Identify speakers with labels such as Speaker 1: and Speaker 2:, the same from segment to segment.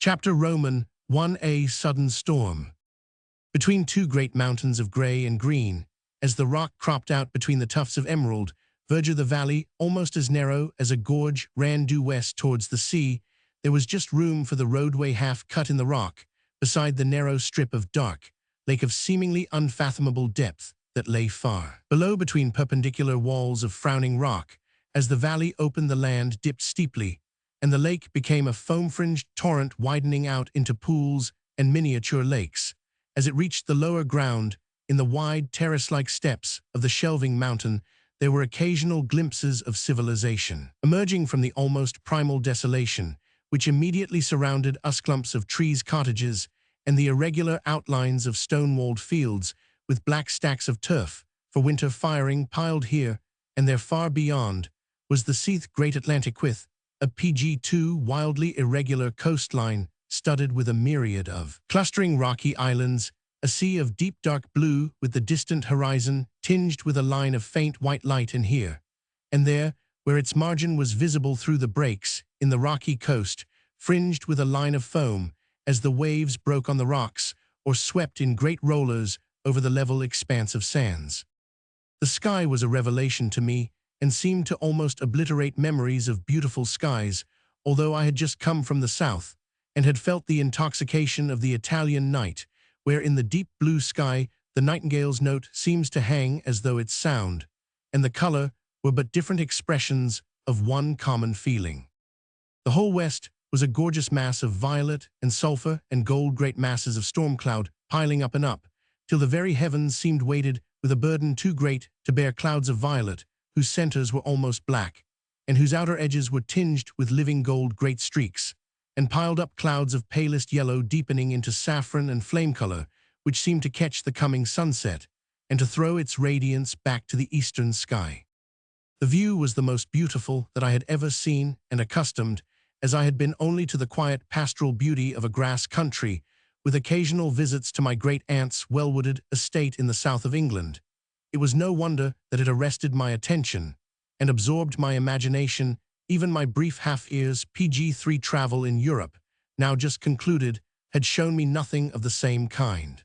Speaker 1: Chapter Roman 1a Sudden Storm. Between two great mountains of grey and green, as the rock cropped out between the tufts of emerald, verdure the valley, almost as narrow as a gorge, ran due west towards the sea. There was just room for the roadway half cut in the rock, beside the narrow strip of dark lake of seemingly unfathomable depth that lay far below between perpendicular walls of frowning rock. As the valley opened, the land dipped steeply, and the lake became a foam-fringed torrent widening out into pools and miniature lakes. As it reached the lower ground, in the wide terrace-like steps of the shelving mountain, there were occasional glimpses of civilization, emerging from the almost primal desolation, which immediately surrounded us. Clumps of trees, cottages, and the irregular outlines of stone-walled fields with black stacks of turf for winter firing piled here, and there far beyond was the seethed great Atlantic with a pg2 wildly irregular coastline studded with a myriad of clustering rocky islands, a sea of deep dark blue with the distant horizon tinged with a line of faint white light, and here and there, where its margin was visible through the breaks in the rocky coast, fringed with a line of foam as the waves broke on the rocks or swept in great rollers over the level expanse of sands. The sky was a revelation to me and seemed to almost obliterate memories of beautiful skies, although I had just come from the south and had felt the intoxication of the Italian night, where in the deep blue sky the nightingale's note seems to hang as though its sound and the color were but different expressions of one common feeling. The whole west was a gorgeous mass of violet and sulfur and gold, great masses of storm cloud piling up and up, till the very heavens seemed weighted with a burden too great to bear. Clouds of violet, whose centers were almost black, and whose outer edges were tinged with living gold, great streaks, and piled up clouds of palest yellow deepening into saffron and flame color, which seemed to catch the coming sunset and to throw its radiance back to the eastern sky. The view was the most beautiful that I had ever seen, and accustomed as I had been only to the quiet pastoral beauty of a grass country, with occasional visits to my great-aunt's well-wooded estate in the south of England, it was no wonder that it arrested my attention and absorbed my imagination. Even my brief half-year's PG3 travel in Europe, now just concluded, had shown me nothing of the same kind.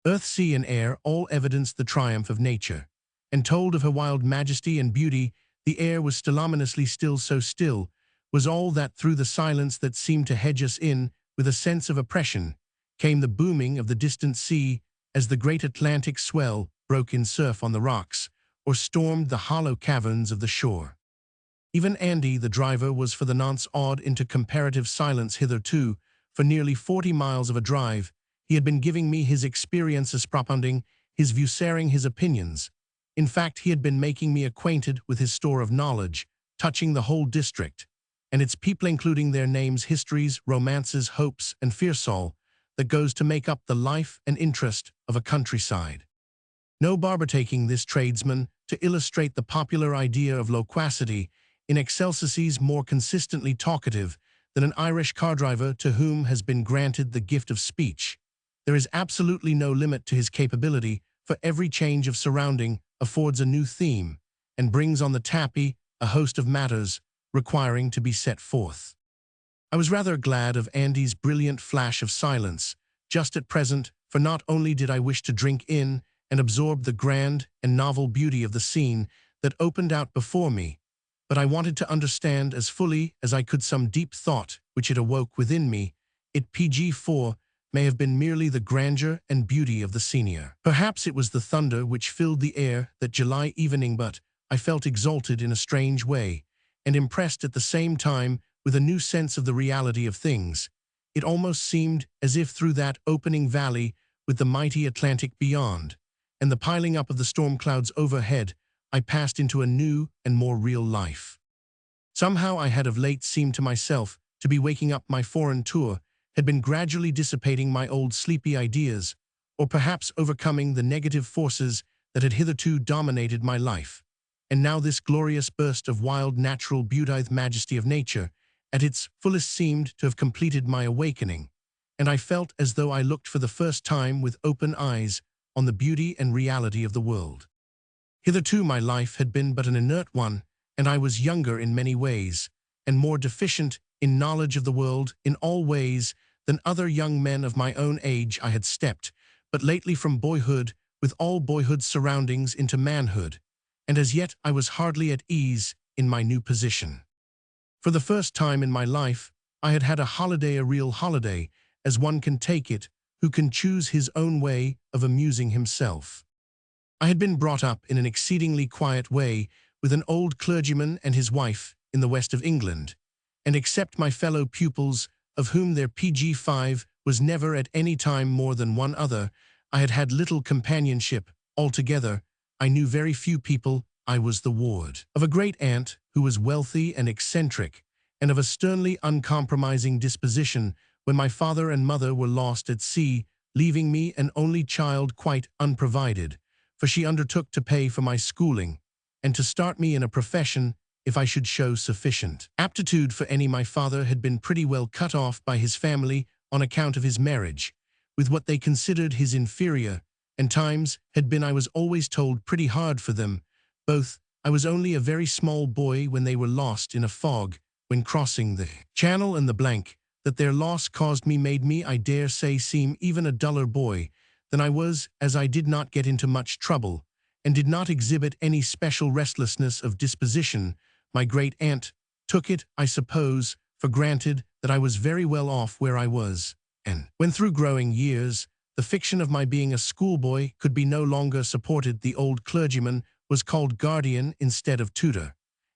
Speaker 1: Earth, sea, and air all evidenced the triumph of nature, and told of her wild majesty and beauty. The air was still ominously still, so still was all that through the silence that seemed to hedge us in with a sense of oppression came the booming of the distant sea as the great Atlantic swell broke in surf on the rocks or stormed the hollow caverns of the shore. Even Andy, the driver, was for the nonce awed into comparative silence. Hitherto, for nearly 40 miles of a drive, he had been giving me his experiences, propounding his views, sharing his opinions. In fact, he had been making me acquainted with his store of knowledge, touching the whole district and its people, including their names, histories, romances, hopes, and fears, all that goes to make up the life and interest of a countryside. No barber taking this tradesman to illustrate the popular idea of loquacity in excelsis more consistently talkative than an Irish car driver to whom has been granted the gift of speech. There is absolutely no limit to his capability, for every change of surrounding affords a new theme and brings on the tapis a host of matters requiring to be set forth. I was rather glad of Andy's brilliant flash of silence just at present, for not only did I wish to drink in and absorb the grand and novel beauty of the scene that opened out before me, but I wanted to understand as fully as I could some deep thought which it awoke within me. It PG4 may have been merely the grandeur and beauty of the scenery. Perhaps it was the thunder which filled the air that July evening, but I felt exalted in a strange way, and impressed at the same time with a new sense of the reality of things. It almost seemed as if through that opening valley, with the mighty Atlantic beyond, and the piling up of the storm clouds overhead, I passed into a new and more real life. Somehow I had of late seemed to myself to be waking up. My foreign tour had been gradually dissipating my old sleepy ideas, or perhaps overcoming the negative forces that had hitherto dominated my life. And now this glorious burst of wild natural beauty, the majesty of nature, at its fullest seemed to have completed my awakening, and I felt as though I looked for the first time with open eyes on the beauty and reality of the world. Hitherto my life had been but an inert one, and I was younger in many ways, and more deficient in knowledge of the world, in all ways, than other young men of my own age I had stepped, but lately from boyhood, with all boyhood's surroundings, into manhood, and as yet I was hardly at ease in my new position. For the first time in my life, I had had a holiday, a real holiday, as one can take it, who can choose his own way of amusing himself. I had been brought up in an exceedingly quiet way with an old clergyman and his wife in the west of England, and except my fellow pupils, of whom their PG5 was never at any time more than one other, I had had little companionship. Altogether, I knew very few people. I was the ward of a great aunt who was wealthy and eccentric, and of a sternly uncompromising disposition, when my father and mother were lost at sea, leaving me an only child quite unprovided, for she undertook to pay for my schooling, and to start me in a profession if I should show sufficient aptitude for any. My father had been pretty well cut off by his family on account of his marriage with what they considered his inferior, and times had been, I was always told, pretty hard for them both. I was only a very small boy when they were lost in a fog when crossing the channel, and the blank that their loss caused me made me, I dare say, seem even a duller boy than I was, as I did not get into much trouble, and did not exhibit any special restlessness of disposition. My great aunt took it, I suppose, for granted that I was very well off where I was, and when through growing years the fiction of my being a schoolboy could be no longer supported, the old clergyman was called guardian instead of tutor,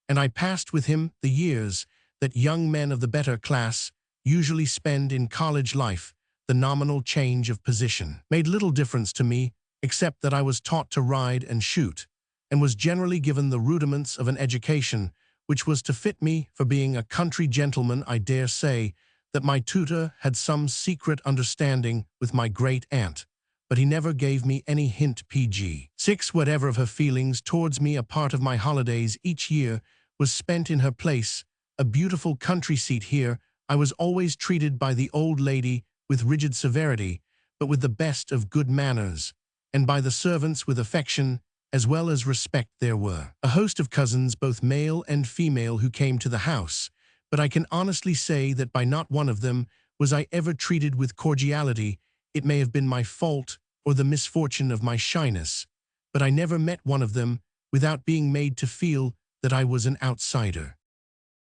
Speaker 1: and I passed with him the years that young men of the better class usually spend in college life. The nominal change of position made little difference to me, except that I was taught to ride and shoot, and was generally given the rudiments of an education which was to fit me for being a country gentleman. I dare say that my tutor had some secret understanding with my great aunt, but he never gave me any hint. PG6 whatever of her feelings towards me. A part of my holidays each year was spent in her place, a beautiful country seat. Here I was always treated by the old lady with rigid severity, but with the best of good manners, and by the servants with affection as well as respect. There were a host of cousins, both male and female, who came to the house, but I can honestly say that by not one of them was I ever treated with cordiality. It may have been my fault or the misfortune of my shyness, but I never met one of them without being made to feel that I was an outsider.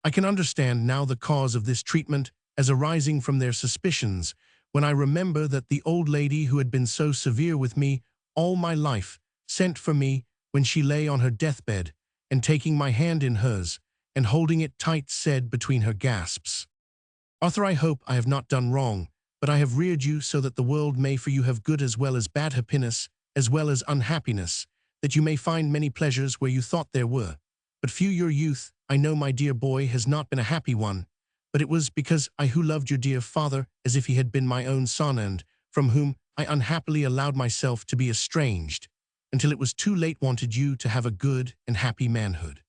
Speaker 1: I can understand now the cause of this treatment as arising from their suspicions, when I remember that the old lady who had been so severe with me all my life sent for me when she lay on her deathbed, and taking my hand in hers, and holding it tight, said between her gasps, "Arthur, I hope I have not done wrong, but I have reared you so that the world may for you have good as well as bad, happiness as well as unhappiness, that you may find many pleasures where you thought there were, but few. Your youth, I know, my dear boy, has not been a happy one, but it was because I who loved your dear father as if he had been my own son, and from whom I unhappily allowed myself to be estranged, until it was too late, wanted you to have a good and happy manhood."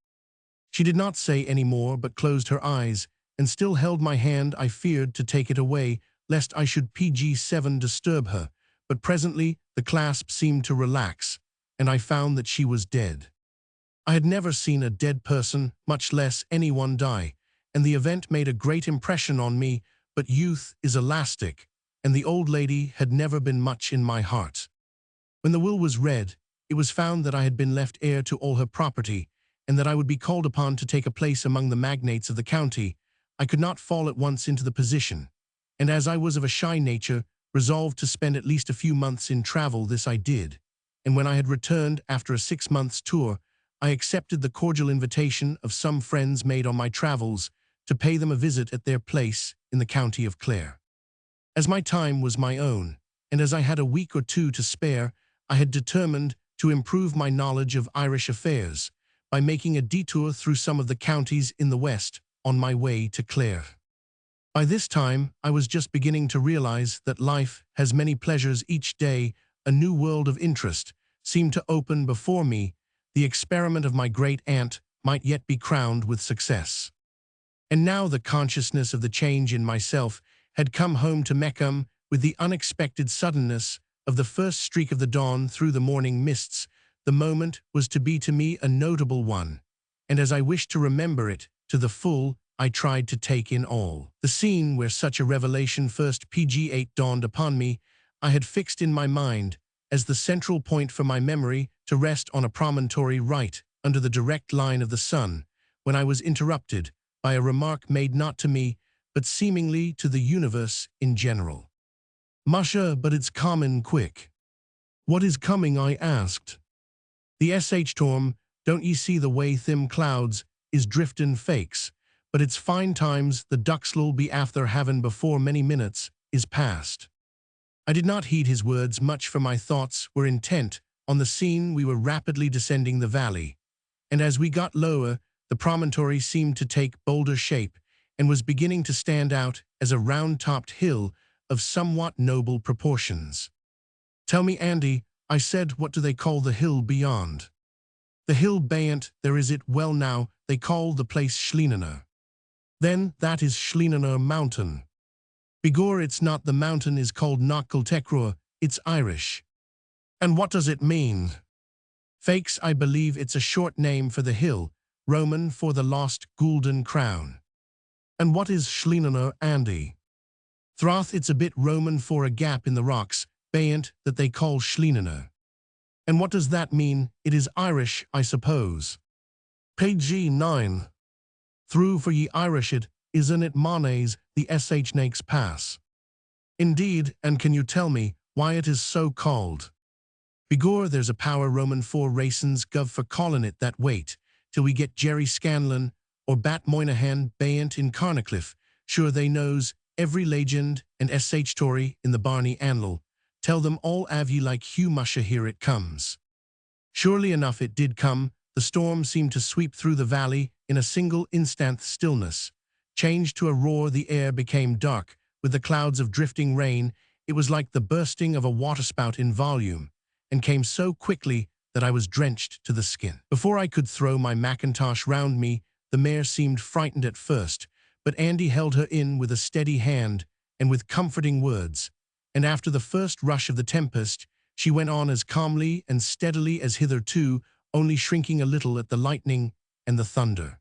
Speaker 1: She did not say any more, but closed her eyes, and still held my hand. I feared to take it away, lest I should PG7 disturb her, but presently the clasp seemed to relax, and I found that she was dead. I had never seen a dead person, much less anyone die, and the event made a great impression on me, but youth is elastic, and the old lady had never been much in my heart. When the will was read, it was found that I had been left heir to all her property, and that I would be called upon to take a place among the magnates of the county. I could not fall at once into the position, and as I was of a shy nature, resolved to spend at least a few months in travel. This I did, and when I had returned after a 6 months' tour, I accepted the cordial invitation of some friends made on my travels to pay them a visit at their place in the county of Clare. As my time was my own, and as I had a week or two to spare, I had determined to improve my knowledge of Irish affairs by making a detour through some of the counties in the west on my way to Clare. By this time, I was just beginning to realize that life has many pleasures each day. A new world of interest seemed to open before me. The experiment of my great aunt might yet be crowned with success. And now the consciousness of the change in myself had come home to Meckham with the unexpected suddenness of the first streak of the dawn through the morning mists. The moment was to be to me a notable one, and as I wished to remember it to the full, I tried to take in all. The scene where such a revelation first PG-8 dawned upon me, I had fixed in my mind as the central point for my memory to rest on a promontory right under the direct line of the sun, when I was interrupted by a remark made not to me, but seemingly to the universe in general. "Musha, but it's comin' quick." "What is coming?" I asked. "The storm, don't ye see the way thim clouds is driftin' fakes, but it's fine times the ducks'll be afther havin' before many minutes is past." I did not heed his words much, for my thoughts were intent on the scene. We were rapidly descending the valley, and as we got lower, the promontory seemed to take bolder shape and was beginning to stand out as a round-topped hill of somewhat noble proportions. "Tell me, Andy," I said, "what do they call the hill beyond?" "The hill bayant, there is it. Well now, they call the place Schlienener." "Then that is Schlienener Mountain." "Begor, it's not. The mountain is called Knockcultecrua. It's Irish." "And what does it mean?" "Fakes, I believe it's a short name for the hill, Roman for the lost golden crown." "And what is Schlienener, Andy?" "Throth, it's a bit Roman for a gap in the rocks, bayant, that they call Schlienener." "And what does that mean? It is Irish, I suppose." Page 9. "Through for ye Irish it, isn't it Monays, the Nakes Pass?" "Indeed, and can you tell me why it is so called?" "Begor, there's a power Roman for raisins gov for callin' it that wait, till we get Jerry Scanlon or Bat Moynihan bayant in Carnacliff. Sure they knows every legend and story in the Barney Annal. Tell them all av ye like Hugh Musha, here it comes." Surely enough it did come. The storm seemed to sweep through the valley in a single instant. Stillness changed to a roar. The air became dark with the clouds of drifting rain. It was like the bursting of a waterspout in volume, and came so quickly that I was drenched to the skin. Before I could throw my mackintosh round me, the mare seemed frightened at first, but Andy held her in with a steady hand and with comforting words, and after the first rush of the tempest, she went on as calmly and steadily as hitherto, only shrinking a little at the lightning and the thunder.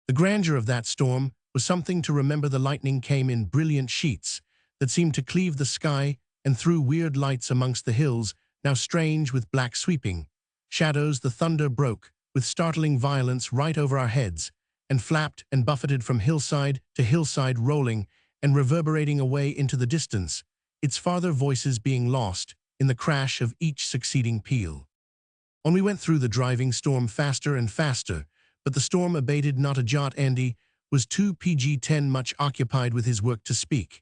Speaker 1: The grandeur of that storm was something to remember. The lightning came in brilliant sheets that seemed to cleave the sky and threw weird lights amongst the hills, now strange with black sweeping shadows. The thunder broke with startling violence right over our heads, and flapped and buffeted from hillside to hillside, rolling and reverberating away into the distance, its farther voices being lost in the crash of each succeeding peal. On we went through the driving storm, faster and faster, but the storm abated not a jot. Andy was too PG-10 much occupied with his work to speak,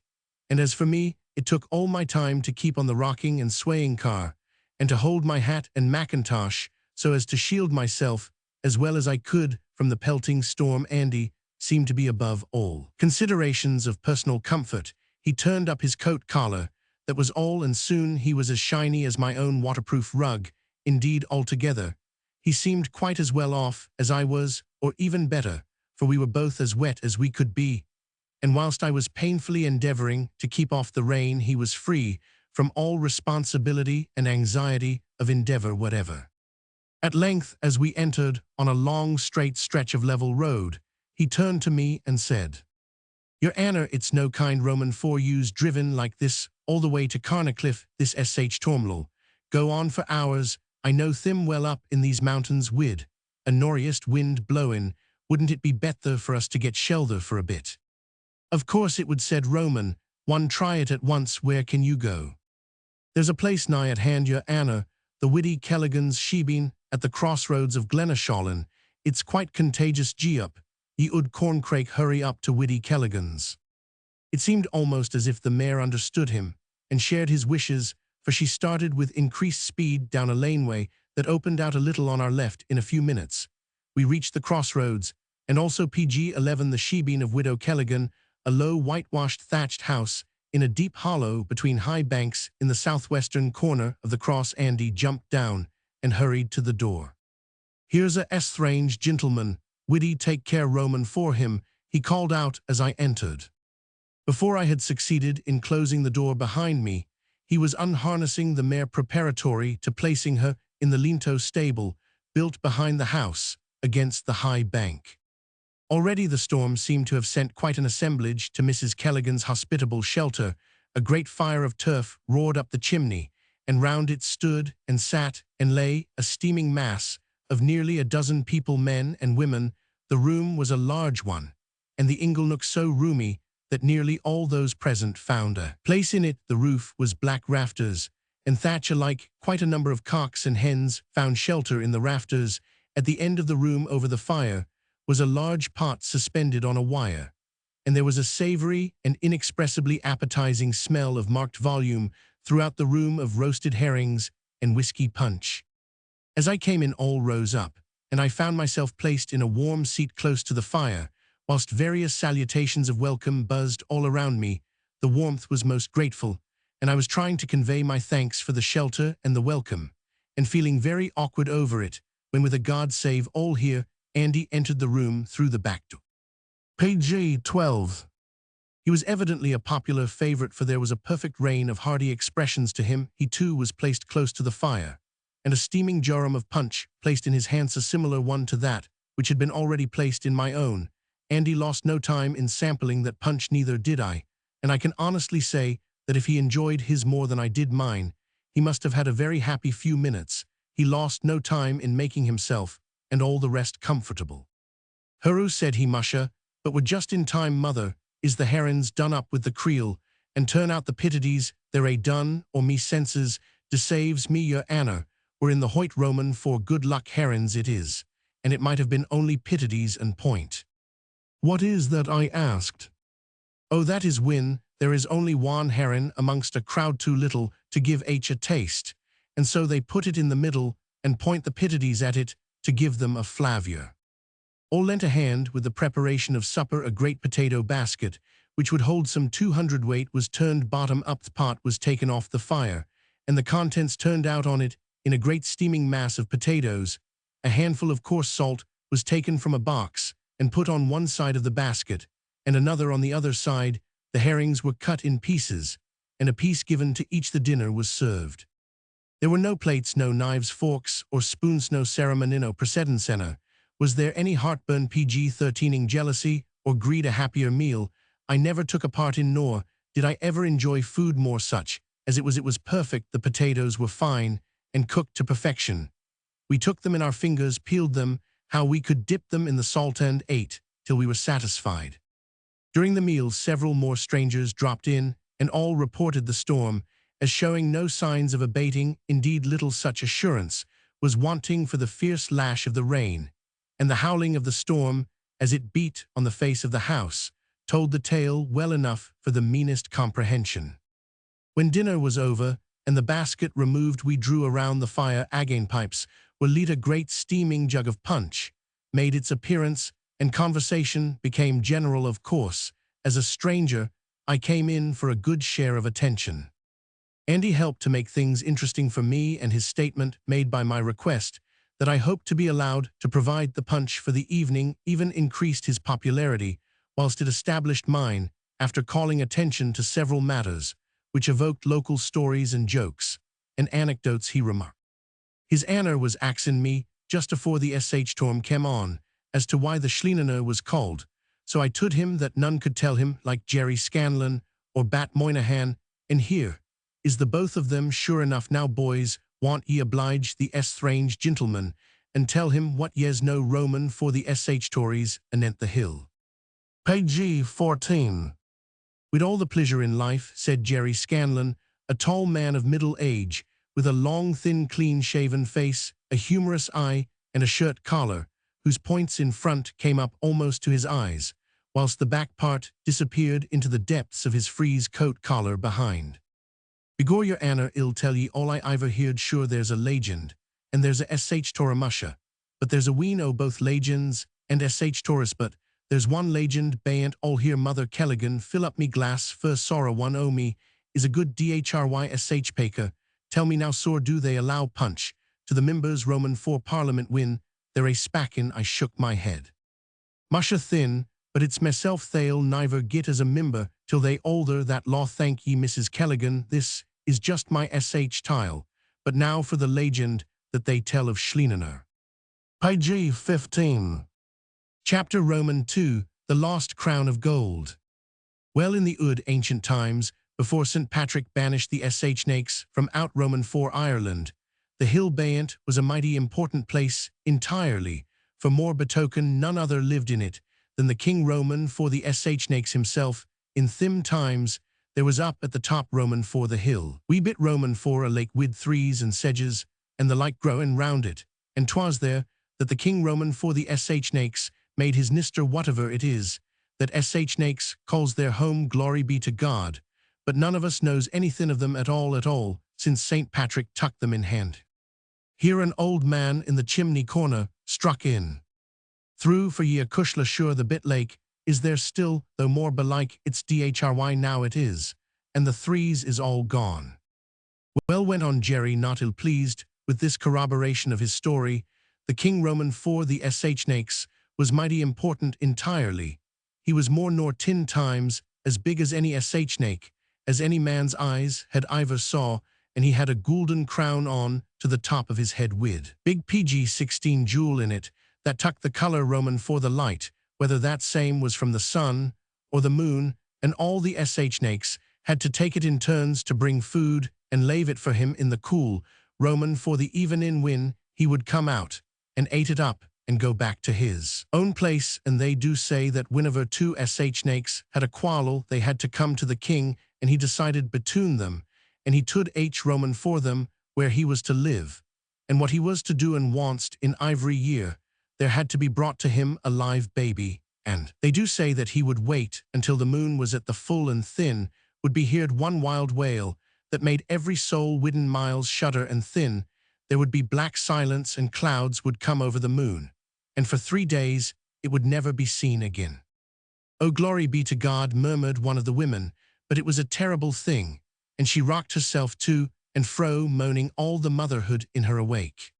Speaker 1: and as for me, it took all my time to keep on the rocking and swaying car, and to hold my hat and mackintosh so as to shield myself as well as I could from the pelting storm. Andy seemed to be above all considerations of personal comfort. He turned up his coat collar, that was all, and soon he was as shiny as my own waterproof rug. Indeed, altogether, he seemed quite as well off as I was, or even better, for we were both as wet as we could be, and whilst I was painfully endeavoring to keep off the rain, he was free from all responsibility and anxiety of endeavor whatever. At length, as we entered on a long straight stretch of level road, he turned to me and said, "Your Anna, it's no kind Roman for you's driven like this all the way to Carnacliff. This Tormlil go on for hours. I know thim well up in these mountains wid a nor'east wind blowin'. Wouldn't it be betther for us to get shelter for a bit?" "Of course it would," said Roman. "One try it at once. Where can you go?" "There's a place nigh at hand, your Anna, the Widdy Kelligan's shebeen at the crossroads of Glenashawlin. It's quite contagious. Gee up, ye ud Corncrake, hurry up to Widdy Kelligan's." It seemed almost as if the mare understood him and shared his wishes, for she started with increased speed down a laneway that opened out a little on our left. In a few minutes, we reached the crossroads, and also PG-11, the shebeen of Widow Kelligan, a low whitewashed thatched house in a deep hollow between high banks in the southwestern corner of the cross. Andy jumped down and hurried to the door. "Here's a strange gentleman. Widdy take care Roman for him," he called out as I entered. Before I had succeeded in closing the door behind me, he was unharnessing the mare preparatory to placing her in the Linto stable built behind the house against the high bank. Already the storm seemed to have sent quite an assemblage to Mrs. Callaghan's hospitable shelter. A great fire of turf roared up the chimney, and round it stood and sat and lay a steaming mass of nearly a dozen people, men and women. The room was a large one, and the inglenook so roomy that nearly all those present found a place in it. The roof was black rafters, and thatch alike. Quite a number of cocks and hens found shelter in the rafters. At the end of the room over the fire was a large pot suspended on a wire, and there was a savory and inexpressibly appetizing smell of marked volume throughout the room of roasted herrings and whiskey punch. As I came in, all rose up, and I found myself placed in a warm seat close to the fire, whilst various salutations of welcome buzzed all around me. The warmth was most grateful, and I was trying to convey my thanks for the shelter and the welcome, and feeling very awkward over it, when with a God save all here, Andy entered the room through the back door. Page 12. He was evidently a popular favorite, for there was a perfect rain of hearty expressions to him. He too was placed close to the fire, and a steaming jorum of punch placed in his hands, a similar one to that which had been already placed in my own. Andy lost no time in sampling that punch, neither did I, and I can honestly say that if he enjoyed his more than I did mine, he must have had a very happy few minutes. He lost no time in making himself and all the rest comfortable. "Hurroo," said he, "musha, but we're just in time, mother. Is the herrins done up with the creel, and turn out the pittities? They're a done, or me senses desaves me your anner. We're in the Hoyt Roman, for good luck herrins it is, and it might have been only pittities and point." "What is that?" I asked. "Oh, that is when there is only one herring amongst a crowd too little to give each a taste, and so they put it in the middle and point the pittities at it to give them a flavour." All lent a hand with the preparation of supper. A great potato basket, which would hold some 200 weight, was turned bottom up. The pot was taken off the fire, and the contents turned out on it in a great steaming mass of potatoes. A handful of coarse salt was taken from a box and put on one side of the basket, and another on the other side. The herrings were cut in pieces, and a piece given to each. The dinner was served. There were no plates, no knives, forks, or spoons, no ceremony, no precedence. Was there any heartburn, PG-13ing jealousy, or greed? A happier meal I never took a part in, nor did I ever enjoy food more such as it was. It was perfect. The potatoes were fine and cooked to perfection. We took them in our fingers, peeled them, how we could dip them in the salt, and ate till we were satisfied. During the meal several more strangers dropped in, and all reported the storm as showing no signs of abating. Indeed, little such assurance was wanting, for the fierce lash of the rain and the howling of the storm, as it beat on the face of the house, told the tale well enough for the meanest comprehension. When dinner was over and the basket removed, we drew around the fire. Again pipes were lit, a great steaming jug of punch made its appearance, and conversation became general. Of course, as a stranger, I came in for a good share of attention. Andy helped to make things interesting for me, and his statement made by my request that I hoped to be allowed to provide the punch for the evening even increased his popularity, whilst it established mine. After calling attention to several matters which evoked local stories and jokes and anecdotes, he remarked his anner was axin me just afore the storm came on as to why the Schlienener was called, so I told him that none could tell him, like Jerry Scanlon or Bat Moynihan, and here is the both of them sure enough. Now, boys, want ye oblige the strange gentleman and tell him what ye's no Roman for the Tories anent the hill. Page 14. "With all the pleasure in life," said Jerry Scanlon, a tall man of middle age, with a long, thin, clean-shaven face, a humorous eye, and a shirt collar, whose points in front came up almost to his eyes, whilst the back part disappeared into the depths of his frieze coat collar behind. "Begor your anner, I'll tell ye all I iver heard. Sure there's a legend, and there's a Toramusha, but there's a ween o' both legends and Taurus, but there's one legend baint all here. Mother Callaghan, fill up me glass first. Sorra one o' me is a good Dhry paker. Tell me now, sore, do they allow punch to the members Roman for Parliament when they're a spackin'?" I shook my head. "Musha thin, but it's myself they'll niver git as a member till they older that law. Thank ye, Mrs. Callaghan, this is just my tile. But now for the legend that they tell of Schlienener." Page 15. Chapter Roman 2, The Lost Crown of Gold. Well, in the ood ancient times, before St. Patrick banished the snakes from out Roman for Ireland, the hill Bant was a mighty important place entirely, for more betoken none other lived in it than the King Roman for the snakes himself. In thim times, there was up at the top Roman for the hill, wee bit Roman for a lake wid trees and sedges, and the like growing round it, and 'twas there that the King Roman for the snakes made his nister whatever it is, that snakes calls their home. Glory be to God, but none of us knows anything of them at all, since St. Patrick tucked them in hand. Here an old man in the chimney corner struck in. Through for ye a cushla sure the bit lake is there still, though more belike it's dhry now it is, and the threes is all gone. Well, went on Jerry, not ill-pleased with this corroboration of his story, the King Roman for the snakes was mighty important entirely. He was more nor 10 times as big as any snake, as any man's eyes had ever saw, and he had a golden crown on to the top of his head wid big PG-16 jewel in it, that tucked the color Roman for the light, whether that same was from the sun or the moon, and all the snakes had to take it in turns to bring food and lave it for him in the cool Roman for the even in when he would come out and ate it up and go back to his own place. And they do say that whenever two snakes had a quarrel, they had to come to the king, and he decided between them, and he tould Roman for them where he was to live, and what he was to do, and onct in every year there had to be brought to him a live baby, and they do say that he would wait until the moon was at the full, and thin would be heard one wild wail that made every soul within miles shudder, and thin there would be black silence, and clouds would come over the moon, and for 3 days it would never be seen again. "Oh, glory be to God," murmured one of the women, but it was a terrible thing, and she rocked herself to and fro, moaning all the motherhood in her awake.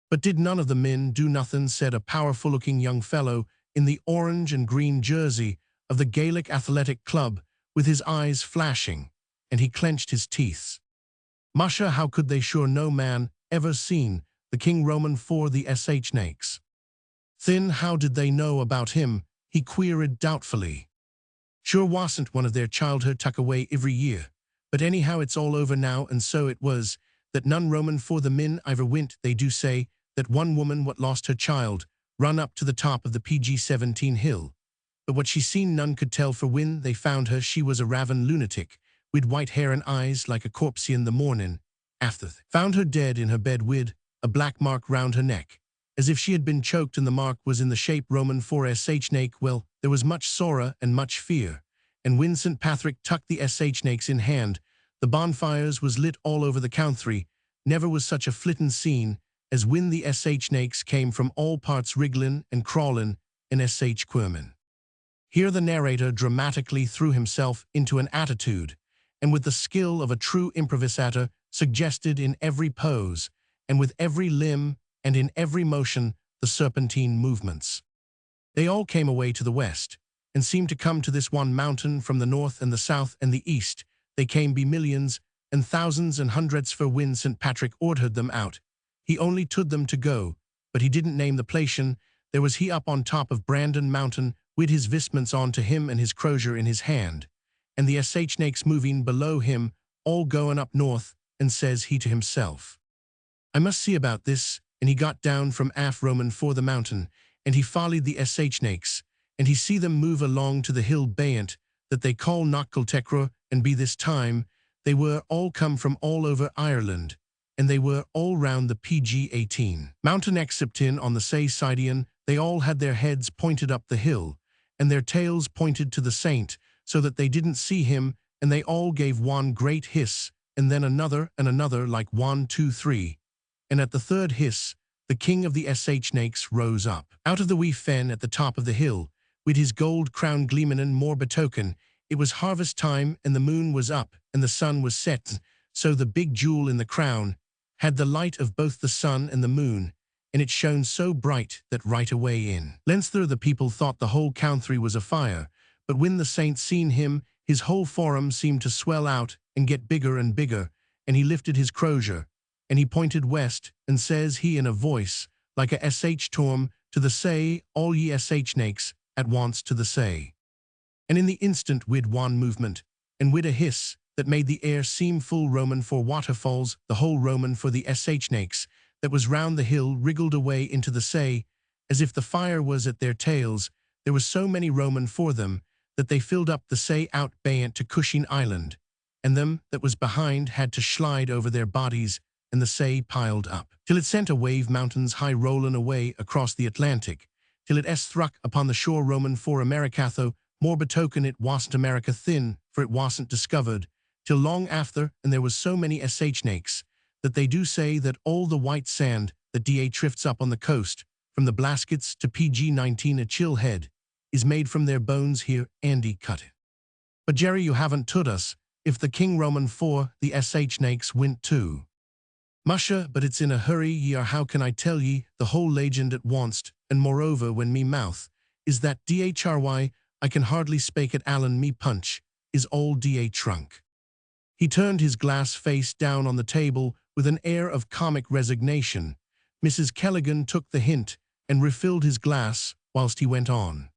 Speaker 1: "But did none of the men do nothing?" said a powerful-looking young fellow in the orange and green jersey of the Gaelic Athletic Club, with his eyes flashing, and he clenched his teeth. "Musha, how could they? Sure no man ever seen the King Roman for the snakes." "Thin, how did they know about him?" he queried doubtfully. "Sure wasn't one of their childhood tuck away every year. But anyhow it's all over now, and so it was that none Roman for the men ever went. They do say that one woman what lost her child run up to the top of the PG-17 hill, but what she seen none could tell, for when they found her she was a ravin lunatic, wid white hair and eyes like a corpse in the morning. After found her dead in her bed wid a black mark round her neck, as if she had been choked, and the mark was in the shape Roman for snake. Well, there was much sorrow and much fear, and when St. Patrick tucked the snakes in hand, the bonfires was lit all over the country. Never was such a flittin' scene as when the snakes came from all parts wriggling and crawling in quirmin. Here the narrator dramatically threw himself into an attitude, and with the skill of a true improvisator, suggested in every pose, and with every limb, and in every motion, the serpentine movements. They all came away to the west, and seemed to come to this one mountain from the north and the south and the east. They came be millions and thousands and hundreds, for when St. Patrick ordered them out, he only told them to go, but he didn't name the plation. There was he up on top of Brandon Mountain, wid his vestments on to him and his crozier in his hand, and the snakes moving below him, all going up north, and says he to himself, "I must see about this," and he got down from aft Roman for the mountain, and he followed the snakes, and he see them move along to the hill Bant that they call Knockeltekra, and be this time they were all come from all over Ireland, and they were all round the PG-18 mountain, except in on the say Sidian. They all had their heads pointed up the hill, and their tails pointed to the saint, so that they didn't see him, and they all gave one great hiss, and then another and another, like 1, 2, 3, and at the third hiss, the king of the snakes rose up out of the wee fen at the top of the hill, with his gold crown gleaming, and more betoken it was harvest time, and the moon was up, and the sun was set, so the big jewel in the crown had the light of both the sun and the moon, and it shone so bright that right away in Leinster the people thought the whole country was afire. But when the saint seen him, his whole forum seemed to swell out and get bigger and bigger, and he lifted his crozier, and he pointed west, and says he in a voice like a torm, to the say, all ye snakes, at once to the say. And in the instant wid one movement, and wid a hiss, that made the air seem full Roman for waterfalls, the whole Roman for the snakes, that was round the hill wriggled away into the say, as if the fire was at their tails. There was so many Roman for them, that they filled up the say out bayant to Cushing Island, and them that was behind had to slide over their bodies, and the say piled up, till it sent a wave mountains high rollin' away across the Atlantic, till it struck upon the shore Roman for Americatho, more betoken it wasn't America thin, for it wasn't discovered, till long after, and there was so many snakes, that they do say that all the white sand that drifts up on the coast, from the Blaskets to PG-19 a chill head, is made from their bones here, Andy cut it. But Jerry, you haven't told us, if the King Roman for the snakes went too. Musha, but it's in a hurry ye are, how can I tell ye, the whole legend at once, and moreover when me mouth, is that dhry, I can hardly spake at Allen me punch, is all trunk. He turned his glass face down on the table with an air of comic resignation. Mrs. Callaghan took the hint and refilled his glass whilst he went on.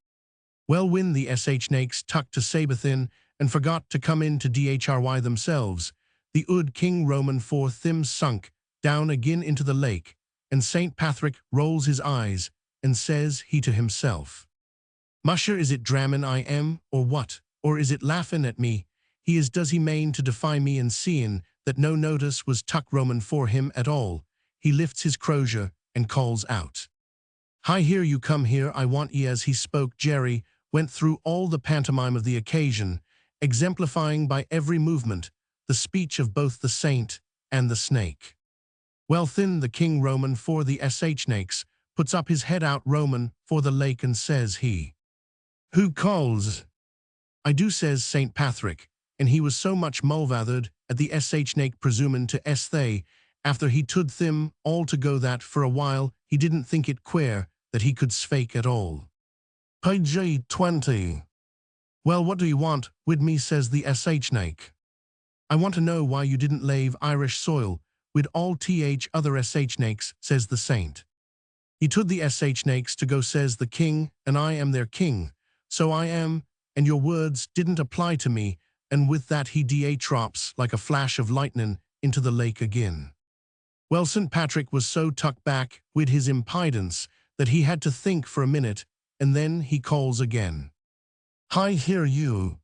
Speaker 1: Well, when the snakes tucked to Sabathin and forgot to come in to dhry themselves, the ood King Roman for them sunk down again into the lake, and St. Patrick rolls his eyes and says he to himself, Musher, is it drammin' I am, or what, or is it laughin' at me? He is, does he main to defy me, and seein' that no notice was tuck Roman for him at all, he lifts his crozier and calls out, Hi, here you come here, I want ye. As he spoke, Jerry went through all the pantomime of the occasion, exemplifying by every movement the speech of both the saint and the snake. Well, thin the King Roman for the snakes puts up his head out Roman for the lake and says he, Who calls? I do, says St. Patrick, and he was so much mulvathered at the snake presumin' to they, after he tood them all to go that for a while he didn't think it queer that he could svake at all. Page 20. Well, what do you want wid me, says the snake. I want to know why you didn't lave Irish soil wid all other snakes, says the saint. He tood the snakes to go, says the king, and I am their king, so I am, and your words didn't apply to me, and with that he drops like a flash of lightnin' into the lake again. Well, St. Patrick was so tuck back wid his impidence that he had to think for a minute, and then he calls again. Hi, here you.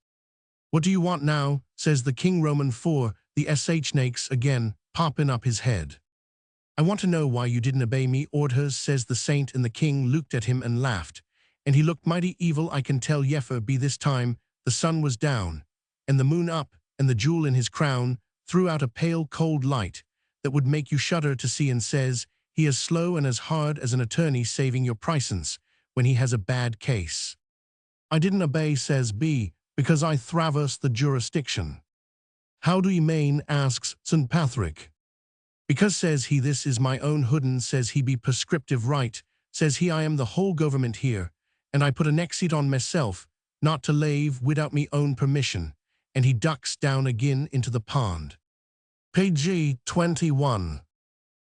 Speaker 1: What do you want now, says the King Roman for the snakes again, poppin' up his head. I want to know why you didn't obey me orders, says the saint, and the king looked at him and laughed, and he looked mighty evil, I can tell yefer be this time. The sun was down, and the moon up, and the jewel in his crown threw out a pale cold light that would make you shudder to see, and says, he is slow and as hard as an attorney saving your prisance when he has a bad case. I didn't obey, says B, because I traverse the jurisdiction. How do you mean, asks St. Patrick. Because, says he, this is my own hoodin, says he, be prescriptive right, says he, I am the whole government here, and I put an exit on myself, not to lave without me own permission, and he ducks down again into the pond. Page 21.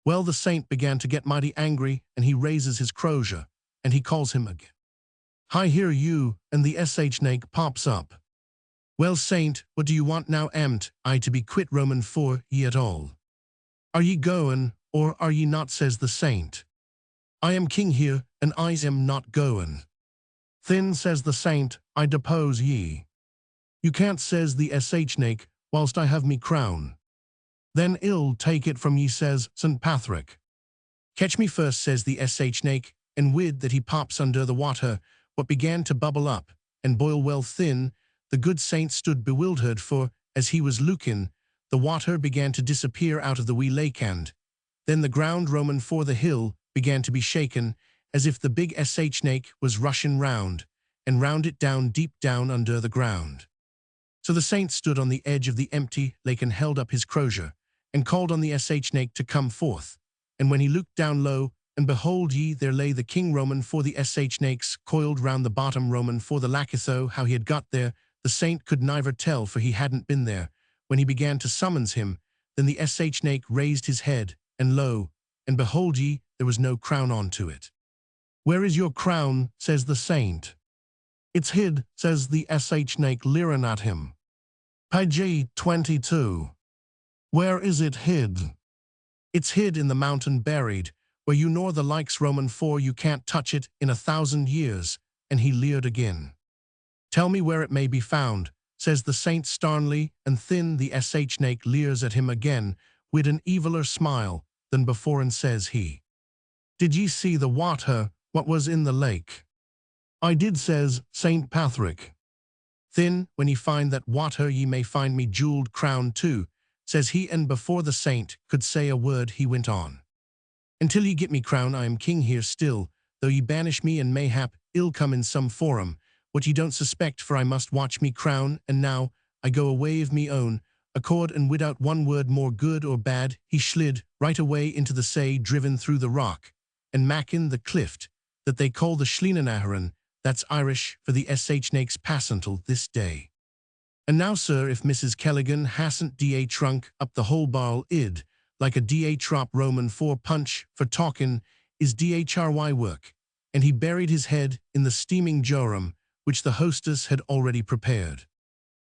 Speaker 1: Well, the saint began to get mighty angry, and he raises his crozier, and he calls him again. Hi, here you, and the snake pops up. Well, saint, what do you want now? Amt I to be quit Roman for ye at all? Are ye goin', or are ye not, says the saint. I am king here, and I am not goin'. Thin, says the saint, I depose ye. You can't, says the snake, whilst I have me crown. Then ill take it from ye, says St. Patrick. Catch me first, says the snake, and with that he pops under the water, what began to bubble up and boil well thin. The good saint stood bewildered, for, as he was looking, the water began to disappear out of the wee lake, and then the ground Roman for the hill began to be shaken, as if the big snake was rushin' round, and round it down deep down under the ground. So the saint stood on the edge of the empty lake and held up his crozier, and called on the snake to come forth. And when he looked down low, and behold ye, there lay the King Roman for the snakes coiled round the bottom Roman for the lackitho. How he had got there, the saint could neither tell, for he hadn't been there. When he began to summons him, then the snake raised his head, and lo, and behold ye, there was no crown on to it. Where is your crown, says the saint. It's hid, says the snake leering at him. Page 22. Where is it hid? It's hid in the mountain buried, where you nor the likes Roman for you can't touch it in 1,000 years, and he leered again. Tell me where it may be found, says the saint sternly, and thin the snake leers at him again, with an eviler smile than before, and says he. Did ye see the water, what was in the lake? I did, says Saint Patrick. Thin, when ye find that water ye may find me jewelled crown too, says he, and before the saint could say a word he went on. Until ye get me crown I am king here still, though ye banish me and mayhap ill come in some forum, what ye don't suspect, for I must watch me crown, and now I go away of me own accord, and without one word more good or bad he slid right away into the say, driven through the rock, and mackin the clift that they call the Schleenenaharan, that's Irish for the snake's passental this day. And now, sir, if Mrs. Callaghan hasn't da trunk up the whole barrel id, like a da trop Roman 4 punch for talkin', is dhry work, and he buried his head in the steaming jorum, which the hostess had already prepared.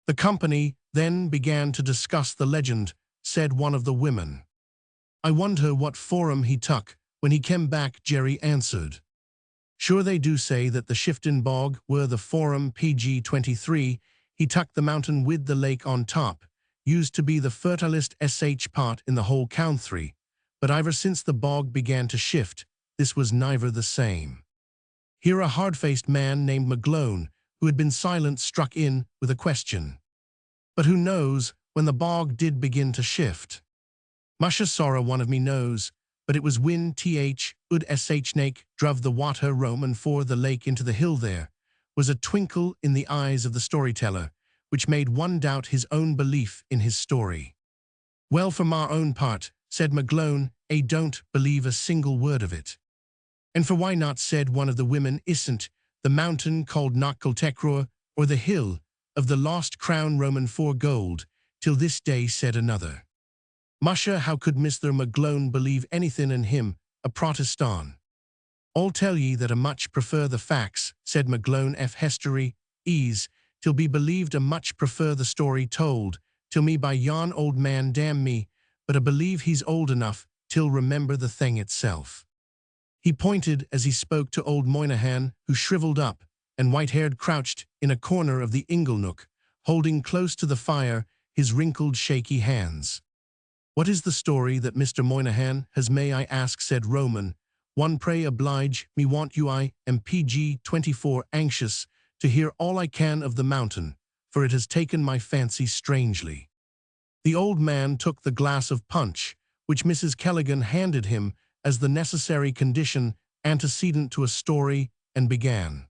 Speaker 1: The company then began to discuss the legend, said one of the women. I wonder what forum he tuck when he came back, Jerry answered. Sure they do say that the Shiftin Bog were the forum. Pg 23, he tucked the mountain with the lake on top, used to be the fertilest part in the whole country, but ever since the bog began to shift, this was neither the same. Here a hard-faced man named McGlone, who had been silent, struck in with a question. But who knows when the bog did begin to shift? Musha sorra one of me knows, but it was when ud snake druv the water Roman for the lake into the hill. There was a twinkle in the eyes of the storyteller, which made one doubt his own belief in his story. Well, for my own part, said McGlone, I don't believe a single word of it. And for why not, said one of the women, isn't the mountain called Knockcultecror, or the hill of the lost crown Roman for gold, till this day, said another. Musha, how could Mr. McGlone believe anything in him, a Protestant? I'll tell ye that I much prefer the facts, said McGlone f history, ease, till be believed I much prefer the story told, till me by yon old man damn me, but I believe he's old enough till remember the thing itself. He pointed as he spoke to old Moynihan, who shriveled up and white-haired crouched in a corner of the inglenook, holding close to the fire his wrinkled shaky hands. What is the story that Mr. Moynihan has, may I ask, said Roman. One, pray oblige me, want you, I am Pg 24 anxious to hear all I can of the mountain, for it has taken my fancy strangely. The old man took the glass of punch, which Mrs. Callaghan handed him as the necessary condition antecedent to a story, and began.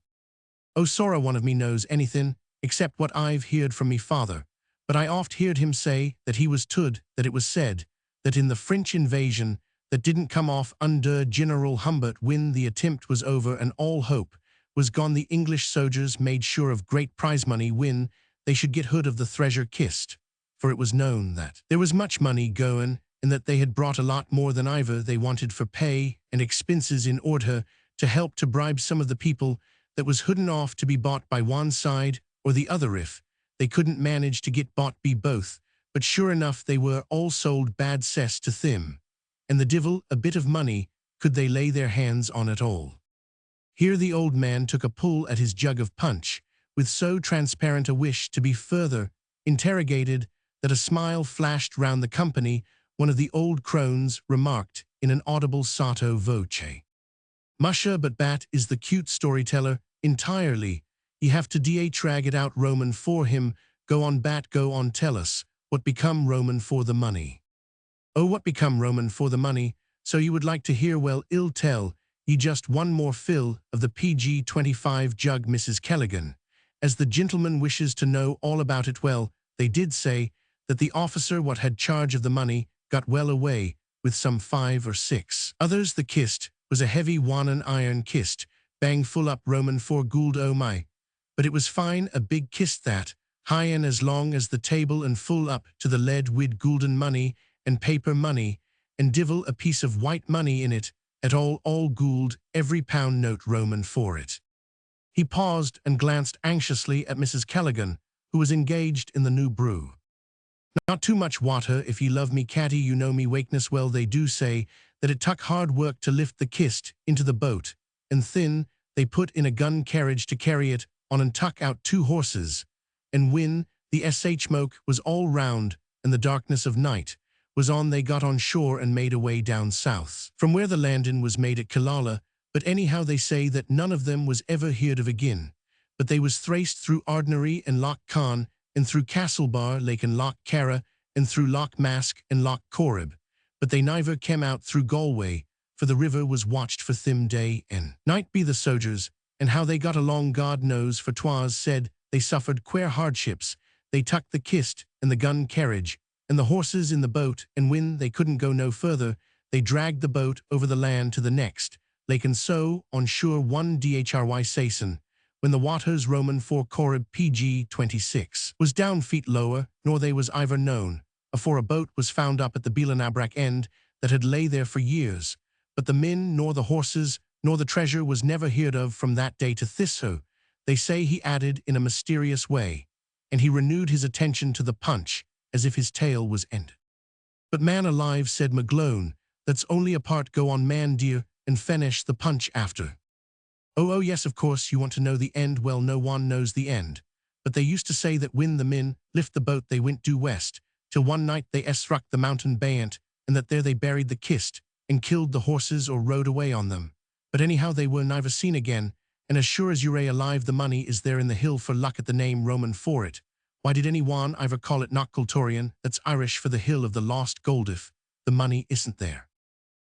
Speaker 1: Oh, sorra one of me knows anything, except what I've heard from me father, but I oft heard him say that he was tud, that it was said, that in the French invasion that didn't come off under General Humbert when the attempt was over and all hope was gone, the English soldiers made sure of great prize money when they should get hood of the treasure kist, for it was known that there was much money goin', and that they had brought a lot more than either they wanted for pay and expenses in order to help to bribe some of the people that was hooden off to be bought by one side or the other if they couldn't manage to get bought be both, but sure enough they were all sold bad cess to them, and the divil a bit of money could they lay their hands on at all. Here the old man took a pull at his jug of punch, with so transparent a wish to be further interrogated that a smile flashed round the company. One of the old crones remarked in an audible sotto voce. Musha, but bat is the cute storyteller entirely. Ye have to drag it out Roman for him. Go on, bat, go on, tell us what become Roman for the money. Oh, what become Roman for the money? So you would like to hear? Well, ill tell ye just one more fill of the Pg 25 jug, Mrs. Callaghan, as the gentleman wishes to know all about it. Well, they did say that the officer what had charge of the money got well away with some 5 or 6 others. The kist was a heavy one iron kist, bang full up Roman for gould, oh my, but it was fine, a big kist that, high and as long as the table and full up to the lead wid golden money and paper money, and divil a piece of white money in it, at all Gould, every pound note Roman for it. He paused and glanced anxiously at Mrs. Callaghan, who was engaged in the new brew. Not too much water, if ye love me, catty, you know me wakeness well. They do say that it tuck hard work to lift the kist into the boat, and thin they put in a gun carriage to carry it on and tuck out 2 horses. And when the smoke was all round and the darkness of night was on, they got on shore and made away down south, from where the landing was made at Killala. But anyhow they say that none of them was ever heard of again, but they was thraced through Ardnary and Loch Conn, and through Castlebar Lake and Loch Carra, and through Loch Mask and Loch Corrib, but they never came out through Galway, for the river was watched for them day and night be the sojers, and how they got along God knows, for 'twas said they suffered queer hardships. They tucked the kist and the gun carriage and the horses in the boat, and when they couldn't go no further, they dragged the boat over the land to the next lake, and so on sure one dhry Sason, when the waters Roman 4 Corrib PG 26 was down feet lower, nor they was ever known, afore a boat was found up at the Beelanabrack end that had lay there for years, but the men nor the horses nor the treasure was never heard of from that day to thisso. They say he added in a mysterious way, and he renewed his attention to the punch, as if his tale was ended. But man alive, said McGlone, that's only a part. Go on, man dear, and finish the punch after. Oh yes, of course you want to know the end. Well, no one knows the end, but they used to say that when the men lift the boat they went due west, till one night they struck the mountain Bayant, and that there they buried the kist, and killed the horses or rode away on them. But anyhow they were never seen again, and as sure as you're alive the money is there in the hill for luck at the name Roman for it. Why did anyone ever call it Knockcultorian? That's Irish for the hill of the lost gold if the money isn't there.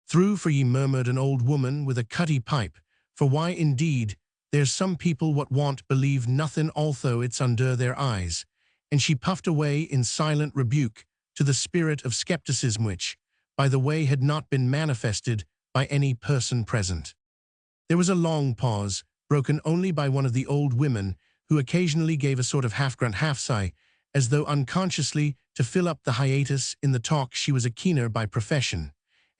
Speaker 1: Through for ye, murmured an old woman with a cutty pipe, for why indeed, there's some people what won't believe nothing although it's under their eyes, and she puffed away in silent rebuke to the spirit of skepticism which, by the way, had not been manifested by any person present. There was a long pause, broken only by one of the old women, who occasionally gave a sort of half-grunt, half-sigh, as though unconsciously to fill up the hiatus in the talk. She was a keener by profession,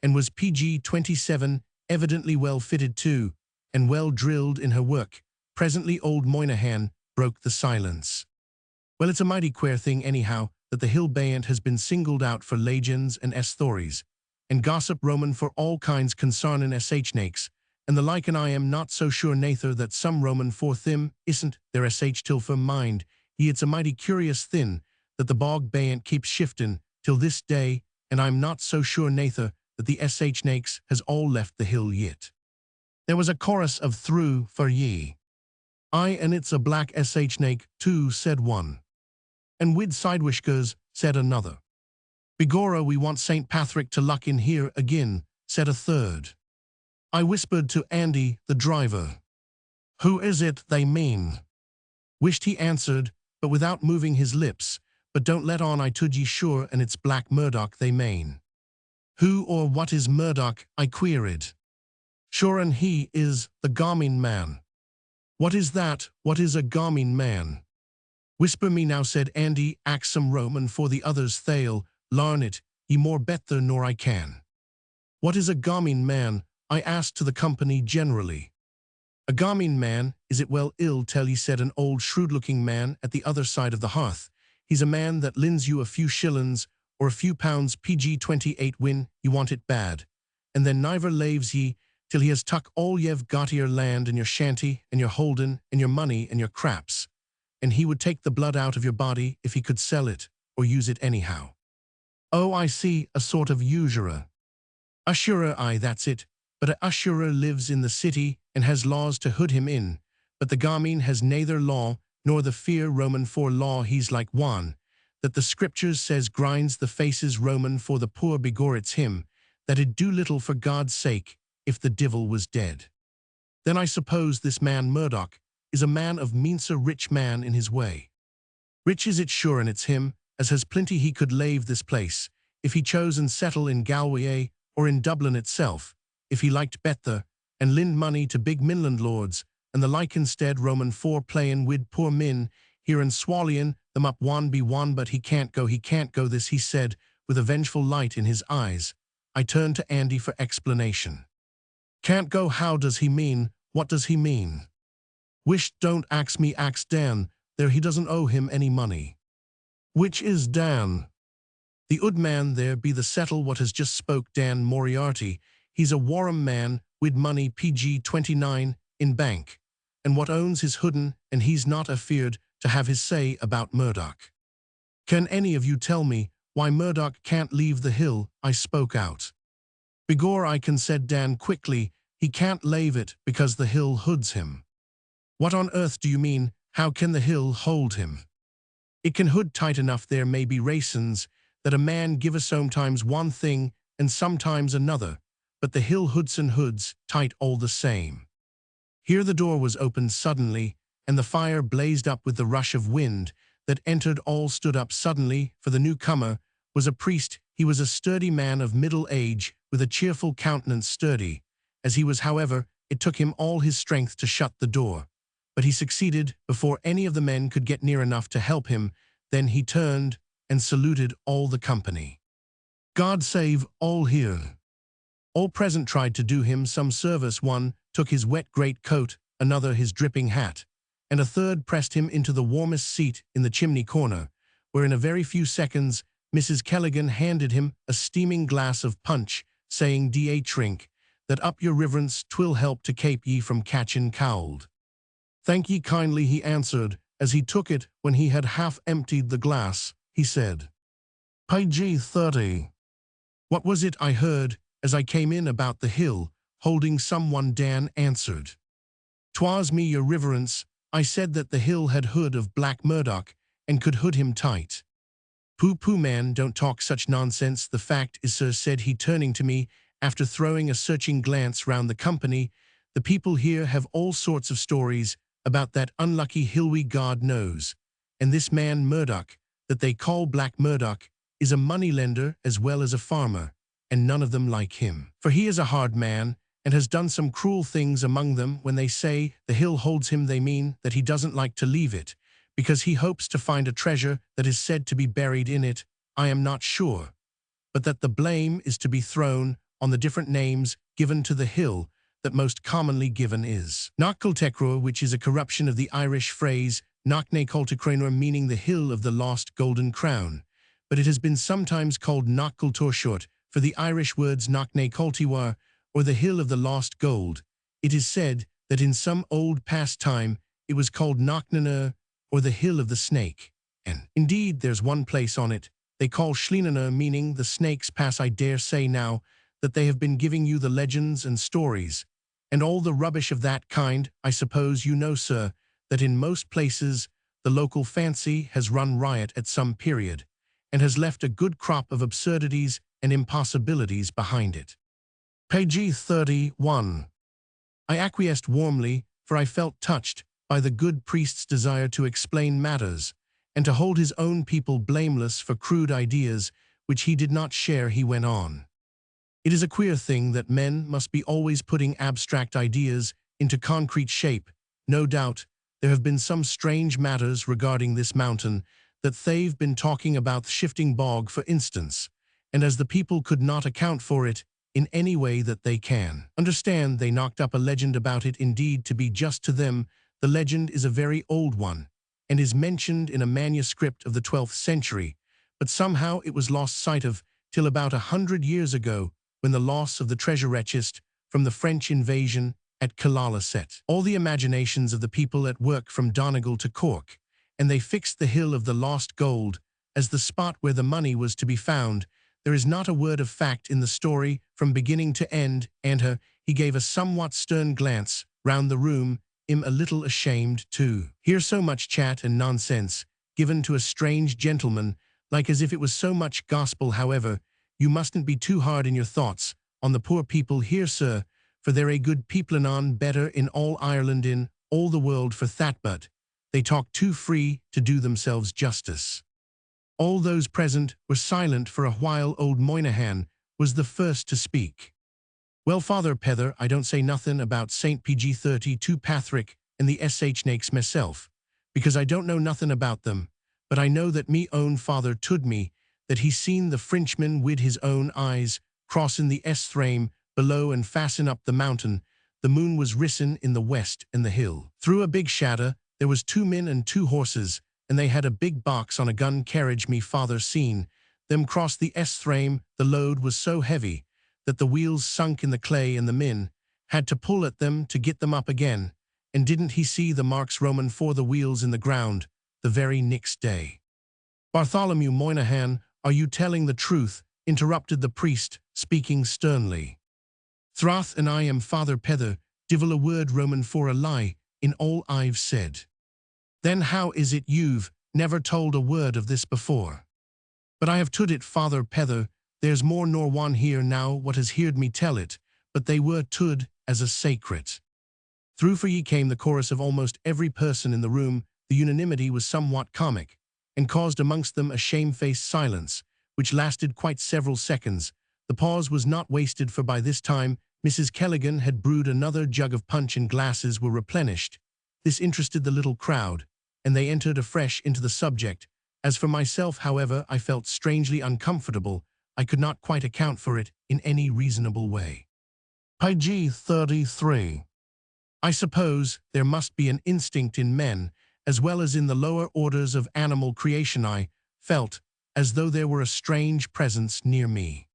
Speaker 1: and was PG 27, evidently well fitted too, and well drilled in her work. Presently old Moynihan broke the silence. Well, it's a mighty queer thing anyhow, that the hill Bayant has been singled out for legends and stories, and gossip Roman for all kinds concerning snakes, and the like, and I am not so sure nather that some Roman for them isn't their till for mind ye. It's a mighty curious thin that the bog Bayant keeps shifting till this day, and I'm not so sure nather that the snakes has all left the hill yet. There was a chorus of through for ye. Aye, and it's a black snake too, said one. And wid sidewishkers, said another. Begorra, we want St. Patrick to luck in here again, said a third. I whispered to Andy, the driver. Who is it they mean? Wished he answered, but without moving his lips. But don't let on, I tud ye sure, and it's Black Murdoch they mean. Who or what is Murdoch? I queried. Sure, and he is the Garmin man. What is that? What is a Garmin man? Whisper me now, said Andy, ax some Roman for the others thale, larn it, ye more better nor I can. What is a Garmin man? I asked to the company generally. A Garmin man, is it well ill tell ye, said an old shrewd-looking man at the other side of the hearth. He's a man that lends you a few shillings or a few pounds PG 28 when you want it bad, and then never laves ye till he has tuck all ye've got your land and your shanty and your holdin and your money and your craps, and he would take the blood out of your body if he could sell it or use it anyhow. Oh, I see, a sort of usurer. Ussurer, aye, that's it, but a ussurer lives in the city and has laws to hood him in, but the Garmin has neither law nor the fear Roman for law. He's like one that the scriptures says grinds the faces Roman for the poor. Begor, it's him that'd do little for God's sake if the divil was dead. Then I suppose this man Murdoch is a man of means, a rich man in his way. Rich is it sure, and it's him as has plenty. He could lave this place if he chose and settle in Galway or in Dublin itself, if he liked better, and lend money to big Midland lords and the like instead. Roman for playin' wid poor min here and swallyin' them up one by one. But he can't go this, he said with a vengeful light in his eyes. I turned to Andy for explanation. Can't go, how does he mean, what does he mean? Wish don't ax me, ax Dan, there he doesn't owe him any money. Which is Dan? The ood man there be the settle what has just spoke Dan Moriarty. He's a warrum man, wid money PG 29 in bank, and what owns his hooden, and he's not afeard to have his say about Murdoch. Can any of you tell me why Murdoch can't leave the hill? I spoke out. Begor I can, said Dan quickly, he can't lave it because the hill hoods him. What on earth do you mean, how can the hill hold him? It can hood tight enough, there may be raisons that a man give us sometimes one thing and sometimes another, but the hill hoods tight all the same. Here the door was opened suddenly, and the fire blazed up with the rush of wind that entered. All stood up suddenly, for the newcomer was a priest. He was a sturdy man of middle age, with a cheerful countenance. Sturdy as he was, however, it took him all his strength to shut the door. But he succeeded before any of the men could get near enough to help him. Then he turned and saluted all the company. God save all here. All present tried to do him some service. One took his wet great coat, another his dripping hat, and a third pressed him into the warmest seat in the chimney corner, where in a very few seconds Mrs. Kelligan handed him a steaming glass of punch, saying, "Da trink, that up your riverence, 'twill help to kape ye from catchin' cold." "Thank ye kindly," he answered, as he took it. When he had half emptied the glass, he said, "PG 30. What was it I heard as I came in about the hill holding someone?" Dan answered. "'Twas me, your riverence. I said that the hill had hood of Black Murdoch and could hood him tight." "Pooh, man, don't talk such nonsense. The fact is, sir," said he, turning to me after throwing a searching glance round the company, "the people here have all sorts of stories about that unlucky Hilwy, God knows. And this man Murdoch, that they call Black Murdoch, is a moneylender as well as a farmer, and none of them like him. For he is a hard man, and has done some cruel things among them. When they say the hill holds him, they mean that he doesn't like to leave it, because he hopes to find a treasure that is said to be buried in it. I am not sure, but that the blame is to be thrown on the different names given to the hill. That most commonly given is Knockcultecror, which is a corruption of the Irish phrase Knocknacoltecranor, meaning the hill of the lost golden crown, but it has been sometimes called Knockcultor, short for the Irish words Knocknacoltiwar, or the hill of the lost gold. It is said that in some old past time it was called Knocknanur, or the hill of the snake, and indeed there's one place on it they call Schlinanur, meaning the snake's pass. I dare say now that they have been giving you the legends and stories, and all the rubbish of that kind. I suppose you know, sir, that in most places the local fancy has run riot at some period, and has left a good crop of absurdities and impossibilities behind it. Page 31. I acquiesced warmly, for I felt touched by the good priest's desire to explain matters, and to hold his own people blameless for crude ideas which he did not share. He went on. "It is a queer thing that men must be always putting abstract ideas into concrete shape. No doubt there have been some strange matters regarding this mountain that they've been talking about, the shifting bog, for instance, and as the people could not account for it in any way that they can understand, they knocked up a legend about it. Indeed, to be just to them, the legend is a very old one, and is mentioned in a manuscript of the 12th century, but somehow it was lost sight of till about 100 years ago, when the loss of the treasure chest from the French invasion at Killala set all the imaginations of the people at work from Donegal to Cork, and they fixed the hill of the lost gold as the spot where the money was to be found. There is not a word of fact in the story from beginning to end, and he gave a somewhat stern glance round the room, a little ashamed to hear so much chat and nonsense given to a strange gentleman, like as if it was so much gospel. However, you mustn't be too hard in your thoughts on the poor people here, sir, for they're a good people and on better in all Ireland, in all the world for that, but they talk too free to do themselves justice." All those present were silent for a while. Old Moynihan was the first to speak. "Well, Father Pether, I don't say nothing about St. PG 32 Patrick and the SH Nakes myself, because I don't know nothing about them, but I know that me own father told me that he seen the Frenchman wid his own eyes crossin' the S-thrame below and fasten up the mountain. The moon was risen in the west and the hill. Through a big shadow, there was 2 men and 2 horses, and they had a big box on a gun carriage. Me father seen them cross the S-frame. The load was so heavy that the wheels sunk in the clay and the men had to pull at them to get them up again. And didn't he see the marks Roman for the wheels in the ground the very next day? Bartholomew Moynihan, are you telling the truth? Interrupted the priest, speaking sternly. Throth and I am Father Pether, divil a word Roman for a lie, in all I've said. Then how is it you've never told a word of this before? But I have told it, Father Pether, there's more nor one here now what has heard me tell it, but they were told as a secret. Through for ye came the chorus of almost every person in the room. The unanimity was somewhat comic, and caused amongst them a shamefaced silence, which lasted quite several seconds. The pause was not wasted, for by this time Mrs. Callaghan had brewed another jug of punch and glasses were replenished. This interested the little crowd, and they entered afresh into the subject. As for myself, however, I felt strangely uncomfortable. I could not quite account for it in any reasonable way. Page 33. I suppose there must be an instinct in men, as well as in the lower orders of animal creation. I felt as though there were a strange presence near me.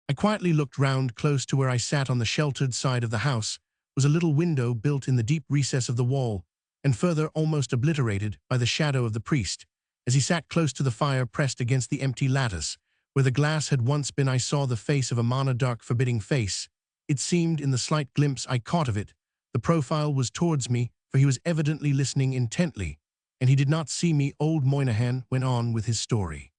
Speaker 1: I quietly looked round. Close to where I sat on the sheltered side of the house was a little window built in the deep recess of the wall, and further almost obliterated by the shadow of the priest. As he sat close to the fire pressed against the empty lattice, where the glass had once been, I saw the face of a man, a dark, forbidding face. It seemed, in the slight glimpse I caught of it, the profile was towards me, for he was evidently listening intently, and he did not see me. Old Moynihan went on with his story.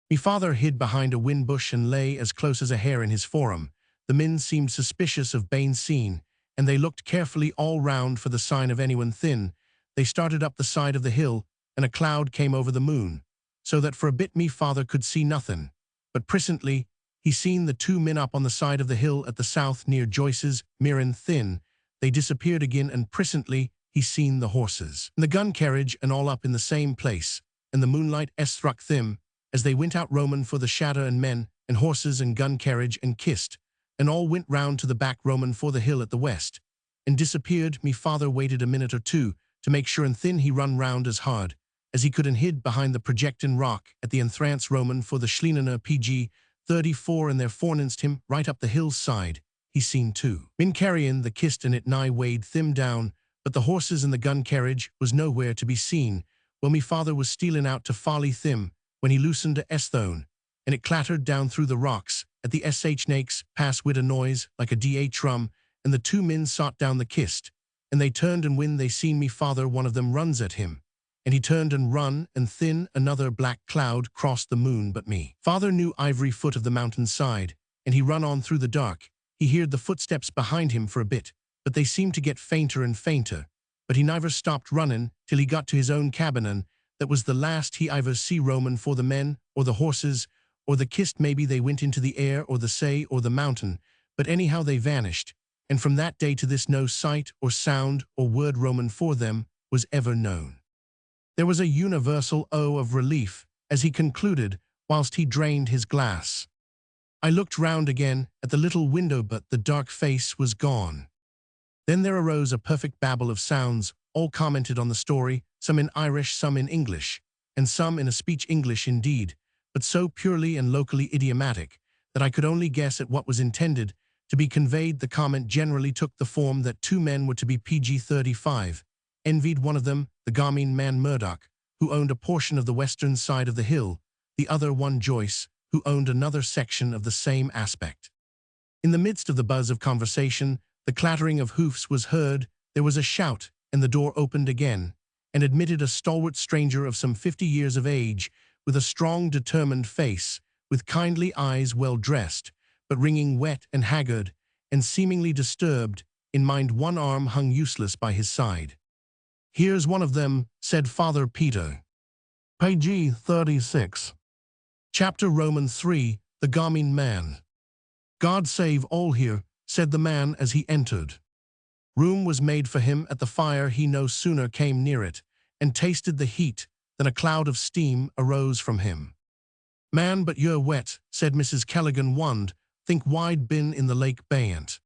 Speaker 1: Me father hid behind a whin bush and lay as close as a hare in his forum. The men seemed suspicious of being seen, and they looked carefully all round for the sign of anyone thin. They started up the side of the hill, and a cloud came over the moon, so that for a bit me father could see nothing. But presently he seen the 2 men up on the side of the hill at the south near Joyce's Mirren thin. They disappeared again, and presently he seen the horses and the gun carriage and all up in the same place, and the moonlight struck them as they went out. Roman for the shadow, and men and horses and gun carriage, and kissed, and all went round to the back. Roman for the hill at the west, and disappeared. Me father waited a minute or two to make sure, and then he run round as hard as he could and hid behind the projecting rock at the entrance. Roman for the Schleiner PG 34, and there forninst him right up the hillside. He seen 2 men carrying the kist, and it nigh weighed them down, but the horses and the gun carriage was nowhere to be seen. Well, me father was stealing out to folly them when he loosened a stone, and it clattered down through the rocks at the snakes pass wid a noise like a drum, and the 2 men sought down the kist, and they turned, and when they seen me father, one of them runs at him, and he turned and run, and thin another black cloud crossed the moon. But me father knew ivory foot of the mountain side, and he run on through the dark. He heard the footsteps behind him for a bit, but they seemed to get fainter and fainter, but he never stopped running till he got to his own cabin, and that was the last he ever see. Roman for the men, or the horses, or the kist. Maybe they went into the air, or the sea, or the mountain, but anyhow they vanished, and from that day to this no sight or sound or word Roman for them was ever known. There was a universal oh of relief as he concluded, whilst he drained his glass. I looked round again at the little window, but the dark face was gone. Then there arose a perfect babble of sounds. All commented on the story, some in Irish, some in English, and some in a speech English indeed, but so purely and locally idiomatic that I could only guess at what was intended to be conveyed. The comment generally took the form that 2 men were to be PG-35. Envied one of them, the gaming man Murdoch, who owned a portion of the western side of the hill, the other one Joyce, who owned another section of the same aspect. In the midst of the buzz of conversation, the clattering of hoofs was heard. There was a shout, and the door opened again, and admitted a stalwart stranger of some 50 years of age, with a strong, determined face, with kindly eyes, well dressed, but wringing wet and haggard, and seemingly disturbed in mind. One arm hung useless by his side. "Here's one of them," said Father Peter. Page 36. Chapter Roman 3, The Gaming Man. "God save all here," said the man as he entered. Room was made for him at the fire. He no sooner came near it, and tasted the heat, than a cloud of steam arose from him. "Man, but you're wet," said Mrs. Callaghan, wand, think wide bin in the lake bayant.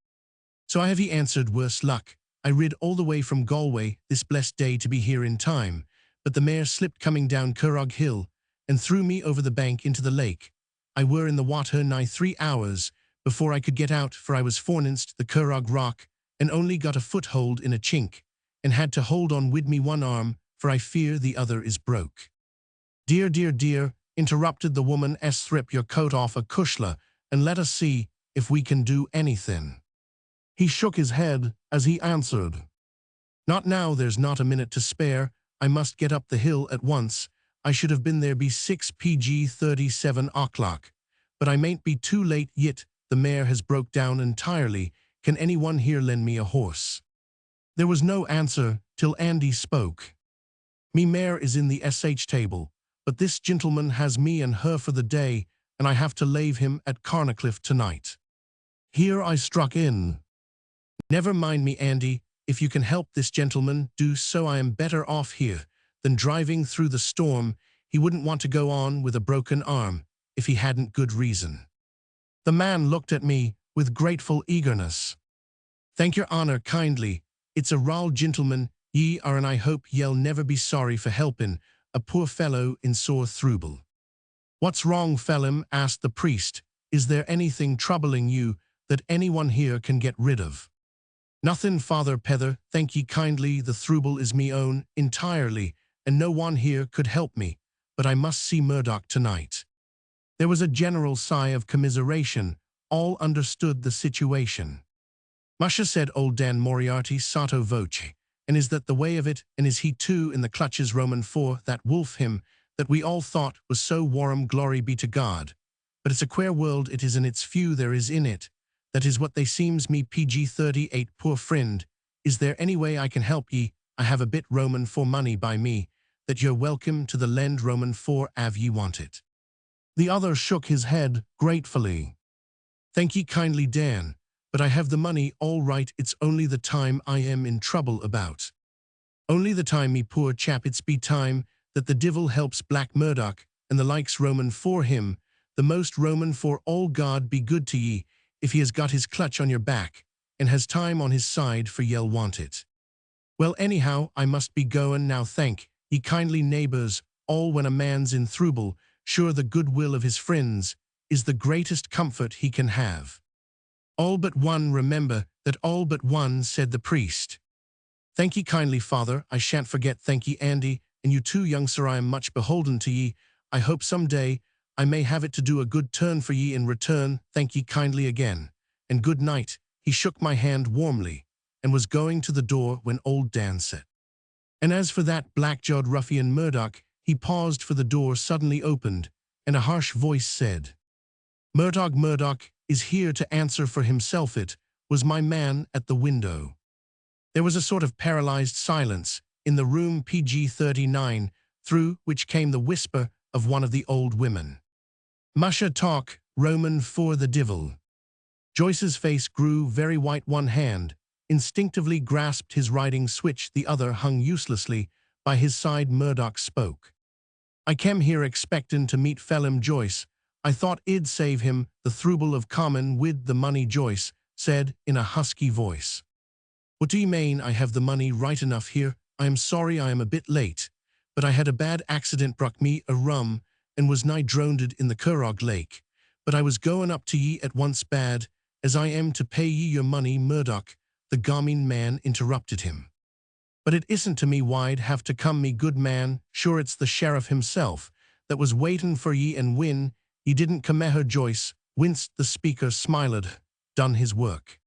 Speaker 1: So I have he answered, worse luck. I rid all the way from Galway this blessed day to be here in time, but the mare slipped coming down Curragh Hill, and threw me over the bank into the lake. I were in the water nigh 3 hours before I could get out, for I was forninst the Curragh rock, and only got a foothold in a chink, and had to hold on wid me one arm, for I fear the other is broke. Dear, dear, dear, interrupted the woman, thrip your coat off a cushla, and let us see if we can do anything. He shook his head as he answered, not now, there's not a minute to spare. I must get up the hill at once. I should have been there be 6 pg 37 o'clock. But I mayn't be too late yit. The mare has broke down entirely. Can anyone here lend me a horse? There was no answer till Andy spoke. Me mare is in the sh table, but this gentleman has me and her for the day, and I have to lave him at Carnacliff tonight. Here I struck in. Never mind me, Andy. If you can help this gentleman, do so. I am better off here than driving through the storm. He wouldn't want to go on with a broken arm if he hadn't good reason. The man looked at me with grateful eagerness. Thank your honour kindly. It's a raal gentleman ye are, and I hope ye'll never be sorry for helping a poor fellow in sore throuble. What's wrong, fellum? Asked the priest. Is there anything troubling you that anyone here can get rid of? Nothing, Father Pether, thank ye kindly. The throuble is me own entirely, and no one here could help me, but I must see Murdoch tonight. There was a general sigh of commiseration. All understood the situation. Musha, said old Dan Moriarty sotto voce, and is that the way of it, and is he too in the clutches Roman for that wolf him, that we all thought was so warm, glory be to God. But it's a queer world it is, and it's few there is in it. That is what they seems me pg 38, poor friend. Is there any way I can help ye? I have a bit Roman for money by me, that you're welcome to the lend Roman for av ye want it. The other shook his head gratefully. Thank ye kindly, Dan, but I have the money all right. It's only the time I am in trouble about. Only the time, me poor chap. It's be time that the divil helps Black Murdoch and the likes Roman for him, the most Roman for all. God be good to ye, if he has got his clutch on your back, and has time on his side, for ye'll want it. Well, anyhow, I must be goin' now. Thank ye kindly, neighbours, all. When a man's in throuble, sure the goodwill of his friends is the greatest comfort he can have. All but one, remember that, all but one, said the priest. Thank ye kindly, Father, I shan't forget. Thank ye, Andy, and you too, young sir. I am much beholden to ye. I hope some day I may have it to do a good turn for ye in return. Thank ye kindly again, and good night. He shook my hand warmly, and was going to the door when old Dan said, and as for that black-jawed ruffian Murdoch, he paused, for the door suddenly opened, and a harsh voice said, Murdoch is here to answer for himself. It was my man at the window. There was a sort of paralyzed silence in the room pg 39, through which came the whisper of one of the old women. Musha talk, Roman for the divil. Joyce's face grew very white. One hand instinctively grasped his riding switch, the other hung uselessly by his side. Murdoch spoke. I kem here expectin' to meet Phelim Joyce. I thought I'd save him the throuble of common wid the money. Joyce said in a husky voice. What do you mean? I have the money right enough here. I am sorry I am a bit late, but I had a bad accident, bruck me a rum, and was nigh drowned in the Curragh Lake. But I was goin' up to ye at once, bad as I am to pay ye your money. Murdoch, the gaming man, interrupted him. But it isn't to me why'd have to come, me good man. Sure it's the sheriff himself that was waitin' for ye, and when ye didn't come her. Joyce winced. The speaker smiled. Done his work.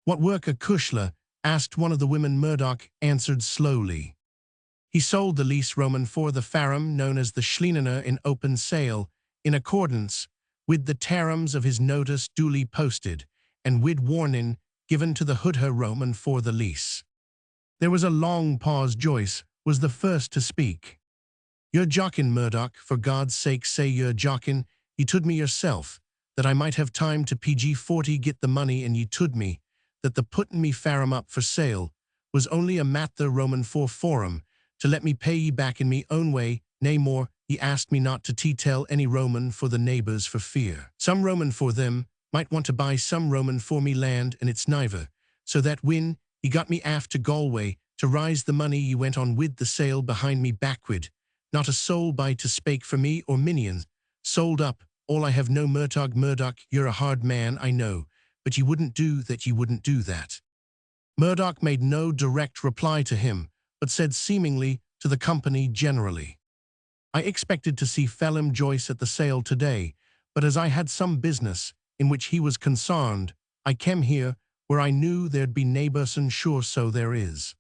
Speaker 1: What work? A cushla? Asked one of the women. Murdoch answered slowly. He sold the lease Roman for the farm known as the Schlienener in open sale, in accordance with the terms of his notice duly posted, and wid warning given to the Hoodher Roman for the lease. There was a long pause. Joyce was the first to speak. You're jockin', Murdoch, for God's sake say you're jockin'. Ye told me yourself that I might have time to pg 40 get the money, and ye told me that the puttin' me farm up for sale was only a matter Roman for forum, to let me pay ye back in me own way. Nay more, ye asked me not to tell any Roman for the neighbours, for fear some Roman for them might want to buy some Roman for me land and it's neither, so that when he got me aft to Galway to rise the money ye went on with the sail behind me backward, not a soul by to spake for me or minions, sold up, all I have no Murdoch, you're a hard man, I know, but ye wouldn't do that. Murdoch made no direct reply to him, but said seemingly to the company generally, I expected to see Phelim Joyce at the sale today, but as I had some business in which he was concerned, I came here where I knew there'd be neighbourson sure so there is.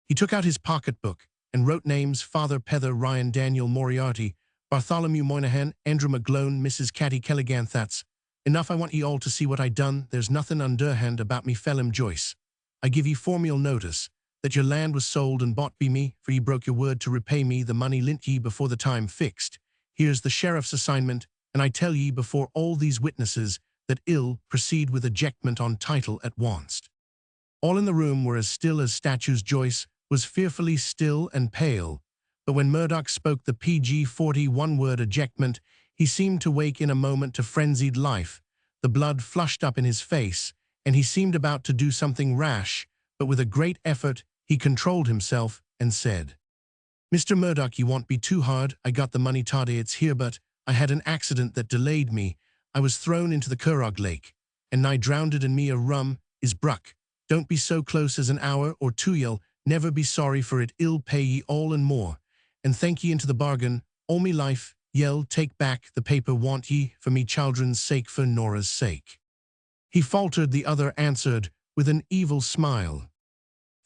Speaker 1: He took out his pocketbook and wrote names Father Pether Ryan Daniel Moriarty, Bartholomew Moynihan, Andrew McGlone, Mrs. Catty Kelligan. That's enough. I want ye all to see what I done. There's nothing underhand about me Phelim Joyce. I give ye formal notice that your land was sold and bought by me, for ye broke your word to repay me the money lent ye before the time fixed. Here's the sheriff's assignment, and I tell ye before all these witnesses that ill proceed with ejectment on title at once. All in the room were as still as statues. Joyce was fearfully still and pale, but when Murdoch spoke the PG-40 one-word ejectment, he seemed to wake in a moment to frenzied life. The blood flushed up in his face, and he seemed about to do something rash, but with a great effort he controlled himself and said, Mr. Murdoch, you won't be too hard. I got the money today, it's here, but I had an accident that delayed me. I was thrown into the Curragh Lake, and nigh drowned in me a rum is bruck. Don't be so close as an hour or two, ye'll never be sorry for it. I'll pay ye all and more, and thank ye into the bargain, all me life. Ye'll take back the paper, want ye, for me children's sake, for Nora's sake. He faltered. The other answered with an evil smile,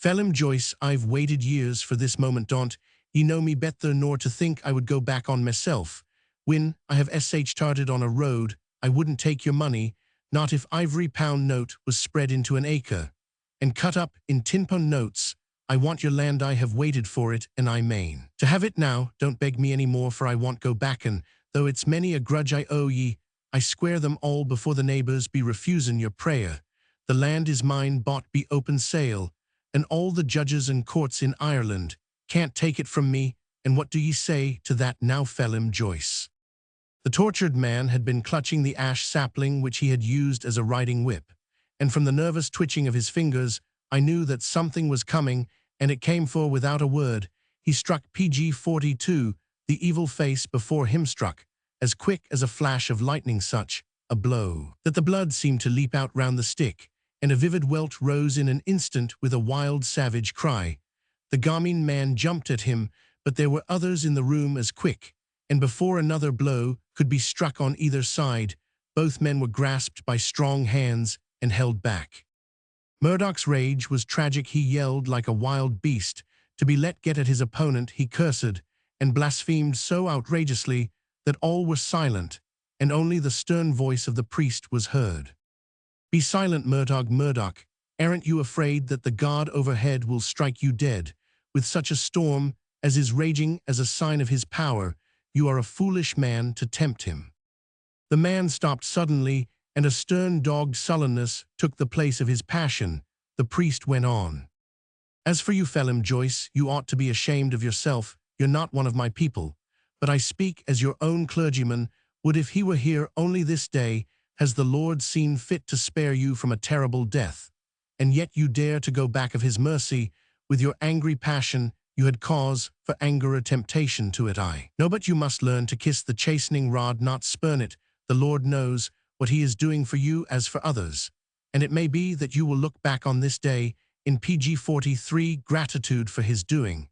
Speaker 1: Phelim Joyce, I've waited years for this moment. Don't ye know me better nor to think I would go back on myself. When I have started on a road, I wouldn't take your money, not if ivory pound note was spread into an acre, and cut up in tin-pound notes. I want your land, I have waited for it, and I main to have it now. Don't beg me any more, for I won't go back, and though it's many a grudge I owe ye, I square them all before the neighbours be refusin' your prayer. The land is mine, bought be open sale, and all the judges and courts in Ireland can't take it from me, and what do ye say to that now, Phelim Joyce? The tortured man had been clutching the ash sapling which he had used as a riding whip, and from the nervous twitching of his fingers, I knew that something was coming, and it came, for without a word, he struck PG-42, the evil face before him struck, as quick as a flash of lightning, such a blow that the blood seemed to leap out round the stick, and a vivid welt rose in an instant with a wild savage cry. The gaming man jumped at him, but there were others in the room as quick, and before another blow could be struck on either side, both men were grasped by strong hands and held back. Murdoch's rage was tragic. He yelled like a wild beast to be let get at his opponent. He cursed and blasphemed so outrageously that all were silent, and only the stern voice of the priest was heard. Be silent, Murdoch. Aren't you afraid that the God overhead will strike you dead? With such a storm as is raging as a sign of his power, you are a foolish man to tempt him. The man stopped suddenly, and a stern dogged sullenness took the place of his passion. The priest went on. As for you, Phelim Joyce, you ought to be ashamed of yourself. You're not one of my people, but I speak as your own clergyman would if he were here. Only this day has the Lord seen fit to spare you from a terrible death, and yet you dare to go back of his mercy. With your angry passion, you had cause for anger, a temptation to it. I know, but you must learn to kiss the chastening rod, not spurn it. The Lord knows what he is doing for you as for others, and it may be that you will look back on this day in PG-43 gratitude for his doing,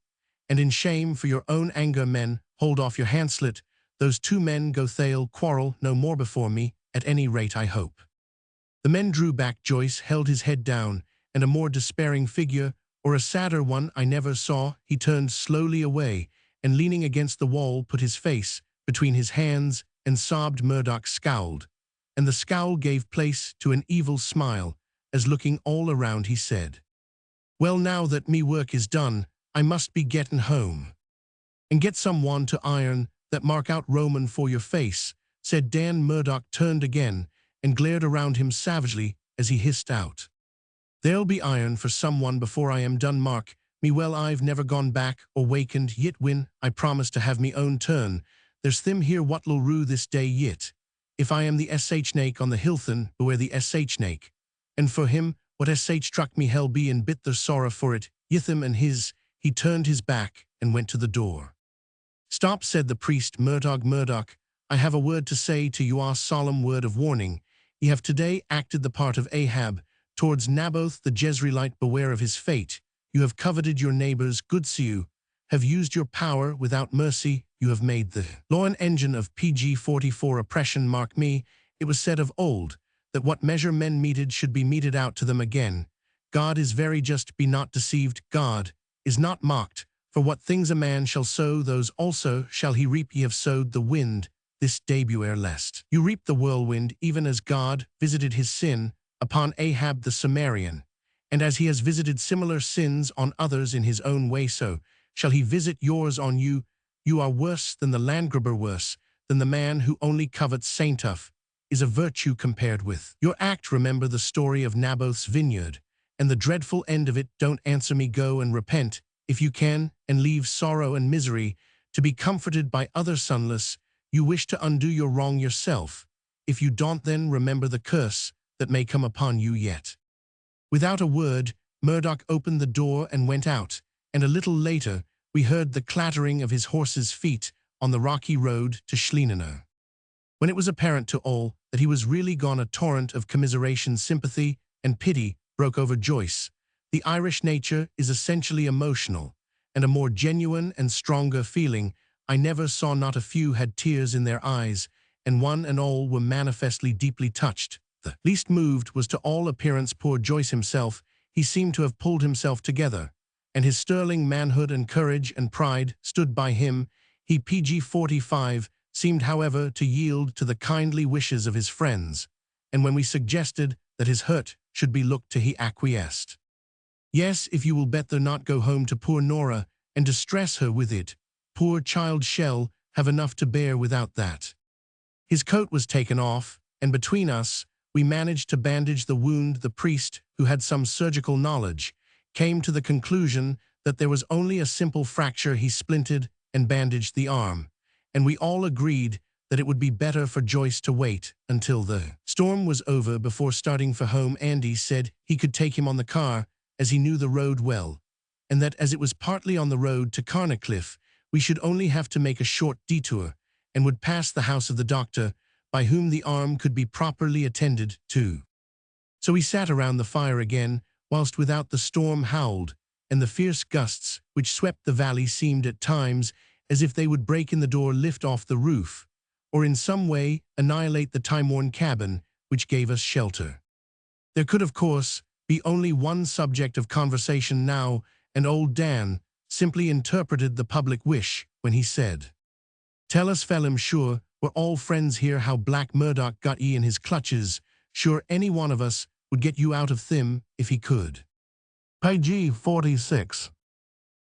Speaker 1: and in shame for your own anger. Men, hold off your handslet. Those two men go they'll quarrel no more before me, at any rate I hope. The men drew back. Joyce held his head down, and a more despairing figure, or a sadder one, I never saw. He turned slowly away, and leaning against the wall put his face between his hands and sobbed. Murdoch scowled, and the scowl gave place to an evil smile, as looking all around he said, Well, now that me work is done, I must be gettin' home. And get some one to iron that mark out Roman for your face, said Dan. Murdoch turned again and glared around him savagely as he hissed out, There'll be iron for someone before I am done. Mark me well, I've never gone back or wakened yit when I promised to have me own turn. There's thim here what'll rue this day yit. if I am the sh-nake on the hilthon, beware the sh-nake. And for him, what sh struck me hell be and bit the sorrow for it, yithim and his, he turned his back and went to the door. Stop, said the priest, Murdoch, I have a word to say to you, our solemn word of warning. Ye have today acted the part of Ahab, towards Naboth the Jezreelite, beware of his fate. You have coveted your neighbor's goods, you have used your power without mercy, you have made the law an engine of PG-44 oppression. Mark me, it was said of old, that what measure men meted should be meted out to them again. God is very just, be not deceived, God is not mocked, for what things a man shall sow, those also shall he reap. Ye have sowed the wind, this day beware lest you reap the whirlwind, even as God visited his sin upon Ahab the Sumerian, and as he has visited similar sins on others in his own way, so shall he visit yours on you. You are worse than the landgrabber, worse than the man who only covets saintuff, is a virtue compared with your act. Remember the story of Naboth's vineyard, and the dreadful end of it. Don't answer me, go and repent, if you can, and leave sorrow and misery to be comforted by other sunless. You wish to undo your wrong yourself. If you don't, then remember the curse that may come upon you yet. Without a word, Murdoch opened the door and went out, and a little later we heard the clattering of his horse's feet on the rocky road to Schlienener. When it was apparent to all that he was really gone, a torrent of commiseration, sympathy, and pity broke over Joyce. The Irish nature is essentially emotional, and a more genuine and stronger feeling I never saw. Not a few had tears in their eyes, and one and all were manifestly deeply touched. The least moved was to all appearance poor Joyce himself. He seemed to have pulled himself together, and his sterling manhood and courage and pride stood by him. He PG-45 seemed, however, to yield to the kindly wishes of his friends, and when we suggested that his hurt should be looked to, he acquiesced. Yes, if you will bet they'll not go home to poor Nora and distress her with it. Poor child shall have enough to bear without that. His coat was taken off, and between us, we managed to bandage the wound. The priest, who had some surgical knowledge, came to the conclusion that there was only a simple fracture. He splinted and bandaged the arm, and we all agreed that it would be better for Joyce to wait until the storm was over before starting for home. Andy said he could take him on the car, as he knew the road well, and that as it was partly on the road to Carnacliff, we should only have to make a short detour, and would pass the house of the doctor, by whom the arm could be properly attended to. So we sat around the fire again, whilst without the storm howled, and the fierce gusts which swept the valley seemed at times as if they would break in the door, lift off the roof, or in some way annihilate the time-worn cabin which gave us shelter. There could, of course, be only one subject of conversation now, and old Dan simply interpreted the public wish when he said, "Tell us, fellum, sure, we're all friends here, how Black Murdoch got ye in his clutches. Sure, any one of us would get you out of thim if he could." PG-46.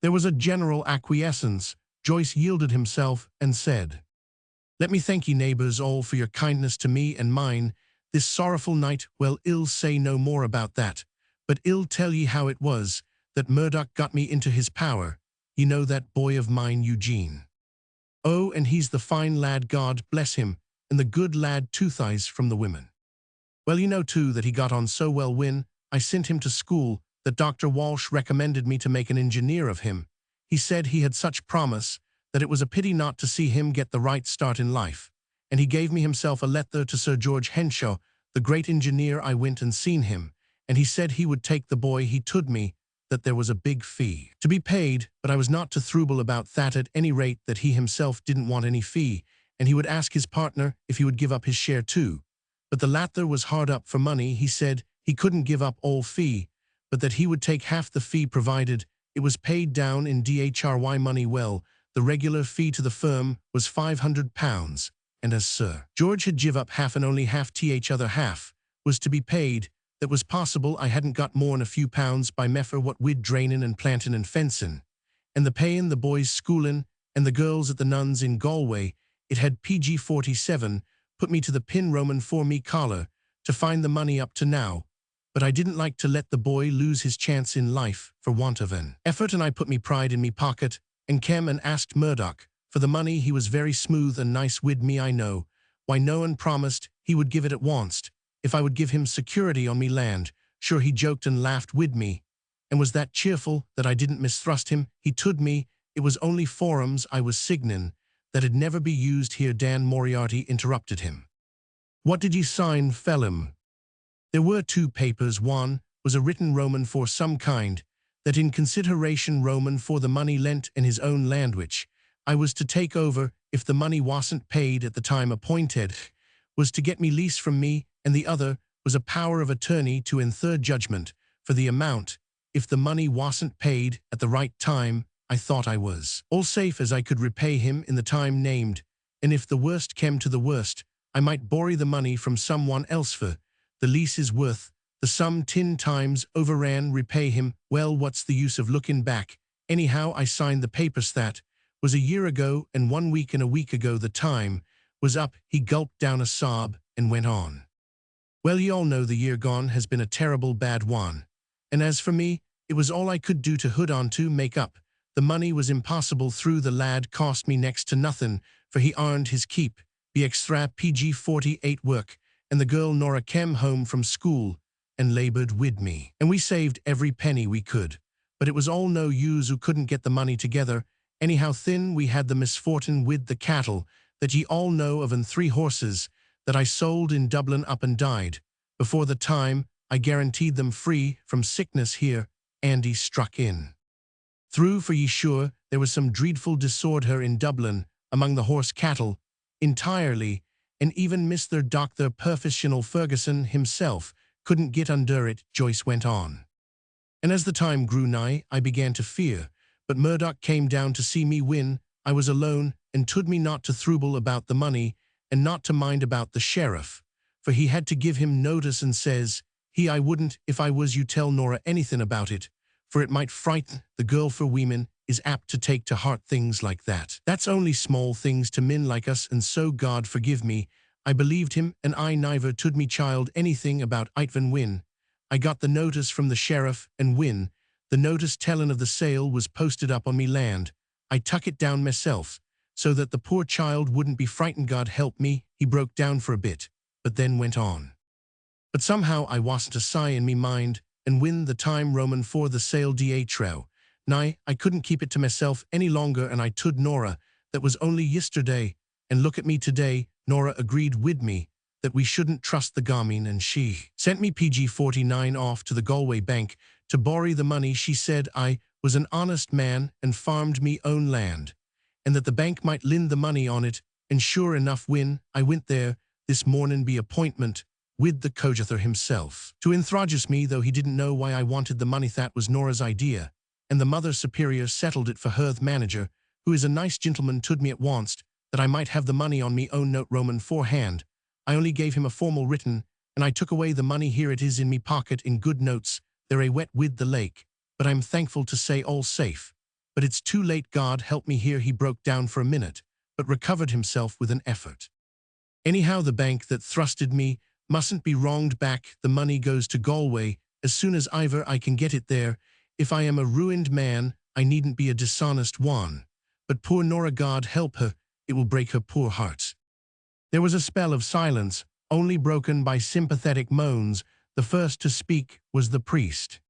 Speaker 1: There was a general acquiescence. Joyce yielded himself and said, "Let me thank ye, neighbours, all for your kindness to me and mine this sorrowful night. Well, I'll say no more about that, but I'll tell ye how it was that Murdoch got me into his power. Ye know that boy of mine, Eugene. Oh, and he's the fine lad, God bless him, and the good lad tooth-eyes from the women. Well, you know too that he got on so well when I sent him to school that Dr. Walsh recommended me to make an engineer of him. He said he had such promise that it was a pity not to see him get the right start in life, and he gave me himself a letter to Sir George Henshaw, the great engineer. I went and seen him, and he said he would take the boy. He told me that there was a big fee to be paid, but I was not to throuble about that, at any rate that he himself didn't want any fee, and he would ask his partner if he would give up his share too. But the latter was hard up for money. He said he couldn't give up all fee, but that he would take half the fee provided it was paid down in DHRY money. Well, the regular fee to the firm was £500, and as Sir George had give up half and only half other half was to be paid, that was possible. I hadn't got more'n a few pounds by meffer what wid drainin' and plantin' and fencin', and the payin' the boys' schoolin' and the girls at the nuns in Galway. It had PG-47 put me to the pin Roman for me collar to find the money up to now, but I didn't like to let the boy lose his chance in life for want of an effort, and I put me pride in me pocket and came and asked Murdoch for the money. He was very smooth and nice wid me, I know. why no one promised he would give it at once, if I would give him security on me land. Sure he joked and laughed wid me, and was that cheerful that I didn't mistrust him. He told me it was only forums I was signin, that'd never be used here. Dan Moriarty interrupted him. What did ye sign, Phelim? There were two papers. One was a written Roman for some kind, that in consideration Roman for the money lent and his own land which I was to take over if the money wasn't paid at the time appointed, was to get me lease from me, and the other was a power of attorney to third judgment for the amount if the money wasn't paid at the right time. I thought I was all safe as I could repay him in the time named, and if the worst came to the worst, I might borrow the money from someone else for the lease is worth the sum 10 times overran repay him. Well, what's the use of looking back? Anyhow, I signed the papers. That was a year ago, and 1 week and a week ago the time was up. He gulped down a sob and went on. Well, ye all know the year gone has been a terrible bad one, and as for me, it was all I could do to hood on to make up. The money was impossible through. The lad cost me next to nothing, for he earned his keep, be extra PG 48 work, and the girl Nora came home from school and labored wid me, and we saved every penny we could. But it was all no use, who couldn't get the money together. Anyhow, thin we had the misfortune wid the cattle that ye all know of, and 3 horses that I sold in Dublin up and died before the time I guaranteed them free from sickness here. Andy struck in. Through, for ye sure, there was some dreadful disorder in Dublin among the horse cattle entirely, and even Mr. Dr. Professional Ferguson himself couldn't get under it. Joyce went on. And as the time grew nigh, I began to fear, but Murdoch came down to see me when I was alone, and told me not to throuble about the money, and not to mind about the sheriff, for he had to give him notice, and says I wouldn't, if I was you, tell Nora anything about it, for it might frighten the girl, for women is apt to take to heart things like that. That's only small things to men like us, and so God forgive me, I believed him, and I never told me child anything about Itvan when I got the notice from the sheriff, and when the notice tellin' of the sale was posted up on me land, I tuck it down myself, so that the poor child wouldn't be frightened. God help me. He broke down for a bit, but then went on. But somehow I wasn't a sigh in me mind, and when the time Roman for the sale d'atro, nigh, I couldn't keep it to myself any longer, and I told Nora that was only yesterday, and look at me today. Nora agreed wid me that we shouldn't trust the gamine, and she sent me PG 49 off to the Galway bank to borrow the money. She said I was an honest man and farmed me own land, and that the bank might lend the money on it. And sure enough, when I went there this morning be appointment with the cogither himself to introduce me, though he didn't know why I wanted the money. That was Nora's idea, and the mother superior settled it for her. The manager, who is a nice gentleman, told me at once that I might have the money on me own note Roman forehand. I only gave him a formal written, and I took away the money. Here it is in me pocket in good notes. They're a wet with the lake, but I'm thankful to say all safe. But it's too late. God help me. Here he broke down for a minute, but recovered himself with an effort. Anyhow, the bank that thrusted me mustn't be wronged back. The money goes to Galway as soon as ever I can get it there. If I am a ruined man, I needn't be a dishonest one. But poor Nora, God help her, it will break her poor heart. There was a spell of silence, only broken by sympathetic moans. The first to speak was the priest.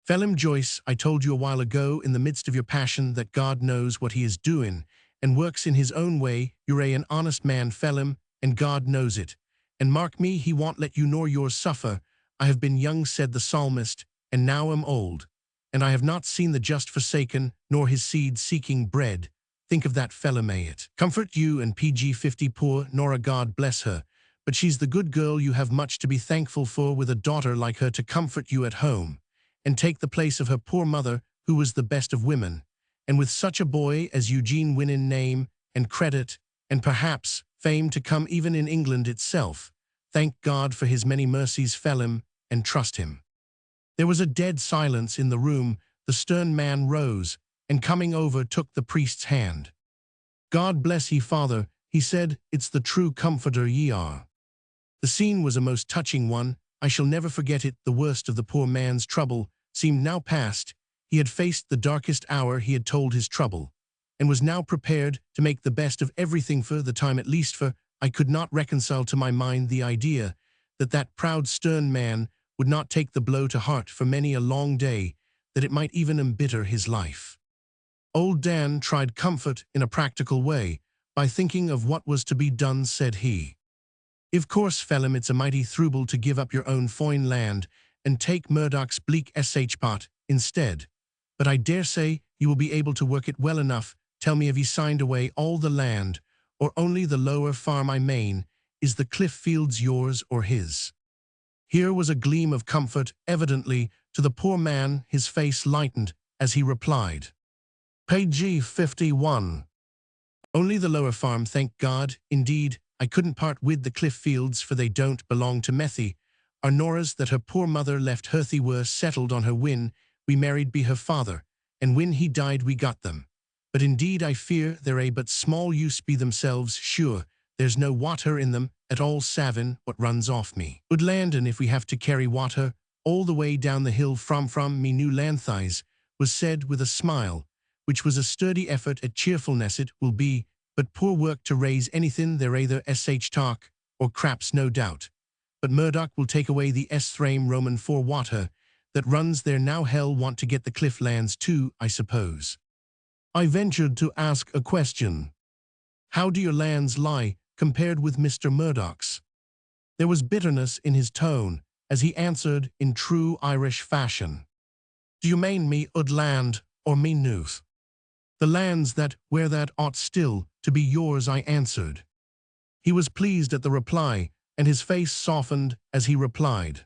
Speaker 1: Phelim Joyce, I told you a while ago in the midst of your passion that God knows what he is doing and works in his own way. You're an honest man, Phelim, and God knows it. And mark me, he won't let you nor yours suffer. I have been young, said the psalmist, and now am old, and I have not seen the just forsaken, nor his seed seeking bread. Think of that, Phelim, may it comfort you. And PG 50, poor Nora, God bless her, but she's the good girl you have much to be thankful for, with a daughter like her to comfort you at home, and take the place of her poor mother, who was the best of women, and with such a boy as Eugene winning name and credit, and perhaps fame to come even in England itself. Thank God for his many mercies, Phelim, and trust him. There was a dead silence in the room. The stern man rose, and coming over took the priest's hand. God bless ye, Father, he said, it's the true comforter ye are. The scene was a most touching one. I shall never forget it. The worst of the poor man's trouble seemed now past. He had faced the darkest hour. He had told his trouble, and was now prepared to make the best of everything, for the time at least, for I could not reconcile to my mind the idea that that proud stern man would not take the blow to heart for many a long day, that it might even embitter his life. Old Dan tried comfort in a practical way, by thinking of what was to be done, said he. Of course, fellum, it's a mighty throuble to give up your own foine land and take Murdoch's bleak pot instead. But I dare say you will be able to work it well enough. Tell me, have ye signed away all the land, or only the lower farm I mane? Is the cliff fields yours or his? Here was a gleam of comfort, evidently, to the poor man. His face lightened as he replied. Page 51. Only the lower farm, thank God. Indeed, I couldn't part with the cliff fields, for they don't belong to Methy. Our Nora's that her poor mother left Herthy were settled on her when we married be her father, and when he died we got them. But indeed I fear they're a but small use be themselves, sure. There's no water in them at all, savin what runs off me. Ud Landon, if we have to carry water all the way down the hill from me new landthies, was said with a smile, which was a sturdy effort at cheerfulness. It will be but poor work to raise anything there, either talk or craps, no doubt. But Murdoch will take away the thrame Roman for water that runs there now. Hell want to get the cliff lands too, I suppose. I ventured to ask a question. How do your lands lie compared with Mr. Murdoch's? There was bitterness in his tone as he answered in true Irish fashion. Do you mean me ud land or me nooth? The lands that where that ought still to be yours, I answered. He was pleased at the reply, and his face softened as he replied.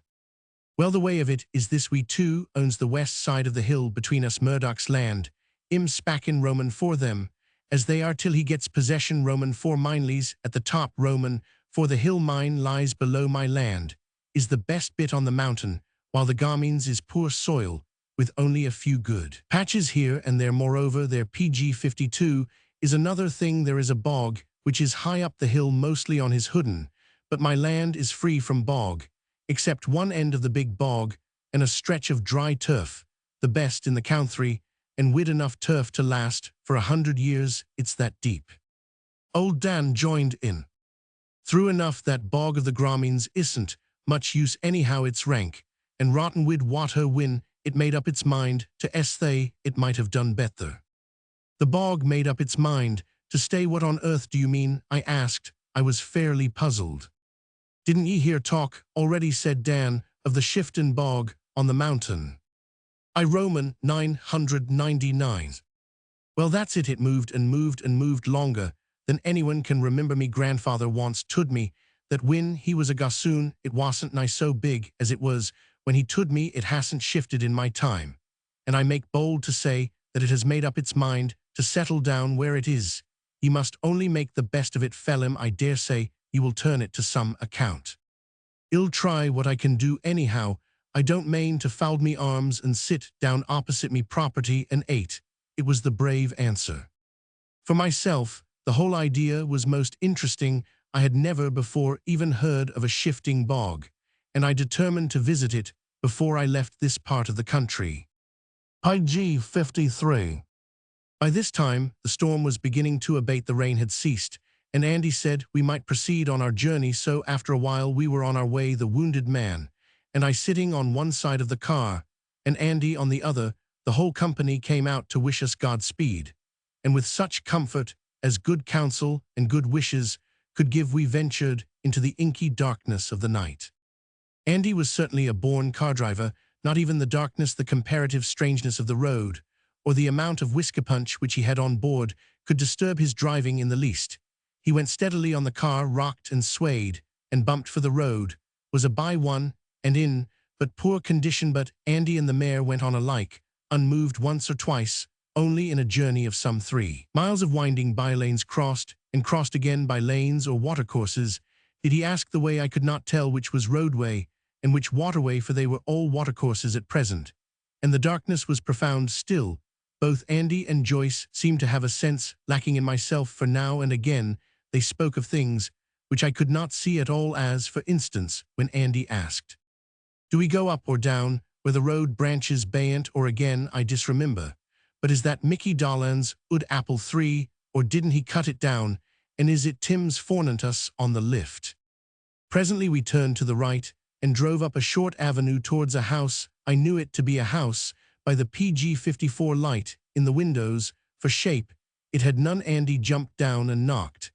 Speaker 1: Well, the way of it is this: we too owns the west side of the hill between us. Murdoch's land, im spackin Roman for them, as they are till he gets possession. Roman for mine lies at the top. Roman for the hill mine lies below. My land is the best bit on the mountain, while the Garmines is poor soil, with only a few good patches here and there. Moreover, their PG 52 is another thing. There is a bog, which is high up the hill, mostly on his hoodin, but my land is free from bog, except one end of the big bog and a stretch of dry turf, the best in the country, and with enough turf to last for 100 years. It's that deep. Old Dan joined in. Through enough, that bog of the Gramines isn't much use anyhow. It's rank and rotten wid water. When it made up its mind to stay, it might have done better. The bog made up its mind to stay. What on earth do you mean? I asked. I was fairly puzzled. Didn't ye hear talk already, said Dan, of the Shifton bog on the mountain? I Roman 999. Well, that's it. It moved and moved and moved longer than anyone can remember. Me grandfather once told me that when he was a gossoon, it wasn't nigh so big as it was when he told me. It hasn't shifted in my time, and I make bold to say that it has made up its mind to settle down where it is. Ye must only make the best of it, fellum. I dare say ye will turn it to some account. I'll try what I can do anyhow. I don't mane to fold me arms and sit down opposite me property and ate. It was the brave answer. For myself, the whole idea was most interesting. I had never before even heard of a shifting bog, and I determined to visit it before I left this part of the country. Page 53. By this time, the storm was beginning to abate. The rain had ceased, and Andy said we might proceed on our journey. So after a while we were on our way, the wounded man and I sitting on one side of the car, and Andy on the other. The whole company came out to wish us Godspeed, and with such comfort as good counsel and good wishes could give, we ventured into the inky darkness of the night. Andy was certainly a born car driver. Not even the darkness, the comparative strangeness of the road, or the amount of whisker punch which he had on board could disturb his driving in the least. He went steadily on. The car rocked and swayed and bumped, for the road was a by one and in but poor condition, but Andy and the mare went on alike, unmoved. Once or twice, only in a journey of some 3 miles of winding by-lanes, crossed and crossed again by lanes or watercourses, did he ask the way. I could not tell which was roadway and which waterway, for they were all watercourses at present, and the darkness was profound still. Both Andy and Joyce seemed to have a sense lacking in myself, for now and again they spoke of things which I could not see at all, as, for instance, when Andy asked, "Do we go up or down where the road branches bayant?" Or again, "I disremember, but is that Mickey Dolan's ud apple 3, or didn't he cut it down and is it Tim's Fornantus on the lift? Presently we turned to the right and drove up a short avenue towards a house. I knew it to be a house by the PG-54 light in the windows. For shape, it had none. Andy jumped down and knocked,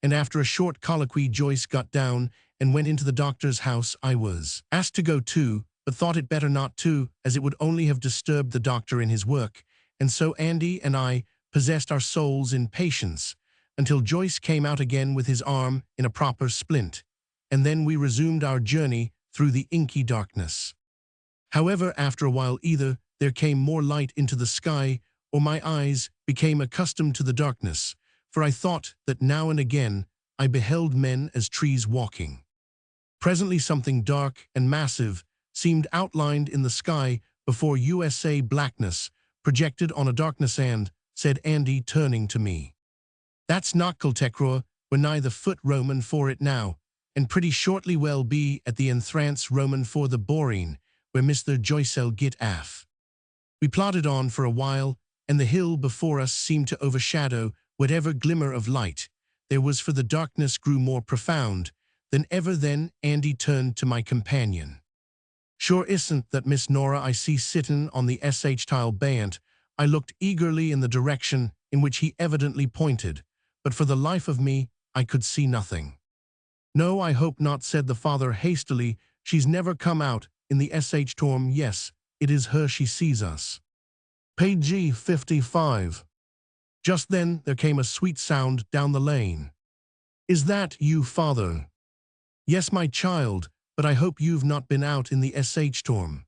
Speaker 1: and after a short colloquy Joyce got down and went into the doctor's house. I was asked to go too, but thought it better not to, as it would only have disturbed the doctor in his work, and so Andy and I possessed our souls in patience until Joyce came out again with his arm in a proper splint, and then we resumed our journey through the inky darkness. However, after a while either there came more light into the sky, or my eyes became accustomed to the darkness, for I thought that now and again I beheld men as trees walking. Presently something dark and massive seemed outlined in the sky before USA blackness projected on a darkness, and, said Andy turning to me, "That's Knockeltekroa, we're nigh the foot Roman for it now, and pretty shortly well be at the Enthrance Roman for the Boreen, where Mr. Joyce'll git aff." We plodded on for a while, and the hill before us seemed to overshadow whatever glimmer of light there was, for the darkness grew more profound than ever. Then Andy turned to my companion. "Sure isn't that Miss Nora I see sittin' on the sh-tile bayant?" I looked eagerly in the direction in which he evidently pointed, but for the life of me I could see nothing. "No, I hope not," said the father hastily. "She's never come out in the sh-torm. Yes, it is her she sees us." Page 55. Just then there came a sweet sound down the lane. "Is that you, father?" "Yes, my child, but I hope you've not been out in the sh-torm."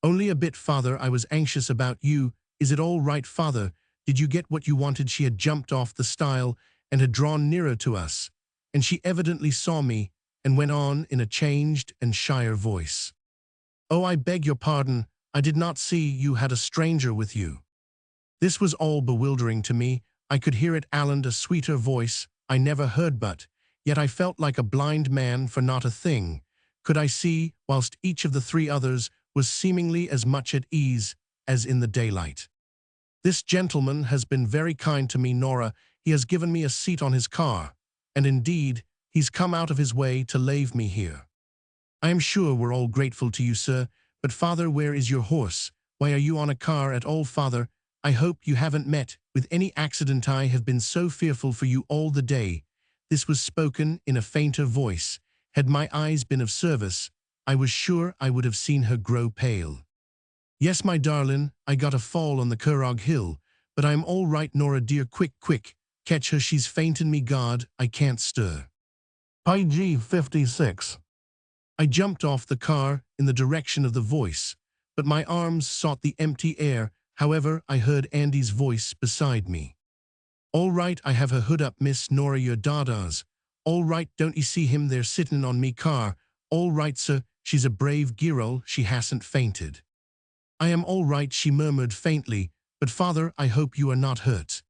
Speaker 1: "Only a bit, father. I was anxious about you. Is it all right, father? Did you get what you wanted?" She had jumped off the stile and had drawn nearer to us, and she evidently saw me and went on in a changed and shyer voice. "Oh, I beg your pardon. I did not see you had a stranger with you." This was all bewildering to me. I could hear it Alan, a sweeter voice I never heard, but yet I felt like a blind man, for not a thing could I see, whilst each of the three others was seemingly as much at ease as in the daylight. "This gentleman has been very kind to me, Nora. He has given me a seat on his car, and indeed, he's come out of his way to lave me here." "I am sure we're all grateful to you, sir. But father, where is your horse? Why are you on a car at all, father? I hope you haven't met with any accident. I have been so fearful for you all the day." This was spoken in a fainter voice. Had my eyes been of service, I was sure I would have seen her grow pale. "Yes, my darling, I got a fall on the Curragh Hill, but I am all right, Nora dear. Quick, quick, catch her. She's fainting me. God, I can't stir." Page 56. I jumped off the car in the direction of the voice, but my arms sought the empty air. However, I heard Andy's voice beside me. "All right, I have her hood up, Miss Nora, your dadas. All right, don't 'ee see him there sitting on me car? All right, sir, she's a brave girl, she hasn't fainted." "I am all right," she murmured faintly, "but father, I hope you are not hurt."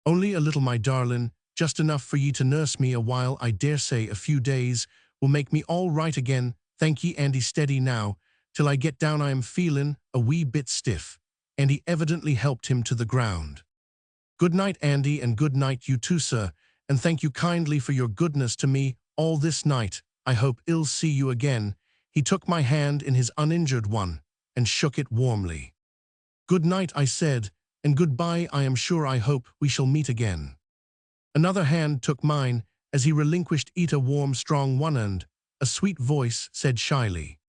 Speaker 1: "Only a little, my darling, just enough for ye to nurse me a while. I dare say a few days will make me all right again. Thank ye, Andy. Steady now. Till I get down I am feelin' a wee bit stiff." And he evidently helped him to the ground. "Good night, Andy, and good night you too, sir, and thank you kindly for your goodness to me all this night. I hope I'll see you again." He took my hand in his uninjured one and shook it warmly. "Good night," I said, "and goodbye. I am sure I hope we shall meet again." Another hand took mine as he relinquished it, a warm, strong one, and a sweet voice said shyly,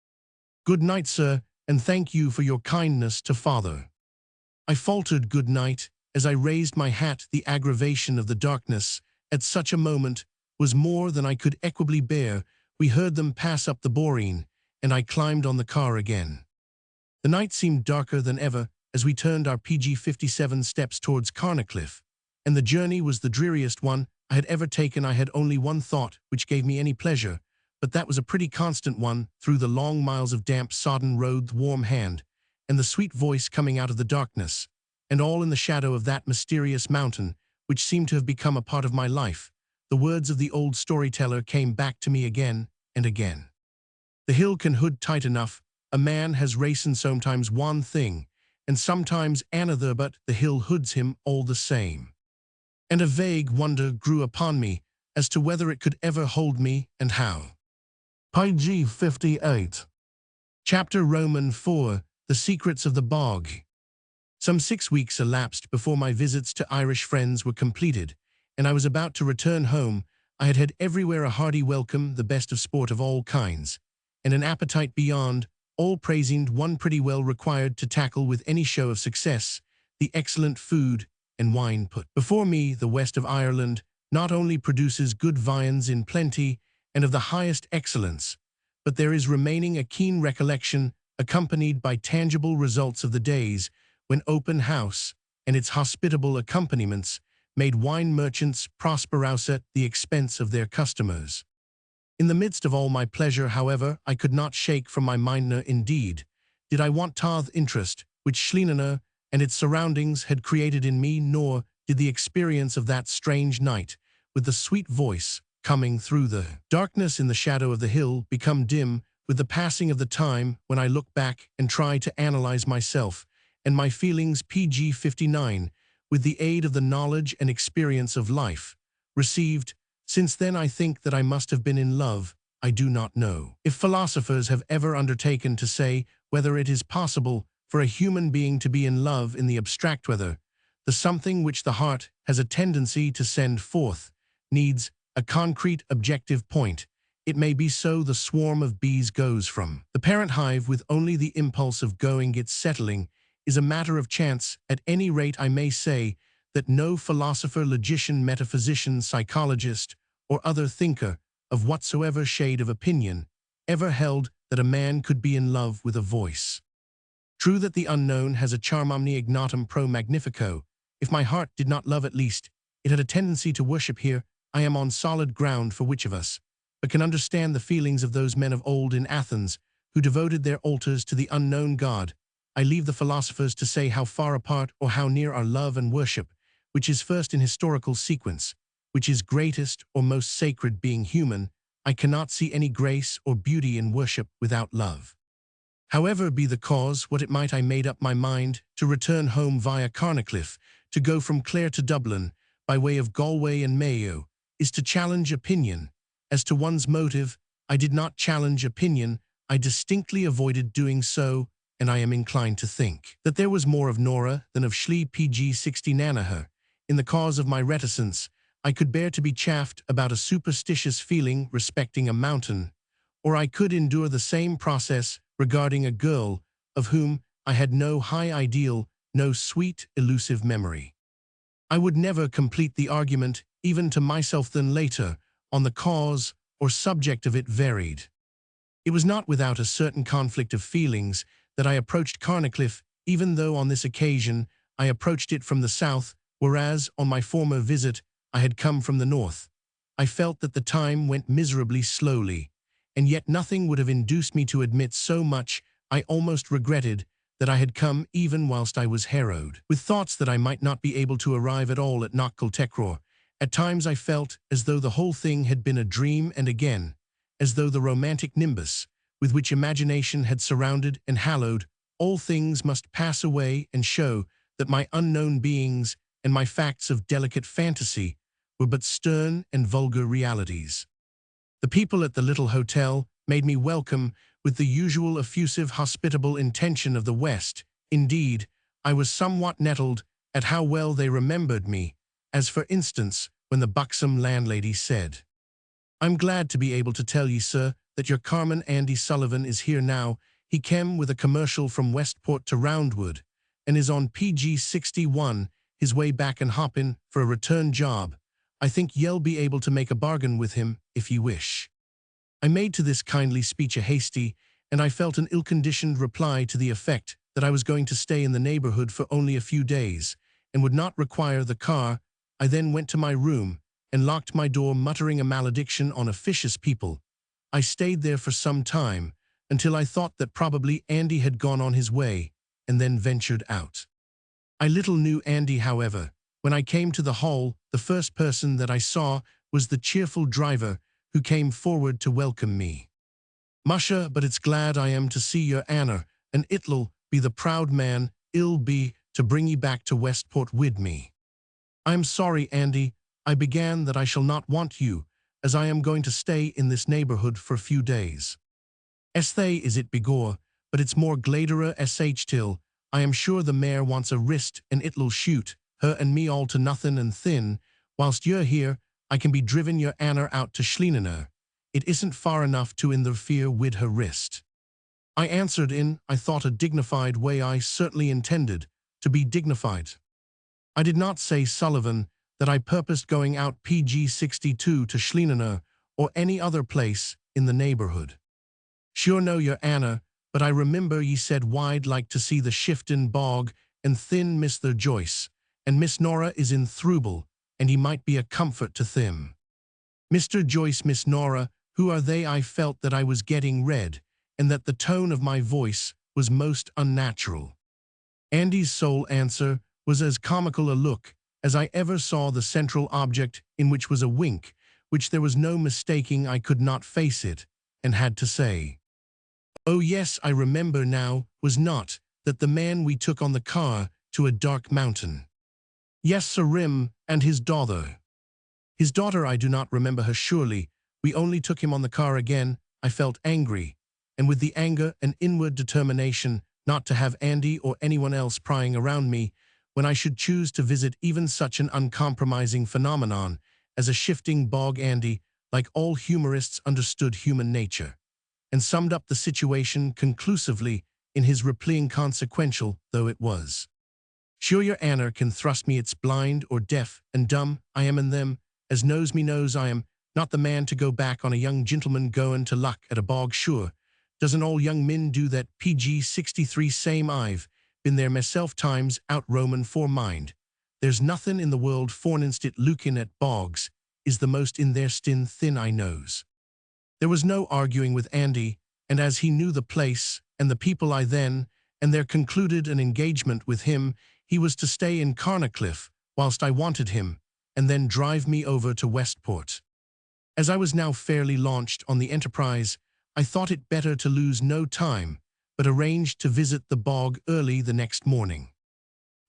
Speaker 1: "Good night, sir, and thank you for your kindness to father." I faltered good night as I raised my hat. The aggravation of the darkness at such a moment was more than I could equably bear. We heard them pass up the Boreen, and I climbed on the car again. The night seemed darker than ever as we turned our PG-57 steps towards Carnacliff, and the journey was the dreariest one I had ever taken. I had only one thought which gave me any pleasure, but that was a pretty constant one. Through the long miles of damp, sodden road, the warm hand, and the sweet voice coming out of the darkness, and all in the shadow of that mysterious mountain, which seemed to have become a part of my life, the words of the old storyteller came back to me again and again. "The hill can hood tight enough. A man has racin' sometimes one thing, and sometimes another, but the hill hoods him all the same." and a vague wonder grew upon me as to whether it could ever hold me and how. Page 58. Chapter Roman 4. The Secrets of the Bog. Some 6 weeks elapsed before my visits to Irish friends were completed, and I was about to return home. I had had everywhere a hearty welcome, the best of sport of all kinds, and an appetite beyond all praising one pretty well required to tackle with any show of success the excellent food and wine put before me. The west of Ireland not only produces good viands in plenty and of the highest excellence, but there is remaining a keen recollection, accompanied by tangible results of the days when open house and its hospitable accompaniments made wine merchants prosperous at the expense of their customers. In the midst of all my pleasure, however, I could not shake from my mind, indeed, did I want tithe interest, which Schlienner and its surroundings had created in me, nor did the experience of that strange night, with the sweet voice coming through the darkness in the shadow of the hill, become dim with the passing of the time when I look back and try to analyze myself and my feelings. Page 59. With the aid of the knowledge and experience of life received since then, I think that I must have been in love. I do not know if philosophers have ever undertaken to say whether it is possible for a human being to be in love in the abstract, whether the something which the heart has a tendency to send forth needs a concrete objective point. It may be so the swarm of bees goes from the parent hive with only the impulse of going. Its settling is a matter of chance. At any rate, I may say that no philosopher, logician, metaphysician, psychologist, or other thinker of whatsoever shade of opinion ever held that a man could be in love with a voice. True that the unknown has a charm omni ignotum pro magnifico. If my heart did not love, at least it had a tendency to worship. Here I am on solid ground, for which of us but can understand the feelings of those men of old in Athens who devoted their altars to the unknown God? I leave the philosophers to say how far apart or how near are love and worship, which is first in historical sequence, which is greatest or most sacred. Being human, I cannot see any grace or beauty in worship without love. However be the cause what it might, I made up my mind to return home via Carnacliff. To go from Clare to Dublin by way of Galway and Mayo is to challenge opinion. As to one's motive, I did not challenge opinion. I distinctly avoided doing so, and I am inclined to think that there was more of Nora than of Schlee. Pg 60 Nanaher. In the cause of my reticence, I could bear to be chaffed about a superstitious feeling respecting a mountain, or I could endure the same process regarding a girl of whom I had no high ideal, no sweet, elusive memory. I would never complete the argument, even to myself. Then later, on the cause or subject of it varied. It was not without a certain conflict of feelings that I approached Carnacliff, even though on this occasion I approached it from the south, whereas on my former visit I had come from the north. I felt that the time went miserably slowly, and yet nothing would have induced me to admit so much. I almost regretted that I had come even whilst I was harrowed with thoughts that I might not be able to arrive at all at Knockcultecror. At times I felt as though the whole thing had been a dream, and again, as though the romantic nimbus with which imagination had surrounded and hallowed all things must pass away and show that my unknown beings and my facts of delicate fantasy were but stern and vulgar realities. The people at the little hotel made me welcome with the usual effusive, hospitable intention of the West. Indeed, I was somewhat nettled at how well they remembered me, as for instance, when the buxom landlady said, "I'm glad to be able to tell ye, sir, that your Carman Andy Sullivan is here now. He came with a commercial from Westport to Roundwood, and is on PG 61, his way back and hoppin' for a return job. I think ye'll be able to make a bargain with him, if ye wish." I made to this kindly speech a hasty, and I felt an ill-conditioned reply to the effect that I was going to stay in the neighborhood for only a few days, and would not require the car. I then went to my room and locked my door, muttering a malediction on officious people. I stayed there for some time, until I thought that probably Andy had gone on his way, and then ventured out. I little knew Andy, however. When I came to the hall, the first person that I saw was the cheerful driver who came forward to welcome me. "Musha, but it's glad I am to see your Anna, and it'll be the proud man, it'll be, to bring ye back to Westport wid me." "I am sorry, Andy. I began that I shall not want you, as I am going to stay in this neighborhood for a few days. Esthay is it begor, but it's more gladera sh till. I am sure the mare wants a wrist and it'll shoot her and me all to nothing and thin. Whilst you're here, I can be driven your Anna out to Schlienener. It isn't far enough to interfere with her wrist." I answered in, I thought, a dignified way. I certainly intended to be dignified. I did not say, Sullivan, that I purposed going out PG-62 to Schlienener or any other place in the neighborhood. "Sure no, your Anna, but I remember ye said wide like to see the shiftin' bog and thin Mr. Joyce, and Miss Nora is in Thrubel, and he might be a comfort to them." Mr. Joyce, Miss Nora, who are they? I felt that I was getting red, and that the tone of my voice was most unnatural. Andy's sole answer was as comical a look as I ever saw, the central object in which was a wink, which there was no mistaking. I could not face it, and had to say, "Oh yes, I remember now, was not that the man we took on the car to a dark mountain?" "Yes, Sir Rim, and his daughter." "His daughter, I do not remember her surely. We only took him on the car again." I felt angry, and with the anger an inward determination not to have Andy or anyone else prying around me when I should choose to visit even such an uncompromising phenomenon as a shifting bog. Andy, like all humorists, understood human nature, and summed up the situation conclusively in his replying, consequential though it was, "Sure your Anna can thrust me, it's blind or deaf and dumb I am, and them as knows me knows I am not the man to go back on a young gentleman goin' to luck at a bog. Sure doesn't all young men do that? PG-63 same. I've been there myself times out roamin' for mind. There's nothin' in the world forninst it lookin' at bogs is the most in their stin thin I knows." There was no arguing with Andy, and as he knew the place and the people I then and there concluded an engagement with him, he was to stay in Carnacliff whilst I wanted him, and then drive me over to Westport. As I was now fairly launched on the enterprise, I thought it better to lose no time, but arranged to visit the bog early the next morning.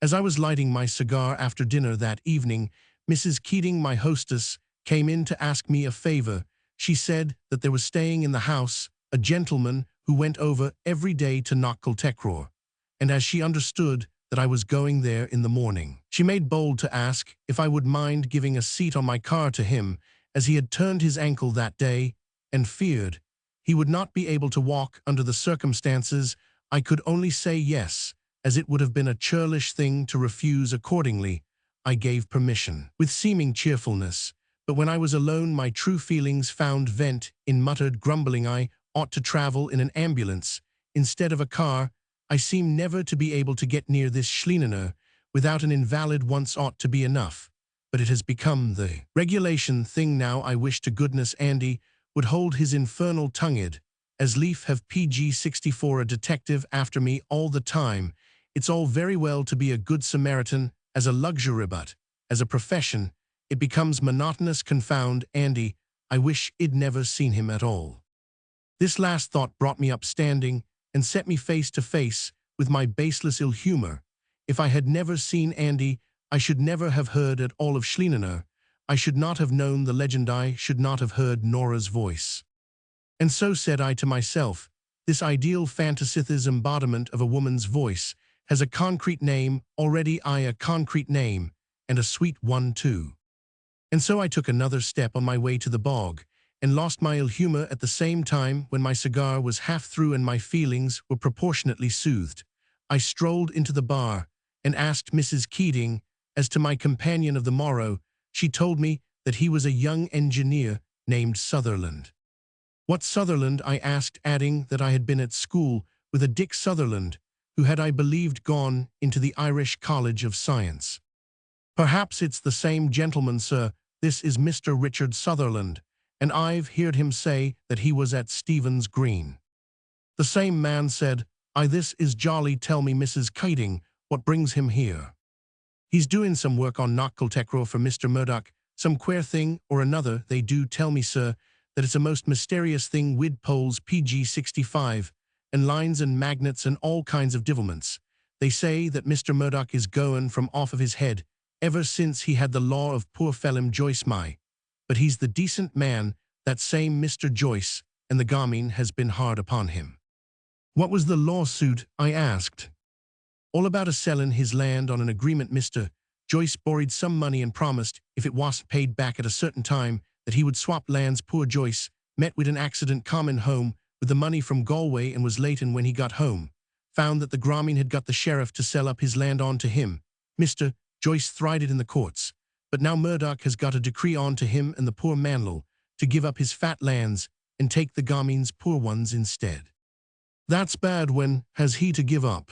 Speaker 1: As I was lighting my cigar after dinner that evening, Mrs. Keating, my hostess, came in to ask me a favor. She said that there was staying in the house a gentleman who went over every day to Knockle, and as she understood that I was going there in the morning, she made bold to ask if I would mind giving a seat on my car to him, as he had turned his ankle that day and feared he would not be able to walk under the circumstances. I could only say yes, as it would have been a churlish thing to refuse. Accordingly, I gave permission with seeming cheerfulness, but when I was alone my true feelings found vent in muttered grumbling. I ought to travel in an ambulance instead of a car. I seem never to be able to get near this Schlienener without an invalid. Once ought to be enough, but it has become the regulation thing now. I wish to goodness Andy would hold his infernal tongue-id, as lief have PG-64 a detective after me all the time. It's all very well to be a good Samaritan as a luxury, but as a profession it becomes monotonous. Confound Andy, I wish I'd never seen him at all." This last thought brought me up standing and set me face to face with my baseless ill humor. If I had never seen Andy, I should never have heard at all of Schlienener. I should not have known the legend. I should not have heard Nora's voice. And so said I to myself, this ideal fantasith's embodiment of a woman's voice has a concrete name already. A concrete name, and a sweet one too. And so I took another step on my way to the bog, and lost my ill humor at the same time. When my cigar was half through and my feelings were proportionately soothed, I strolled into the bar and asked Mrs. Keating as to my companion of the morrow. She told me that he was a young engineer named Sutherland. "What Sutherland?" I asked, adding that I had been at school with a Dick Sutherland, who had, I believed, gone into the Irish College of Science. "Perhaps it's the same gentleman, sir. This is Mr. Richard Sutherland, and I've heard him say that he was at Stephen's Green." "The same man," said I. "This is jolly. Tell me, Mrs. Keating, what brings him here?" "He's doing some work on Knockle for Mr. Murdoch, some queer thing or another. They do tell me, sir, that it's a most mysterious thing wid poles PG-65, and lines and magnets and all kinds of divilments. They say that Mr. Murdoch is goin' from off of his head ever since he had the law of poor fellum Joyce my. But he's the decent man, that same Mr. Joyce, and the gamine has been hard upon him. What was the lawsuit, I asked. All about a sellin' his land on an agreement. Mr. Joyce borrowed some money and promised, if it wasn't paid back at a certain time, that he would swap lands. Poor Joyce met with an accident comin' home with the money from Galway and was late, and when he got home, found that the gamine had got the sheriff to sell up his land on to him. Mr. Joyce tried it in the courts, but now Murdoch has got a decree on to him and the poor manlil to give up his fat lands and take the gamine's poor ones instead. That's bad. When has he to give up?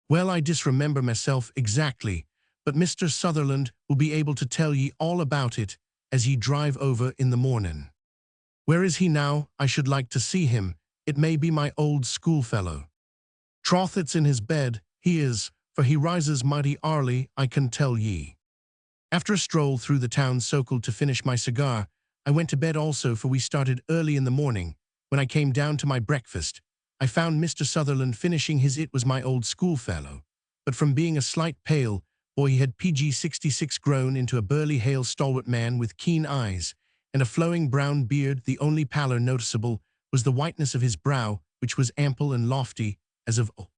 Speaker 1: Well, I disremember myself exactly, but Mr. Sutherland will be able to tell ye all about it as ye drive over in the mornin'. Where is he now? I should like to see him. It may be my old schoolfellow. Troth, it's in his bed, he is, for he rises mighty early, I can tell ye. After a stroll through the town circled to finish my cigar, I went to bed also, for we started early in the morning. When I came down to my breakfast, I found Mr. Sutherland finishing his. It was my old schoolfellow, but from being a slight pale boy he had PG66 grown into a burly, hale, stalwart man with keen eyes and a flowing brown beard. The only pallor noticeable was the whiteness of his brow, which was ample and lofty as of old.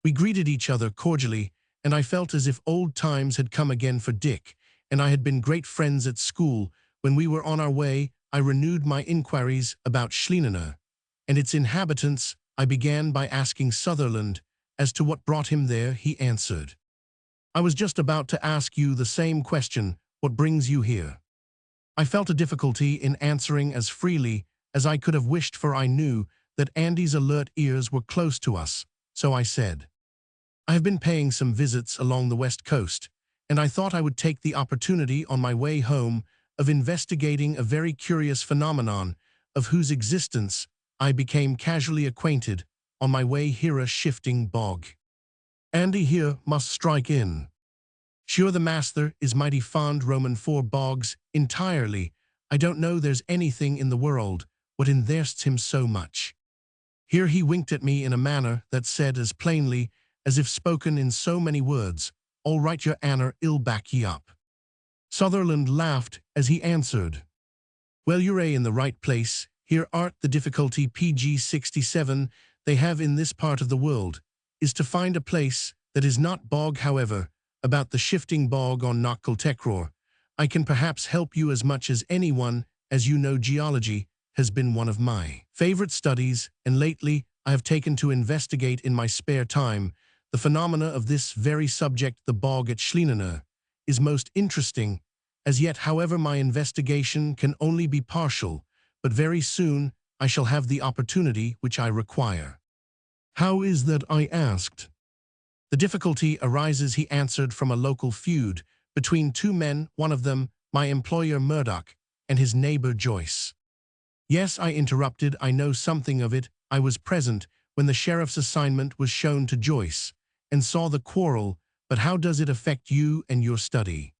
Speaker 1: We greeted each other cordially, and I felt as if old times had come again, for Dick and I had been great friends at school. When we were on our way, I renewed my inquiries about Schleener and its inhabitants. I began by asking Sutherland as to what brought him there. He answered, I was just about to ask you the same question. What brings you here? I felt a difficulty in answering as freely as I could have wished, for I knew that Andy's alert ears were close to us, so I said, I have been paying some visits along the west coast, and I thought I would take the opportunity on my way home of investigating a very curious phenomenon of whose existence I became casually acquainted on my way here. A shifting bog. Andy here must strike in. Sure, the master is mighty fond Roman for bogs entirely. I don't know there's anything in the world what interests him so much. Here he winked at me in a manner that said as plainly as if spoken in so many words, all right, your Anner, I'll back ye up. Sutherland laughed as he answered, well, you're in the right place. Here art the difficulty. PG67 they have in this part of the world is to find a place that is not bog. However, about the shifting bog on Knockcultecror, I can perhaps help you as much as anyone. As you know, geology has been one of my favorite studies, and lately I have taken to investigate in my spare time the phenomena of this very subject. The bog at Schleener is most interesting. As yet, however, my investigation can only be partial, but very soon I shall have the opportunity which I require. How is that? I asked. The difficulty arises, he answered, from a local feud between two men, one of them my employer Murdoch and his neighbor Joyce. Yes, I interrupted, I know something of it. I was present when the sheriff's assignment was shown to Joyce and saw the quarrel, but how does it affect you and your study?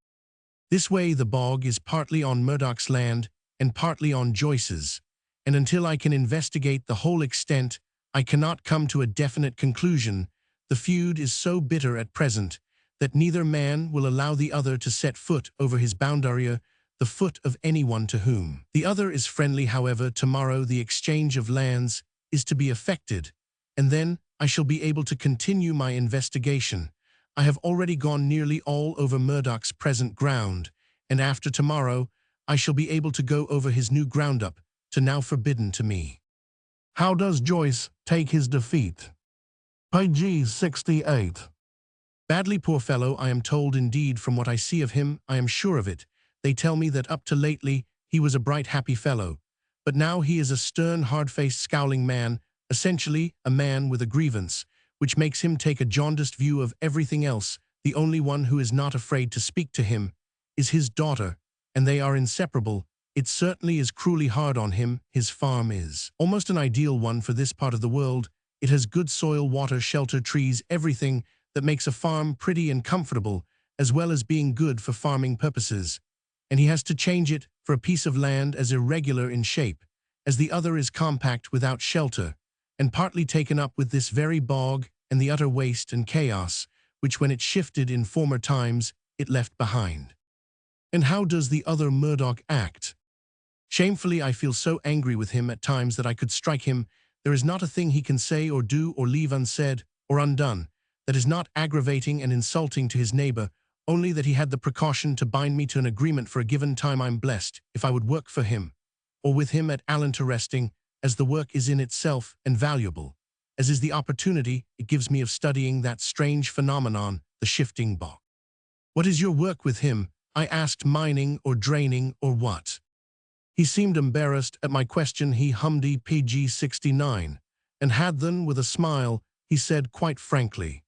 Speaker 1: This way, the bog is partly on Murdoch's land and partly on Joyce's, and until I can investigate the whole extent, I cannot come to a definite conclusion. The feud is so bitter at present that neither man will allow the other to set foot over his boundary, the foot of anyone to whom the other is friendly. However, tomorrow the exchange of lands is to be effected, and then I shall be able to continue my investigation. I have already gone nearly all over Murdoch's present ground, and after tomorrow I shall be able to go over his new ground up to now forbidden to me. How does Joyce take his defeat? PG 68. Badly, poor fellow, I am told. Indeed, from what I see of him, I am sure of it. They tell me that up to lately he was a bright, happy fellow, but now he is a stern, hard-faced, scowling man, essentially a man with a grievance, which makes him take a jaundiced view of everything else. The only one who is not afraid to speak to him is his daughter, and they are inseparable. It certainly is cruelly hard on him. His farm is almost an ideal one for this part of the world. It has good soil, water, shelter, trees, everything that makes a farm pretty and comfortable, as well as being good for farming purposes. And he has to change it for a piece of land as irregular in shape as the other is compact without shelter, and partly taken up with this very bog and the utter waste and chaos, which when it shifted in former times, it left behind. And how does the other Murdoch act? Shamefully, I feel so angry with him at times that I could strike him. There is not a thing he can say or do or leave unsaid or undone that is not aggravating and insulting to his neighbor, only that he had the precaution to bind me to an agreement for a given time. I'm blessed if I would work for him, or with him at Allen to resting, as the work is in itself and valuable, as is the opportunity it gives me of studying that strange phenomenon, the shifting bog. What is your work with him? I asked. Mining or draining or what? He seemed embarrassed at my question. He hummed PG 69, and had then, with a smile, he said quite frankly,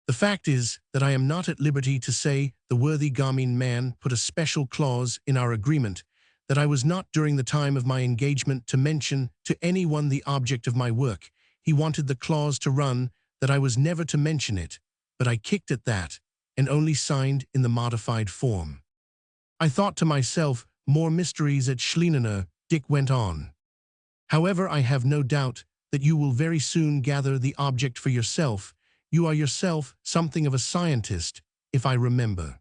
Speaker 1: "The fact is that I am not at liberty to say the worthy Gamin man put a special clause in our agreement that I was not during the time of my engagement to mention to anyone the object of my work. He wanted the clause to run that I was never to mention it, but I kicked at that and only signed in the modified form." I thought to myself, more mysteries at Schlienener, Dick went on. "However, I have no doubt that you will very soon gather the object for yourself. You are yourself something of a scientist, if I remember."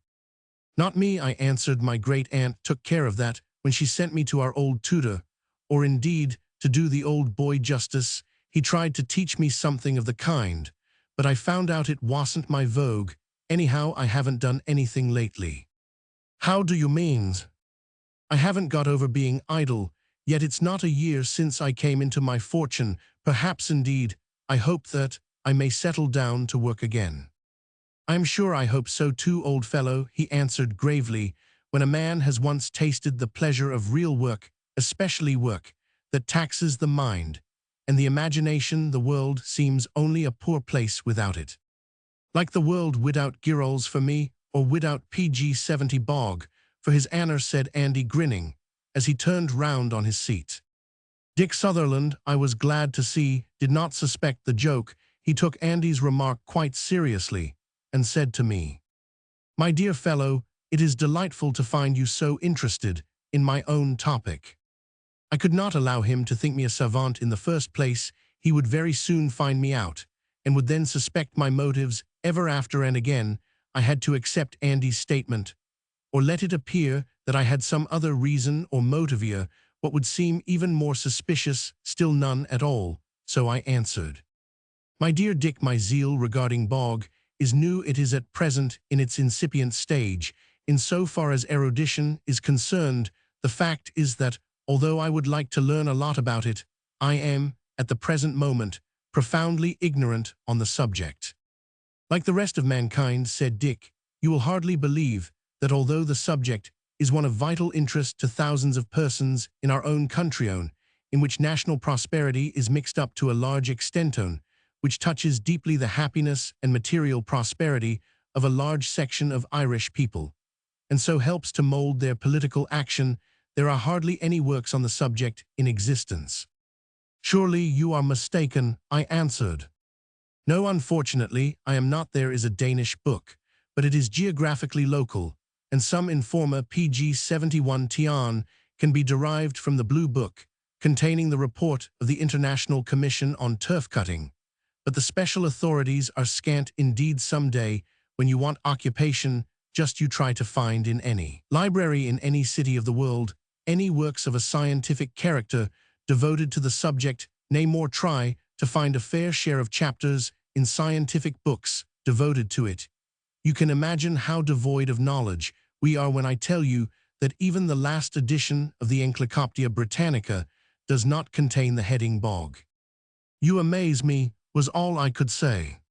Speaker 1: "Not me," I answered. "My great-aunt took care of that when she sent me to our old tutor, or indeed, to do the old boy justice, he tried to teach me something of the kind, but I found out it wasn't my vogue. Anyhow, I haven't done anything lately." "How do you mean?" "I haven't got over being idle, yet it's not a year since I came into my fortune. Perhaps indeed, I hope that I may settle down to work again." "I'm sure I hope so too, old fellow," he answered gravely. "When a man has once tasted the pleasure of real work, especially work that taxes the mind and the imagination, the world seems only a poor place without it. Like the world without girls for me, or without PG 70 bog, for his honor," said Andy, grinning, as he turned round on his seat. Dick Sutherland, I was glad to see, did not suspect the joke. He took Andy's remark quite seriously, and said to me, "My dear fellow, it is delightful to find you so interested in my own topic." I could not allow him to think me a savant in the first place. He would very soon find me out, and would then suspect my motives. Ever after and again, I had to accept Andy's statement, or let it appear that I had some other reason or motivia, what would seem even more suspicious, still none at all. So I answered, "My dear Dick, my zeal regarding bog is new. It is at present in its incipient stage. In so far as erudition is concerned, the fact is that, although I would like to learn a lot about it, I am, at the present moment, profoundly ignorant on the subject." "Like the rest of mankind," said Dick, "you will hardly believe that although the subject is one of vital interest to thousands of persons in our own country, in which national prosperity is mixed up to a large extent, which touches deeply the happiness and material prosperity of a large section of Irish people, and so helps to mold their political action, there are hardly any works on the subject in existence." "Surely you are mistaken," I answered. "No, unfortunately, I am not. There is a Danish book, but it is geographically local, and some informer PG 71 Tian can be derived from the Blue Book, containing the report of the International Commission on Turf Cutting. But the special authorities are scant indeed. Someday, when you want occupation, just you try to find in any library in any city of the world any works of a scientific character devoted to the subject, nay more, try to find a fair share of chapters in scientific books devoted to it. You can imagine how devoid of knowledge we are when I tell you that even the last edition of the Encyclopaedia Britannica does not contain the heading bog." "You amaze me," was all I could say.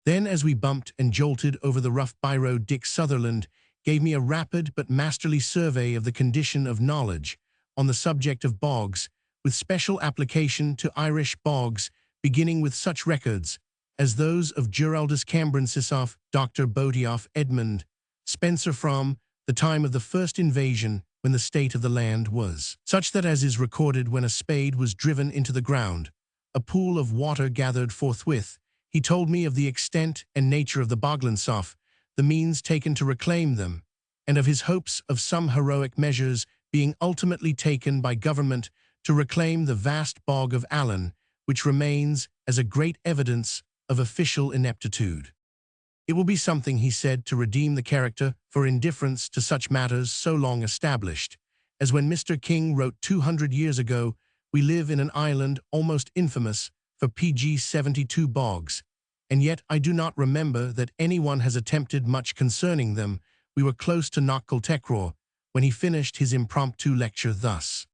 Speaker 1: Then, as we bumped and jolted over the rough byroad, Dick Sutherland gave me a rapid but masterly survey of the condition of knowledge on the subject of bogs, with special application to Irish bogs, beginning with such records as those of Geraldus Cambrensis of Dr. Bodioff Edmund Spencer from the time of the first invasion, when the state of the land was such that, as is recorded, when a spade was driven into the ground, a pool of water gathered forthwith. He told me of the extent and nature of the Boglansoff, the means taken to reclaim them, and of his hopes of some heroic measures being ultimately taken by government to reclaim the vast bog of Allen, which remains as a great evidence of official ineptitude. It will be something, he said, to redeem the character for indifference to such matters so long established. As when Mr. King wrote 200 years ago, we live in an island almost infamous for PG-72 bogs, and yet I do not remember that anyone has attempted much concerning them. We were close to Knockle when he finished his impromptu lecture thus.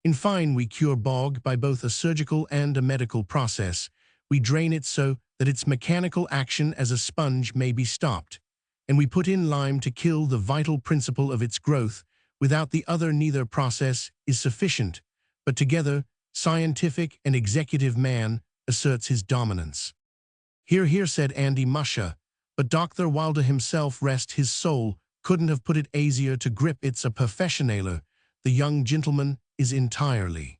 Speaker 1: In fine, we cure bog by both a surgical and a medical process. We drain it so that its mechanical action as a sponge may be stopped, and we put in lime to kill the vital principle of its growth. Without the other, neither process is sufficient, but together, scientific and executive man asserts his dominance. Hear, hear, said Andy Musha, but Dr. Wilder himself, rest his soul, couldn't have put it easier to grip. It's a professionaler. The young gentleman is entirely.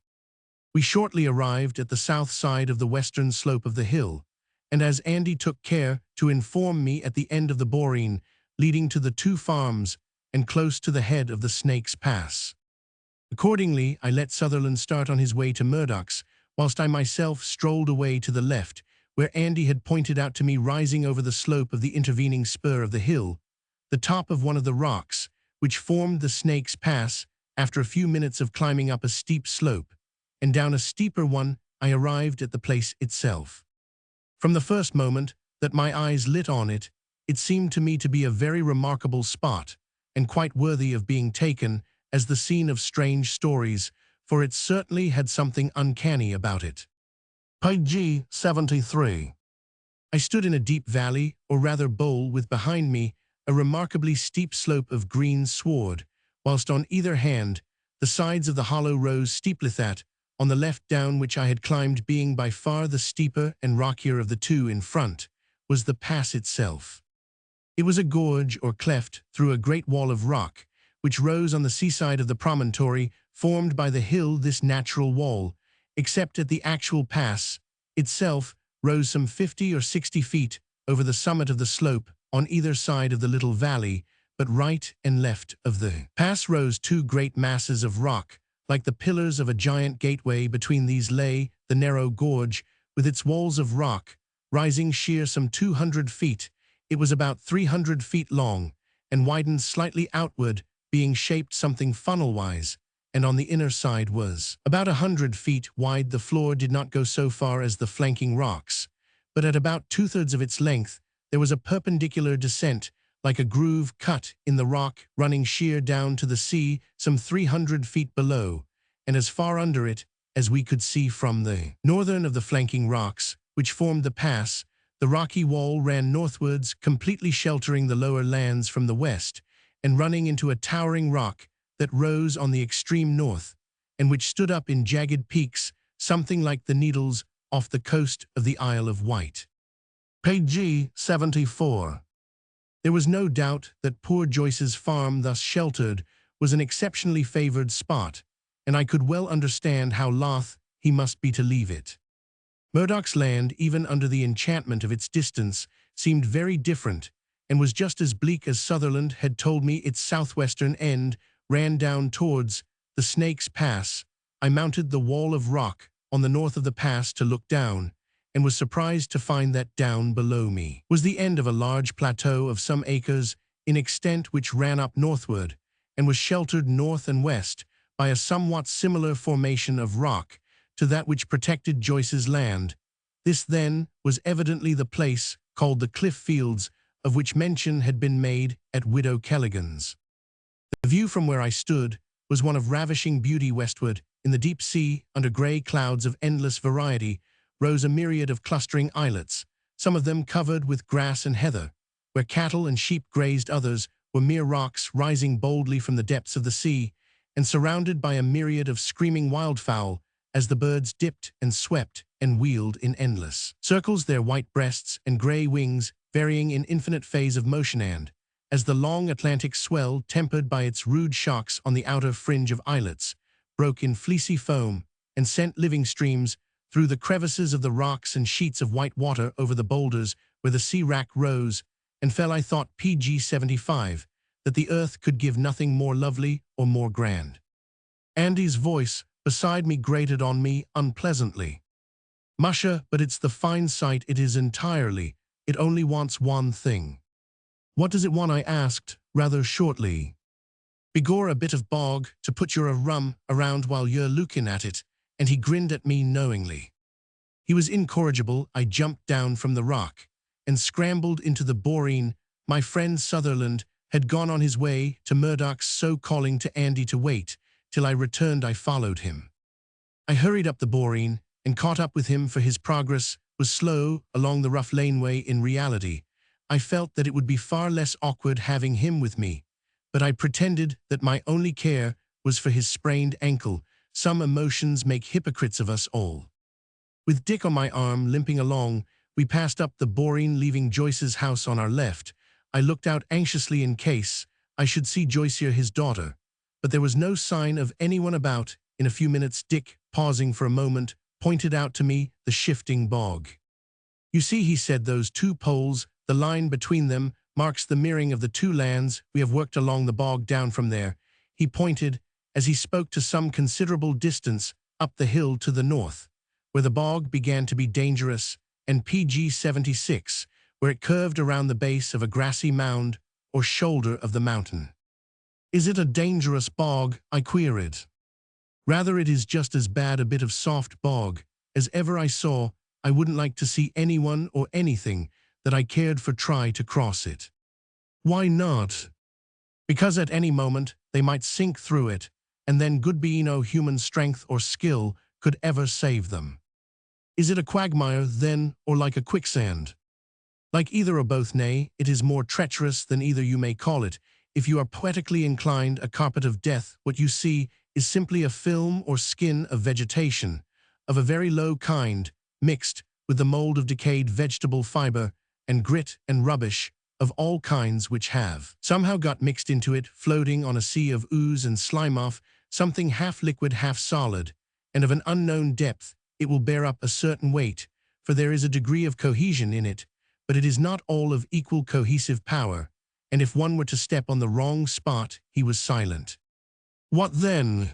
Speaker 1: We shortly arrived at the south side of the western slope of the hill, and as Andy took care to inform me, at the end of the boreen leading to the two farms and close to the head of the Snake's Pass. Accordingly, I let Sutherland start on his way to Murdoch's, whilst I myself strolled away to the left, where Andy had pointed out to me, rising over the slope of the intervening spur of the hill, the top of one of the rocks, which formed the Snake's Pass. After a few minutes of climbing up a steep slope and down a steeper one, I arrived at the place itself. From the first moment that my eyes lit on it, it seemed to me to be a very remarkable spot, and quite worthy of being taken as the scene of strange stories, for it certainly had something uncanny about it. Page 73. I stood in a deep valley, or rather bowl, with behind me a remarkably steep slope of green sward, whilst on either hand the sides of the hollow rose steeply, that on the left, down which I had climbed, being by far the steeper and rockier of the two in front, was the pass itself. It was a gorge or cleft through a great wall of rock, which rose on the seaside of the promontory formed by the hill. This natural wall, except at the actual pass itself, rose some 50 or 60 feet over the summit of the slope on either side of the little valley, but right and left of the pass rose two great masses of rock, like the pillars of a giant gateway. Between these lay the narrow gorge, with its walls of rock, rising sheer some 200 feet. It was about 300 feet long, and widened slightly outward, being shaped something funnel-wise, and on the inner side was about 100 feet wide. The floor did not go so far as the flanking rocks, but at about 2/3 of its length there was a perpendicular descent, like a groove cut in the rock, running sheer down to the sea some 300 feet below, and as far under it as we could see from the northern of the flanking rocks, which formed the pass. The rocky wall ran northwards, completely sheltering the lower lands from the west, and running into a towering rock that rose on the extreme north, and which stood up in jagged peaks, something like the Needles, off the coast of the Isle of Wight. Page 74. There was no doubt that poor Joyce's farm, thus sheltered, was an exceptionally favoured spot, and I could well understand how loth he must be to leave it. Murdoch's land, even under the enchantment of its distance, seemed very different, and was just as bleak as Sutherland had told me. Its southwestern end ran down towards the Snake's Pass. I mounted the wall of rock on the north of the pass to look down, and was surprised to find that down below me was the end of a large plateau of some acres in extent, which ran up northward, and was sheltered north and west by a somewhat similar formation of rock to that which protected Joyce's land. This, then, was evidently the place called the Cliff Fields, of which mention had been made at Widow Kelligan's. The view from where I stood was one of ravishing beauty. Westward, in the deep sea, under grey clouds of endless variety, rose a myriad of clustering islets, some of them covered with grass and heather, where cattle and sheep grazed. Others were mere rocks rising boldly from the depths of the sea, and surrounded by a myriad of screaming wildfowl, as the birds dipped and swept and wheeled in endless circles, their white breasts and grey wings varying in infinite phase of motion, and, as the long Atlantic swell, tempered by its rude shocks on the outer fringe of islets, broke in fleecy foam and sent living streams through the crevices of the rocks and sheets of white water over the boulders where the sea wrack rose and fell, I thought, PG 75, that the earth could give nothing more lovely or more grand. Andy's voice beside me grated on me unpleasantly. Musha, but it's the fine sight it is entirely. It only wants one thing. What does it want? I asked, rather shortly. Begor a bit of bog to put your rum around while you're looking at it, and he grinned at me knowingly. He was incorrigible. I jumped down from the rock and scrambled into the boreen. My friend Sutherland had gone on his way to Murdoch's, so calling to Andy to wait till I returned. I followed him. I hurried up the boreen and caught up with him, for his progress was slow along the rough laneway. In reality, I felt that it would be far less awkward having him with me, but I pretended that my only care was for his sprained ankle. Some emotions make hypocrites of us all. With Dick on my arm, limping along, we passed up the boreen, leaving Joyce's house on our left. I looked out anxiously in case I should see Joyce or his daughter, but there was no sign of anyone about. In a few minutes, Dick, pausing for a moment, pointed out to me the shifting bog. You see, he said, those two poles, the line between them marks the mirroring of the two lands. We have worked along the bog down from there. He pointed, as he spoke, to some considerable distance up the hill to the north, where the bog began to be dangerous, and PG-76, where it curved around the base of a grassy mound or shoulder of the mountain. Is it a dangerous bog? I queried. Rather, it is just as bad a bit of soft bog as ever I saw. I wouldn't like to see anyone or anything that I cared for try to cross it. Why not? Because at any moment they might sink through it, and then could be no human strength or skill could ever save them. Is it a quagmire, then, or like a quicksand? Like either or both. Nay, it is more treacherous than either, you may call it. If you are poetically inclined, a carpet of death. What you see is simply a film or skin of vegetation, of a very low kind, mixed with the mold of decayed vegetable fiber and grit and rubbish of all kinds, which have somehow got mixed into it, floating on a sea of ooze and slime. Off something half liquid, half solid, and of an unknown depth. It will bear up a certain weight, for there is a degree of cohesion in it, but it is not all of equal cohesive power, and if one were to step on the wrong spot. He was silent. What then?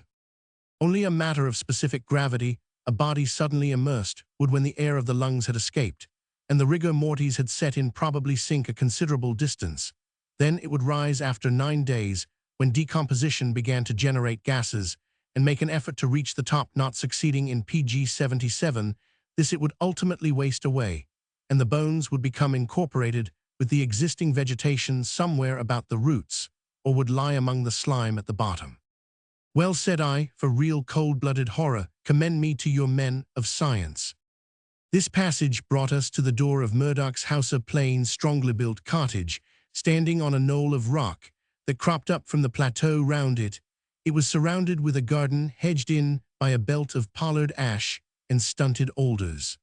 Speaker 1: Only a matter of specific gravity. A body suddenly immersed would, when the air of the lungs had escaped, and the rigor mortis had set in, probably sink a considerable distance. Then it would rise after 9 days, when decomposition began to generate gases, and make an effort to reach the top. Not succeeding in PG-77, this it would ultimately waste away, and the bones would become incorporated with the existing vegetation somewhere about the roots, or would lie among the slime at the bottom. Well, said I, for real cold-blooded horror, commend me to your men of science. This passage brought us to the door of Murdoch's house, a plain, strongly built cottage, standing on a knoll of rock that cropped up from the plateau round it. It was surrounded with a garden hedged in by a belt of pollard ash and stunted alders.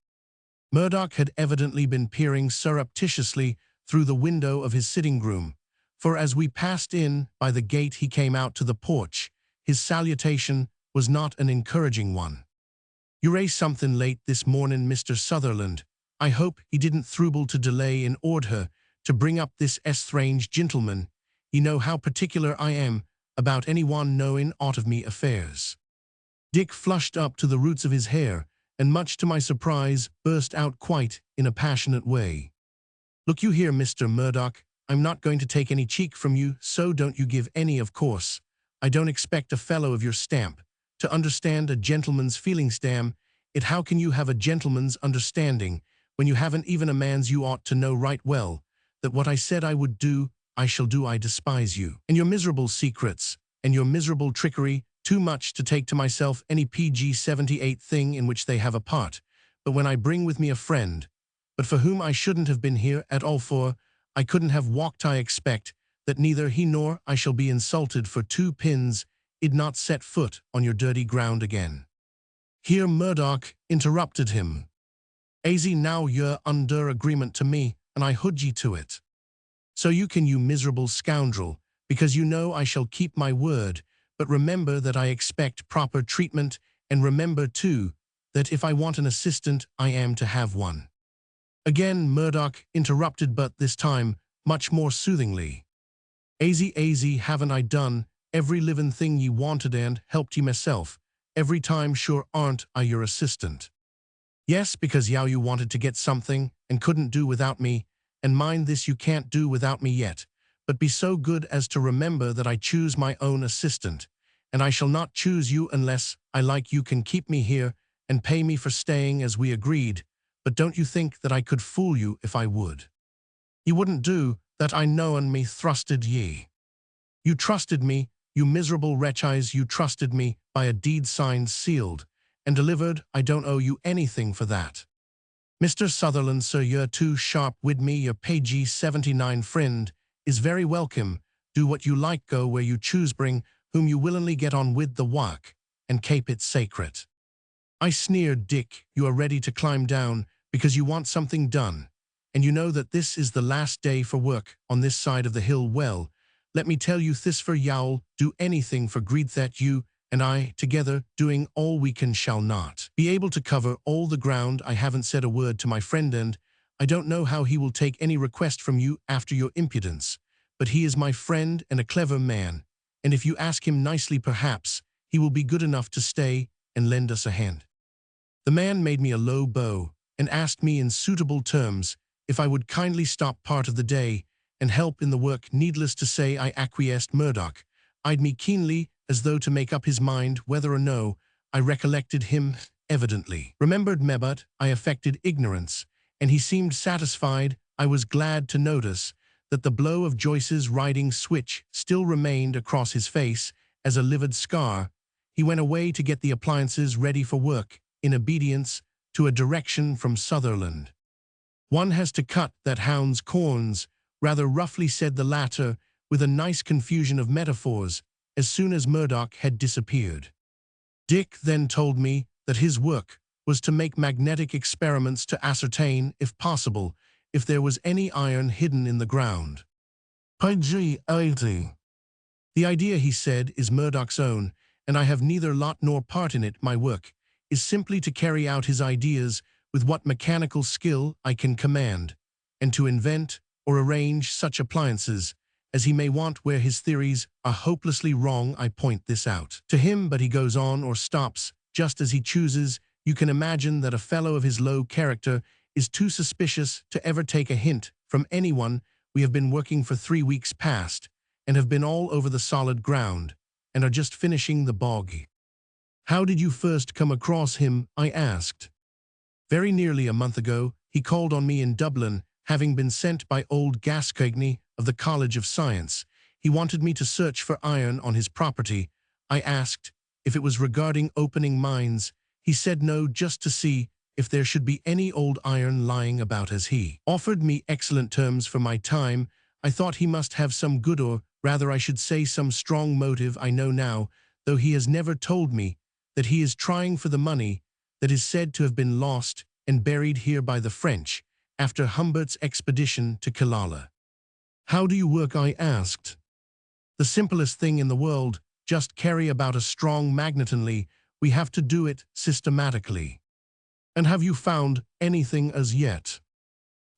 Speaker 1: Murdoch had evidently been peering surreptitiously through the window of his sitting room, for as we passed in by the gate he came out to the porch. His salutation was not an encouraging one. "You raised something late this morning, Mr. Sutherland. I hope he didn't throuble to delay in order to bring up this strange gentleman. You know how particular I am about anyone knowing aught of me affairs." Dick flushed up to the roots of his hair, and much to my surprise burst out quite in a passionate way. "Look you here, Mr. Murdoch, I'm not going to take any cheek from you, so don't you give any, of course. I don't expect a fellow of your stamp to understand a gentleman's feelings. Damn it, how can you have a gentleman's understanding when you haven't even a man's? You ought to know right well that what I said I would do, I shall do. I despise you and your miserable secrets and your miserable trickery too much to take to myself any PG-78 thing in which they have a part. But when I bring with me a friend, but for whom I shouldn't have been here at all, for I couldn't have walked, I expect that neither he nor I shall be insulted for 2 pins. I'd not set foot on your dirty ground again." Here Murdoch interrupted him. "Aisy now, you're under agreement to me, and I hood ye to it. So you can, you miserable scoundrel, because you know I shall keep my word. But remember that I expect proper treatment, and remember, too, that if I want an assistant, I am to have one." Again Murdoch interrupted, but this time much more soothingly. Aisy, haven't I done every living thing ye wanted and helped ye myself every time? Sure aren't I your assistant? Yes, because you wanted to get something and couldn't do without me, and mind this, you can't do without me yet, but be so good as to remember that I choose my own assistant, and I shall not choose you unless I like you can keep me here and pay me for staying as we agreed, but don't you think that I could fool you if I would? You wouldn't do that, I know, and me thrusted ye. You trusted me, you miserable wretches, you trusted me by a deed signed, sealed, and delivered. I don't owe you anything for that. Mr. Sutherland, sir, you're too sharp wid me. Your pagee 79 friend is very welcome. Do what you like, go where you choose, bring whom you willingly get on with the work, and keep it sacred. I sneered. Dick, you are ready to climb down because you want something done, and you know that this is the last day for work on this side of the hill. Well, let me tell you this, for you'll do anything for greed that you and I, together, doing all we can, shall not be able to cover all the ground. I haven't said a word to my friend, and I don't know how he will take any request from you after your impudence, but he is my friend and a clever man, and if you ask him nicely, perhaps he will be good enough to stay and lend us a hand. The man made me a low bow and asked me in suitable terms if I would kindly stop part of the day and help in the work. Needless to say, I acquiesced. Murdoch eyed me keenly as though to make up his mind whether or no I recollected him. Evidently remembered me, but I affected ignorance, and he seemed satisfied. I was glad to notice that the blow of Joyce's riding switch still remained across his face as a livid scar. He went away to get the appliances ready for work, in obedience to a direction from Sutherland. One has to cut that hound's corns, rather roughly said the latter, with a nice confusion of metaphors, as soon as Murdoch had disappeared. Dick then told me that his work was to make magnetic experiments to ascertain, if possible, if there was any iron hidden in the ground. Pg 80. The idea, he said, is Murdoch's own, and I have neither lot nor part in it. My work is simply to carry out his ideas with what mechanical skill I can command, and to invent or arrange such appliances as he may want where his theories are hopelessly wrong. I point this out to him, but he goes on or stops just as he chooses. You can imagine that a fellow of his low character is too suspicious to ever take a hint from anyone. We have been working for 3 weeks past, and have been all over the solid ground, and are just finishing the bog. How did you first come across him? I asked. Very nearly a month ago, he called on me in Dublin, having been sent by old Gascoigne of the College of Science. He wanted me to search for iron on his property. I asked if it was regarding opening mines. He said no, just to see if there should be any old iron lying about, as he offered me excellent terms for my time. I thought he must have some good, or rather I should say some strong motive. I know now, though he has never told me, that he is trying for the money that is said to have been lost and buried here by the French after Humbert's expedition to Killala. How do you work? I asked. The simplest thing in the world, just carry about a strong magnetonly. We have to do it systematically. And have you found anything as yet?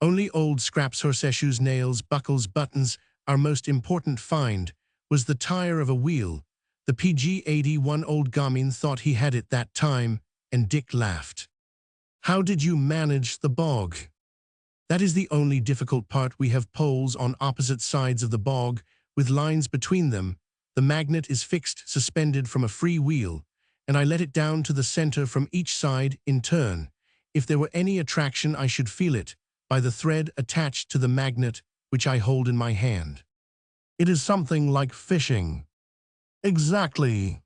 Speaker 1: Only old scraps, horseshoes, nails, buckles, buttons. Our most important find was the tire of a wheel. The PG-81 old Gamin thought he had it that time, and Dick laughed. How did you manage the bog? That is the only difficult part. We have poles on opposite sides of the bog, with lines between them. The magnet is fixed, suspended from a free wheel, and I let it down to the center from each side in turn. If there were any attraction, I should feel it by the thread attached to the magnet, which I hold in my hand. It is something like fishing. Exactly.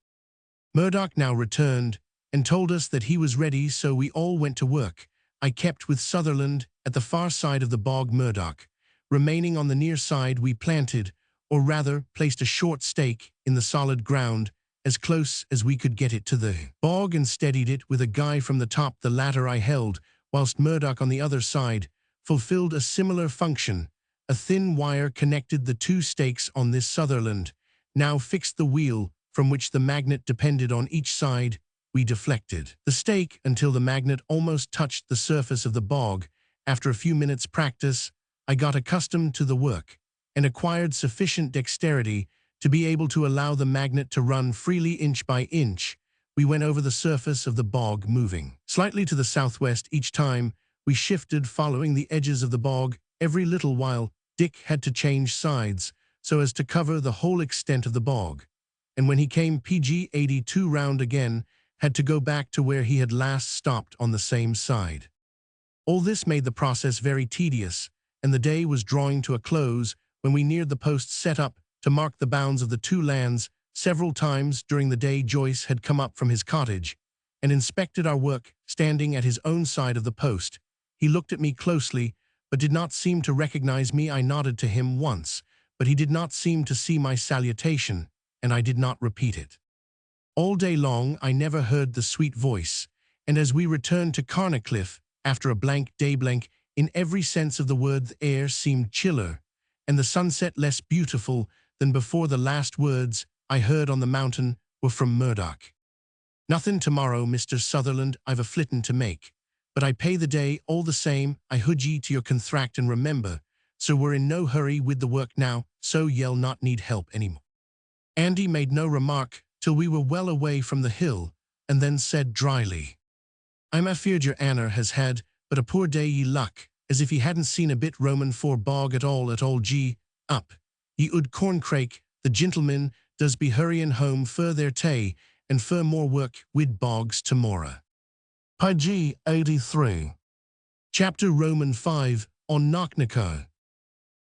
Speaker 1: Murdoch now returned and told us that he was ready, so we all went to work. I kept with Sutherland at the far side of the bog. Murdoch remaining on the near side. We planted, or rather placed, a short stake in the solid ground as close as we could get it to the bog, and steadied it with a guy from the top. The latter I held, whilst Murdoch on the other side fulfilled a similar function. A thin wire connected the two stakes on this. Sutherland now fixed the wheel from which the magnet depended on each side. We deflected the stake until the magnet almost touched the surface of the bog. After a few minutes' practice, I got accustomed to the work and acquired sufficient dexterity to be able to allow the magnet to run freely inch by inch. We went over the surface of the bog, moving slightly to the southwest each time we shifted, following the edges of the bog. every little while Dick had to change sides so as to cover the whole extent of the bog, and when he came PG-82 round again, had to go back to where he had last stopped on the same side. All this made the process very tedious, and the day was drawing to a close when we neared the posts set up to mark the bounds of the two lands. Several times during the day Joyce had come up from his cottage and inspected our work, standing at his own side of the post. He looked at me closely, but did not seem to recognize me. I nodded to him once, but he did not seem to see my salutation, and I did not repeat it. All day long I never heard the sweet voice, and as we returned to Carnacliff, after a blank day, in every sense of the word, the air seemed chiller, and the sunset less beautiful than before. The last words I heard on the mountain were from Murdoch. "Nothing tomorrow, Mr. Sutherland, I've a flittin' to make, but I pay the day all the same. I hood ye to your contract, and remember, so we're in no hurry with the work now, so ye'll not need help anymore." Andy made no remark till we were well away from the hill, and then said dryly, "I'm afeard your Anner has had but a poor day ye luck, as if he hadn't seen a bit Roman for bog at all G up. Ye ud Corncrake, the gentleman does be hurryin' home fur their tay, and fur more work wid bogs tomorrow." Pg 83. Chapter Roman 5 on Knocknacar.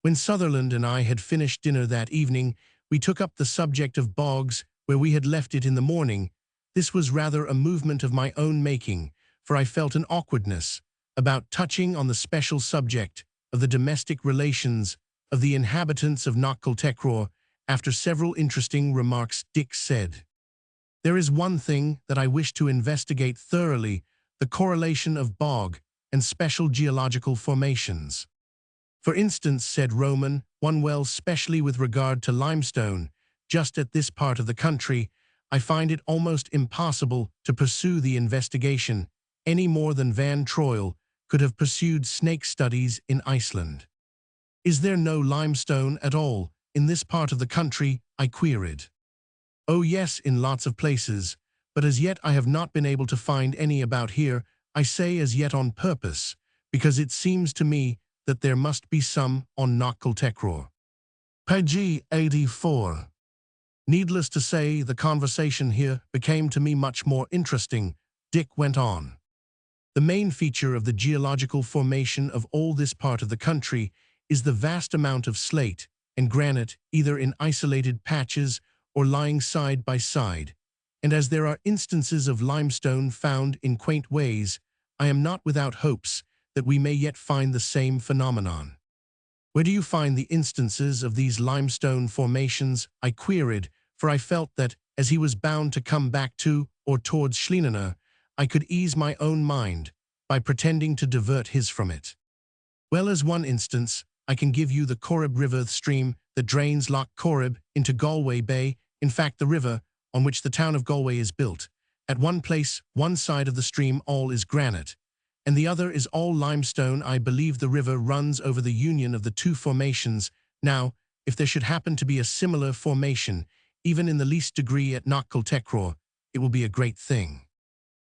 Speaker 1: When Sutherland and I had finished dinner that evening, we took up the subject of bogs where we had left it in the morning. This was rather a movement of my own making, for I felt an awkwardness about touching on the special subject of the domestic relations of the inhabitants of Knocknacar. After several interesting remarks, Dick said, "There is one thing that I wish to investigate thoroughly, the correlation of bog and special geological formations. For instance," said Roman, "one well, specially with regard to limestone, just at this part of the country, I find it almost impossible to pursue the investigation any more than Van Troil could have pursued snake studies in Iceland." "Is there no limestone at all in this part of the country?" I queried. "Oh yes, in lots of places, but as yet I have not been able to find any about here. I say as yet on purpose, because it seems to me that there must be some on Knocknacar." Pg 84. Needless to say, the conversation here became to me much more interesting. Dick went on. "The main feature of the geological formation of all this part of the country is the vast amount of slate and granite, either in isolated patches or lying side by side, and as there are instances of limestone found in quaint ways, I am not without hopes that we may yet find the same phenomenon." "Where do you find the instances of these limestone formations?" I queried, for I felt that, as he was bound to come back to or towards Schlienener, I could ease my own mind by pretending to divert his from it. "Well, as one instance, I can give you the Corrib River stream that drains Loch Corrib into Galway Bay, in fact the river on which the town of Galway is built. At one place, one side of the stream all is granite, and the other is all limestone. I believe the river runs over the union of the two formations. Now, if there should happen to be a similar formation, even in the least degree at Knocknacar, it will be a great thing."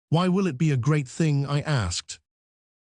Speaker 1: "Why will it be a great thing?" I asked.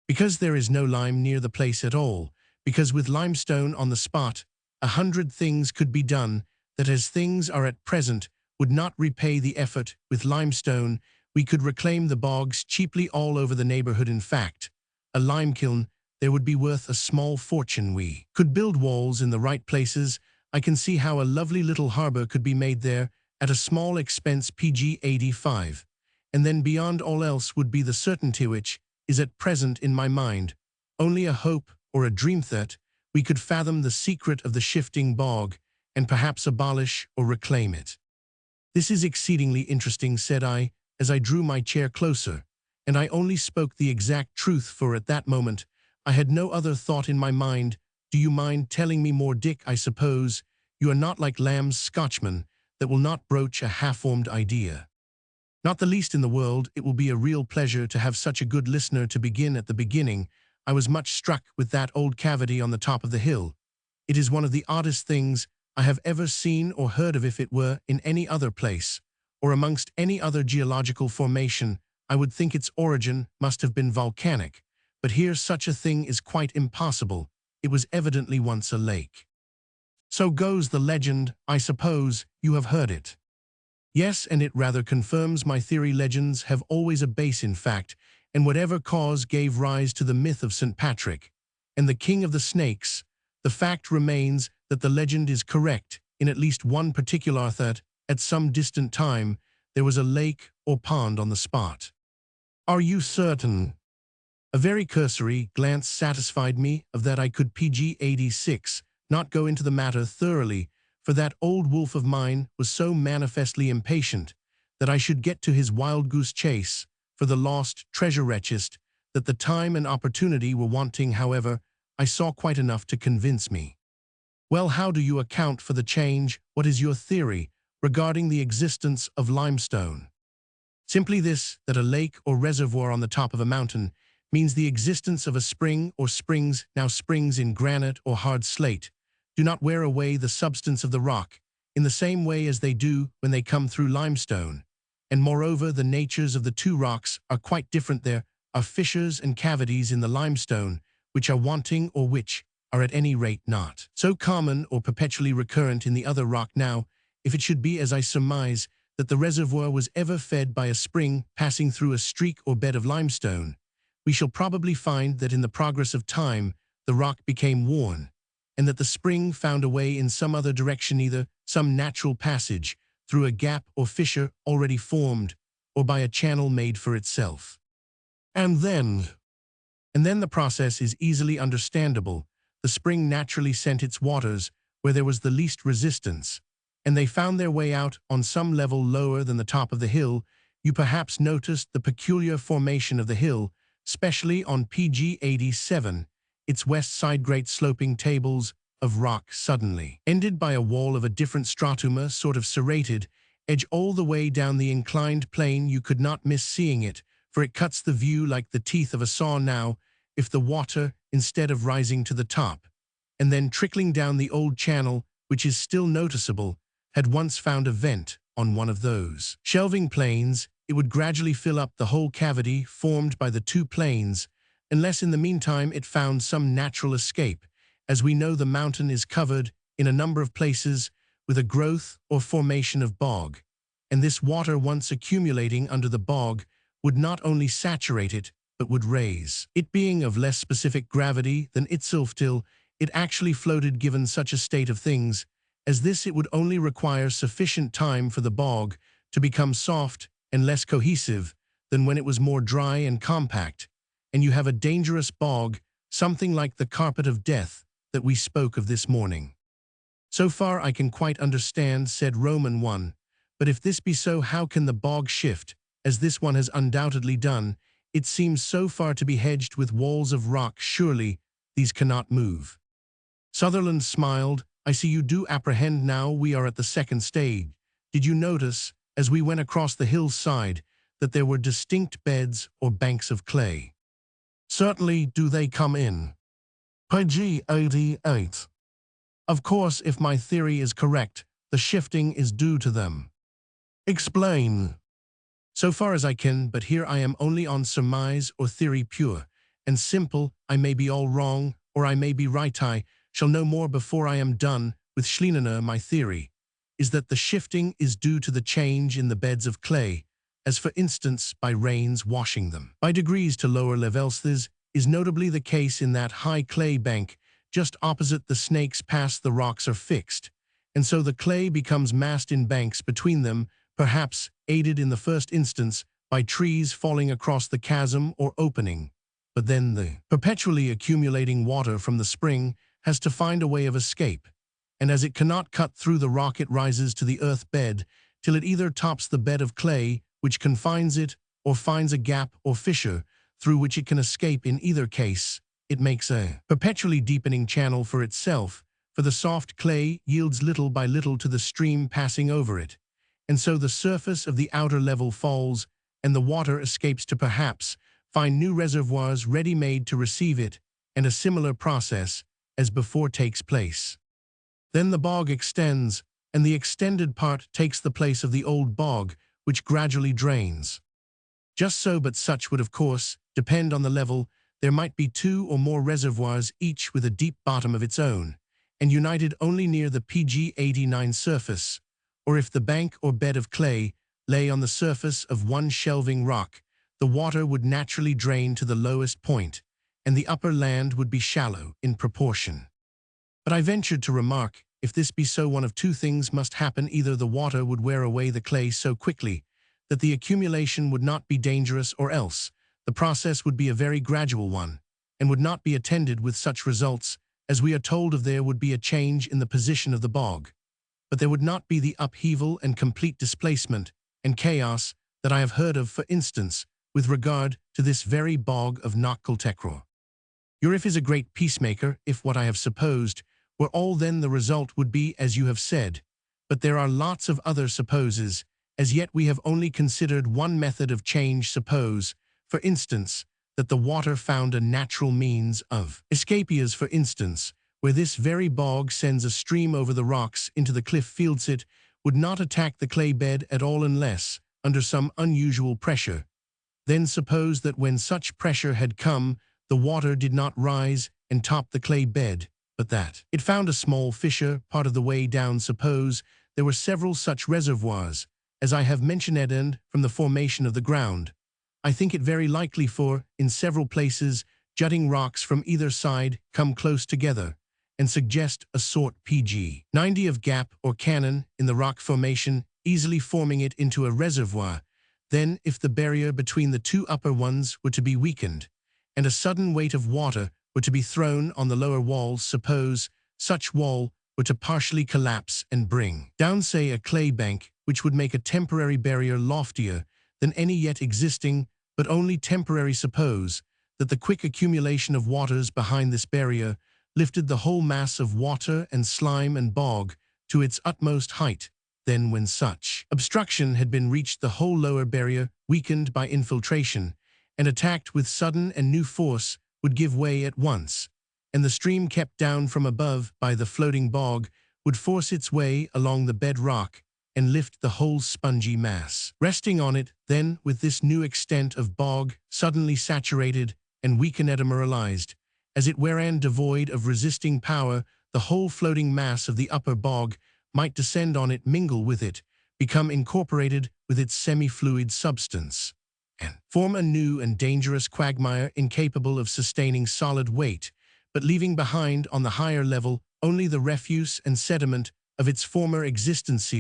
Speaker 1: "Because there is no lime near the place at all, because with limestone on the spot, 100 things could be done that, as things are at present, would not repay the effort. With limestone, we could reclaim the bogs cheaply all over the neighborhood. In fact, a lime kiln there would be worth a small fortune. We could build walls in the right places. I can see how a lovely little harbor could be made there at a small expense. Pg 85. And then beyond all else would be the certainty, which is at present in my mind only a hope or a dream, that we could fathom the secret of the shifting bog and perhaps abolish or reclaim it." "This is exceedingly interesting," said I, as I drew my chair closer, and I only spoke the exact truth, for at that moment I had no other thought in my mind. "Do you mind telling me more, Dick? I suppose you are not like Lamb's Scotchman, that will not broach a half-formed idea." "Not the least in the world. It will be a real pleasure to have such a good listener. To begin at the beginning, I was much struck with that old cavity on the top of the hill. It is one of the oddest things I have ever seen or heard of. If it were in any other place, or amongst any other geological formation, I would think its origin must have been volcanic, but here such a thing is quite impossible. it was evidently once a lake. So goes the legend, I suppose you have heard it. Yes, and it rather confirms my theory. Legends have always a base in fact, and whatever cause gave rise to the myth of St. Patrick and the king of the snakes, the fact remains that the legend is correct in at least one particular that, at some distant time, there was a lake or pond on the spot. Are you certain? A very cursory glance satisfied me of that. I could PG-86 not go into the matter thoroughly, for that old wolf of mine was so manifestly impatient that I should get to his wild goose chase for the lost treasure wretchest, that the time and opportunity were wanting. However, I saw quite enough to convince me. Well, how do you account for the change? What is your theory regarding the existence of limestone? Simply this, that a lake or reservoir on the top of a mountain means the existence of a spring or springs. Now springs in granite or hard slate do not wear away the substance of the rock in the same way as they do when they come through limestone. And moreover, the natures of the two rocks are quite different. There are fissures and cavities in the limestone which are wanting, or which are at any rate not so common or perpetually recurrent in the other rock. Now, if it should be, as I surmise, that the reservoir was ever fed by a spring passing through a streak or bed of limestone, we shall probably find that in the progress of time the rock became worn, and that the spring found a way in some other direction, either some natural passage through a gap or fissure already formed, or by a channel made for itself. And then the process is easily understandable. The spring naturally sent its waters where there was the least resistance, and they found their way out on some level lower than the top of the hill. You perhaps noticed the peculiar formation of the hill, especially on PG-87, its west side. Great sloping tables of rock suddenly ended by a wall of a different stratum, a sort of serrated edge all the way down the inclined plane. You could not miss seeing it, for it cuts the view like the teeth of a saw. Now, if the water, instead of rising to the top and then trickling down the old channel, which is still noticeable, had once found a vent on one of those shelving planes, it would gradually fill up the whole cavity formed by the two planes, unless in the meantime it found some natural escape. As we know, the mountain is covered in a number of places with a growth or formation of bog, and this water, once accumulating under the bog, would not only saturate it, but would raise it. Being of less specific gravity than itself, till it actually floated. Given such a state of things as this, it would only require sufficient time for the bog to become soft and less cohesive than when it was more dry and compact, and you have a dangerous bog, something like the carpet of death that we spoke of this morning. So far I can quite understand, said Roman 1, but if this be so, how can the bog shift, as this one has undoubtedly done? It seems so far to be hedged with walls of rock. Surely these cannot move. Sutherland smiled. I see you do apprehend now. We are at the second stage. Did you notice, as we went across the hillside, that there were distinct beds or banks of clay? Certainly do they come in. PG-88. Of course, if my theory is correct, the shifting is due to them. Explain. So far as I can, but here I am only on surmise or theory pure and simple. I may be all wrong, or I may be right. I shall know more before I am done with Schlienener. My theory is that the shifting is due to the change in the beds of clay, as for instance by rains washing them by degrees to lower levels. This is notably the case in that high clay bank just opposite the snakes pass. The rocks are fixed, and so the clay becomes massed in banks between them, perhaps aided in the first instance by trees falling across the chasm or opening. But then the perpetually accumulating water from the spring has to find a way of escape, and as it cannot cut through the rock, it rises to the earth bed till it either tops the bed of clay, which confines it, or finds a gap or fissure through which it can escape. In either case, it makes a perpetually deepening channel for itself, for the soft clay yields little by little to the stream passing over it, and so the surface of the outer level falls, and the water escapes to perhaps find new reservoirs ready-made to receive it, and a similar process as before takes place. Then the bog extends, and the extended part takes the place of the old bog, which gradually drains. Just so, but such would of course depend on the level there might be 2 or more reservoirs, each with a deep bottom of its own, and united only near the PG-89 surface, or if the bank or bed of clay lay on the surface of one shelving rock, the water would naturally drain to the lowest point, and the upper land would be shallow in proportion. But I ventured to remark, if this be so, one of 2 things must happen. Either the water would wear away the clay so quickly that the accumulation would not be dangerous, or else the process would be a very gradual one, and would not be attended with such results as we are told of. There would be a change in the position of the bog, but there would not be the upheaval and complete displacement and chaos that I have heard of, for instance, with regard to this very bog of Knockcultekra. Your if is a great peacemaker, if what I have supposed were all, then the result would be as you have said, but there are lots of other supposes. As yet we have only considered one method of change. Suppose, for instance, that the water found a natural means of escape, as for instance, where this very bog sends a stream over the rocks into the cliff fields. It would not attack the clay bed at all unless under some unusual pressure. Then suppose that when such pressure had come, the water did not rise and top the clay bed, but that it found a small fissure part of the way down. Suppose there were several such reservoirs, as I have mentioned, and from the formation of the ground, I think it very likely, for, in several places, jutting rocks from either side come close together, and suggest a sort PG-90 of gap or canon in the rock formation, easily forming it into a reservoir. Then, if the barrier between the 2 upper ones were to be weakened, and a sudden weight of water were to be thrown on the lower walls, suppose such wall were to partially collapse and bring down, say, a clay bank, which would make a temporary barrier loftier than any yet existing, but only temporary. Suppose that the quick accumulation of waters behind this barrier lifted the whole mass of water and slime and bog to its utmost height. Then, when such obstruction had been reached, the whole lower barrier, weakened by infiltration and attacked with sudden and new force, would give way at once, and the stream kept down from above by the floating bog would force its way along the bed rock and lift the whole spongy mass, resting on it. Then, with this new extent of bog suddenly saturated and weakened, demoralized, as it were, and devoid of resisting power, the whole floating mass of the upper bog might descend on it, mingle with it, become incorporated with its semi-fluid substance, and form a new and dangerous quagmire incapable of sustaining solid weight, but leaving behind on the higher level only the refuse and sediment of its former existence,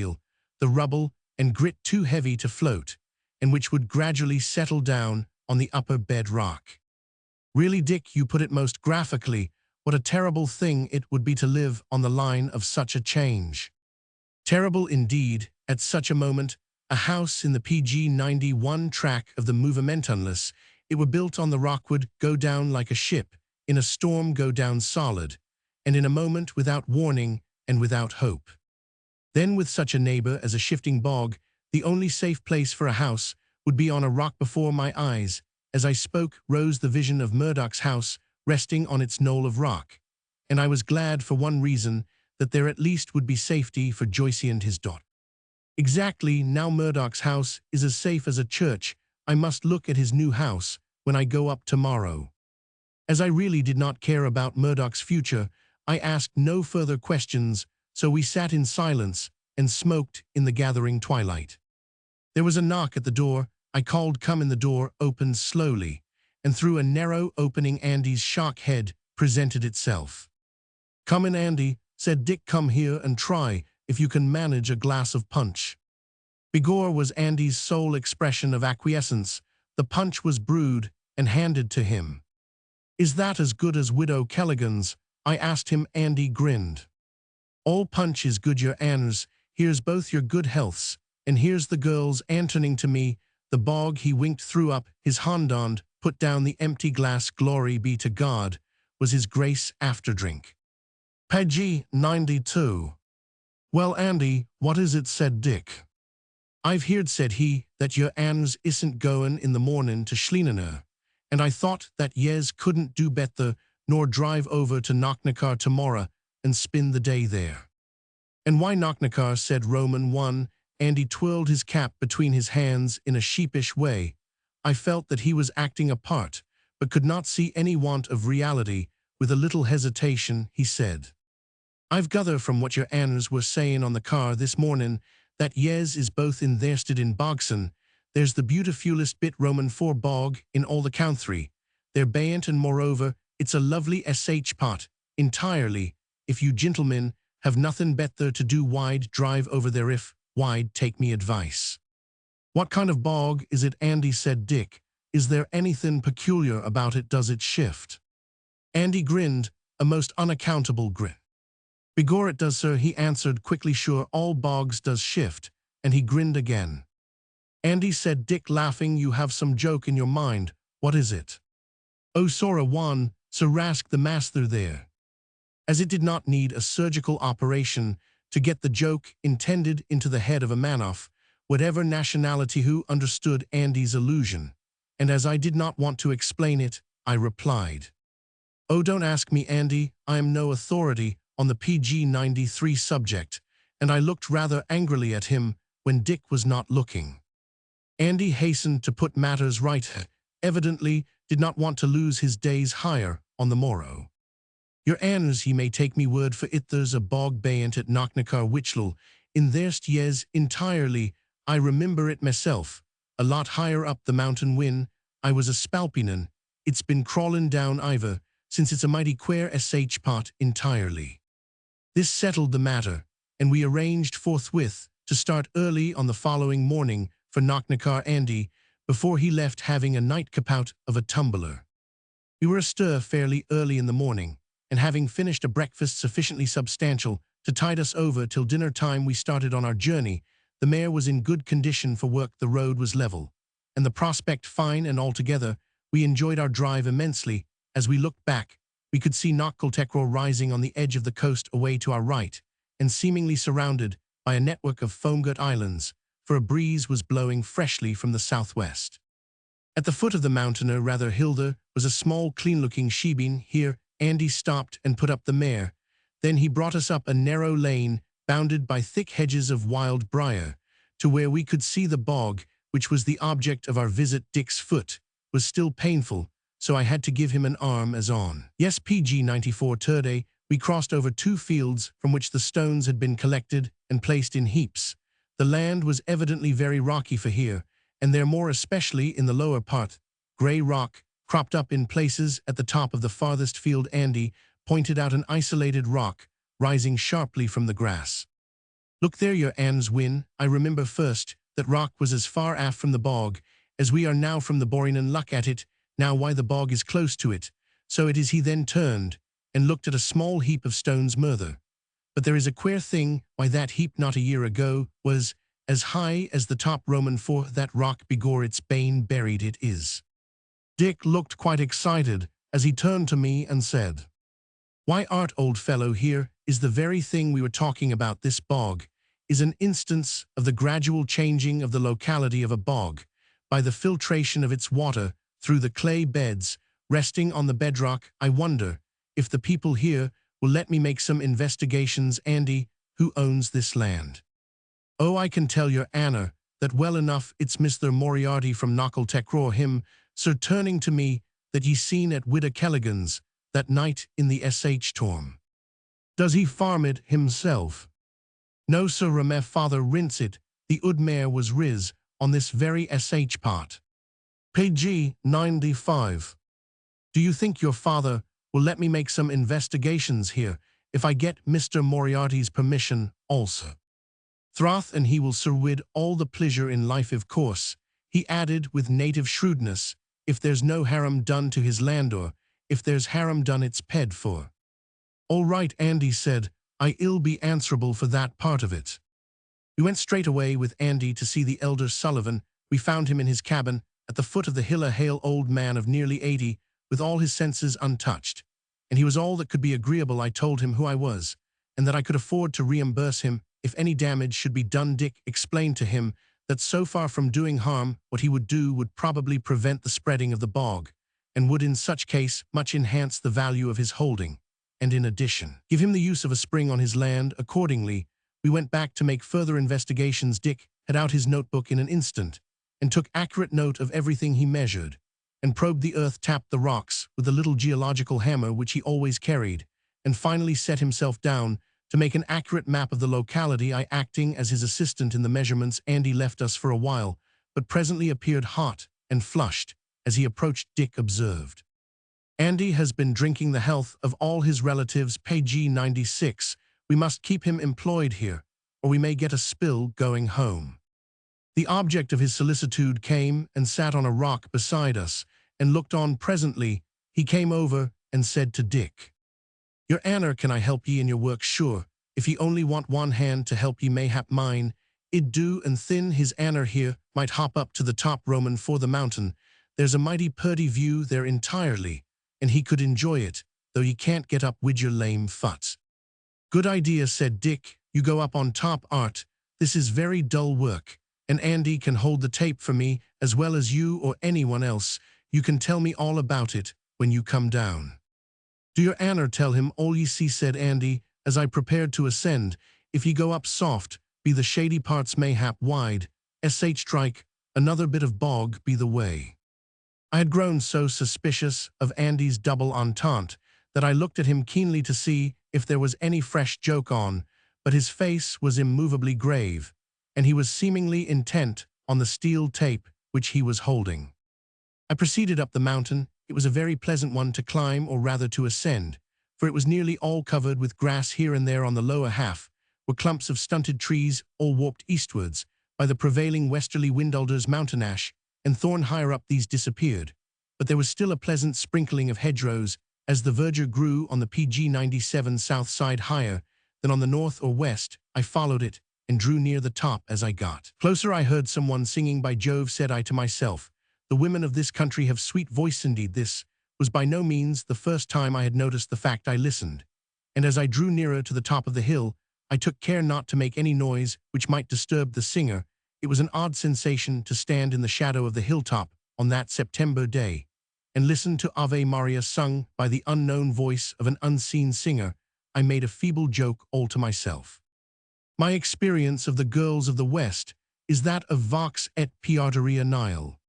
Speaker 1: the rubble and grit too heavy to float, and which would gradually settle down on the upper bed rock. Really, Dick, you put it most graphically. What a terrible thing it would be to live on the line of such a change. Terrible indeed, at such a moment. A house in the PG-91 track of the movementless, it were built on the rock, would go down like a ship, in a storm go down solid, and in a moment, without warning and without hope. Then, with such a neighbor as a shifting bog, the only safe place for a house would be on a rock. Before my eyes, as I spoke, rose the vision of Murdoch's house resting on its knoll of rock, and I was glad for one reason, that there at least would be safety for Joyce and his daughter. Exactly. Now Murdoch's house is as safe as a church. I must look at his new house when I go up tomorrow. As I really did not care about Murdoch's future, I asked no further questions, so we sat in silence and smoked in the gathering twilight. There was a knock at the door. I called, "Come in." The door opened slowly, and through a narrow opening Andy's shock head presented itself. "Come in, Andy," said Dick. "Come here and try if you can manage a glass of punch." Begor was Andy's sole expression of acquiescence. The punch was brewed and handed to him. "Is that as good as Widow Kelligan's?" I asked him. Andy grinned. "All punch is good, your Anners. Here's both your good healths, and here's the girls." And turning to me, the bog he winked, threw up his hand and put down the empty glass. "Glory be to God," was his grace after drink. PG-92. "Well, Andy, what is it?" said Dick. "I've heard," said he, "that your Anners isn't goin' in the mornin' to Schleenener, and I thought that yez couldn't do better nor drive over to Knocknacar tomorrow and spend the day there." "And why Knocknacar?" said Roman 1. Andy twirled his cap between his hands in a sheepish way. I felt that he was acting a part, but could not see any want of reality. With a little hesitation, he said, "I've gathered from what your anners were saying on the car this morning that yes is both interested in bogson. There's the beautifulest bit Roman 4 bog in all the country. They're bayant, and moreover, it's a lovely pot, entirely. If you gentlemen have nothing better to do, wide drive over there. If wide, take me advice." "What kind of bog is it, Andy?" said Dick. "Is there anything peculiar about it? Does it shift?" Andy grinned, a most unaccountable grin. "Begor it does, sir," he answered quickly. "Sure, all bogs does shift," and he grinned again. "Andy," said Dick, laughing, "you have some joke in your mind. What is it?" "Oh, Sora one, Sir Rask the master there." As it did not need a surgical operation to get the joke intended into the head of a man of whatever nationality who understood Andy's allusion, and as I did not want to explain it, I replied, "Oh, don't ask me, Andy, I am no authority on the PG-93 subject," and I looked rather angrily at him when Dick was not looking. Andy hastened to put matters right, evidently did not want to lose his day's hire on the morrow. "Your anners, ye may take me word for it, there's a bog bayant at Knocknacar Wichlal, in theirst yes, entirely. I remember it myself, a lot higher up the mountain when I was a spalpinin. It's been crawling down Iver, since it's a mighty queer pot entirely." This settled the matter, and we arranged forthwith to start early on the following morning for Knocknacar, Andy, before he left, having a nightcap out of a tumbler. We were astir fairly early in the morning, and having finished a breakfast sufficiently substantial to tide us over till dinner time, we started on our journey. The mare was in good condition for work, the road was level, and the prospect fine, and altogether we enjoyed our drive immensely. As we looked back, we could see Knocknacar rising on the edge of the coast away to our right, and seemingly surrounded by a network of foam-girt islands, for a breeze was blowing freshly from the southwest. At the foot of the mountain, or rather hilda, was a small, clean-looking shebeen. Here Andy stopped and put up the mare. Then he brought us up a narrow lane, bounded by thick hedges of wild briar, to where we could see the bog, which was the object of our visit. Dick's foot was still painful, so I had to give him an arm as on. Yes, PG-94 Turday, we crossed over 2 fields from which the stones had been collected and placed in heaps. The land was evidently very rocky for here, and there more especially in the lower part. Grey rock cropped up in places at the top of the farthest field. Andy pointed out an isolated rock rising sharply from the grass. "Look there, your Anne's win. I remember first that rock was as far aft from the bog as we are now from the boring, and luck at it, now why the bog is close to it. So it is." He then turned and looked at a small heap of stones murther. "But there is a queer thing, why that heap not a year ago was as high as the top Roman 4, that rock, begor it's bane buried it is." Dick looked quite excited as he turned to me and said, "Why, art, old fellow, here is the very thing we were talking about. This bog is an instance of the gradual changing of the locality of a bog by the filtration of its water through the clay beds resting on the bedrock. I wonder if the people here will let me make some investigations. Andy, who owns this land?" "Oh, I can tell your Anna that well enough. It's Mr. Moriarty from Knocknacar, him, sir," turning to me, "that ye seen at Widder Kelligan's that night in the Torm." "Does he farm it himself?" "No, sir, my father rents it. The Udmare was riz on this very part. PG-95. Do you think your father will let me make some investigations here if I get Mr. Moriarty's permission also?" "Throth, and he will, sir, wid all the pleasure in life, of course," he added with native shrewdness, "if there's no harm done to his land, or if there's harm done it's paid for." "All right," Andy said, "I'll be answerable for that part of it." We went straight away with Andy to see the elder Sullivan. We found him in his cabin at the foot of the hill, a hale old man of nearly 80, with all his senses untouched. And he was all that could be agreeable. I told him who I was, and that I could afford to reimburse him if any damage should be done. Dick explained to him that so far from doing harm, what he would do would probably prevent the spreading of the bog, and would in such case much enhance the value of his holding, and in addition, give him the use of a spring on his land. Accordingly, we went back to make further investigations. Dick had out his notebook in an instant, and took accurate note of everything he measured, and probed the earth, tapped the rocks with the little geological hammer which he always carried, and finally set himself down to make an accurate map of the locality. I, acting as his assistant in the measurements, Andy left us for a while, but presently appeared hot and flushed as he approached. Dick observed, "Andy has been drinking the health of all his relatives, page 96. We must keep him employed here, or we may get a spill going home." The object of his solicitude came and sat on a rock beside us and looked on. Presently he came over and said to Dick, "Your Anner, can I help ye in your work? Sure, if ye only want one hand to help ye, mayhap mine id do, and thin his Anner here might hop up to the top Roman for the mountain. There's a mighty purty view there entirely, and he could enjoy it, though ye can't get up wid your lame foot." "Good idea," said Dick. "You go up on top, Art. This is very dull work, and Andy can hold the tape for me as well as you or anyone else. You can tell me all about it when you come down." "Do your Anner tell him all ye see," said Andy, as I prepared to ascend. "If ye go up soft, be the shady parts mayhap wide. Strike, another bit of bog be the way." I had grown so suspicious of Andy's double entente that I looked at him keenly to see if there was any fresh joke on, but his face was immovably grave, and he was seemingly intent on the steel tape which he was holding. I proceeded up the mountain. It was a very pleasant one to climb, or rather to ascend, for it was nearly all covered with grass. Here and there on the lower half were clumps of stunted trees, all warped eastwards by the prevailing westerly wind. Alders, mountain ash, and thorn. Higher up these disappeared, but there was still a pleasant sprinkling of hedgerows as the verdure grew on the PG 97 south side higher than on the north or west. I followed it and drew near the top. As I got closer I heard someone singing. "By Jove," said I to myself, "the women of this country have sweet voice indeed." This was by no means the first time I had noticed the fact. I listened, and as I drew nearer to the top of the hill, I took care not to make any noise which might disturb the singer. It was an odd sensation to stand in the shadow of the hilltop on that September day and listen to Ave Maria sung by the unknown voice of an unseen singer. I made a feeble joke all to myself. My experience of the girls of the West is that of vox et piarteria nihil.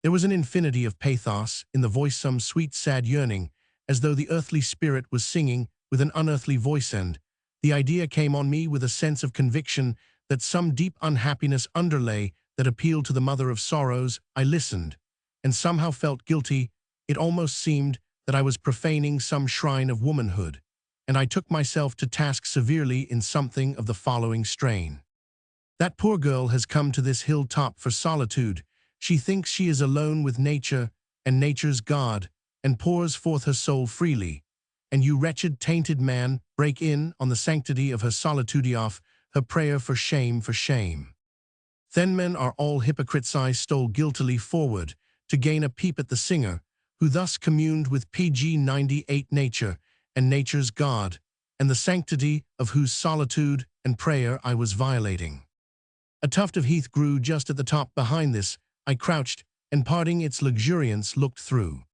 Speaker 1: There was an infinity of pathos in the voice, some sweet sad yearning, as though the earthly spirit was singing with an unearthly voice, and the idea came on me with a sense of conviction that some deep unhappiness underlay that appealed to the mother of sorrows. I listened, and somehow felt guilty. It almost seemed that I was profaning some shrine of womanhood, and I took myself to task severely in something of the following strain. "That poor girl has come to this hilltop for solitude. She thinks she is alone with nature and nature's God, and pours forth her soul freely. And you wretched tainted man break in on the sanctity of her solitude, off her prayer for shame, for shame." Then men are all hypocrites. I stole guiltily forward to gain a peep at the singer, who thus communed with PG 98 nature and nature's God, and the sanctity of whose solitude and prayer I was violating. A tuft of heath grew just at the top. Behind this I crouched, and parting its luxuriance looked through.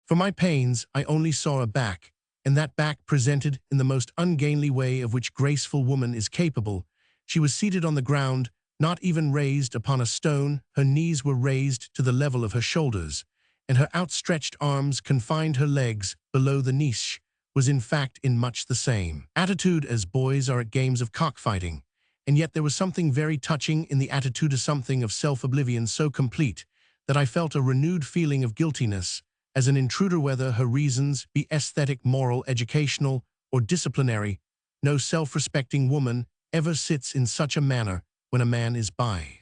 Speaker 1: For my pains I only saw a back, and that back presented in the most ungainly way of which graceful woman is capable. She was seated on the ground, not even raised upon a stone. Her knees were raised to the level of her shoulders, and her outstretched arms confined her legs. Below, the niche was in fact in much the same attitude as boys are at games of cockfighting, and yet there was something very touching in the attitude, a something of self-oblivion so complete that I felt a renewed feeling of guiltiness as an intruder. Whether her reasons be aesthetic, moral, educational, or disciplinary, no self-respecting woman ever sits in such a manner when a man is by.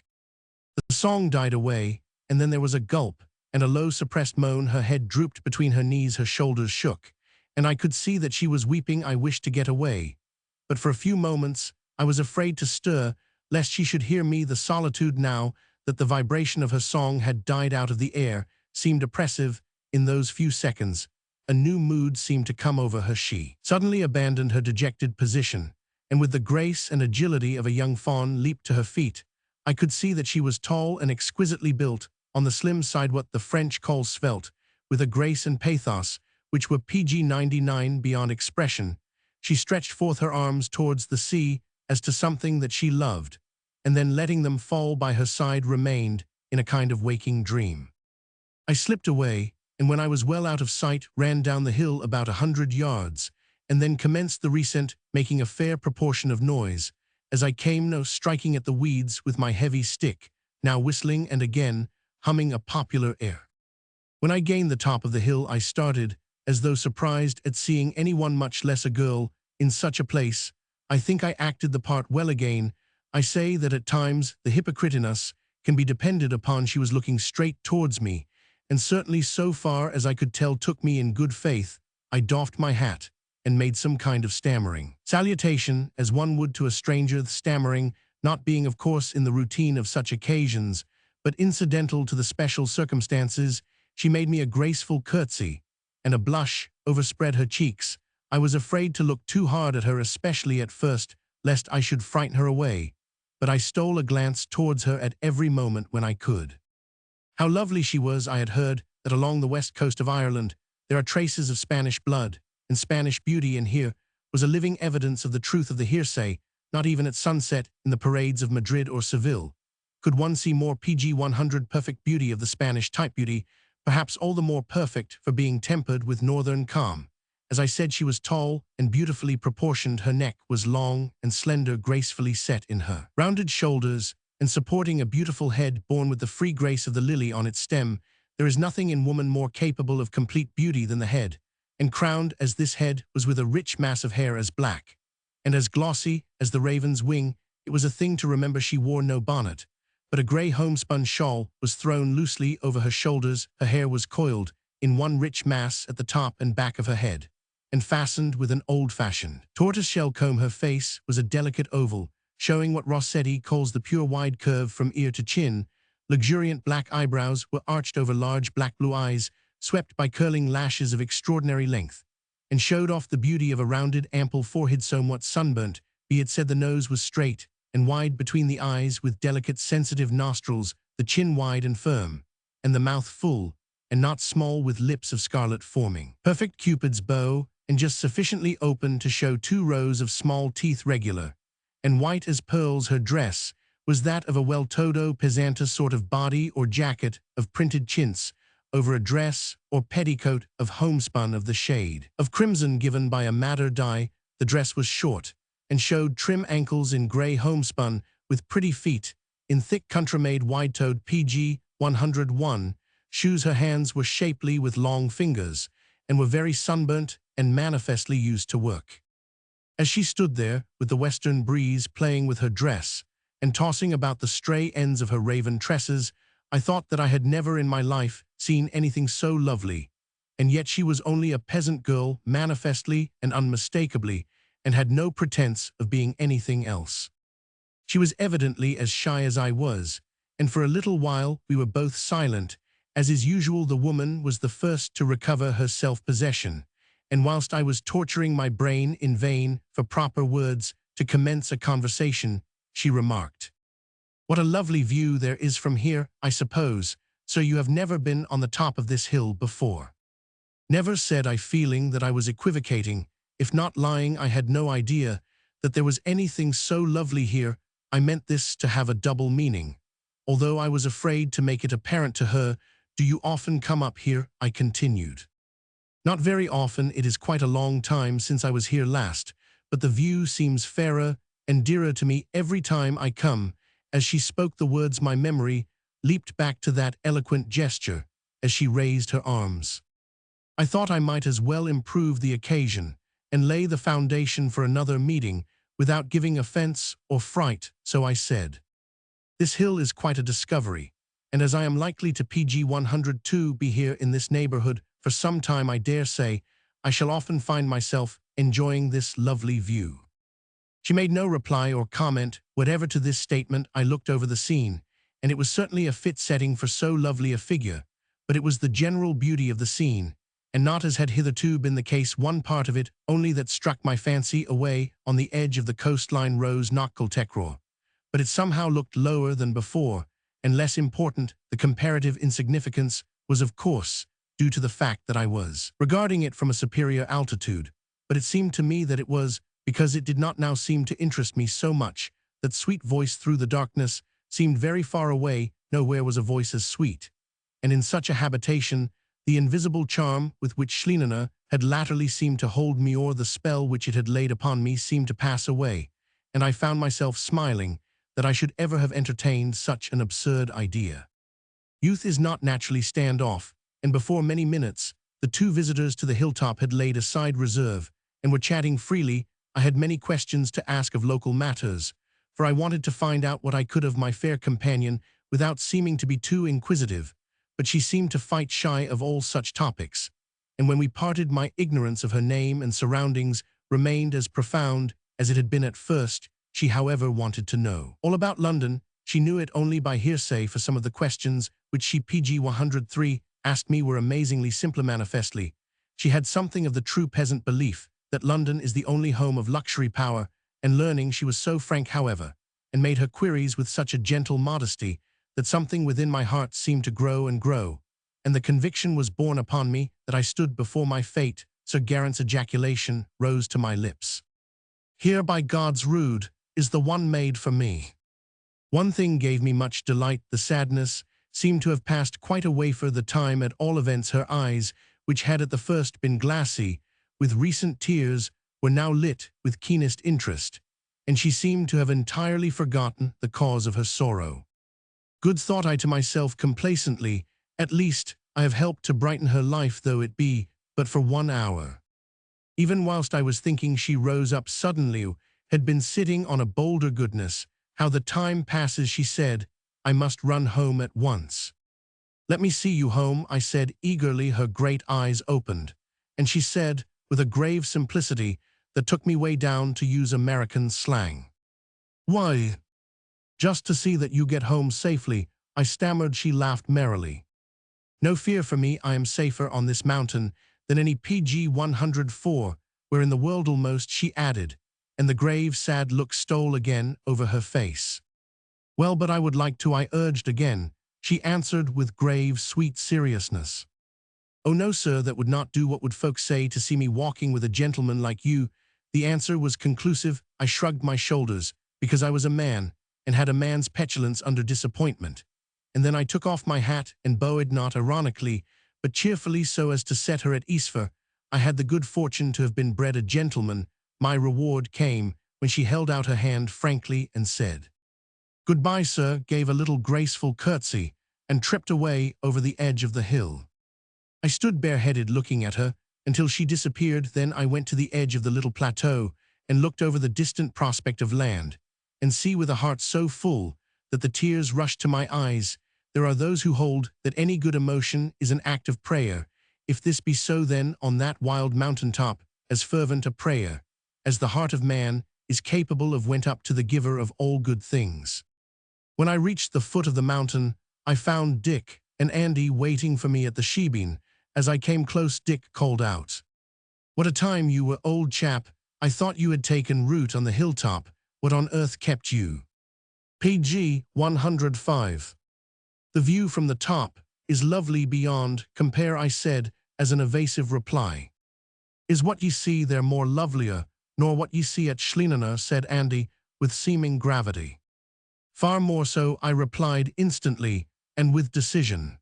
Speaker 1: The song died away, and then there was a gulp and a low suppressed moan. Her head drooped between her knees, her shoulders shook, and I could see that she was weeping. I wished to get away, but for a few moments I was afraid to stir, lest she should hear me. The solitude, now that the vibration of her song had died out of the air, seemed oppressive. In those few seconds, a new mood seemed to come over her. She suddenly abandoned her dejected position, and with the grace and agility of a young fawn leaped to her feet. I could see that she was tall and exquisitely built, on the slim side, what the French call svelte, with a grace and pathos which were PG 99 beyond expression. She stretched forth her arms towards the sea as to something that she loved, and then letting them fall by her side remained in a kind of waking dream. I slipped away, and when I was well out of sight, ran down the hill about 100 yards, and then commenced the descent, making a fair proportion of noise, as I came now striking at the weeds with my heavy stick, now whistling and again humming a popular air. When I gained the top of the hill, I started, as though surprised at seeing anyone, much less a girl, in such a place. I think I acted the part well again. I say that at times the hypocrite in us can be depended upon. She was looking straight towards me, and certainly, so far as I could tell, took me in good faith. I doffed my hat and made some kind of stammering salutation, as one would to a stranger, the stammering not being, of course, in the routine of such occasions, but incidental to the special circumstances. She made me a graceful curtsy, and a blush overspread her cheeks. I was afraid to look too hard at her, especially at first, lest I should frighten her away, but I stole a glance towards her at every moment when I could. How lovely she was! I had heard that along the west coast of Ireland there are traces of Spanish blood and Spanish beauty, and here was a living evidence of the truth of the hearsay. Not even at sunset in the parades of Madrid or Seville could one see more PG 100 perfect beauty of the Spanish type beauty, perhaps all the more perfect for being tempered with northern calm. As I said, she was tall and beautifully proportioned. Her neck was long and slender, gracefully set in her rounded shoulders, and supporting a beautiful head borne with the free grace of the lily on its stem. There is nothing in woman more capable of complete beauty than the head, and crowned as this head was with a rich mass of hair as black and as glossy as the raven's wing, it was a thing to remember. She wore no bonnet, but a grey homespun shawl was thrown loosely over her shoulders. Her hair was coiled in one rich mass at the top and back of her head, and fastened with an old-fashioned tortoiseshell comb. Her face was a delicate oval, showing what Rossetti calls the pure wide curve from ear to chin. Luxuriant black eyebrows were arched over large black-blue eyes, swept by curling lashes of extraordinary length, and showed off the beauty of a rounded, ample forehead somewhat sunburnt. Be it said, the nose was straight and wide between the eyes, with delicate, sensitive nostrils, the chin wide and firm, and the mouth full and not small, with lips of scarlet forming perfect Cupid's bow, and just sufficiently open to show 2 rows of small teeth, regular and white as pearls. Her dress was that of a well todo pesanta sort of body or jacket of printed chintz, over a dress or petticoat of homespun of the shade of crimson given by a madder dye. The dress was short, and showed trim ankles in grey homespun, with pretty feet in thick country-made wide-toed PG 101 shoes. Her hands were shapely, with long fingers, and were very sunburnt and manifestly used to work. As she stood there, with the western breeze playing with her dress and tossing about the stray ends of her raven tresses, I thought that I had never in my life seen anything so lovely. And yet she was only a peasant girl, manifestly and unmistakably, and had no pretense of being anything else. She was evidently as shy as I was, and for a little while we were both silent. As is usual, the woman was the first to recover her self-possession, and whilst I was torturing my brain in vain for proper words to commence a conversation, she remarked, "What a lovely view there is from here, I suppose. So you have never been on the top of this hill before?" "Never," said I, feeling that I was equivocating. If not lying, I had no idea that there was anything so lovely here. I meant this to have a double meaning, although I was afraid to make it apparent to her. "Do you often come up here?" I continued. "Not very often. It is quite a long time since I was here last, but the view seems fairer and dearer to me every time I come." As she spoke the words, my memory leaped back to that eloquent gesture as she raised her arms. I thought I might as well improve the occasion and lay the foundation for another meeting without giving offense or fright, so I said, "This hill is quite a discovery, and as I am likely to PG 102 be here in this neighborhood for some time, I dare say I shall often find myself enjoying this lovely view." She made no reply or comment whatever to this statement. I looked over the scene, and it was certainly a fit setting for so lovely a figure, but it was the general beauty of the scene, and not, as had hitherto been the case, one part of it only, that struck my fancy. Away on the edge of the coastline rose Knockcultecraw, but it somehow looked lower than before, and less important. The comparative insignificance was, of course, due to the fact that I was regarding it from a superior altitude, but it seemed to me that it was because it did not now seem to interest me so much. That sweet voice through the darkness seemed very far away. Nowhere was a voice as sweet and in such a habitation, the invisible charm with which Schlienener had latterly seemed to hold me, or the spell which it had laid upon me, seemed to pass away, and I found myself smiling that I should ever have entertained such an absurd idea. Youth is not naturally stand-off, and before many minutes, the two visitors to the hilltop had laid aside reserve and were chatting freely. I had many questions to ask of local matters, for I wanted to find out what I could of my fair companion without seeming to be too inquisitive, but she seemed to fight shy of all such topics, and when we parted, my ignorance of her name and surroundings remained as profound as it had been at first. She, however, wanted to know all about London. She knew it only by hearsay, for some of the questions which she PG 103 asked me were amazingly simple. Manifestly, she had something of the true peasant belief that London is the only home of luxury, power, and learning. She was so frank, however, and made her queries with such a gentle modesty, that something within my heart seemed to grow and grow, and the conviction was borne upon me that I stood before my fate. Sir Garant's ejaculation rose to my lips. Here, by God's rood, is the one made for me. One thing gave me much delight. The sadness seemed to have passed quite away for the time. At all events, her eyes, which had at the first been glassy with recent tears, were now lit with keenest interest, and she seemed to have entirely forgotten the cause of her sorrow. Good, thought I to myself complacently, at least I have helped to brighten her life, though it be but for 1 hour. Even whilst I was thinking, she rose up suddenly, had been sitting on a boulder. Goodness, how the time passes, she said. I must run home at once. Let me see you home, I said eagerly. Her great eyes opened, and she said, with a grave simplicity that took me way down, to use American slang, "Why, just to see that you get home safely," I stammered. She laughed merrily. "No fear for me. I am safer on this mountain than any PG 104 where in the world almost," she added, and the grave, sad look stole again over her face. "Well, but I would like to," I urged again. She answered with grave, sweet seriousness, "Oh no, sir, that would not do. What would folks say to see me walking with a gentleman like you?" The answer was conclusive. I shrugged my shoulders, because I was a man, and had a man's petulance under disappointment, and then I took off my hat and bowed, not ironically, but cheerfully, so as to set her at ease, for I had the good fortune to have been bred a gentleman. My reward came when she held out her hand frankly and said, "Goodbye, sir," gave a little graceful curtsy, and tripped away over the edge of the hill. I stood bareheaded looking at her until she disappeared. Then I went to the edge of the little plateau and looked over the distant prospect of land and sea with a heart so full that the tears rushed to my eyes. There are those who hold that any good emotion is an act of prayer. If this be so, then on that wild mountain top, as fervent a prayer as the heart of man is capable of went up to the giver of all good things. When I reached the foot of the mountain, I found Dick and Andy waiting for me at the shebeen. As I came close, Dick called out, "What a time you were, old chap. I thought you had taken root on the hilltop. What on earth kept you?" PG 105. "The view from the top is lovely beyond compare," I said as an evasive reply. "Is what ye see there more lovelier nor what ye see at Schlienener?" said Andy with seeming gravity. "Far more so," I replied instantly and with decision.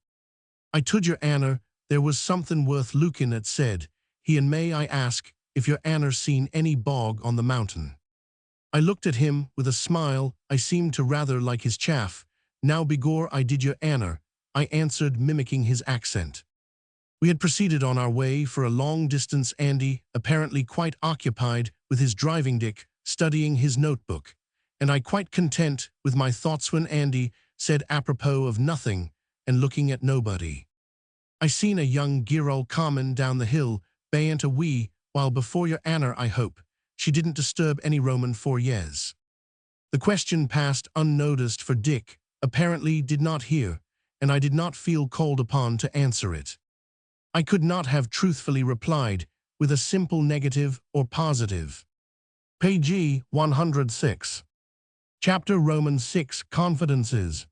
Speaker 1: "I told your Anner there was something worth looking at," said he, "and may I ask if your Anner seen any bog on the mountain?" I looked at him with a smile. I seemed to rather like his chaff. "Now begor I did, your Anner," I answered, mimicking his accent. We had proceeded on our way for a long distance, Andy apparently quite occupied with his driving, Dick studying his notebook, and I quite content with my thoughts, when Andy said, apropos of nothing and looking at nobody, "I seen a young girl comin' down the hill, bayant a wee while before your Anner. I hope she didn't disturb any Roman for yes." The question passed unnoticed, for Dick apparently did not hear, and I did not feel called upon to answer it. I could not have truthfully replied with a simple negative or positive. PG 106. Chapter Romans 6, Confidences.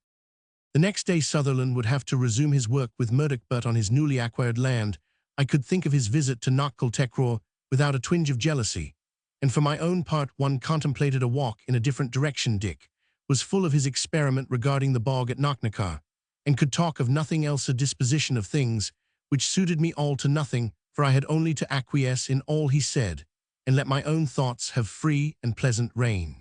Speaker 1: The next day Sutherland would have to resume his work with Murdoch, but on his newly acquired land I could think of his visit to Knockcultecraw without a twinge of jealousy, and for my own part one contemplated a walk in a different direction. Dick was full of his experiment regarding the bog at Knocknacar, and could talk of nothing else a disposition of things, which suited me all to nothing, for I had only to acquiesce in all he said, and let my own thoughts have free and pleasant reign.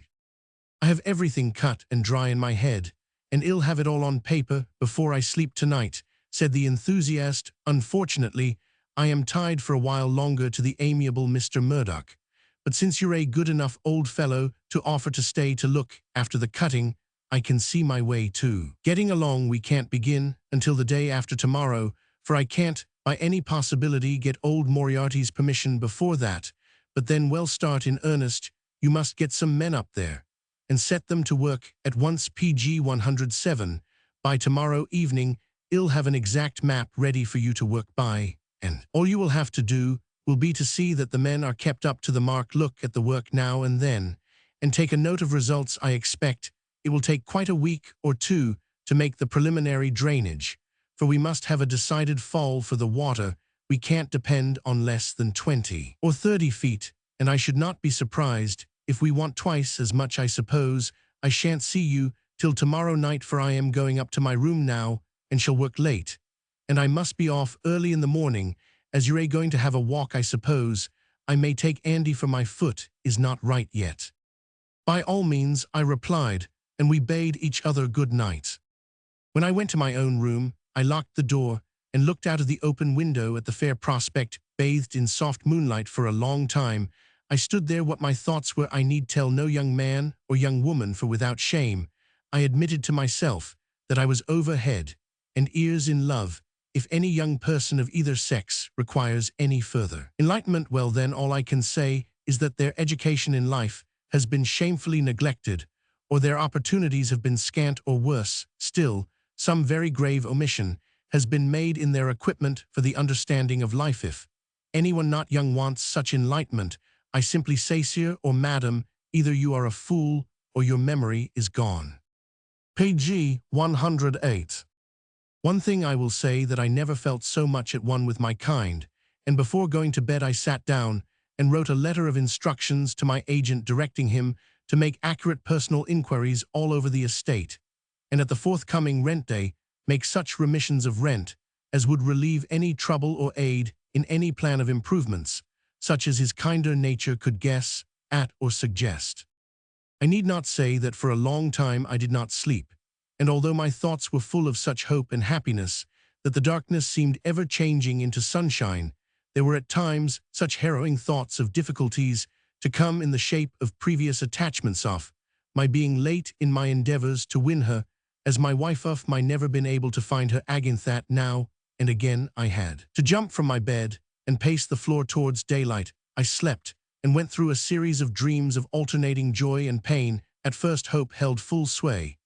Speaker 1: I have everything cut and dry in my head, and I'll have it all on paper before I sleep tonight, said the enthusiast. Unfortunately, I am tied for a while longer to the amiable Mr. Murdoch, but since you're a good enough old fellow to offer to stay to look after the cutting, I can see my way to getting along. We can't begin until the day after tomorrow, for I can't, by any possibility, get old Moriarty's permission before that, but then we'll start in earnest. You must get some men up there, and set them to work at once. PG 107. By tomorrow evening, I'll have an exact map ready for you to work by, and all you will have to do will be to see that the men are kept up to the mark. Look at the work now and then, and take a note of results. I expect it will take quite a week or two to make the preliminary drainage, for we must have a decided fall for the water. We can't depend on less than 20 or 30 feet, and I should not be surprised if we want twice as much. I suppose I shan't see you till tomorrow night, for I am going up to my room now and shall work late, and I must be off early in the morning, as you're going to have a walk. I suppose I may take Andy, for my foot is not right yet. By all means, I replied, and we bade each other good night. When I went to my own room, I locked the door and looked out of the open window at the fair prospect, bathed in soft moonlight. For a long time I stood there. What my thoughts were I need tell no young man or young woman, for without shame I admitted to myself that I was over head and ears in love. If any young person of either sex requires any further enlightenment, well then, all I can say is that their education in life has been shamefully neglected, or their opportunities have been scant, or worse still, some very grave omission has been made in their equipment for the understanding of life. If anyone not young wants such enlightenment, I simply say, sir or madam, either you are a fool or your memory is gone. Page 108. One thing I will say, that I never felt so much at one with my kind, and before going to bed I sat down and wrote a letter of instructions to my agent, directing him to make accurate personal inquiries all over the estate, and at the forthcoming rent day make such remissions of rent as would relieve any trouble or aid in any plan of improvements, such as his kinder nature could guess at or suggest. I need not say that for a long time I did not sleep, and although my thoughts were full of such hope and happiness that the darkness seemed ever changing into sunshine, there were at times such harrowing thoughts of difficulties to come in the shape of previous attachments, of my being late in my endeavors to win her as my wife, of my never been able to find her again, that now and again I had to jump from my bed and pace the floor towards daylight. I slept and went through a series of dreams of alternating joy and pain. At first hope held full sway,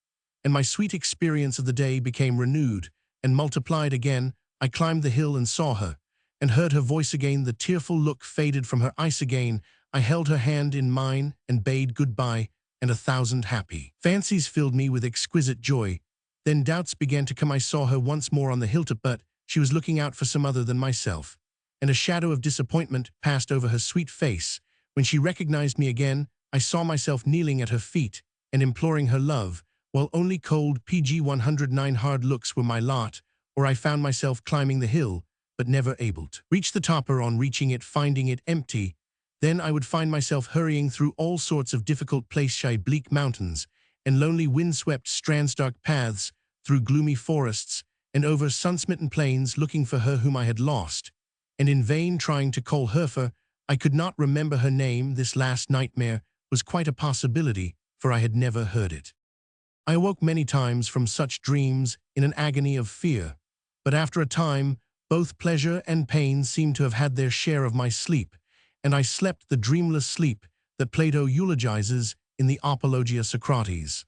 Speaker 1: and my sweet experience of the day became renewed and multiplied again. I climbed the hill and saw her, and heard her voice again. The tearful look faded from her eyes again. I held her hand in mine and bade goodbye, and 1,000 happy fancies filled me with exquisite joy. Then doubts began to come. I saw her once more on the hilltop, but she was looking out for some other than myself, and a shadow of disappointment passed over her sweet face. When she recognized me again, I saw myself kneeling at her feet and imploring her love, while only cold PG 109 hard looks were my lot, or I found myself climbing the hill, but never able to reach the top, or on reaching it finding it empty. Then I would find myself hurrying through all sorts of difficult places, bleak mountains and lonely windswept strands, dark paths through gloomy forests and over sun-smitten plains, looking for her whom I had lost, and in vain trying to call her, for I could not remember her name. This last nightmare was quite a possibility, for I had never heard it. I awoke many times from such dreams in an agony of fear, but after a time both pleasure and pain seemed to have had their share of my sleep, and I slept the dreamless sleep that Plato eulogizes in the Apologia Socrates.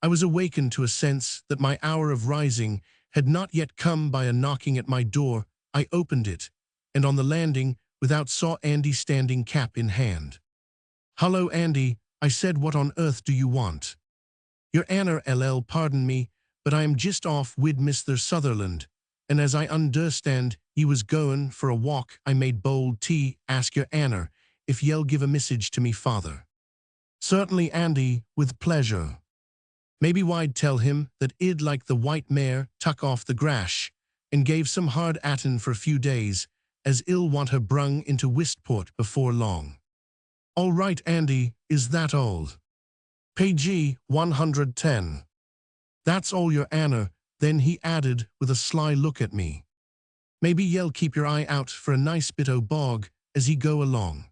Speaker 1: I was awakened to a sense that my hour of rising had not yet come by a knocking at my door. I opened it, and on the landing without saw Andy standing, cap in hand. "Hullo, Andy," I said. "What on earth do you want?" "Your Anner, LL, pardon me, but I am just off wid Mr. Sutherland, and as I understand ye was goin' for a walk, I made bold to ask your Anner if ye'll give a message to me father." "Certainly, Andy, with pleasure." Maybe why'd tell him that id like the white mare tuck off the grash, and gave some hard atin for a few days, as ill want her brung into Wistport before long. All right, Andy, is that all? Page 110. That's all your Anna, then he added with a sly look at me. Maybe ye'll keep your eye out for a nice bit o' bog as he go along.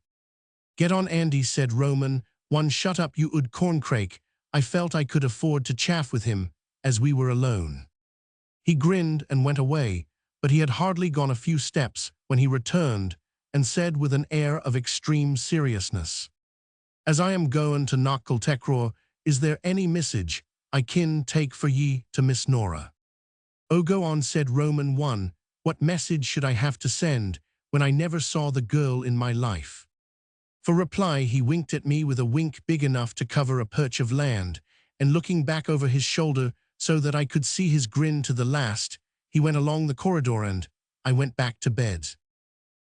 Speaker 1: Get on, Andy, said Roman, one shut up you ould corncrake. I felt I could afford to chaff with him, as we were alone. He grinned and went away, but he had hardly gone a few steps when he returned and said with an air of extreme seriousness, As I am goin' to Knockle, is there any message I kin take for ye to Miss Nora? Oh, go on, said Roman one, what message should I have to send when I never saw the girl in my life? For reply he winked at me with a wink big enough to cover a perch of land, and looking back over his shoulder so that I could see his grin to the last, he went along the corridor and I went back to bed.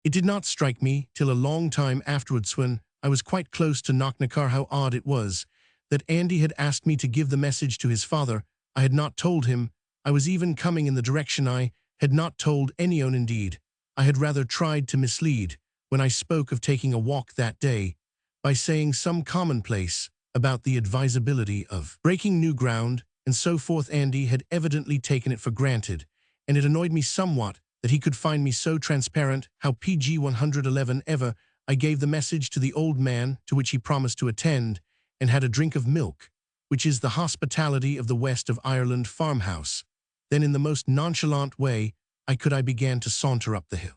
Speaker 1: It did not strike me till a long time afterwards when I was quite close to Knocknacar how odd it was that Andy had asked me to give the message to his father. I had not told him. I was even coming in the direction I had not told anyone indeed. I had rather tried to mislead when I spoke of taking a walk that day by saying some commonplace about the advisability of breaking new ground and so forth. Andy had evidently taken it for granted, and it annoyed me somewhat that he could find me so transparent. How PG 111 ever I gave the message to the old man to which he promised to attend and had a drink of milk, which is the hospitality of the West of Ireland farmhouse. Then in the most nonchalant way I began to saunter up the hill.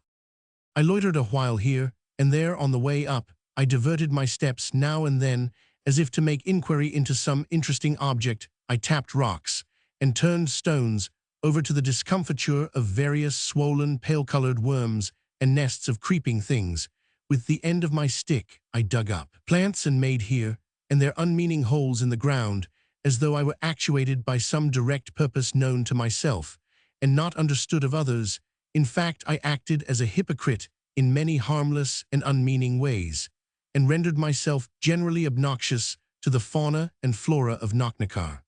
Speaker 1: I loitered a while here and there on the way up. I diverted my steps now and then as if to make inquiry into some interesting object. I tapped rocks and turned stones over to the discomfiture of various swollen, pale-colored worms and nests of creeping things. With the end of my stick, I dug up plants and made here and there unmeaning holes in the ground, as though I were actuated by some direct purpose known to myself and not understood of others. In fact, I acted as a hypocrite in many harmless and unmeaning ways, and rendered myself generally obnoxious to the fauna and flora of Knocknacar.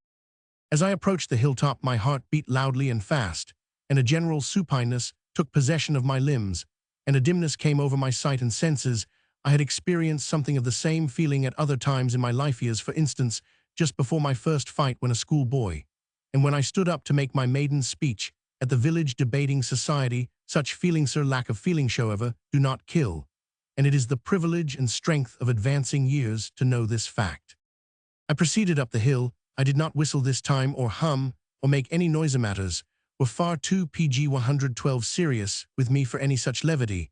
Speaker 1: As I approached the hilltop, my heart beat loudly and fast, and a general supineness took possession of my limbs, and a dimness came over my sight and senses. I had experienced something of the same feeling at other times in my life, as for instance, just before my first fight when a schoolboy, and when I stood up to make my maiden speech at the village debating society. Such feelings, sir, lack of feelings, however, do not kill, and it is the privilege and strength of advancing years to know this fact. I proceeded up the hill. I did not whistle this time, or hum, or make any noise. Matters were far too PG 112 serious with me for any such levity.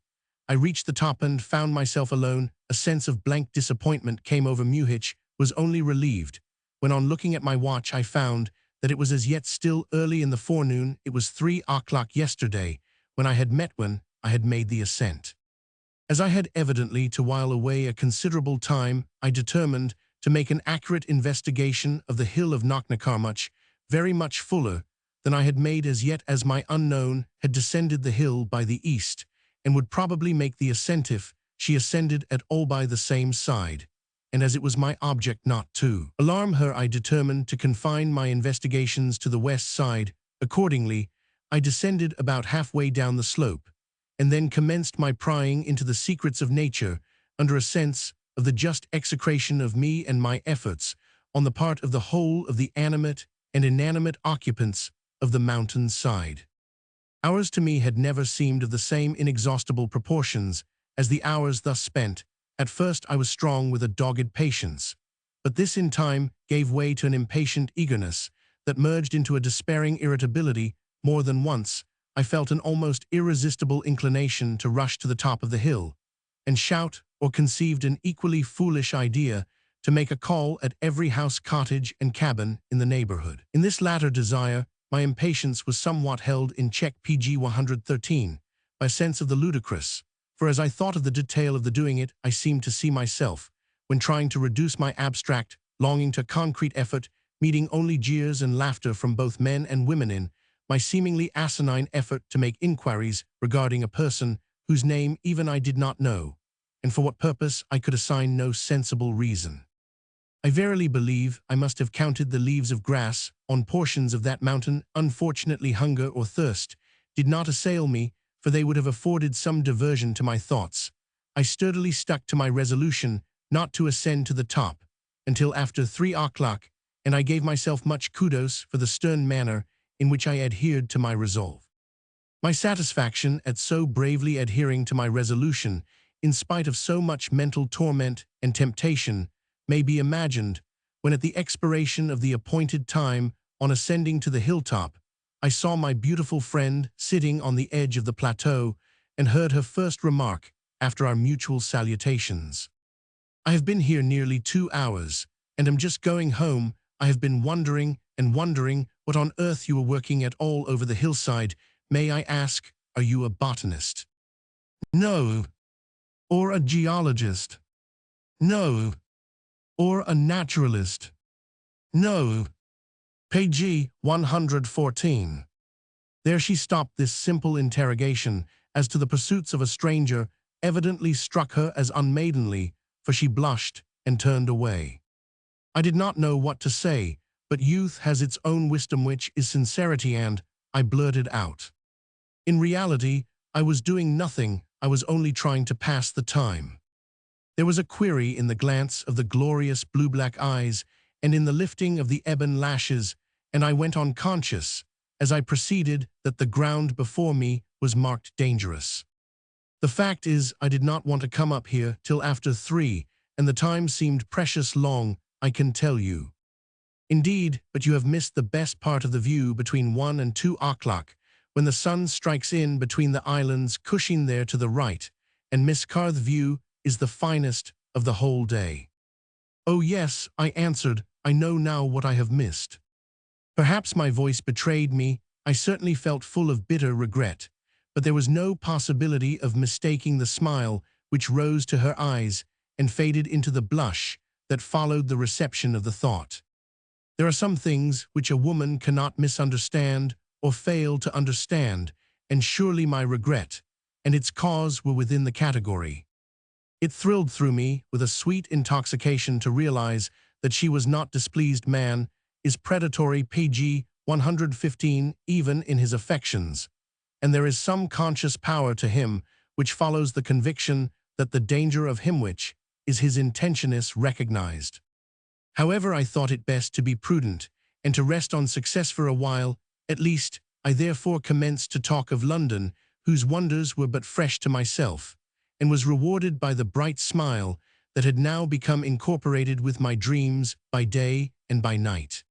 Speaker 1: I reached the top and found myself alone. A sense of blank disappointment came over me, which was only relieved when, on looking at my watch, I found that it was as yet still early in the forenoon. It was 3 o'clock yesterday when I had made the ascent. As I had evidently to while away a considerable time, I determined to make an accurate investigation of the hill of Knocknacar, very much fuller than I had made as yet, as my unknown had descended the hill by the east, and would probably make the ascent if she ascended at all by the same side. And as it was my object not to alarm her, I determined to confine my investigations to the west side. Accordingly, I descended about halfway down the slope, and then commenced my prying into the secrets of nature under a sense of the just execration of me and my efforts on the part of the whole of the animate and inanimate occupants of the mountain's side. Hours to me had never seemed of the same inexhaustible proportions as the hours thus spent. At first I was strong with a dogged patience, but this in time gave way to an impatient eagerness that merged into a despairing irritability. More than once I felt an almost irresistible inclination to rush to the top of the hill and shout, or conceived an equally foolish idea to make a call at every house, cottage, and cabin in the neighborhood. In this latter desire, my impatience was somewhat held in check, PG 113, by a sense of the ludicrous, for as I thought of the detail of the doing it, I seemed to see myself, when trying to reduce my abstract longing to concrete effort, meeting only jeers and laughter from both men and women in my seemingly asinine effort to make inquiries regarding a person whose name even I did not know, and for what purpose I could assign no sensible reason. I verily believe I must have counted the leaves of grass on portions of that mountain. Unfortunately, hunger or thirst did not assail me, for they would have afforded some diversion to my thoughts. I sturdily stuck to my resolution not to ascend to the top until after 3 o'clock, and I gave myself much kudos for the stern manner in which I adhered to my resolve. My satisfaction at so bravely adhering to my resolution, in spite of so much mental torment and temptation, may be imagined, when at the expiration of the appointed time, on ascending to the hilltop, I saw my beautiful friend sitting on the edge of the plateau and heard her first remark after our mutual salutations. "I have been here nearly 2 hours, and am just going home. I have been wondering and wondering what on earth you were working at all over the hillside. May I ask, are you a botanist?" "No." "Or a geologist?" "No." "Or a naturalist?" "No." Page 114. There she stopped. This simple interrogation as to the pursuits of a stranger evidently struck her as unmaidenly, for she blushed and turned away. I did not know what to say, but youth has its own wisdom, which is sincerity, and I blurted out. In reality, I was doing nothing. I was only trying to pass the time. There was a query in the glance of the glorious blue-black eyes and in the lifting of the ebon lashes, and I went on conscious, as I proceeded, that the ground before me was marked dangerous. The fact is, I did not want to come up here till after 3, and the time seemed precious long, I can tell you. Indeed, but you have missed the best part of the view between 1 and 2 o'clock, when the sun strikes in between the islands Cushing there to the right, and Miss Carth's view is the finest of the whole day." "Oh yes," I answered, "I know now what I have missed." Perhaps my voice betrayed me. I certainly felt full of bitter regret, but there was no possibility of mistaking the smile which rose to her eyes and faded into the blush that followed the reception of the thought. There are some things which a woman cannot misunderstand or fail to understand, and surely my regret and its cause were within the category. It thrilled through me with a sweet intoxication to realize that she was not displeased. Man is predatory, pg 115, even in his affections, and there is some conscious power to him which follows the conviction that the danger of him which is his intention is recognized. However, I thought it best to be prudent and to rest on success for a while, at least. I therefore commenced to talk of London, whose wonders were but fresh to myself, and was rewarded by the bright smile that had now become incorporated with my dreams by day and by night.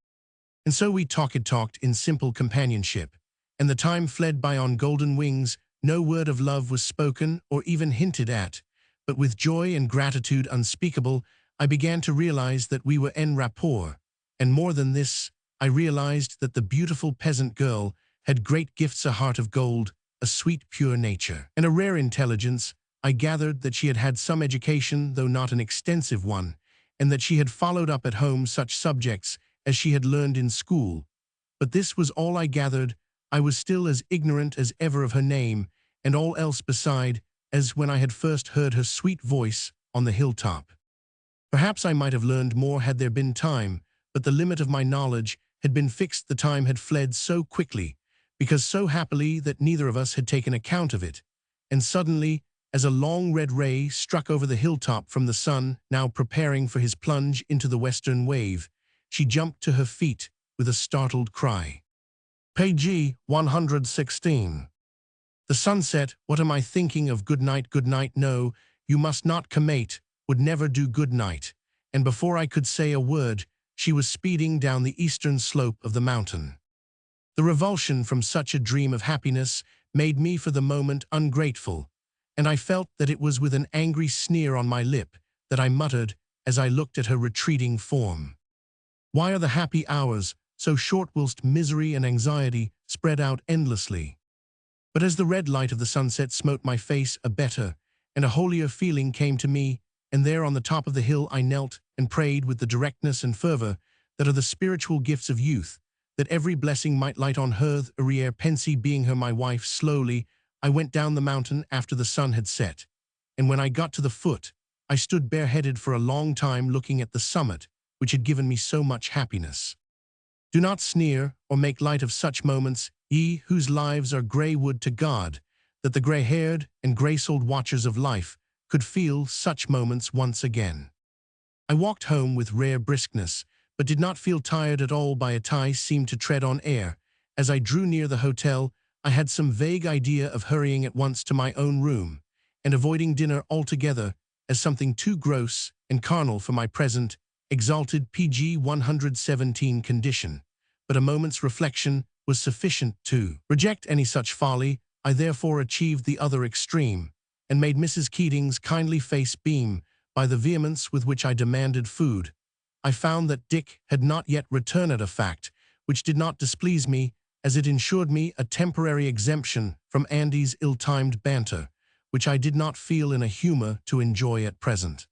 Speaker 1: And so we talked in simple companionship, and the time fled by on golden wings. No word of love was spoken or even hinted at, but with joy and gratitude unspeakable, I began to realize that we were en rapport, and more than this, I realized that the beautiful peasant girl had great gifts: a heart of gold, a sweet pure nature, and a rare intelligence. I gathered that she had had some education, though not an extensive one, and that she had followed up at home such subjects as she had learned in school. But this was all I gathered. I was still as ignorant as ever of her name, and all else beside, as when I had first heard her sweet voice on the hilltop. Perhaps I might have learned more had there been time, but the limit of my knowledge had been fixed. The time had fled so quickly, because so happily that neither of us had taken account of it, and suddenly, as a long red ray struck over the hilltop from the sun, now preparing for his plunge into the western wave, she jumped to her feet with a startled cry. Page 116. The sunset. What am I thinking of? Good night, good night. No, you must not commate, would never do. Good night. And before I could say a word, she was speeding down the eastern slope of the mountain. The revulsion from such a dream of happiness made me for the moment ungrateful, and I felt that it was with an angry sneer on my lip that I muttered as I looked at her retreating form, "Why are the happy hours so short whilst misery and anxiety spread out endlessly?" But as the red light of the sunset smote my face, a better and a holier feeling came to me, and there on the top of the hill I knelt and prayed with the directness and fervor that are the spiritual gifts of youth, that every blessing might light on her, eerie pensée, being her my wife. Slowly I went down the mountain after the sun had set, and when I got to the foot, I stood bareheaded for a long time looking at the summit, which had given me so much happiness. Do not sneer or make light of such moments, ye whose lives are grey wood to God, that the grey-haired and grey-souled watchers of life could feel such moments once again. I walked home with rare briskness, but did not feel tired at all by a tie seemed to tread on air. As I drew near the hotel, I had some vague idea of hurrying at once to my own room, and avoiding dinner altogether as something too gross and carnal for my present, exalted PG 117 condition. But a moment's reflection was sufficient to reject any such folly. I therefore achieved the other extreme, and made Mrs. Keating's kindly face beam by the vehemence with which I demanded food. I found that Dick had not yet returned, a fact which did not displease me, as it ensured me a temporary exemption from Andy's ill-timed banter, which I did not feel in a humor to enjoy at present.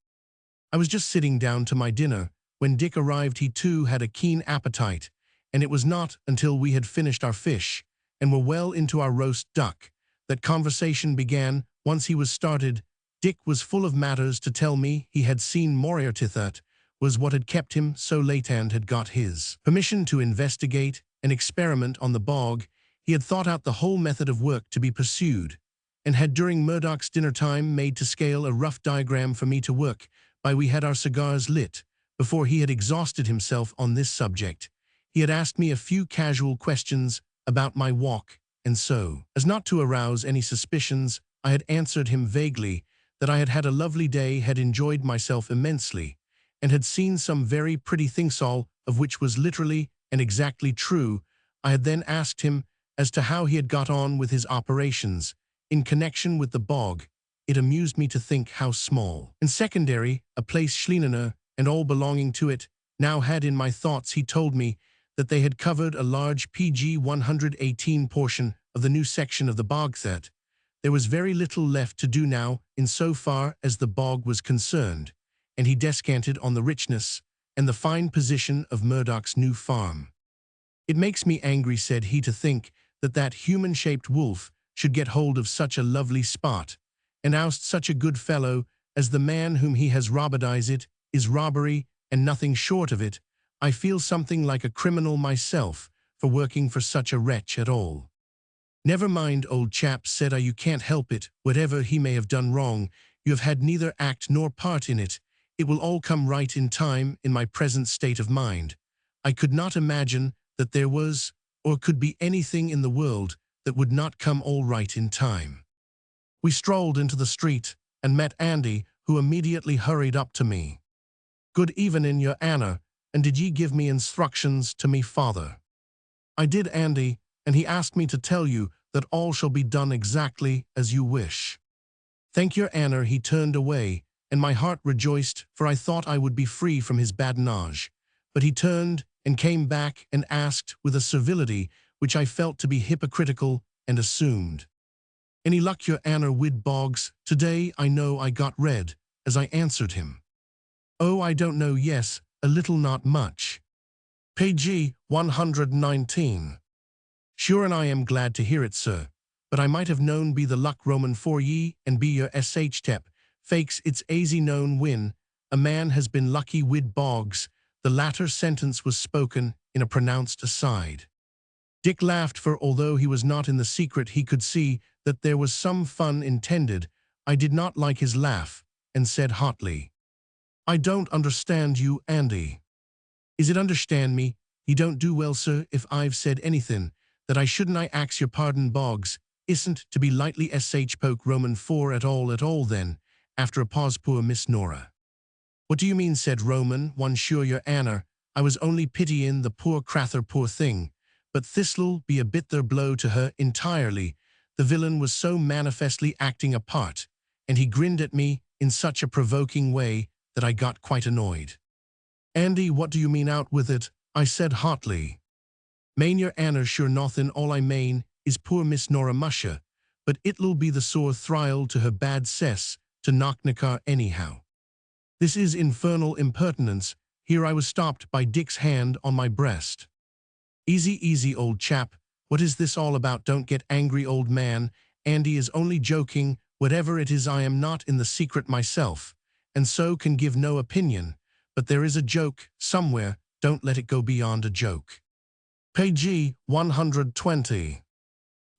Speaker 1: I was just sitting down to my dinner when Dick arrived. He too had a keen appetite, and it was not until we had finished our fish and were well into our roast duck that conversation began. Once he was started, Dick was full of matters to tell me. He had seen Moriarty, that was what had kept him so late, and had got his permission to investigate and experiment on the bog. He had thought out the whole method of work to be pursued, and had during Murdoch's dinner time made to scale a rough diagram for me to work by. We had our cigars lit before he had exhausted himself on this subject. He had asked me a few casual questions about my walk, and so, as not to arouse any suspicions, I had answered him vaguely that I had had a lovely day, had enjoyed myself immensely, and had seen some very pretty things, all of which was literally and exactly true. I had then asked him as to how he had got on with his operations in connection with the bog. It amused me to think how small and secondary a place Schlienener and all belonging to it now had in my thoughts. He told me that they had covered a large PG 118 portion of the new section of the bog, that there was very little left to do now in so far as the bog was concerned, and he descanted on the richness and the fine position of Murdoch's new farm. It makes me angry, said he, to think that that human-shaped wolf should get hold of such a lovely spot, and oust such a good fellow as the man whom he has robbed. It is robbery, and nothing short of it. I feel something like a criminal myself for working for such a wretch at all. Never mind, old chap, said I, you can't help it. Whatever he may have done wrong, you have had neither act nor part in it. It will all come right in time. In my present state of mind, I could not imagine that there was or could be anything in the world that would not come all right in time. We strolled into the street and met Andy, who immediately hurried up to me. Good evening, your Anna, and did ye give me instructions to me father? I did, Andy, and he asked me to tell you that all shall be done exactly as you wish. Thank your Anna. He turned away, and my heart rejoiced, for I thought I would be free from his badinage. But he turned and came back and asked with a servility which I felt to be hypocritical and assumed, any luck, your Anna, wid bogs? Today I know I got red, as I answered him. Oh, I don't know, yes, a little, not much. PG 119. Sure, and I am glad to hear it, sir, but I might have known be the luck Roman for ye, and be your sh tep. Fakes, it's aisy known when a man has been lucky wid bogs. The latter sentence was spoken in a pronounced aside. Dick laughed, for although he was not in the secret, he could see that there was some fun intended. I did not like his laugh, and said hotly, I don't understand you, Andy. Is it understand me? He don't do well, sir, if I've said anything that I shouldn't. I ax your pardon, bogs isn't to be lightly poke Roman for at all then, after a pause. Poor Miss Nora. What do you mean, said Roman, one sure, your Anna, I was only pitying the poor crather, poor thing, but this'll be a bitter blow to her entirely. The villain was so manifestly acting a part, and he grinned at me in such a provoking way that I got quite annoyed. Andy, what do you mean out with it? I said hotly. Mane your Anna, sure nothin'. All I mane is poor Miss Nora Musha, but it'll be the sore thrill to her bad cess to knock Nakar anyhow. This is infernal impertinence. Here I was stopped by Dick's hand on my breast. Easy, old chap. What is this all about? Don't get angry, old man. Andy is only joking. Whatever it is, I am not in the secret myself, and so can give no opinion. but there is a joke somewhere. Don't let it go beyond a joke. Page 120.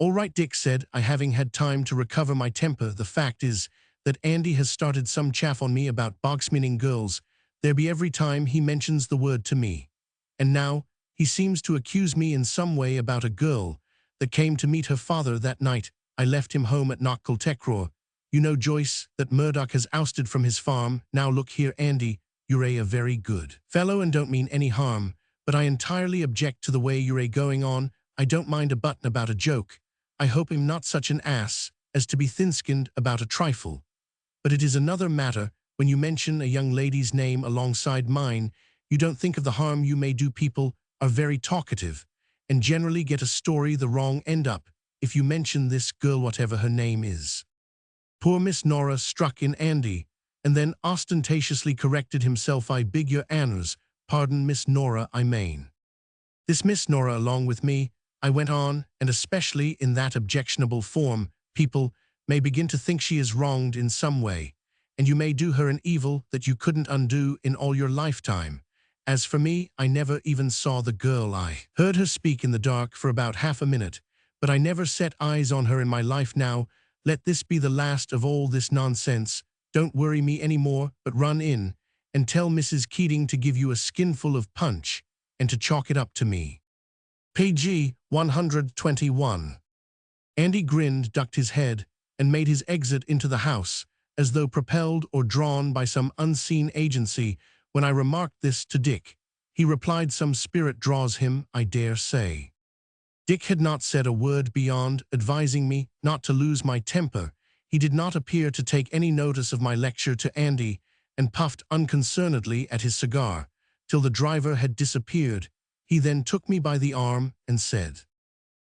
Speaker 1: All right, Dick said, I having had time to recover my temper. The fact is that Andy has started some chaff on me about box-meaning girls. There be every time he mentions the word to me. And now he seems to accuse me in some way about a girl that came to meet her father that night I left him home at Knockle. You know, Joyce, that Murdoch has ousted from his farm. Now look here, Andy, you're a very good fellow and don't mean any harm, but I entirely object to the way you're going on. I don't mind a button about a joke. I hope I'm not such an ass as to be thin-skinned about a trifle. But it is another matter when you mention a young lady's name alongside mine. You don't think of the harm you may do. People are very talkative and generally get a story the wrong end up if you mention this girl, whatever her name is. Poor Miss Nora struck in Andy, and then ostentatiously corrected himself. I beg your honours, pardon, Miss Nora, I mean. This Miss Nora along with me, I went on, and especially in that objectionable form, people may begin to think she is wronged in some way, and you may do her an evil that you couldn't undo in all your lifetime. As for me, I never even saw the girl. I heard her speak in the dark for about half a minute, but I never set eyes on her in my life. Now, let this be the last of all this nonsense. Don't worry me any more, but run in and tell Mrs. Keating to give you a skinful of punch and to chalk it up to me. Page 121. Andy grinned, ducked his head, and made his exit into the house, as though propelled or drawn by some unseen agency. When I remarked this to Dick, he replied, some spirit draws him, I dare say. Dick had not said a word beyond advising me not to lose my temper. He did not appear to take any notice of my lecture to Andy, and puffed unconcernedly at his cigar, till the driver had disappeared. He then took me by the arm and said,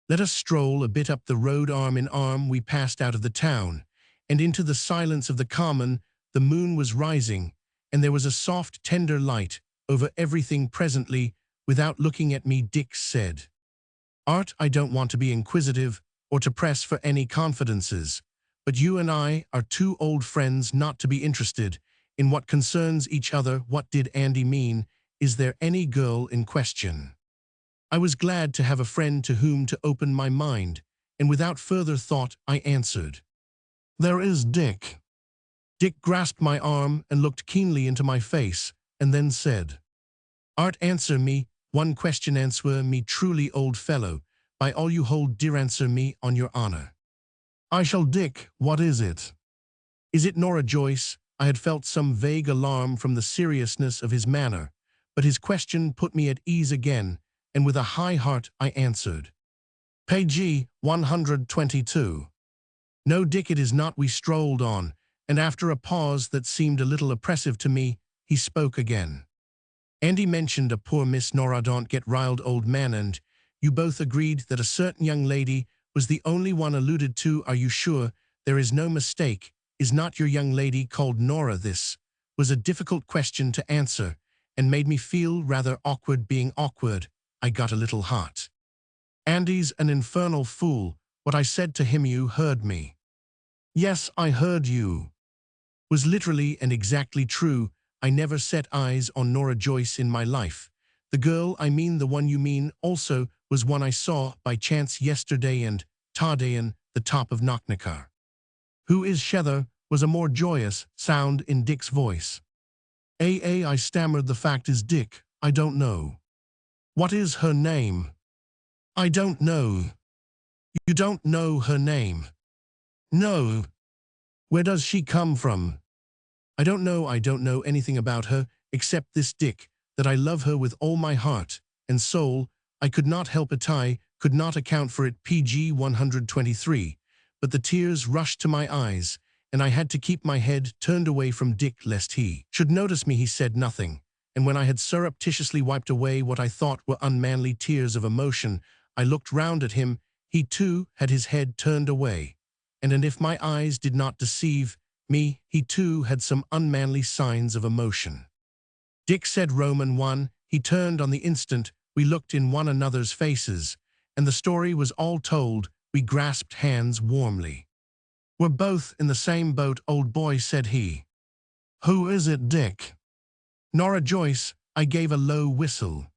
Speaker 1: let us stroll a bit up the road. Arm in arm we passed out of the town, and into the silence of the common. The moon was rising, and there was a soft, tender light over everything. Presently, without looking at me, Dick said, Art, I don't want to be inquisitive or to press for any confidences, but you and I are too old friends not to be interested in what concerns each other. What did Andy mean? Is there any girl in question? I was glad to have a friend to whom to open my mind, and without further thought I answered, there is, Dick. Dick grasped my arm and looked keenly into my face, and then said, Art, answer me one question. Answer me truly, old fellow. By all you hold dear, answer me on your honor. I shall, Dick. What is it? Is it Nora Joyce? I had felt some vague alarm from the seriousness of his manner, but his question put me at ease again, and with a high heart I answered. Page 122. No, Dick, it is not. We strolled on, and after a pause that seemed a little oppressive to me, he spoke again. Andy mentioned a poor Miss Nora. Don't get riled, old man, and you both agreed that a certain young lady was the only one alluded to. Are you sure there is no mistake? Is not your young lady called Nora? This was a difficult question to answer, and made me feel rather awkward. Being awkward, I got a little hot. Andy's an infernal fool. What I said to him, you heard me. Yes, I heard you. Was literally and exactly true. I never set eyes on Nora Joyce in my life. The girl, I mean the one you mean, also was one I saw by chance yesterday and Tardayan, the top of Knocknacar. Who is Shether? Was a more joyous sound in Dick's voice. I stammered. The fact is, Dick, I don't know. What is her name? I don't know. You don't know her name? No. Where does she come from? I don't know. I don't know anything about her, except this, Dick, that I love her with all my heart and soul. I could not help it. I could not account for it. Page 123. But the tears rushed to my eyes, and I had to keep my head turned away from Dick lest he should notice me. He said nothing, and when I had surreptitiously wiped away what I thought were unmanly tears of emotion, I looked round at him. He too had his head turned away, and if my eyes did not deceive me, he too had some unmanly signs of emotion. Dick said Roman 1. He turned on the instant. We looked in one another's faces, and the story was all told. We grasped hands warmly. We're both in the same boat, old boy, said he. Who is it, Dick? Nora Joyce, I gave a low whistle.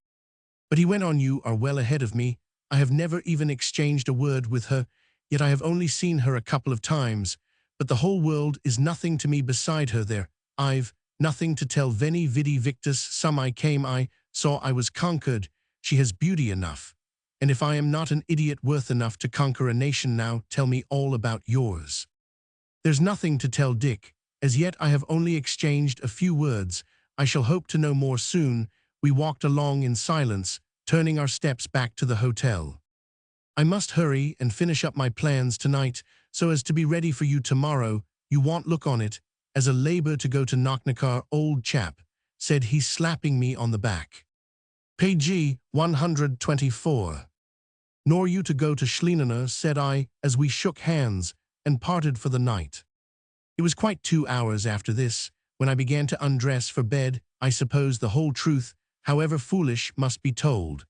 Speaker 1: But he went on, you are well ahead of me. I have never even exchanged a word with her, yet I have only seen her a couple of times. But the whole world is nothing to me beside her there. I've nothing to tell veni vidi victus sum I came I saw I was conquered. She has beauty enough. And if I am not an idiot worth enough to conquer a nation now, tell me all about yours. There's nothing to tell, Dick. As yet I have only exchanged a few words. I shall hope to know more soon. We walked along in silence, turning our steps back to the hotel. I must hurry and finish up my plans tonight so as to be ready for you tomorrow. You won't look on it as a labor to go to Knocknacar, old chap, said he, slapping me on the back. Page 124. Nor you to go to Schlienener, said I, as we shook hands and parted for the night. It was quite 2 hours after this when I began to undress for bed. I suppose the whole truth, however foolish, must be told.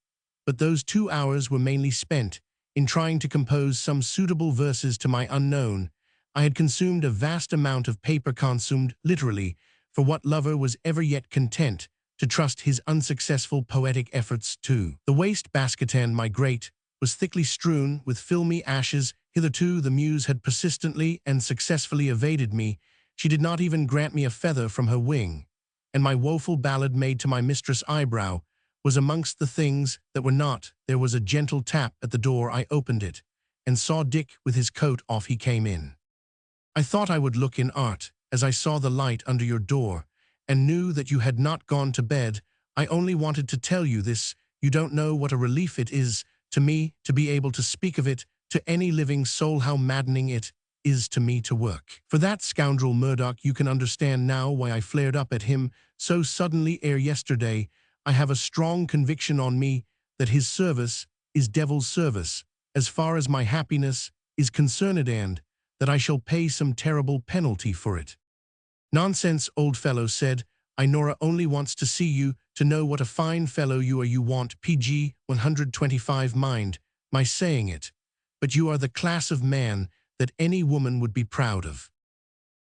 Speaker 1: But those 2 hours were mainly spent in trying to compose some suitable verses to my unknown. I had consumed a vast amount of paper, consumed literally, for what lover was ever yet content to trust his unsuccessful poetic efforts to the waste basket, and my grate was thickly strewn with filmy ashes. Hitherto the muse had persistently and successfully evaded me. She did not even grant me a feather from her wing, and my woeful ballad made to my mistress' eyebrow was amongst the things that were not. There was a gentle tap at the door. I opened it, and saw Dick with his coat off. He came in. I thought I would look in art, as I saw the light under your door, and knew that you had not gone to bed. I only wanted to tell you this. You don't know what a relief it is to me to be able to speak of it to any living soul, how maddening it is to me to work for that scoundrel Murdoch. You can understand now why I flared up at him so suddenly ere yesterday. I have a strong conviction on me that his service is devil's service, as far as my happiness is concerned, and that I shall pay some terrible penalty for it. Nonsense, old fellow, said I. Nora only wants to see you, to know what a fine fellow you are. You want PG 125, mind my saying it, but you are the class of man that any woman would be proud of.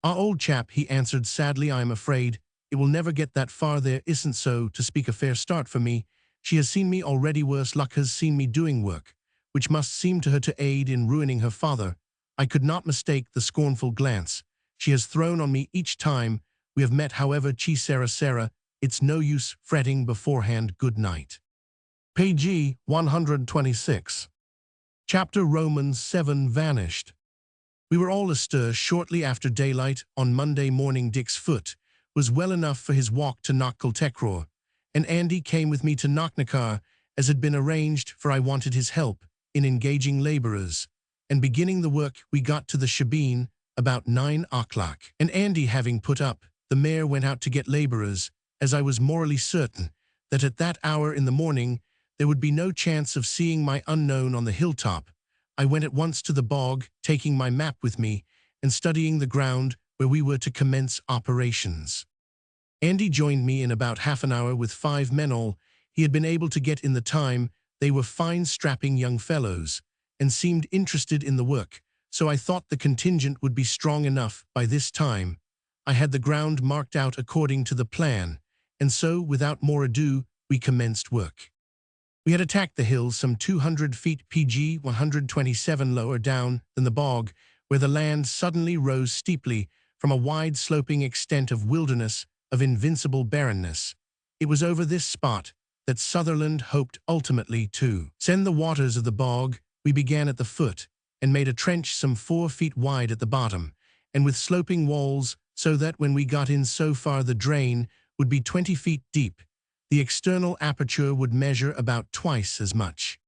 Speaker 1: Ah, old chap, he answered sadly, I am afraid it will never get that far. There isn't, so to speak, a fair start for me. She has seen me already. Worse luck, has seen me doing work which must seem to her to aid in ruining her father. I could not mistake the scornful glance she has thrown on me each time we have met. However, Sarah, it's no use fretting beforehand. Good night. Page 126. Chapter Romans 7 vanished. We were all astir shortly after daylight on Monday morning. Dick's foot was well enough for his walk to Knockcultecror, and Andy came with me to Knocknacar as had been arranged, for I wanted his help in engaging labourers and beginning the work. We got to the shebeen about 9 o'clock, and Andy having put up the mare went out to get labourers, as I was morally certain that at that hour in the morning there would be no chance of seeing my unknown on the hilltop. I went at once to the bog, taking my map with me and studying the ground where we were to commence operations. Andy joined me in about half an hour with 5 men all. He had been able to get in the time. They were fine, strapping young fellows and seemed interested in the work, so I thought the contingent would be strong enough by this time. I had the ground marked out according to the plan, and so without more ado we commenced work. We had attacked the hill some 200 feet PG 127 lower down than the bog, where the land suddenly rose steeply from a wide sloping extent of wilderness, of invincible barrenness. It was over this spot that Sutherland hoped ultimately to send the waters of the bog. We began at the foot and made a trench some 4 feet wide at the bottom, and with sloping walls, so that when we got in so far the drain would be 20 feet deep. The external aperture would measure about twice as much.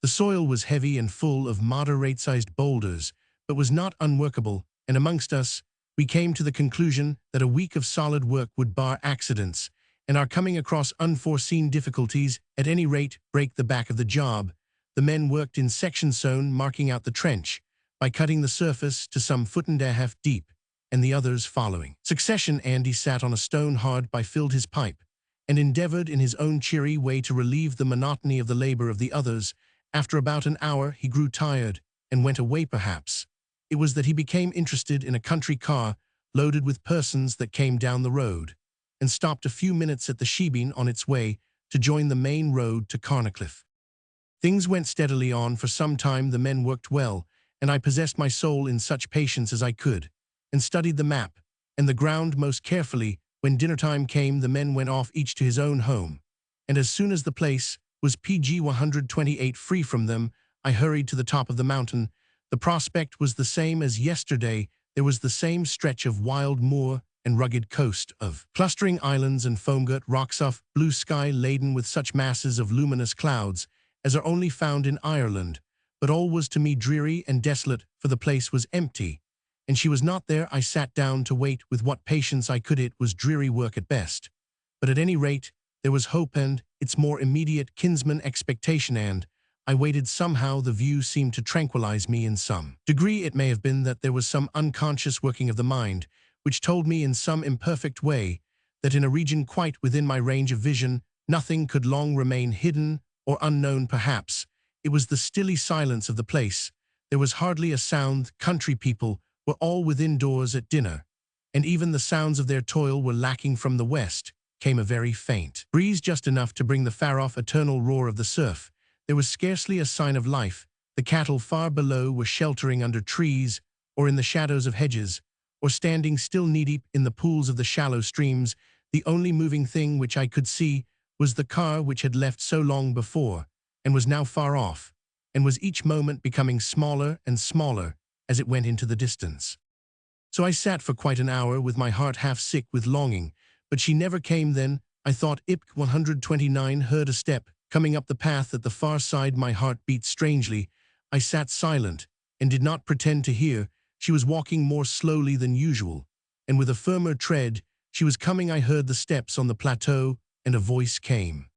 Speaker 1: The soil was heavy and full of moderate-sized boulders, but was not unworkable, and amongst us, we came to the conclusion that a week of solid work would bar accidents, and our coming across unforeseen difficulties, at any rate, break the back of the job. The men worked in section zone, marking out the trench by cutting the surface to some 1.5 feet deep, and the others following succession. Andy sat on a stone hard by, filled his pipe, and endeavored in his own cheery way to relieve the monotony of the labor of the others. After about an hour he grew tired and went away. Perhaps it was that he became interested in a country car loaded with persons that came down the road. and stopped a few minutes at the shebeen on its way to join the main road to Carnacliff. Things went steadily on for some time. The men worked well, and I possessed my soul in such patience as I could, and studied the map and the ground most carefully. When dinner time came, the men went off each to his own home, and as soon as the place was PG 128 free from them, I hurried to the top of the mountain. The prospect was the same as yesterday. There was the same stretch of wild moor and rugged coast of clustering islands and foam-girt rocks, of blue sky laden with such masses of luminous clouds as are only found in Ireland. But all was to me dreary and desolate, for the place was empty, and she was not there. I sat down to wait with what patience I could. It was dreary work at best, but at any rate there was hope and its more immediate kinsman expectation, and I waited. Somehow the view seemed to tranquilize me in some degree. It may have been that there was some unconscious working of the mind which told me in some imperfect way that in a region quite within my range of vision nothing could long remain hidden or unknown. Perhaps it was the stilly silence of the place. There was hardly a sound. Country people were all within doors at dinner, and even the sounds of their toil were lacking. From the west came a very faint breeze, just enough to bring the far-off eternal roar of the surf. There was scarcely a sign of life. The cattle far below were sheltering under trees or in the shadows of hedges, or standing still knee-deep in the pools of the shallow streams. The only moving thing which I could see was the car which had left so long before, and was now far off, and was each moment becoming smaller and smaller as it went into the distance. So I sat for quite an hour with my heart half sick with longing, but she never came. Then I thought, IPC 129, heard a step coming up the path at the far side. My heart beat strangely. I sat silent and did not pretend to hear. She was walking more slowly than usual, and with a firmer tread. She was coming. I heard the steps on the plateau, and a voice came.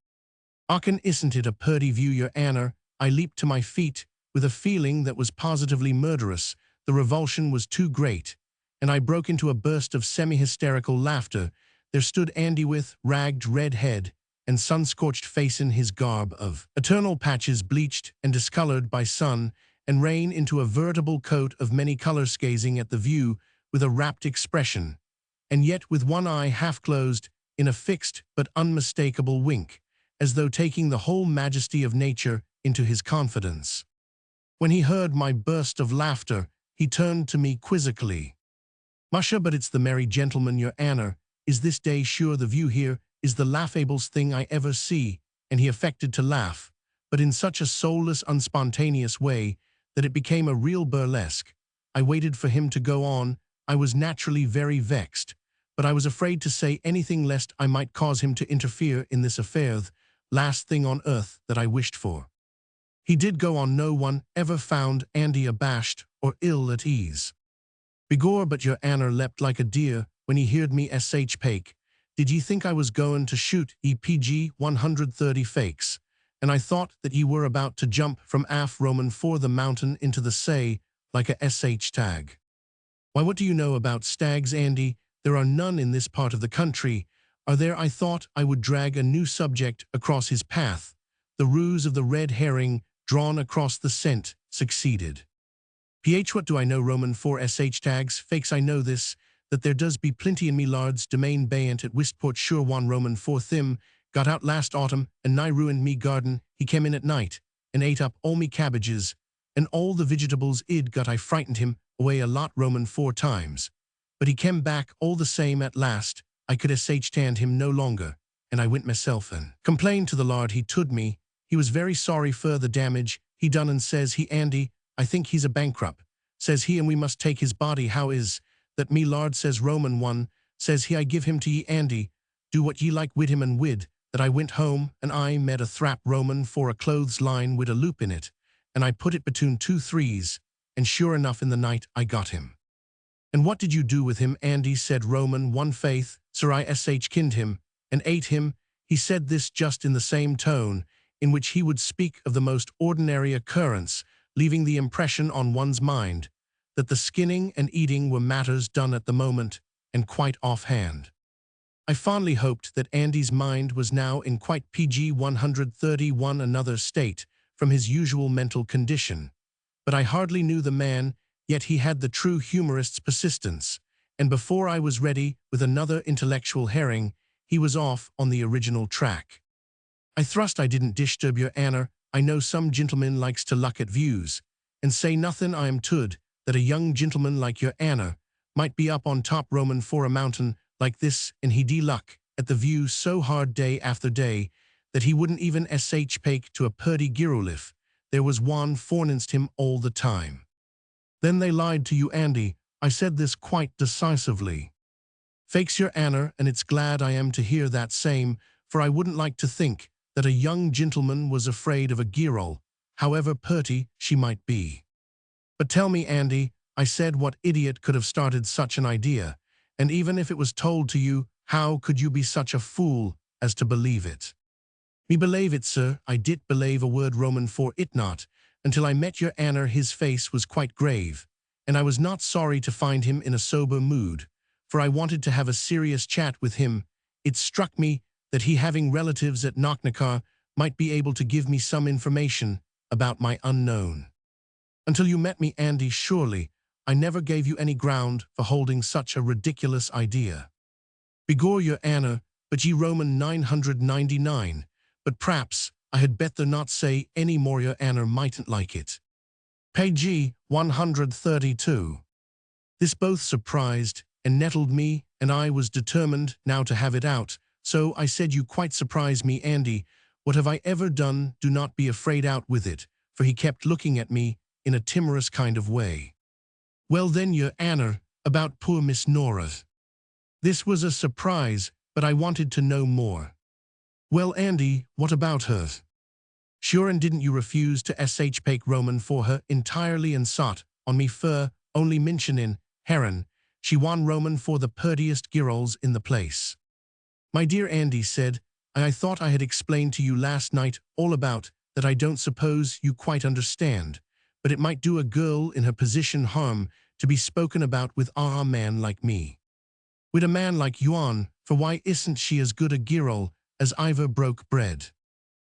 Speaker 1: "Ocken, isn't it a purty view, your Anna?" I leaped to my feet with a feeling that was positively murderous. The revulsion was too great, and I broke into a burst of semi-hysterical laughter. There stood Andy with ragged red head and sun-scorched face in his garb of eternal patches, bleached and discolored by sun and rain into a veritable coat of many colors, gazing at the view with a rapt expression, and yet with one eye half closed in a fixed but unmistakable wink, as though taking the whole majesty of nature into his confidence. When he heard my burst of laughter, he turned to me quizzically. "Musha, but it's the merry gentleman, your Anna. Is this day sure the view here is the laughablest thing I ever see?" And he affected to laugh, but in such a soulless, unspontaneous way that it became a real burlesque. I waited for him to go on. I was naturally very vexed, but I was afraid to say anything lest I might cause him to interfere in this affair, the last thing on earth that I wished for. He did go on. "No one ever found Andy abashed or ill at ease. Begor, but your Anna leapt like a deer when he heard me pake. Did ye think I was goin' to shoot ye PG 130 fakes? And I thought that ye were about to jump from aff Roman for the mountain into the say like a tag. Why, what do you know about stags, Andy? There are none in this part of the country, are there?" I thought I would drag a new subject across his path. The ruse of the red herring drawn across the scent succeeded. What do I know Roman for tags? Fakes, I know this, that there does be plenty in me lard's domain bayant at Wistport. Sure, one Roman for thim got out last autumn and nigh ruined me garden. He came in at night and ate up all me cabbages and all the vegetables id got. I frightened him away a lot, Roman, 4 times. But he came back all the same at last. I could stand him no longer, and I went myself and complained to the lard. He told me he was very sorry for the damage he done, and says he, "Andy, I think he's a bankrupt," says he, "and we must take his body." "How is that, me lard?" says Roman. "One," says he, "I give him to ye, Andy. Do what ye like wid him." And wid that I went home, and I met a thrap, Roman, for a clothes line wid a loop in it, and I put it between 2 threes, and sure enough in the night I got him. "And what did you do with him, Andy?" said Roman. "One faith, sir, I kinned him, and ate him." He said this just in the same tone in which he would speak of the most ordinary occurrence, leaving the impression on one's mind that the skinning and eating were matters done at the moment and quite offhand. I fondly hoped that Andy's mind was now in quite PG 131 another state from his usual mental condition, but I hardly knew the man, yet he had the true humorist's persistence, and before I was ready with another intellectual herring, he was off on the original track. I thrust I didn't disturb your Anna. I know some gentlemen likes to look at views, and say nothing I am tood that a young gentleman like your Anna might be up on top roaming for a mountain like this, and he de luck at the view so hard day after day that he wouldn't even pake to a purty girl if there was one forninst him all the time. Then they lied to you, Andy. I said this quite decisively. Fakes your Anna, and it's glad I am to hear that same, for I wouldn't like to think that a young gentleman was afraid of a girl, however purty she might be. But tell me, Andy, I said, what idiot could have started such an idea, and even if it was told to you, how could you be such a fool as to believe it? Me believe it, sir, I did believe a word Roman for it not, until I met your Anna. His face was quite grave, and I was not sorry to find him in a sober mood, for I wanted to have a serious chat with him. It struck me that he, having relatives at Knocknacar, might be able to give me some information about my unknown. Until you met me, Andy, surely I never gave you any ground for holding such a ridiculous idea. Begore your Anna, but ye Roman 999, but p'raps I had better not say any more. Your Anna mightn't like it. Page 132. This both surprised and nettled me, and I was determined now to have it out. So I said, you quite surprise me, Andy. What have I ever done? Do not be afraid, out with it, for he kept looking at me in a timorous kind of way. Well then, your Anna, about poor Miss Nora. This was a surprise, but I wanted to know more. Well, Andy, what about her? Sure, and didn't you refuse to pake Roman for her entirely and sought on me for only mentionin' Heron? She won Roman for the purtiest girls in the place. My dear Andy said, I thought I had explained to you last night all about that. I don't suppose you quite understand, but it might do a girl in her position harm to be spoken about with a man like me. With a man like Yuan, for why isn't she as good a girl as Ivor broke bread?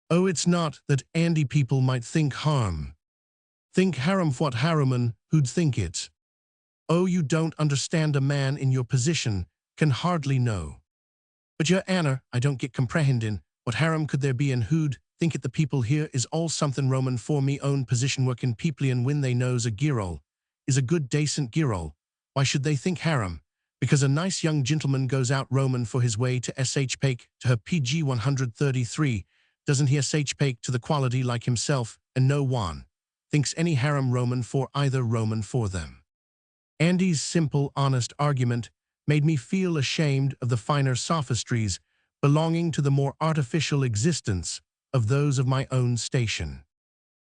Speaker 1: Oh, it's not that, Andy, people might think harm. Think harem, what harriman who'd think it? Oh, you don't understand. A man in your position can hardly know. But your Anna, I don't get comprehendin', what harem could there be and who'd think it? The people here is all something Roman for me own position workin' people, and when they knows a girl is a good decent girl, why should they think harem? Because a nice young gentleman goes out Roman for his way to pake to her. PG 133, doesn't he pake to the quality like himself, and no one thinks any harem Roman for either Roman for them. Andy's simple, honest argument made me feel ashamed of the finer sophistries belonging to the more artificial existence of those of my own station.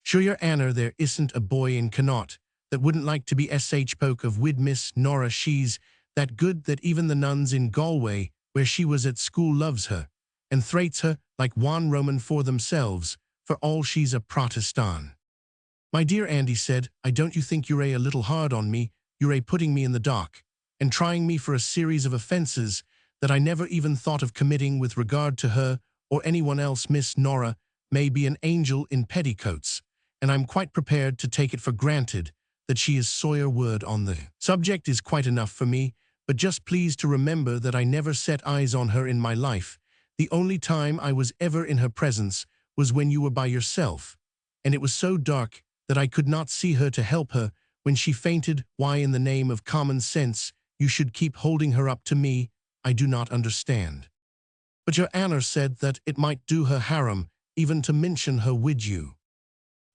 Speaker 1: Sure, your Anna, there isn't a boy in Connaught that wouldn't like to be poke of wid Miss Nora. She's that good that even the nuns in Galway, where she was at school, loves her, and thrates her like one Roman for themselves, for all she's a Protestant. My dear Andy said, I don't you think you're a little hard on me? You're putting me in the dock, and trying me for a series of offenses that I never even thought of committing with regard to her or anyone else. Miss Nora may be an angel in petticoats, and I'm quite prepared to take it for granted that she is Sawyer word on the subject is quite enough for me, but just please to remember that I never set eyes on her in my life. The only time I was ever in her presence was when you were by yourself, and it was so dark that I could not see her to help her when she fainted. Why in the name of common sense you should keep holding her up to me, I do not understand. But your Anna said that it might do her harem even to mention her with you.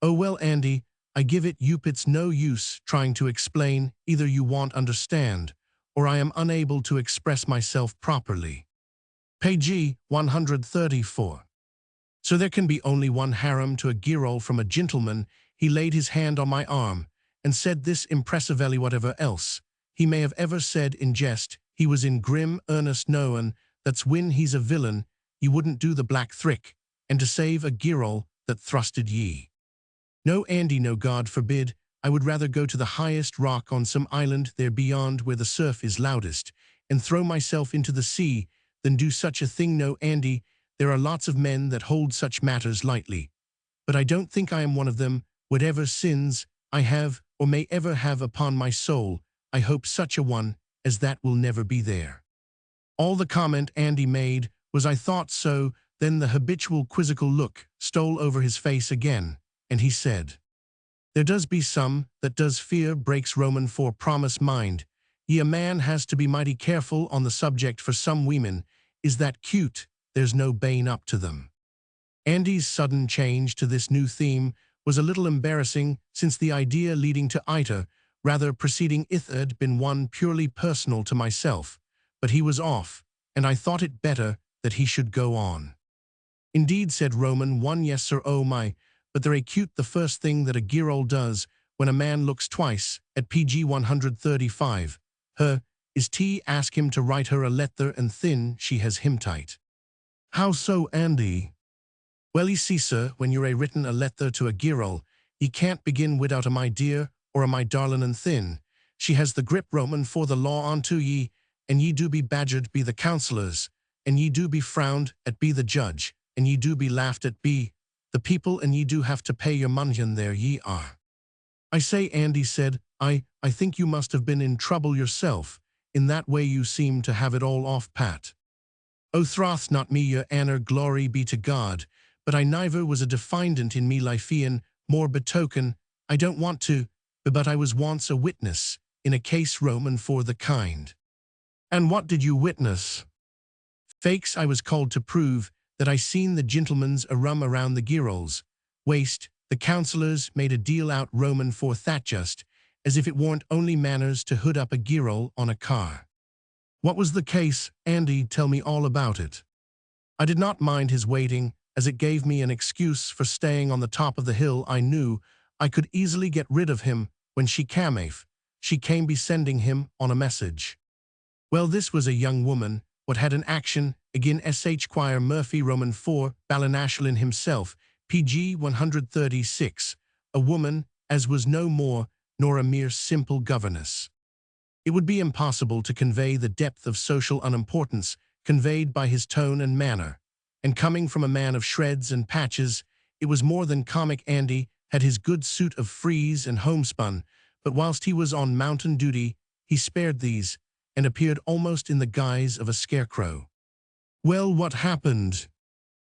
Speaker 1: Oh well, Andy, I give it you, it's no use trying to explain. Either you won't understand, or I am unable to express myself properly. Page 134. So there can be only one harem to a girl from a gentleman. He laid his hand on my arm and said this impressively. Whatever else he may have ever said in jest, he was in grim earnest, knowin' that's when he's a villain, ye wouldn't do the black thrick, and to save a girl that thrusted ye. No, Andy, no, God forbid. I would rather go to the highest rock on some island there beyond where the surf is loudest and throw myself into the sea than do such a thing. No, Andy, there are lots of men that hold such matters lightly, but I don't think I am one of them. Whatever sins I have or may ever have upon my soul, I hope such a one as that will never be there. All the comment Andy made was "I thought so," then the habitual quizzical look stole over his face again, and he said, "There does be some that does fear breaks Roman for promise mind. Ye a man has to be mighty careful on the subject for some women is that cute, there's no bane up to them." Andy's sudden change to this new theme was a little embarrassing since the idea leading to Ita, rather preceding it had been one purely personal to myself, but he was off, and I thought it better that he should go on. "Indeed," said Roman, "one yes sir, oh my, but they're cute. The first thing that a girl does when a man looks twice at PG 135, her, is to ask him to write her a letter and thin she has him tight." "How so, Andy?" "Well, ye see, sir, when you're written a letter to a girl, ye can't begin without a my dear or a my darlin' and thin. She has the grip, Roman, for the law onto ye, and ye do be badgered be the counsellors, and ye do be frowned at be the judge, and ye do be laughed at be the people, and ye do have to pay your money, and there ye are." "I say," Andy said, I think you must have been in trouble yourself. In that way you seem to have it all off pat." "Oh, throth not me, your Anner, glory be to God, but I neither was a defindant in me Lyphian, more betoken, I don't want to, but I was once a witness in a case, Roman, for the kind." "And what did you witness?" "Fakes, I was called to prove that I seen the gentlemen's a rum around the girls' waist. The counsellors made a deal out, Roman, for that just as if it warn't only manners to hood up a girl on a car." "What was the case, Andy? Tell me all about it." I did not mind his waiting, as it gave me an excuse for staying on the top of the hill. I knew I could easily get rid of him when she came be sending him on a message. Well, this was a young woman what had an action agin sh Squire Murphy, Roman 4, Ballinashalin himself, PG 136, a woman as was no more nor a mere simple governess. It would be impossible to convey the depth of social unimportance conveyed by his tone and manner, and coming from a man of shreds and patches, it was more than comic. Andy had his good suit of frieze and homespun, but whilst he was on mountain duty, he spared these, and appeared almost in the guise of a scarecrow. "Well, what happened?"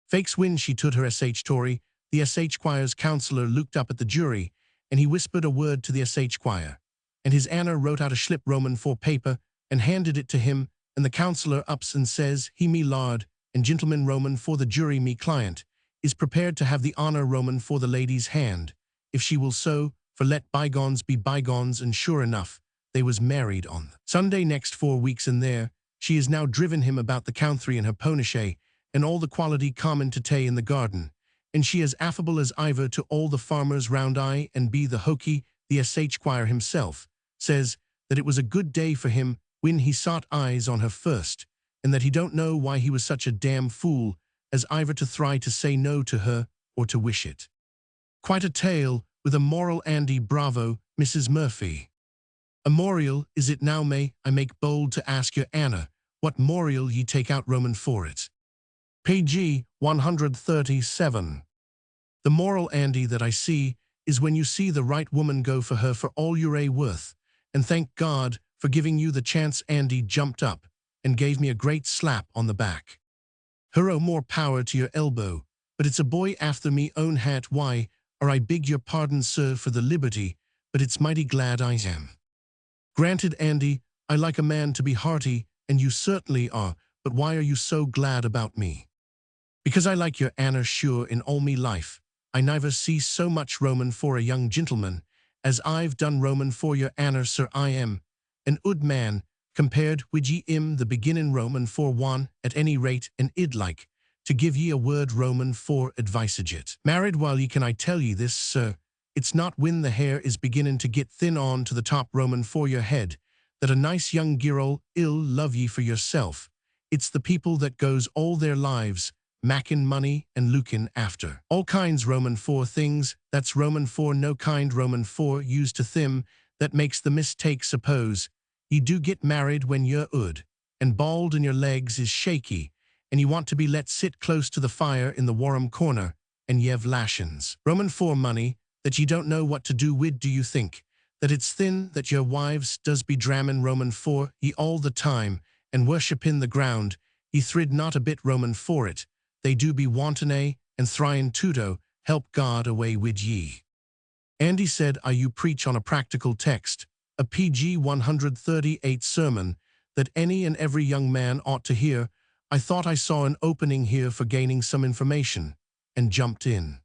Speaker 1: "Fakes when she took her sh Tory, the sh Squire's counsellor looked up at the jury, and he whispered a word to the sh Squire, and his Anna wrote out a slip, Roman, for paper, and handed it to him, and the counsellor ups and says, he, me lord and gentleman, Roman, for the jury, me client, is prepared to have the honour, Roman, for the lady's hand, if she will so, for let bygones be bygones, and sure enough, they was married on Sunday next 4 weeks, and there she is now driven him about the country in her ponochet, and all the quality common to tay in the garden, and she as affable as iver to all the farmers round I, and be the hokey, the sh Squire himself, says that it was a good day for him when he sought eyes on her first, and that he don't know why he was such a damn fool as iver to try to say no to her or to wish it. Quite a tale with a moral, Andy. Bravo, Mrs. Murphy." "A morial, is it now? May I make bold to ask your Anna, what morial ye take out, Roman, for it?" PG 137. "The moral, Andy, that I see is when you see the right woman, go for her for all you're worth, and thank God for giving you the chance." Andy jumped up and gave me a great slap on the back. "Hurrah, more power to your elbow, but it's a boy after me own hat. Why, or I beg your pardon, sir, for the liberty, but it's mighty glad I am." "Granted, Andy, I like a man to be hearty, and you certainly are, but why are you so glad about me?" "Because I like your Anna, sure, in all me life. I never see so much, Roman, for a young gentleman, as I've done, Roman, for your Anna, sir. I am an ood man, compared wid ye the beginning, Roman, for one, at any rate, and id like to give ye a word, Roman, for adviceagit. Married while ye can I tell ye this, sir, it's not when the hair is beginning to get thin on to the top, Roman, for your head, that a nice young girl ill love ye for yourself. It's the people that goes all their lives mackin' money and lookin' after all kinds, Roman, for things that's, Roman, for no kind, Roman, for used to them, that makes the mistake. Suppose ye do get married when you're ood and bald and your legs is shaky, and you want to be let sit close to the fire in the warm corner, and ye've lashins, Roman, for money that ye don't know what to do wid. Do you think that it's thin that your wives does be drammin', Roman, for ye all the time, and worship in the ground, ye thrid not a bit Roman for it, they do be wantonnay, and thryin tudo, help God away wid ye. Andy said you preach on a practical text, a PG 138 sermon, that any and every young man ought to hear. I thought I saw an opening here for gaining some information, and jumped in.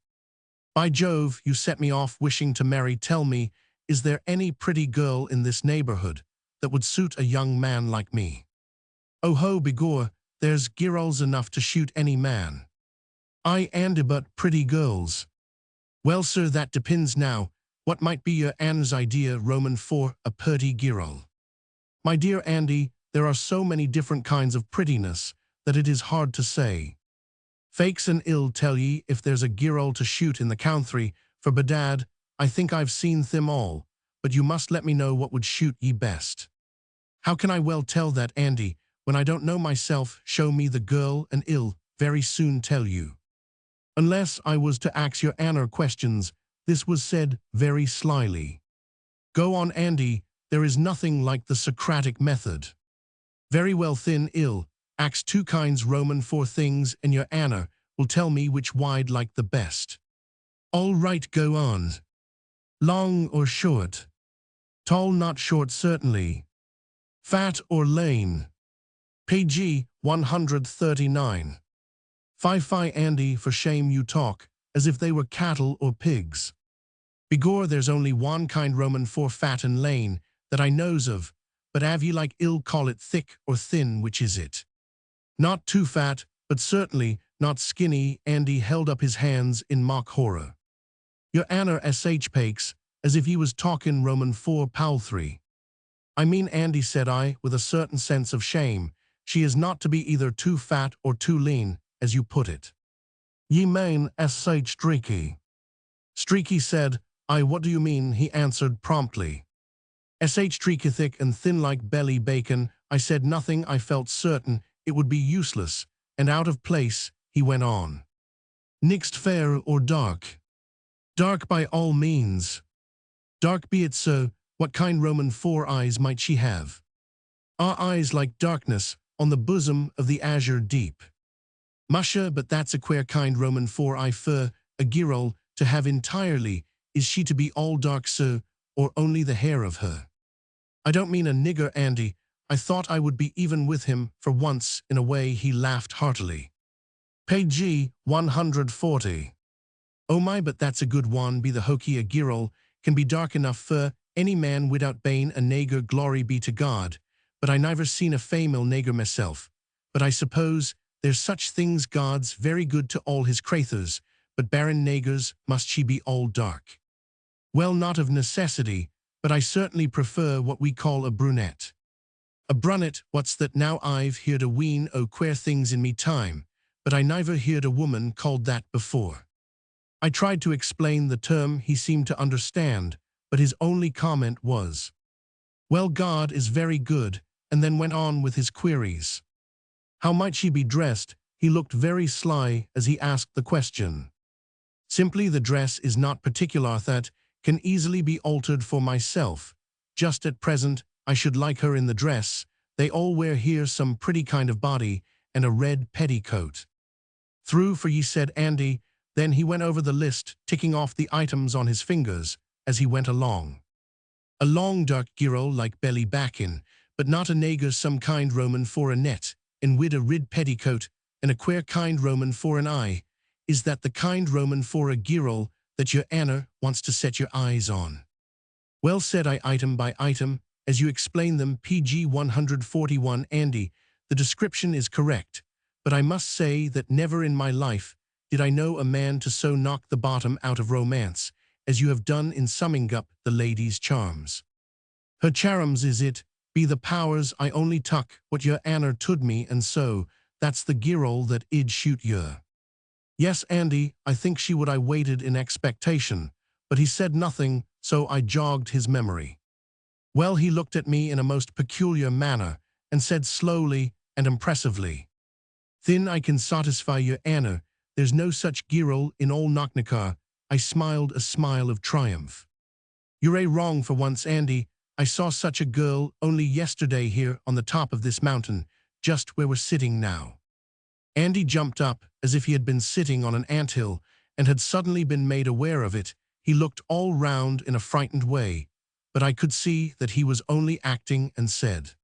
Speaker 1: By Jove, you set me off wishing to marry. Tell me, is there any pretty girl in this neighborhood that would suit a young man like me? Oh ho, begor, there's girls enough to shoot any man. I Andy, but pretty girls. Well, sir, that depends now. What might be your Anne's idea, Roman, for a purty girl? My dear Andy, there are so many different kinds of prettiness that it is hard to say. Fakes and ill tell ye if there's a girl to shoot in the country, for bedad, I think I've seen them all, but you must let me know what would shoot ye best. How can I well tell that, Andy, when I don't know myself? Show me the girl and ill very soon tell you. Unless I was to ax your Anna questions, this was said very slyly. Go on, Andy, there is nothing like the Socratic method. Very well, thin ill, ax two kinds Roman for things, and your Anna will tell me which wide like the best. All right, go on. Long or short? Tall, not short, certainly. Fat or lean? PG 139. Fie, Andy, for shame you talk, as if they were cattle or pigs. Begor, there's only one kind Roman for fat and lean, that I knows of, but have ye like ill call it thick or thin, which is it? Not too fat, but certainly not skinny. Andy held up his hands in mock horror. Your Anna sh pakes, as if he was talkin' Roman for palthry. I mean, Andy, said I, with a certain sense of shame, she is not to be either too fat or too lean, as you put it. Ye mean sh streaky. Streaky, said I. What do you mean? He answered promptly. Sh streaky, thick and thin like belly bacon. I said nothing. I felt certain it would be useless and out of place. He went on. Nixt fair or dark? Dark by all means. Dark be it, so. What kind Roman for eyes might she have? Our eyes like darkness on the bosom of the azure deep. Musha, but that's a queer kind Roman for eye for a girl to have entirely. Is she to be all dark, so, or only the hair of her? I don't mean a nigger, Andy. I thought I would be even with him for once in a way. He laughed heartily. PG 140. Oh my, but that's a good one. Be the hokey, a girl can be dark enough for any man without bane a nager, glory be to God. But I never seen a female nager myself. But I suppose there's such things. God's very good to all his crathers, but barren nagers, must she be all dark? Well, not of necessity, but I certainly prefer what we call a brunette. A brunette, what's that now? I've heard a ween o' queer things in me time, but I never heard a woman called that before. I tried to explain the term. He seemed to understand, but his only comment was, well, God is very good, and then went on with his queries. How might she be dressed? He looked very sly as he asked the question. Simply, the dress is not particular, that can easily be altered for myself. Just at present, I should like her in the dress they all wear here, some pretty kind of body, and a red petticoat. Through for ye, said Andy. Then he went over the list, ticking off the items on his fingers as he went along. A long dark girl like belly backin, but not a nager, some kind Roman for a net, and wid a rid petticoat, and a queer kind Roman for an eye. Is that the kind Roman for a girl that your Anna wants to set your eyes on? Well, said I, item by item, as you explain them. PG 141. Andy, the description is correct, but I must say that never in my life did I know a man to so knock the bottom out of romance as you have done in summing up the lady's charms. Her charms is it, be the powers, I only tuck what your Anna tud me, and so, that's the girl that id shoot yer. Yes, Andy, I think she would. I waited in expectation, but he said nothing, so I jogged his memory. Well, he looked at me in a most peculiar manner, and said slowly and impressively, Thin I can satisfy your Anna, there's no such girl in all Knocknacar. I smiled a smile of triumph. You're wrong for once, Andy. I saw such a girl only yesterday here on the top of this mountain, just where we're sitting now." Andy jumped up as if he had been sitting on an anthill and had suddenly been made aware of it. He looked all round in a frightened way, but I could see that he was only acting and said,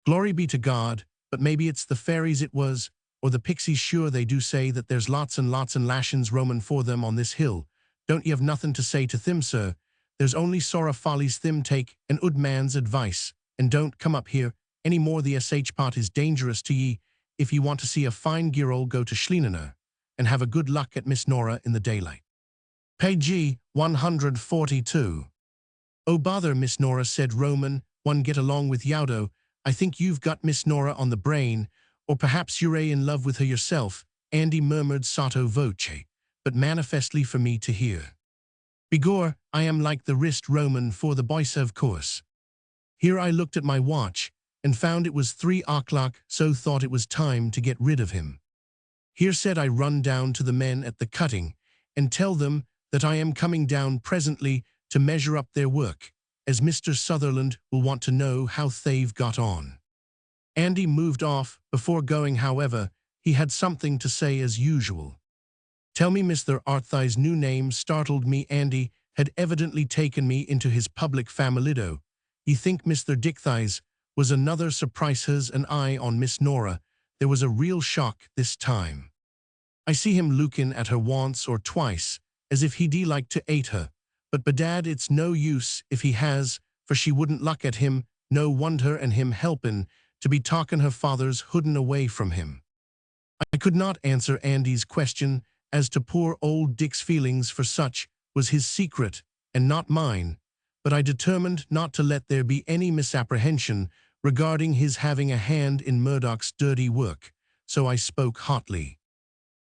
Speaker 1: "Glory be to God, but maybe it's the fairies it was, or the pixies. Sure they do say that there's lots and lashins roamin' for them on this hill. Don't ye have nothing to say to thim, sir? There's only sorra follies thim take an ood man's advice, and don't come up here any more. The sh part is dangerous to ye. If ye want to see a fine girl, go to Schleener, and have a good luck at Miss Nora in the daylight." Page 142. "Oh bother, Miss Nora," said Roman, "one get along with Yaudo. I think you've got Miss Nora on the brain, or perhaps you're in love with her yourself," Andy murmured sotto voce, but manifestly for me to hear. "Begor, I am like the wrist Roman for the boys, of course." Here I looked at my watch and found it was 3 o'clock, so thought it was time to get rid of him. Here said I run down to the men at the cutting and tell them that I am coming down presently to measure up their work, as Mr. Sutherland will want to know how they've got on. Andy moved off. Before going, however, he had something to say as usual. "Tell me, Mr. Arthi's new name startled me." Andy had evidently taken me into his public familido. "Ye think Mr. Dickthighs was another surprise his and I on Miss Nora. There was a real shock this time. I see him lookin' at her once or twice, as if he'd like to ate her, but bedad it's no use if he has, for she wouldn't look at him. No wonder, and him helpin' to be talkin' her father's hoodin' away from him." I could not answer Andy's question as to poor old Dick's feelings, for such was his secret and not mine, but I determined not to let there be any misapprehension regarding his having a hand in Murdoch's dirty work, so I spoke hotly.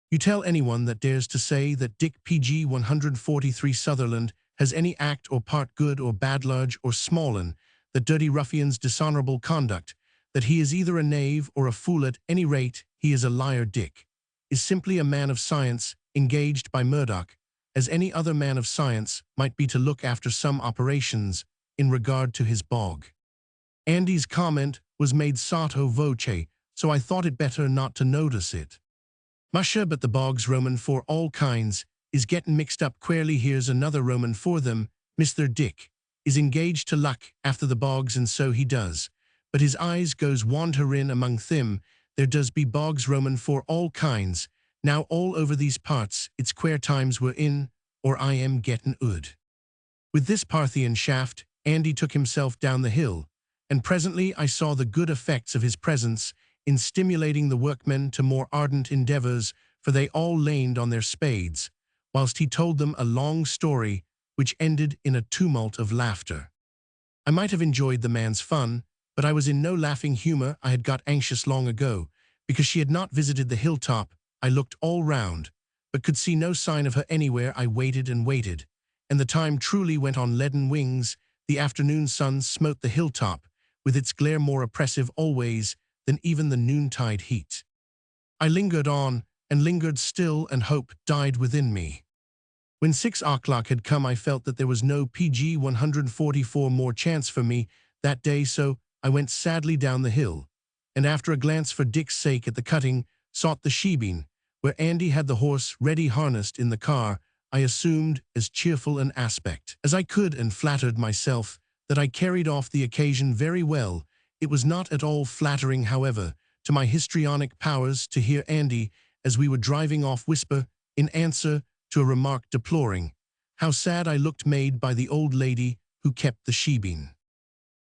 Speaker 1: "You tell anyone that dares to say that Dick PG 143 Sutherland has any act or part, good or bad, large or small'n, that dirty ruffian's dishonorable conduct, that he is either a knave or a fool. At any rate, he is a liar. Dick is simply a man of science, engaged by Murdoch, as any other man of science might be, to look after some operations in regard to his bog." Andy's comment was made sotto voce, so I thought it better not to notice it. "Musha, but the bogs Roman for all kinds is gettin' mixed up queerly. Here's another Roman for them. Mr. Dick is engaged to luck after the bogs, and so he does, but his eyes goes wanderin' among thim. There does be bogs Roman for all kinds. Now all over these parts it's queer times we're in, or I am gettin' ood." With this Parthian shaft, Andy took himself down the hill, and presently I saw the good effects of his presence in stimulating the workmen to more ardent endeavors, for they all leaned on their spades, whilst he told them a long story which ended in a tumult of laughter. I might have enjoyed the man's fun, but I was in no laughing humor. I had got anxious long ago, because she had not visited the hilltop. I looked all round, but could see no sign of her anywhere. I waited and waited, and the time truly went on leaden wings. The afternoon sun smote the hilltop with its glare, more oppressive always than even the noontide heat. I lingered on, and lingered still, and hope died within me. When 6 o'clock had come, I felt that there was no PG 144 more chance for me that day, so I went sadly down the hill, and after a glance for Dick's sake at the cutting, sought the shebeen, where Andy had the horse ready harnessed in the car. I assumed as cheerful an aspect as I could, and flattered myself that I carried off the occasion very well. It was not at all flattering, however, to my histrionic powers to hear Andy, as we were driving off, whisper, in answer to a remark deploring how sad I looked made by the old lady who kept the shebeen,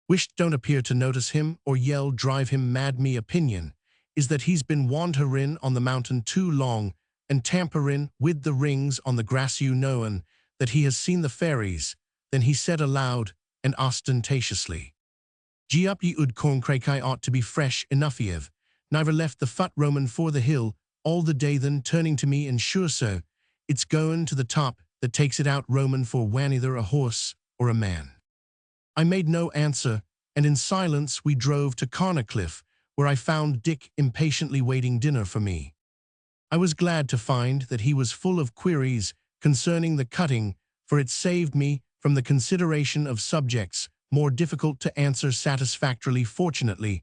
Speaker 1: "Wisht don't appear to notice him, or yell drive him mad. Me opinion is that he's been wanderin' on the mountain too long, and tamperin' with the rings on the grass. You knowin' that he has seen the fairies." Then he said aloud and ostentatiously, "Gee up ye ood corncrake, I ought to be fresh enough. Ye've never left the fut Roman for the hill all the day." Then turning to me, "And sure, sir, it's goin' to the top that takes it out Roman for wan either a horse or a man." I made no answer, and in silence we drove to Carnacliff, where I found Dick impatiently waiting dinner for me. I was glad to find that he was full of queries concerning the cutting, for it saved me from the consideration of subjects more difficult to answer satisfactorily. Fortunately,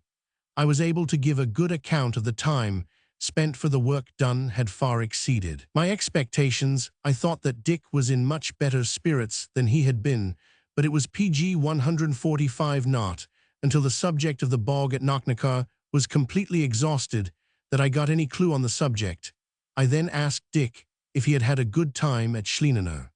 Speaker 1: I was able to give a good account of the time spent for the work done had far exceeded my expectations. I thought that Dick was in much better spirits than he had been, but it was PG 145 not until the subject of the bog at Knocknacar was completely exhausted that I got any clue on the subject. I then asked Dick if he had had a good time at Schlienener.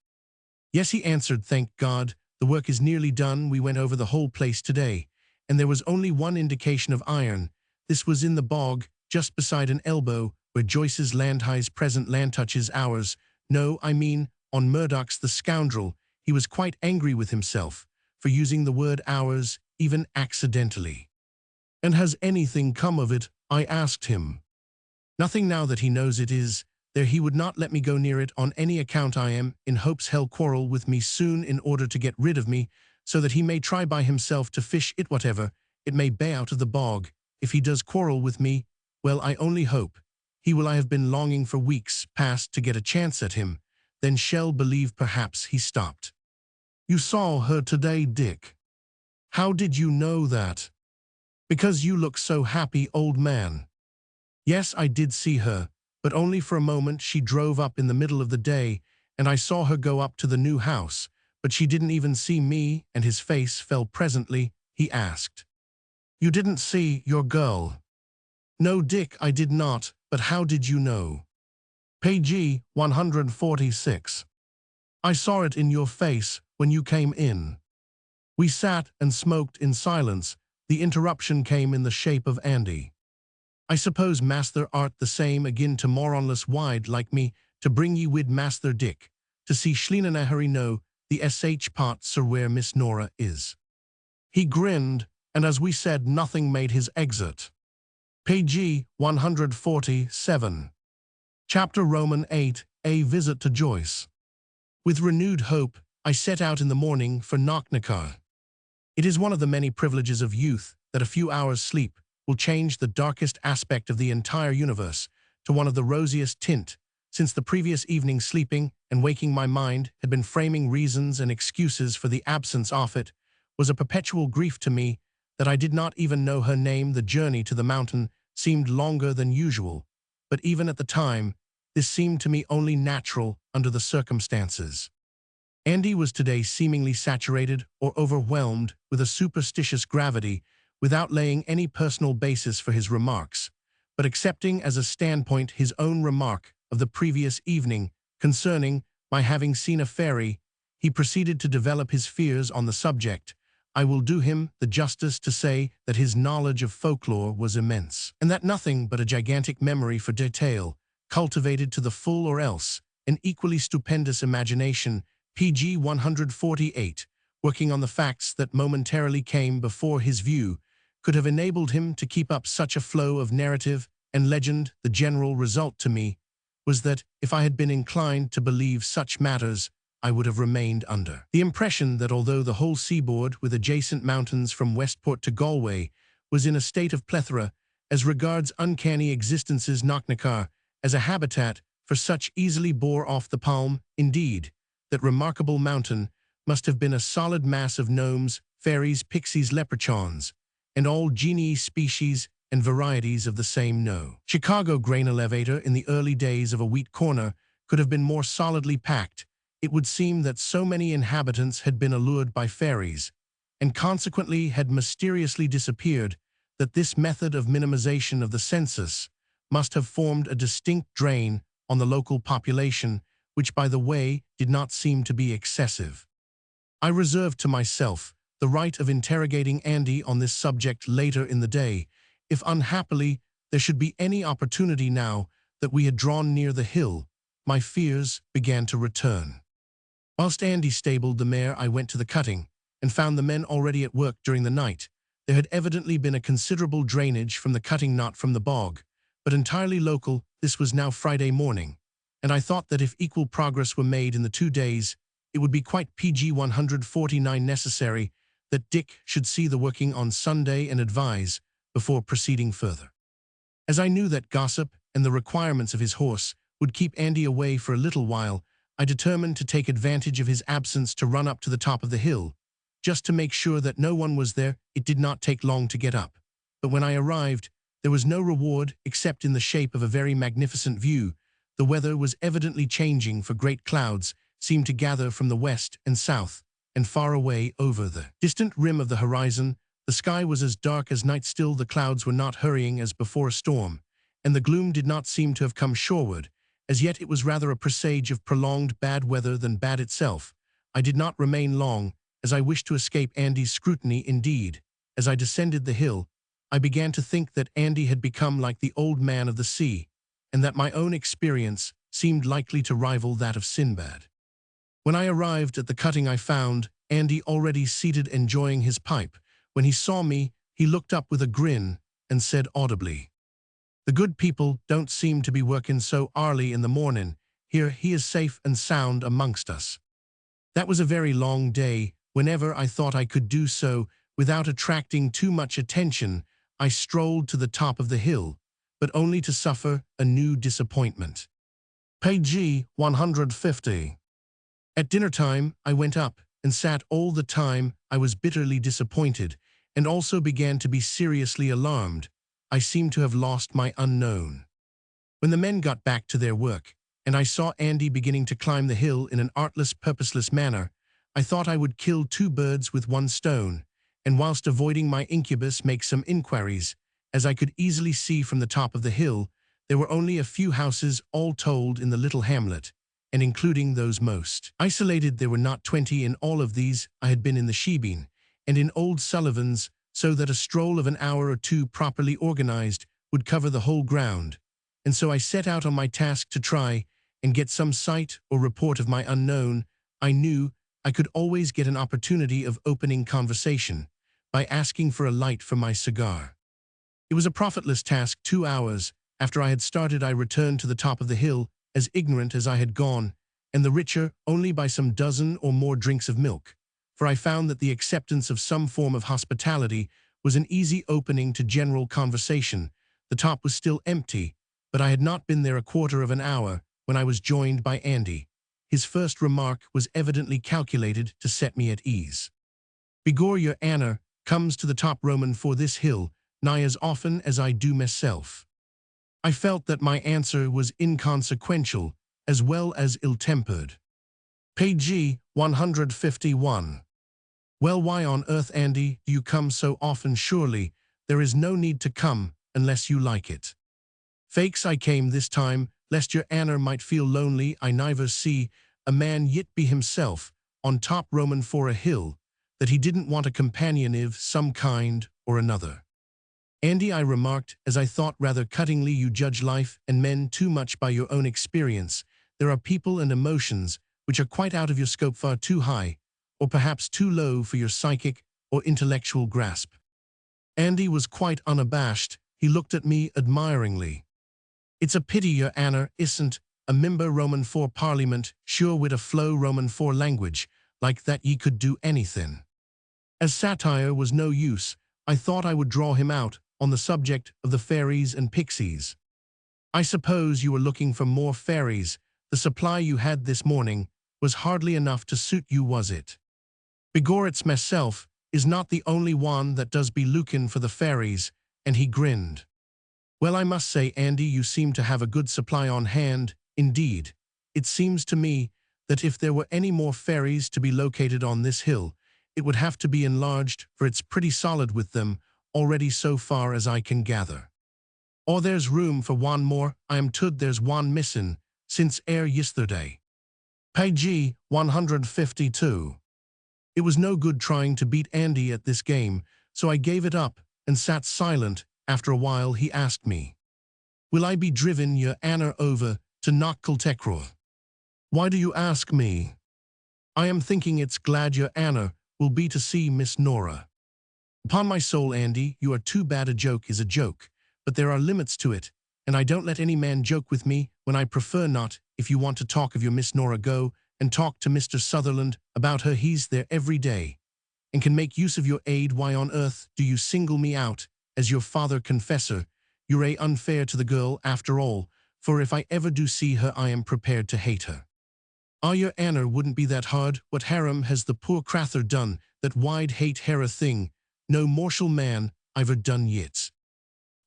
Speaker 1: Yes, he answered, thank God, the work is nearly done. We went over the whole place today, and there was only one indication of iron. This was in the bog, just beside an elbow, where Joyce's Landhigh's present land touches ours. No, I mean, on Murdoch's the scoundrel. He was quite angry with himself for using the word ours, even accidentally. And has anything come of it? I asked him. Nothing now that he knows it is there. He would not let me go near it on any account. I am in hopes he'll quarrel with me soon in order to get rid of me, so that he may try by himself to fish it whatever it may be out of the bog. If he does quarrel with me, well, I only hope he will. I have been longing for weeks past to get a chance at him. Then shall believe perhaps he stopped. You saw her today, Dick. How did you know that? Because you look so happy, old man. Yes, I did see her, but only for a moment. She drove up in the middle of the day, and I saw her go up to the new house, but she didn't even see me. And his face fell presently. He asked, You didn't see your girl? No, Dick, I did not, but how did you know? Page 146. I saw it in your face when you came in. We sat and smoked in silence. The interruption came in the shape of Andy. I suppose master art the same again to moronless wide like me, to bring ye wid master Dick, to see Schlienener know the sh parts are where Miss Nora is. He grinned, and as we said nothing, made his exit. Page 147. Chapter Roman 8, A Visit to Joyce. With renewed hope, I set out in the morning for Knocknacar. It is one of the many privileges of youth that a few hours' sleep will change the darkest aspect of the entire universe to one of the rosiest tint. Since the previous evening, sleeping and waking my mind had been framing reasons and excuses for the absence of it, was a perpetual grief to me that I did not even know her name. The journey to the mountain seemed longer than usual, but even at the time, this seemed to me only natural under the circumstances. Andy was today seemingly saturated or overwhelmed with a superstitious gravity, without laying any personal basis for his remarks, but accepting as a standpoint his own remark of the previous evening concerning my having seen a fairy. He proceeded to develop his fears on the subject. I will do him the justice to say that his knowledge of folklore was immense, and that nothing but a gigantic memory for detail, cultivated to the full, or else an equally stupendous imagination, pg 148, working on the facts that momentarily came before his view, could have enabled him to keep up such a flow of narrative and legend. The general result to me was that, if I had been inclined to believe such matters, I would have remained under the impression that although the whole seaboard with adjacent mountains from Westport to Galway was in a state of plethora as regards uncanny existences, Knocknacar, as a habitat for such, easily bore off the palm. Indeed, that remarkable mountain must have been a solid mass of gnomes, fairies, pixies, leprechauns, and all genii, species, and varieties of the same no. Chicago grain elevator in the early days of a wheat corner could have been more solidly packed. It would seem that so many inhabitants had been allured by fairies, and consequently had mysteriously disappeared, that this method of minimization of the census must have formed a distinct drain on the local population, which, by the way, did not seem to be excessive. I reserved to myself the right of interrogating Andy on this subject later in the day, if unhappily there should be any opportunity. Now that we had drawn near the hill, my fears began to return. Whilst Andy stabled the mare, I went to the cutting, and found the men already at work during the night. There had evidently been a considerable drainage from the cutting, not from the bog, but entirely local. This was now Friday morning, and I thought that if equal progress were made in the 2 days, it would be quite pg 149 necessary that Dick should see the working on Sunday and advise before proceeding further. As I knew that gossip and the requirements of his horse would keep Andy away for a little while, I determined to take advantage of his absence to run up to the top of the hill, just to make sure that no one was there. It did not take long to get up, but when I arrived, there was no reward except in the shape of a very magnificent view. The weather was evidently changing, for great clouds seemed to gather from the west and south, and far away over the distant rim of the horizon, the sky was as dark as night. Still, the clouds were not hurrying as before a storm, and the gloom did not seem to have come shoreward. As yet it was rather a presage of prolonged bad weather than bad itself. I did not remain long, as I wished to escape Andy's scrutiny. Indeed, as I descended the hill, I began to think that Andy had become like the old man of the sea, and that my own experience seemed likely to rival that of Sinbad. When I arrived at the cutting, I found Andy already seated enjoying his pipe. When he saw me, he looked up with a grin and said audibly, "The good people don't seem to be working so early in the morning. Here he is safe and sound amongst us." That was a very long day. Whenever I thought I could do so without attracting too much attention, I strolled to the top of the hill, but only to suffer a new disappointment. Page 150. At dinner time, I went up and sat all the time. I was bitterly disappointed, and also began to be seriously alarmed. I seemed to have lost my unknown. When the men got back to their work, and I saw Andy beginning to climb the hill in an artless, purposeless manner, I thought I would kill two birds with one stone, and whilst avoiding my incubus make some inquiries. As I could easily see from the top of the hill, there were only a few houses all told in the little hamlet, and including those most isolated, there were not 20 in all of these. I had been in the shebeen, and in old Sullivan's, so that a stroll of an hour or two properly organized would cover the whole ground, and so I set out on my task to try and get some sight or report of my unknown. I knew I could always get an opportunity of opening conversation by asking for a light for my cigar. It was a profitless task. 2 hours after I had started, I returned to the top of the hill as ignorant as I had gone, and the richer only by some dozen or more drinks of milk, for I found that the acceptance of some form of hospitality was an easy opening to general conversation. The top was still empty, but I had not been there a quarter of an hour when I was joined by Andy. His first remark was evidently calculated to set me at ease. "Begor your Anna comes to the top Roman for this hill nigh as often as I do myself." I felt that my answer was inconsequential as well as ill-tempered. Page 151. "Well, why on earth, Andy, do you come so often? Surely there is no need to come unless you like it." "Fakes I came this time, lest your Anna might feel lonely. I never see a man yet be himself on top Roman for a hill, that he didn't want a companion of some kind or another." "Andy," I remarked, as I thought rather cuttingly, "you judge life and men too much by your own experience. There are people and emotions which are quite out of your scope, far too high, or perhaps too low for your psychic or intellectual grasp." Andy was quite unabashed. He looked at me admiringly. "It's a pity your Anna isn't a member Roman for Parliament. Sure, with a flow Roman for language like that ye could do anything." As satire was no use, I thought I would draw him out on the subject of the fairies and pixies. "I suppose you were looking for more fairies. The supply you had this morning was hardly enough to suit you, was it?" "Begor it's myself is not the only one that does be looking for the fairies," and he grinned. "Well, I must say, Andy, you seem to have a good supply on hand. Indeed, it seems to me that if there were any more fairies to be located on this hill, it would have to be enlarged, for it's pretty solid with them already so far as I can gather. Or there's room for one more. I am told there's one missing since ere yesterday." Page 152. It was no good trying to beat Andy at this game, so I gave it up and sat silent. After a while he asked me, "Will I be driven your Anna over to Knockcultecro?" "Why do you ask me?" "I am thinking it's glad your Anna will be to see Miss Nora." "Upon my soul, Andy, you are too bad. A joke is a joke, but there are limits to it, and I don't let any man joke with me when I prefer not. If you want to talk of your Miss Nora, go and talk to Mr. Sutherland about her. He's there every day, and can make use of your aid. Why on earth do you single me out as your father confessor? You're unfair to the girl after all, for if I ever do see her, I am prepared to hate her." "Ah, your Anna wouldn't be that hard. What harm has the poor crather done that wide hate her a thing no mortal man I've done yet?"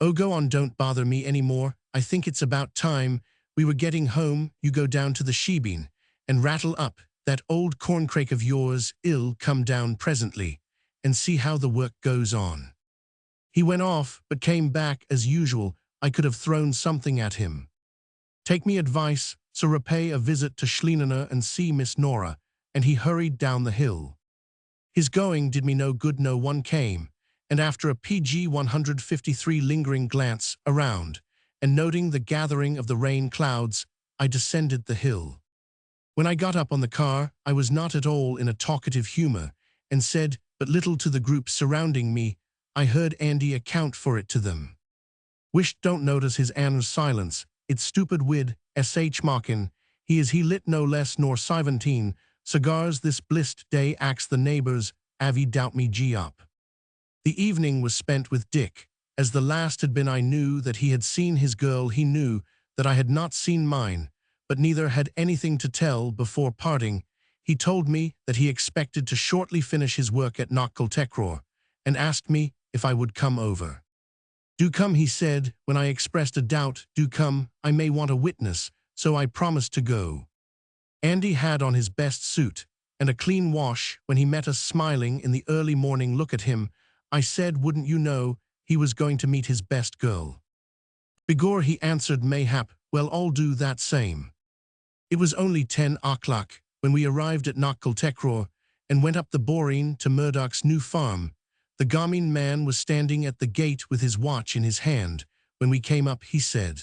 Speaker 1: Oh, go on, don't bother me anymore. I think it's about time. We were getting home, you go down to the shebeen and rattle up that old corncrake of yours. I'll come down presently and see how the work goes on. He went off, but came back as usual. I could have thrown something at him. Take me advice, so repay a visit to Schlienener and see Miss Nora, and he hurried down the hill. His going did me no good. No one came, and after a PG 153 lingering glance around, and noting the gathering of the rain clouds, I descended the hill. When I got up on the car, I was not at all in a talkative humor, and said but little to the group surrounding me. I heard Andy account for it to them. Wished don't notice his Anne's silence. It's stupid wid, sh mockin. He lit no less nor 17 cigars this blissed day. Ax the neighbors, avi doubt me g up. The evening was spent with Dick. As the last had been, I knew that he had seen his girl. He knew that I had not seen mine, but neither had anything to tell. Before parting, he told me that he expected to shortly finish his work at Knockle, and asked me if I would come over. Do come, he said. When I expressed a doubt, do come, I may want a witness, so I promised to go. Andy had on his best suit and a clean wash when he met us smiling in the early morning. Look at him, I said, wouldn't you know, he was going to meet his best girl. Begor, he answered, mayhap, well, I'll do that same. It was only 10 o'clock when we arrived at Knockle and went up the boreen to Murdoch's new farm. The Gamin man was standing at the gate with his watch in his hand. When we came up, he said,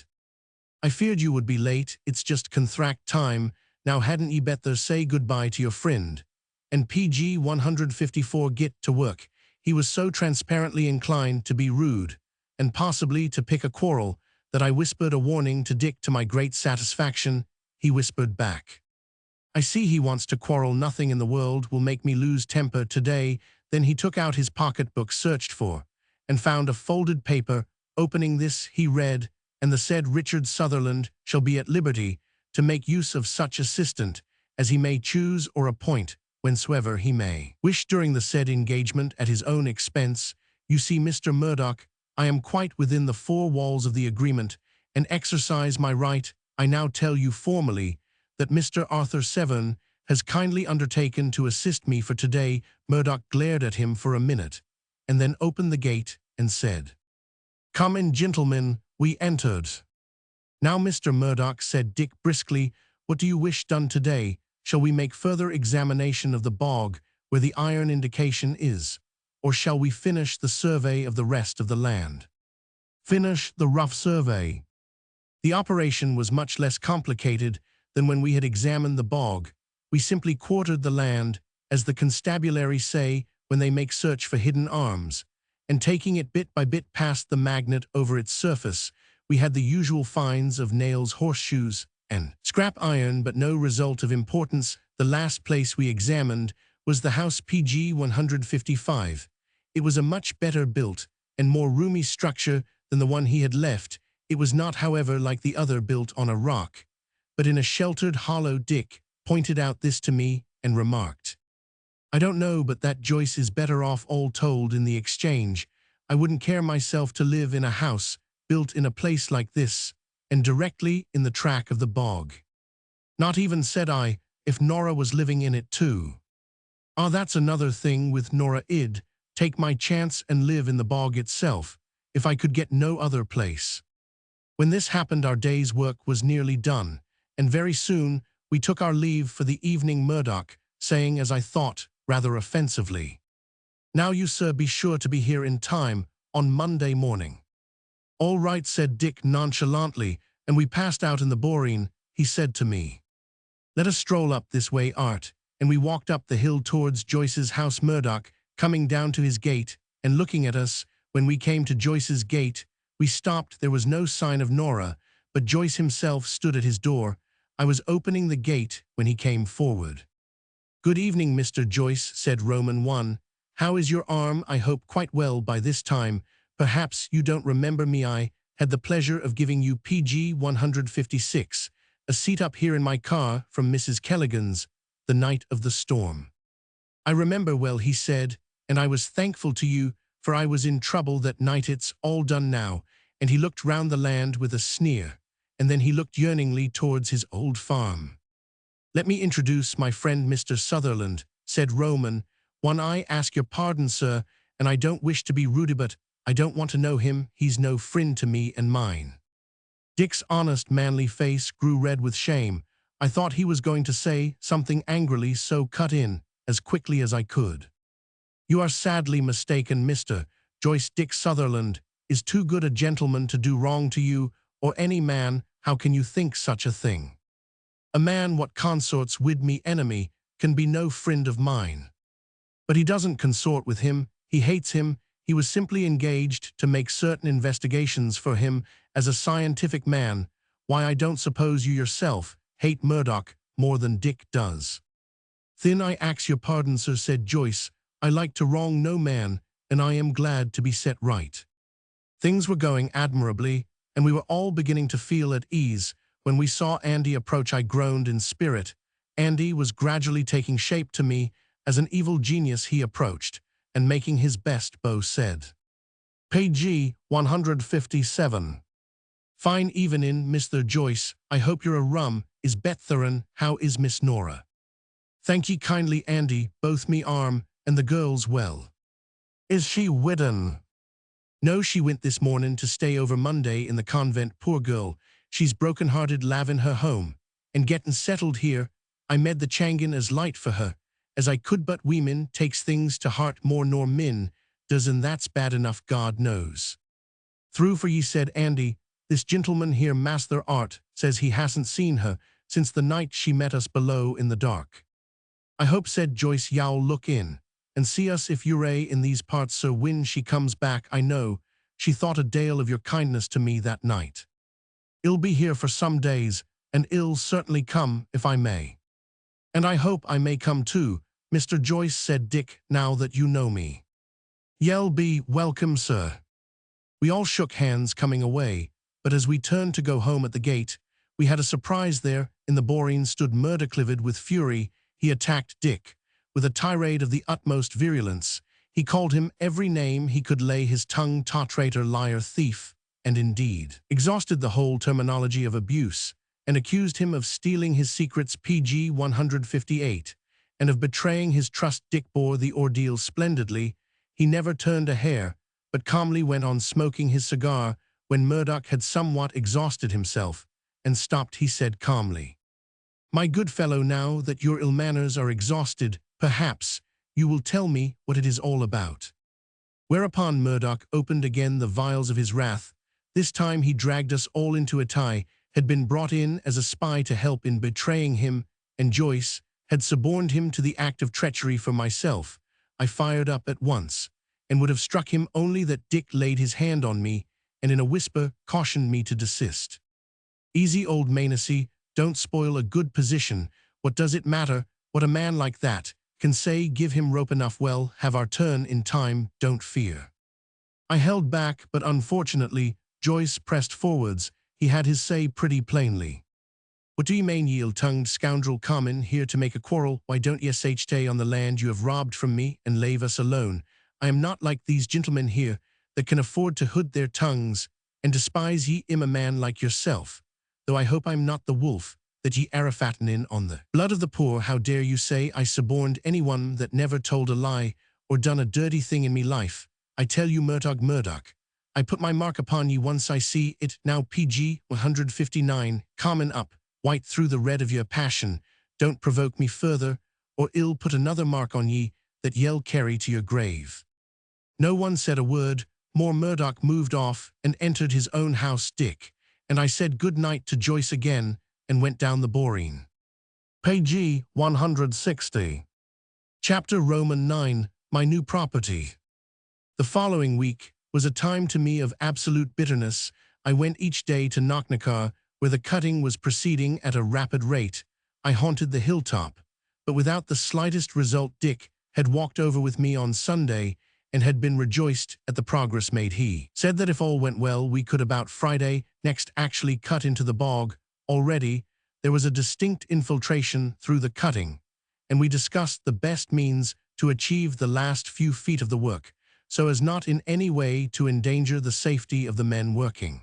Speaker 1: I feared you would be late. It's just contract time. Now hadn't ye better say goodbye to your friend? And PG 154 get to work. He was so transparently inclined to be rude, and possibly to pick a quarrel, that I whispered a warning to Dick. To my great satisfaction, he whispered back, I see he wants to quarrel. Nothing in the world will make me lose temper today. Then he took out his pocketbook, searched for, and found a folded paper. Opening this, he read, and the said Richard Sutherland shall be at liberty to make use of such assistant as he may choose or appoint whensoever he may wish during the said engagement at his own expense. You see, Mr. Murdoch, I am quite within the four walls of the agreement and exercise my right. I now tell you formally that Mr. Arthur Severn has kindly undertaken to assist me for today. Murdoch glared at him for a minute, and then opened the gate and said, Come in, gentlemen. We entered. Now, Mr. Murdoch, said Dick briskly, what do you wish done today? Shall we make further examination of the bog where the iron indication is, or shall we finish the survey of the rest of the land? Finish the rough survey. The operation was much less complicated than when we had examined the bog. We simply quartered the land, as the constabulary say when they make search for hidden arms, and taking it bit by bit past the magnet over its surface, we had the usual finds of nails, horseshoes, and scrap iron, but no result of importance. The last place we examined was the house PG 155. It was a much better built and more roomy structure than the one he had left. It was not, however, like the other, built on a rock, but in a sheltered hollow. Dick pointed out this to me and remarked, I don't know, but that Joyce is better off all told in the exchange. I wouldn't care myself to live in a house built in a place like this, and directly in the track of the bog. Not even, said I, if Nora was living in it too. Ah, that's another thing with Nora. I'd take my chance and live in the bog itself, if I could get no other place. When this happened, our day's work was nearly done, and very soon we took our leave for the evening. Murdoch saying, as I thought, rather offensively, Now you, sir, be sure to be here in time on Monday morning. All right, said Dick nonchalantly, and we passed out in the boreen. He said to me, Let us stroll up this way, Art, and we walked up the hill towards Joyce's house. Murdoch coming down to his gate and looking at us. When we came to Joyce's gate, we stopped. There was no sign of Nora, but Joyce himself stood at his door. I was opening the gate when he came forward. Good evening, Mr. Joyce, said Roman 1. How is your arm? I hope quite well by this time. Perhaps you don't remember me. I had the pleasure of giving you PG 156, a seat up here in my car from Mrs. Kelligan's, the night of the storm. I remember well, he said, and I was thankful to you, for I was in trouble that night. It's all done now, and he looked round the land with a sneer, and then he looked yearningly towards his old farm. "Let me introduce my friend Mr. Sutherland," said Roman. "One, I ask your pardon, sir, and I don't wish to be rude, but I don't want to know him. He's no friend to me and mine." Dick's honest, manly face grew red with shame. I thought he was going to say something angrily, so cut in as quickly as I could. "You are sadly mistaken, Mr. Joyce. Dick Sutherland is too good a gentleman to do wrong to you or any man. How can you think such a thing? A man what consorts with me enemy can be no friend of mine." "But he doesn't consort with him. He hates him. He was simply engaged to make certain investigations for him as a scientific man. Why, I don't suppose you yourself hate Murdoch more than Dick does." "Then I ax your pardon, sir," said Joyce. "I like to wrong no man, and I am glad to be set right." Things were going admirably, and we were all beginning to feel at ease, when we saw Andy approach. I groaned in spirit. Andy was gradually taking shape to me. As an evil genius he approached, and making his best bow said, "Page 157. Fine evening, Mr. Joyce. I hope you're a rum. Is Betheren? How is Miss Nora?" "Thank ye kindly, Andy, both me arm, and the girls well." "Is she widden?" "No, she went this morning to stay over Monday in the convent. Poor girl, she's broken-hearted lavin' her home, and gettin' settled here. I made the changin' as light for her as I could, but weemen takes things to heart more nor min does, and that's bad enough, God knows." "Through for ye," said Andy. "This gentleman here, Master Art, says he hasn't seen her since the night she met us below in the dark." "I hope," said Joyce, "you'll look in and see us if you're in these parts, sir, when she comes back. I know she thought a dale of your kindness to me that night. I'll be here for some days, and I'll certainly come if I may." "And I hope I may come too, Mr. Joyce," said Dick, "now that you know me." "Ye'll be welcome, sir." We all shook hands coming away, but as we turned to go home at the gate, we had a surprise there. In the boreen stood Murderclivid with fury. He attacked Dick with a tirade of the utmost virulence. He called him every name he could lay his tongue: traitor, liar, thief, and indeed exhausted the whole terminology of abuse, and accused him of stealing his secrets, PG 158, and of betraying his trust. Dick bore the ordeal splendidly. He never turned a hair, but calmly went on smoking his cigar. When Murdoch had somewhat exhausted himself and stopped, he said calmly, "My good fellow, now that your ill manners are exhausted, perhaps you will tell me what it is all about." Whereupon Murdoch opened again the vials of his wrath. This time he dragged us all into a tie, had been brought in as a spy to help in betraying him, and Joyce had suborned him to the act of treachery. For myself, I fired up at once, and would have struck him, only that Dick laid his hand on me, and in a whisper cautioned me to desist. "Easy, old Mainacy, don't spoil a good position. What does it matter what a man like that can say? Give him rope enough. Well, have our turn in time, don't fear." I held back, but unfortunately Joyce pressed forwards. He had his say pretty plainly. "What do you mean, ye ill-tongued scoundrel? Come in here to make a quarrel? Why don't ye stay on the land you have robbed from me and leave us alone? I am not like these gentlemen here that can afford to hood their tongues, and despise ye a man like yourself, though I hope I'm not the wolf that ye are fattening on the blood of the poor. How dare you say I suborned anyone that never told a lie or done a dirty thing in me life? I tell you, Murdoch, I put my mark upon ye once I see it. Now PG 159, common up, white through the red of your passion. Don't provoke me further, or I'll put another mark on ye that ye'll carry to your grave." No one said a word more. Murdoch moved off and entered his own house. Dick and I said good night to Joyce again and went down the boreen. Page 160. Chapter Roman 9, My New Property. The following week was a time to me of absolute bitterness. I went each day to Knocknacar, where the cutting was proceeding at a rapid rate. I haunted the hilltop, but without the slightest result. Dick had walked over with me on Sunday and had been rejoiced at the progress made. He said that if all went well, we could about Friday next actually cut into the bog. Already there was a distinct infiltration through the cutting, and we discussed the best means to achieve the last few feet of the work, so as not in any way to endanger the safety of the men working.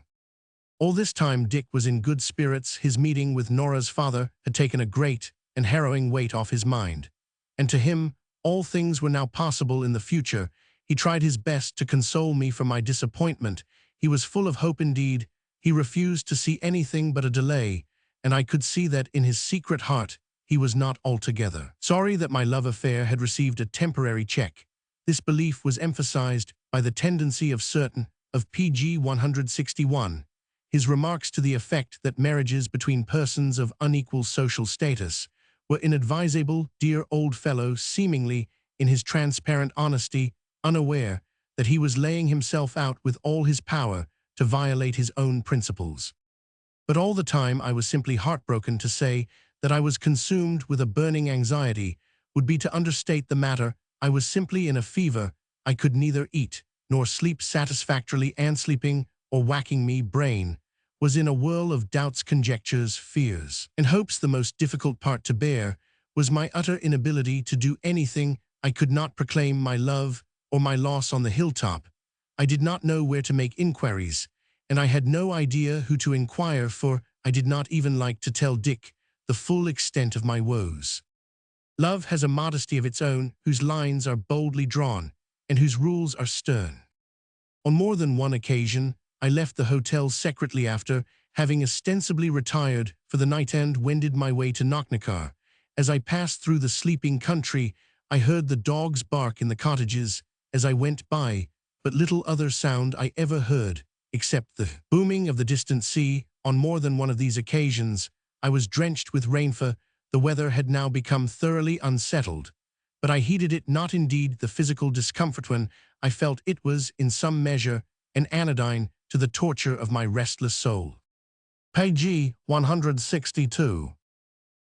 Speaker 1: All this time Dick was in good spirits. His meeting with Nora's father had taken a great and harrowing weight off his mind, and to him all things were now possible in the future. He tried his best to console me for my disappointment. He was full of hope indeed. He refused to see anything but a delay, and I could see that in his secret heart he was not altogether sorry that my love affair had received a temporary check. This belief was emphasized by the tendency of certain of PG 161, his remarks to the effect that marriages between persons of unequal social status were inadvisable. Dear old fellow, seemingly, in his transparent honesty, unaware that he was laying himself out with all his power to violate his own principles. But all the time I was simply heartbroken. To say that I was consumed with a burning anxiety would be to understate the matter. I was simply in a fever. I could neither eat nor sleep satisfactorily, and sleeping or whacking me brain was in a whirl of doubts, conjectures, fears, and hopes. The most difficult part to bear was my utter inability to do anything. I could not proclaim my love or my loss on the hilltop. I did not know where to make inquiries, and I had no idea who to inquire for. I did not even like to tell Dick the full extent of my woes. Love has a modesty of its own, whose lines are boldly drawn, and whose rules are stern. On more than one occasion, I left the hotel secretly after having ostensibly retired for the night and wended my way to Knocknacar. As I passed through the sleeping country, I heard the dogs bark in the cottages as I went by, but little other sound I ever heard, except the booming of the distant sea. On more than one of these occasions, I was drenched with rain, for the weather had now become thoroughly unsettled, but I heeded it not. Indeed, the physical discomfort when I felt it was, in some measure, an anodyne to the torture of my restless soul. Page 162.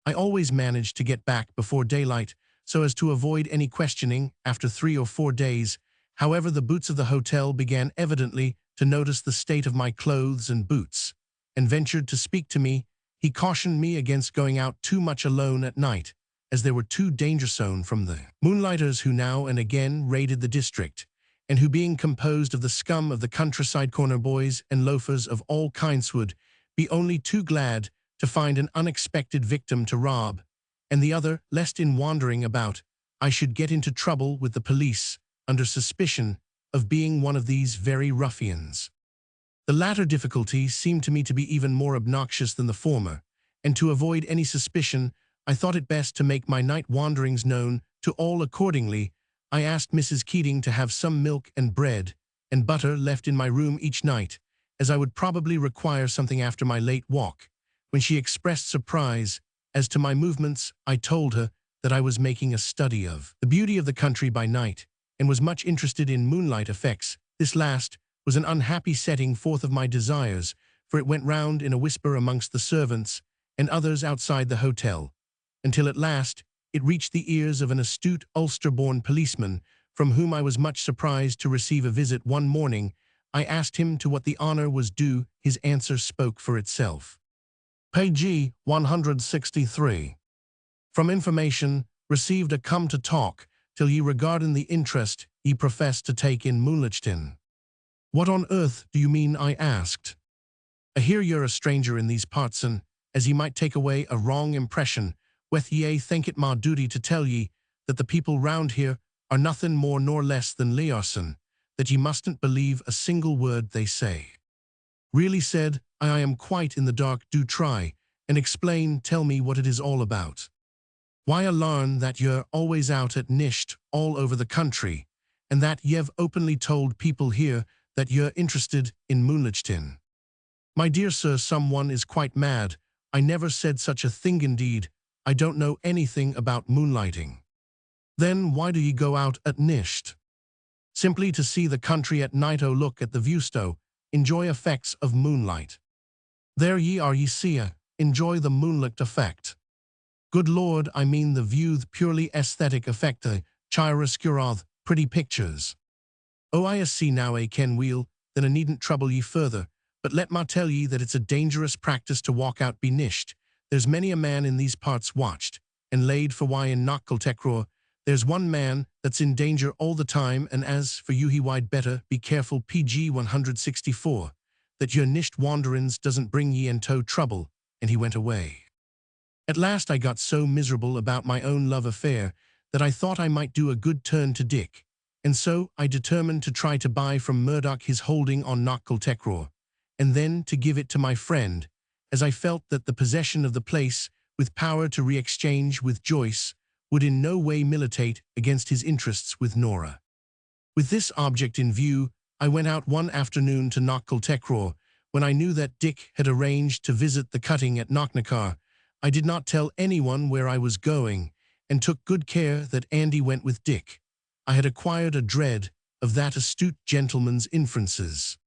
Speaker 1: I always managed to get back before daylight so as to avoid any questioning. After 3 or 4 days, however, the boots of the hotel began evidently to notice the state of my clothes and boots, and ventured to speak to me. He cautioned me against going out too much alone at night, as there were too dangersome from the moonlighters who now and again raided the district, and who, being composed of the scum of the countryside, corner boys and loafers of all kinds, would be only too glad to find an unexpected victim to rob, and the other, lest in wandering about I should get into trouble with the police under suspicion of being one of these very ruffians. The latter difficulty seemed to me to be even more obnoxious than the former, and to avoid any suspicion, I thought it best to make my night wanderings known to all. Accordingly, I asked Mrs. Keating to have some milk and bread and butter left in my room each night, as I would probably require something after my late walk. When she expressed surprise as to my movements, I told her that I was making a study of the beauty of the country by night, and was much interested in moonlight effects. This last was an unhappy setting forth of my desires, for it went round in a whisper amongst the servants and others outside the hotel, until at last it reached the ears of an astute Ulster-born policeman, from whom I was much surprised to receive a visit one morning. I asked him to what the honor was due. His answer spoke for itself. Page 163. From information received a come to talk till ye regarding the interest ye professed to take in Moonlichton. What on earth do you mean? I asked. I hear you're a stranger in these parts, and as ye might take away a wrong impression, weth ye think it my duty to tell ye that the people round here are nothing more nor less than liarson, that ye mustn't believe a single word they say. Really, said I am quite in the dark. Do try and explain. Tell me what it is all about. Why, I learn that you're always out at nisht all over the country, and that ye've openly told people here that you're interested in Moonlichton. My dear sir, someone is quite mad. I never said such a thing. Indeed, I don't know anything about moonlighting. Then why do ye go out at nisht? Simply to see the country at night. Oh, look at the view, sto, enjoy effects of moonlight. There ye are, ye see, enjoy the moonlight effect. Good Lord, I mean the view, the purely aesthetic effect, chiaroscuro, pretty pictures. Oh, I see now, ken wheel, then I needn't trouble ye further, but let ma tell ye that it's a dangerous practice to walk out be nisht. There's many a man in these parts watched, and laid for why in Knockcultecroa. There's one man that's in danger all the time, and as for you he wide better be careful PG 164, that your nisht wanderins doesn't bring ye into trouble, and he went away. At last I got so miserable about my own love affair that I thought I might do a good turn to Dick, and so I determined to try to buy from Murdoch his holding on Knockle, and then to give it to my friend, as I felt that the possession of the place, with power to re-exchange with Joyce, would in no way militate against his interests with Nora. With this object in view, I went out one afternoon to Knockle, when I knew that Dick had arranged to visit the cutting at Knocknacar. I did not tell anyone where I was going, and took good care that Andy went with Dick. I had acquired a dread of that astute gentleman's inferences.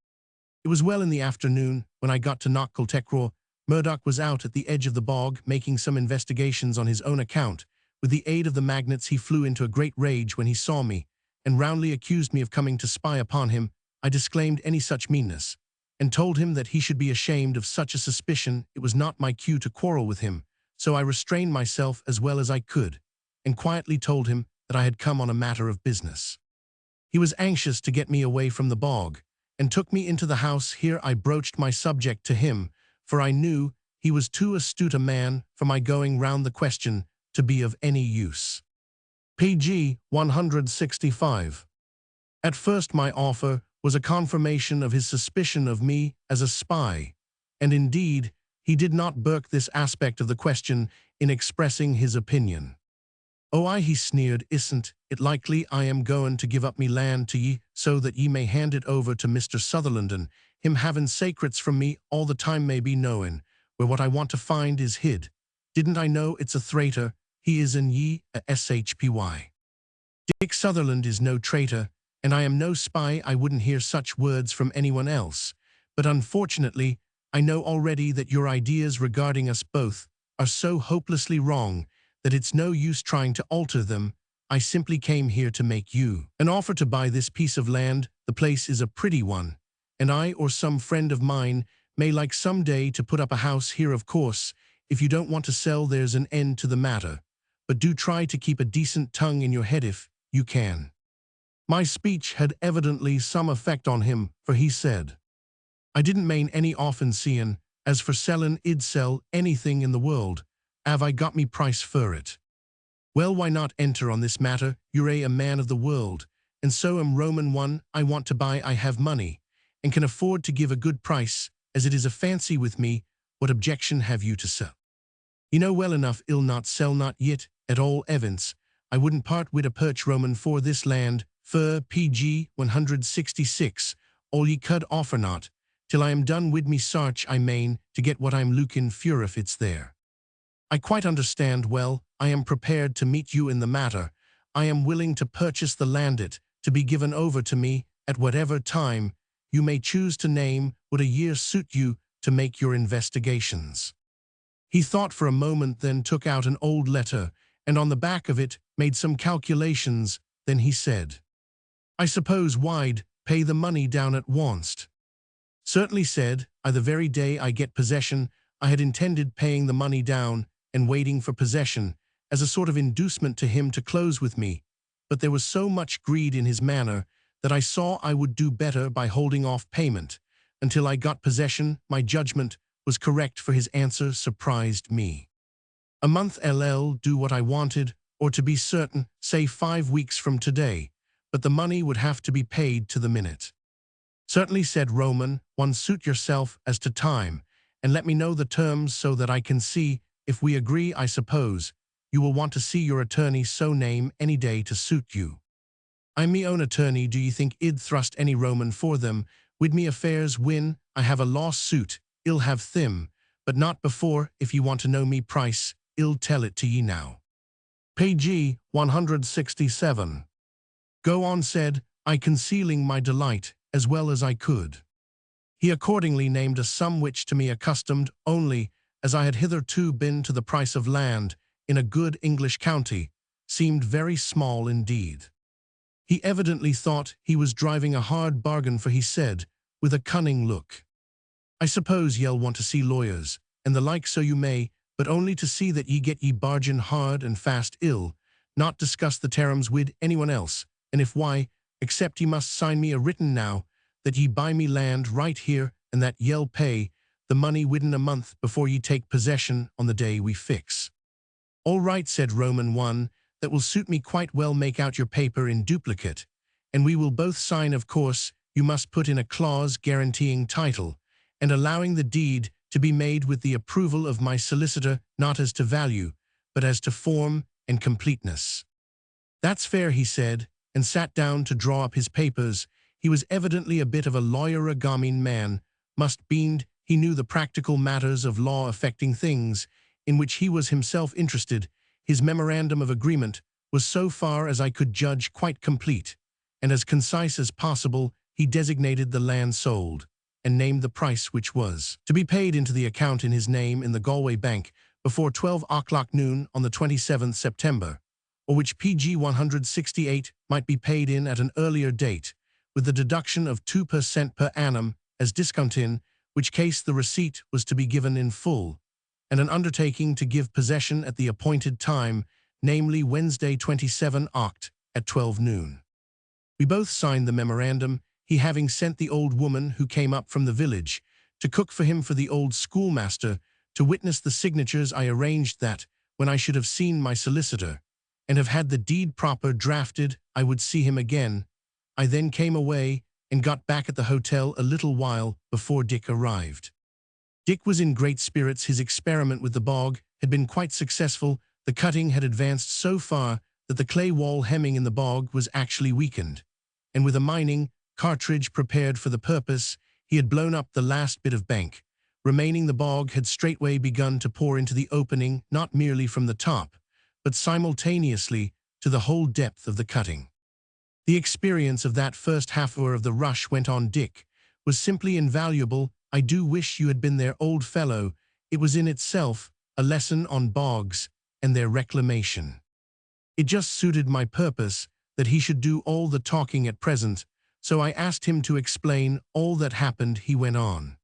Speaker 1: It was well in the afternoon when I got to Knockle. Murdoch was out at the edge of the bog making some investigations on his own account. With the aid of the magnets he flew into a great rage when he saw me, and roundly accused me of coming to spy upon him. I disclaimed any such meanness, and told him that he should be ashamed of such a suspicion. It was not my cue to quarrel with him, so I restrained myself as well as I could, and quietly told him that I had come on a matter of business. He was anxious to get me away from the bog, and took me into the house. Here I broached my subject to him, for I knew he was too astute a man for my going round the question to be of any use. PG 165. At first my offer was a confirmation of his suspicion of me as a spy, and indeed he did not burk this aspect of the question in expressing his opinion. "Oh aye," he sneered, "isn't it likely I am goin' to give up me land to ye so that ye may hand it over to Mr. Sutherland, and him havin' secrets from me all the time, may be knowin' where what I want to find is hid. Didn't I know it's a traitor he is, and ye a shpy. Dick Sutherland is no traitor, and I am no spy. I wouldn't hear such words from anyone else, but unfortunately I know already that your ideas regarding us both are so hopelessly wrong that it's no use trying to alter them. I simply came here to make you an offer to buy this piece of land. The place is a pretty one, and I or some friend of mine may like some day to put up a house here. Of course, if you don't want to sell, there's an end to the matter, but do try to keep a decent tongue in your head if you can." My speech had evidently some effect on him, for he said, "I didn't mane any offencein. As for sellin', I'd sell anything in the world. Have I got me price for it?" "Well, why not enter on this matter? You're a man of the world, and so am Roman one. I want to buy. I have money, and can afford to give a good price, as it is a fancy with me. What objection have you to sell? You know well enough I'll not sell, not yet, at all events. I wouldn't part wid a perch Roman for this land, for PG 166, all ye could offer not, till I am done wid me sarch, I mane, to get what I'm lookin' for if it's there." "I quite understand. Well, I am prepared to meet you in the matter. I am willing to purchase the land, to be given over to me at whatever time you may choose to name. Would a year suit you to make your investigations?" He thought for a moment, then took out an old letter, and on the back of it made some calculations. Then he said, "I suppose wide pay the money down at once?" "Certainly," said I. "The very day I get possession. I had intended paying the money down and waiting for possession, as a sort of inducement to him to close with me, but there was so much greed in his manner that I saw I would do better by holding off payment until I got possession." My judgment was correct, for his answer surprised me. "A month LL do what I wanted, or to be certain, say 5 weeks from today, but the money would have to be paid to the minute." "Certainly," said Roman one. "Suit yourself as to time, and let me know the terms so that I can see if we agree. I suppose you will want to see your attorney, so name any day to suit you." "I'm me own attorney. Do ye think I'd thrust any Roman for them? Wid me affairs win, I have a lawsuit, I'll have thim, but not before. If ye want to know me price, I'll tell it to ye now." PG 167. "Go on," said I, concealing my delight as well as I could. He accordingly named a sum which, to me accustomed only as I had hitherto been to the price of land in a good English county, seemed very small indeed. He evidently thought he was driving a hard bargain, for he said, with a cunning look, "I suppose ye'll want to see lawyers and the like, so you may, but only to see that ye get ye bargain hard and fast. Ill not discuss the terms with anyone else, and if why, except ye must sign me a written now, that ye buy me land right here, and that ye'll pay the money within a month before ye take possession on the day we fix. All right, said Roman 1, that will suit me quite well. Make out your paper in duplicate, and we will both sign. Of course, you must put in a clause guaranteeing title, and allowing the deed to be made with the approval of my solicitor, not as to value, but as to form and completeness. That's fair, he said, and sat down to draw up his papers. He was evidently a bit of a lawyer-a-gaming man, must be. He knew the practical matters of law affecting things in which he was himself interested. His memorandum of agreement was, so far as I could judge, quite complete, and as concise as possible. He designated the land sold, and named the price, which was to be paid into the account in his name in the Galway Bank before 12 o'clock noon on the 27th September, or which PG 168 might be paid in at an earlier date, with the deduction of 2% per annum as discount, in which case the receipt was to be given in full, and an undertaking to give possession at the appointed time, namely Wednesday 27 Oct at 12 noon. We both signed the memorandum, he having sent the old woman who came up from the village to cook for him for the old schoolmaster to witness the signatures. I arranged that, when I should have seen my solicitor, and have had the deed proper drafted, I would see him again. I then came away, and got back at the hotel a little while before Dick arrived. Dick was in great spirits. His experiment with the bog had been quite successful. The cutting had advanced so far that the clay wall hemming in the bog was actually weakened, and with a mining cartridge prepared for the purpose, he had blown up the last bit of bank remaining. The bog had straightway begun to pour into the opening, not merely from the top, but simultaneously to the whole depth of the cutting. The experience of that first half-hour of the rush, went on Dick, was simply invaluable. I do wish you had been there, old fellow. It was in itself a lesson on bogs and their reclamation. It just suited my purpose that he should do all the talking at present, so I asked him to explain all that happened. He went on.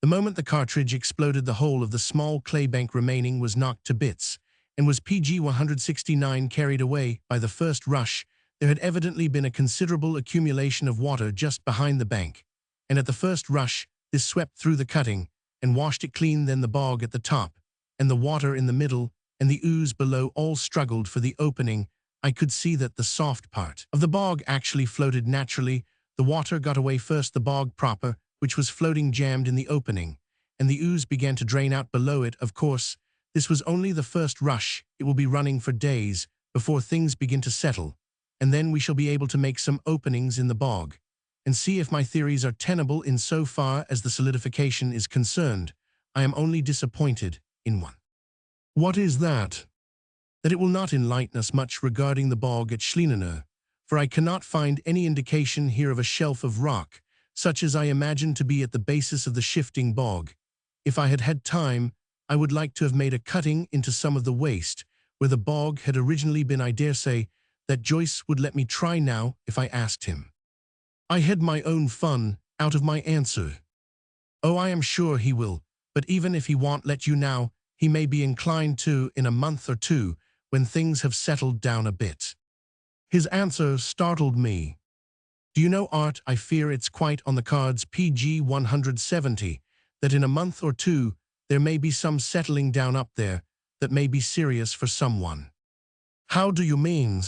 Speaker 1: The moment the cartridge exploded, the whole of the small clay bank remaining was knocked to bits, and was PG 169 carried away by the first rush. There had evidently been a considerable accumulation of water just behind the bank, and at the first rush this swept through the cutting and washed it clean. Then the bog at the top, and the water in the middle, and the ooze below all struggled for the opening. I could see that the soft part of the bog actually floated naturally. The water got away first, the bog proper, which was floating, jammed in the opening, and the ooze began to drain out below it. Of course, this was only the first rush. It will be running for days before things begin to settle, and then we shall be able to make some openings in the bog, and see if my theories are tenable in so far as the solidification is concerned. I am only disappointed in one. What is that? That it will not enlighten us much regarding the bog at Schlienner, for I cannot find any indication here of a shelf of rock, such as I imagine to be at the basis of the shifting bog. If I had had time, I would like to have made a cutting into some of the waste, where the bog had originally been. I dare say that Joyce would let me try now if I asked him. I had my own fun out of my answer. Oh, I am sure he will, but even if he won't let you now, he may be inclined to in a month or two, when things have settled down a bit. His answer startled me. Do you know, Art, I fear it's quite on the cards, PG 170, that in a month or two there may be some settling down up there that may be serious for someone. How do you mean?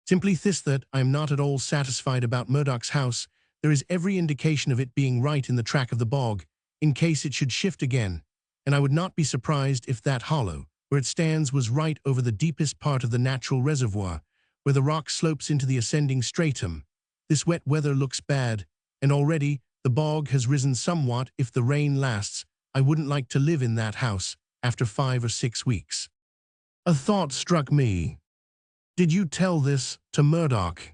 Speaker 1: Simply this, that I am not at all satisfied about Murdoch's house. There is every indication of it being right in the track of the bog, in case it should shift again, and I would not be surprised if that hollow, where it stands, was right over the deepest part of the natural reservoir, where the rock slopes into the ascending stratum. This wet weather looks bad, and already the bog has risen somewhat. If the rain lasts, I wouldn't like to live in that house after 5 or 6 weeks. A thought struck me. Did you tell this to Murdoch?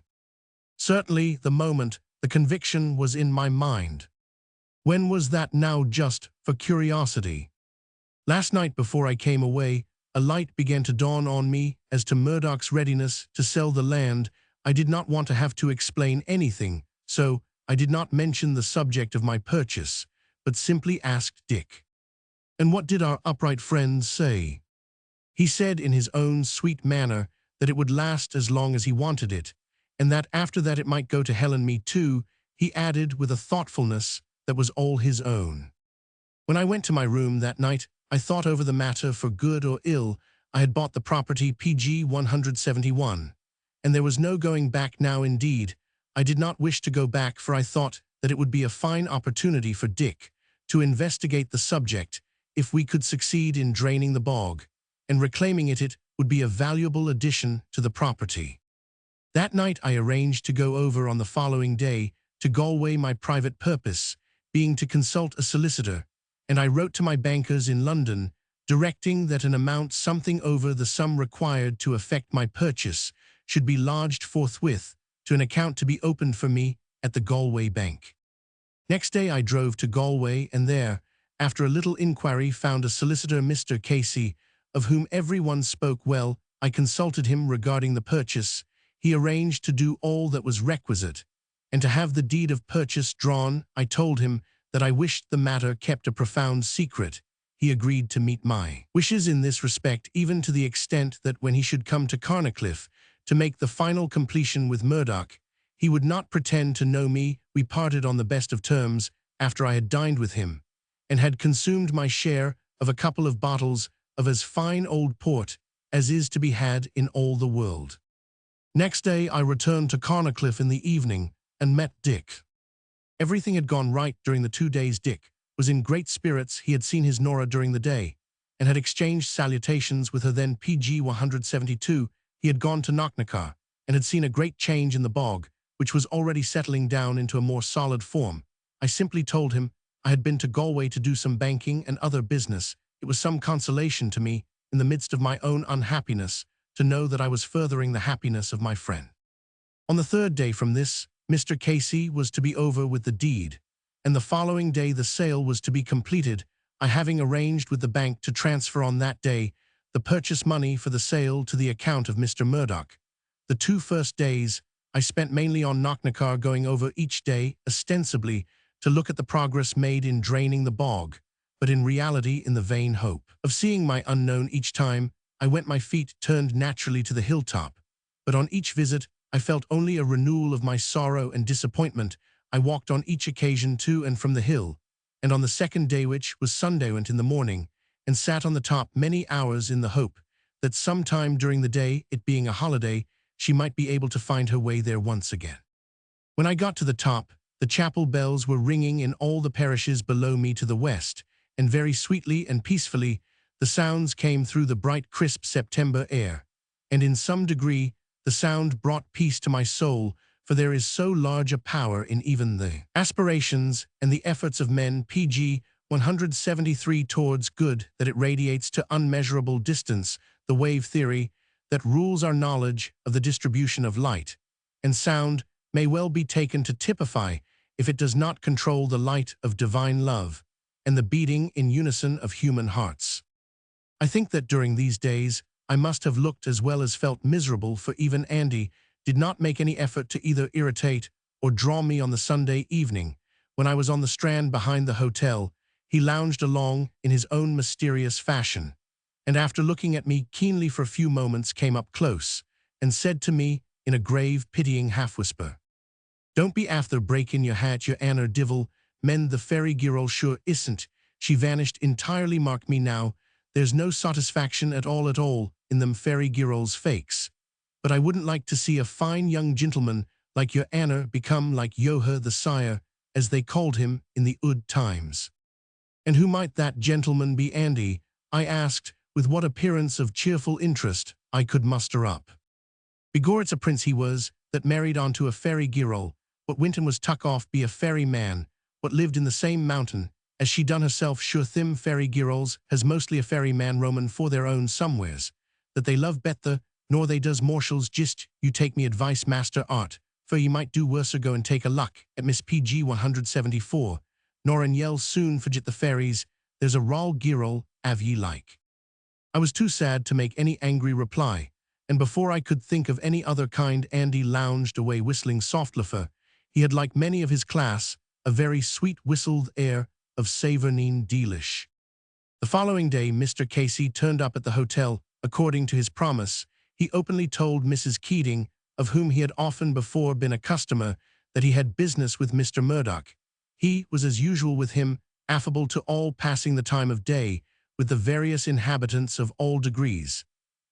Speaker 1: Certainly, the moment the conviction was in my mind. When was that now, just for curiosity? Last night before I came away, a light began to dawn on me as to Murdoch's readiness to sell the land. I did not want to have to explain anything, so I did not mention the subject of my purchase, but simply asked Dick. And what did our upright friend say? He said in his own sweet manner that it would last as long as he wanted it, and that after that it might go to hell and me too, he added with a thoughtfulness that was all his own. When I went to my room that night, I thought over the matter. For good or ill, I had bought the property PG 171, and there was no going back now. Indeed, I did not wish to go back, for I thought that it would be a fine opportunity for Dick to investigate the subject if we could succeed in draining the bog, and reclaiming it. It would be a valuable addition to the property. That night I arranged to go over on the following day to Galway, my private purpose being to consult a solicitor, and I wrote to my bankers in London, directing that an amount something over the sum required to effect my purchase should be lodged forthwith to an account to be opened for me at the Galway Bank. Next day I drove to Galway, and there, after a little inquiry, found a solicitor, Mr. Casey, of whom everyone spoke well. I consulted him regarding the purchase. He arranged to do all that was requisite, and to have the deed of purchase drawn. I told him that I wished the matter kept a profound secret. He agreed to meet my wishes in this respect, even to the extent that when he should come to Carnacliff to make the final completion with Murdoch, he would not pretend to know me. We parted on the best of terms after I had dined with him, and had consumed my share of a couple of bottles of as fine old port as is to be had in all the world. Next day I returned to Carnacliff in the evening and met Dick. Everything had gone right during the 2 days. Dick was in great spirits. He had seen his Nora during the day, and had exchanged salutations with her. Then PG 172, he had gone to Knocknacar, and had seen a great change in the bog, which was already settling down into a more solid form. I simply told him I had been to Galway to do some banking and other business. It was some consolation to me, in the midst of my own unhappiness, to know that I was furthering the happiness of my friend. On the 3rd day from this, Mr. Casey was to be over with the deed, and the following day the sale was to be completed, I having arranged with the bank to transfer on that day the purchase money for the sale to the account of Mr. Murdoch. The 2 first days I spent mainly on Knocknacar, going over each day, ostensibly to look at the progress made in draining the bog, but in reality in the vain hope of seeing my unknown. Each time I went my feet turned naturally to the hilltop, but on each visit I felt only a renewal of my sorrow and disappointment. I walked on each occasion to and from the hill, and on the 2nd day, which was Sunday, went in the morning, and sat on the top many hours in the hope that some time during the day, it being a holiday, she might be able to find her way there once again. When I got to the top, the chapel bells were ringing in all the parishes below me to the west, and very sweetly and peacefully the sounds came through the bright crisp September air, and in some degree the sound brought peace to my soul, for there is so large a power in even the aspirations and the efforts of men PG 173 towards good that it radiates to unmeasurable distance. The wave theory that rules our knowledge of the distribution of light and sound may well be taken to typify, if it does not control, the light of divine love and the beating in unison of human hearts. I think that during these days I must have looked as well as felt miserable, for even Andy did not make any effort to either irritate or draw me. On the Sunday evening, when I was on the strand behind the hotel, he lounged along in his own mysterious fashion, and after looking at me keenly for a few moments, came up close and said to me in a grave, pitying half-whisper, "Don't be after breaking your hat, your Anna divil, mend the fairy girl sure isn't. She vanished entirely. Mark me now, there's no satisfaction at all in them fairy girls fakes. But I wouldn't like to see a fine young gentleman like your Anna become like Yoher the sire, as they called him in the old times." "And who might that gentleman be, Andy?" I asked, with what appearance of cheerful interest I could muster up. "Begor it's a prince he was, that married onto a fairy girl, what Winton was tuck off be a fairy man, what lived in the same mountain as she done herself. Sure thim fairy girls has mostly a fairy man roamin' for their own somewheres, that they love better nor they does mortals. Jist you take me advice, Master Art, for ye might do worser go and take a luck at Miss PG 174, nor and yell soon forget the fairies. There's a rawl girl av ye like." I was too sad to make any angry reply, and before I could think of any other kind, Andy lounged away whistling softly, for he had, like many of his class, a very sweet whistled air of Savernine Delish. The following day Mr. Casey turned up at the hotel. According to his promise, he openly told Mrs. Keating, of whom he had often before been a customer, that he had business with Mr. Murdoch. He was as usual with him, affable to all, passing the time of day with the various inhabitants of all degrees,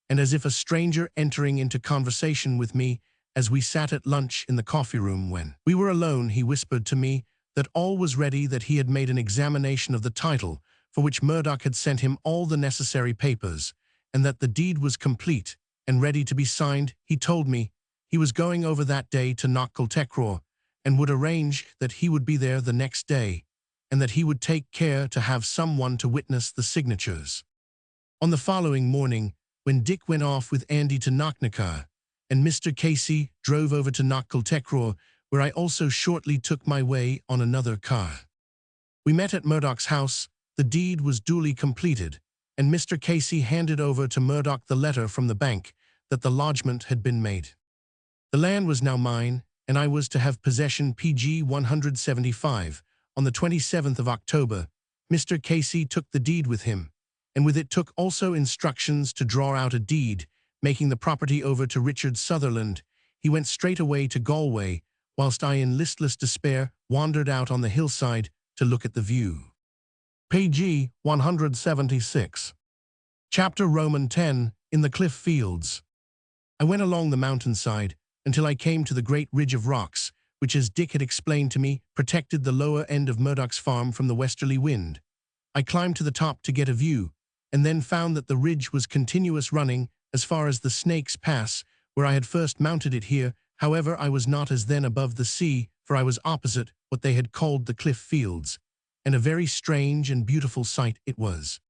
Speaker 1: and as if a stranger entering into conversation with me as we sat at lunch in the coffee-room. When we were alone, he whispered to me that all was ready, that he had made an examination of the title, for which Murdoch had sent him all the necessary papers, and that the deed was complete and ready to be signed. He told me he was going over that day to Knockle, and would arrange that he would be there the next day, and that he would take care to have someone to witness the signatures. On the following morning, when Dick went off with Andy to Knocknacar, and Mr. Casey drove over to Knockle, where I also shortly took my way on another car. We met at Murdoch's house. The deed was duly completed, and Mr. Casey handed over to Murdoch the letter from the bank that the lodgment had been made. The land was now mine, and I was to have possession PG 175. On the 27th of October, Mr. Casey took the deed with him, and with it took also instructions to draw out a deed, making the property over to Richard Sutherland. He went straight away to Galway, whilst I in listless despair wandered out on the hillside to look at the view. PG 176. Chapter Roman 10, in the cliff fields. I went along the mountainside until I came to the great ridge of rocks, which, as Dick had explained to me, protected the lower end of Murdoch's farm from the westerly wind. I climbed to the top to get a view, and then found that the ridge was continuous, running as far as the Snake's Pass, where I had first mounted it. Here, however, I was not as then above the sea, for I was opposite what they had called the cliff fields, and a very strange and beautiful sight it was.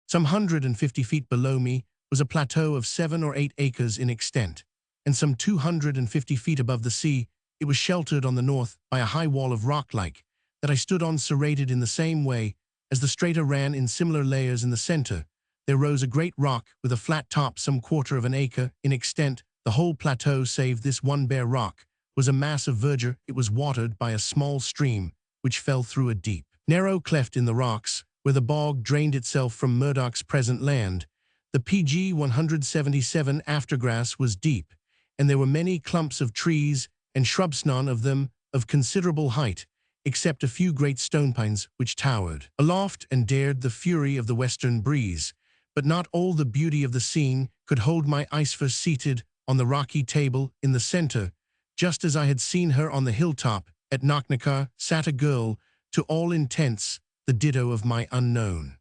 Speaker 1: Some 150 feet below me was a plateau of 7 or 8 acres in extent, and some 250 feet above the sea it was sheltered on the north by a high wall of rock-like that I stood on, serrated in the same way as the strata ran in similar layers. In the center there rose a great rock with a flat top some 1/4 of an acre in extent. The whole plateau, save this one bare rock, was a mass of verdure. It was watered by a small stream which fell through a deep, narrow cleft in the rocks, where the bog drained itself from Murdoch's present land. The PG 177 aftergrass was deep, and there were many clumps of trees and shrubs, none of them of considerable height, except a few great stone pines which towered aloft and dared the fury of the western breeze. But not all the beauty of the scene could hold my eyes, for seated on the rocky table in the center, just as I had seen her on the hilltop at Knocknacar, sat a girl, to all intents the ditto of my unknown.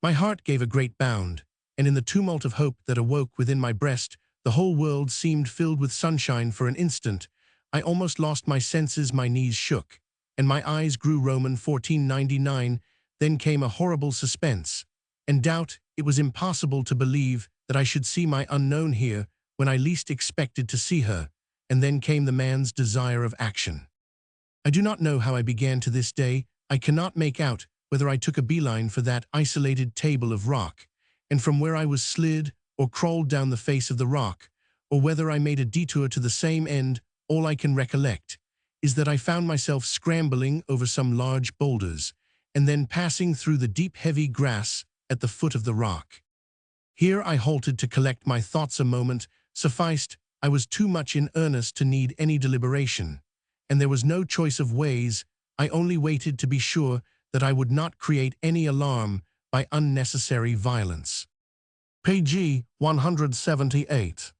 Speaker 1: My heart gave a great bound, and in the tumult of hope that awoke within my breast, the whole world seemed filled with sunshine. For an instant I almost lost my senses, my knees shook, and my eyes grew Roman 1499. Then came a horrible suspense and doubt. It was impossible to believe that I should see my unknown here when I least expected to see her, and then came the man's desire of action. I do not know how I began to this day. I cannot make out whether I took a beeline for that isolated table of rock, and from where I was slid or crawled down the face of the rock, or whether I made a detour to the same end. All I can recollect is that I found myself scrambling over some large boulders, and then passing through the deep heavy grass at the foot of the rock. Here I halted to collect my thoughts a moment. Sufficed, I was too much in earnest to need any deliberation, and there was no choice of ways. I only waited to be sure that I would not create any alarm by unnecessary violence. PG 178.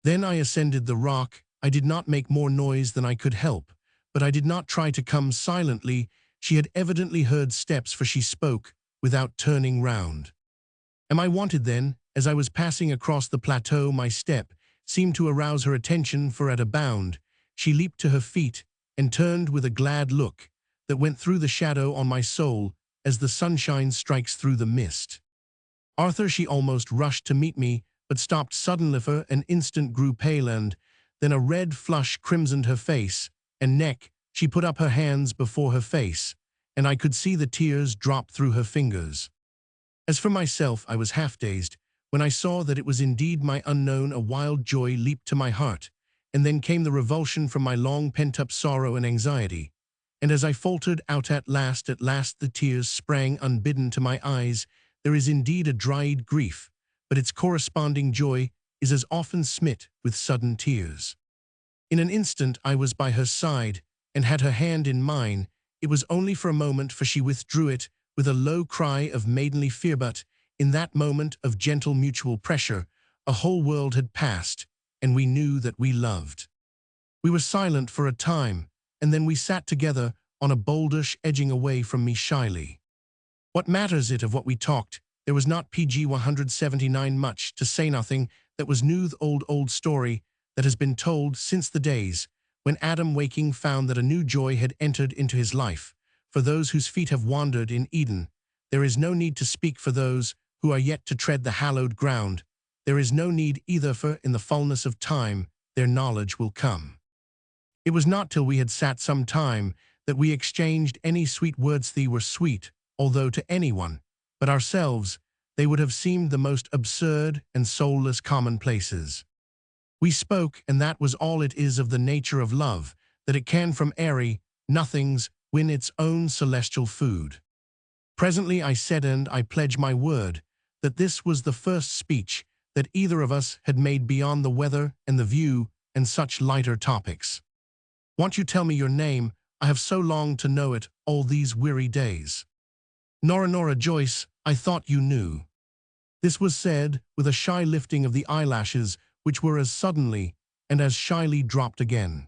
Speaker 1: Then I ascended the rock. I did not make more noise than I could help, but I did not try to come silently. She had evidently heard steps, for she spoke without turning round. Am I wanted then? As I was passing across the plateau, my step seemed to arouse her attention, for at a bound she leaped to her feet and turned with a glad look that went through the shadow on my soul as the sunshine strikes through the mist. Arthur, she almost rushed to meet me, but stopped suddenly. For an instant grew pale, and then a red flush crimsoned her face and neck. She put up her hands before her face, and I could see the tears drop through her fingers. As for myself, I was half dazed when I saw that it was indeed my unknown. A wild joy leaped to my heart, and then came the revulsion from my long pent-up sorrow and anxiety. And as I faltered out, at last the tears sprang unbidden to my eyes. There is indeed a dried grief, but its corresponding joy is as often smit with sudden tears. In an instant I was by her side, and had her hand in mine. It was only for a moment, for she withdrew it with a low cry of maidenly fear, but in that moment of gentle mutual pressure, a whole world had passed, and we knew that we loved. We were silent for a time, and then we sat together on a boulder edging away from me shyly. What matters it of what we talked? There was not PG 179 much to say, nothing that was new, the old story that has been told since the days when Adam, waking, found that a new joy had entered into his life. For those whose feet have wandered in Eden, there is no need to speak. For those who are yet to tread the hallowed ground, there is no need either, for in the fullness of time their knowledge will come. It was not till we had sat some time that we exchanged any sweet words. They were sweet, although to anyone but ourselves they would have seemed the most absurd and soulless commonplaces. We spoke, and that was all it is, of the nature of love, that it can from airy nothings win its own celestial food. Presently I said, and I pledge my word, that this was the first speech that either of us had made beyond the weather and the view and such lighter topics. Won't you tell me your name? I have so longed to know it all these weary days. Nora Joyce, I thought you knew. This was said with a shy lifting of the eyelashes, which were as suddenly and as shyly dropped again.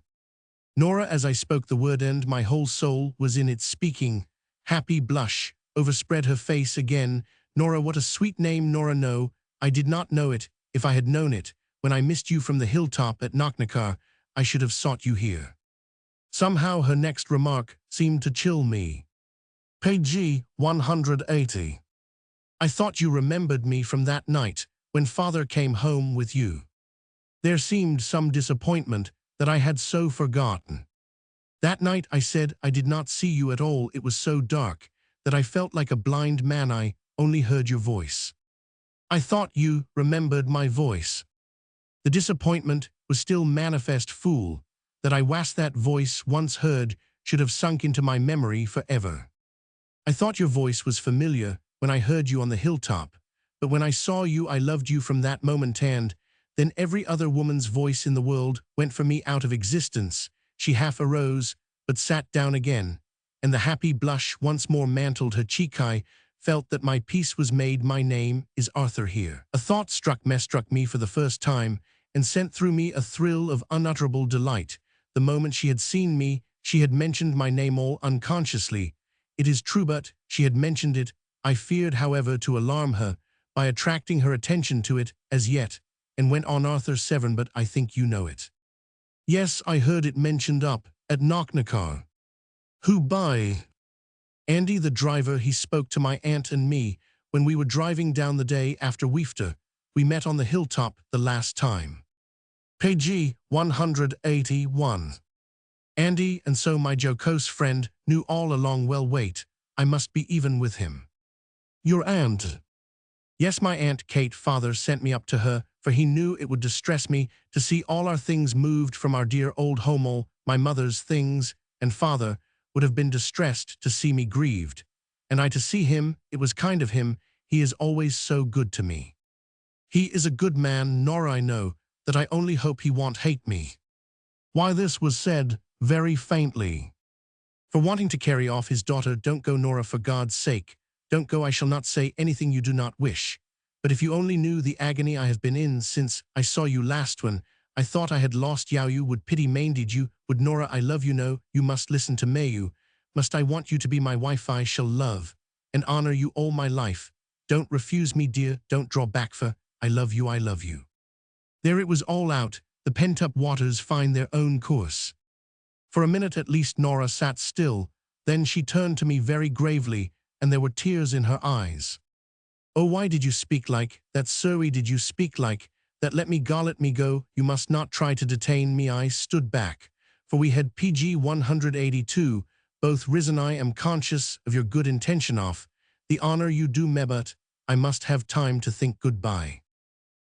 Speaker 1: Nora, as I spoke the word, and my whole soul was in its speaking. Happy blush overspread her face again. Nora, what a sweet name, Nora. No, I did not know it. If I had known it, when I missed you from the hilltop at Knocknacar, I should have sought you here. Somehow her next remark seemed to chill me. Page 180. I thought you remembered me from that night when father came home with you. There seemed some disappointment that I had so forgotten. That night, I said, I did not see you at all. It was so dark that I felt like a blind man. I only heard your voice. I thought you remembered my voice. The disappointment was still manifest, fool, that I was that voice once heard should have sunk into my memory forever. I thought your voice was familiar when I heard you on the hilltop, but when I saw you I loved you from that moment, and then every other woman's voice in the world went for me out of existence. She half arose, but sat down again, and the happy blush once more mantled her cheek. I felt that my peace was made. My name is Arthur here. A thought struck me for the first time, and sent through me a thrill of unutterable delight. The moment she had seen me, she had mentioned my name all unconsciously. It is true, but she had mentioned it. I feared, however, to alarm her by attracting her attention to it as yet, and went on. Arthur Severn, but I think you know it. Yes, I heard it mentioned up at Knocknacar. Who by? Andy, the driver. He spoke to my aunt and me when we were driving down the day after Weefter. We met on the hilltop the last time. Page 181. Andy, and so my jocose friend, knew all along. Well, wait, I must be even with him. Your aunt? Yes, my Aunt Kate. Father sent me up to her, for he knew it would distress me to see all our things moved from our dear old home. All my mother's things, and father would have been distressed to see me grieved. And I to see him, it was kind of him. He is always so good to me. He is a good man, nor I know that I only hope he won't hate me. Why, this was said very faintly. For wanting to carry off his daughter. Don't go, Nora, for God's sake. Don't go. I shall not say anything you do not wish. But if you only knew the agony I have been in since I saw you last, when I thought I had lost you would pity me, indeed you would. Nora, I love you. No, you must listen to me. You must. I want you to be my wife. I shall love and honor you all my life. Don't refuse me, dear. Don't draw back, for I love you. I love you. There it was all out. The pent-up waters find their own course. For a minute at least Nora sat still. Then she turned to me very gravely, and there were tears in her eyes. Oh, why did you speak like that, Surrey? Did you speak like that? Let me go. You must not try to detain me. I stood back, for we had PG 182, both risen. I am conscious of your good intention, of the honor you do me, but I must have time to think. Goodbye.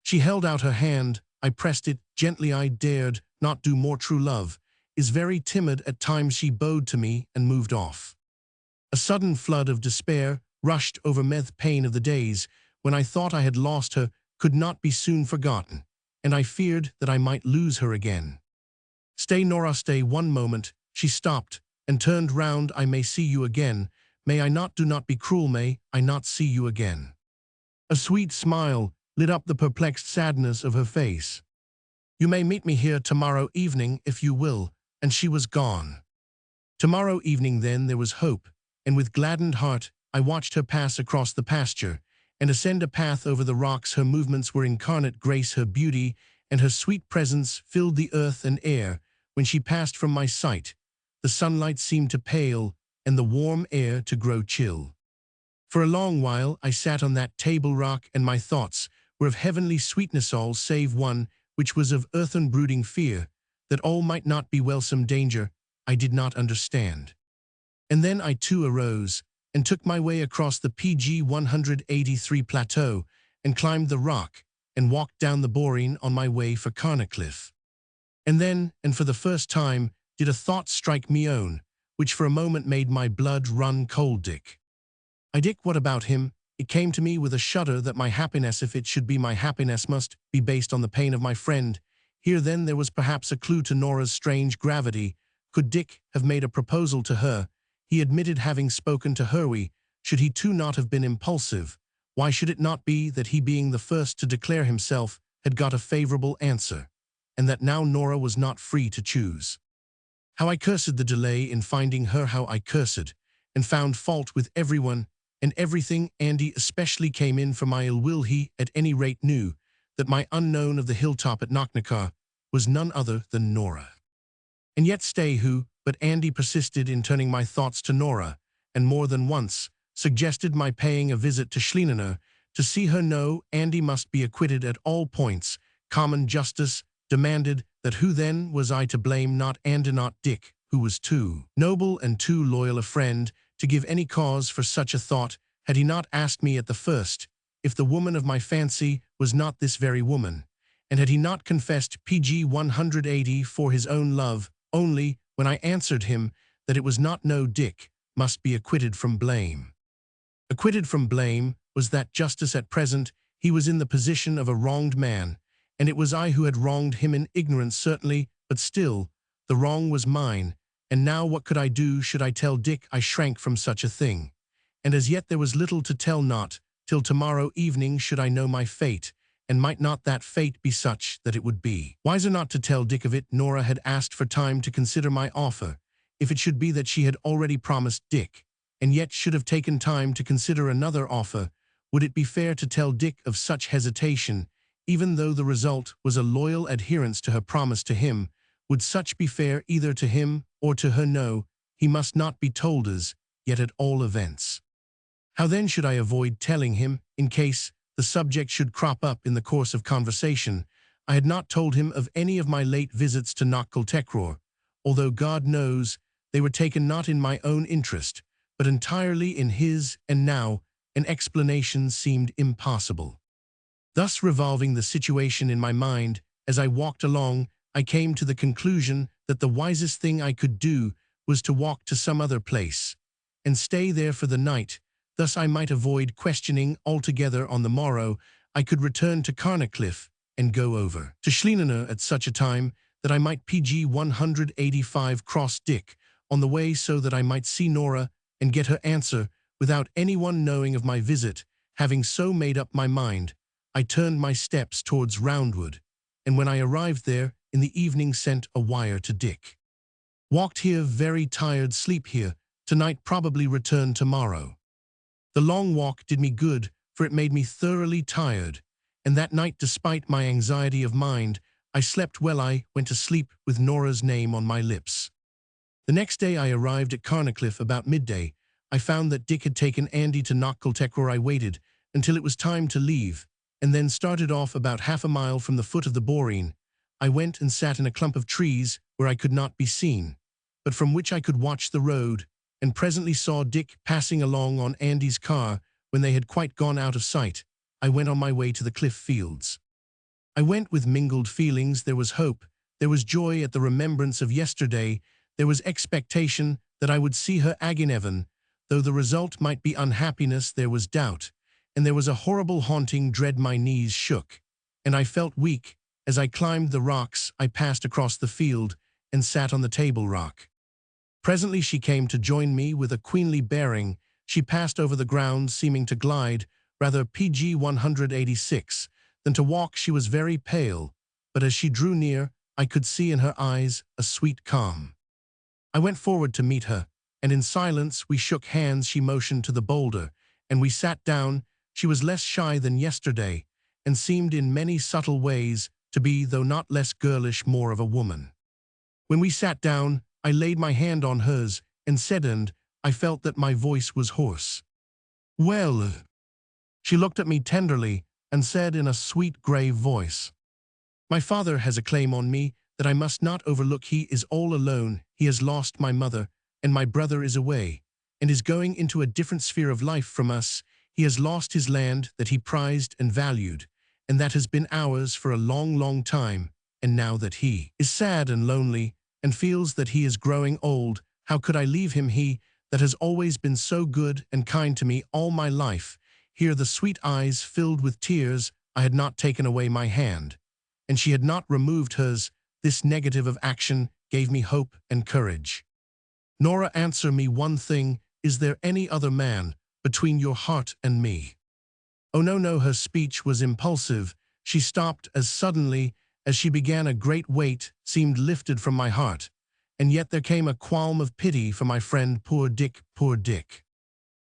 Speaker 1: She held out her hand. I pressed it gently. I dared not do more. True love is very timid at times. She bowed to me and moved off. A sudden flood of despair rushed over me. The pain of the days when I thought I had lost her could not be soon forgotten. and I feared that I might lose her again. "Stay, Nora, stay one moment." She stopped and turned round. "I may see you again. May I not? Do not be cruel. May I not see you again?" A sweet smile lit up the perplexed sadness of her face. "You may meet me here tomorrow evening if you will," and she was gone. Tomorrow evening then there was hope, and with gladdened heart I watched her pass across the pasture and ascend a path over the rocks. Her movements were incarnate grace, her beauty and her sweet presence filled the earth and air. When she passed from my sight, the sunlight seemed to pale and the warm air to grow chill. For a long while I sat on that table rock, and my thoughts were of heavenly sweetness, all save one, which was of earthen brooding fear, that all might not be well, some danger I did not understand. And then I too arose and took my way across the PG 183 plateau and climbed the rock and walked down the boreen on my way for Carnacliff. And then, and for the first time, did a thought strike me own, which for a moment made my blood run cold. Dick. Dick, what about him? It came to me with a shudder that my happiness, if it should be my happiness, must be based on the pain of my friend. Here then there was perhaps a clue to Nora's strange gravity. Could Dick have made a proposal to her? He admitted having spoken to Hervey. Should he too not have been impulsive? Why should it not be that he, being the first to declare himself, had got a favorable answer, and that now Nora was not free to choose? How I cursed the delay in finding her, how I cursed and found fault with everyone and everything. Andy especially came in for my ill will. He, at any rate, knew that my unknown of the hilltop at Knocknacar was none other than Nora. And yet stay, who but Andy persisted in turning my thoughts to Nora, and more than once suggested my paying a visit to Schlienener to see her. No, Andy must be acquitted at all points. Common justice demanded that. Who then was I to blame? Not Andy, not Dick, who was too noble and too loyal a friend to give any cause for such a thought. Had he not asked me at the first if the woman of my fancy was not this very woman, and had he not confessed PG 180 for his own love only, when I answered him that it was not? No, Dick must be acquitted from blame. Acquitted from blame was that justice. At present he was in the position of a wronged man, and it was I who had wronged him in ignorance, certainly, but still the wrong was mine. And now what could I do? Should I tell Dick? I shrank from such a thing, and as yet there was little to tell. Not till tomorrow evening should I know my fate, and might not that fate be such that it would be wiser not to tell Dick of it? Nora had asked for time to consider my offer. If it should be that she had already promised Dick, and yet should have taken time to consider another offer, would it be fair to tell Dick of such hesitation, even though the result was a loyal adherence to her promise to him? Would such be fair either to him or to her? No, he must not be told as yet, at all events. How then should I avoid telling him, in case the subject should crop up in the course of conversation? I had not told him of any of my late visits to Knockcultecror, although God knows they were taken not in my own interest, but entirely in his, and now an explanation seemed impossible. Thus revolving the situation in my mind as I walked along, I came to the conclusion that the wisest thing I could do was to walk to some other place and stay there for the night. Thus I might avoid questioning altogether. On the morrow I could return to Carnacliff and go over to Schlienener at such a time that I might PG 185 cross Dick on the way, so that I might see Nora and get her answer without anyone knowing of my visit. Having so made up my mind, I turned my steps towards Roundwood, and when I arrived there in the evening sent a wire to Dick. Walked here, very tired, sleep here tonight, probably return tomorrow. The long walk did me good, for it made me thoroughly tired, and that night, despite my anxiety of mind, I slept well. I went to sleep with Nora's name on my lips. The next day I arrived at Carnacliff about midday. I found that Dick had taken Andy to Knockcultecror. I waited until it was time to leave, and then started off about half a mile from the foot of the boreen. I went and sat in a clump of trees where I could not be seen, but from which I could watch the road, and presently saw Dick passing along on Andy's car. When they had quite gone out of sight, I went on my way to the cliff fields. I went with mingled feelings. There was hope, there was joy at the remembrance of yesterday, there was expectation that I would see her again, though the result might be unhappiness. There was doubt, and there was a horrible haunting dread. My knees shook, and I felt weak, As I climbed the rocks, I passed across the field and sat on the table rock. Presently she came to join me with a queenly bearing. She passed over the ground, seeming to glide, rather PG 186, than to walk. She was very pale, but as she drew near, I could see in her eyes a sweet calm. I went forward to meet her, and in silence we shook hands. She motioned to the boulder, and we sat down. She was less shy than yesterday, and seemed in many subtle ways to be, though not less girlish, more of a woman. When we sat down, I laid my hand on hers and said, and I felt that my voice was hoarse. "Well?" She looked at me tenderly and said in a sweet, grave voice, "My father has a claim on me that I must not overlook. He is all alone. He has lost my mother, and my brother is away, and is going into a different sphere of life from us. He has lost his land that he prized and valued, and that has been ours for a long, long time, and now that he is sad and lonely, and feels that he is growing old, how could I leave him, he that has always been so good and kind to me all my life?" Here the sweet eyes filled with tears. I had not taken away my hand, and she had not removed hers. This negative of action gave me hope and courage. "Nora, answer me one thing. Is there any other man between your heart and me?" "Oh, no, no." Her speech was impulsive. She stopped as suddenly as she began. A great weight seemed lifted from my heart, and yet there came a qualm of pity for my friend. Poor Dick, poor Dick.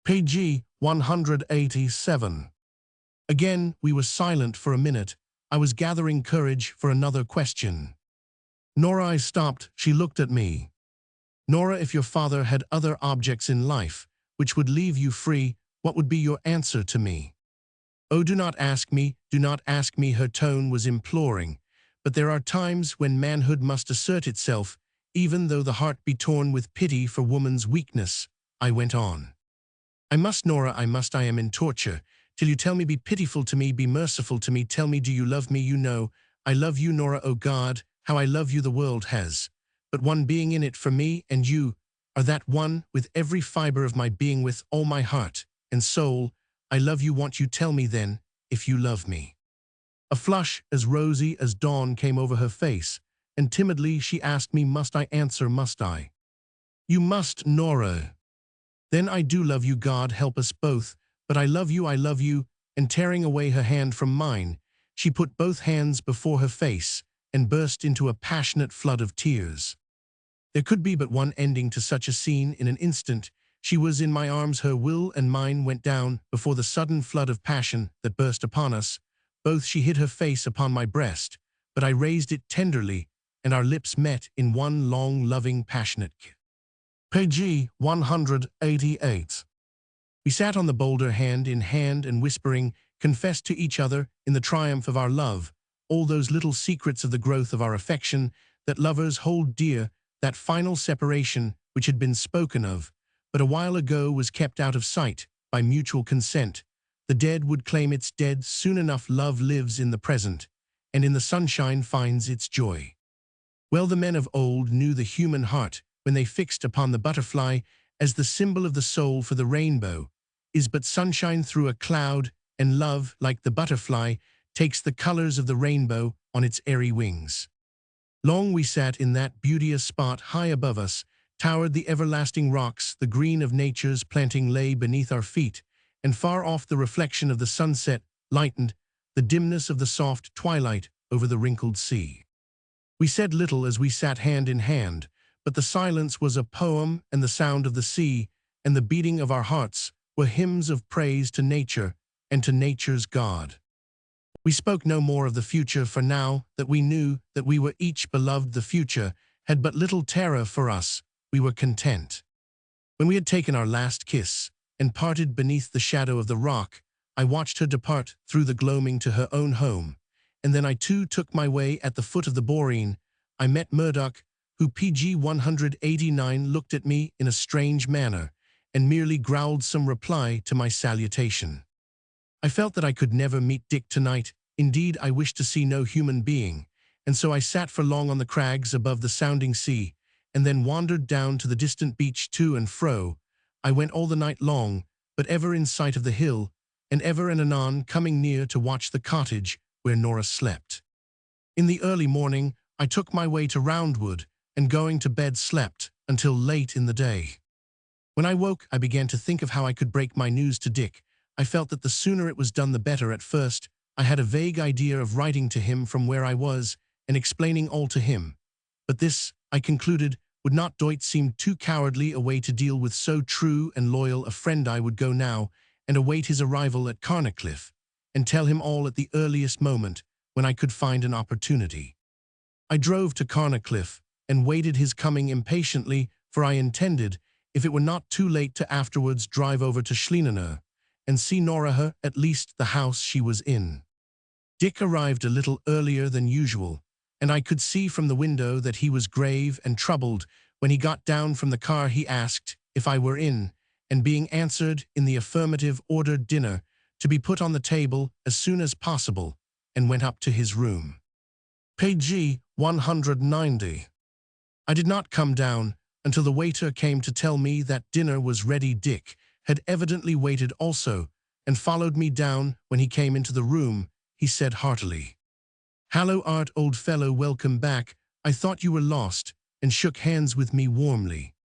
Speaker 1: PG 187. Again we were silent for a minute. I was gathering courage for another question. "Nora," I stopped. She looked at me. "Nora, if your father had other objects in life which would leave you free, what would be your answer to me?" "Oh, do not ask me, do not ask me." Her tone was imploring. "But there are times when manhood must assert itself, even though the heart be torn with pity for woman's weakness," I went on. "I must, Nora, I must. I am in torture till you tell me. Be pitiful to me, be merciful to me. Tell me, do you love me? You know I love you, Nora. Oh God, how I love you. The world has but one being in it for me, and you are that one with every fiber of my being, with all my heart and soul. I love you. Won't you tell me then if you love me?" A flush as rosy as dawn came over her face, and timidly she asked me, "Must I answer? Must I?" "You must, Nora." "Then I do love you. God help us both. But I love you," and tearing away her hand from mine, she put both hands before her face and burst into a passionate flood of tears. There could be but one ending to such a scene. In an instant, she was in my arms. Her will and mine went down before the sudden flood of passion that burst upon us. Both she hid her face upon my breast, but I raised it tenderly, and our lips met in one long, loving, passionate kiss. PG 188. We sat on the boulder hand in hand and whispering, confessed to each other in the triumph of our love all those little secrets of the growth of our affection that lovers hold dear. That final separation which had been spoken of but a while ago was kept out of sight by mutual consent. The dead would claim its dead. Soon enough love lives in the present, and in the sunshine finds its joy. Well, the men of old knew the human heart when they fixed upon the butterfly as the symbol of the soul, for the rainbow is but sunshine through a cloud, and love, like the butterfly, takes the colors of the rainbow on its airy wings. Long we sat in that beauteous spot. High above us towered the everlasting rocks. The green of nature's planting lay beneath our feet, and far off the reflection of the sunset lightened the dimness of the soft twilight over the wrinkled sea. We said little as we sat hand in hand, but the silence was a poem, and the sound of the sea and the beating of our hearts were hymns of praise to nature and to nature's God. We spoke no more of the future, for now that we knew that we were each beloved, the future had but little terror for us. We were content. When we had taken our last kiss and parted beneath the shadow of the rock, I watched her depart through the gloaming to her own home, and then I too took my way at the foot of the boreen. I met Murdoch, who PG 189 looked at me in a strange manner and merely growled some reply to my salutation. I felt that I could never meet Dick tonight. Indeed, I wished to see no human being, and so I sat for long on the crags above the sounding sea, and then wandered down to the distant beach to and fro. I went all the night long, but ever in sight of the hill, and ever and anon coming near to watch the cottage where Nora slept. In the early morning, I took my way to Roundwood, and going to bed slept until late in the day. When I woke, I began to think of how I could break my news to Dick. I felt that the sooner it was done the better. At first, I had a vague idea of writing to him from where I was and explaining all to him. But this, I concluded, would not do. It seemed too cowardly a way to deal with so true and loyal a friend. I would go now and await his arrival at Carnicliffe, and tell him all at the earliest moment when I could find an opportunity. I drove to Carnicliffe and waited his coming impatiently, for I intended, if it were not too late, to afterwards drive over to Schleener and see Noraha, at least the house she was in. Dick arrived a little earlier than usual, and I could see from the window that he was grave and troubled. When he got down from the car, he asked if I were in, and being answered in the affirmative, ordered dinner to be put on the table as soon as possible, and went up to his room. Page 190. I did not come down until the waiter came to tell me that dinner was ready. Dick had evidently waited also, and followed me down. When he came into the room, he said heartily, "Hallo, Art, old fellow, welcome back. I thought you were lost," and shook hands with me warmly.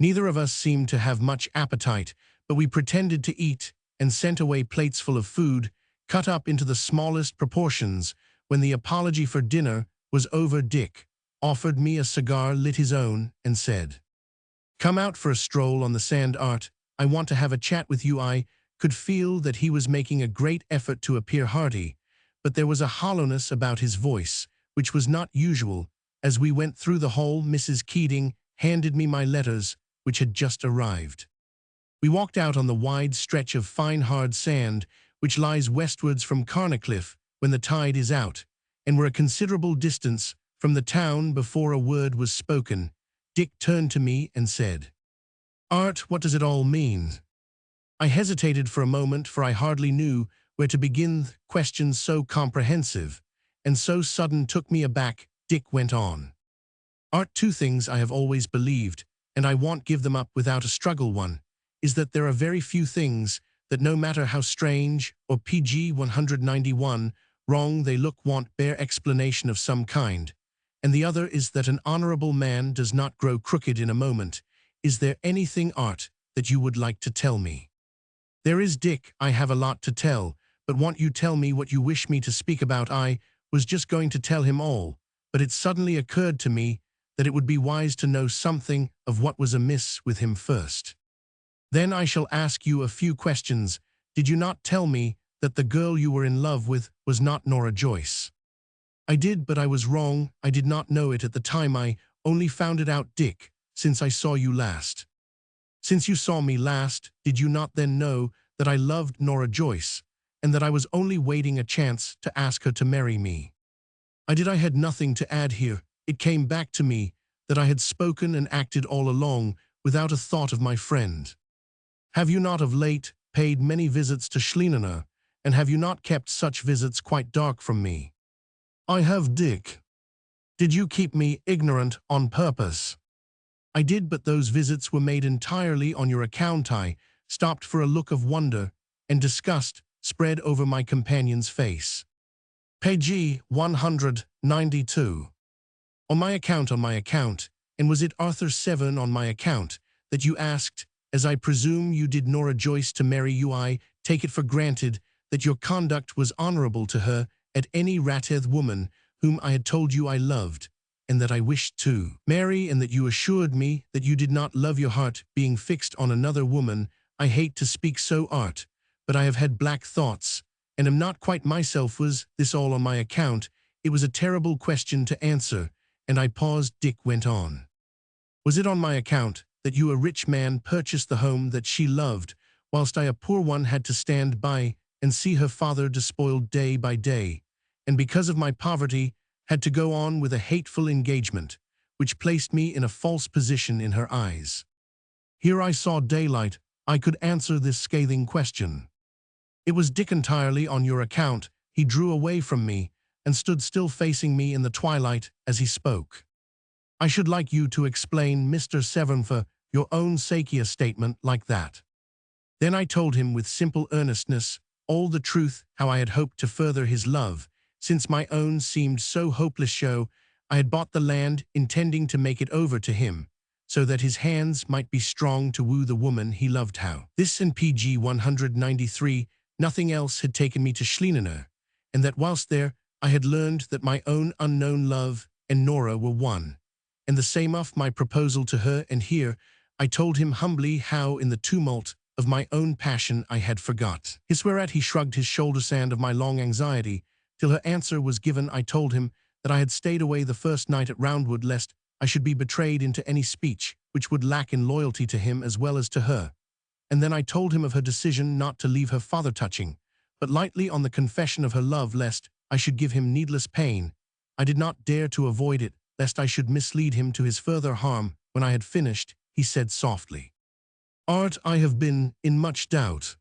Speaker 1: Neither of us seemed to have much appetite, but we pretended to eat and sent away plates full of food, cut up into the smallest proportions. When the apology for dinner was over, Dick offered me a cigar, lit his own, and said, "Come out for a stroll on the sand, Art. I want to have a chat with you." I could feel that he was making a great effort to appear hearty, but there was a hollowness about his voice, which was not usual. As we went through the hall, Mrs. Keating handed me my letters, which had just arrived. We walked out on the wide stretch of fine hard sand, which lies westwards from Carnicliffe when the tide is out, and were a considerable distance from the town before a word was spoken. Dick turned to me and said, "Art, what does it all mean?" I hesitated for a moment, for I hardly knew where to begin. Questions so comprehensive and so sudden took me aback. Dick went on. "Art, two things I have always believed, and I won't give them up without a struggle. One is that there are very few things that, no matter how strange or pg 191 wrong they look, won't bear explanation of some kind. And the other is that an honorable man does not grow crooked in a moment. Is there anything, Art, that you would like to tell me?" "There is, Dick. I have a lot to tell, but won't you tell me what you wish me to speak about?" I was just going to tell him all, but it suddenly occurred to me that it would be wise to know something of what was amiss with him first. "Then I shall ask you a few questions. Did you not tell me that the girl you were in love with was not Nora Joyce?" "I did, but I was wrong. I did not know it at the time. I only found it out, Dick, since I saw you last." "Since you saw me last, did you not then know that I loved Nora Joyce, and that I was only waiting a chance to ask her to marry me?" "I did. I had nothing to add here. It came back to me that I had spoken and acted all along without a thought of my friend. Have you not of late paid many visits to Schleener, and have you not kept such visits quite dark from me?" "I have, Dick." "Did you keep me ignorant on purpose?" "I did, but those visits were made entirely on your account." I stopped, for a look of wonder and disgust spread over my companion's face. Page 192. On my account, and was it Arthur 7 on my account that you asked, as I presume you did, Nora Joyce to marry you? I take it for granted that your conduct was honorable to her, at any rateth woman whom I had told you I loved, and that I wished to marry, and that you assured me that you did not love, your heart being fixed on another woman. I hate to speak so, Art, but I have had black thoughts, and am not quite myself. Was this all on my account? It was a terrible question to answer, and I paused. Dick went on. "Was it on my account that you, a rich man, purchased the home that she loved, whilst I, a poor one, had to stand by and see her father despoiled day by day, and because of my poverty had to go on with a hateful engagement, which placed me in a false position in her eyes?" Here I saw daylight. I could answer this scathing question. "It was, Dick, entirely on your account." He drew away from me and stood still, facing me in the twilight as he spoke. "I should like you to explain, Mr. Severn, for your own sake, a statement like that." Then I told him with simple earnestness all the truth, how I had hoped to further his love, since my own seemed so hopeless show, I had bought the land intending to make it over to him, so that his hands might be strong to woo the woman he loved how. This and PG 193, nothing else had taken me to Schlienener, and that whilst there, I had learned that my own unknown love and Nora were one, and the same off my proposal to her, and here I told him humbly how in the tumult of my own passion I had forgot. His whereat he shrugged his shoulder sand of my long anxiety, till her answer was given. I told him that I had stayed away the first night at Roundwood lest I should be betrayed into any speech which would lack in loyalty to him as well as to her. And then I told him of her decision not to leave her father touching, but lightly on the confession of her love lest I should give him needless pain. I did not dare to avoid it, lest I should mislead him to his further harm. When I had finished, he said softly, "Art, I have been in much doubt."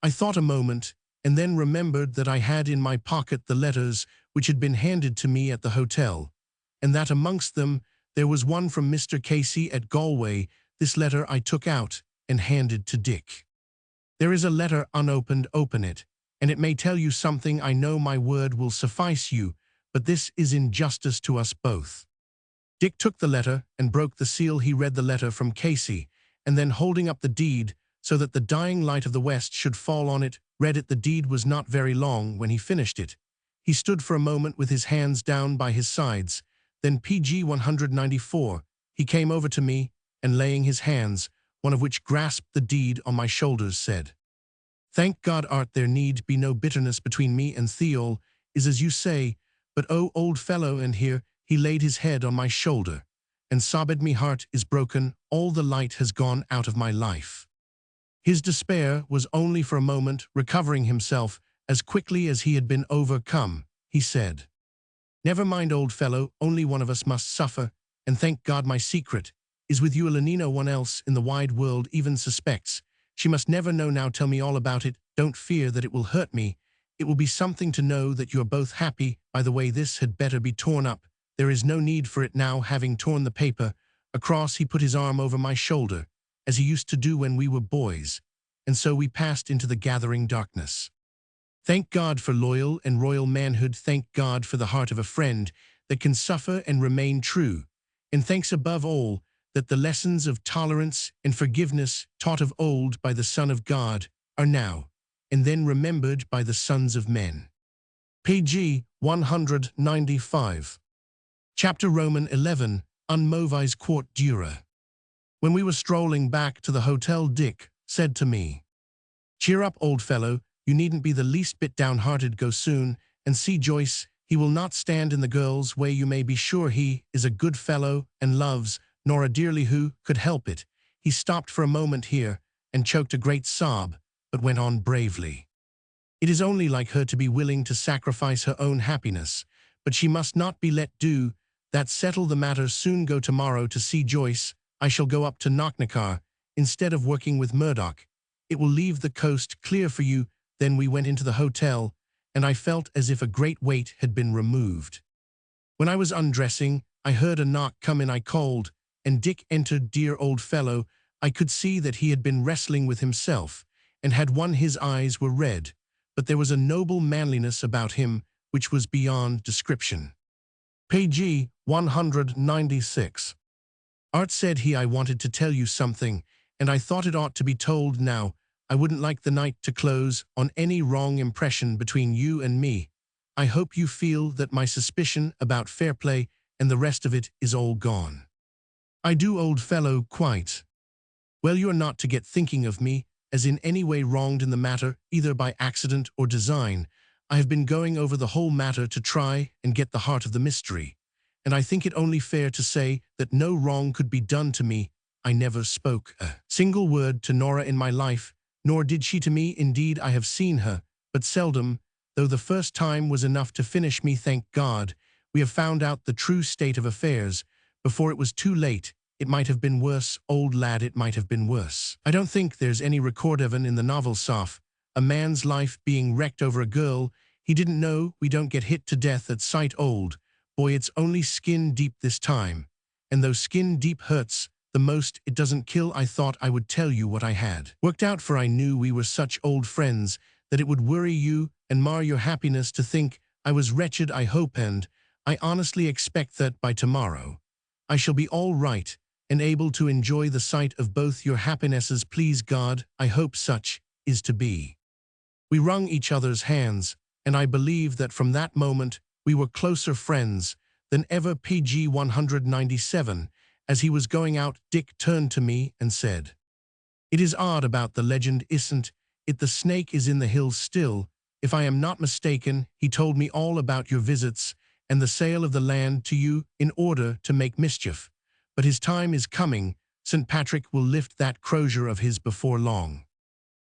Speaker 1: I thought a moment, and then remembered that I had in my pocket the letters which had been handed to me at the hotel, and that amongst them there was one from Mr. Casey at Galway. This letter I took out and handed to Dick. "There is a letter unopened, open it, and it may tell you something. I know my word will suffice you, but this is injustice to us both." Dick took the letter and broke the seal. He read the letter from Casey, and then holding up the deed so that the dying light of the west should fall on it, read it. The deed was not very long when he finished it. He stood for a moment with his hands down by his sides. Then PG 194, he came over to me, and laying his hands, one of which grasped the deed on my shoulders, said, "Thank God, Art, there need be no bitterness between me and Theol, is as you say, but oh, old fellow," and here he laid his head on my shoulder, and sobbed, "me heart is broken, all the light has gone out of my life." His despair was only for a moment. Recovering himself as quickly as he had been overcome, he said, "Never mind, old fellow, only one of us must suffer, and thank God my secret is with you. Elenina, one else in the wide world even suspects. She must never know. Now tell me all about it. Don't fear that it will hurt me. It will be something to know that you are both happy. By the way, this had better be torn up. There is no need for it now." Having torn the paper across, he put his arm over my shoulder, as he used to do when we were boys, and so we passed into the gathering darkness. Thank God for loyal and royal manhood. Thank God for the heart of a friend that can suffer and remain true. And thanks above all that the lessons of tolerance and forgiveness taught of old by the Son of God are now, and then remembered by the sons of men. PG 195. Chapter Roman 11, Unmovies Court Dura. When we were strolling back to the hotel, Dick said to me, "Cheer up, old fellow. You needn't be the least bit downhearted. Go soon and see Joyce. He will not stand in the girl's way. You may be sure he is a good fellow and loves Nora dearly. Who could help it?" He stopped for a moment here and choked a great sob, but went on bravely. "It is only like her to be willing to sacrifice her own happiness, but she must not be let do that. Settle the matter soon. Go tomorrow to see Joyce. I shall go up to Knocknacar instead of working with Murdoch. It will leave the coast clear for you." Then we went into the hotel, and I felt as if a great weight had been removed. When I was undressing, I heard a knock come in. I called, and Dick entered. Dear old fellow, I could see that he had been wrestling with himself, and had won. His eyes were red, but there was a noble manliness about him which was beyond description. PG 196. "Art," said he, "I wanted to tell you something, and I thought it ought to be told now. I wouldn't like the night to close on any wrong impression between you and me. I hope you feel that my suspicion about fair play and the rest of it is all gone." "I do, old fellow, quite." "Well, you are not to get thinking of me as in any way wronged in the matter, either by accident or design. I have been going over the whole matter to try and get the heart of the mystery, and I think it only fair to say that no wrong could be done to me. I never spoke a single word to Nora in my life, nor did she to me. Indeed, I have seen her, but seldom, though the first time was enough to finish me. Thank God, we have found out the true state of affairs before it was too late. It might have been worse, old lad, it might have been worse. I don't think there's any record of in the novel, Soph. A man's life being wrecked over a girl he didn't know. We don't get hit to death at sight, old boy. It's only skin deep this time, and though skin deep hurts the most, it doesn't kill. I thought I would tell you what I had worked out, for I knew we were such old friends that it would worry you and mar your happiness to think I was wretched, I hope, and I honestly expect that by tomorrow I shall be all right and able to enjoy the sight of both your happinesses. Please God, I hope such is to be." We wrung each other's hands, and I believe that from that moment we were closer friends than ever. PG 197. As he was going out, Dick turned to me and said, "It is odd about the legend, isn't it? The snake is in the hills still. If I am not mistaken, he told me all about your visits and the sale of the land to you in order to make mischief. But his time is coming. St. Patrick will lift that crozier of his before long."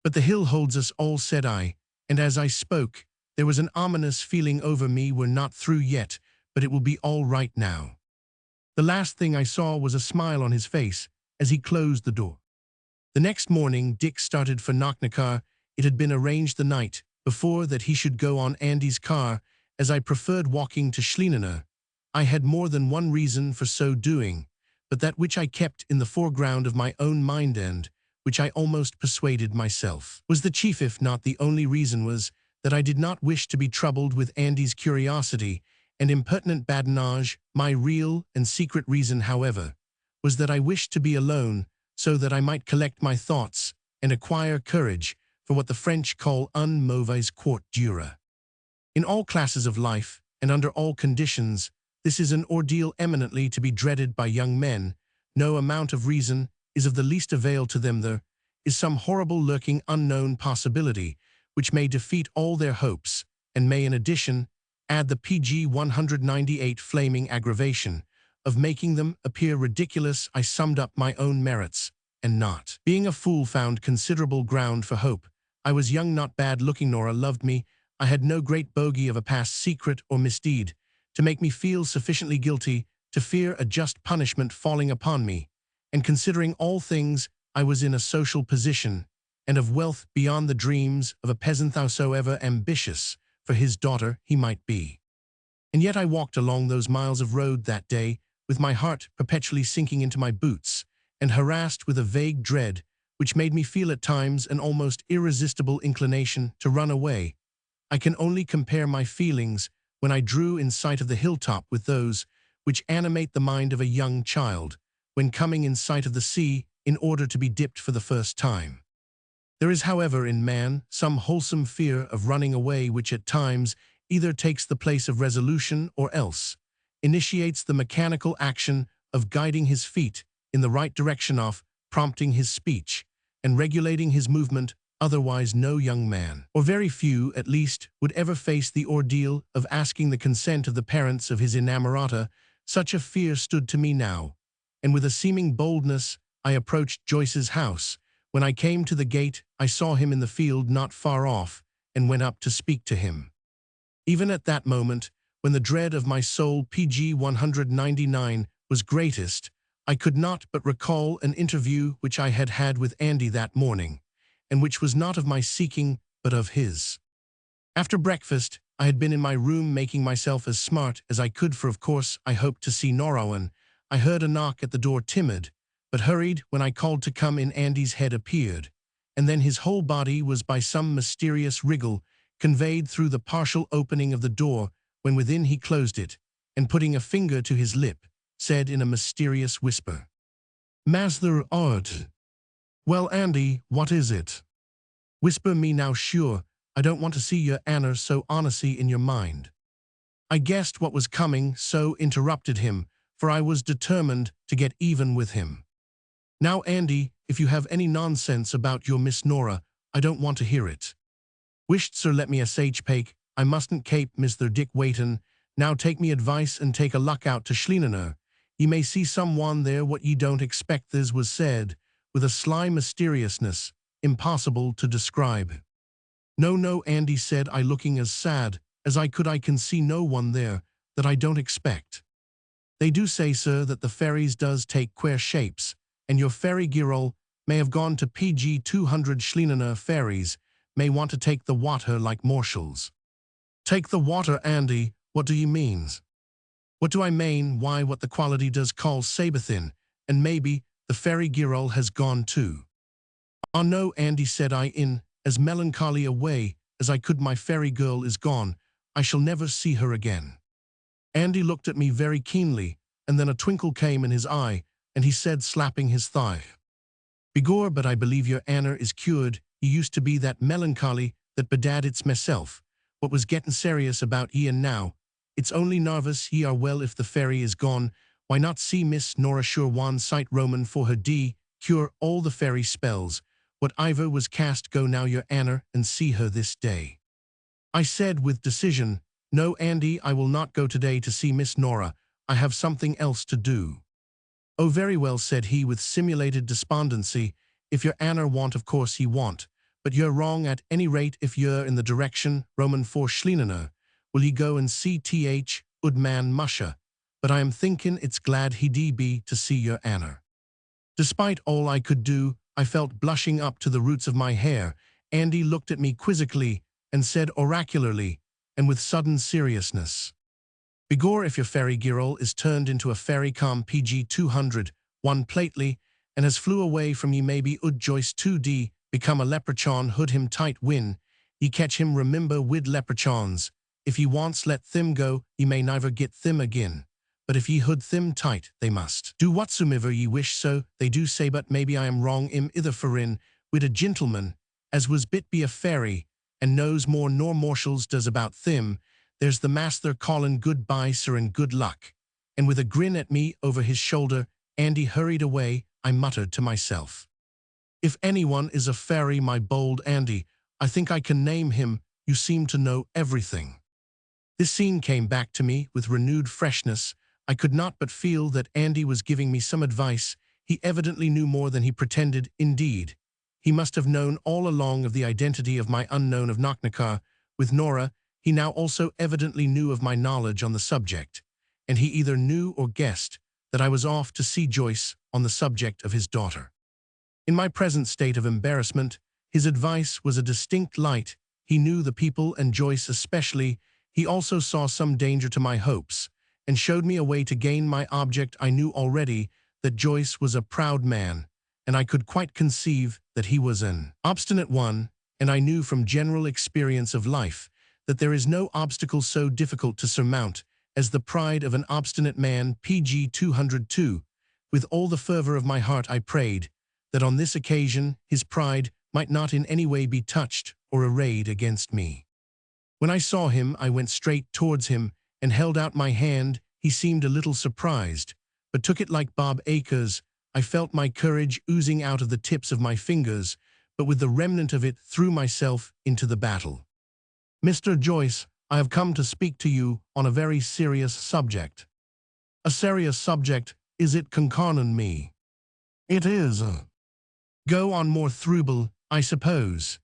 Speaker 1: "But the hill holds us all," said I, and as I spoke, there was an ominous feeling over me. "We're not through yet, but it will be all right now." The last thing I saw was a smile on his face as he closed the door. The next morning, Dick started for Knocknacar. It had been arranged the night before that he should go on Andy's car, as I preferred walking to Schlienener. I had more than one reason for so doing, but that which I kept in the foreground of my own mind and which I almost persuaded myself was the chief if not the only reason was that I did not wish to be troubled with Andy's curiosity and impertinent badinage. My real and secret reason, however, was that I wished to be alone so that I might collect my thoughts and acquire courage for what the French call une mauvaise courte dure. In all classes of life, and under all conditions, this is an ordeal eminently to be dreaded by young men. No amount of reason is of the least avail to them. There is some horrible lurking unknown possibility which may defeat all their hopes, and may in addition add the PG 198 flaming aggravation of making them appear ridiculous. I summed up my own merits, and not being a fool found considerable ground for hope. I was young, not bad-looking. Nora loved me. I had no great bogey of a past secret or misdeed to make me feel sufficiently guilty to fear a just punishment falling upon me, and considering all things, I was in a social position and of wealth beyond the dreams of a peasant, howsoever ambitious for his daughter he might be. And yet I walked along those miles of road that day with my heart perpetually sinking into my boots and harassed with a vague dread which made me feel at times an almost irresistible inclination to run away. I can only compare my feelings when I drew in sight of the hilltop with those which animate the mind of a young child when coming in sight of the sea in order to be dipped for the first time. There is, however, in man some wholesome fear of running away which at times either takes the place of resolution or else initiates the mechanical action of guiding his feet in the right direction, of prompting his speech and regulating his movement. Otherwise no young man, or very few at least, would ever face the ordeal of asking the consent of the parents of his inamorata. Such a fear stood to me now, and with a seeming boldness I approached Joyce's house. When I came to the gate, I saw him in the field not far off, and went up to speak to him. Even at that moment, when the dread of my soul, PG 199, was greatest, I could not but recall an interview which I had had with Andy that morning, and which was not of my seeking, but of his. After breakfast, I had been in my room making myself as smart as I could, for of course I hoped to see Nora, when I heard a knock at the door. Timid, but hurried, when I called to come in, Andy's head appeared, and then his whole body was by some mysterious wriggle conveyed through the partial opening of the door. When within, he closed it, and putting a finger to his lip, said in a mysterious whisper, "Master Ard." "Well, Andy, what is it?" "Whisper me now, sure. I don't want to see your Anna so honestly in your mind." I guessed what was coming, so interrupted him, for I was determined to get even with him. "Now, Andy, if you have any nonsense about your Miss Nora, I don't want to hear it." "Wisht sir let me a sage pake, I mustn't cape Mr. Dick waitin'. Now take me advice and take a luck out to Schlienener. Ye may see someone there what ye don't expect." This was said with a sly mysteriousness impossible to describe. No, Andy said I, looking as sad as I could. "I can see no one there that I don't expect. They do say, sir, that the fairies does take queer shapes, and your fairy girl may have gone to PG 200. Schlienener fairies may want to take the water like morshals." "Take the water, Andy, what do ye means?" "What do I mean? Why, what the quality does call Sabathin, and maybe the fairy girl has gone too." "Ah no, Andy," said I, in as melancholy a way as I could. "My fairy girl is gone. I shall never see her again." Andy looked at me very keenly, and then a twinkle came in his eye, and he said, slapping his thigh, "Begor, but I believe your Anna is cured. Ye used to be that melancholy that bedad it's myself. What was gettin' serious about ye and now? It's only narvous ye are well if the fairy is gone. Why not see Miss Nora sure one sight Roman for her cure all the fairy spells. What Ivor was cast go now your Anna and see her this day." I said with decision, "No, Andy, I will not go today to see Miss Nora. I have something else to do." "Oh, very well," said he with simulated despondency. "If your Anna want, of course ye want. But you're wrong at any rate if you're in the direction Roman for Schlienener. Will ye go and see th Udman Musha? But I am thinking it's glad he'd be to see your Anna." Despite all I could do, I felt blushing up to the roots of my hair. Andy looked at me quizzically and said oracularly, and with sudden seriousness, "Begor, if your fairy girl is turned into a fairy come PG 200, one plately, and has flew away from ye maybe ud Joyce 2D, become a leprechaun hood him tight win, ye catch him remember wid leprechauns. If ye once let thim go, ye may never get thim again. But if ye hood thim tight, they must do whatsomever ye wish, so they do say. But maybe I am wrong im ither forin, wid a gentleman, as was bit be a fairy, and knows more nor mortals does about thim. There's the master callin' goodbye, sir, and good luck." And with a grin at me over his shoulder, Andy hurried away. I muttered to myself, "If anyone is a fairy, my bold Andy, I think I can name him. You seem to know everything." This scene came back to me with renewed freshness. I could not but feel that Andy was giving me some advice. He evidently knew more than he pretended. Indeed, he must have known all along of the identity of my unknown of Knocknacar. With Nora, he now also evidently knew of my knowledge on the subject, and he either knew or guessed that I was off to see Joyce on the subject of his daughter. In my present state of embarrassment, his advice was a distinct light. He knew the people, and Joyce especially. He also saw some danger to my hopes, and showed me a way to gain my object. I knew already that Joyce was a proud man, and I could quite conceive that he was an obstinate one, and I knew from general experience of life that there is no obstacle so difficult to surmount as the pride of an obstinate man. PG 202. With all the fervor of my heart I prayed that on this occasion his pride might not in any way be touched or arrayed against me. When I saw him, I went straight towards him and held out my hand. He seemed a little surprised, but took it like Bob Acres. I felt my courage oozing out of the tips of my fingers, but with the remnant of it threw myself into the battle. "Mr. Joyce, I have come to speak to you on a very serious subject." "A serious subject, is it, concarnin' me?" "It is." "Go on, more throuble, I suppose."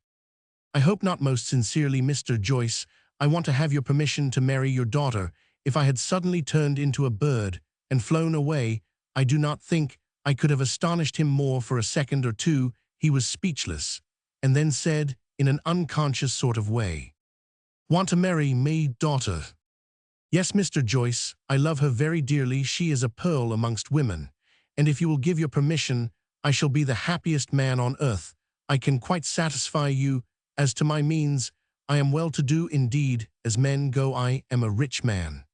Speaker 1: "I hope not. Most sincerely, Mr. Joyce, I want to have your permission to marry your daughter. If I had suddenly turned into a bird and flown away, I do not think I could have astonished him more. For a second or two he was speechless, and then said, in an unconscious sort of way, "Want to marry me daughter?" "Yes, Mr. Joyce, I love her very dearly. She is a pearl amongst women, and if you will give your permission, I shall be the happiest man on earth. I can quite satisfy you. As to my means, I am well-to-do indeed. As men go, I am a rich man."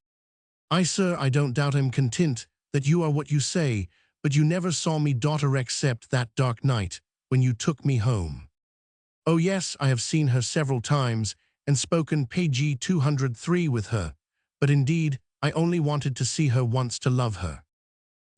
Speaker 1: "Aye, sir, I don't doubt I'm content that you are what you say, but you never saw me daughter except that dark night when you took me home." "Oh yes, I have seen her several times and spoken PG 203 with her, but indeed I only wanted to see her once to love her."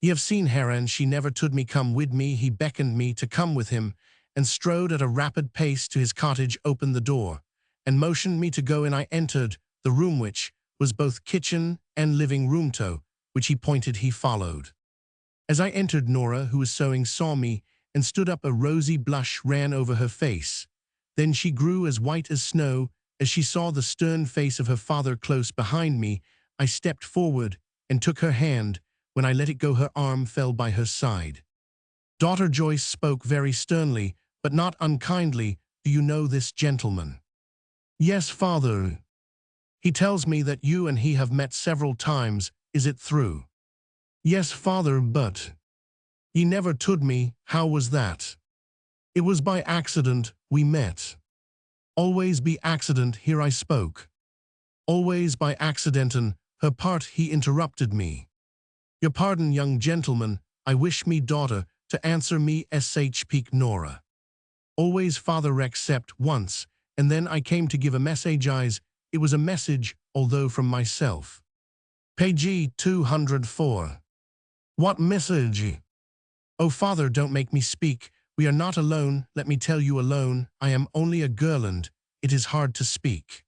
Speaker 1: "Ye have seen her, and she never tould me come wid me." He beckoned me to come with him, and strode at a rapid pace to his cottage, opened the door, and motioned me to go in. I entered the room, which was both kitchen and living room, to which he pointed. He followed. As I entered, Nora, who was sewing, saw me, and stood up. A rosy blush ran over her face. Then she grew as white as snow as she saw the stern face of her father close behind me. I stepped forward and took her hand. When I let it go, her arm fell by her side. Daughter Joyce spoke very sternly, but not unkindly. "Do you know this gentleman?" "Yes, father. He tells me that you and he have met several times. Is it true?" "Yes, father, but he never told me." "How was that?" "It was by accident we met." "Always be accident." Here I spoke Always by accidenten, her part he interrupted me. Your pardon, young gentleman, I wish me daughter to answer me speak Nora. Always father except once, and then I came to give a message it was a message, although from myself. Page 204. What message? Oh father, don't make me speak, we are not alone, let me tell you alone, I am only a girl and it is hard to speak.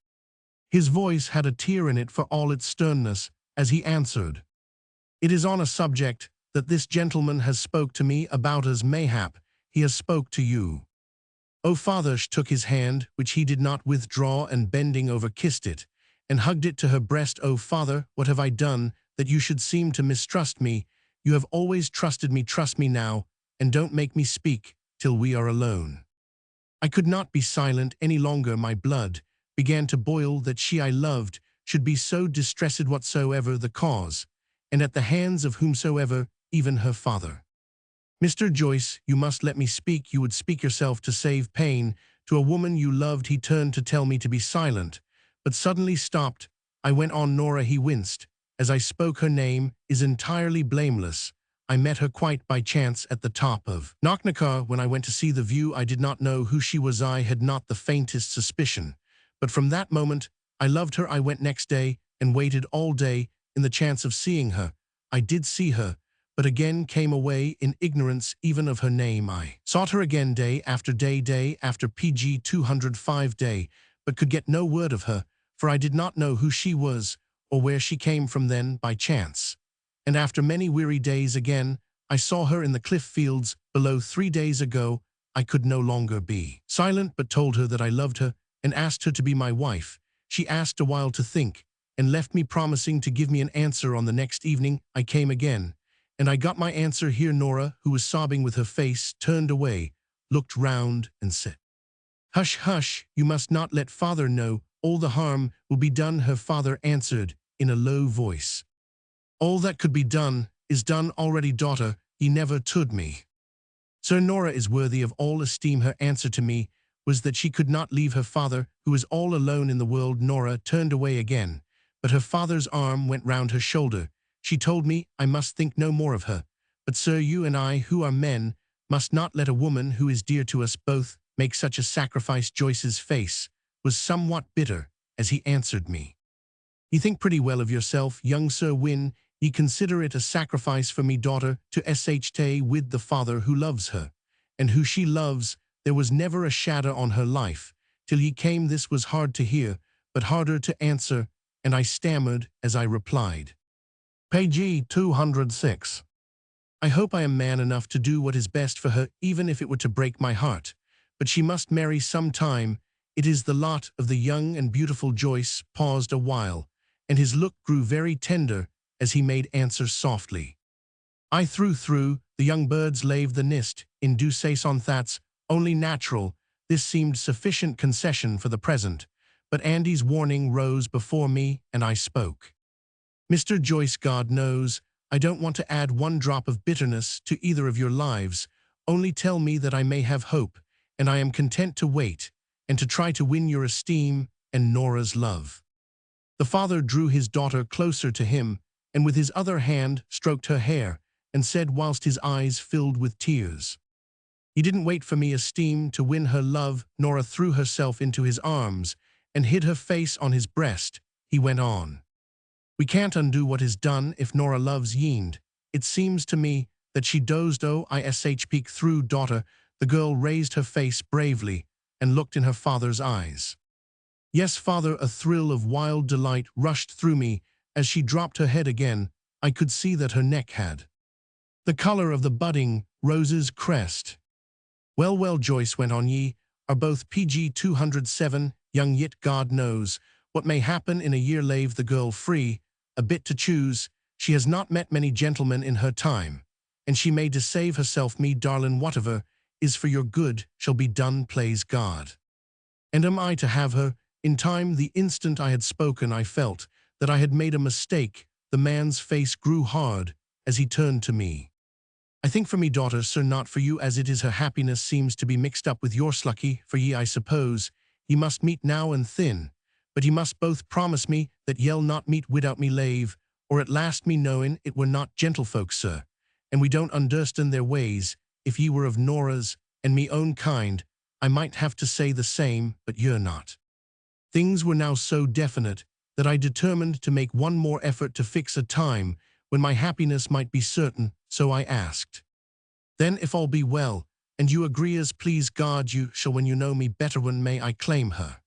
Speaker 1: His voice had a tear in it for all its sternness, as he answered. It is on a subject that this gentleman has spoke to me about as mayhap he has spoke to you. O father took his hand, which he did not withdraw, and bending over kissed it, and hugged it to her breast. O father, what have I done, that you should seem to mistrust me? You have always trusted me, trust me now, and don't make me speak, till we are alone. I could not be silent any longer, my blood began to boil that she I loved should be so distressed whatsoever the cause, and at the hands of whomsoever, even her father. Mr. Joyce, you must let me speak, you would speak yourself to save pain. To a woman you loved he turned to tell me to be silent, but suddenly stopped. I went on. Nora, he winced, as I spoke her name, is entirely blameless. I met her quite by chance at the top of Knocknacar when I went to see the view. I did not know who she was, I had not the faintest suspicion, but from that moment I loved her. I went next day, and waited all day, in the chance of seeing her. I did see her, but again came away in ignorance even of her name. I sought her again day after pg 205 day, but could get no word of her, for I did not know who she was, or where she came from. Then, by chance, and after many weary days again, I saw her in the cliff fields below 3 days ago. I could no longer be silent, but told her that I loved her, and asked her to be my wife. She asked a while to think, and left me, promising to give me an answer on the next evening. I came again, and I got my answer. Here Nora, who was sobbing with her face turned away, looked round and said, "Hush, hush, you must not let father know, all the harm will be done." Her father answered in a low voice, "All that could be done is done already, daughter, ye never told me." Sir, Nora is worthy of all esteem. Her answer to me was that she could not leave her father, who was all alone in the world. Nora turned away again, but her father's arm went round her shoulder. She told me I must think no more of her. But sir, you and I, who are men, must not let a woman who is dear to us both make such a sacrifice. Joyce's face was somewhat bitter as he answered me. "Ye think pretty well of yourself, young sir, when ye consider it a sacrifice for me daughter to stay with the father who loves her, and who she loves. There was never a shadow on her life, till ye came." This was hard to hear, but harder to answer, and I stammered as I replied. Page 206. "I hope I am man enough to do what is best for her, even if it were to break my heart. But she must marry some time. It is the lot of the young and beautiful." Joyce paused a while, and his look grew very tender as he made answer softly. "I through the young birds lave the nest, in due saison, that's only natural." This seemed sufficient concession for the present, but Andy's warning rose before me, and I spoke. "Mr. Joyce, God knows, I don't want to add one drop of bitterness to either of your lives. Only tell me that I may have hope, and I am content to wait, and to try to win your esteem and Nora's love." The father drew his daughter closer to him, and with his other hand stroked her hair, and said whilst his eyes filled with tears, "He didn't wait for me esteem to win her love." Nora threw herself into his arms, and hid her face on his breast. He went on. "We can't undo what is done if Nora loves Yiend. It seems to me that she dozed peek through, daughter." The girl raised her face bravely, and looked in her father's eyes. "Yes, father." A thrill of wild delight rushed through me as she dropped her head again. I could see that her neck had the color of the budding rose's crest. "Well, well," Joyce went on, "ye are both pg 207, young yet. God knows what may happen in a year. Lave the girl free, a bit to choose. She has not met many gentlemen in her time, and she may save herself. Me darlin', whatever is for your good shall be done, plaise God. And am I to have her?" In time, the instant I had spoken, I felt that I had made a mistake. The man's face grew hard as he turned to me. "I think for me, daughter, sir, not for you, as it is her happiness seems to be mixed up with yours. Lucky for ye, I suppose, ye must meet now and thin. but ye must both promise me that ye'll not meet without me lave, or at last me knowing it were not gentlefolk, sir, and we don't understand their ways. If ye were of Nora's and me own kind, I might have to say the same, but you're not. Things were now so definite that I determined to make one more effort to fix a time when my happiness might be certain, so I asked. Then if all be well, and you agree as please God you shall when you know me better when may I claim her.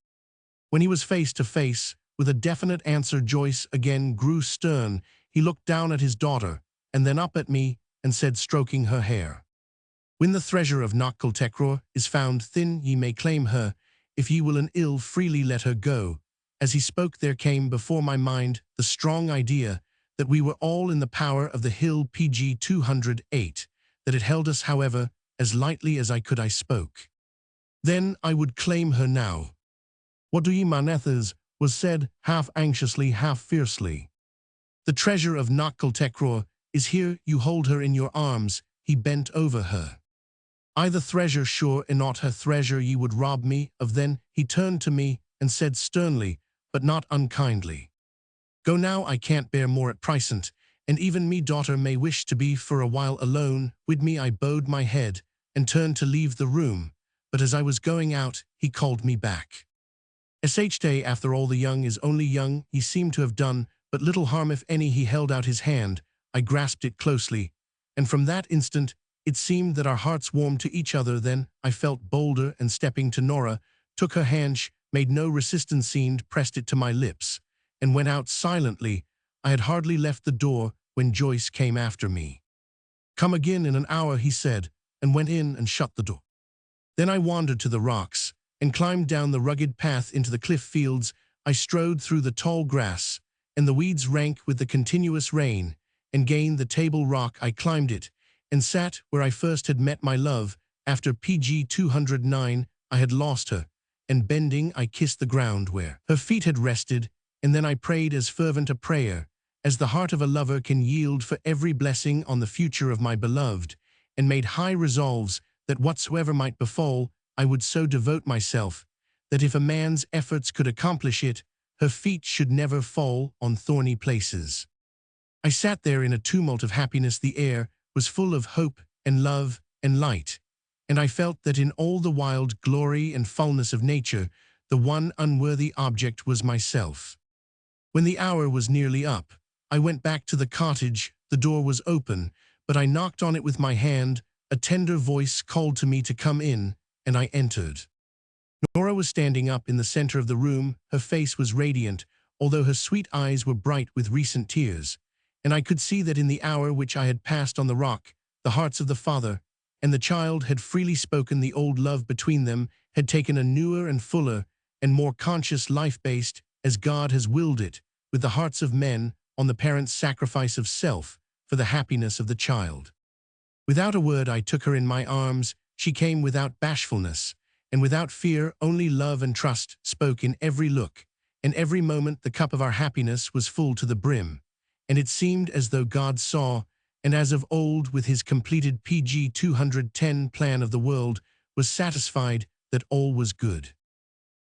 Speaker 1: When he was face to face with a definite answer, Joyce again grew stern. He looked down at his daughter, and then up at me, and said, stroking her hair, when the treasure of Knockle is found thin, ye may claim her. If ye will an ill freely let her go. As he spoke there came before my mind the strong idea that we were all in the power of the hill PG 208, that it held us, however, as lightly as I spoke. Then I would claim her now. What do ye manethers, was said, half anxiously, half fiercely. The treasure of Knockle is here, you hold her in your arms. He bent over her. I the treasure sure, and not her treasure ye would rob me of. Then he turned to me and said sternly, but not unkindly, go now, I can't bear more at present, and even me daughter may wish to be for a while alone with me. I bowed my head and turned to leave the room, but as I was going out, he called me back. Day after all, the young is only young. He seemed to have done but little harm, if any. He held out his hand. I grasped it closely, and from that instant it seemed that our hearts warmed to each other. Then I felt bolder, and stepping to Nora, took her hand, made no resistance, pressed it to my lips, and went out silently. I had hardly left the door when Joyce came after me. Come again in an hour, he said, and went in and shut the door. Then I wandered to the rocks, and climbed down the rugged path into the cliff fields. I strode through the tall grass, and the weeds rank with the continuous rain, and gained the Table Rock. I climbed it, and sat where I first had met my love. After PG 209, I had lost her, and bending I kissed the ground where her feet had rested, and then I prayed as fervent a prayer as the heart of a lover can yield for every blessing on the future of my beloved, and made high resolves that whatsoever might befall, I would so devote myself that if a man's efforts could accomplish it, her feet should never fall on thorny places. I sat there in a tumult of happiness. The air was full of hope and love and light, and I felt that in all the wild glory and fullness of nature, the one unworthy object was myself. When the hour was nearly up, I went back to the cottage. The door was open, but I knocked on it with my hand. A tender voice called to me to come in, and I entered. Nora was standing up in the center of the room. Her face was radiant, although her sweet eyes were bright with recent tears, and I could see that in the hour which I had passed on the rock, the hearts of the father and the child had freely spoken. The old love between them had taken a newer and fuller and more conscious life, based, as God has willed it, with the hearts of men on the parent's sacrifice of self for the happiness of the child. Without a word, I took her in my arms. She came without bashfulness and without fear. Only love and trust spoke in every look, and every moment the cup of our happiness was full to the brim, and it seemed as though God saw, and as of old with his completed PG 210 plan of the world, was satisfied that all was good.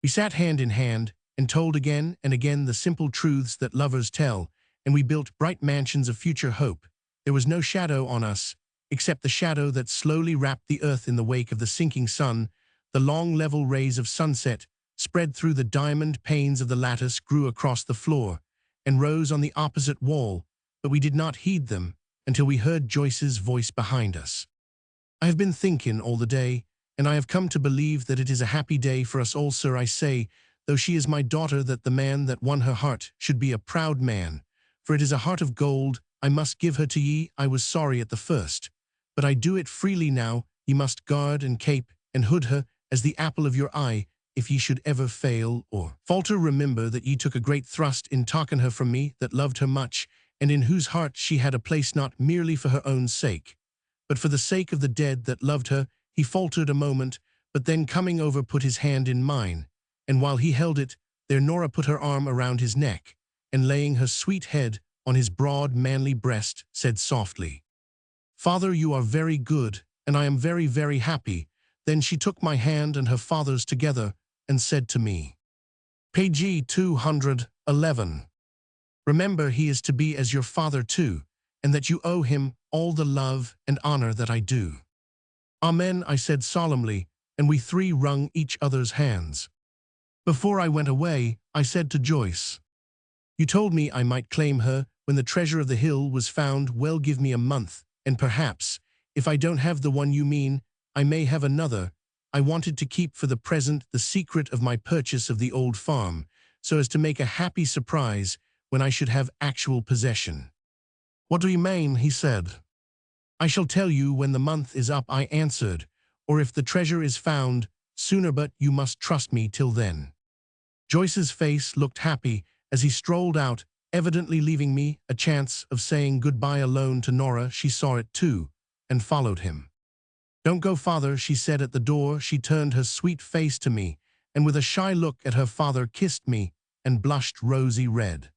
Speaker 1: We sat hand in hand and told again and again the simple truths that lovers tell, and we built bright mansions of future hope. There was no shadow on us, except the shadow that slowly wrapped the earth in the wake of the sinking sun. The long level rays of sunset spread through the diamond panes of the lattice, grew across the floor, and rose on the opposite wall, but we did not heed them until we heard Joyce's voice behind us. I have been thinking all the day, and I have come to believe that it is a happy day for us all, sir. I say, though she is my daughter, that the man that won her heart should be a proud man, for it is a heart of gold. I must give her to ye. I was sorry at the first, but I do it freely now. Ye must guard and cape and hood her as the apple of your eye. If ye should ever fail or falter, remember that ye took a great thrust in taking her from me that loved her much, and in whose heart she had a place, not merely for her own sake, but for the sake of the dead that loved her. He faltered a moment, but then coming over put his hand in mine, and while he held it there, Nora put her arm around his neck, and laying her sweet head on his broad manly breast, said softly, "Father, you are very good, and I am very, very happy." Then she took my hand and her father's together and said to me, Page 211. Remember he is to be as your father too, and that you owe him all the love and honor that I do. Amen, I said solemnly, and we three wrung each other's hands. Before I went away, I said to Joyce, "You told me I might claim her when the treasure of the hill was found. Well, give me a month, and perhaps, if I don't have the one you mean, I may have another. I wanted to keep for the present the secret of my purchase of the old farm, so as to make a happy surprise when I should have actual possession." "What do you mean?" he said. "I shall tell you when the month is up," I answered, "or if the treasure is found, sooner, but you must trust me till then." Joyce's face looked happy as he strolled out, evidently leaving me a chance of saying goodbye alone to Nora. She saw it too, and followed him. "Don't go, father," she said at the door. She turned her sweet face to me, and with a shy look at her father kissed me and blushed rosy red.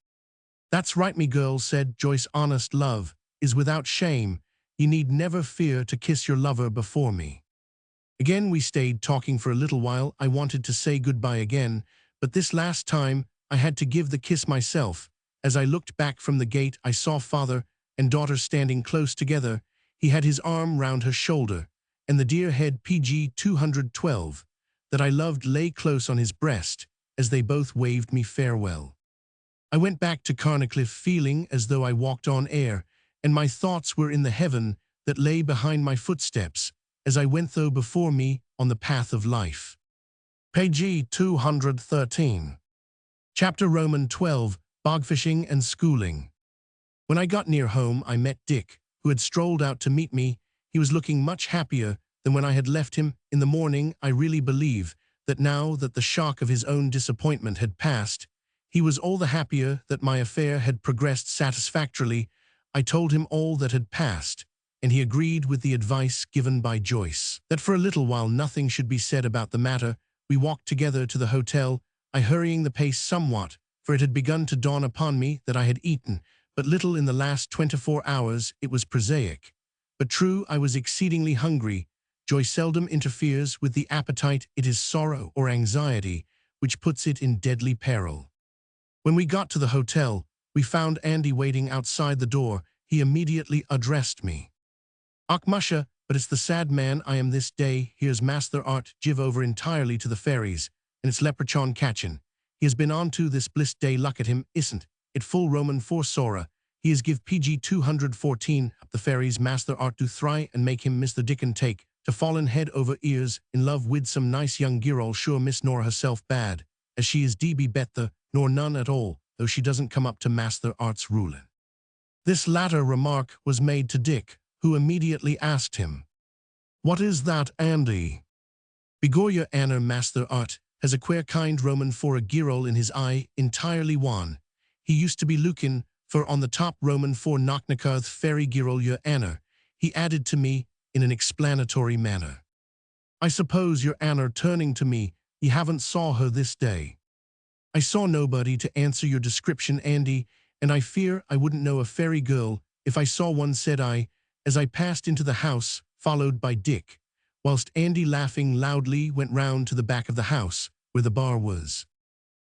Speaker 1: "That's right, me girl," said Joyce. "Honest love is without shame. You need never fear to kiss your lover before me." Again we stayed talking for a little while. I wanted to say goodbye again, but this last time I had to give the kiss myself. As I looked back from the gate, I saw father and daughter standing close together. He had his arm round her shoulder, and the dear head PG 212 that I loved lay close on his breast as they both waved me farewell. I went back to Carnicliffe feeling as though I walked on air, and my thoughts were in the heaven that lay behind my footsteps as I went though before me on the path of life. Page 213. Chapter Roman 12, Bogfishing and Schooling. When I got near home, I met Dick, who had strolled out to meet me. He was looking much happier than when I had left him in the morning. I really believe that now that the shock of his own disappointment had passed, he was all the happier that my affair had progressed satisfactorily. I told him all that had passed, and he agreed with the advice given by Joyce, that for a little while nothing should be said about the matter. We walked together to the hotel, I hurrying the pace somewhat, for it had begun to dawn upon me that I had eaten but little in the last 24 hours. It was prosaic, but true. I was exceedingly hungry. Joy seldom interferes with the appetite. It is sorrow or anxiety which puts it in deadly peril. When we got to the hotel, we found Andy waiting outside the door. He immediately addressed me. "Och musha, but it's the sad man I am this day. Here's Master Art give over entirely to the fairies, and it's leprechaun catchin'. He has been on to this blissed day. Luck at him, isn't it full Roman for Sora? He has give PG 214 up the fairies. Master Art do thry and make him miss the dickon take to fallen head over ears in love wid some nice young girl. Sure Miss Nora herself bad, as she is DB better nor none at all, though she doesn't come up to Master Art's rulin'." This latter remark was made to Dick, who immediately asked him, "What is that, Andy?" "Begor your Anna, Master Art has a queer kind Roman for a girl in his eye, entirely wan. He used to be lookin' for on the top Roman for knocknakarth fairy girl your Anna," he added to me in an explanatory manner. "I suppose your Anna turning to me, ye haven't saw her this day." "I saw nobody to answer your description, Andy, and I fear I wouldn't know a fairy girl if I saw one," said I, as I passed into the house, followed by Dick, whilst Andy, laughing loudly, went round to the back of the house, where the bar was.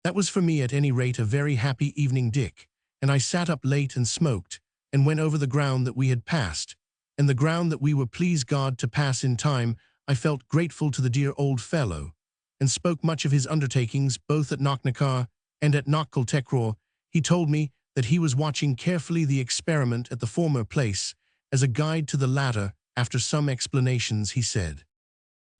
Speaker 1: That was for me at any rate a very happy evening, Dick, and I sat up late and smoked, and went over the ground that we had passed, and the ground that we were pleased God to pass in time. I felt grateful to the dear old fellow, and spoke much of his undertakings, both at Knocknacar and at Knockcultecraw. He told me that he was watching carefully the experiment at the former place, as a guide to the latter. After some explanations, he said,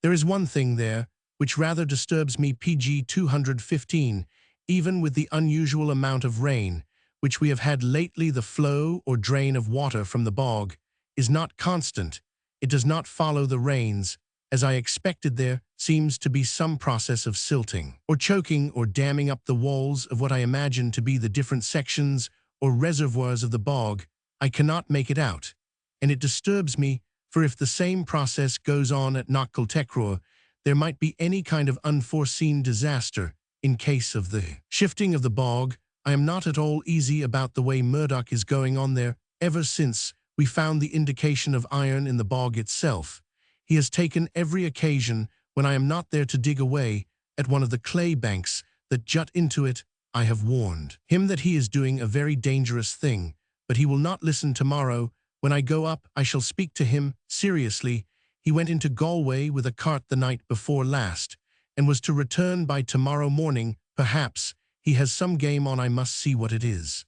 Speaker 1: "There is one thing there which rather disturbs me, PG 215, even with the unusual amount of rain which we have had lately. The flow or drain of water from the bog is not constant. It does not follow the rains, as I expected. There seems to be some process of silting, or choking, or damming up the walls of what I imagine to be the different sections or reservoirs of the bog. I cannot make it out, and it disturbs me, for if the same process goes on at Knockcultecraw, there might be any kind of unforeseen disaster in case of the shifting of the bog. I am not at all easy about the way Murdoch is going on there. Ever since we found the indication of iron in the bog itself, he has taken every occasion when I am not there to dig away at one of the clay banks that jut into it, I have warned him that he is doing a very dangerous thing, but he will not listen tomorrow. When I go up, I shall speak to him seriously. He went into Galway with a cart the night before last, and was to return by tomorrow morning, perhaps. He has some game on. I must see what it is.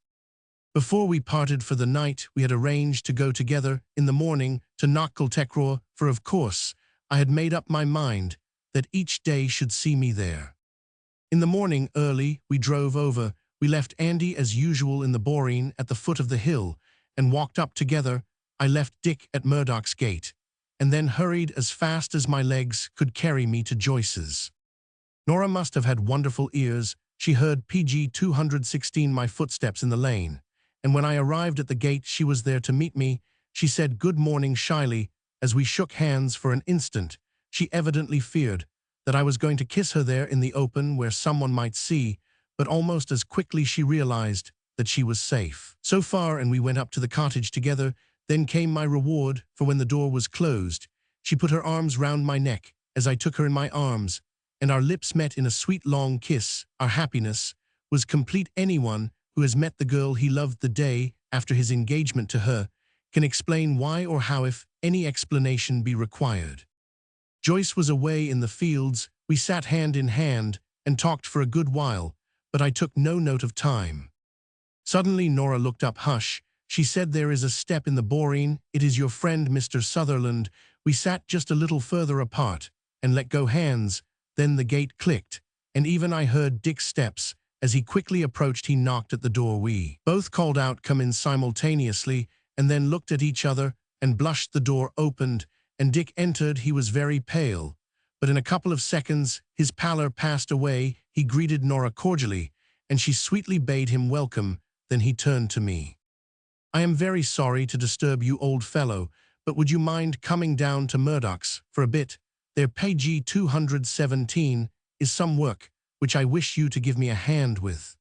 Speaker 1: Before we parted for the night, we had arranged to go together in the morning to Knockeltecraw, for of course I had made up my mind that each day should see me there. In the morning early, we drove over. We left Andy as usual in the boreen at the foot of the hill, and walked up together. I left Dick at Murdoch's gate, and then hurried as fast as my legs could carry me to Joyce's. Nora must have had wonderful ears. She heard PG 216 my footsteps in the lane, and when I arrived at the gate she was there to meet me. She said good morning shyly as we shook hands for an instant. She evidently feared that I was going to kiss her there in the open where someone might see, but almost as quickly she realized that she was safe. So far, and we went up to the cottage together. Then came my reward, for when the door was closed, she put her arms round my neck as I took her in my arms, and our lips met in a sweet long kiss. Our happiness was complete. Anyone who has met the girl he loved the day after his engagement to her can explain why or how, if any explanation be required. Joyce was away in the fields. We sat hand in hand and talked for a good while, but I took no note of time. Suddenly Nora looked up. Hush, she said, there is a step in the boreen. It is your friend Mr. Sutherland. We sat just a little further apart and let go hands. Then the gate clicked, and even I heard Dick's steps. As he quickly approached, he knocked at the door. We both called out, come in, simultaneously, and then looked at each other and blushed. The door opened, and Dick entered. He was very pale, but in a couple of seconds his pallor passed away. He greeted Nora cordially, and she sweetly bade him welcome. Then he turned to me. I am very sorry to disturb you, old fellow, but would you mind coming down to Murdoch's for a bit? Their page 217 is some work which I wish you to give me a hand with.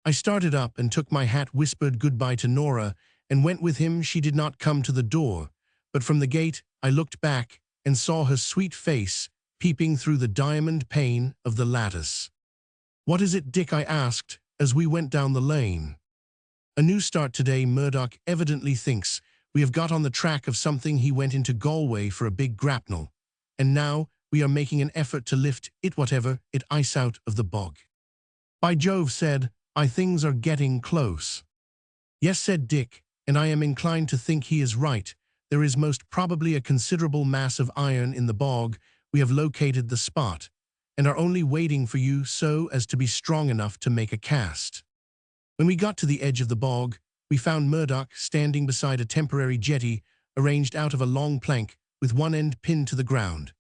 Speaker 1: I started up and took my hat, whispered goodbye to Nora, and went with him. She did not come to the door, but from the gate I looked back and saw her sweet face peeping through the diamond pane of the lattice. What is it, Dick? I asked as we went down the lane. A new start today. Murdoch evidently thinks we have got on the track of something. He went into Galway for a big grapnel, and now we are making an effort to lift it, whatever it ice, out of the bog. By Jove, said I, things are getting close. Yes, said Dick, and I am inclined to think he is right. There is most probably a considerable mass of iron in the bog. We have located the spot, and are only waiting for you so as to be strong enough to make a cast. When we got to the edge of the bog, we found Murdoch standing beside a temporary jetty arranged out of a long plank with one end pinned to the ground,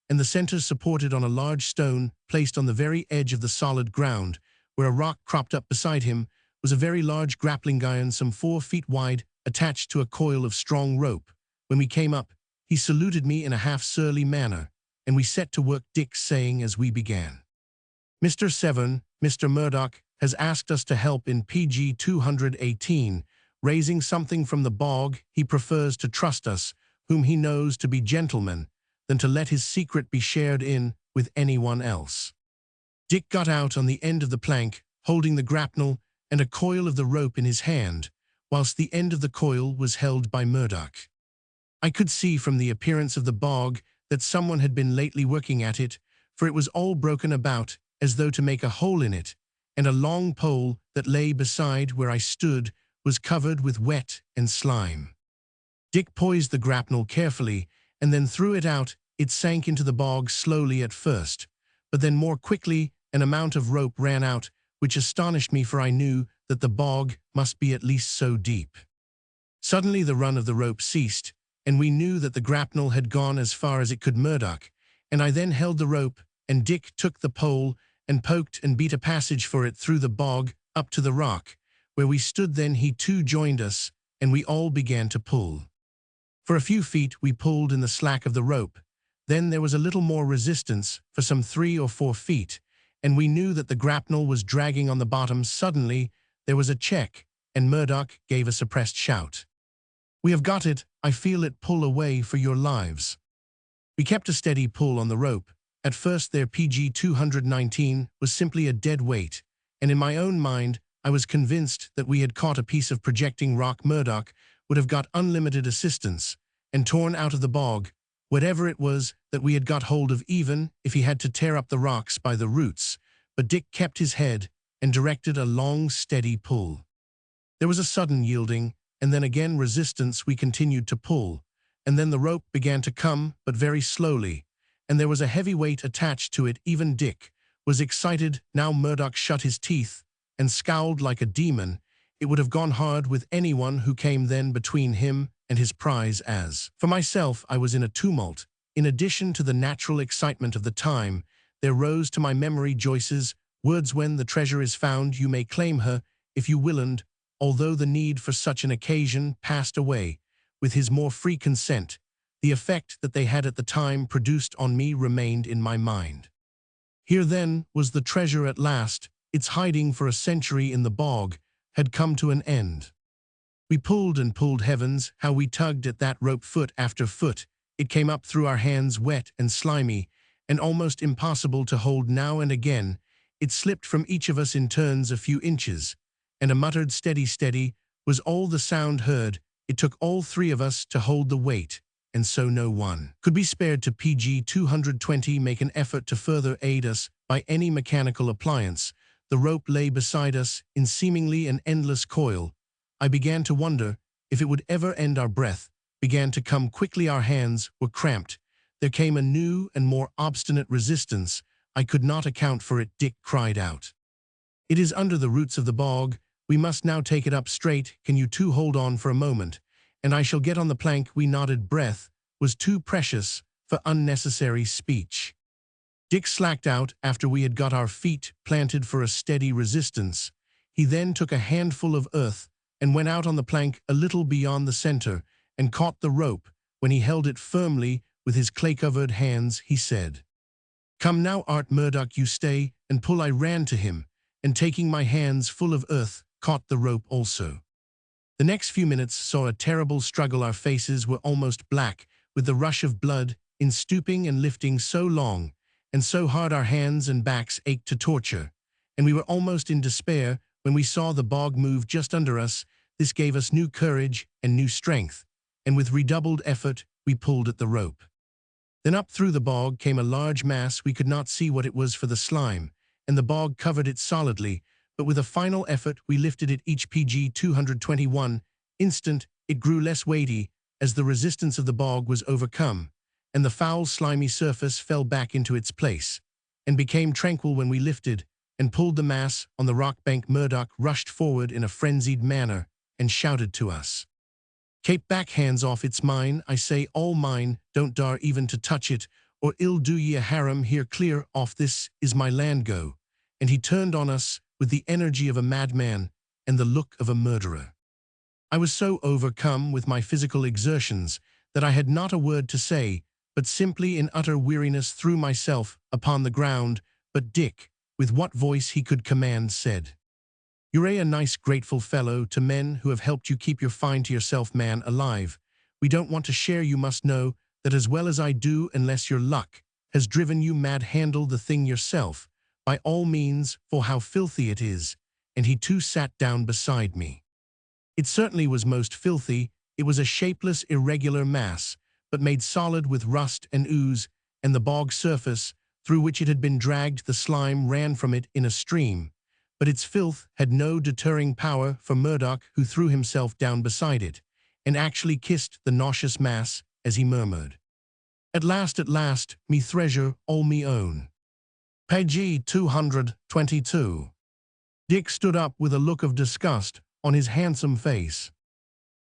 Speaker 1: and the center supported on a large stone placed on the very edge of the solid ground. Where a rock cropped up beside him was a very large grappling iron some 4 feet wide, attached to a coil of strong rope. When we came up, he saluted me in a half-surly manner, and we set to work, Dick saying as we began, Mr. Severn, Mr. Murdoch has asked us to help in PG 218, raising something from the bog. He prefers to trust us, whom he knows to be gentlemen, than to let his secret be shared in with anyone else. Dick got out on the end of the plank, holding the grapnel and a coil of the rope in his hand, whilst the end of the coil was held by Murdoch. I could see from the appearance of the bog that someone had been lately working at it, for it was all broken about, as though to make a hole in it, and a long pole that lay beside where I stood was covered with wet and slime. Dick poised the grapnel carefully, and then threw it out. It sank into the bog slowly at first, but then more quickly an amount of rope ran out, which astonished me, for I knew that the bog must be at least so deep. Suddenly the run of the rope ceased, and we knew that the grapnel had gone as far as it could. Murdoch and I then held the rope, and Dick took the pole and poked and beat a passage for it through the bog up to the rock, where we stood. Then he too joined us, and we all began to pull. For a few feet we pulled in the slack of the rope. Then there was a little more resistance for some 3 or 4 feet, and we knew that the grapnel was dragging on the bottom. Suddenly there was a check, and Murdoch gave a suppressed shout. We have got it. I feel it. Pull away for your lives. We kept a steady pull on the rope, At first their PG-219 was simply a dead weight, and in my own mind I was convinced that we had caught a piece of projecting rock. Murdoch would have got unlimited assistance and torn out of the bog, whatever it was that we had got hold of, even if he had to tear up the rocks by the roots. But Dick kept his head and directed a long, steady pull. There was a sudden yielding, and then again resistance. We continued to pull, and then the rope began to come, but very slowly, and there was a heavy weight attached to it. Even Dick was excited now. Murdoch shut his teeth and scowled like a demon. It would have gone hard with anyone who came then between him and his prize. As for myself, I was in a tumult. In addition to the natural excitement of the time, there rose to my memory Joyce's words, "When the treasure is found, you may claim her, if you will," and, although the need for such an occasion passed away with his more free consent, the effect that they had at the time produced on me remained in my mind. Here then was the treasure at last. Its hiding for a century in the bog had come to an end. We pulled and pulled. Heavens, how we tugged at that rope, foot after foot. It came up through our hands, wet and slimy, and almost impossible to hold. Now and again it slipped from each of us in turns a few inches, and a muttered steady, steady was all the sound heard. It took all three of us to hold the weight, and so no one could be spared to PG-220 make an effort to further aid us by any mechanical appliance. The rope lay beside us in seemingly an endless coil. I began to wonder if it would ever end. Our breath began to come quickly. Our hands were cramped. There came a new and more obstinate resistance. I could not account for it. Dick cried out, "It is under the roots of the bog. We must now take it up straight. Can you two hold on for a moment, and I shall get on the plank?" We nodded. Breath was too precious for unnecessary speech. Dick slacked out after we had got our feet planted for a steady resistance. He then took a handful of earth and went out on the plank a little beyond the center and caught the rope. When he held it firmly with his clay-covered hands, he said, "Come now, Art Murdoch, you stay and pull." I ran to him, and taking my hands full of earth, caught the rope also. The next few minutes saw a terrible struggle. Our faces were almost black with the rush of blood in stooping and lifting so long and so hard. Our hands and backs ached to torture, and we were almost in despair when we saw the bog move just under us. This gave us new courage and new strength, and with redoubled effort we pulled at the rope. Then up through the bog came a large mass. We could not see what it was for the slime, and the bog covered it solidly, but with a final effort we lifted it. Each PG-221 instant it grew less weighty as the resistance of the bog was overcome, and the foul, slimy surface fell back into its place and became tranquil. When we lifted and pulled the mass on the rock bank, Murdoch rushed forward in a frenzied manner and shouted to us, "Keep back, hands off, it's mine, I say, all mine, don't dare even to touch it, or ill do ye a harm here, clear off, this is my land, go." And he turned on us with the energy of a madman and the look of a murderer. I was so overcome with my physical exertions that I had not a word to say, but simply in utter weariness threw myself upon the ground. But Dick, with what voice he could command, said, "You're a nice grateful fellow to men who have helped you keep your fine to yourself, man alive. We don't want to share. You must know that as well as I do, unless your luck has driven you mad. Handle the thing yourself, by all means, for how filthy it is." And he too sat down beside me. It certainly was most filthy. It was a shapeless, irregular mass, but made solid with rust and ooze, and the bog surface through which it had been dragged. The slime ran from it in a stream, but its filth had no deterring power for Murdoch, who threw himself down beside it and actually kissed the nauseous mass as he murmured, at last, me treasure, all me own." PG-222. Dick stood up with a look of disgust on his handsome face.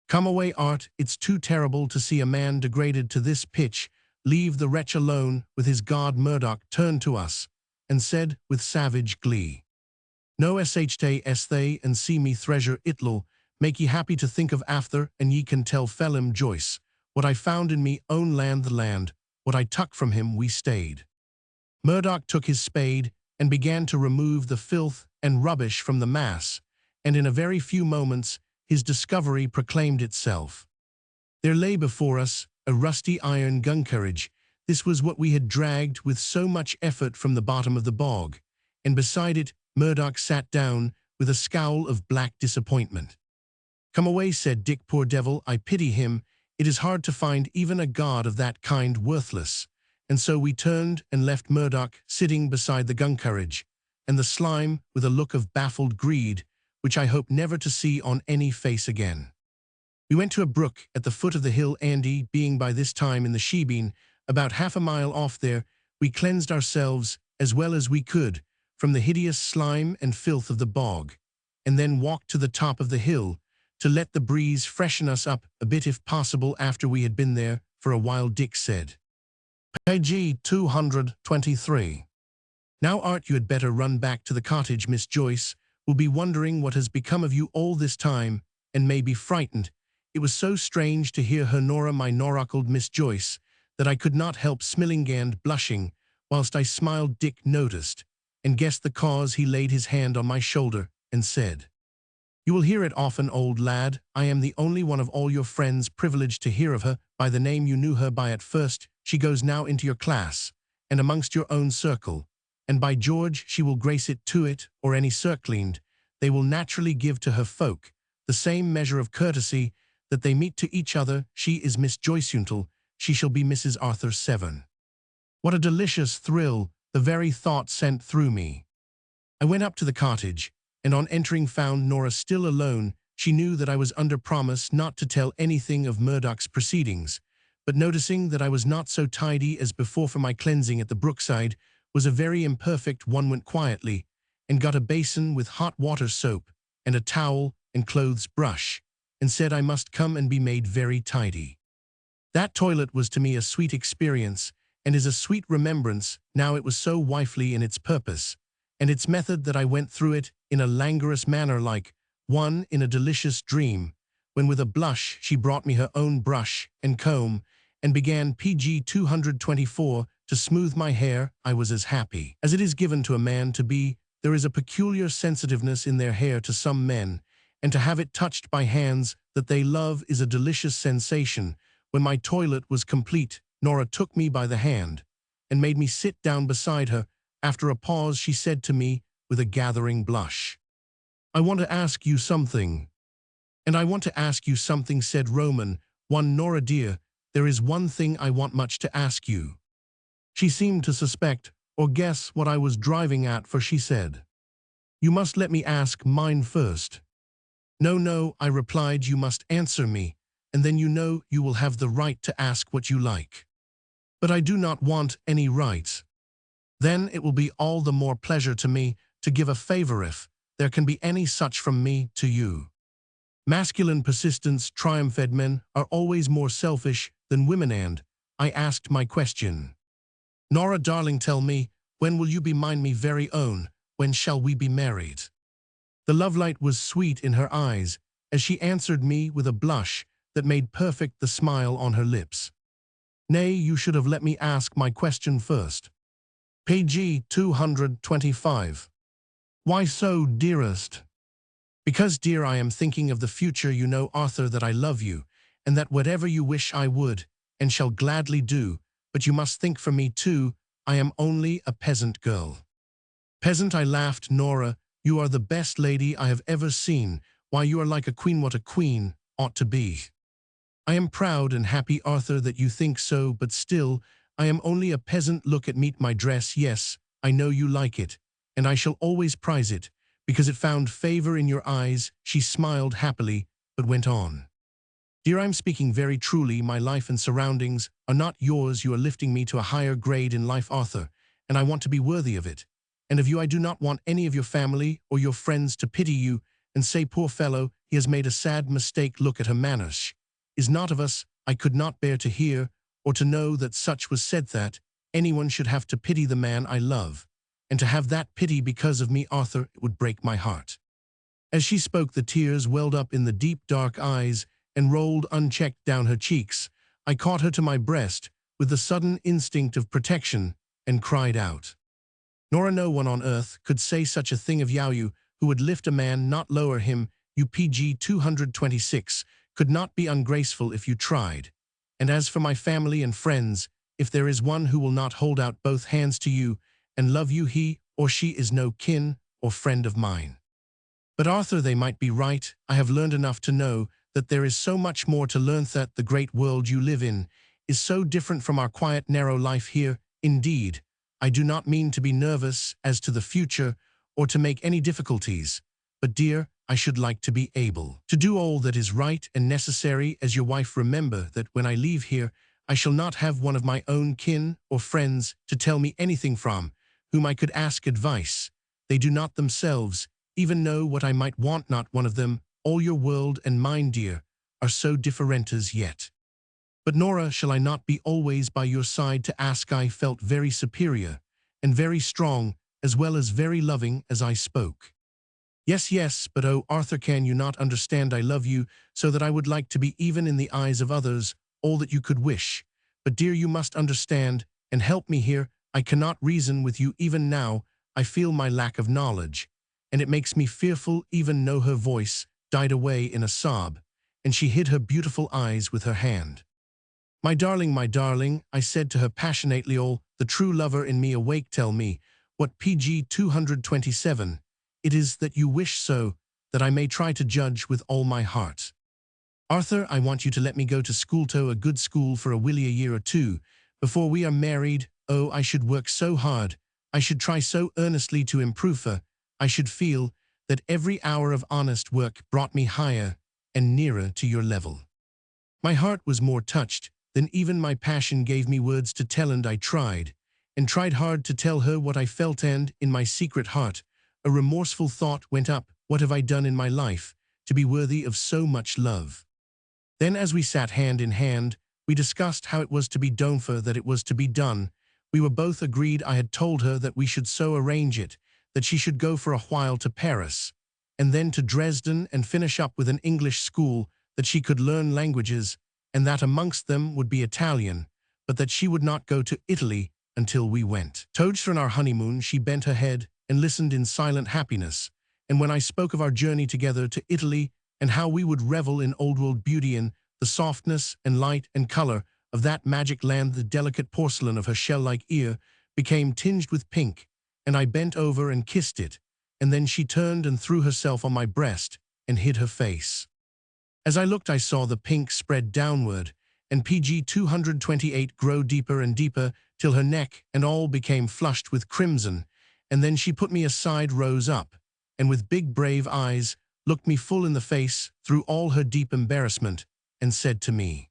Speaker 1: "Come away, Art, it's too terrible to see a man degraded to this pitch. Leave the wretch alone with his god." Murdoch turned to us and said with savage glee, "No shtay and see me treasure, it'll make ye happy to think of after, and ye can tell Phelim Joyce what I found in me own land, the land what I tuck from him we stayed." Murdoch took his spade and began to remove the filth and rubbish from the mass, and in a very few moments his discovery proclaimed itself. There lay before us a rusty iron gun carriage. This was what we had dragged with so much effort from the bottom of the bog, and beside it Murdoch sat down with a scowl of black disappointment. "Come away," said Dick, "poor devil, I pity him. It is hard to find even a god of that kind worthless." And so we turned and left Murdoch sitting beside the gun-carriage, and the slime with a look of baffled greed, which I hope never to see on any face again. We went to a brook at the foot of the hill. Andy being by this time in the shebeen, about half a mile off there, we cleansed ourselves as well as we could from the hideous slime and filth of the bog, and then walked to the top of the hill to let the breeze freshen us up a bit if possible after we had been there for a while. Dick said. Page 223. "Now Art, you had better run back to the cottage. Miss Joyce will be wondering what has become of you all this time, and may be frightened." It was so strange to hear her Nora, my noracled Miss Joyce, that I could not help smiling and blushing, whilst I smiled. Dick noticed, and guessed the cause. He laid his hand on my shoulder, and said, "You will hear it often, old lad. I am the only one of all your friends privileged to hear of her by the name you knew her by at first. She goes now into your class, and amongst your own circle, and by George she will grace it to it, or any circling. They will naturally give to her folk the same measure of courtesy that they meet to each other. She is Miss Joyce Until. She shall be Mrs. Arthur Severn." What a delicious thrill the very thought sent through me. I went up to the cottage, and on entering found Nora still alone. She knew that I was under promise not to tell anything of Murdoch's proceedings, but noticing that I was not so tidy as before for my cleansing at the brookside was a very imperfect one, went quietly and got a basin with hot water, soap, and a towel and clothes brush, and said I must come and be made very tidy. That toilet was to me a sweet experience, and is a sweet remembrance now. It was so wifely in its purpose and its method that I went through it in a languorous manner, like one in a delicious dream, when with a blush she brought me her own brush and comb, and began pg 224 to smooth my hair. I was as happy as it is given to a man to be. There is a peculiar sensitiveness in their hair to some men, and to have it touched by hands that they love is a delicious sensation. When my toilet was complete, Nora took me by the hand and made me sit down beside her. After a pause she said to me with a gathering blush, "I want to ask you something." "And I want to ask you something," said Roman. "One, Nora dear, there is one thing I want much to ask you." She seemed to suspect or guess what I was driving at, for she said, "You must let me ask mine first." "No, no," I replied, "you must answer me, and then you know you will have the right to ask what you like." "But I do not want any rights." "Then it will be all the more pleasure to me to give a favor, if there can be any such from me to you." Masculine persistence triumphed. Men are always more selfish than women, and I asked my question. "Nora, darling, tell me, when will you be mine, me very own? When shall we be married?" The lovelight was sweet in her eyes as she answered me with a blush that made perfect the smile on her lips. "Nay, you should have let me ask my question first." Page 225. "Why so, dearest?" "Because, dear, I am thinking of the future. You know, Arthur, that I love you, and that whatever you wish I would and shall gladly do, but you must think for me too. I am only a peasant girl." "Peasant?" I laughed. "Nora, you are the best lady I have ever seen. Why, you are like a queen. What a queen ought to be." "I am proud and happy, Arthur, that you think so, but still, I am only a peasant. Look at me, my dress. Yes, I know you like it, and I shall always prize it, because it found favor in your eyes." She smiled happily, but went on. "Dear, I'm speaking very truly. My life and surroundings are not yours. You are lifting me to a higher grade in life, Arthur, and I want to be worthy of it. And of you I do not want any of your family or your friends to pity you and say, 'Poor fellow, he has made a sad mistake.' Look at her manners. Is not of us. I could not bear to hear or to know that such was said, that anyone should have to pity the man I love, and to have that pity because of me, Arthur, it would break my heart." As she spoke, the tears welled up in the deep dark eyes and rolled unchecked down her cheeks. I caught her to my breast with the sudden instinct of protection and cried out, "Nora, no one on earth could say such a thing of you, who would lift a man, not lower him. You pg 226 could not be ungraceful if you tried. And as for my family and friends, if there is one who will not hold out both hands to you and love you, he or she is no kin or friend of mine. But Arthur, they might be right. I have learned enough to know that there is so much more to learn, that the great world you live in is so different from our quiet, narrow life here. Indeed, I do not mean to be nervous as to the future or to make any difficulties, but dear, I should like to be able to do all that is right and necessary as your wife. Remember that when I leave here, I shall not have one of my own kin or friends to tell me anything from, whom I could ask advice. They do not themselves even know what I might want. Not one of them. All your world and mine, dear, are so different as yet. But Nora, shall I not be always by your side to ask? I felt very superior and very strong, as well as very loving as I spoke. Yes, yes, but oh, Arthur, can you not understand? I love you so that I would like to be, even in the eyes of others, all that you could wish. But dear, you must understand and help me here. I cannot reason with you even now. I feel my lack of knowledge, and it makes me fearful. Even though her voice died away in a sob, and she hid her beautiful eyes with her hand. My darling, I said to her passionately, all the true lover in me awake, tell me what PG 227 it is that you wish, so that I may try to judge with all my heart. Arthur, I want you to let me go to school, to a good school, for a year or two before we are married. Oh, I should work so hard. I should try so earnestly to improve her. I should feel that every hour of honest work brought me higher and nearer to your level. My heart was more touched than even my passion gave me words to tell, and I tried hard to tell her what I felt, and in my secret heart a remorseful thought went up. What have I done in my life to be worthy of so much love? Then, as we sat hand in hand, we discussed how it was to be done, for that it was to be done. We were both agreed. I had told her that we should so arrange it that she should go for a while to Paris, and then to Dresden, and finish up with an English school, that she could learn languages, and that amongst them would be Italian, but that she would not go to Italy until we went. Together on our honeymoon, she bent her head and listened in silent happiness, and when I spoke of our journey together to Italy, and how we would revel in old-world beauty and the softness and light and color of that magic land, the delicate porcelain of her shell-like ear became tinged with pink, and I bent over and kissed it, and then she turned and threw herself on my breast and hid her face. As I looked, I saw the pink spread downward, and PG 228 grow deeper and deeper, till her neck and all became flushed with crimson, and then she put me aside, rose up, and with big brave eyes looked me full in the face through all her deep embarrassment, and said to me,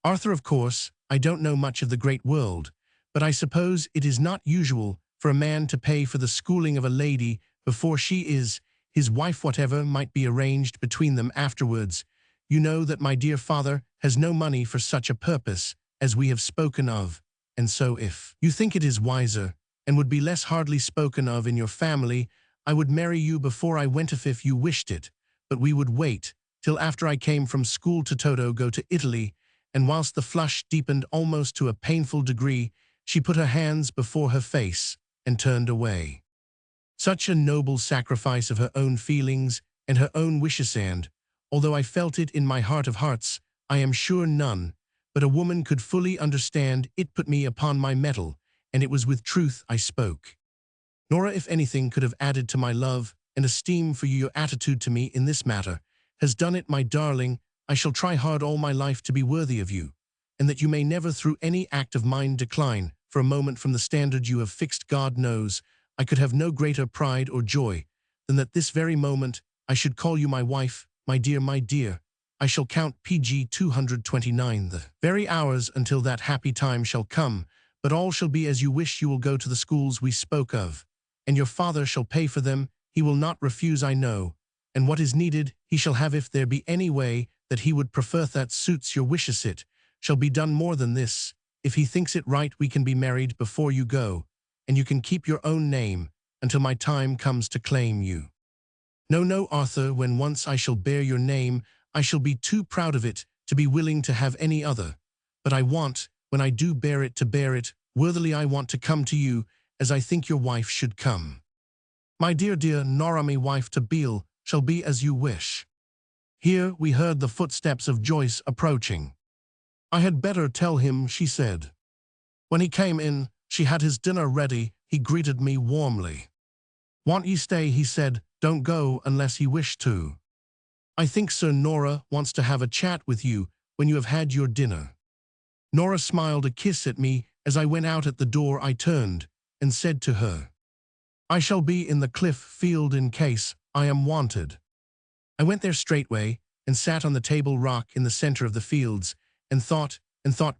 Speaker 1: Arthur, of course, I don't know much of the great world, but I suppose it is not usual for a man to pay for the schooling of a lady before she is his wife. Whatever might be arranged between them afterwards, you know that my dear father has no money for such a purpose as we have spoken of, and so if you think it is wiser, and would be less hardly spoken of in your family, I would marry you before I went if you wished it, but we would wait till after I came from school to go to Italy. And whilst the flush deepened almost to a painful degree, she put her hands before her face and turned away. Such a noble sacrifice of her own feelings and her own wishes, and, although I felt it in my heart of hearts, I am sure none but a woman could fully understand it, put me upon my mettle, and it was with truth I spoke. Nora, if anything could have added to my love and esteem for you, your attitude to me in this matter has done it, my darling. I shall try hard all my life to be worthy of you, and that you may never through any act of mine decline for a moment from the standard you have fixed. God knows I could have no greater pride or joy than that this very moment I should call you my wife, my dear, my dear. I shall count PG 229 the very hours until that happy time shall come, but all shall be as you wish. You will go to the schools we spoke of, and your father shall pay for them. He will not refuse, I know, and what is needed he shall have. If there be any way that he would prefer that suits your wishes, it shall be done. More than this, if he thinks it right, we can be married before you go, and you can keep your own name until my time comes to claim you. No, no, Arthur, when once I shall bear your name, I shall be too proud of it to be willing to have any other. But I want, when I do bear it, to bear it worthily. I want to come to you as I think your wife should come. My dear, dear Nora, my wife to be shall be as you wish. Here we heard the footsteps of Joyce approaching. I had better tell him, she said. When he came in, she had his dinner ready. He greeted me warmly. "Want ye stay?" he said. "Don't go unless ye wish to. I think Sir Nora wants to have a chat with you when you have had your dinner." Nora smiled a kiss at me as I went out at the door. I turned and said to her, "I shall be in the cliff field in case I am wanted." I went there straightway and sat on the table rock in the center of the fields and thought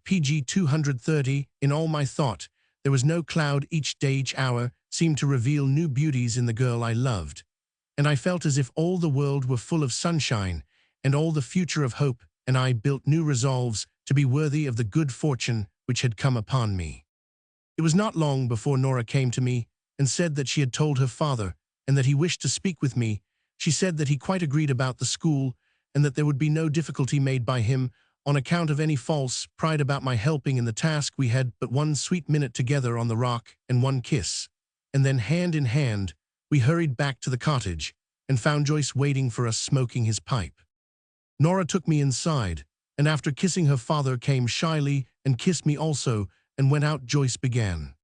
Speaker 1: PG 230 in all my thought. There was no cloud. Each day, each hour seemed to reveal new beauties in the girl I loved. And I felt as if all the world were full of sunshine and all the future of hope, and I built new resolves to be worthy of the good fortune which had come upon me. It was not long before Nora came to me and said that she had told her father and that he wished to speak with me. She said that he quite agreed about the school and that there would be no difficulty made by him on account of any false pride about my helping in the task. We had but one sweet minute together on the rock and one kiss, and then hand in hand we hurried back to the cottage and found Joyce waiting for us smoking his pipe. Nora took me inside, and after kissing her father came shyly and kissed me also and went out. Joyce began.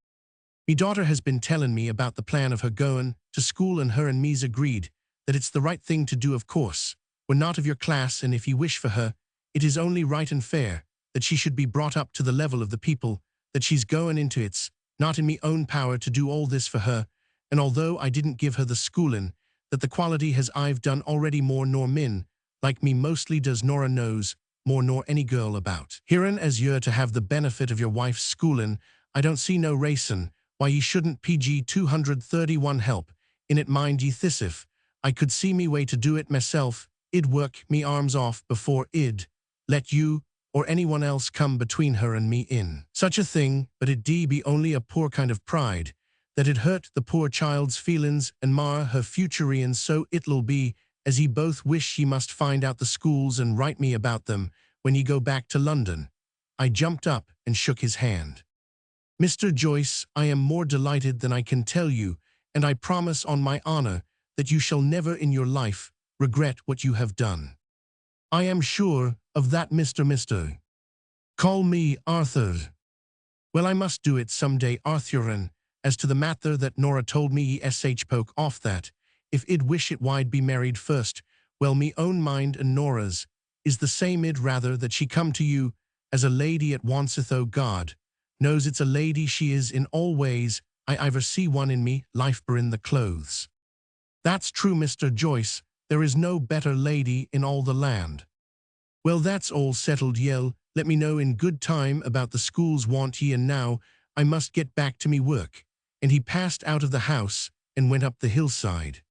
Speaker 1: "Me daughter has been telling me about the plan of her going to school, and her and me's agreed that it's the right thing to do. Of course, we're not of your class, and if ye wish for her, it is only right and fair that she should be brought up to the level of the people that she's going into. It's not in me own power to do all this for her, and although I didn't give her the schooling that the quality has I've done already more nor min, like me mostly does. Nora knows more nor any girl about. Hearin' as you're to have the benefit of your wife's schooling, I don't see no racin' why ye shouldn't PG 231 help in it. Mind ye thisif, I could see me way to do it myself. I'd work me arms off before I'd let you or anyone else come between her and me in such a thing, but it'd be only a poor kind of pride that it hurt the poor child's feelings and mar her future, and so it'll be as ye both wish. Ye must find out the schools and write me about them when ye go back to London." I jumped up and shook his hand. "Mr. Joyce, I am more delighted than I can tell you, and I promise on my honor that you shall never in your life regret what you have done." "I am sure of that, Mr. Call me Arthur." "Well, I must do it some day, Arthurin. As to the matter that Nora told me, ye poke off that, if I'd wish it why'd be married first. Well, me own mind and Nora's is the same. I'd rather that she come to you as a lady at onceth. Oh, God knows it's a lady she is in all ways. I iver see one in me life in the clothes." "That's true, Mr. Joyce. There is no better lady in all the land." "Well, that's all settled. Yell, let me know in good time about the schools, want ye, and now I must get back to me work." And he passed out of the house and went up the hillside.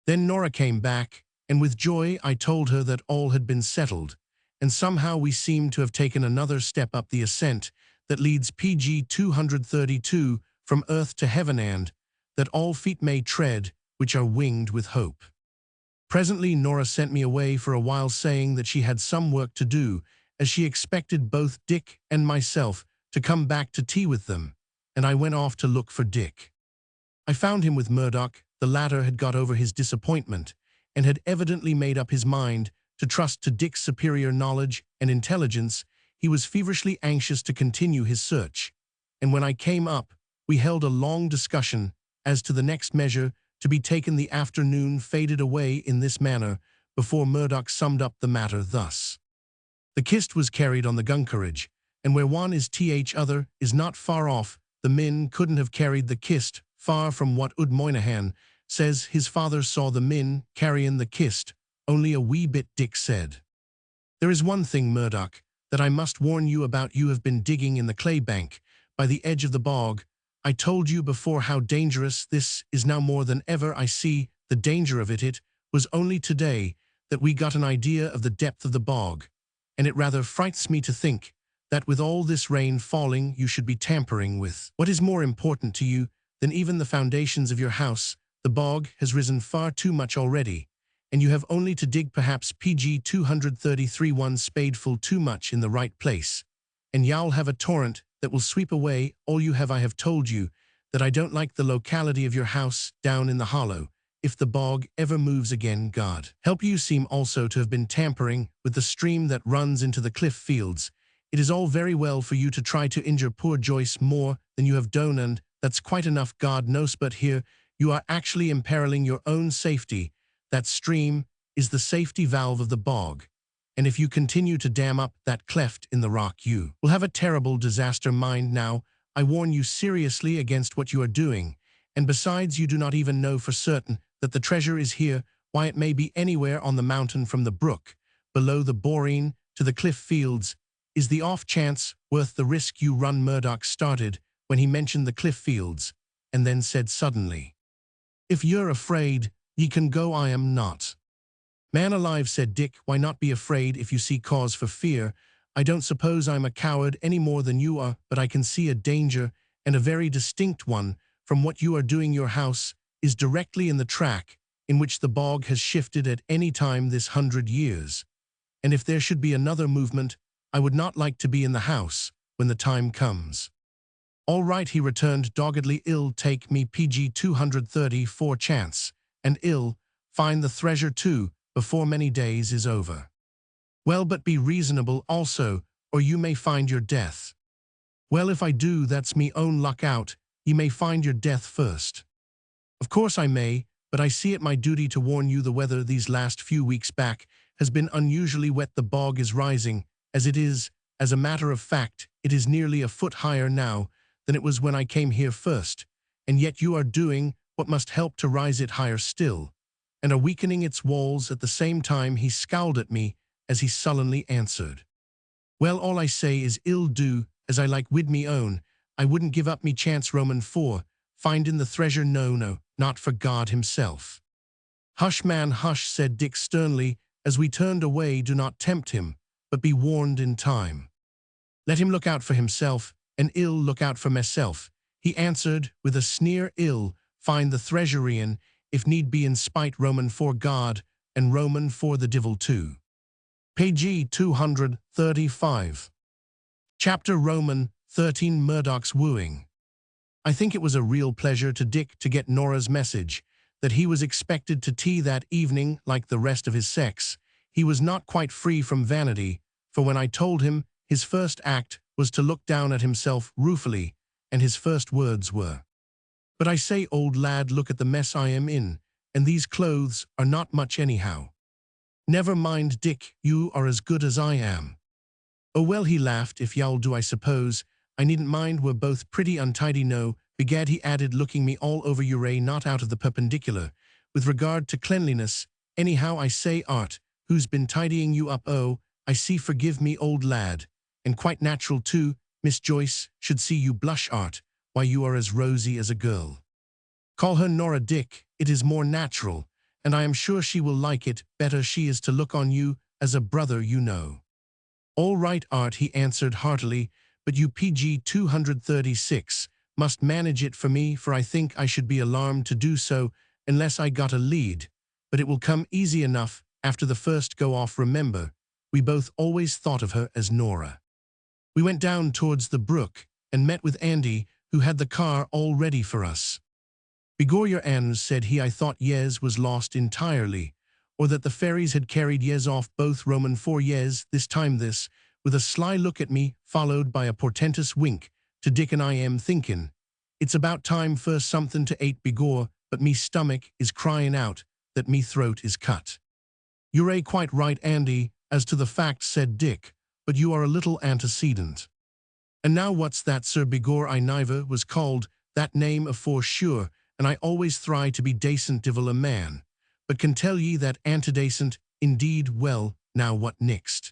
Speaker 1: Then Nora came back, and with joy I told her that all had been settled, and somehow we seemed to have taken another step up the ascent that leads PG 232 from earth to heaven, and that all feet may tread which are winged with hope. Presently Nora sent me away for a while, saying that she had some work to do, as she expected both Dick and myself to come back to tea with them, and I went off to look for Dick. I found him with Murdoch. The latter had got over his disappointment and had evidently made up his mind to trust to Dick's superior knowledge and intelligence. He was feverishly anxious to continue his search, and when I came up, we held a long discussion as to the next measure to be taken. The afternoon faded away in this manner before Murdoch summed up the matter thus: "The kist was carried on the guncourage, and where one is other is not far off. The min couldn't have carried the kist far from what Ud Moynihan says his father saw the min carryin' the kist, only a wee bit," Dick said. "There is one thing, Murdoch, that I must warn you about. You have been digging in the clay bank by the edge of the bog. I told you before how dangerous this is. Now more than ever I see the danger of it. It was only today that we got an idea of the depth of the bog, and it rather frights me to think that with all this rain falling you should be tampering with what is more important to you than even the foundations of your house. The bog has risen far too much already, and you have only to dig perhaps PG 233 one spadeful too much in the right place, and you'll have a torrent that will sweep away all you have. I have told you that I don't like the locality of your house down in the hollow. If the bog ever moves again, God help you. Seem also to have been tampering with the stream that runs into the cliff fields. It is all very well for you to try to injure poor Joyce more than you have done, and that's quite enough, God knows, but here you are actually imperiling your own safety. That stream is the safety valve of the bog, and if you continue to dam up that cleft in the rock, you will have a terrible disaster. Mind now, I warn you seriously against what you are doing, and besides, you do not even know for certain that the treasure is here. Why, it may be anywhere on the mountain, from the brook below the boreen to the cliff fields. Is the off chance worth the risk you run? Murdoch started when he mentioned the cliff fields, and then said suddenly, "If you're afraid, ye can go, I am not." "Man alive," said Dick, "why not be afraid if you see cause for fear? I don't suppose I'm a coward any more than you are, but I can see a danger, and a very distinct one, from what you are doing. Your house is directly in the track in which the bog has shifted at any time this 100 years. And if there should be another movement, I would not like to be in the house when the time comes." "All right," he returned doggedly. "I'll take me PG 234 chance, and I'll find the treasure too before many days is over." "Well, but be reasonable also, or you may find your death." "Well, if I do, that's me own luck out. Ye may find your death first." "Of course I may, but I see it my duty to warn you. The weather these last few weeks back has been unusually wet. The bog is rising, as it is. As a matter of fact, it is nearly a foot higher now than it was when I came here first, and yet you are doing what must help to rise it higher still, and are weakening its walls at the same time." He scowled at me as he sullenly answered, "Well, all I say is I'll do as I like wid me own. I wouldn't give up me chance. Roman 4, findin' the treasure. No, not for God himself." "Hush, man, hush," said Dick sternly as we turned away. "Do not tempt him, but be warned in time. Let him look out for himself, and I'll look out for myself," he answered with a sneer. "I'll find the treasure, in, if need be, in spite Roman 4 God and Roman 4 the devil too." Page 235. Chapter Roman 13 Murdoch's Wooing. I think it was a real pleasure to Dick to get Nora's message that he was expected to tea that evening like the rest of his sex. He was not quite free from vanity, for when I told him, his first act was to look down at himself ruefully, and his first words were, "But I say, old lad, look at the mess I am in, and these clothes are not much anyhow." "Never mind, Dick, you are as good as I am." "Oh well," he laughed, "if y'all do, I suppose I needn't mind. We're both pretty untidy, no, begad," he added, looking me all over. "You're not out of the perpendicular with regard to cleanliness. Anyhow, I say, Art, who's been tidying you up?" "Oh, I see, forgive me, old lad, and quite natural too. Miss Joyce should see you blush, Art. Why, you are as rosy as a girl." "Call her Nora, Dick. It is more natural, and I am sure she will like it better. She is to look on you as a brother, you know." "All right, Art," he answered heartily, "but you PG 236 must manage it for me, for I think I should be alarmed to do so unless I got a lead. But it will come easy enough after the first go off. Remember, we both always thought of her as Nora." We went down towards the brook and met with Andy, who had the car all ready for us. "Begor your ans," said he, "I thought Yez was lost entirely, or that the fairies had carried Yez off." "Both Roman 4 Yez this time." This, with a sly look at me, followed by a portentous wink to Dick, "and I am thinkin' it's about time for somethin' to ate, begor, but me stomach is cryin' out that me throat is cut." "You're quite right, Andy, as to the fact," said Dick, "but you are a little antecedent." "And now what's that, sir?" "Begor, I niver was called that name afore sure, and I always thry to be dacent divil a man, but can tell ye that antedacent indeed." "Well, now what next?"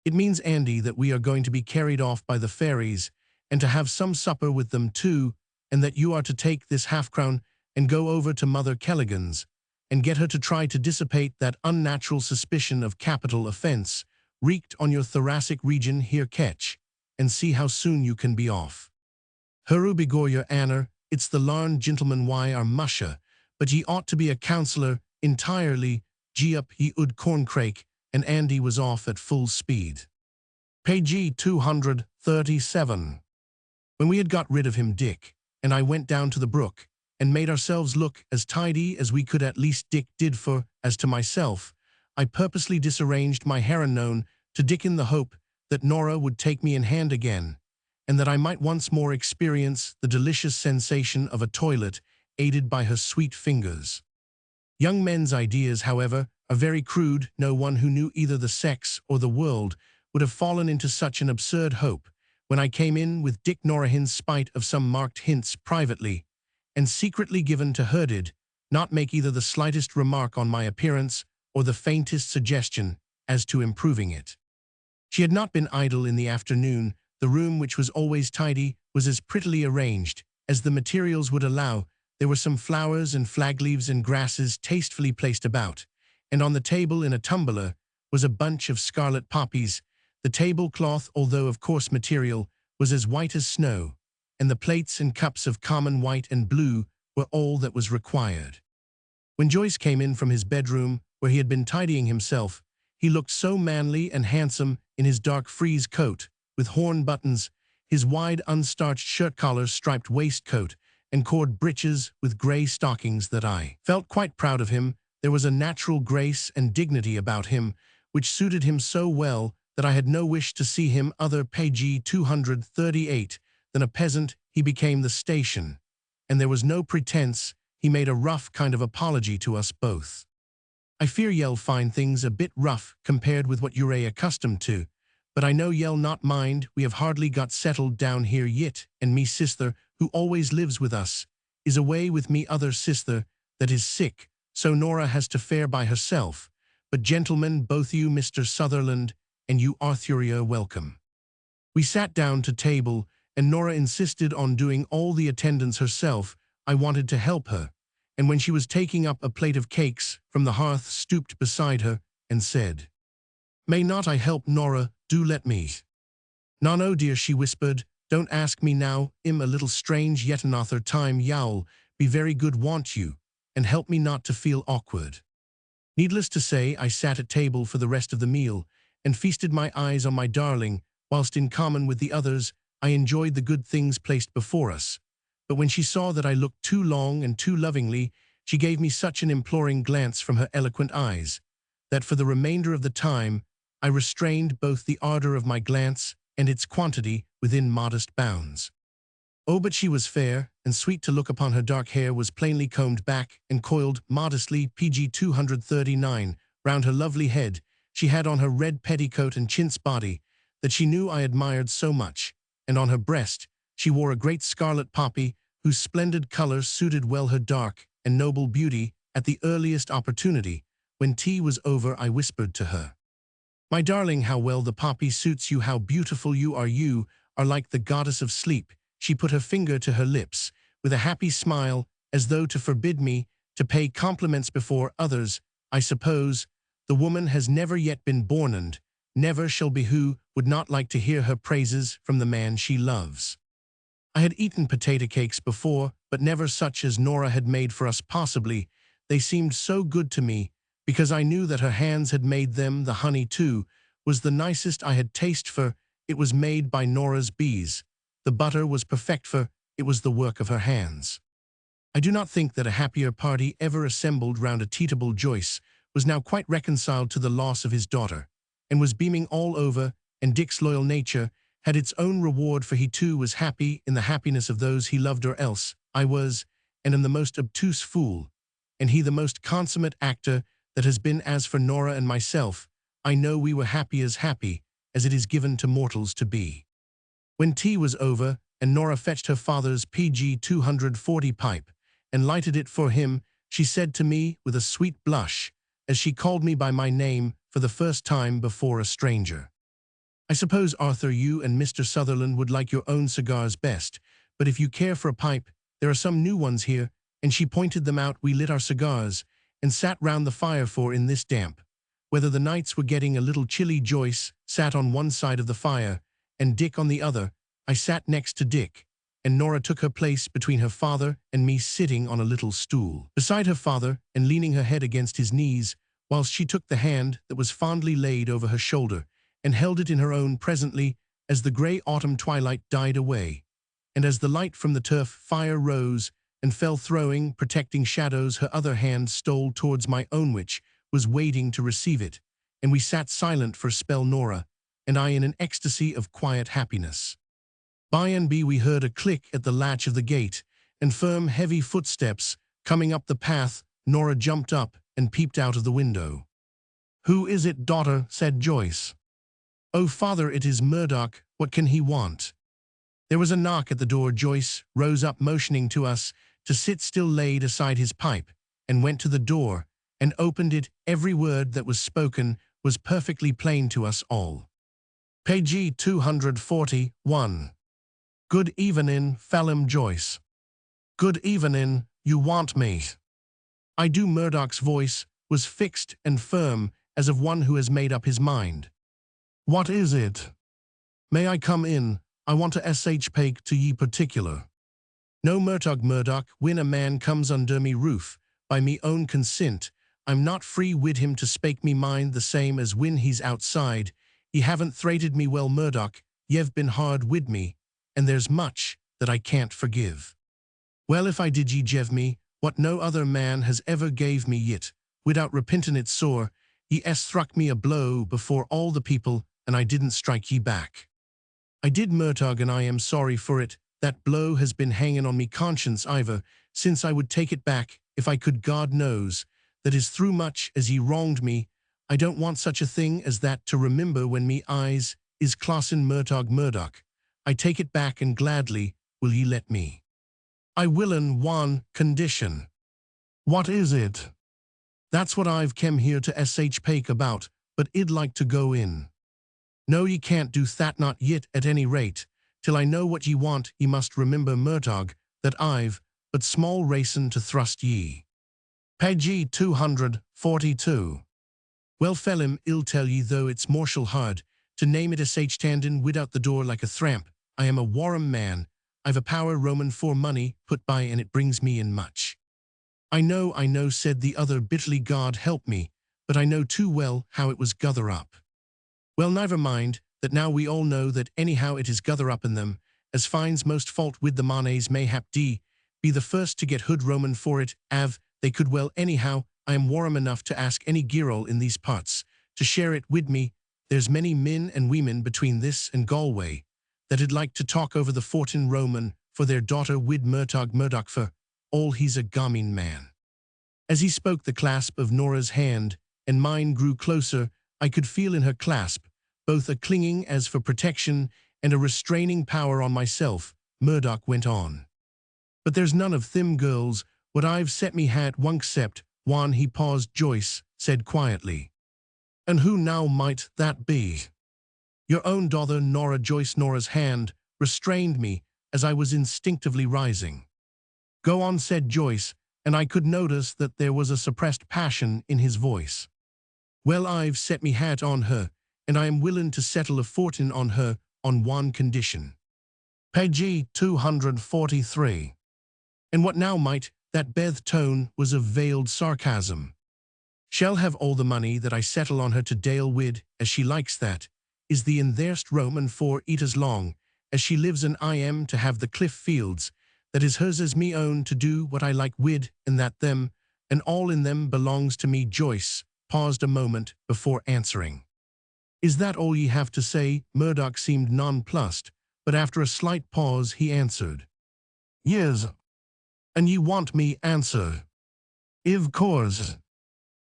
Speaker 1: "It means, Andy, that we are going to be carried off by the fairies, and to have some supper with them too, and that you are to take this half-crown and go over to Mother Kelligan's, and get her to try to dissipate that unnatural suspicion of capital offense wreaked on your thoracic region here, ketch, and see how soon you can be off." "Hurru, begor your anner, it's the larn gentleman why are musha, but ye ought to be a counsellor entirely. Gee up ye ud corncrake," and Andy was off at full speed. Page 237. When we had got rid of him, Dick and I went down to the brook and made ourselves look as tidy as we could. At least Dick did, for, as to myself, I purposely disarranged my hair unknown to Dick in the hope that Nora would take me in hand again, and that I might once more experience the delicious sensation of a toilet aided by her sweet fingers. Young men's ideas, however, are very crude. No one who knew either the sex or the world would have fallen into such an absurd hope when I came in with Dick Nora in spite of some marked hints privately, and secretly given to her did not make either the slightest remark on my appearance or the faintest suggestion as to improving it. She had not been idle in the afternoon. The room, which was always tidy, was as prettily arranged as the materials would allow. There were some flowers and flag leaves and grasses tastefully placed about, and on the table in a tumbler was a bunch of scarlet poppies. The tablecloth, although of coarse material, was as white as snow, and the plates and cups of common white and blue were all that was required. When Joyce came in from his bedroom, where he had been tidying himself, he looked so manly and handsome in his dark frieze coat, with horn buttons, his wide unstarched shirt-collar striped waistcoat, and cord breeches with grey stockings that I felt quite proud of him. There was a natural grace and dignity about him which suited him so well that I had no wish to see him other page 238 than a peasant. He became the station, and there was no pretense. He made a rough kind of apology to us both. I fear ye'll find things a bit rough compared with what you're accustomed to, but I know ye'll not mind. We have hardly got settled down here yit, and me sister, who always lives with us, is away with me other sister that is sick, so Nora has to fare by herself. But gentlemen, both you, Mr. Sutherland, and you, Arthur, you're welcome. We sat down to table, and Nora insisted on doing all the attendance herself. I wanted to help her, and when she was taking up a plate of cakes from the hearth, stooped beside her and said, "May not I help, Nora? Do let me." "No, dear," she whispered. "Don't ask me now. I'm a little strange yet another time you'll be very good, want you, and help me not to feel awkward." Needless to say, I sat at table for the rest of the meal and feasted my eyes on my darling, whilst in common with the others I enjoyed the good things placed before us. But when she saw that I looked too long and too lovingly, she gave me such an imploring glance from her eloquent eyes that for the remainder of the time I restrained both the ardor of my glance and its quantity within modest bounds. Oh, but she was fair and sweet to look upon. Her dark hair was plainly combed back and coiled modestly pg 239 round her lovely head. She had on her red petticoat and chintz body that she knew I admired so much, and on her breast she wore a great scarlet poppy whose splendid color suited well her dark and noble beauty. At the earliest opportunity, when tea was over, I whispered to her, "My darling, how well the poppy suits you, how beautiful you are. You are like the goddess of sleep." She put her finger to her lips with a happy smile, as though to forbid me to pay compliments before others. I suppose the woman has never yet been born, and never shall be, who would not like to hear her praises from the man she loves. I had eaten potato cakes before, but never such as Nora had made for us. Possibly they seemed so good to me because I knew that her hands had made them. The honey, too, was the nicest I had tasted, for it was made by Nora's bees. The butter was perfect, for it was the work of her hands. I do not think that a happier party ever assembled round a teetable. Joyce was now quite reconciled to the loss of his daughter, and was beaming all over, and Dick's loyal nature had its own reward, for he too was happy in the happiness of those he loved, or else I was and am the most obtuse fool, and he the most consummate actor that has been. As for Nora and myself, I know we were happy as it is given to mortals to be. When tea was over, and Nora fetched her father's pg 240 pipe and lighted it for him, she said to me with a sweet blush, as she called me by my name for the first time before a stranger, "I suppose, Arthur, you and Mr. Sutherland would like your own cigars best, but if you care for a pipe, there are some new ones here," and she pointed them out. We lit our cigars and sat round the fire, for in this damp weather the nights were getting a little chilly. Joyce sat on one side of the fire and Dick on the other. I sat next to Dick, and Nora took her place between her father and me, sitting on a little stool beside her father and leaning her head against his knees, whilst she took the hand that was fondly laid over her shoulder and held it in her own. Presently, as the grey autumn twilight died away, and as the light from the turf fire rose and fell, throwing protecting shadows, her other hand stole towards my own, which was waiting to receive it, and we sat silent for a spell. Nora and I in an ecstasy of quiet happiness. By and by we heard a click at the latch of the gate, and firm, heavy footsteps coming up the path. Nora jumped up and peeped out of the window. "Who is it, daughter?" said Joyce. "Oh, father, it is Murdoch. What can he want?" There was a knock at the door. Joyce rose up, motioning to us to sit still, laid aside his pipe, and went to the door and opened it. Every word that was spoken was perfectly plain to us all. Page 241. "Good evening, Phelim." Joyce. "Good evening. You want me?" "I do." Murdoch's voice was fixed and firm, as of one who has made up his mind. "What is it?" "May I come in? I want to speak to ye particular." "No, Murdoch, when a man comes under me roof, by me own consent, I'm not free wid him to spake me mind the same as when he's outside. Ye haven't thrated me well, Murdoch. Ye've been hard wid me, and there's much that I can't forgive." "Well, if I did, ye jev me what no other man has ever gave me yit, without repentin' it sore. Ye struck me a blow before all the people, and I didn't strike ye back." "I did, Murdoch, and I am sorry for it. That blow has been hanging on me conscience iver since. I would take it back if I could. God knows that is through much as ye wronged me. I don't want such a thing as that to remember when me eyes is clossin', Murdoch. I take it back, and gladly will ye let me." "I will, on one condition." "What is it?" "That's what I've come here to speak about, but I'd like to go in." "No, ye can't do that, not yit at any rate, till I know what ye want. Ye must remember, Murdoch, that I've but small racin' to thrust ye." Page 242. "Well, Phelim, I'll tell ye, though it's mortial hard to name it standin' without the door like a thramp. I am a warrum man. I've a power Roman for money put by, and it brings me in much." I know, said the other bitterly. "God help me, but I know too well how it was guther up." "Well, never mind that now. We all know that anyhow it is guther up in them, as finds most fault with the monays. Mayhap be the first to get hood Roman for it, they could well anyhow. I am warrum enough to ask any girl in these parts to share it wid me. There's many men and women between this and Galway that'd like to talk over the fortin Roman for their daughter wid Murdoch for all he's a gaming man." As he spoke, the clasp of Nora's hand and mine grew closer. I could feel in her clasp both a clinging as for protection and a restraining power on myself. Murdoch went on. "But there's none of them girls what I've set me hat one except one." He paused. Joyce said quietly, "And who now might that be?" "Your own daughter, Nora." Nora's hand restrained me as I was instinctively rising. "Go on," said Joyce, and I could notice that there was a suppressed passion in his voice. "Well, I've set me hat on her, and I am willin' to settle a fortin on her on one condition." Page 243. "And what now, mate?" That beth tone was of veiled sarcasm. "Shall have all the money that I settle on her to dale wid, as she likes. That is the inthirst Roman for it, as long as she lives, and I am to have the cliff fields that is hers as me own, to do what I like wid, and that them and all in them belongs to me." Joyce paused a moment before answering. "Is that all ye have to say?" Murdoch seemed nonplussed, but after a slight pause he answered, "Yes." "And ye want me answer?" "Iv course."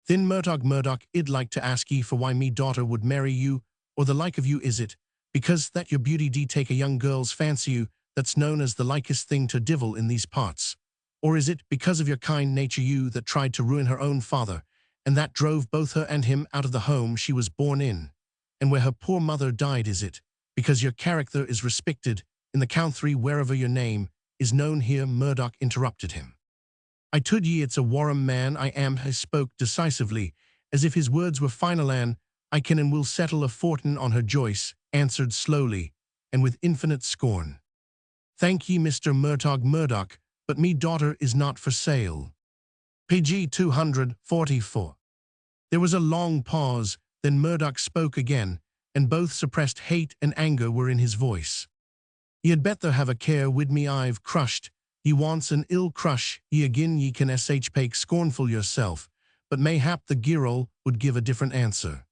Speaker 1: "Then Murdoch, I'd like to ask ye for why me daughter would marry you, or the like of you. Is it because that your beauty take a young girl's fancy you, that's known as the likest thing to divil in these parts? Or is it because of your kind nature you that tried to ruin her own father, and that drove both her and him out of the home she was born in, and where her poor mother died? Is it because your character is respected in the country wherever your name is known here?" Murdoch interrupted him. "I told ye it's a warrum man I am." He spoke decisively, as if his words were final. "An I can and will settle a fortin on her." Joyce answered slowly and with infinite scorn. "Thank ye, Mr. Murdoch, but me daughter is not for sale." Page 244. There was a long pause, then Murdoch spoke again, and both suppressed hate and anger were in his voice. "Ye had better have a care wid me. I've crushed ye once, and ill crush ye again. Ye can speak scornful yourself, but mayhap the girl would give a different answer."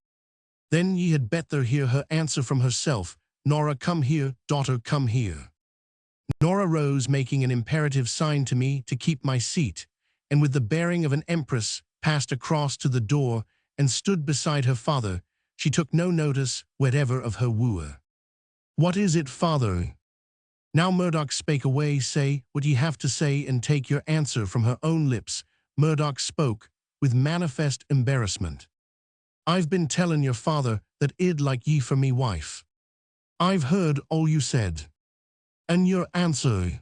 Speaker 1: Then ye had better hear her answer from herself. Nora, come here, daughter, come here. Nora rose, making an imperative sign to me to keep my seat, and with the bearing of an empress, passed across to the door and stood beside her father. She took no notice whatever of her wooer. What is it, father? Now Murdoch spake away. Say what ye have to say, and take your answer from her own lips. Murdoch spoke, with manifest embarrassment. I've been tellin' your father that I'd like ye for me wife. I've heard all you said. And your answer?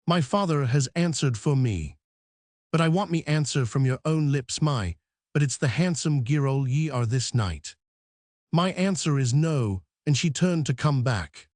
Speaker 1: My father has answered for me. But I want me answer from your own lips, but it's the handsome girl ye are this night. My answer is no, and she turned to come back.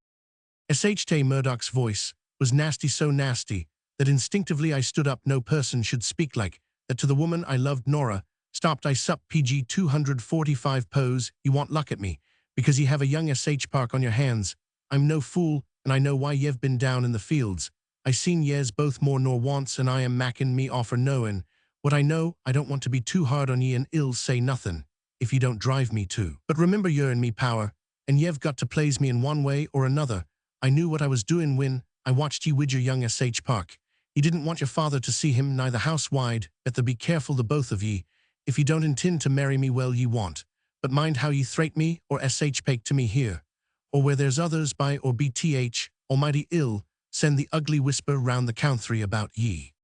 Speaker 1: Sht Murdoch's voice was nasty, so nasty, that instinctively I stood up. No person should speak like that to the woman I loved. Nora, stopped I sup PG 245 pose, you want luck at me, because ye have a young sh park on your hands. I'm no fool, and I know why ye've been down in the fields. I seen yez both more nor once, and I am mackin' me offer knowin' what I know. I don't want to be too hard on ye, and ill say nothin', if ye don't drive me to. But remember you're in me power, and ye've got to plaze me in one way or another. I knew what I was doin' when I watched ye wid your young sh park. Ye didn't want your father to see him nigh the house wide. Better be careful, the both of ye. If ye don't intend to marry me, well ye want. But mind how ye thrate me or sh pake to me here, or where there's others by, or bth almighty ill send the ugly whisper round the country about ye.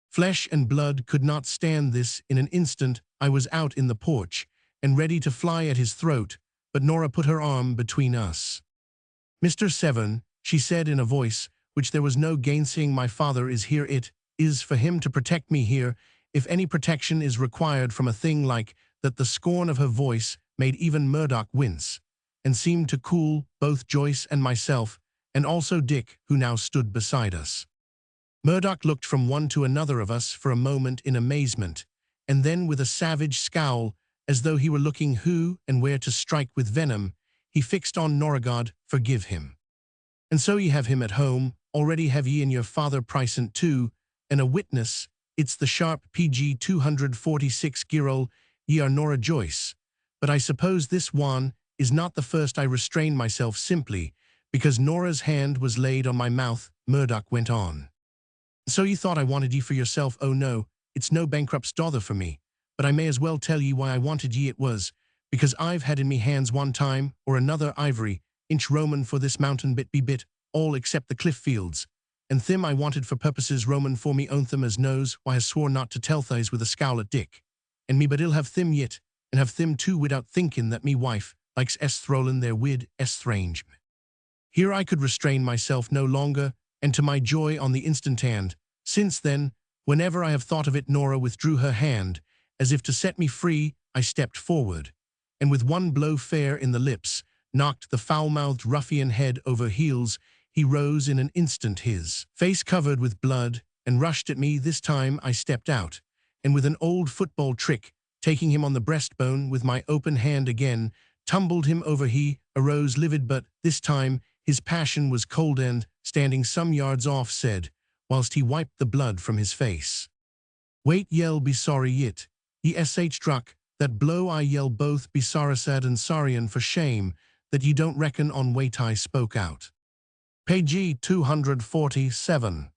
Speaker 1: Flesh and blood could not stand this. In an instant I was out in the porch and ready to fly at his throat, but Nora put her arm between us. Mr. Seven, she said in a voice which there was no gainsaying, my father is here. It is for him to protect me here, if any protection is required from a thing like that. The scorn of her voice made even Murdoch wince, and seemed to cool both Joyce and myself, and also Dick, who now stood beside us. Murdoch looked from one to another of us for a moment in amazement, and then with a savage scowl, as though he were looking who and where to strike with venom, he fixed on Nora. God forgive him. And so ye have him at home, already have ye and your father present too, and a witness. It's the sharp PG 246 girl, ye are Nora Joyce. But I suppose this one is not the first. I restrained myself simply because Nora's hand was laid on my mouth. Murdoch went on. So ye thought I wanted ye for yourself? Oh no, it's no bankrupt's daughter for me. But I may as well tell ye why I wanted ye. It was because I've had in me hands one time or another ivory, inch Roman for this mountain bit be bit, all except the cliff fields. And thim I wanted for purposes Roman for me own them, as knows why I swore not to tell thys with a scowl at Dick. And me but I'll have thim yit, and have thim too, without thinkin' that me wife likes throlin there wid strange. Here I could restrain myself no longer, and to my joy on the instant hand, since then, whenever I have thought of it, Nora withdrew her hand, as if to set me free. I stepped forward, and with one blow fair in the lips, knocked the foul-mouthed ruffian head over heels. He rose in an instant, his face covered with blood, and rushed at me. This time I stepped out, and with an old football trick, taking him on the breastbone with my open hand again, tumbled him over. He arose livid, but this time his passion was cold, and, standing some yards off, said, whilst he wiped the blood from his face, "Wait, yell be sorry yit. Ye struck that blow. I yell both be sorrysad and sorryan for shame that ye don't reckon on wait." I spoke out. Page 247.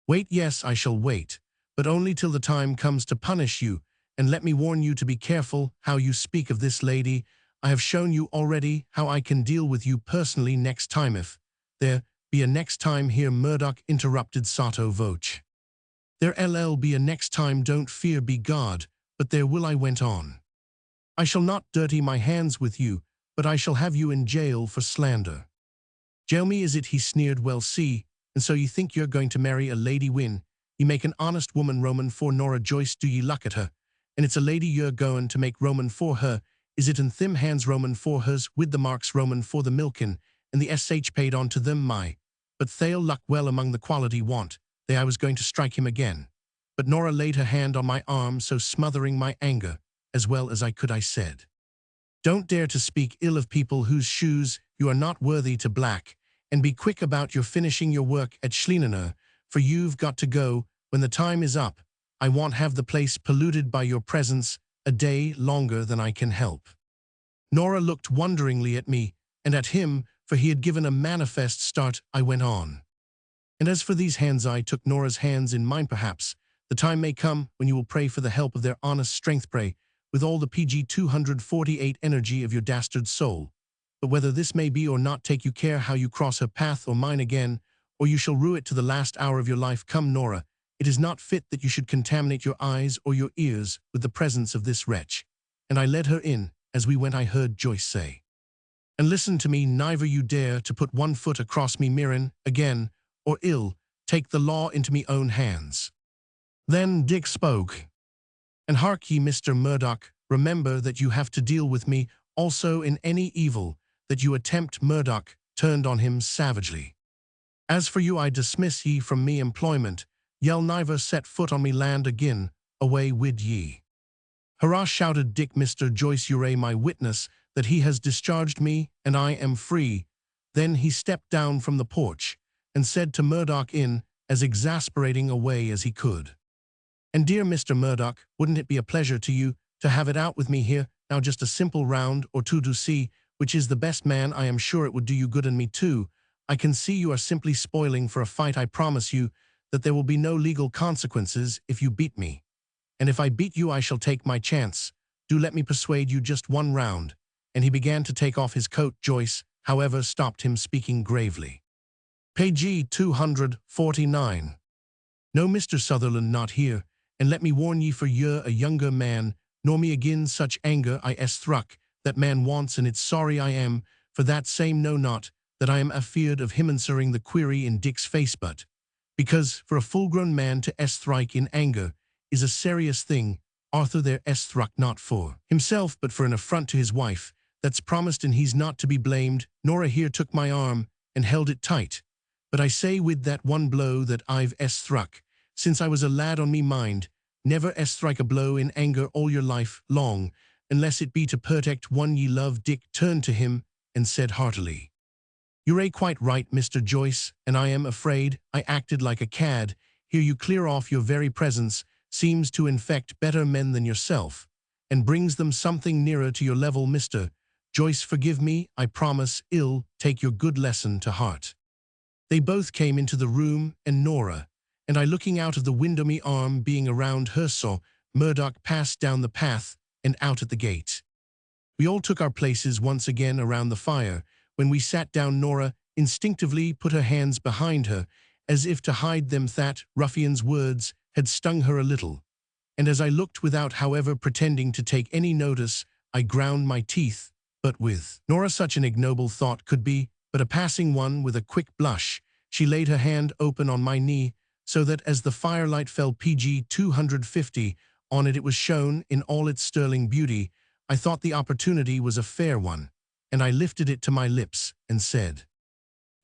Speaker 1: Wait, yes, I shall wait, but only till the time comes to punish you, and let me warn you to be careful how you speak of this lady. I have shown you already how I can deal with you personally next time, if there be a next time. Here Murdoch interrupted sotto voce. There ll be a next time, don't fear, be God, but there will. I went on. I shall not dirty my hands with you, but I shall have you in jail for slander. Jail me, is it? He sneered. Well, see, and so ye think you're going to marry a lady when ye make an honest woman Roman for Nora Joyce? Do ye luck at her? And it's a lady you're goin' to make Roman for her, is it? And thim hands Roman for hers, with the marks Roman for the milkin, and the sh paid on to them. My, but they'll luck well among the quality want. They I was going to strike him again, but Nora laid her hand on my arm, so smothering my anger as well as I could, I said, "Don't dare to speak ill of people whose shoes you are not worthy to black, and be quick about your finishing your work at Schlienener, for you've got to go when the time is up. I won't have the place polluted by your presence a day longer than I can help." Nora looked wonderingly at me, and at him, for he had given a manifest start. I went on. And as for these hands, I took Nora's hands in mine. Perhaps the time may come when you will pray for the help of their honest strength. Pray with all the PG 248 energy of your dastard soul. But whether this may be or not, take you care how you cross her path or mine again, or you shall rue it to the last hour of your life. Come, Nora, it is not fit that you should contaminate your eyes or your ears with the presence of this wretch. And I led her in. As we went, I heard Joyce say, "And listen to me, neither you dare to put one foot across me Mirren again, or ill take the law into me own hands." Then Dick spoke. "And hark ye, Mr. Murdoch, remember that you have to deal with me also in any evil that you attempt." Murdoch turned on him savagely. "As for you, I dismiss ye from me employment. Ye'll neither set foot on me land again. Away wid ye." "Hurrah!" shouted Dick. "Mr. Joyce, you're my witness that he has discharged me, and I am free." Then he stepped down from the porch and said to Murdoch in as exasperating a way as he could, "And dear Mr. Murdoch, wouldn't it be a pleasure to you to have it out with me here, now just a simple round or two to see which is the best man? I am sure it would do you good and me too. I can see you are simply spoiling for a fight. I promise you that there will be no legal consequences if you beat me. And if I beat you, I shall take my chance. Do let me persuade you just one round." And he began to take off his coat. Joyce, however, stopped him, speaking gravely. Page 249. "No, Mr. Sutherland, not here. And let me warn ye, for you're a younger man, nor me agin such anger I struck that man wants, and it's sorry I am, for that same know not, that I am afeard of him answering the query in Dick's face, but because for a full-grown man to strike in anger is a serious thing, Arthur there struck not for himself, but for an affront to his wife, that's promised, and he's not to be blamed." Nora here took my arm and held it tight. "But I say with that one blow that I've struck, since I was a lad on me mind, never strike a blow in anger all your life long, unless it be to protect one ye love." Dick turned to him and said heartily, "You're quite right, Mr. Joyce, and I am afraid I acted like a cad. Here you clear off. Your very presence seems to infect better men than yourself, and brings them something nearer to your level. Mr. Joyce, forgive me, I promise I'll take your good lesson to heart." They both came into the room, and Nora and I, looking out of the window, me arm being around her, saw Murdoch pass down the path and out at the gate. We all took our places once again around the fire. When we sat down, Nora instinctively put her hands behind her, as if to hide them. That ruffian's words had stung her a little, and as I looked, without however pretending to take any notice, I ground my teeth. But with Nora such an ignoble thought could be but a passing one. With a quick blush, she laid her hand open on my knee, so that as the firelight fell PG 250 on it, it was shown in all its sterling beauty. I thought the opportunity was a fair one, and I lifted it to my lips and said,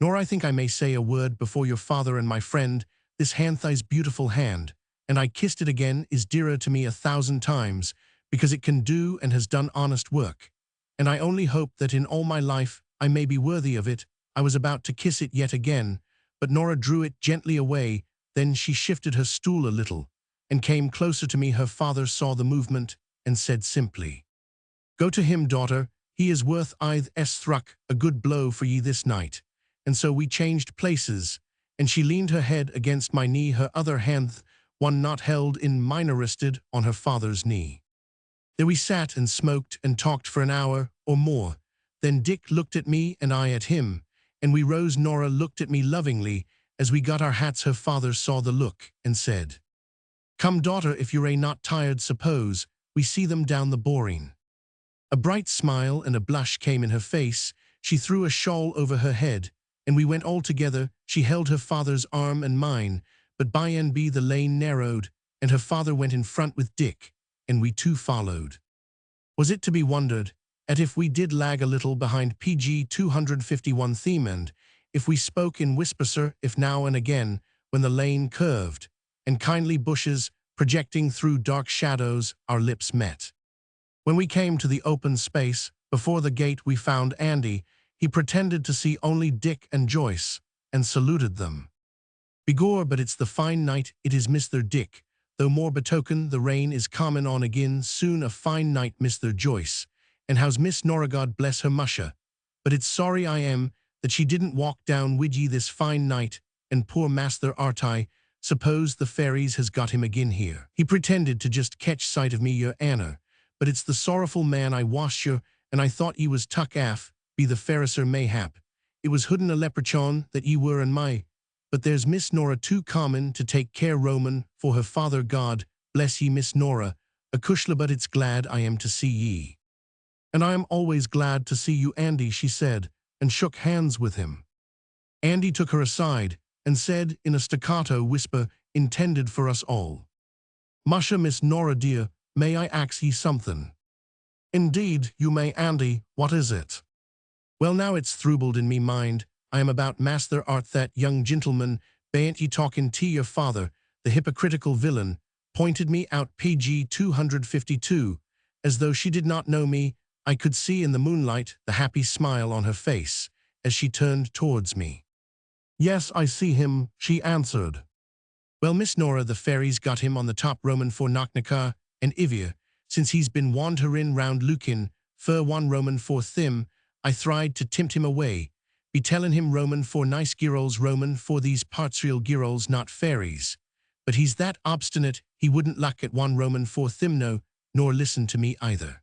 Speaker 1: "Nor, I think I may say a word before your father and my friend. This hand, thy's beautiful hand," and I kissed it again, "is dearer to me 1,000 times, because it can do and has done honest work. And I only hope that in all my life I may be worthy of it." I was about to kiss it yet again, but Nora drew it gently away. Then she shifted her stool a little and came closer to me. Her father saw the movement and said simply, "Go to him, daughter. He is worth I'th struck a good blow for ye this night." And so we changed places, and she leaned her head against my knee, her other hand, one not held in mine, rested on her father's knee. There we sat and smoked and talked for an hour or more. Then Dick looked at me and I at him, and we rose. Nora looked at me lovingly. As we got our hats, her father saw the look and said, "Come, daughter, if you're not tired, suppose we see them down the boring." A bright smile and a blush came in her face. She threw a shawl over her head, and we went all together. She held her father's arm and mine, but by and by the lane narrowed, and her father went in front with Dick, and we too followed. Was it to be wondered at if we did lag a little behind PG 251 theme, and if we spoke in whispers, if now and again, when the lane curved, and kindly bushes projecting through dark shadows, our lips met? When we came to the open space before the gate, we found Andy. He pretended to see only Dick and Joyce, and saluted them. "Begor, but it's the fine night it is, Mr. Dick, though more betoken the rain is common on again soon. A fine night, Mr. Joyce, and how's Miss Nora, God bless her musha. But it's sorry I am that she didn't walk down wid ye this fine night, and poor Master Artai, suppose the fairies has got him again here. He pretended to just catch sight of me, your Anna, but it's the sorrowful man I washed you, and I thought ye was tuck af, be the fairisser mayhap. It was hooden a leprechaun that ye were and my, but there's Miss Nora too common to take care Roman for her father, God bless ye Miss Nora, a cushla, but it's glad I am to see ye. And I am always glad to see you, Andy, she said, and shook hands with him. Andy took her aside and said in a staccato whisper intended for us all, Musha, Miss Nora dear, may I ax ye something? Indeed, you may, Andy, what is it? Well, now it's thrubbled in me mind, I am about Master Art, that young gentleman, bain't ye talking to your father, the hypocritical villain, pointed me out PG 252, as though she did not know me. I could see in the moonlight the happy smile on her face, as she turned towards me. Yes, I see him, she answered. Well, Miss Nora, the fairies got him on the top Roman for Knocknacar and Ivia, since he's been wandering round Lukin, fur one Roman for thim, I tried to tempt him away, be tellin' him Roman for nice girls, Roman for these parts, real girls, not fairies. But he's that obstinate, he wouldn't luck at one Roman for thimno, nor listen to me either.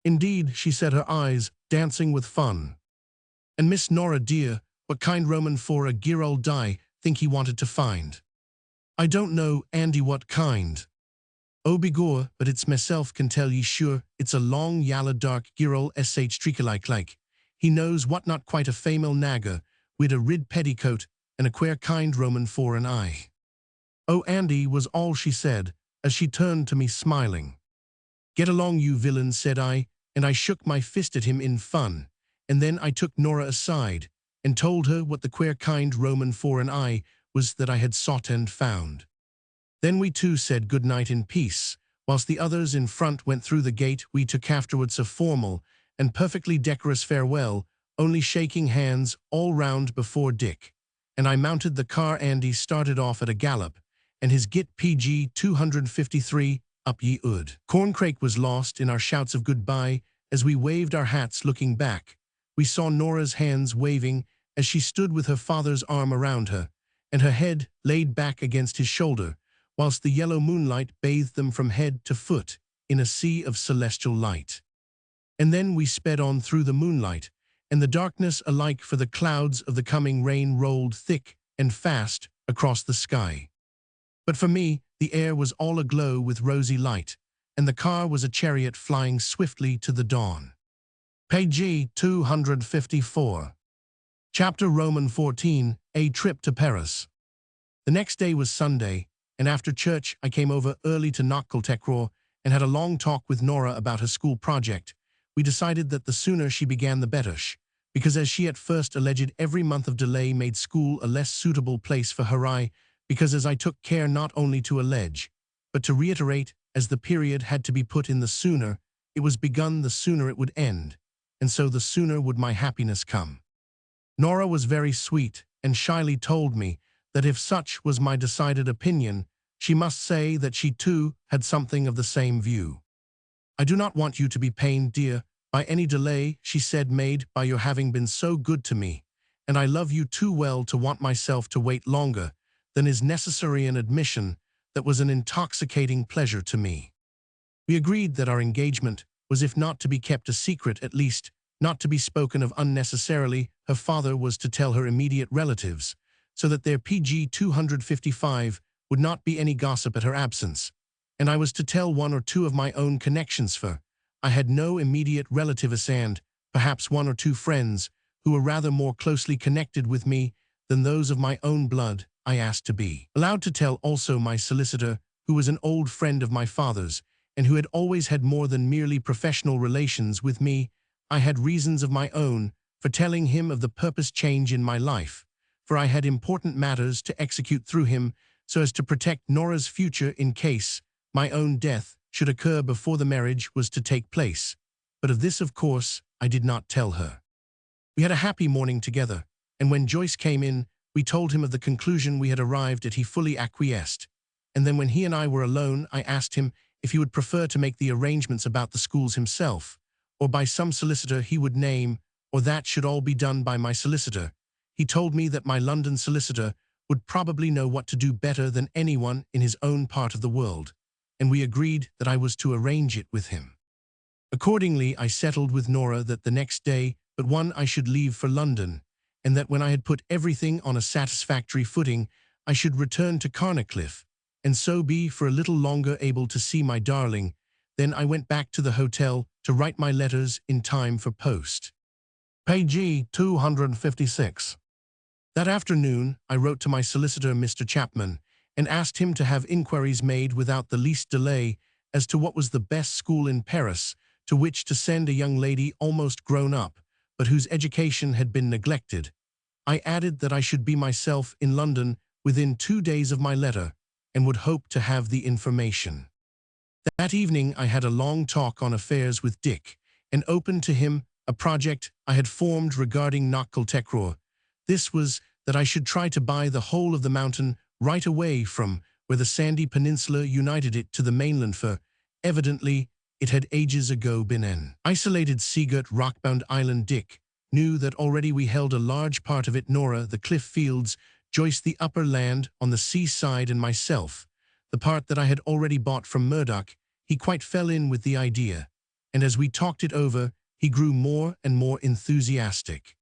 Speaker 1: Indeed, she said, her eyes dancing with fun. And Miss Nora dear, what kind Roman for a girl die think he wanted to find? I don't know, Andy, what kind. Oh, begor, but it's myself can tell ye sure, it's a long, yalla dark girl sh like. He knows what, not quite a female naga, wid a rid petticoat, and a queer kind Roman for an eye. Oh, Andy, was all she said, as she turned to me smiling. Get along, you villain, said I, and I shook my fist at him in fun, and then I took Nora aside, and told her what the queer kind Roman for an eye was that I had sought and found. Then we two said good night in peace, whilst the others in front went through the gate. We took afterwards a formal and perfectly decorous farewell, only shaking hands all round before Dick, and I mounted the car. Andy started off at a gallop, and his git PG 253 up ye ood. Corncrake was lost in our shouts of goodbye as we waved our hats. Looking back, we saw Nora's hands waving as she stood with her father's arm around her, and her head laid back against his shoulder, whilst the yellow moonlight bathed them from head to foot in a sea of celestial light. And then we sped on through the moonlight, and the darkness alike, for the clouds of the coming rain rolled thick and fast across the sky. But for me, the air was all aglow with rosy light, and the car was a chariot flying swiftly to the dawn. Page 254. Chapter Roman 14, A Trip to Paris. The next day was Sunday, and after church I came over early to Knockcultekrow and had a long talk with Nora about her school project. We decided that the sooner she began the better, because as she at first alleged, every month of delay made school a less suitable place for her. Because as I took care not only to allege, but to reiterate, as the period had to be put in, the sooner it was begun, the sooner it would end, and so the sooner would my happiness come. Nora was very sweet, and shyly told me that if such was my decided opinion, she must say that she too had something of the same view. I do not want you to be pained, dear, by any delay, she said, made by your having been so good to me, and I love you too well to want myself to wait longer than is necessary. An admission that was an intoxicating pleasure to me. We agreed that our engagement was, if not to be kept a secret, at least not to be spoken of unnecessarily. Her father was to tell her immediate relatives, so that their PG 255 would not be any gossip at her absence, and I was to tell one or two of my own connections, for I had no immediate relatives, and perhaps one or two friends who were rather more closely connected with me than those of my own blood. I asked to be allowed to tell also my solicitor, who was an old friend of my father's, and who had always had more than merely professional relations with me. I had reasons of my own for telling him of the purpose change in my life, for I had important matters to execute through him, so as to protect Nora's future in case my own death should occur before the marriage was to take place. But of this, of course, I did not tell her. We had a happy morning together, and when Joyce came in, we told him of the conclusion we had arrived at. He fully acquiesced, and then when he and I were alone, I asked him if he would prefer to make the arrangements about the schools himself, or by some solicitor he would name, or that should all be done by my solicitor. He told me that my London solicitor would probably know what to do better than anyone in his own part of the world, and we agreed that I was to arrange it with him. Accordingly, I settled with Nora that the next day but one I should leave for London, and that when I had put everything on a satisfactory footing, I should return to Carnacliff, and so be for a little longer able to see my darling. Then I went back to the hotel to write my letters in time for post. Page 256. That afternoon, I wrote to my solicitor, Mr. Chapman, and asked him to have inquiries made without the least delay as to what was the best school in Paris to which to send a young lady almost grown up, but whose education had been neglected. I added that I should be myself in London within 2 days of my letter, and would hope to have the information. That evening I had a long talk on affairs with Dick, and opened to him a project I had formed regarding Knockle. This was that I should try to buy the whole of the mountain right away from where the sandy peninsula united it to the mainland, for evidently it had ages ago been an isolated seagirt rockbound island. Dick knew that already we held a large part of it. Nora, the cliff fields, Joyce, the upper land on the seaside, and myself, the part that I had already bought from Murdoch. He quite fell in with the idea, and as we talked it over, he grew more and more enthusiastic.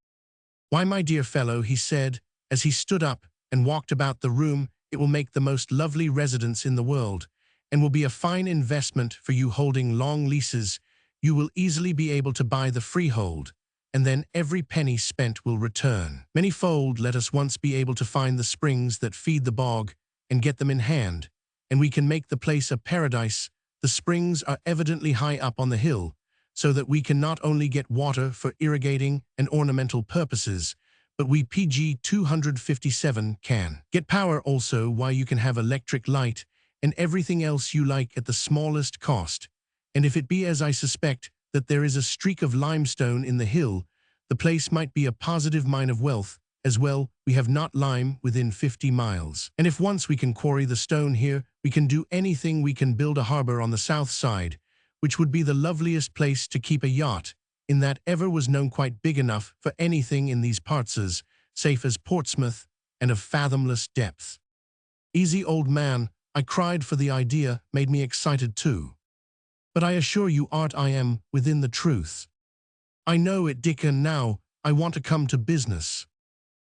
Speaker 1: "Why, my dear fellow," he said, as he stood up and walked about the room, "it will make the most lovely residence in the world, and will be a fine investment for you holding long leases. You will easily be able to buy the freehold, and then every penny spent will return manyfold. Let us once be able to find the springs that feed the bog, and get them in hand, and we can make the place a paradise. The springs are evidently high up on the hill, so that we can not only get water for irrigating and ornamental purposes, but we PG 257 can get power also. Why, you can have electric light and everything else you like at the smallest cost, and if it be as I suspect, that there is a streak of limestone in the hill, the place might be a positive mine of wealth as well. We have not lime within 50 miles, and if once we can quarry the stone here, we can do anything. We can build a harbor on the south side, which would be the loveliest place to keep a yacht in that ever was known, quite big enough for anything in these parts, as safe as Portsmouth, and of fathomless depth." "Easy, old man," I cried, for the idea made me excited too. "But I assure you, Art, I am within the truth. I know it, Dick, and now I want to come to business."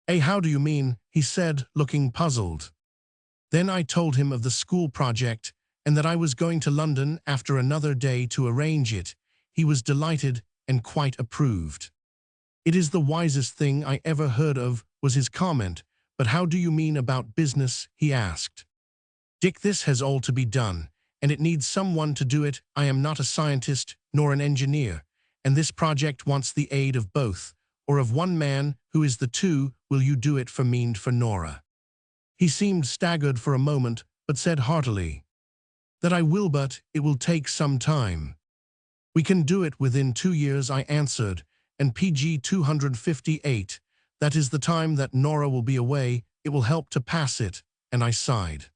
Speaker 1: How do you mean?" he said, looking puzzled. Then I told him of the school project, and that I was going to London after another day to arrange it. He was delighted and quite approved. "It is the wisest thing I ever heard of," was his comment. "But how do you mean about business?" he asked. "Dick, this has all to be done, and it needs someone to do it. I am not a scientist nor an engineer, and this project wants the aid of both, or of one man who is the two. Will you do it for me and for Nora?" He seemed staggered for a moment, but said heartily, "That I will, but it will take some time." "We can do it within 2 years," I answered, "and PG 258, that is the time that Nora will be away. It will help to pass it," and I sighed.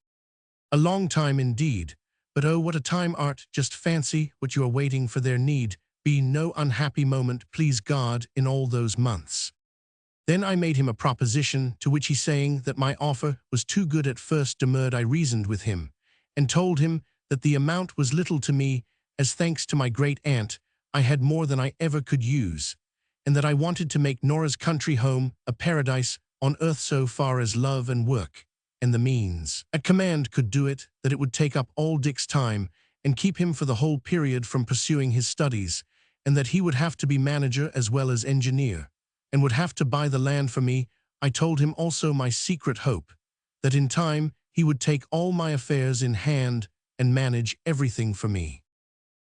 Speaker 1: "A long time indeed, but oh, what a time, Art. Just fancy what you are waiting for. There need be no unhappy moment, please God, in all those months." Then I made him a proposition, to which he, saying that my offer was too good, at first demurred. I reasoned with him, and told him that the amount was little to me, as thanks to my great aunt, I had more than I ever could use, and that I wanted to make Nora's country home a paradise on earth so far as love and work, and the means at command could do it, that it would take up all Dick's time, and keep him for the whole period from pursuing his studies, and that he would have to be manager as well as engineer, and would have to buy the land for me. I told him also my secret hope, that in time he would take all my affairs in hand and manage everything for me.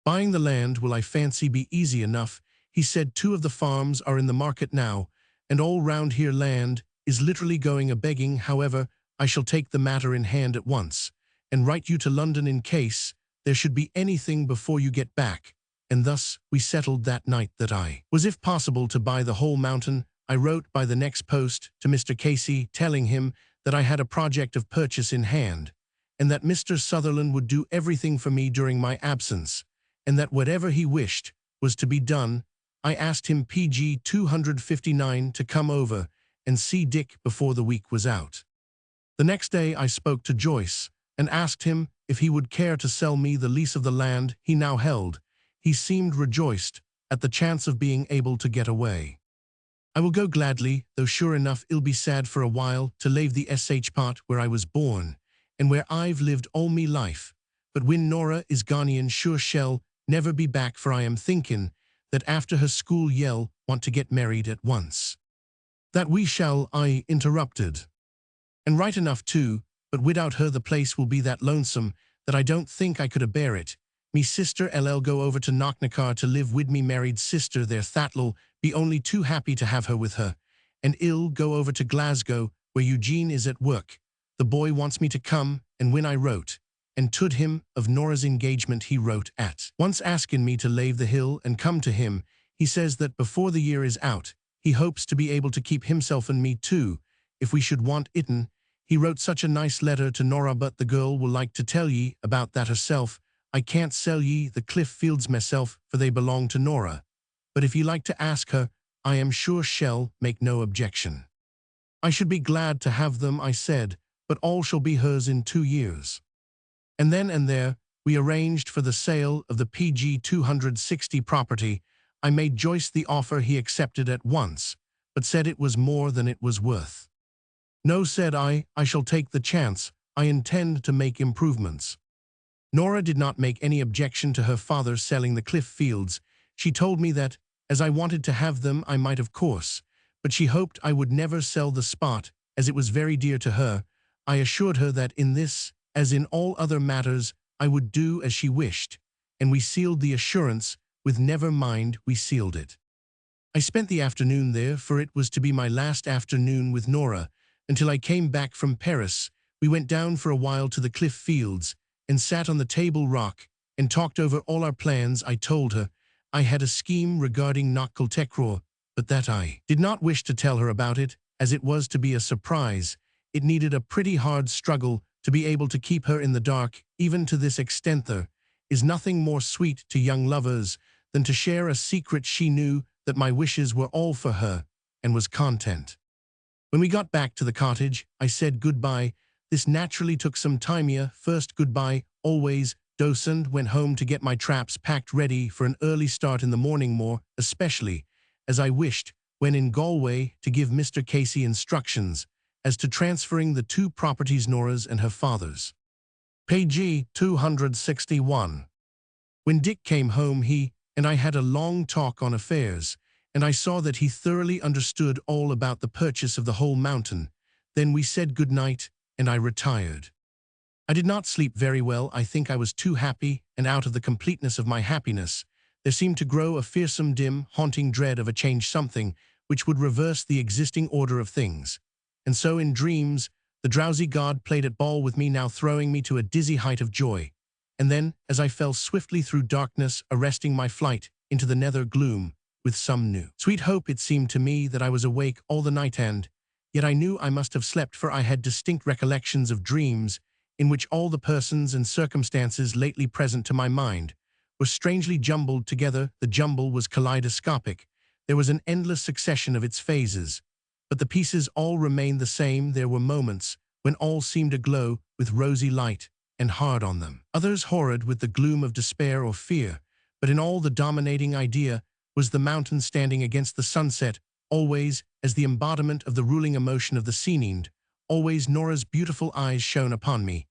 Speaker 1: "Buying the land will, I fancy, be easy enough," he said. "2 of the farms are in the market now, and all round here land is literally going a-begging. However, I shall take the matter in hand at once, and write you to London in case there should be anything before you get back." And thus we settled that night that I was, if possible, to buy the whole mountain. I wrote by the next post to Mr. Casey, telling him that I had a project of purchase in hand, and that Mr. Sutherland would do everything for me during my absence, and that whatever he wished was to be done, I asked him PG 259 to come over and see Dick before the week was out. The next day I spoke to Joyce and asked him if he would care to sell me the lease of the land he now held. He seemed rejoiced at the chance of being able to get away. I will go gladly, though sure enough it'll be sad for a while to leave the sh part where I was born and where I've lived all me life. But when Nora is Ghanaian sure shall never be back, for I am thinking that after her school yell want to get married at once. That we shall, I interrupted. And right enough too, but without her the place will be that lonesome that I don't think I could a-bear it. Me sister LL go over to Knocknacar to live wid me married sister there, that'll be only too happy to have her with her. And I'll go over to Glasgow where Eugene is at work. The boy wants me to come, and when I wrote and told him of Nora's engagement, he wrote at once asking me to leave the hill and come to him. He says that before the year is out, he hopes to be able to keep himself and me too, if we should want itten. He wrote such a nice letter to Nora, but the girl will like to tell ye about that herself. I can't sell ye the cliff fields myself, for they belong to Nora. But if ye like to ask her, I am sure she'll make no objection. I should be glad to have them, I said, but all shall be hers in 2 years. And then and there, we arranged for the sale of the PG 260 property. I made Joyce the offer. He accepted at once, but said it was more than it was worth. No, said I shall take the chance. I intend to make improvements. Nora did not make any objection to her father selling the cliff fields. She told me that, as I wanted to have them, I might of course, but she hoped I would never sell the spot, as it was very dear to her. I assured her that in this, as in all other matters, I would do as she wished, and we sealed the assurance with never mind, we sealed it. I spent the afternoon there, for it was to be my last afternoon with Nora, until I came back from Paris. We went down for a while to the cliff fields, and sat on the Table Rock, and talked over all our plans. I told her I had a scheme regarding Knocknacar, but that I did not wish to tell her about it, as it was to be a surprise. It needed a pretty hard struggle to be able to keep her in the dark, even to this extent. There is nothing more sweet to young lovers than to share a secret. She knew that my wishes were all for her, and was content. When we got back to the cottage, I said goodbye. This naturally took some time. First goodbye, always. Docent went home to get my traps packed ready for an early start in the morning, more especially as I wished, when in Galway, to give Mr. Casey instructions as to transferring the 2 properties, Nora's and her father's. Page 261. When Dick came home, he and I had a long talk on affairs, and I saw that he thoroughly understood all about the purchase of the whole mountain. Then we said good night, and I retired. I did not sleep very well. I think I was too happy, and out of the completeness of my happiness, there seemed to grow a fearsome, dim, haunting dread of a change, something which would reverse the existing order of things. And so in dreams, the drowsy god played at ball with me, now throwing me to a dizzy height of joy. And then, as I fell swiftly through darkness, arresting my flight into the nether gloom, with some new sweet hope, it seemed to me that I was awake all the night, and yet I knew I must have slept, for I had distinct recollections of dreams in which all the persons and circumstances lately present to my mind were strangely jumbled together. The jumble was kaleidoscopic. There was an endless succession of its phases, but the pieces all remained the same. There were moments when all seemed aglow with rosy light and hard on them, others horrid with the gloom of despair or fear, but in all the dominating idea was the mountain standing against the sunset, always as the embodiment of the ruling emotion of the scene. Always Nora's beautiful eyes shone upon me.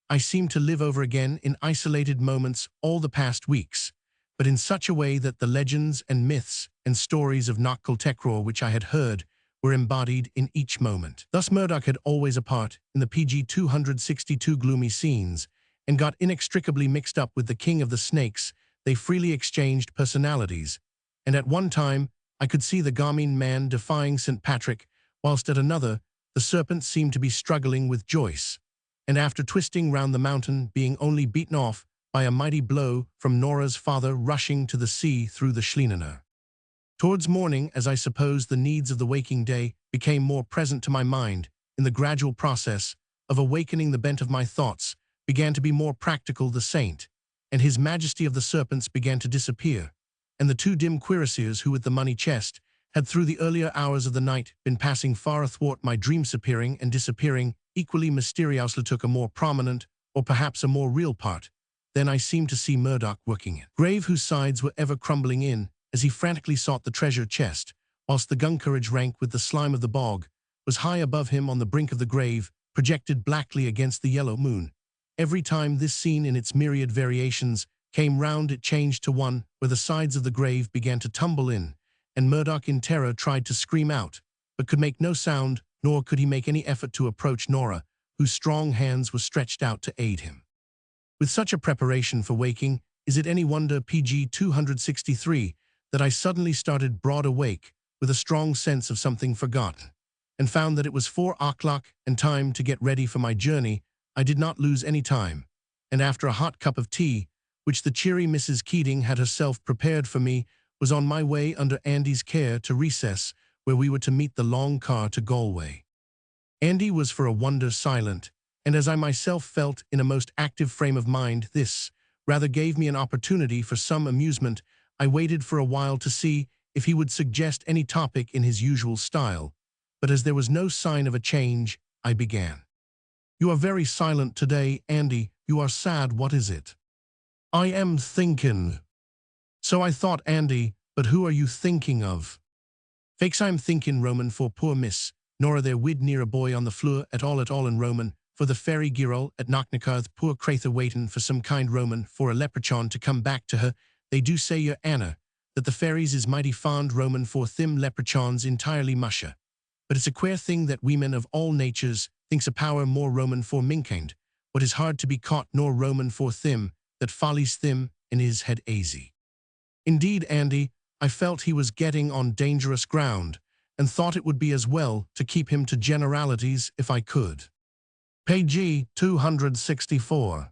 Speaker 1: I seemed to live over again in isolated moments all the past weeks, but in such a way that the legends and myths and stories of Knocknacar which I had heard were embodied in each moment. Thus Murdoch had always a part in the PG 262 gloomy scenes, and got inextricably mixed up with the King of the Snakes. They freely exchanged personalities, and at one time I could see the Gamin man defying St. Patrick, whilst at another the serpent seemed to be struggling with Joyce, and after twisting round the mountain, being only beaten off by a mighty blow from Nora's father rushing to the sea through the Schlienener. Towards morning, as I suppose the needs of the waking day became more present to my mind, in the gradual process of awakening the bent of my thoughts began to be more practical. The saint and his majesty of the serpents began to disappear. and the two dim cuirassiers who with the money chest had through the earlier hours of the night been passing far athwart my dreams appearing and disappearing, equally mysteriously took a more prominent, or perhaps a more real part. Then I seemed to see Murdoch working it. Grave whose sides were ever crumbling in, as he frantically sought the treasure chest, whilst the gun-courage rank with the slime of the bog, was high above him on the brink of the grave, projected blackly against the yellow moon. Every time this scene in its myriad variations came round it changed to one where the sides of the grave began to tumble in, and Murdoch in terror tried to scream out, but could make no sound, nor could he make any effort to approach Nora, whose strong hands were stretched out to aid him. With such a preparation for waking, is it any wonder PG 263 that I suddenly started broad awake with a strong sense of something forgotten, and found that it was 4 o'clock and time to get ready for my journey. I did not lose any time, and after a hot cup of tea, which the cheery Mrs. Keating had herself prepared for me, was on my way under Andy's care to Recess, where we were to meet the long car to Galway. Andy was for a wonder silent, and as I myself felt in a most active frame of mind, this rather gave me an opportunity for some amusement. I waited for a while to see if he would suggest any topic in his usual style, but as there was no sign of a change, I began. "You are very silent today, Andy. You are sad. What is it?" "I am thinking." "So I thought, Andy, but who are you thinking of?" "Fakes I'm thinking Roman for poor Miss Nora there wid near a boy on the floor at all in Roman, for the fairy girl at Knocknacarth poor crather waitin' for some kind Roman for a leprechaun to come back to her. They do say, your Anna, that the fairies is mighty fond Roman for thim leprechauns entirely musha. But it's a queer thing that women of all natures thinks a power more Roman for minkind, what is hard to be caught nor Roman for thim, that follies thim in his head aisy." Indeed, Andy, I felt he was getting on dangerous ground, and thought it would be as well to keep him to generalities if I could. Page 264.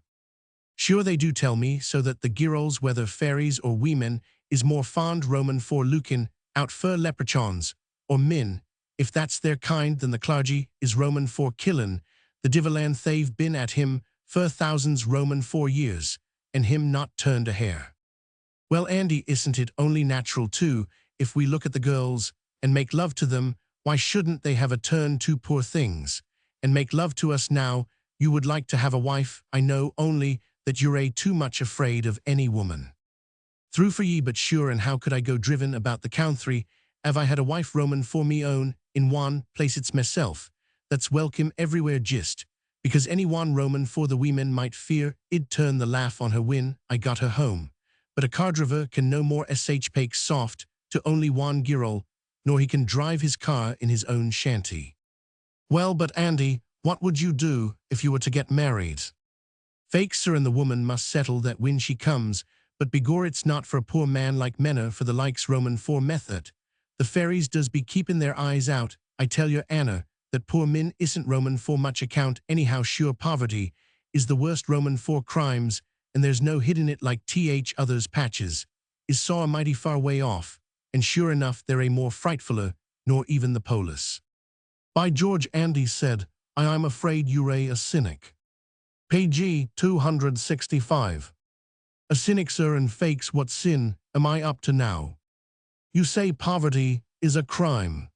Speaker 1: "Sure they do tell me so that the girls, whether fairies or weemen, is more fond Roman for lookin' out for leprechauns, or min, if that's their kind, than the clergy is Roman for killin' the divilan they've been at him for thousands Roman for years, and him not turned a hair." "Well, Andy, isn't it only natural too, if we look at the girls and make love to them, why shouldn't they have a turn to poor things, and make love to us now? You would like to have a wife, I know, only that you're too much afraid of any woman. Through for ye, but sure, and how could I go driven about the country, have I had a wife Roman for me own, in one place it's myself, that's welcome everywhere gist, because any one Roman for the women might fear it'd turn the laugh on her when I got her home. But a car driver can no more pake soft to only one girl, nor he can drive his car in his own shanty." "Well, but Andy, what would you do if you were to get married?" "Fakes, sir, and the woman must settle that when she comes, but begor it's not for a poor man like Menna for the likes Roman for method. The fairies does be keeping their eyes out. I tell you, Anna, that poor min isn't Roman for much account anyhow. Sure, poverty is the worst Roman for crimes, and there's no hidden it like others patches, is saw a mighty far way off, and sure enough there ain't more frightfuler nor even the polis." "By George," Andy said, "I'm afraid you're a cynic." Page 265. "A cynic, sir, and fakes, what sin am I up to now? You say poverty is a crime.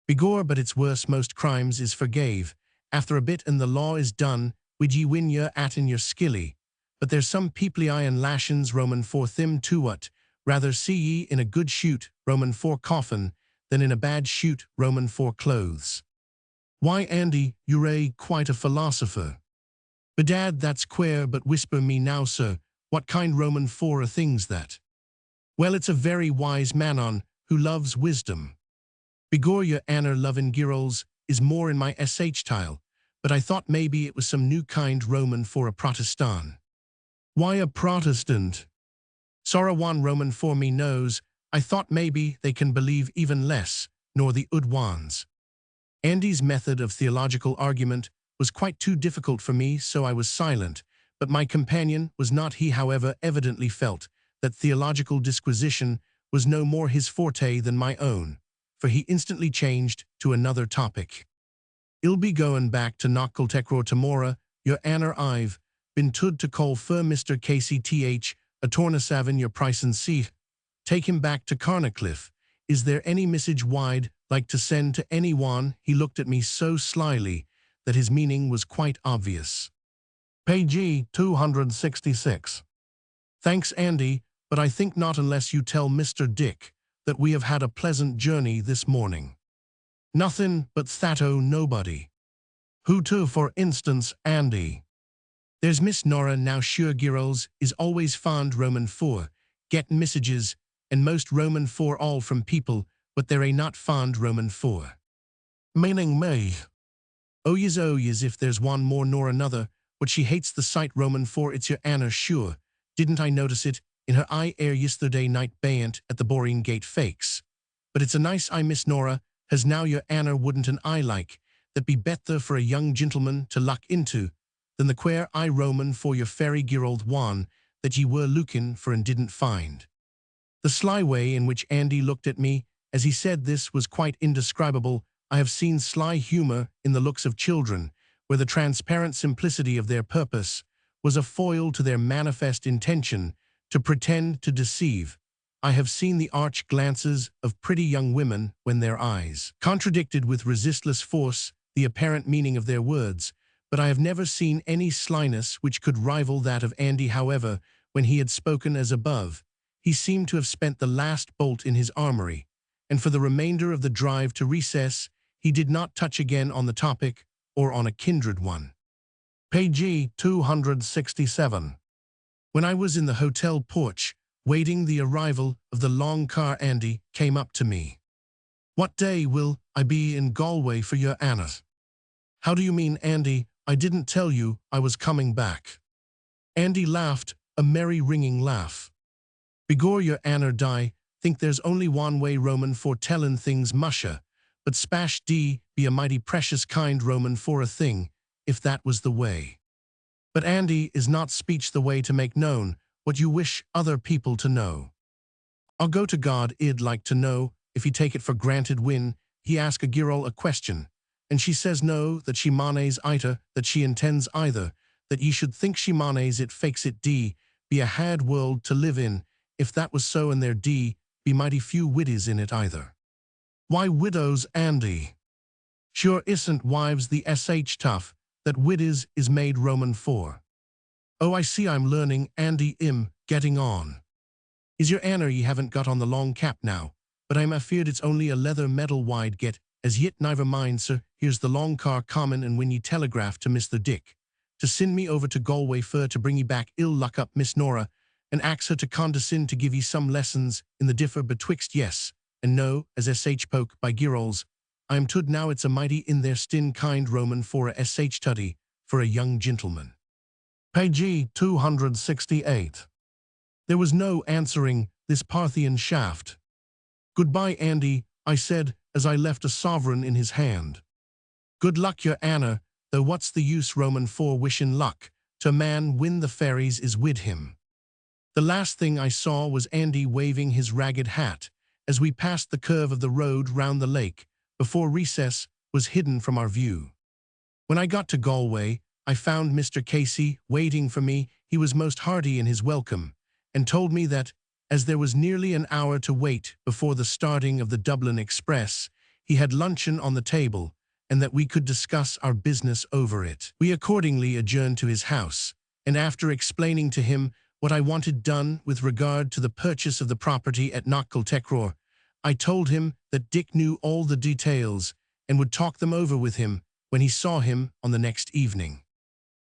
Speaker 1: Begor, but it's worse, most crimes is forgave after a bit and the law is done, wid ye win your at in your skilly. But there's some peoply and lashins Roman for thim too what, rather see ye in a good shoot Roman for coffin, than in a bad shoot Roman for clothes." "Why, Andy, you're quite a philosopher." "Bedad, that's queer, but whisper me now, sir, what kind Roman for are things that?" "Well, it's a very wise man on, who loves wisdom. Begor, your Anna lovin' girls is more in my tile, but I thought maybe it was some new kind Roman for a Protestant." "Why a Protestant?" "Sorra one Roman for me knows. I thought maybe they can believe even less nor the ood ones." Andy's method of theological argument was quite too difficult for me, so I was silent, but my companion was not. He, however, evidently felt that theological disquisition was no more his forte than my own, for he instantly changed to another topic. "I'll be goin' back to Knockeltekro tomorrow, your Anna. I've been tood to call fur Mr. KCTH a tornasavin your price and seat." Take him back to Carnacliff. Is there any message wide like to send to anyone? He looked at me so slyly that his meaning was quite obvious. Page 266. Thanks, Andy, but I think not unless you tell Mr. Dick that we have had a pleasant journey this morning. Nothing but thato nobody. Who to, for instance, Andy? There's Miss Nora now sure girls is always fond Roman for, gettin' messages, and most Roman for all from people, but there ain't not fond Roman for. Meaning me. Oh yes, if there's one more nor another, but she hates the sight Roman for it's your Anna sure. Didn't I notice it in her eye ere yesterday night bayant at the Boreen Gate fakes? But it's a nice eye Miss Nora, has now your Anna wouldn't an eye like, that be better for a young gentleman to luck into, than the queer eye Roman for your fairy Gerald one that ye were looking for and didn't find. The sly way in which Andy looked at me as he said this was quite indescribable. I have seen sly humor in the looks of children, where the transparent simplicity of their purpose was a foil to their manifest intention to pretend to deceive. I have seen the arch glances of pretty young women when their eyes contradicted with resistless force the apparent meaning of their words, but I have never seen any slyness which could rival that of Andy. However, when he had spoken as above, he seemed to have spent the last bolt in his armory, and for the remainder of the drive to recess, he did not touch again on the topic or on a kindred one. Page 267. When I was in the hotel porch, waiting the arrival of the long car, Andy came up to me. What day will I be in Galway for your Anna? How do you mean, Andy? I didn't tell you I was coming back. Andy laughed, a merry ringing laugh. Begor your Anna die, think there's only one way Roman for tellin' things musha, but spash d be a mighty precious kind Roman for a thing, if that was the way. But Andy, is not speech the way to make known what you wish other people to know? I'll go to God, I'd like to know, if he take it for granted when he ask a girl a question, and she says no, that she manes ita, that she intends either, that ye should think she manes it fakes it d, be a had world to live in, if that was so, and there d, be mighty few widdies in it either. Why widows, Andy? Sure isn't wives the sh tough, that widdies is made Roman for. Oh, I see I'm learning, Andy, getting on. Is your Anna ye haven't got on the long cap now, but I'm afeard it's only a leather medal wide get, as yet never mind, sir, here's the long car common, and when ye telegraph to Mr. Dick, to send me over to Galway fur to bring ye back ill luck up Miss Nora, and ax her to condescend to give ye some lessons in the differ betwixt yes and no, as sh poke by girls, I am tud now it's a mighty in their stin kind Roman for a sh tuddy, for a young gentleman. Page 268. There was no answering this Parthian shaft. Goodbye, Andy, I said, as I left a sovereign in his hand. Good luck, your Anna, though what's the use Roman for wishin' luck to man when the fairies is wid him? The last thing I saw was Andy waving his ragged hat as we passed the curve of the road round the lake before recess was hidden from our view. When I got to Galway, I found Mr. Casey waiting for me. He was most hearty in his welcome, and told me that, as there was nearly an hour to wait before the starting of the Dublin Express, he had luncheon on the table, and that we could discuss our business over it. We accordingly adjourned to his house, and after explaining to him what I wanted done with regard to the purchase of the property at Knockcultecror, I told him that Dick knew all the details and would talk them over with him when he saw him on the next evening.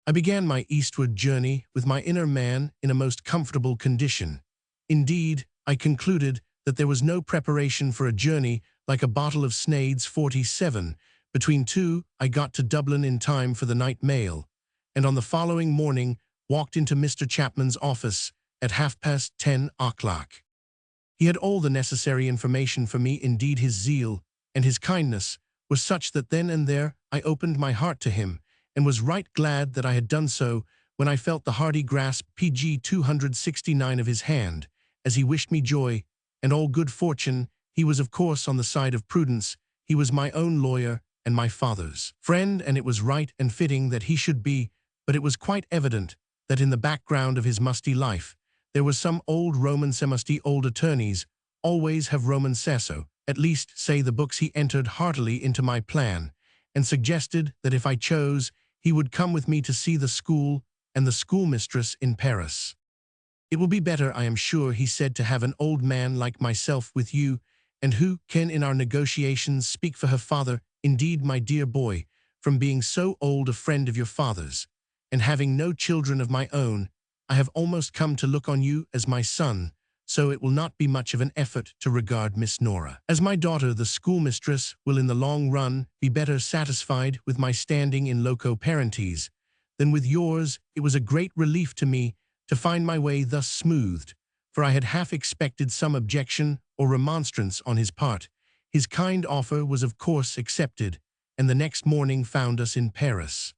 Speaker 1: I began my eastward journey with my inner man in a most comfortable condition. Indeed, I concluded that there was no preparation for a journey like a bottle of Snade's 47. Between two, I got to Dublin in time for the night mail, and on the following morning walked into Mr. Chapman's office at 10:30. He had all the necessary information for me. Indeed, his zeal and his kindness were such that then and there I opened my heart to him, and was right glad that I had done so when I felt the hearty grasp pg 269 of his hand, as he wished me joy and all good fortune. He was of course on the side of prudence. He was my own lawyer and my father's friend, and it was right and fitting that he should be, but it was quite evident that in the background of his musty life There were some old Roman semusty old attorneys, always have Roman sesso, at least say the books. He entered heartily into my plan, and suggested that if I chose, he would come with me to see the school and the schoolmistress in Paris. It will be better, I am sure, he said, to have an old man like myself with you, and who can in our negotiations speak for her father. Indeed, my dear boy, from being so old a friend of your father's, and having no children of my own, I have almost come to look on you as my son, so it will not be much of an effort to regard Miss Nora as my daughter. The schoolmistress will in the long run be better satisfied with my standing in loco parentis than with yours. It was a great relief to me to find my way thus smoothed, for I had half expected some objection or remonstrance on his part. His kind offer was of course accepted, and the next morning found us in Paris.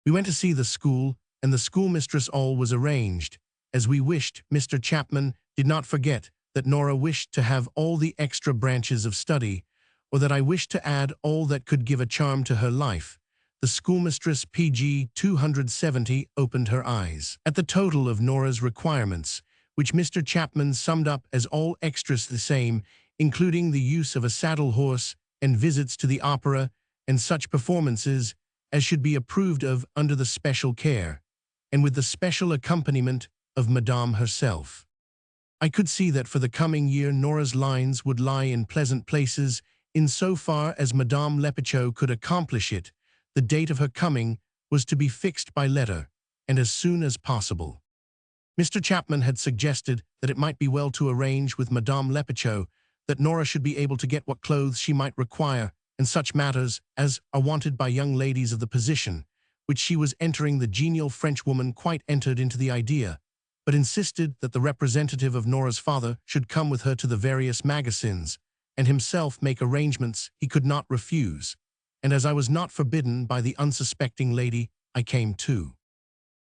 Speaker 1: We went to see the school, and the schoolmistress. All was arranged as we wished. Mr. Chapman did not forget that Nora wished to have all the extra branches of study, or that I wished to add all that could give a charm to her life. The schoolmistress, pg 270, opened her eyes at the total of Nora's requirements, which Mr. Chapman summed up as all extras the same, including the use of a saddle horse and visits to the opera and such performances as should be approved of under the special care, and with the special accompaniment of Madame herself. I could see that for the coming year Nora's lines would lie in pleasant places, in so far as Madame Lepichot could accomplish it. The date of her coming was to be fixed by letter, and as soon as possible. Mr. Chapman had suggested that it might be well to arrange with Madame Lepichot that Nora should be able to get what clothes she might require, and such matters as are wanted by young ladies of the position, which she was entering. The genial Frenchwoman quite entered into the idea, but insisted that the representative of Nora's father should come with her to the various magazines, and himself make arrangements he could not refuse. And as I was not forbidden by the unsuspecting lady, I came too.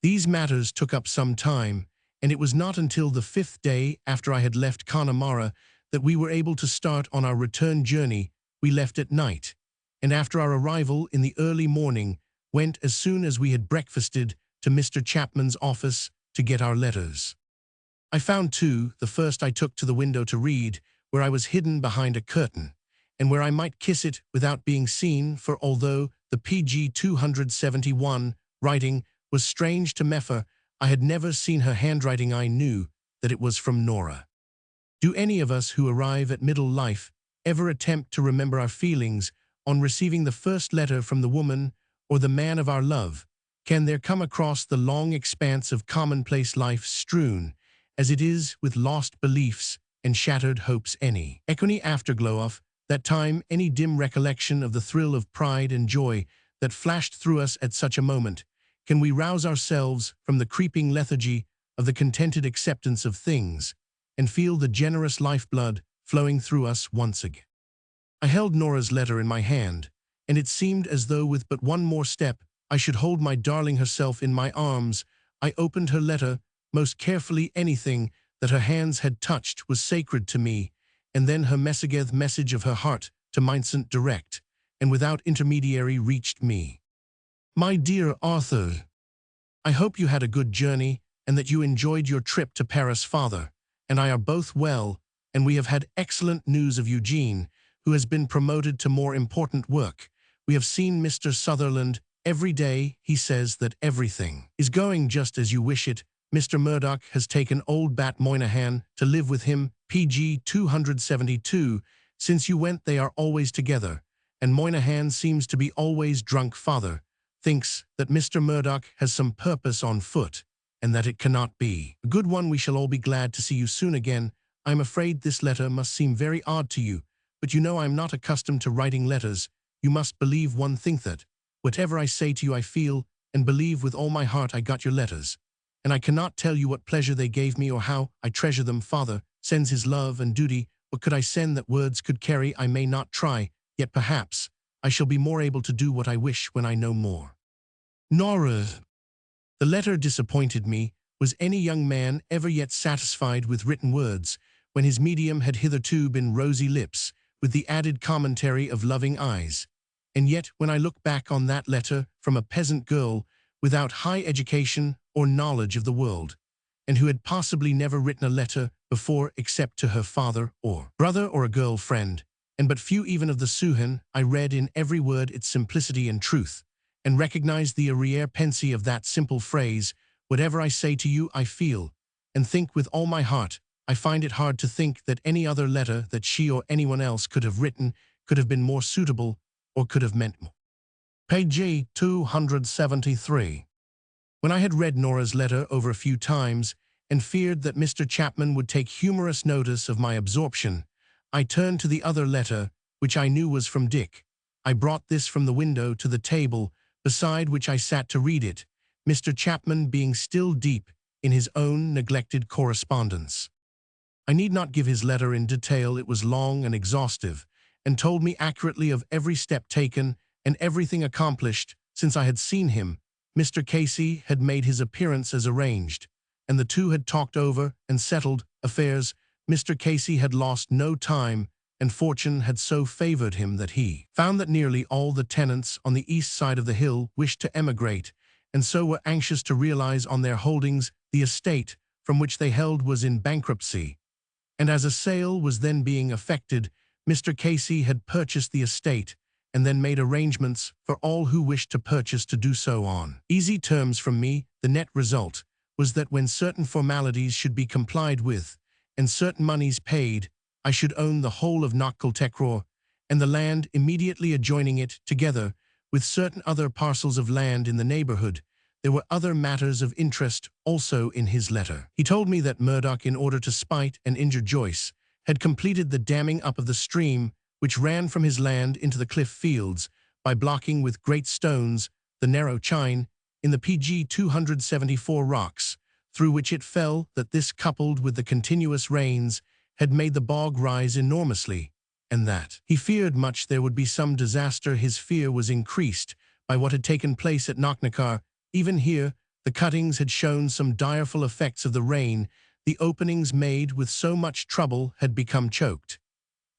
Speaker 1: These matters took up some time, and it was not until the 5th day after I had left Connemara that we were able to start on our return journey. We left at night, and after our arrival in the early morning, went as soon as we had breakfasted to Mr. Chapman's office to get our letters. I found two. The first I took to the window to read, where I was hidden behind a curtain, and where I might kiss it without being seen, for although the pg 271 writing was strange to Meffer, I had never seen her handwriting. I knew that it was from Nora. Do any of us who arrive at middle life ever attempt to remember our feelings on receiving the first letter from the woman or the man of our love? Can there come across the long expanse of commonplace life, strewn as it is with lost beliefs and shattered hopes, any echoing afterglow of that time, any dim recollection of the thrill of pride and joy that flashed through us at such a moment? Can we rouse ourselves from the creeping lethargy of the contented acceptance of things and feel the generous lifeblood flowing through us once again? I held Nora's letter in my hand, and it seemed as though with but one more step I should hold my darling herself in my arms. I opened her letter most carefully. Anything that her hands had touched was sacred to me, and then her message of her heart to Vincent direct, and without intermediary, reached me. My dear Arthur, I hope you had a good journey, and that you enjoyed your trip to Paris. Father and I are both well, and we have had excellent news of Eugene, who has been promoted to more important work. We have seen Mr. Sutherland every day. He says that everything is going just as you wish it. Mr. Murdoch has taken old Bat Moynihan to live with him, pg 272. Since you went they are always together, and Moynihan seems to be always drunk. Father thinks that Mr. Murdoch has some purpose on foot, and that it cannot be a good one. We shall all be glad to see you soon again. I am afraid this letter must seem very odd to you, but you know I am not accustomed to writing letters. You must believe one thing that, whatever I say to you, I feel and believe with all my heart. I got your letters, and I cannot tell you what pleasure they gave me or how I treasure them. Father sends his love and duty. What could I send that words could carry? I may not try, yet perhaps I shall be more able to do what I wish when I know more. Nora. The letter disappointed me. Was any young man ever yet satisfied with written words, when his medium had hitherto been rosy lips, with the added commentary of loving eyes? And yet, when I look back on that letter from a peasant girl, without high education or knowledge of the world, and who had possibly never written a letter before except to her father or brother or a girl friend, and but few even of the Suhan. I read in every word its simplicity and truth, and recognized the arrière-pensée of that simple phrase, "Whatever I say to you, I feel, and think with all my heart." I find it hard to think that any other letter that she or anyone else could have written could have been more suitable or could have meant more. Page 273. When I had read Nora's letter over a few times and feared that Mr. Chapman would take humorous notice of my absorption, I turned to the other letter, which I knew was from Dick. I brought this from the window to the table, beside which I sat to read it, Mr. Chapman being still deep in his own neglected correspondence. I need not give his letter in detail. It was long and exhaustive, and told me accurately of every step taken and everything accomplished since I had seen him. Mr. Casey had made his appearance as arranged, and the two had talked over and settled affairs. Mr. Casey had lost no time, and fortune had so favored him that he found that nearly all the tenants on the east side of the hill wished to emigrate, and so were anxious to realize on their holdings. The estate from which they held was in bankruptcy, and as a sale was then being effected, Mr. Casey had purchased the estate and then made arrangements for all who wished to purchase to do so on easy terms from me. The net result was that when certain formalities should be complied with and certain monies paid, I should own the whole of Knockcultecraw and the land immediately adjoining it, together with certain other parcels of land in the neighborhood. There were other matters of interest also in his letter. He told me that Murdoch, in order to spite and injure Joyce, had completed the damming up of the stream which ran from his land into the cliff fields by blocking with great stones the narrow chine in the PG 274 rocks, through which it fell. That this, coupled with the continuous rains, had made the bog rise enormously, and that he feared much there would be some disaster. His fear was increased by what had taken place at Knocknacar. Even here, the cuttings had shown some direful effects of the rain. The openings made with so much trouble had become choked,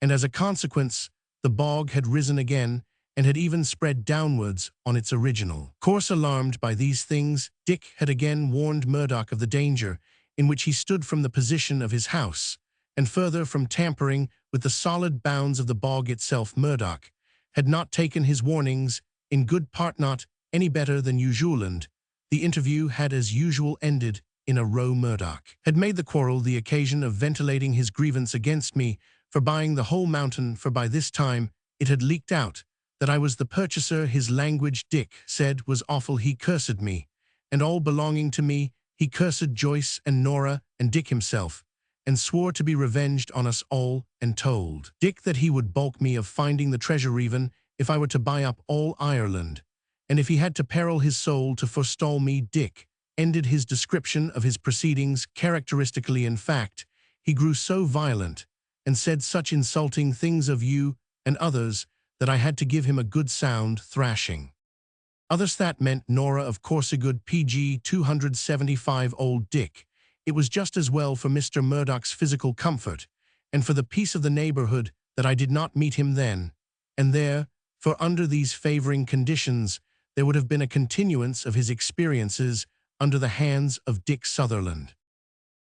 Speaker 1: and as a consequence, the bog had risen again and had even spread downwards on its original course. Alarmed by these things, Dick had again warned Murdoch of the danger in which he stood from the position of his house, and further from tampering with the solid bounds of the bog itself. Murdoch had not taken his warnings in good part, not any better than usual, and the interview had as usual ended in a row. Murdoch had made the quarrel the occasion of ventilating his grievance against me for buying the whole mountain, for by this time it had leaked out that I was the purchaser. His language, Dick said, was awful. He cursed me and all belonging to me. He cursed Joyce and Nora and Dick himself, and swore to be revenged on us all, and told Dick that he would balk me of finding the treasure even if I were to buy up all Ireland, and if he had to peril his soul to forestall me. Dick ended his description of his proceedings characteristically. In fact, he grew so violent and said such insulting things of you and others that I had to give him a good sound thrashing. Others, that meant Nora, of course. A good PG 275. Old Dick. It was just as well for Mr. Murdoch's physical comfort and for the peace of the neighborhood that I did not meet him then and there, for under these favoring conditions there would have been a continuance of his experiences under the hands of Dick Sutherland.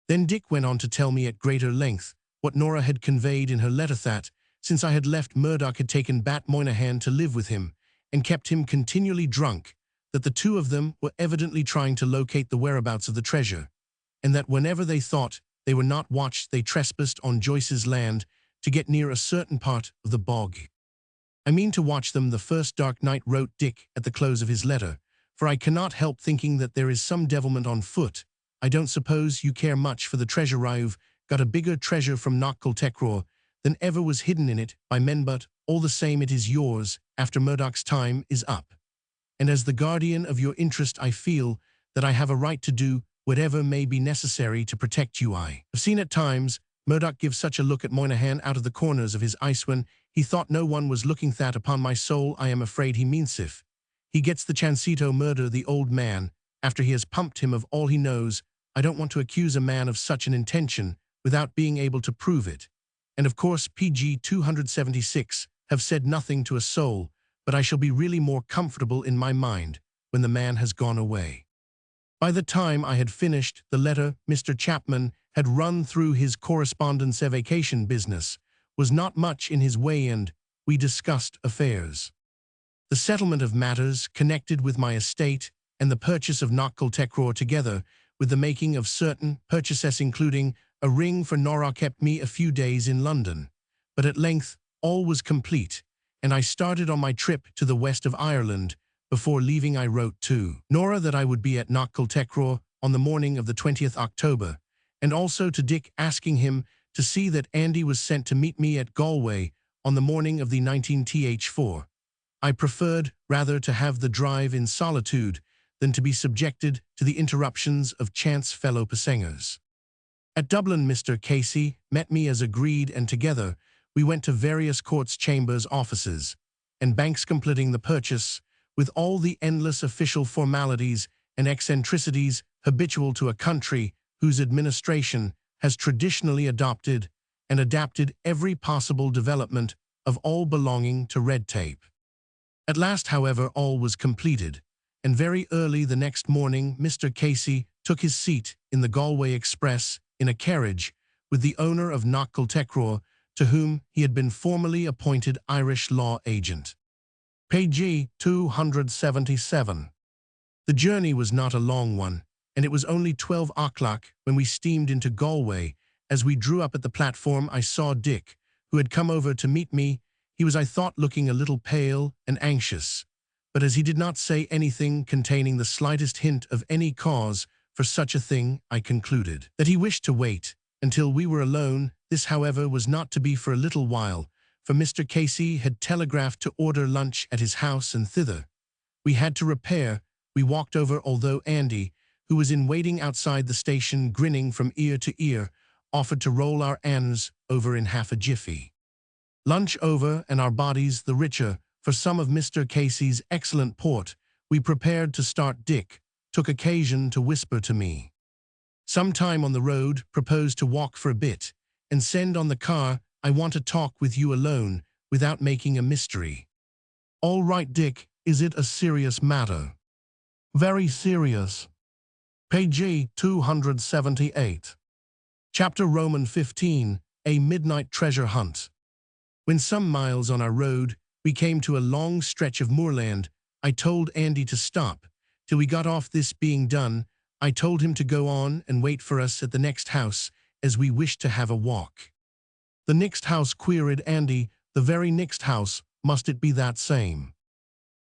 Speaker 1: Then Dick went on to tell me at greater length what Nora had conveyed in her letter, that, since I had left, Murdoch had taken Bat Moynihan to live with him and kept him continually drunk, that the two of them were evidently trying to locate the whereabouts of the treasure, and that whenever they thought they were not watched, they trespassed on Joyce's land to get near a certain part of the bog. I mean to watch them the first dark night, wrote Dick at the close of his letter, for I cannot help thinking that there is some devilment on foot. I don't suppose you care much for the treasure. I've got a bigger treasure from Knockcultecraw than ever was hidden in it by men, but all the same it is yours after Murdoch's time is up. And as the guardian of your interest, I feel that I have a right to do whatever may be necessary to protect you. I have seen at times Murdoch give such a look at Moynihan out of the corners of his eyes when he thought no one was looking. That, upon my soul, I am afraid he means if he gets the chancito murder the old man after he has pumped him of all he knows. I don't want to accuse a man of such an intention without being able to prove it. And of course PG 276 have said nothing to a soul, but I shall be really more comfortable in my mind when the man has gone away. By the time I had finished the letter, Mr. Chapman had run through his correspondence evocation business, was not much in his way, and we discussed affairs. The settlement of matters connected with my estate and the purchase of Knockle together with the making of certain purchases including a ring for Nora kept me a few days in London. But at length all was complete, and I started on my trip to the west of Ireland. Before leaving I wrote to Nora that I would be at Knockle on the morning of the 20th October, and also to Dick asking him to see that Andy was sent to meet me at Galway on the morning of the 19th. I preferred rather to have the drive in solitude than to be subjected to the interruptions of chance fellow passengers. At Dublin Mr. Casey met me as agreed, and together we went to various courts chambers offices and banks completing the purchase with all the endless official formalities and eccentricities habitual to a country whose administration has traditionally adopted and adapted every possible development of all belonging to red tape. At last, however, all was completed, and very early the next morning Mr. Casey took his seat in the Galway Express in a carriage with the owner of Knockle, to whom he had been formally appointed Irish law agent. Page 277. The journey was not a long one, and it was only 12 o'clock when we steamed into Galway. As we drew up at the platform, I saw Dick, who had come over to meet me. He was, I thought, looking a little pale and anxious, but as he did not say anything containing the slightest hint of any cause for such a thing, I concluded that he wished to wait until we were alone. This, however, was not to be for a little while, for Mr. Casey had telegraphed to order lunch at his house, and thither we had to repair. We walked over, although Andy, who was in waiting outside the station grinning from ear to ear, offered to roll our N's over in half a jiffy. Lunch over, and our bodies the richer for some of Mr. Casey's excellent port, we prepared to start. Dick took occasion to whisper to me. Some time on the road, proposed to walk for a bit, and send on the car. I want to talk with you alone, without making a mystery. All right, Dick, is it a serious matter? Very serious. Page 278. Chapter Roman 15, A Midnight Treasure Hunt. When some miles on our road, we came to a long stretch of moorland. I told Andy to stop till we got off. This being done, I told him to go on and wait for us at the next house, as we wished to have a walk. The next house? Queried Andy. The very next house. Must it be that same?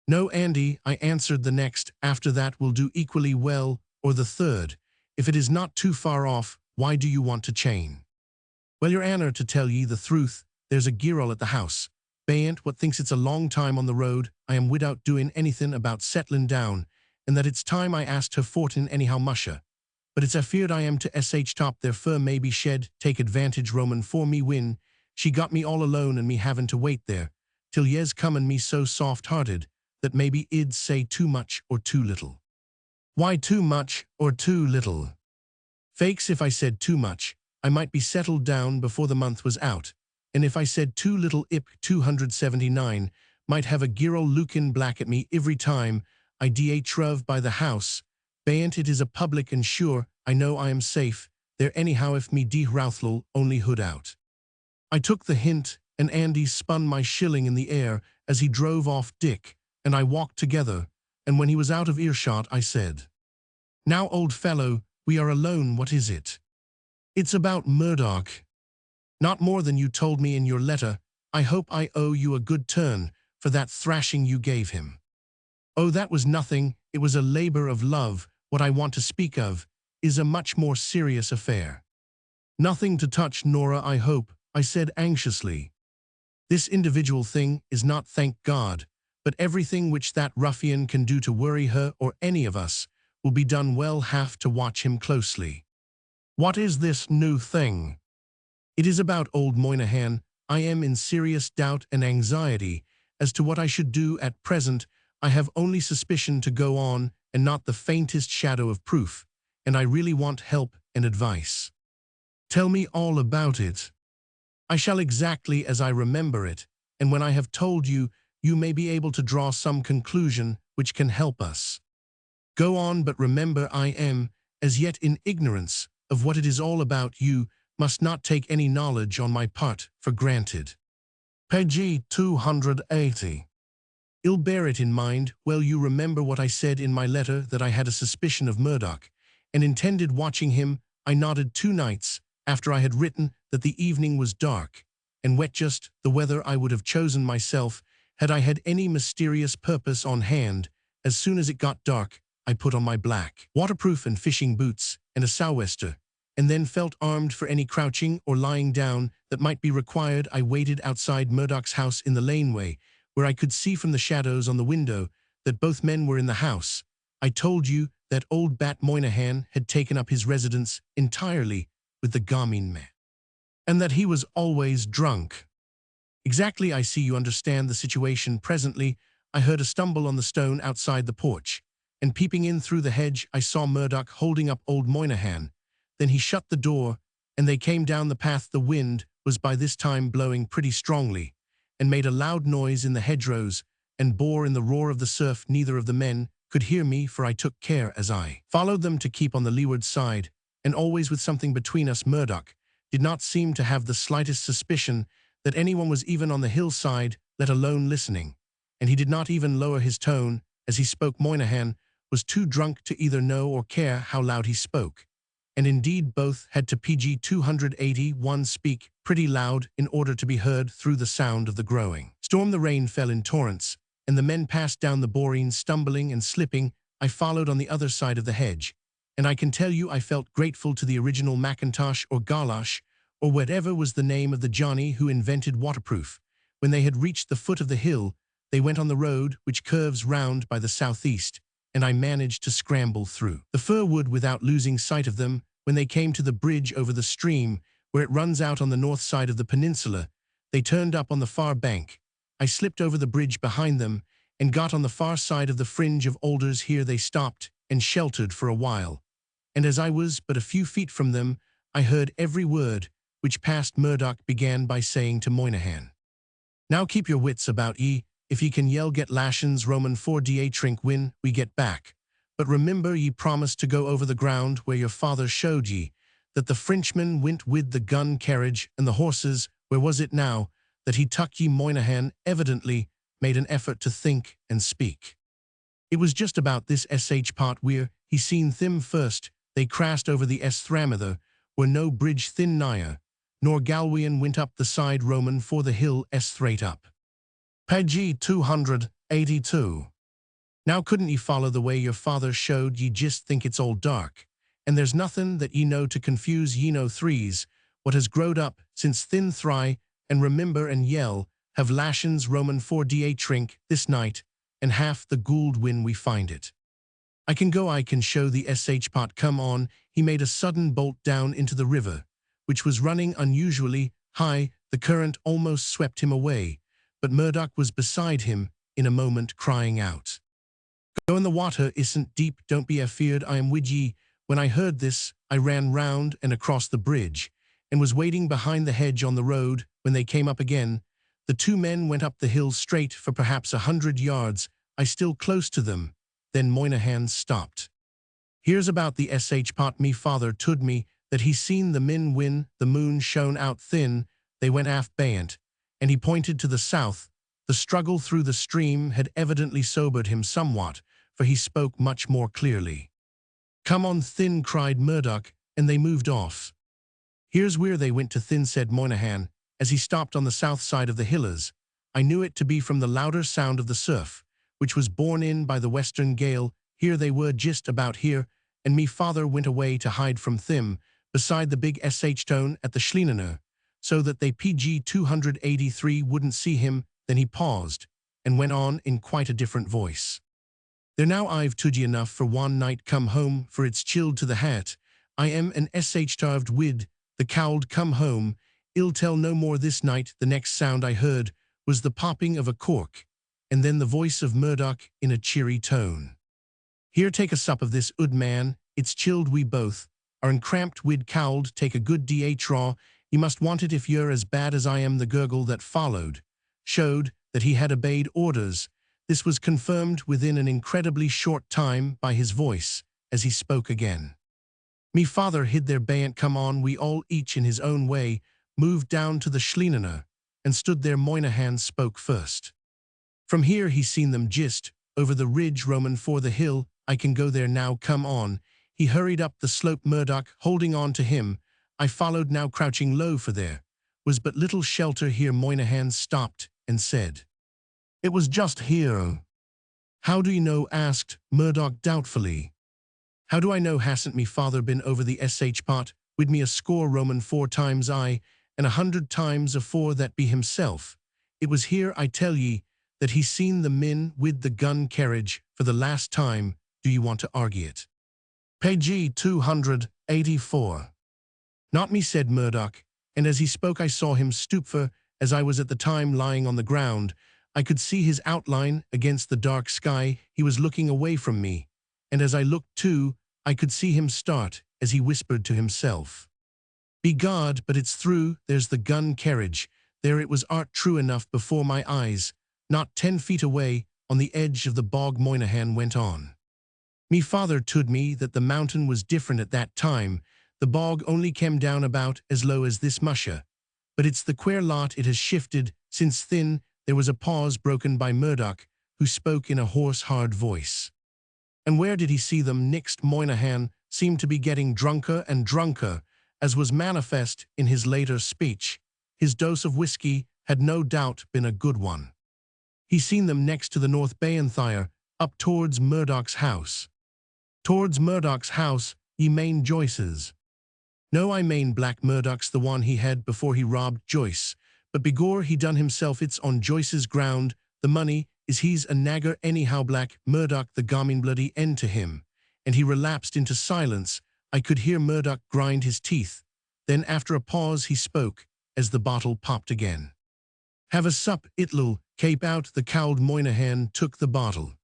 Speaker 1: No, Andy, I answered. The next after that will do equally well, or the third, if it is not too far off. Why do you want to chain? Well, your Anna, to tell ye the truth, there's a girl at the house, baint what thinks it's a long time on the road. I am without doing anything about settling down, and that it's time I asked her fortin anyhow musha. But it's afeard I am to top their fur maybe shed take advantage Roman for me win. She got me all alone, and me having to wait there till yes come, and me so soft-hearted that maybe I'd say too much or too little. Why too much or too little? Fakes, if I said too much, I might be settled down before the month was out, and if I said too little, 279 might have a girl lookin' black at me every time I truv by the house. Baint it is a public, and sure, I know I am safe there anyhow if me Routhel only hood out. I took the hint, and Andy spun my shilling in the air as he drove off. Dick and I walked together, and when he was out of earshot, I said, Now, old fellow, we are alone. What is it? It's about Murdoch. Not more than you told me in your letter. I hope I owe you a good turn for that thrashing you gave him. Oh, that was nothing. It was a labor of love. What I want to speak of is a much more serious affair. Nothing to touch, Nora, I hope, I said anxiously. This individual thing is not, thank God, but everything which that ruffian can do to worry her or any of us will be done. Well, have to watch him closely. What is this new thing? It is about old Moynihan. I am in serious doubt and anxiety as to what I should do at present. I have only suspicion to go on, and not the faintest shadow of proof, and I really want help and advice. Tell me all about it. I shall exactly as I remember it, and when I have told you, you may be able to draw some conclusion which can help us. Go on, but remember I am, as yet in ignorance of what it is all about. You must not take any knowledge on my part for granted. Page 280. I'll bear it in mind. Well, you remember what I said in my letter, that I had a suspicion of Murdoch, and intended watching him. I nodded 2 nights after I had written that the evening was dark and wet, just the weather I would have chosen myself had I had any mysterious purpose on hand. As soon as it got dark, I put on my black, waterproof and fishing boots and a sou'wester, and then felt armed for any crouching or lying down that might be required. I waited outside Murdoch's house in the laneway, where I could see from the shadows on the window that both men were in the house. I told you that old Bat Moynihan had taken up his residence entirely with the gamine man, and that he was always drunk. Exactly. I see you understand the situation. Presently, I heard a stumble on the stone outside the porch, and peeping in through the hedge, I saw Murdoch holding up old Moynihan. Then he shut the door, and they came down the path. The wind was by this time blowing pretty strongly, and made a loud noise in the hedgerows, and bore in the roar of the surf. Neither of the men could hear me, for I took care as I followed them to keep on the leeward side, and always with something between us. Murdoch did not seem to have the slightest suspicion that anyone was even on the hillside, let alone listening, and he did not even lower his tone as he spoke. Moynihan was too drunk to either know or care how loud he spoke, and indeed both had to pg 281 speak pretty loud in order to be heard through the sound of the growing storm. The rain fell in torrents, and the men passed down the boreen, stumbling and slipping. I followed on the other side of the hedge, and I can tell you I felt grateful to the original Macintosh or Galash, or whatever was the name of the Johnny who invented waterproof. When they had reached the foot of the hill, they went on the road which curves round by the southeast, and I managed to scramble through the fir wood without losing sight of them. When they came to the bridge over the stream, where it runs out on the north side of the peninsula, they turned up on the far bank. I slipped over the bridge behind them and got on the far side of the fringe of alders. Here they stopped and sheltered for a while, and as I was but a few feet from them, I heard every word which passed. Murdoch began by saying to Moynihan, "Now keep your wits about ye. If ye can yell, get lashins Roman 4da trink when we get back. But remember ye promised to go over the ground where your father showed ye that the Frenchman went with the gun carriage and the horses. Where was it now that he tuck ye?" Moynihan evidently made an effort to think and speak. "It was just about this part where he seen them first. They crashed over the Thramither, where no bridge thin nigher, nor Galwegian went up the side Roman for the hill straight up." Page 282. "Now couldn't ye follow the way your father showed? Ye just think it's all dark, and there's nothing that ye know to confuse ye. No threes what has growed up since thin thry, and remember and yell, have lashins Roman 4da trink this night, and half the gould when we find it. I can go, I can show the pot. Come on." He made a sudden bolt down into the river, which was running unusually high. The current almost swept him away, but Murdoch was beside him in a moment, crying out, "Go in, the water isn't deep, don't be afeard, I am with ye." When I heard this, I ran round and across the bridge, and was waiting behind the hedge on the road. When they came up again, the 2 men went up the hill straight for perhaps 100 yards, I still close to them. Then Moynihan stopped. "Here's about the pot. Me father told me that he seen the men when the moon shone out thin. They went aft bayant," and he pointed to the south. The struggle through the stream had evidently sobered him somewhat, for he spoke much more clearly. "Come on, Thin," cried Murdoch, and they moved off. "Here's where they went to, Thin," said Moynihan, as he stopped on the south side of the hillers. I knew it to be from the louder sound of the surf, which was borne in by the western gale. Here they were, just about here, and me father went away to hide from them, beside the big tone at the Schlienener, so that they pg 283 wouldn't see him. Then he paused, and went on in quite a different voice. "There now, I've told ye enough for one night. Come home, for it's chilled to the hat. I am an starved wid, the cowld. Come home, I'll tell no more this night." The next sound I heard was the popping of a cork, and then the voice of Murdoch in a cheery tone. "Here, take a sup of this, ood man. It's chilled. We both are encramped wid cowld. Take a good traw. You must want it if you're as bad as I am." The gurgle that followed showed that he had obeyed orders. This was confirmed within an incredibly short time by his voice, as he spoke again. Me father hid their bayant come on, we all each in his own way, moved down to the Schlienener, and stood there Moynihan spoke first. From here he seen them gist, over the ridge Roman for the hill, I can go there now come on. He hurried up the slope Murdoch, holding on to him. I followed now crouching low for there was but little shelter here. Moynihan stopped and said, "It was just here." "How do you know?" asked Murdoch doubtfully. "How do I know? Hasn't me father been over the pot with me a score Roman 4 times I, and 100 times afore that be himself? It was here, I tell ye, that he seen the men with the gun carriage for the last time. Do you want to argue it?" Page 284. "Not me," said Murdoch, and as he spoke I saw him stoop, for, as I was at the time lying on the ground, I could see his outline against the dark sky. He was looking away from me, and as I looked too, I could see him start, as he whispered to himself, "Be God, but it's through, there's the gun carriage." There it was true enough before my eyes, not 10 feet away, on the edge of the bog. Moynihan went on. "Me father told me that the mountain was different at that time. The bog only came down about as low as this musha. But it's the queer lot it has shifted since then." There was a pause broken by Murdoch, who spoke in a hoarse, hard voice. "And where did he see them next?" Moynihan seemed to be getting drunker and drunker, as was manifest in his later speech. His dose of whiskey had no doubt been a good one. "He seen them next to the North Bayanthire, up towards Murdoch's house." "Towards Murdoch's house, ye main Joyce's?" "No, I main Black Murdoch's, the one he had before he robbed Joyce. But begore he done himself, it's on Joyce's ground. The money is he's a nagger anyhow." Black Murdoch, the gamin bloody end to him, and he relapsed into silence. I could hear Murdoch grind his teeth. Then after a pause he spoke, as the bottle popped again. "Have a sup, it'll cape out the cowled." Moynihan took the bottle.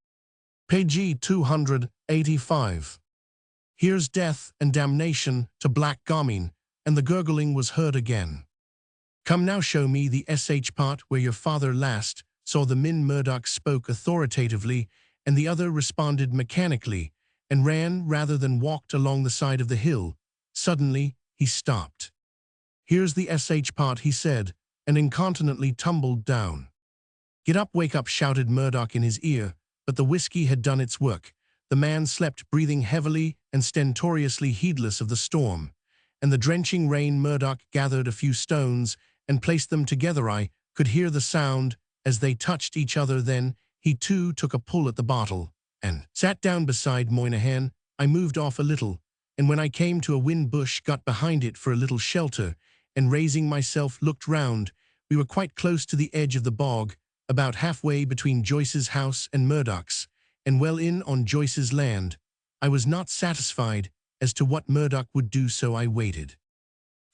Speaker 1: Page 285. "Here's death and damnation to Black Gamin," and the gurgling was heard again. "Come now, show me the pot where your father last saw the men." Murdoch spoke authoritatively, and the other responded mechanically, and ran rather than walked along the side of the hill. Suddenly, he stopped. "Here's the pot," he said, and incontinently tumbled down. "Get up, wake up," shouted Murdoch in his ear, but the whiskey had done its work. The man slept, breathing heavily and stentoriously, heedless of the storm and the drenching rain. Murdoch gathered a few stones and placed them together. I could hear the sound as they touched each other. Then he too took a pull at the bottle and sat down beside Moynihan. I moved off a little, and when I came to a wind bush, got behind it for a little shelter, and raising myself looked round. We were quite close to the edge of the bog, about halfway between Joyce's house and Murdoch's, and well in on Joyce's land. I was not satisfied as to what Murdoch would do, so I waited.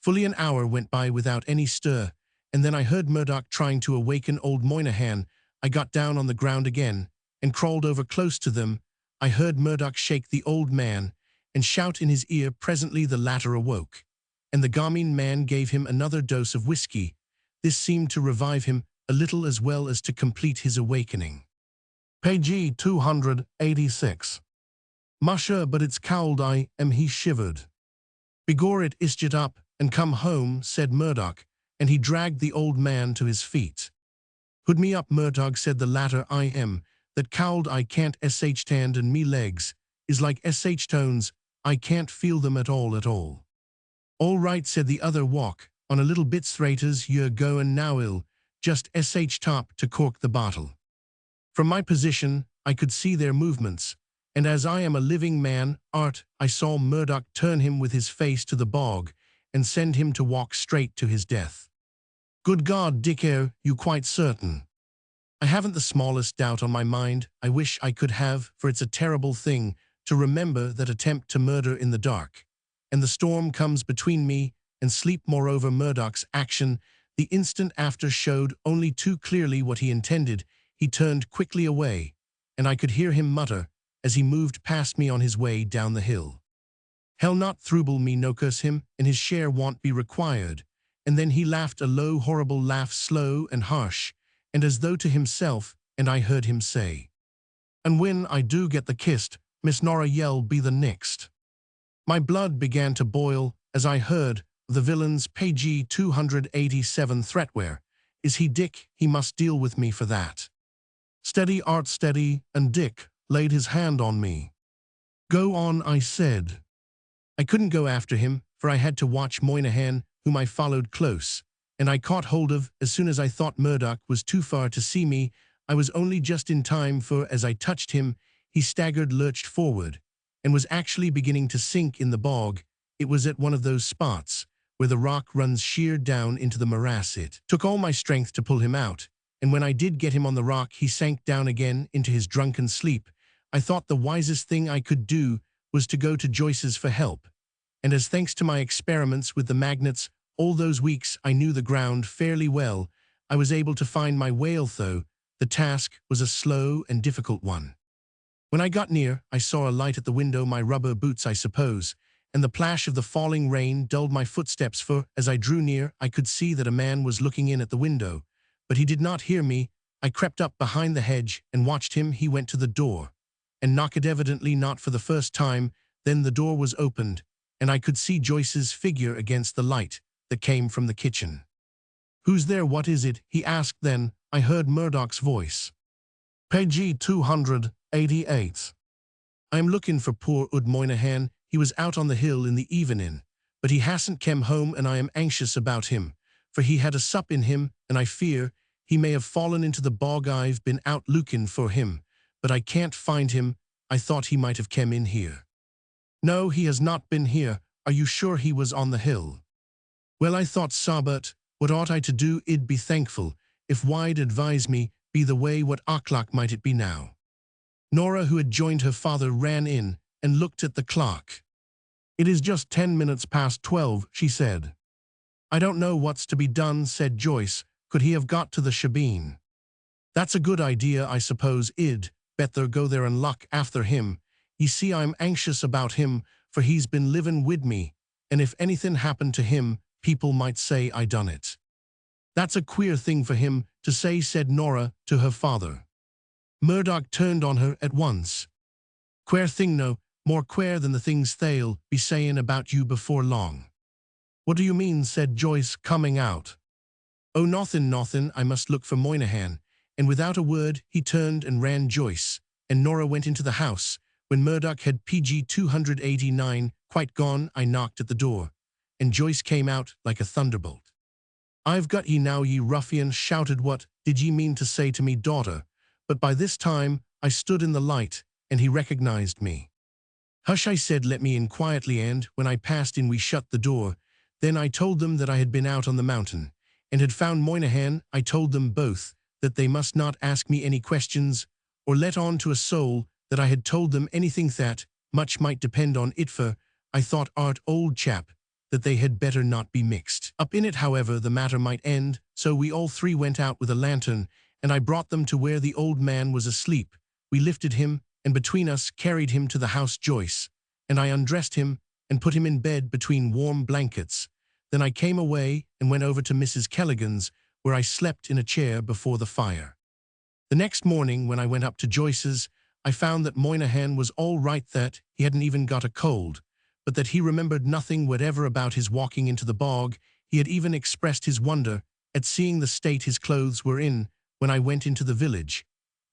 Speaker 1: Fully an hour went by without any stir, and then I heard Murdoch trying to awaken old Moynihan. I got down on the ground again and crawled over close to them. I heard Murdoch shake the old man and shout in his ear. Presently the latter awoke, and the gamin man gave him another dose of whiskey. This seemed to revive him a little as well as to complete his awakening. Page 286. "Musha, but it's cowld I am," he shivered. "Begore it is jet up and come home," said Murdoch, and he dragged the old man to his feet. "Hood me up, Murdoch," said the latter. "I am that cowld I can't stand, and me legs is like tones, I can't feel them at all at all." "All right," said the other, "walk on a little bit straight as you're goin' now, just top to cork the bottle." From my position, I could see their movements, and as I am a living man, I saw Murdoch turn him with his face to the bog and send him to walk straight to his death. "Good God, Dick, are you quite certain?" "I haven't the smallest doubt on my mind. I wish I could have, for it's a terrible thing to remember that attempt to murder in the dark. And the storm comes between me and sleep." Moreover, Murdoch's action the instant after showed only too clearly what he intended. He turned quickly away, and I could hear him mutter, as he moved past me on his way down the hill, "Hell not throuble me no curse him, and his share won't be required." And then he laughed a low, horrible laugh, slow and harsh, and as though to himself, and I heard him say, "And when I do get the kist, Miss Nora yell be the next." My blood began to boil as I heard the villain's page 287 threatware. Is he Dick? He must deal with me for that. Steady, Art, steady, and Dick laid his hand on me. "Go on," I said. I couldn't go after him, for I had to watch Moynihan, whom I followed close, and I caught hold of as soon as I thought Murdoch was too far to see me. I was only just in time, for as I touched him, he staggered, lurched forward, and was actually beginning to sink in the bog. It was at one of those spots where the rock runs sheer down into the morass. It took all my strength to pull him out, and when I did get him on the rock, he sank down again into his drunken sleep. I thought the wisest thing I could do was to go to Joyce's for help, and as thanks to my experiments with the magnets all those weeks I knew the ground fairly well, I was able to find my way, though the task was a slow and difficult one. When I got near, I saw a light at the window, my rubber boots, I suppose, and the plash of the falling rain dulled my footsteps, for as I drew near, I could see that a man was looking in at the window, but he did not hear me. I crept up behind the hedge and watched him. He went to the door and knocked, evidently not for the first time. Then the door was opened, and I could see Joyce's figure against the light that came from the kitchen. "Who's there? What is it?" he asked. Then I heard Murdoch's voice. "Page 288. I am looking for poor Ud Moynihan. He was out on the hill in the evening, but he hasn't come home, and I am anxious about him, for he had a sup in him, and I fear he may have fallen into the bog. I've been out looking for him, but I can't find him. I thought he might have come in here." "No, he has not been here." "Are you sure he was on the hill?" "Well, I thought so, but what ought I to do? I'd be thankful if Wide advise me. Be the way, what o'clock might it be now?" Nora, who had joined her father, ran in and looked at the clock. "It is just 10 minutes past 12, she said. "I don't know what's to be done," said Joyce. "Could he have got to the shebeen?" "That's a good idea, I suppose. I'd better go there and look after him. Ye see, I'm anxious about him, for he's been living wid me, and if anything happened to him, people might say I done it." "That's a queer thing for him to say," said Nora to her father. Murdoch turned on her at once. "Queer thing, no, more queer than the things they'll be saying about you before long." "What do you mean?" said Joyce, coming out. "Oh, nothing. I must look for Moynihan." And without a word, he turned and ran. Joyce and Nora went into the house. When Murdoch had page 289 quite gone, I knocked at the door, and Joyce came out like a thunderbolt. "I've got ye now, ye ruffian," shouted. "What did ye mean to say to me, daughter?" But by this time I stood in the light, and he recognized me. "Hush," I said, "let me in quietly," and when I passed in we shut the door. Then I told them that I had been out on the mountain, and had found Moynihan. I told them both that they must not ask me any questions, or let on to a soul that I had told them anything, that much might depend on it, for I thought, Art, old chap, that they had better not be mixed up in it, however the matter might end. So we all three went out with a lantern, and I brought them to where the old man was asleep. We lifted him, and between us carried him to the house. Joyce and I undressed him and put him in bed between warm blankets. Then I came away and went over to Mrs. Kelligan's, where I slept in a chair before the fire. The next morning, when I went up to Joyce's, I found that Moynihan was all right, that he hadn't even got a cold, but that he remembered nothing whatever about his walking into the bog. He had even expressed his wonder at seeing the state his clothes were in. When I went into the village,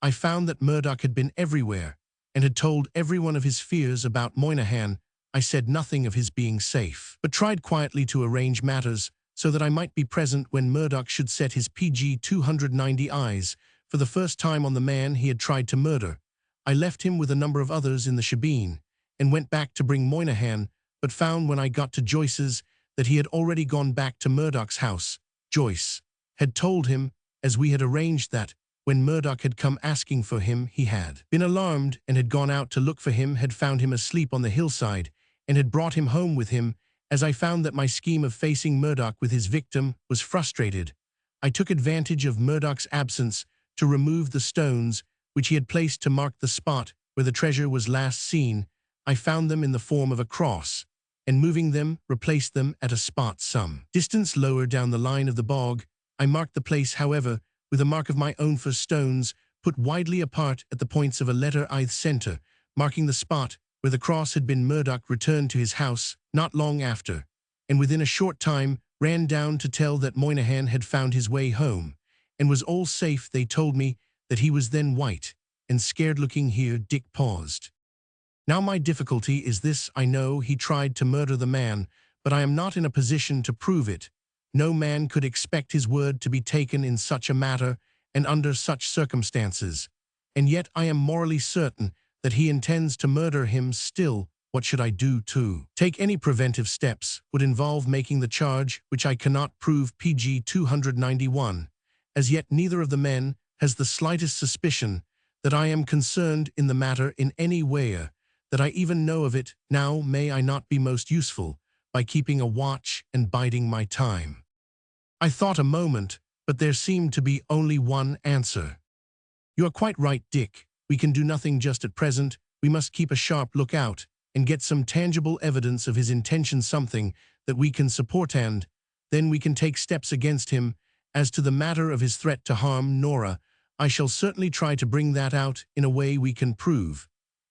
Speaker 1: I found that Murdoch had been everywhere and had told everyone of his fears about Moynihan. I said nothing of his being safe, but tried quietly to arrange matters so that I might be present when Murdoch should set his page 290 eyes for the first time on the man he had tried to murder. I left him with a number of others in the shebeen and went back to bring Moynihan, but found when I got to Joyce's that he had already gone back to Murdoch's house. Joyce had told him, as we had arranged, that when Murdoch had come asking for him, he had been alarmed and had gone out to look for him, had found him asleep on the hillside, and had brought him home with him. As I found that my scheme of facing Murdoch with his victim was frustrated, I took advantage of Murdoch's absence to remove the stones which he had placed to mark the spot where the treasure was last seen. I found them in the form of a cross, and moving them, replaced them at a spot some distance lower down the line of the bog. I marked the place, however, with a mark of my own for stones, put widely apart at the points of a letter-I center, marking the spot where the cross had been. Murdoch returned to his house not long after, and within a short time ran down to tell that Moynihan had found his way home, and was all safe. They told me that he was then white and scared-looking. Here Dick paused. Now my difficulty is this: I know he tried to murder the man, but I am not in a position to prove it. No man could expect his word to be taken in such a matter and under such circumstances, and yet I am morally certain that he intends to murder him still. What should I do to take any preventive steps would involve making the charge, which I cannot prove. PG 291. As yet neither of the men has the slightest suspicion that I am concerned in the matter in any way, that I even know of it. Now may I not be most useful by keeping a watch and biding my time? I thought a moment, but there seemed to be only one answer. You are quite right, Dick. We can do nothing just at present. We must keep a sharp lookout and get some tangible evidence of his intention, something that we can support, and then we can take steps against him. As to the matter of his threat to harm Nora, I shall certainly try to bring that out in a way we can prove,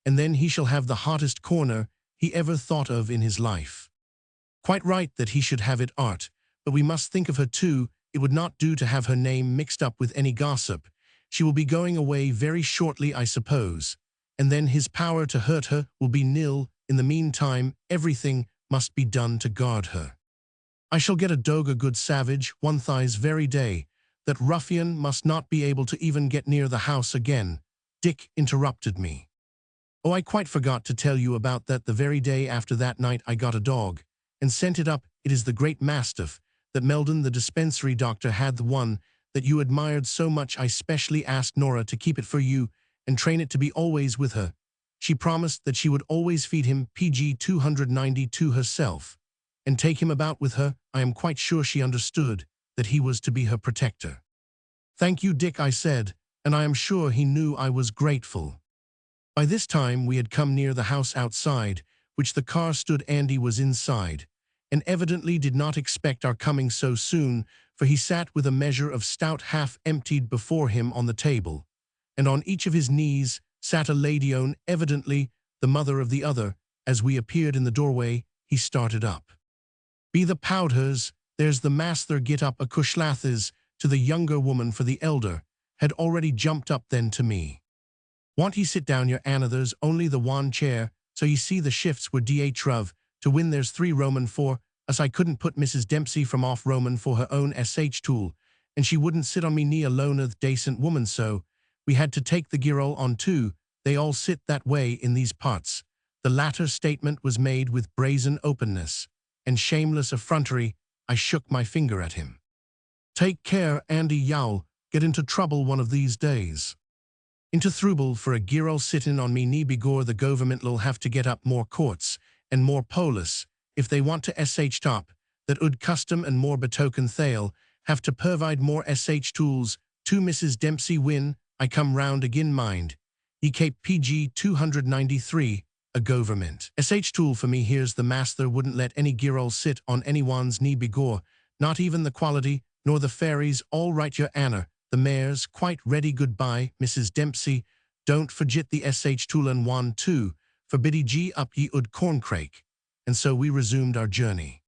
Speaker 1: and then he shall have the hottest corner he ever thought of in his life. Quite right that he should have it, Art, but we must think of her too. It would not do to have her name mixed up with any gossip. She will be going away very shortly, I suppose, and then his power to hurt her will be nil. In the meantime, everything must be done to guard her. I shall get a dog, a good savage, one this very day. That ruffian must not be able to even get near the house again. Dick interrupted me. Oh, I quite forgot to tell you about that. The very day after that night I got a dog and sent it up. It is the great mastiff that Meldon, the dispensary doctor, had, the one that you admired so much. I specially asked Nora to keep it for you and train it to be always with her. She promised that she would always feed him, PG 292, herself, and take him about with her. I am quite sure she understood that he was to be her protector. Thank you, Dick, I said, and I am sure he knew I was grateful. By this time we had come near the house outside, which the car stood. Andy was inside, and evidently did not expect our coming so soon, for he sat with a measure of stout half emptied before him on the table, and on each of his knees sat a lady, evidently the mother of the other. As we appeared in the doorway, he started up. Be the powders, there's the master. Get up, a cushlathis, to the younger woman, for the elder had already jumped up then to me. Want ye sit down, your anothers, only the one chair, so ye see the shifts were dh to win. There's 3 Roman for us. I couldn't put Mrs. Dempsey from off Roman for her own tool, and she wouldn't sit on me knee alone, a decent woman, so we had to take the girl on too. They all sit that way in these parts. The latter statement was made with brazen openness and shameless effrontery. I shook my finger at him. Take care, Andy, you'll get into trouble one of these days. Into trouble for a girl sitting on me knee. Begor the government'll have to get up more courts and more police if they want to top that ud custom, and more betoken they'll have to provide more tools to Mrs. Dempsey win I come round again, mind. Ye cape PG 293, a government tool for me. Here's the master wouldn't let any girl sit on anyone's knee. Begor, not even the quality, nor the fairies. All right, your Anna, the mare's quite ready. Goodbye, Mrs. Dempsey. Don't forget the tool, and one too, for biddy g up ye ud corncrake. And so we resumed our journey.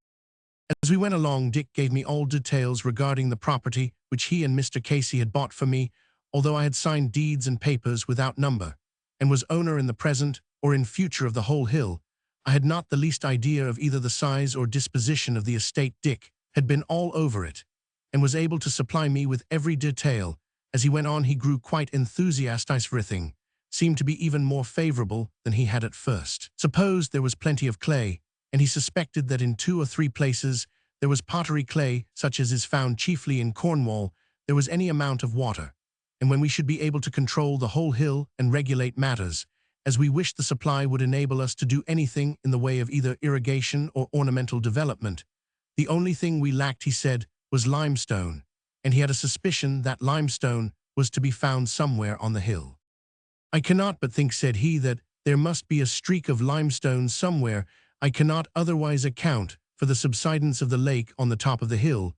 Speaker 1: As we went along, Dick gave me all details regarding the property which he and Mr. Casey had bought for me, although I had signed deeds and papers without number, and was owner in the present or in future of the whole hill. I had not the least idea of either the size or disposition of the estate. Dick had been all over it, and was able to supply me with every detail. As he went on, he grew quite enthusiastic. Everything seemed to be even more favorable than he had at first supposed. There was plenty of clay, and he suspected that in 2 or 3 places there was pottery clay, such as is found chiefly in Cornwall. There was any amount of water, and when we should be able to control the whole hill and regulate matters as we wished, the supply would enable us to do anything in the way of either irrigation or ornamental development. The only thing we lacked, he said, was limestone, and he had a suspicion that limestone was to be found somewhere on the hill. I cannot but think, said he, that there must be a streak of limestone somewhere. I cannot otherwise account for the subsidence of the lake on the top of the hill.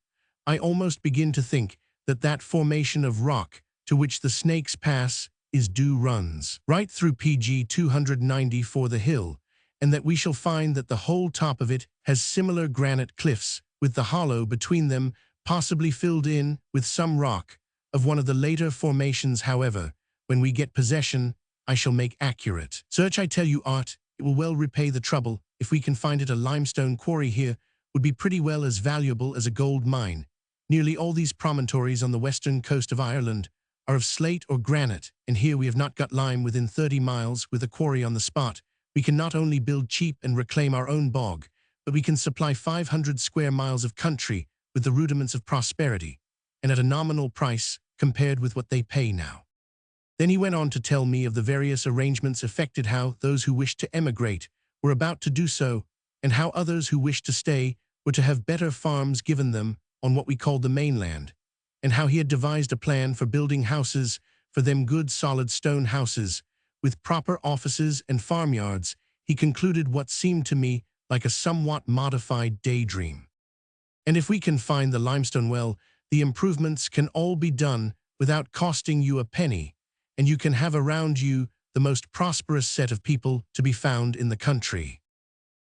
Speaker 1: I almost begin to think that that formation of rock to which the snakes pass is due runs right through PG 290 for the hill, and that we shall find that the whole top of it has similar granite cliffs, with the hollow between them possibly filled in with some rock of one of the later formations. However, when we get possession, I shall make accurate search. I tell you, Art, it will well repay the trouble. If we can find it, a limestone quarry here would be pretty well as valuable as a gold mine. Nearly all these promontories on the western coast of Ireland are of slate or granite, and here we have not got lime within 30 miles. With a quarry on the spot, we can not only build cheap and reclaim our own bog, but we can supply 500 square miles of country with the rudiments of prosperity, and at a nominal price compared with what they pay now. Then he went on to tell me of the various arrangements effected, how those who wished to emigrate were about to do so, and how others who wished to stay were to have better farms given them on what we called the mainland, and how he had devised a plan for building houses for them, good solid stone houses, with proper offices and farmyards. He concluded what seemed to me like a somewhat modified daydream. And if we can find the limestone, well, the improvements can all be done without costing you a penny, and you can have around you the most prosperous set of people to be found in the country.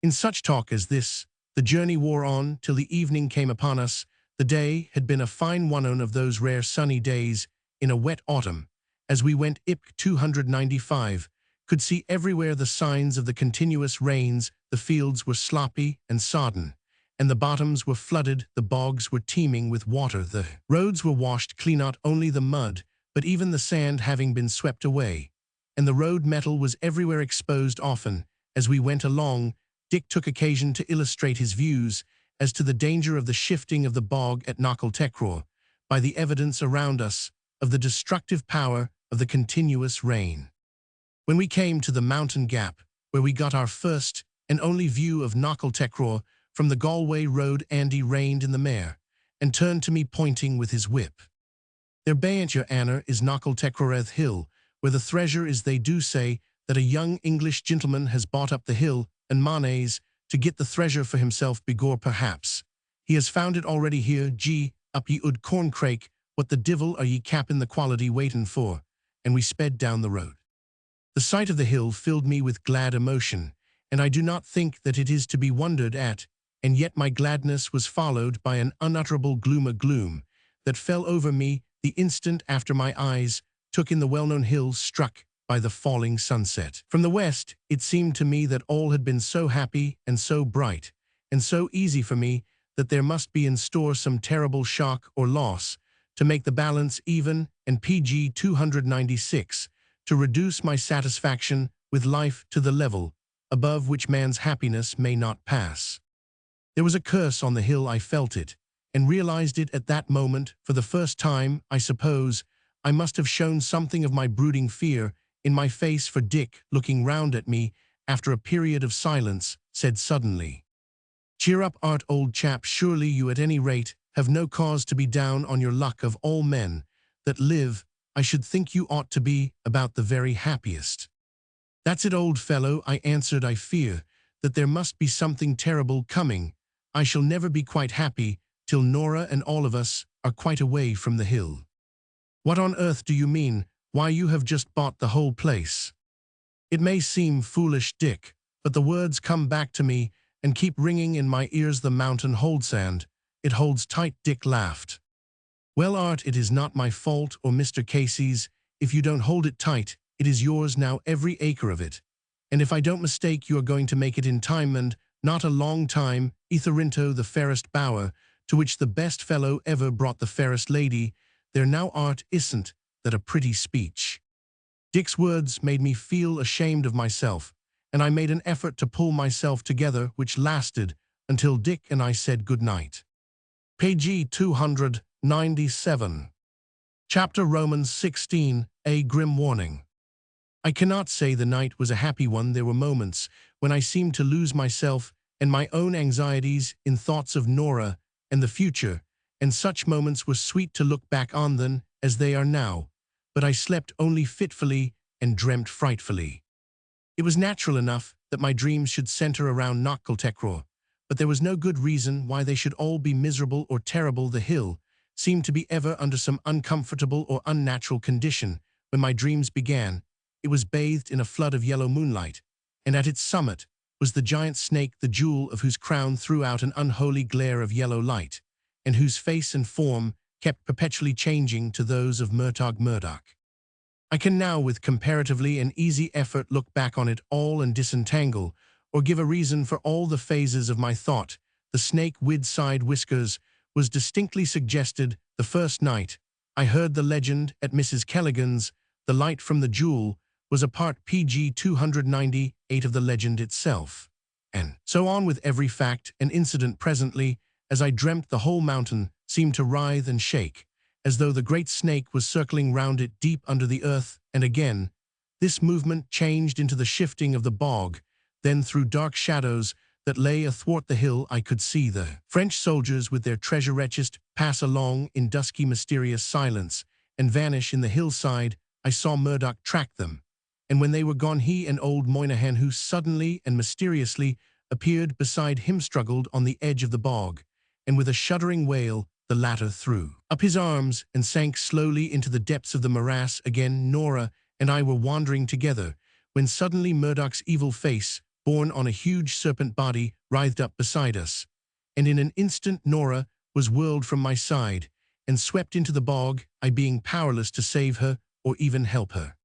Speaker 1: In such talk as this, the journey wore on till the evening came upon us. The day had been a fine one of those rare sunny days in a wet autumn. As we went IP 295, could see everywhere the signs of the continuous rains. The fields were sloppy and sodden, and the bottoms were flooded. The bogs were teeming with water. The roads were washed clean, not only the mud, but even the sand having been swept away, and the road metal was everywhere exposed. Often, as we went along, Dick took occasion to illustrate his views as to the danger of the shifting of the bog at Knockeltecraw by the evidence around us of the destructive power of the continuous rain. When we came to the mountain gap, where we got our first and only view of Knockeltecraw from the Galway road, Andy reined in the mare and turned to me, pointing with his whip. "There bain't your Anna is Knockeltecraweth hill, where the treasure is. They do say that a young English gentleman has bought up the hill and manes to get the treasure for himself. Begor, perhaps he has found it already here. Gee, up ye ud Corncrake, what the divil are ye capping the quality waitin' for?" And we sped down the road. The sight of the hill filled me with glad emotion, and I do not think that it is to be wondered at, and yet my gladness was followed by an unutterable gloom that fell over me the instant after my eyes took in the well-known hill struck by the falling sunset. From the west, it seemed to me that all had been so happy and so bright and so easy for me that there must be in store some terrible shock or loss to make the balance even, and PG 296, to reduce my satisfaction with life to the level above which man's happiness may not pass. There was a curse on the hill. I felt it, and realized it at that moment for the first time. I suppose I must have shown something of my brooding fear in my face, for Dick, looking round at me after a period of silence, said suddenly, "Cheer up, Art, old chap. Surely you at any rate have no cause to be down on your luck. Of all men that live, I should think you ought to be about the very happiest." "That's it, old fellow," I answered. "I fear that there must be something terrible coming. I shall never be quite happy till Nora and all of us are quite away from the hill." "What on earth do you mean? Why, you have just bought the whole place." It may seem foolish, Dick, but the words come back to me and keep ringing in my ears. "The mountain holds and it holds tight," Dick laughed. "Well, Art, it is not my fault or Mr. Casey's if you don't hold it tight. It is yours now, every acre of it. And if I don't mistake, you are going to make it in time, and not a long time. Itherinto, the fairest bower, to which the best fellow ever brought the fairest lady. There now, Art, isn't that a pretty speech?" Dick's words made me feel ashamed of myself, and I made an effort to pull myself together, which lasted until Dick and I said good night. Page 297. Chapter Romans 16, a grim warning. I cannot say the night was a happy one. There were moments when I seemed to lose myself and my own anxieties in thoughts of Nora and the future, and such moments were sweet to look back on them as they are now, but I slept only fitfully and dreamt frightfully. It was natural enough that my dreams should center around Knockeltecraw, but there was no good reason why they should all be miserable or terrible. The hill seemed to be ever under some uncomfortable or unnatural condition. When my dreams began, it was bathed in a flood of yellow moonlight, and at its summit was the giant snake, the jewel of whose crown threw out an unholy glare of yellow light, and whose face and form kept perpetually changing to those of Murdoch. I can now, with comparatively an easy effort, look back on it all and disentangle, or give a reason for all the phases of my thought. The snake with side whiskers was distinctly suggested the first night I heard the legend at Mrs. Kelligan's. The light from the jewel was a part PG 298 of the legend itself. And so on with every fact and incident. Presently, as I dreamt, the whole mountain seemed to writhe and shake, as though the great snake was circling round it deep under the earth, and again this movement changed into the shifting of the bog. Then through dark shadows that lay athwart the hill I could see the French soldiers with their treasure chests pass along in dusky mysterious silence and vanish in the hillside. I saw Murdoch track them, and when they were gone he and old Moynihan, who suddenly and mysteriously appeared beside him, struggled on the edge of the bog, and with a shuddering wail the latter threw up his arms and sank slowly into the depths of the morass. Again Nora and I were wandering together, when suddenly Murdoch's evil face, borne on a huge serpent body, writhed up beside us, and in an instant Nora was whirled from my side and swept into the bog, I being powerless to save her or even help her.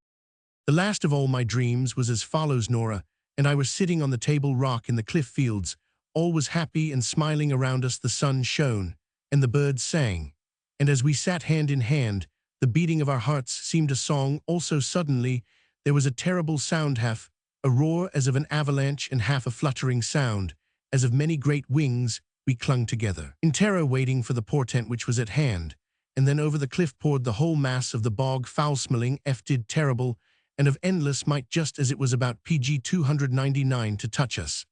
Speaker 1: The last of all my dreams was as follows. Nora and I were sitting on the Table Rock in the cliff fields. All was happy and smiling around us. The sun shone, and the birds sang, and as we sat hand in hand, the beating of our hearts seemed a song also. Suddenly there was a terrible sound, half a roar as of an avalanche, and half a fluttering sound as of many great wings. We clung together in terror, waiting for the portent which was at hand, and then over the cliff poured the whole mass of the bog, foul-smelling, effted, terrible, and of endless might, just as it was about PG 299 to touch us.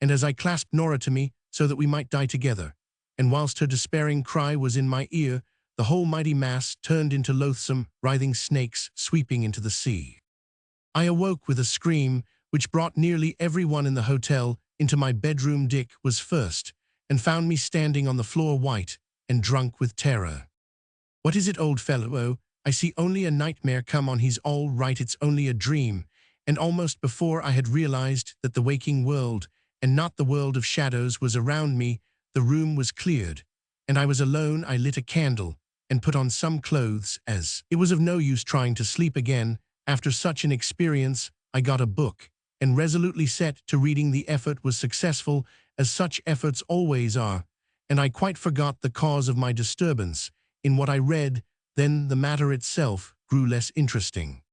Speaker 1: And as I clasped Nora to me, so that we might die together, and whilst her despairing cry was in my ear, the whole mighty mass turned into loathsome, writhing snakes sweeping into the sea. I awoke with a scream which brought nearly everyone in the hotel into my bedroom. Dick was first, and found me standing on the floor, white and drunk with terror. "What is it, old fellow? Oh, I see only a nightmare. Come on, he's all right, it's only a dream." And almost before I had realized that the waking world, and not the world of shadows, was around me, the room was cleared, and I was alone. I lit a candle and put on some clothes, as it was of no use trying to sleep again after such an experience. I got a book and resolutely set to reading. The effort was successful, as such efforts always are, and I quite forgot the cause of my disturbance in what I read. Then the matter itself grew less interesting.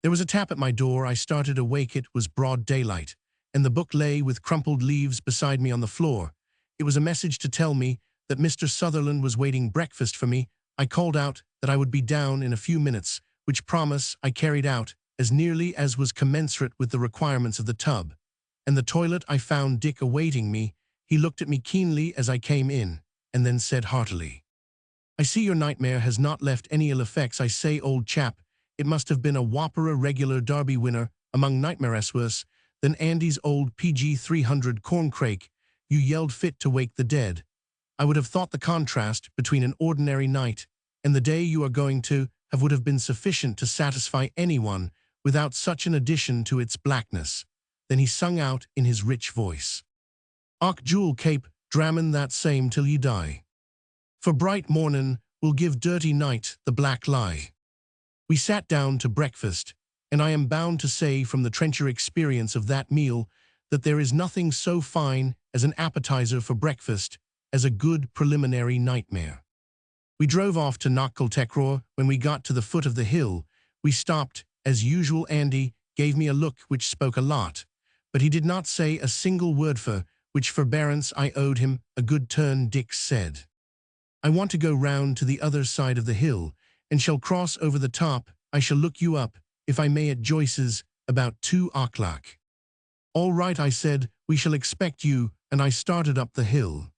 Speaker 1: There was a tap at my door. I started awake. It was broad daylight, and the book lay with crumpled leaves beside me on the floor. It was a message to tell me that Mr. Sutherland was waiting breakfast for me. I called out that I would be down in a few minutes, which promise I carried out as nearly as was commensurate with the requirements of the tub and the toilet. I found Dick awaiting me. He looked at me keenly as I came in, and then said heartily, "I see your nightmare has not left any ill effects. I say, old chap, it must have been a whopper, a regular Derby winner among nightmares worse than Andy's old PG 300 corncrake. You yelled fit to wake the dead. I would have thought the contrast between an ordinary night and the day you are going to have would have been sufficient to satisfy anyone without such an addition to its blackness." Then he sung out in his rich voice, "Och jewel cape, drammin' that same till ye die. For bright mornin' will give dirty night the black lie." We sat down to breakfast, and I am bound to say from the trencher experience of that meal that there is nothing so fine as an appetizer for breakfast as a good preliminary nightmare. We drove off to Knockeltecroor. When we got to the foot of the hill, we stopped. As usual, Andy gave me a look which spoke a lot, but he did not say a single word, for which forbearance I owed him a good turn. Dick said, "I want to go round to the other side of the hill, and shall cross over the top. I shall look you up, if I may, at Joyce's, about 2 o'clock. "All right," I said, "we shall expect you," and I started up the hill.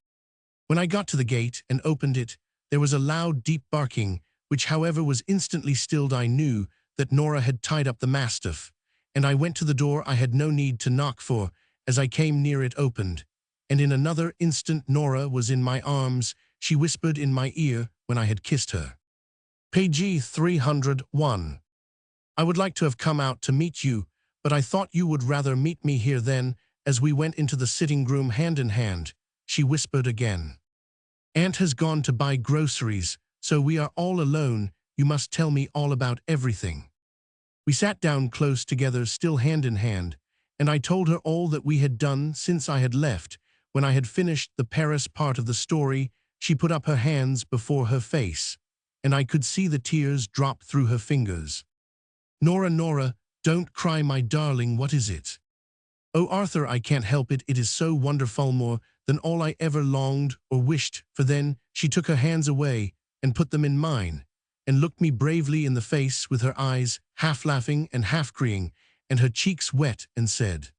Speaker 1: When I got to the gate and opened it, there was a loud, deep barking, which however was instantly stilled. I knew that Nora had tied up the mastiff, and I went to the door. I had no need to knock, for, as I came near, it opened, and in another instant Nora was in my arms. She whispered in my ear, when I had kissed her. Page 301. I would like to have come out to meet you, but I thought you would rather meet me here then, as we went into the sitting room hand in hand, she whispered again. Aunt has gone to buy groceries, so we are all alone. You must tell me all about everything. We sat down close together, still hand in hand, and I told her all that we had done since I had left. When I had finished the Paris part of the story, she put up her hands before her face, and I could see the tears drop through her fingers. Nora, don't cry, my darling, what is it? Oh, Arthur, I can't help it. It is so wonderful, more than all I ever longed or wished for. Then she took her hands away and put them in mine, and looked me bravely in the face with her eyes half laughing and half crying, and her cheeks wet, and said,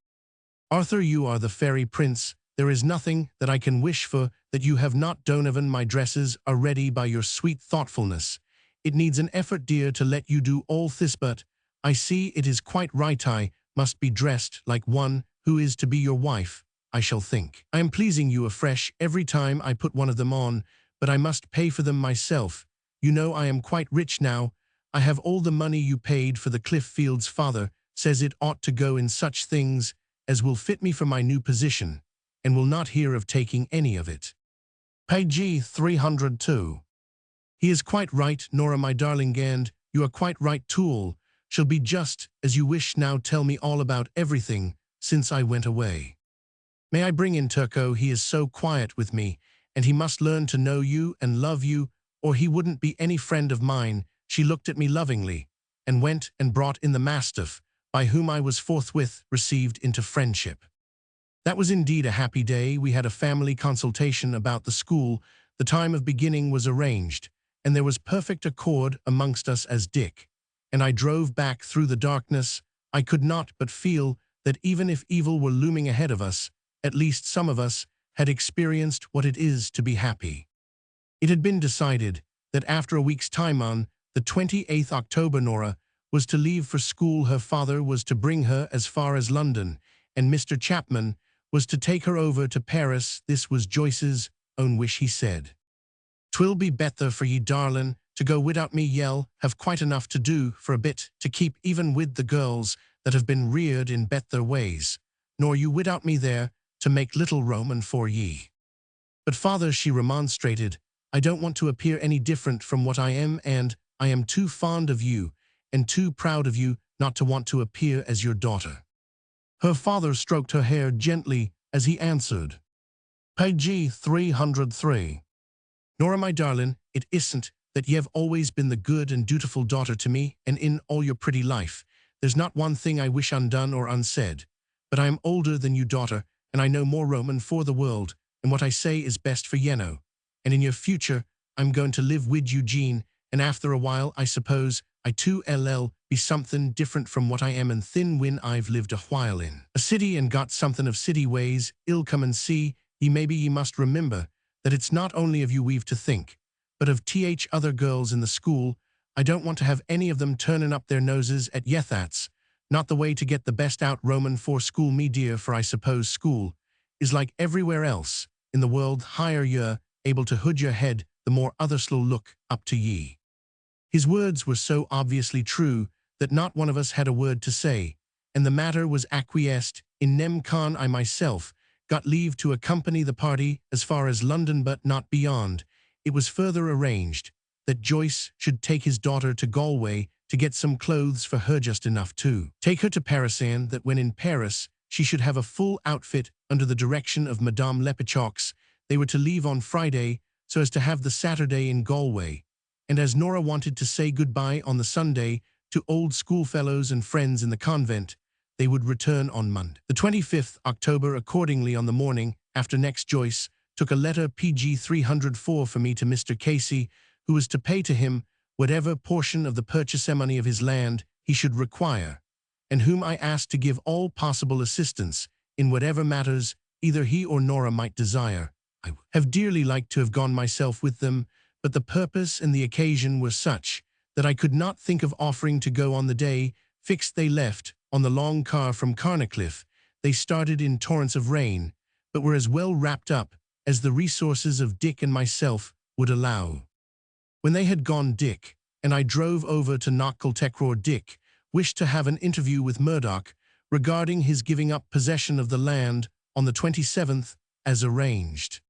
Speaker 1: Arthur, you are the fairy prince. There is nothing that I can wish for that you have not. Donovan, my dresses are ready by your sweet thoughtfulness. It needs an effort, dear, to let you do all this, but I see it is quite right. I must be dressed like one who is to be your wife, I shall think. I am pleasing you afresh every time I put one of them on, but I must pay for them myself. You know I am quite rich now. I have all the money you paid for the Cliff Fields. Father says it ought to go in such things as will fit me for my new position, and will not hear of taking any of it. Page 302. He is quite right, Nora, my darling, and you are quite right, Tool. Shall be just as you wish. Now tell me all about everything since I went away. May I bring in Turco? He is so quiet with me, and he must learn to know you and love you, or he wouldn't be any friend of mine. She looked at me lovingly, and went and brought in the mastiff, by whom I was forthwith received into friendship. That was indeed a happy day. We had a family consultation about the school. The time of beginning was arranged, and there was perfect accord amongst us as Dick and I drove back through the darkness. I could not but feel that even if evil were looming ahead of us, at least some of us had experienced what it is to be happy. It had been decided that after a week's time, on the 28th October, Nora was to leave for school. Her father was to bring her as far as London, and Mr. Chapman was to take her over to Paris. This was Joyce's own wish, he said. "'Twill be better for ye, darlin', to go without me. Ye'll have quite enough to do for a bit to keep even with the girls that have been reared in better ways, nor you without me there to make little Roman for ye." "But father," she remonstrated, "I don't want to appear any different from what I am, and I am too fond of you and too proud of you not to want to appear as your daughter." Her father stroked her hair gently as he answered. Page 303. "Nora, my darling, it isn't that ye have always been the good and dutiful daughter to me, and in all your pretty life, there's not one thing I wish undone or unsaid. But I am older than you, daughter, and I know more Roman for the world, and what I say is best for Yeno. And in your future, I'm going to live wid Eugene, and after a while, I suppose, I too ll be something different from what I am and thin when I've lived a while in a city and got something of city ways. I'll come and see ye. Maybe ye must remember that it's not only of you we've to think, but of other girls in the school. I don't want to have any of them turning up their noses at ye. That's not the way to get the best out Roman for school, me dear, for I suppose school is like everywhere else in the world. Higher you're able to hood your head, the more others'll look up to ye." His words were so obviously true that not one of us had a word to say, and the matter was acquiesced in. Nemcon, I myself got leave to accompany the party as far as London, but not beyond. It was further arranged that Joyce should take his daughter to Galway to get some clothes for her, just enough to take her to Paris, and that when in Paris she should have a full outfit under the direction of Madame Lepichaux. They were to leave on Friday so as to have the Saturday in Galway, and as Nora wanted to say goodbye on the Sunday to old schoolfellows and friends in the convent, they would return on Monday, the 25th October. Accordingly, on the morning after next, Joyce took a letter PG 304 for me to Mr. Casey, who was to pay to him whatever portion of the purchase money of his land he should require, and whom I asked to give all possible assistance in whatever matters either he or Nora might desire. I would have dearly liked to have gone myself with them, but the purpose and the occasion were such that I could not think of offering to go on the day fixed. They left on the long car from Carnacliff. They started in torrents of rain, but were as well wrapped up as the resources of Dick and myself would allow. When they had gone, Dick and I drove over to Knockle. Dick wished to have an interview with Murdoch regarding his giving up possession of the land on the 27th, as arranged.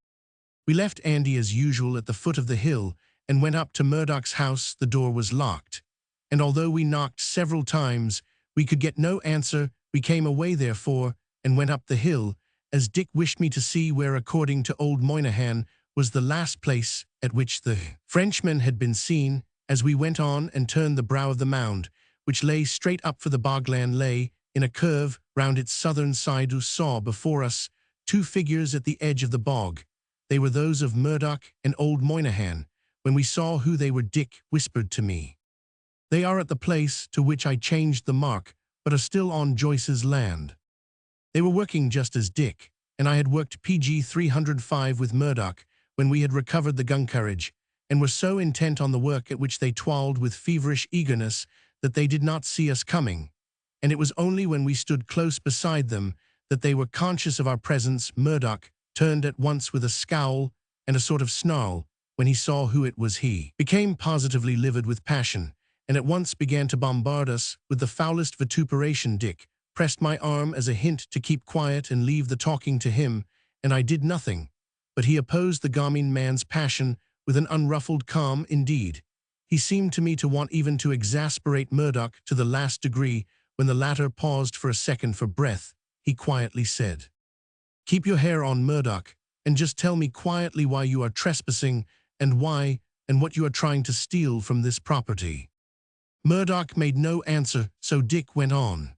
Speaker 1: We left Andy as usual at the foot of the hill and went up to Murdoch's house. The door was locked, and although we knocked several times, we could get no answer. We came away therefore and went up the hill, as Dick wished me to see where, according to old Moynihan, was the last place at which the Frenchman had been seen. As we went on and turned the brow of the mound, which lay straight up for the bogland lay in a curve round its southern side, we saw before us two figures at the edge of the bog. They were those of Murdoch and old Moynihan. When we saw who they were, Dick whispered to me, "They are at the place to which I changed the mark, but are still on Joyce's land." They were working just as Dick and I had worked PG 305 with Murdoch when we had recovered the gun carriage, and were so intent on the work at which they toiled with feverish eagerness that they did not see us coming, and it was only when we stood close beside them that they were conscious of our presence. Murdoch turned at once with a scowl and a sort of snarl when he saw who it was. He became positively livid with passion, and at once began to bombard us with the foulest vituperation. Dick pressed my arm as a hint to keep quiet and leave the talking to him, and I did nothing, but he opposed the gaming man's passion with an unruffled calm. Indeed, he seemed to me to want even to exasperate Murdoch to the last degree. When the latter paused for a second for breath, he quietly said, "Keep your hair on, Murdoch, and just tell me quietly why you are trespassing, and why, and what you are trying to steal from this property." Murdoch made no answer, so Dick went on.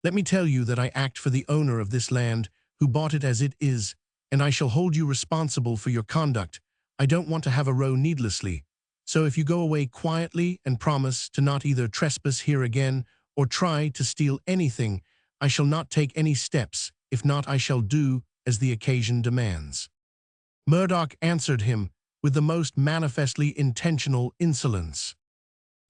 Speaker 1: "Let me tell you that I act for the owner of this land, who bought it as it is, and I shall hold you responsible for your conduct. I don't want to have a row needlessly, so if you go away quietly and promise to not either trespass here again or try to steal anything, I shall not take any steps. If not, I shall do as the occasion demands." Murdoch answered him with the most manifestly intentional insolence.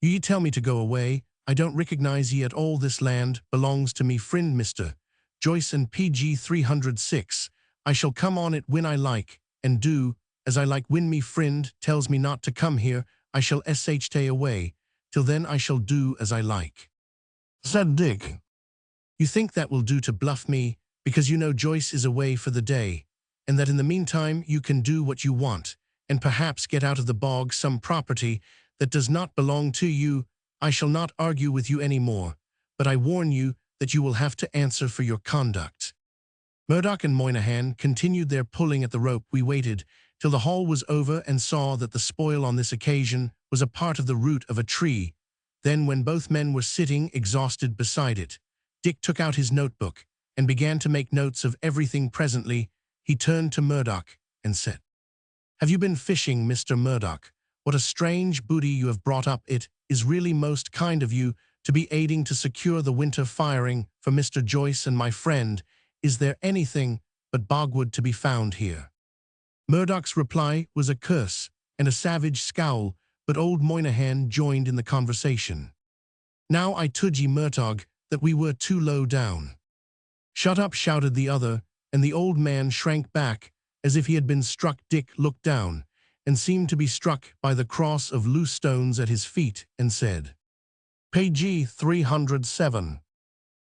Speaker 1: "You tell me to go away. I don't recognize ye at all. This land belongs to me friend Mr. Joyce and PG 306. I shall come on it when I like, and do as I like. When me friend tells me not to come here, I shall stay away. Till then I shall do as I like," said Dick. "You think that will do to bluff me, because you know Joyce is away for the day, and that in the meantime you can do what you want, and perhaps get out of the bog some property that does not belong to you. I shall not argue with you any more, but I warn you that you will have to answer for your conduct." Murdoch and Moynihan continued their pulling at the rope. We waited till the haul was over and saw that the spoil on this occasion was a part of the root of a tree. Then, when both men were sitting exhausted beside it, Dick took out his notebook and began to make notes of everything. Presently, he turned to Murdoch and said, "Have you been fishing, Mr. Murdoch? What a strange booty you have brought up. It is really most kind of you to be aiding to secure the winter firing for Mr. Joyce and my friend. Is there anything but bogwood to be found here?" Murdoch's reply was a curse and a savage scowl, but old Moynihan joined in the conversation. "Now I told ye, Murdoch, that we were too low down." "Shut up," shouted the other, and the old man shrank back as if he had been struck. Dick looked down and seemed to be struck by the cross of loose stones at his feet, and said, "Page 307.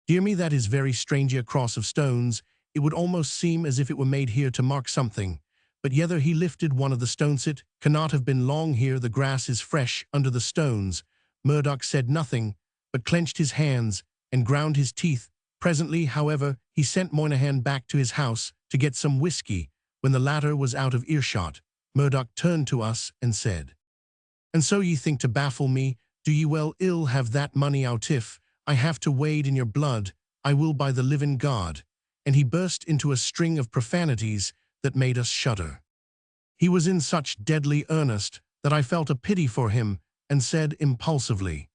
Speaker 1: Dear me, that is very strange, a cross of stones. It would almost seem as if it were made here to mark something. But yether he lifted one of the stones. It cannot have been long here. The grass is fresh under the stones." Murdoch said nothing, but clenched his hands and ground his teeth. Presently, however, he sent Moynihan back to his house to get some whiskey. When the latter was out of earshot, Murdoch turned to us and said, "And so ye think to baffle me, do ye? Well, ill have that money out. If I have to wade in your blood, I will, by the living God." And he burst into a string of profanities that made us shudder. He was in such deadly earnest that I felt a pity for him and said impulsively,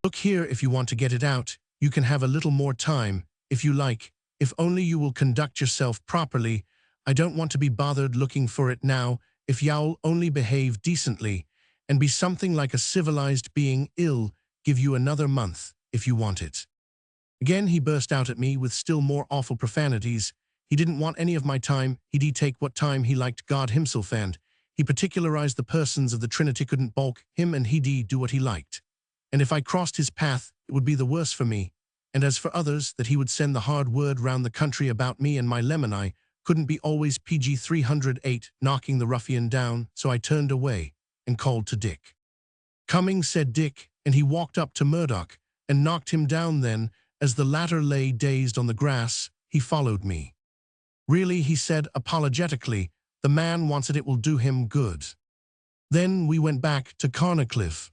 Speaker 1: "Look here, if you want to get it out, you can have a little more time, if you like, if only you will conduct yourself properly. I don't want to be bothered looking for it now. If you'll only behave decently and be something like a civilized being, I'll give you another month if you want it." Again he burst out at me with still more awful profanities. He didn't want any of my time. He'd take what time he liked, God himself, and He particularized the persons of the Trinity couldn't balk him and he'd do what he liked. And if I crossed his path, it would be the worse for me. And as for others, that he would send the hard word round the country about me and my lemon eye, couldn't be always PG 308 knocking the ruffian down, so I turned away and called to Dick. "Coming," said Dick, and he walked up to Murdoch and knocked him down. Then, as the latter lay dazed on the grass, he followed me. "Really," he said apologetically, "the man wants it, it will do him good." Then we went back to Carnacliff.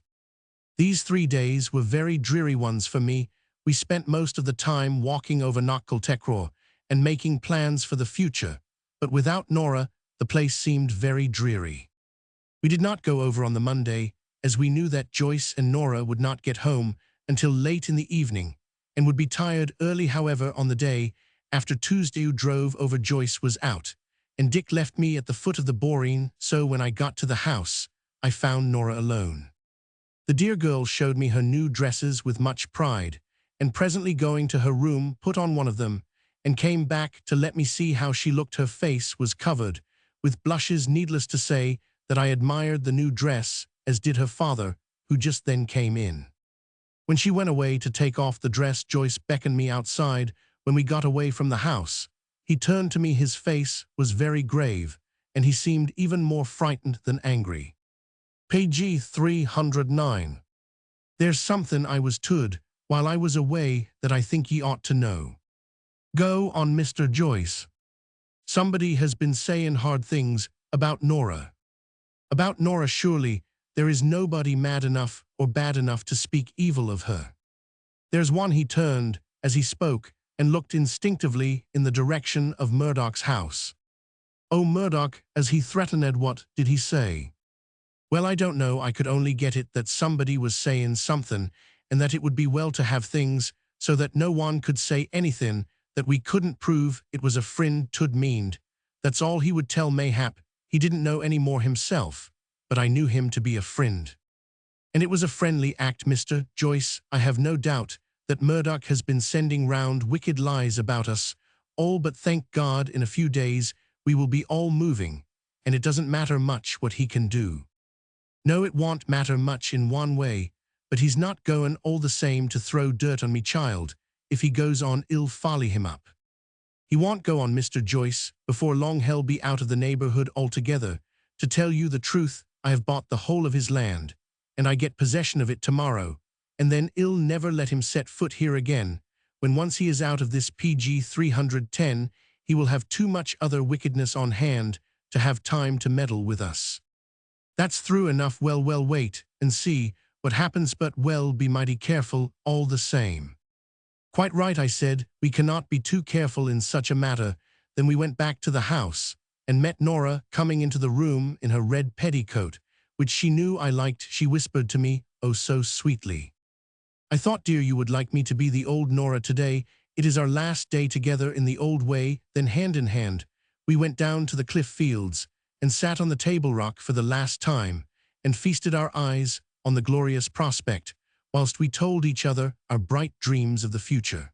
Speaker 1: These 3 days were very dreary ones for me. We spent most of the time walking over Knockcultecraw and making plans for the future, but without Nora, the place seemed very dreary. We did not go over on the Monday, as we knew that Joyce and Nora would not get home until late in the evening, and would be tired early. However, on the day after Tuesday we drove over, Joyce was out, and Dick left me at the foot of the boreen, so when I got to the house, I found Nora alone. The dear girl showed me her new dresses with much pride, and presently going to her room put on one of them, and came back to let me see how she looked. Her face was covered with blushes. Needless to say that I admired the new dress, as did her father, who just then came in. When she went away to take off the dress, Joyce beckoned me outside. When we got away from the house, he turned to me. His face was very grave, and he seemed even more frightened than angry. Page 309. "There's something I was told while I was away that I think ye ought to know." "Go on, Mr. Joyce." "Somebody has been saying hard things about Nora." "About Nora? Surely there is nobody mad enough or bad enough to speak evil of her." "There's one." He turned as he spoke and looked instinctively in the direction of Murdoch's house. "Oh, Murdoch, as he threatened, what did he say?" "Well, I don't know. I could only get it that somebody was saying something, and that it would be well to have things so that no one could say anything that we couldn't prove it was a friend to'd meaned. That's all he would tell. Mayhap he didn't know any more himself, but I knew him to be a friend. And it was a friendly act, Mr. Joyce. I have no doubt that Murdoch has been sending round wicked lies about us all, but thank God in a few days we will be all moving, and it doesn't matter much what he can do." "No, it won't matter much in one way, but he's not going all the same to throw dirt on me child. If he goes on, I'll folly him up." "He won't go on, Mr. Joyce. Before long he'll be out of the neighborhood altogether. To tell you the truth, I have bought the whole of his land, and I get possession of it tomorrow, and then I'll never let him set foot here again. When once he is out of this PG 310, he will have too much other wickedness on hand to have time to meddle with us." "That's true enough. Well, wait and see what happens, but well, be mighty careful all the same." "Quite right," I said. "We cannot be too careful in such a matter." Then we went back to the house and met Nora coming into the room in her red petticoat, which she knew I liked. She whispered to me, oh so sweetly, "I thought, dear, you would like me to be the old Nora today. It is our last day together in the old way." Then hand in hand, we went down to the cliff fields and sat on the table rock for the last time and feasted our eyes on the glorious prospect, whilst we told each other our bright dreams of the future.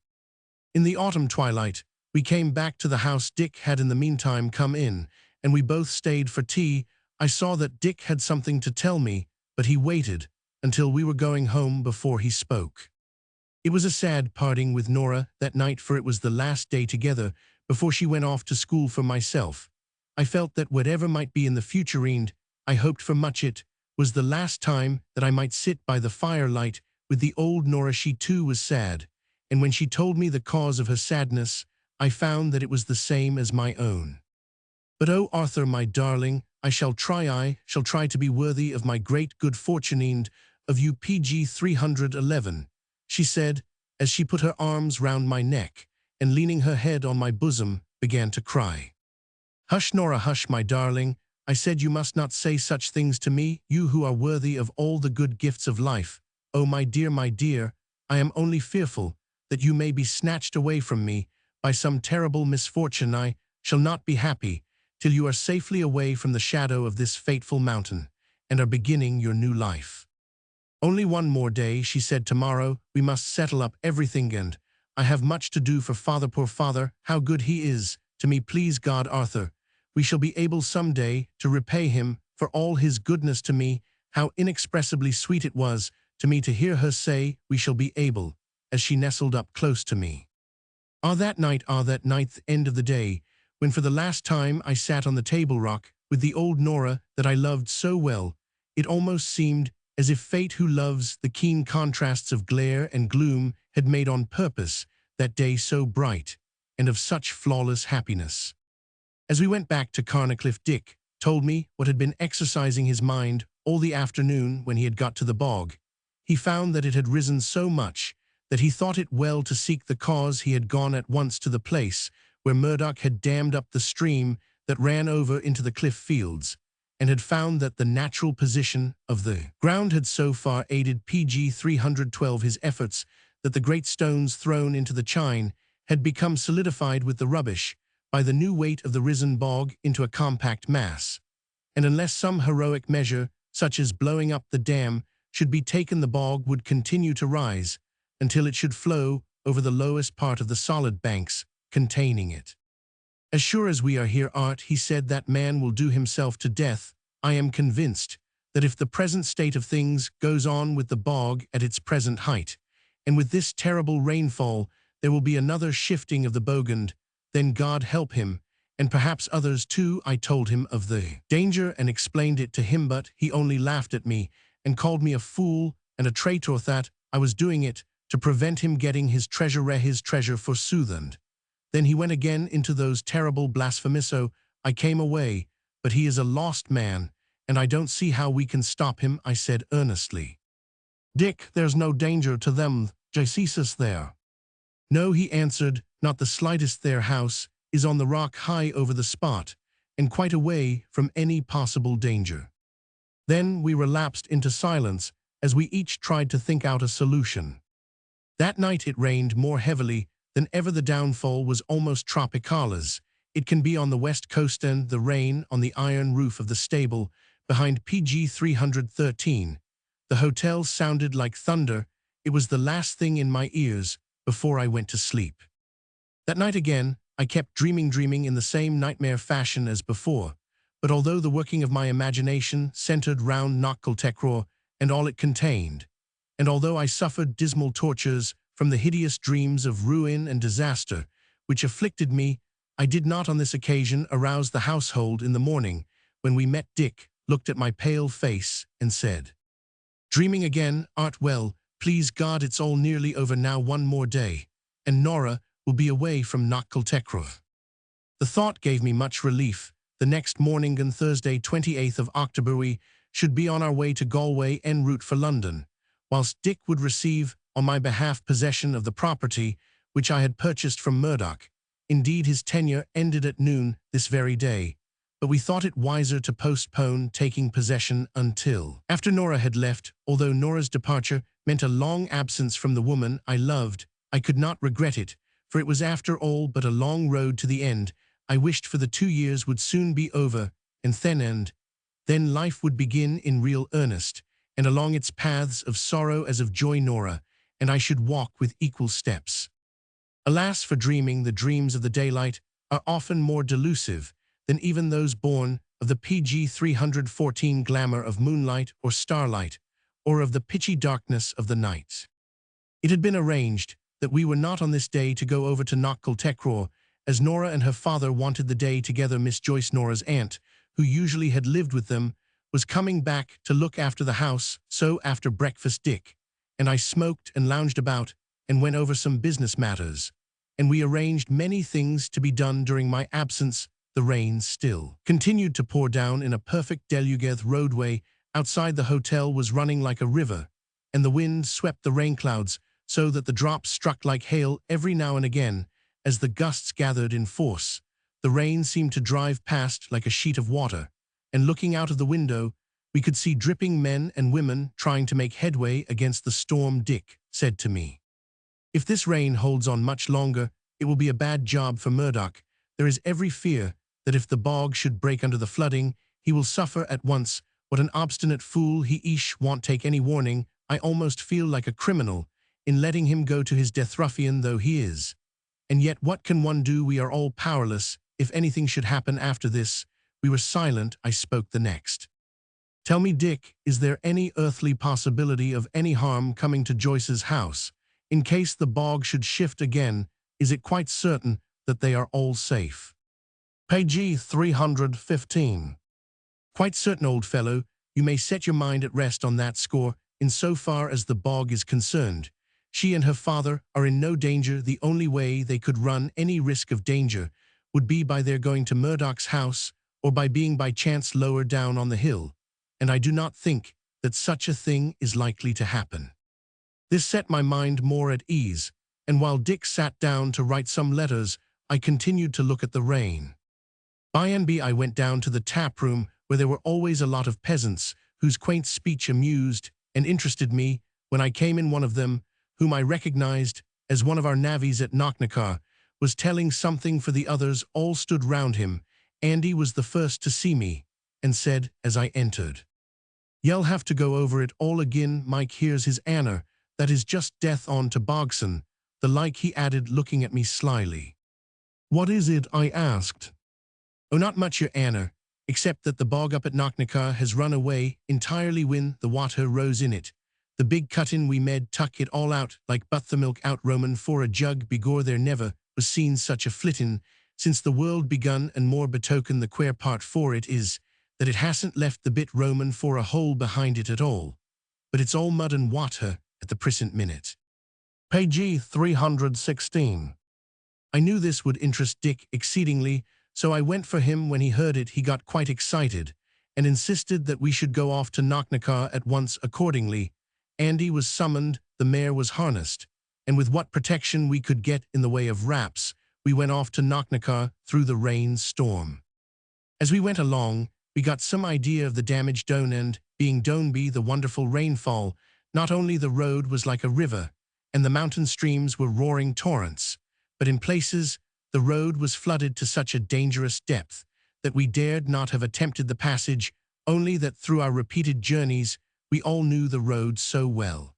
Speaker 1: In the autumn twilight, we came back to the house. Dick had in the meantime come in, and we both stayed for tea. I saw that Dick had something to tell me, but he waited until we were going home before he spoke. It was a sad parting with Nora that night, for it was the last day together before she went off to school. For myself, I felt that whatever might be in the future, and I hoped for much, it was the last time that I might sit by the firelight with the old Nora. She too was sad, and when she told me the cause of her sadness, I found that it was the same as my own. "But oh, Arthur, my darling, I shall try to be worthy of my great good fortune and of you." PG 311, she said, as she put her arms round my neck and, leaning her head on my bosom, began to cry. "Hush, Nora, hush, my darling. I said you must not say such things to me, you who are worthy of all the good gifts of life. Oh, my dear, I am only fearful that you may be snatched away from me by some terrible misfortune. I shall not be happy till you are safely away from the shadow of this fateful mountain and are beginning your new life. Only one more day," she said. "Tomorrow we must settle up everything, and I have much to do for father. Poor father, how good he is to me. Please God, Arthur, we shall be able some day to repay him for all his goodness to me, how inexpressibly sweet it was to me to hear her say, "We shall be able," as she nestled up close to me. That night, the end of the day, when for the last time I sat on the table rock with the old Nora that I loved so well, it almost seemed as if fate, who loves the keen contrasts of glare and gloom, had made on purpose that day so bright and of such flawless happiness. As we went back to Carnicliff, Dick told me what had been exercising his mind all the afternoon. When he had got to the bog, he found that it had risen so much that he thought it well to seek the cause. He had gone at once to the place where Murdoch had dammed up the stream that ran over into the cliff fields, and had found that the natural position of the ground had so far aided PG 312 his efforts that the great stones thrown into the chine had become solidified with the rubbish by the new weight of the risen bog into a compact mass, and unless some heroic measure, such as blowing up the dam, should be taken, the bog would continue to rise until it should flow over the lowest part of the solid banks containing it. "As sure as we are here, Art," he said, "that man will do himself to death. I am convinced that if the present state of things goes on with the bog at its present height, and with this terrible rainfall, there will be another shifting of the bogand. Then God help him, and perhaps others too." I told him of the danger and explained it to him, but he only laughed at me and called me a fool and a traitor, that I was doing it to prevent him getting his treasure forsooth. And then he went again into those terrible blasphemies. So I came away, but he is a lost man, and I don't see how we can stop him, I said earnestly. "Dick, there's no danger to them, Jesus there." "No," he answered, "not the slightest. Their house is on the rock high over the spot, and quite away from any possible danger." Then we relapsed into silence as we each tried to think out a solution. That night it rained more heavily than ever. The downfall was almost tropical, as it can be on the west coast, and the rain on the iron roof of the stable behind PG 313. The hotel sounded like thunder. It was the last thing in my ears before I went to sleep. That night again, I kept dreaming in the same nightmare fashion as before, but although the working of my imagination centered round Knockcultecraw and all it contained, and although I suffered dismal tortures from the hideous dreams of ruin and disaster which afflicted me, I did not on this occasion arouse the household. In the morning, when we met, Dick looked at my pale face and said, "Dreaming again, Art? Well, please God, it's all nearly over now. One more day, and Nora will be away from Knockcultecraw." The thought gave me much relief. The next morning, on Thursday, 28th of October, we should be on our way to Galway en route for London, whilst Dick would receive, on my behalf, possession of the property which I had purchased from Murdoch. Indeed, his tenure ended at noon this very day, but we thought it wiser to postpone taking possession until after Nora had left. Although Nora's departure meant a long absence from the woman I loved, I could not regret it, for it was after all but a long road to the end. I wished for the 2 years would soon be over, and then life would begin in real earnest, and along its paths of sorrow as of joy Nora and I should walk with equal steps. Alas for dreaming! The dreams of the daylight are often more delusive than even those born of the PG 314 glamour of moonlight or starlight, or of the pitchy darkness of the night. It had been arranged that we were not on this day to go over to Knockcultecraw, as Nora and her father wanted the day together. Miss Joyce, Nora's aunt, who usually had lived with them, was coming back to look after the house, so after breakfast Dick and I smoked and lounged about and went over some business matters, and we arranged many things to be done during my absence. The rain still continued to pour down in a perfect deluge. The roadway outside the hotel was running like a river, and the wind swept the rain clouds so that the drops struck like hail every now and again as the gusts gathered in force. The rain seemed to drive past like a sheet of water, and looking out of the window, we could see dripping men and women trying to make headway against the storm. Dick said to me, "If this rain holds on much longer, it will be a bad job for Murdoch. There is every fear that if the bog should break under the flooding, he will suffer at once. What an obstinate fool he won't take any warning. I almost feel like a criminal in letting him go to his death, ruffian though he is. And yet what can one do? We are all powerless if anything should happen after this." We were silent. I spoke the next. Tell me, Dick, is there any earthly possibility of any harm coming to Joyce's house? In case the bog should shift again, is it quite certain that they are all safe? Page 315. Quite certain, old fellow. You may set your mind at rest on that score. In so far as the bog is concerned, she and her father are in no danger. The only way they could run any risk of danger would be by their going to Murdoch's house or by being by chance lower down on the hill, and I do not think that such a thing is likely to happen. This set my mind more at ease, and while Dick sat down to write some letters, I continued to look at the rain. By and by I went down to the tap room, where there were always a lot of peasants whose quaint speech amused and interested me. When I came in, one of them, whom I recognized as one of our navvies at Knocknacar, was telling something for the others. All stood round him. Andy was the first to see me, and said, as I entered, "You'll have to go over it all again, Mike. Here's his Anna. That is just death on to Bogson. The like," he added, looking at me slyly. "What is it?" I asked. "Oh, not much, your Anna, except that the bog up at Knocknacar has run away entirely when the water rose in it. The big cut-in we made tuck it all out like buttermilk out Roman for a jug. Begore there never was seen such a flittin' since the world begun, and more betoken the queer part for it is that it hasn't left the bit Roman for a hole behind it at all, but it's all mud and water at the present minute." Page 316. I knew this would interest Dick exceedingly, so I went for him. When he heard it, he got quite excited and insisted that we should go off to Knocknacar at once. Accordingly, Andy was summoned, the mare was harnessed, and with what protection we could get in the way of wraps, we went off to Knocknacar through the rain storm. As we went along, we got some idea of the damage done, and, being Doneby, the wonderful rainfall, not only the road was like a river, and the mountain streams were roaring torrents, but in places the road was flooded to such a dangerous depth that we dared not have attempted the passage, only that through our repeated journeys we all knew the road so well.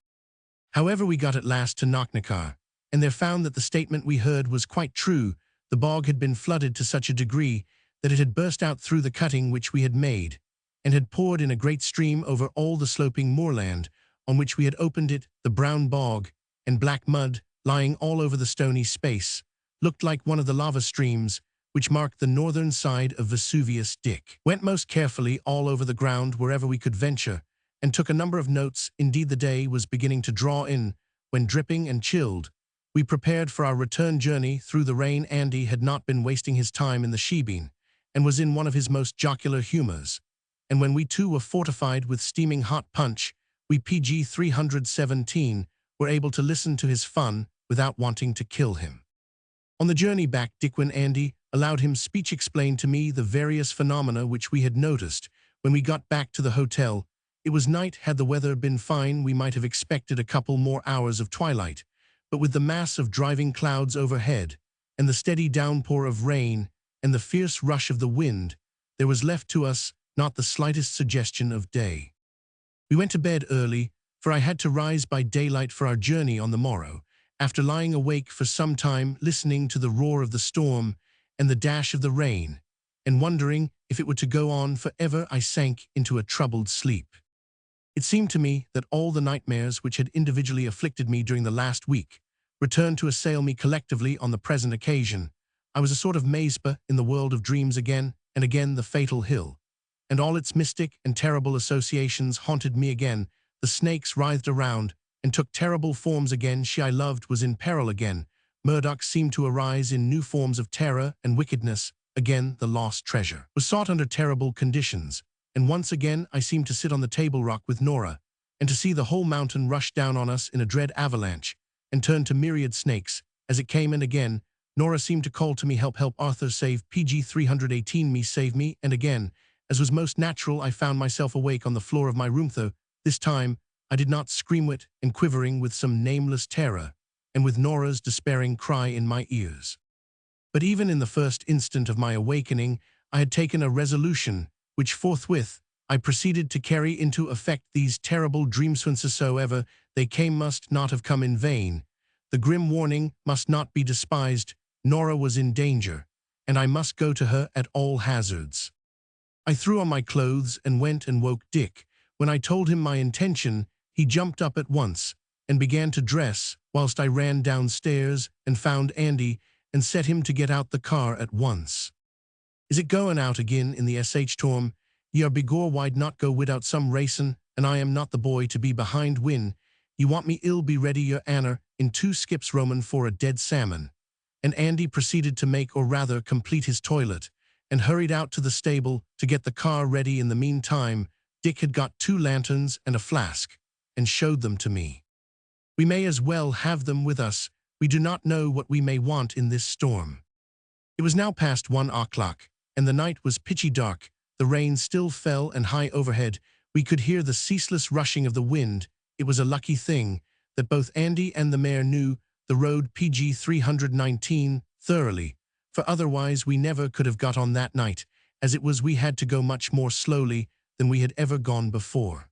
Speaker 1: However, we got at last to Knocknacar, and there found that the statement we heard was quite true. The bog had been flooded to such a degree that it had burst out through the cutting which we had made, and had poured in a great stream over all the sloping moorland on which we had opened it. The brown bog and black mud, lying all over the stony space, looked like one of the lava streams which marked the northern side of Vesuvius. Dick went most carefully all over the ground wherever we could venture, and took a number of notes. Indeed, the day was beginning to draw in when, dripping and chilled, we prepared for our return journey through the rain. Andy had not been wasting his time in the shebeen, and was in one of his most jocular humors, and when we too were fortified with steaming hot punch, we PG 317 were able to listen to his fun without wanting to kill him. On the journey back, Dick, when Andy allowed him speech, explained to me the various phenomena which we had noticed. When we got back to the hotel, it was night. Had the weather been fine, we might have expected a couple more hours of twilight, but with the mass of driving clouds overhead, and the steady downpour of rain, and the fierce rush of the wind, there was left to us not the slightest suggestion of day. We went to bed early, for I had to rise by daylight for our journey on the morrow. After lying awake for some time, listening to the roar of the storm and the dash of the rain, and wondering if it were to go on forever, I sank into a troubled sleep. It seemed to me that all the nightmares which had individually afflicted me during the last week returned to assail me collectively on the present occasion. I was a sort of Mazeppa in the world of dreams again, and again the fatal hill, and all its mystic and terrible associations haunted me again. The snakes writhed around and took terrible forms again. She I loved was in peril again. Murdoch seemed to arise in new forms of terror and wickedness. Again the lost treasure was sought under terrible conditions, and once again I seemed to sit on the table rock with Nora, and to see the whole mountain rush down on us in a dread avalanche, and turn to myriad snakes as it came. And again Nora seemed to call to me, "Help, help, Arthur, save PG 318 me, save me." And again, as was most natural, I found myself awake on the floor of my room, though this time I did not scream it, and quivering with some nameless terror, and with Nora's despairing cry in my ears. But even in the first instant of my awakening, I had taken a resolution, which forthwith I proceeded to carry into effect. These terrible dreams, whensoever they came, must not have come in vain. The grim warning must not be despised. Nora was in danger, and I must go to her at all hazards. I threw on my clothes and went and woke Dick. When I told him my intention, he jumped up at once and began to dress, whilst I ran downstairs and found Andy and set him to get out the car at once. Is it going out again in the sh Torm? Ye are begore why'd not go without some racin', and I am not the boy to be behind win. You want me ill be ready your anner in 2 skips Roman for a dead salmon. And Andy proceeded to make or rather complete his toilet, and hurried out to the stable to get the car ready. In the meantime, Dick had got 2 lanterns and a flask, and showed them to me. We may as well have them with us. We do not know what we may want in this storm. It was now past 1 o'clock, and the night was pitchy dark. The rain still fell, and high overhead we could hear the ceaseless rushing of the wind. It was a lucky thing that both Andy and the mare knew the road PG 319 thoroughly, for otherwise we never could have got on that night. As it was, we had to go much more slowly than we had ever gone before.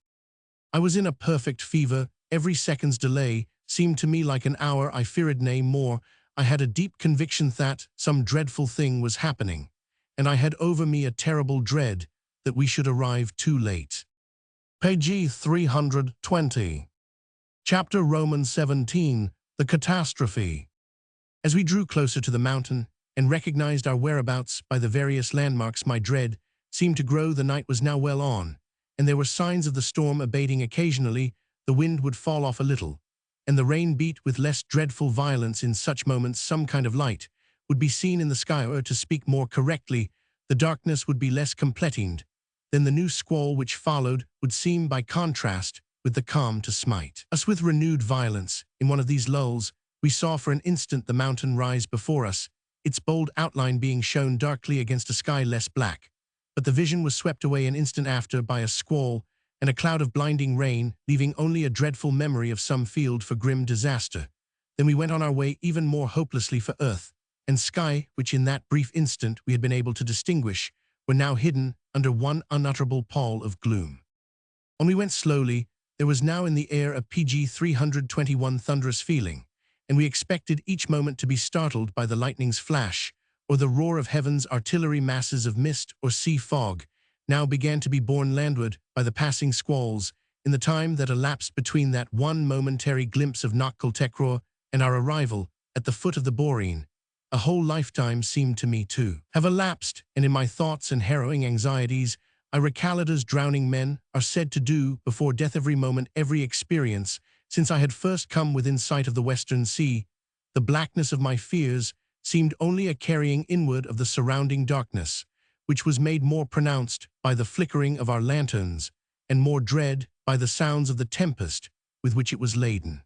Speaker 1: I was in a perfect fever. Every second's delay seemed to me like an hour. I feared nay more. I had a deep conviction that some dreadful thing was happening, and I had over me a terrible dread that we should arrive too late. Page 320. Chapter Roman 17, The Catastrophe. As we drew closer to the mountain and recognized our whereabouts by the various landmarks, my dread seemed to grow. The night was now well on, and there were signs of the storm abating. Occasionally, the wind would fall off a little, and the rain beat with less dreadful violence. In such moments, some kind of light would be seen in the sky, or to speak more correctly, the darkness would be less completed. Then the new squall which followed would seem by contrast with the calm to smite us with renewed violence. In one of these lulls, we saw for an instant the mountain rise before us, its bold outline being shown darkly against a sky less black. But the vision was swept away an instant after by a squall and a cloud of blinding rain, leaving only a dreadful memory of some field for grim disaster. Then we went on our way even more hopelessly, for earth and sky, which in that brief instant we had been able to distinguish, were now hidden under one unutterable pall of gloom. When we went slowly, there was now in the air a PG 321 thunderous feeling, and we expected each moment to be startled by the lightning's flash, or the roar of heaven's artillery. Masses of mist or sea fog now began to be borne landward by the passing squalls. In the time that elapsed between that one momentary glimpse of Knockcultecraw and our arrival at the foot of the Boreen, a whole lifetime seemed to me to have elapsed, and in my thoughts and harrowing anxieties, I recalled as drowning men are said to do before death. Every moment, every experience, since I had first come within sight of the western sea, the blackness of my fears seemed only a carrying inward of the surrounding darkness, which was made more pronounced by the flickering of our lanterns, and more dread by the sounds of the tempest with which it was laden.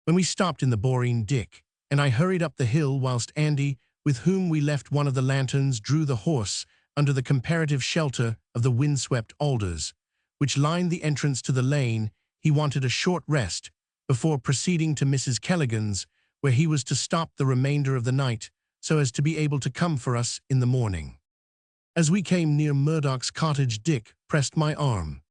Speaker 1: When we stopped in the Boreen, Dick and I hurried up the hill, whilst Andy, with whom we left one of the lanterns, drew the horse under the comparative shelter of the windswept alders, which lined the entrance to the lane. He wanted a short rest before proceeding to Mrs. Kelligan's, where he was to stop the remainder of the night, so as to be able to come for us in the morning. As we came near Murdoch's cottage, Dick pressed my arm.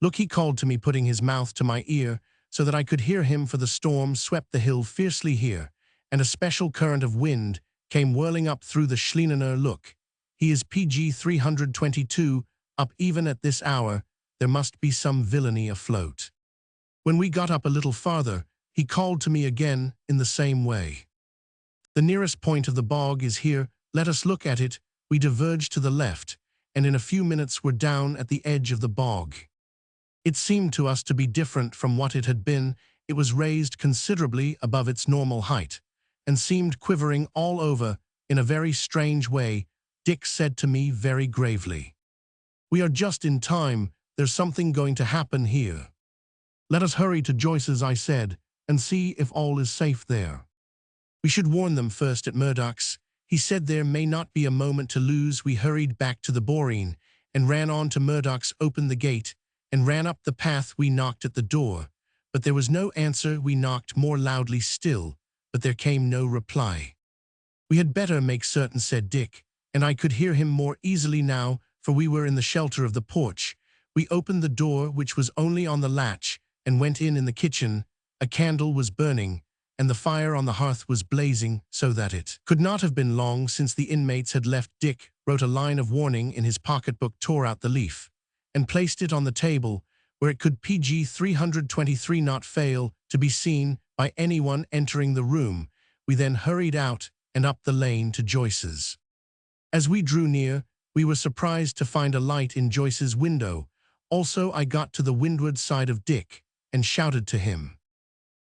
Speaker 1: "Look," he called to me, putting his mouth to my ear so that I could hear him, for the storm swept the hill fiercely here, and a special current of wind came whirling up through the Schlienener. "Look, he is PG 322 up. Even at this hour, there must be some villainy afloat." When we got up a little farther, he called to me again in the same way. "The nearest point of the bog is here. Let us look at it." We diverged to the left, and in a few minutes were down at the edge of the bog. It seemed to us to be different from what it had been. It was raised considerably above its normal height, and seemed quivering all over in a very strange way. Dick said to me very gravely, "We are just in time. There's something going to happen here." "Let us hurry to Joyce's," I said, "and see if all is safe there." "We should warn them first at Murdoch's," he said. "There may not be a moment to lose." We hurried back to the Boreen and ran on to Murdoch's, opened the gate, and ran up the path. We knocked at the door, but there was no answer. We knocked more loudly still, but there came no reply. "We had better make certain," said Dick, and I could hear him more easily now, for we were in the shelter of the porch. We opened the door, which was only on the latch, and went in the kitchen. A candle was burning, and the fire on the hearth was blazing so that it could not have been long since the inmates had left. Dick wrote a line of warning in his pocketbook, tore out the leaf, and placed it on the table where it could PG 323 not fail to be seen by anyone entering the room. We then hurried out and up the lane to Joyce's. As we drew near, we were surprised to find a light in Joyce's window. Also, I got to the windward side of Dick and shouted to him,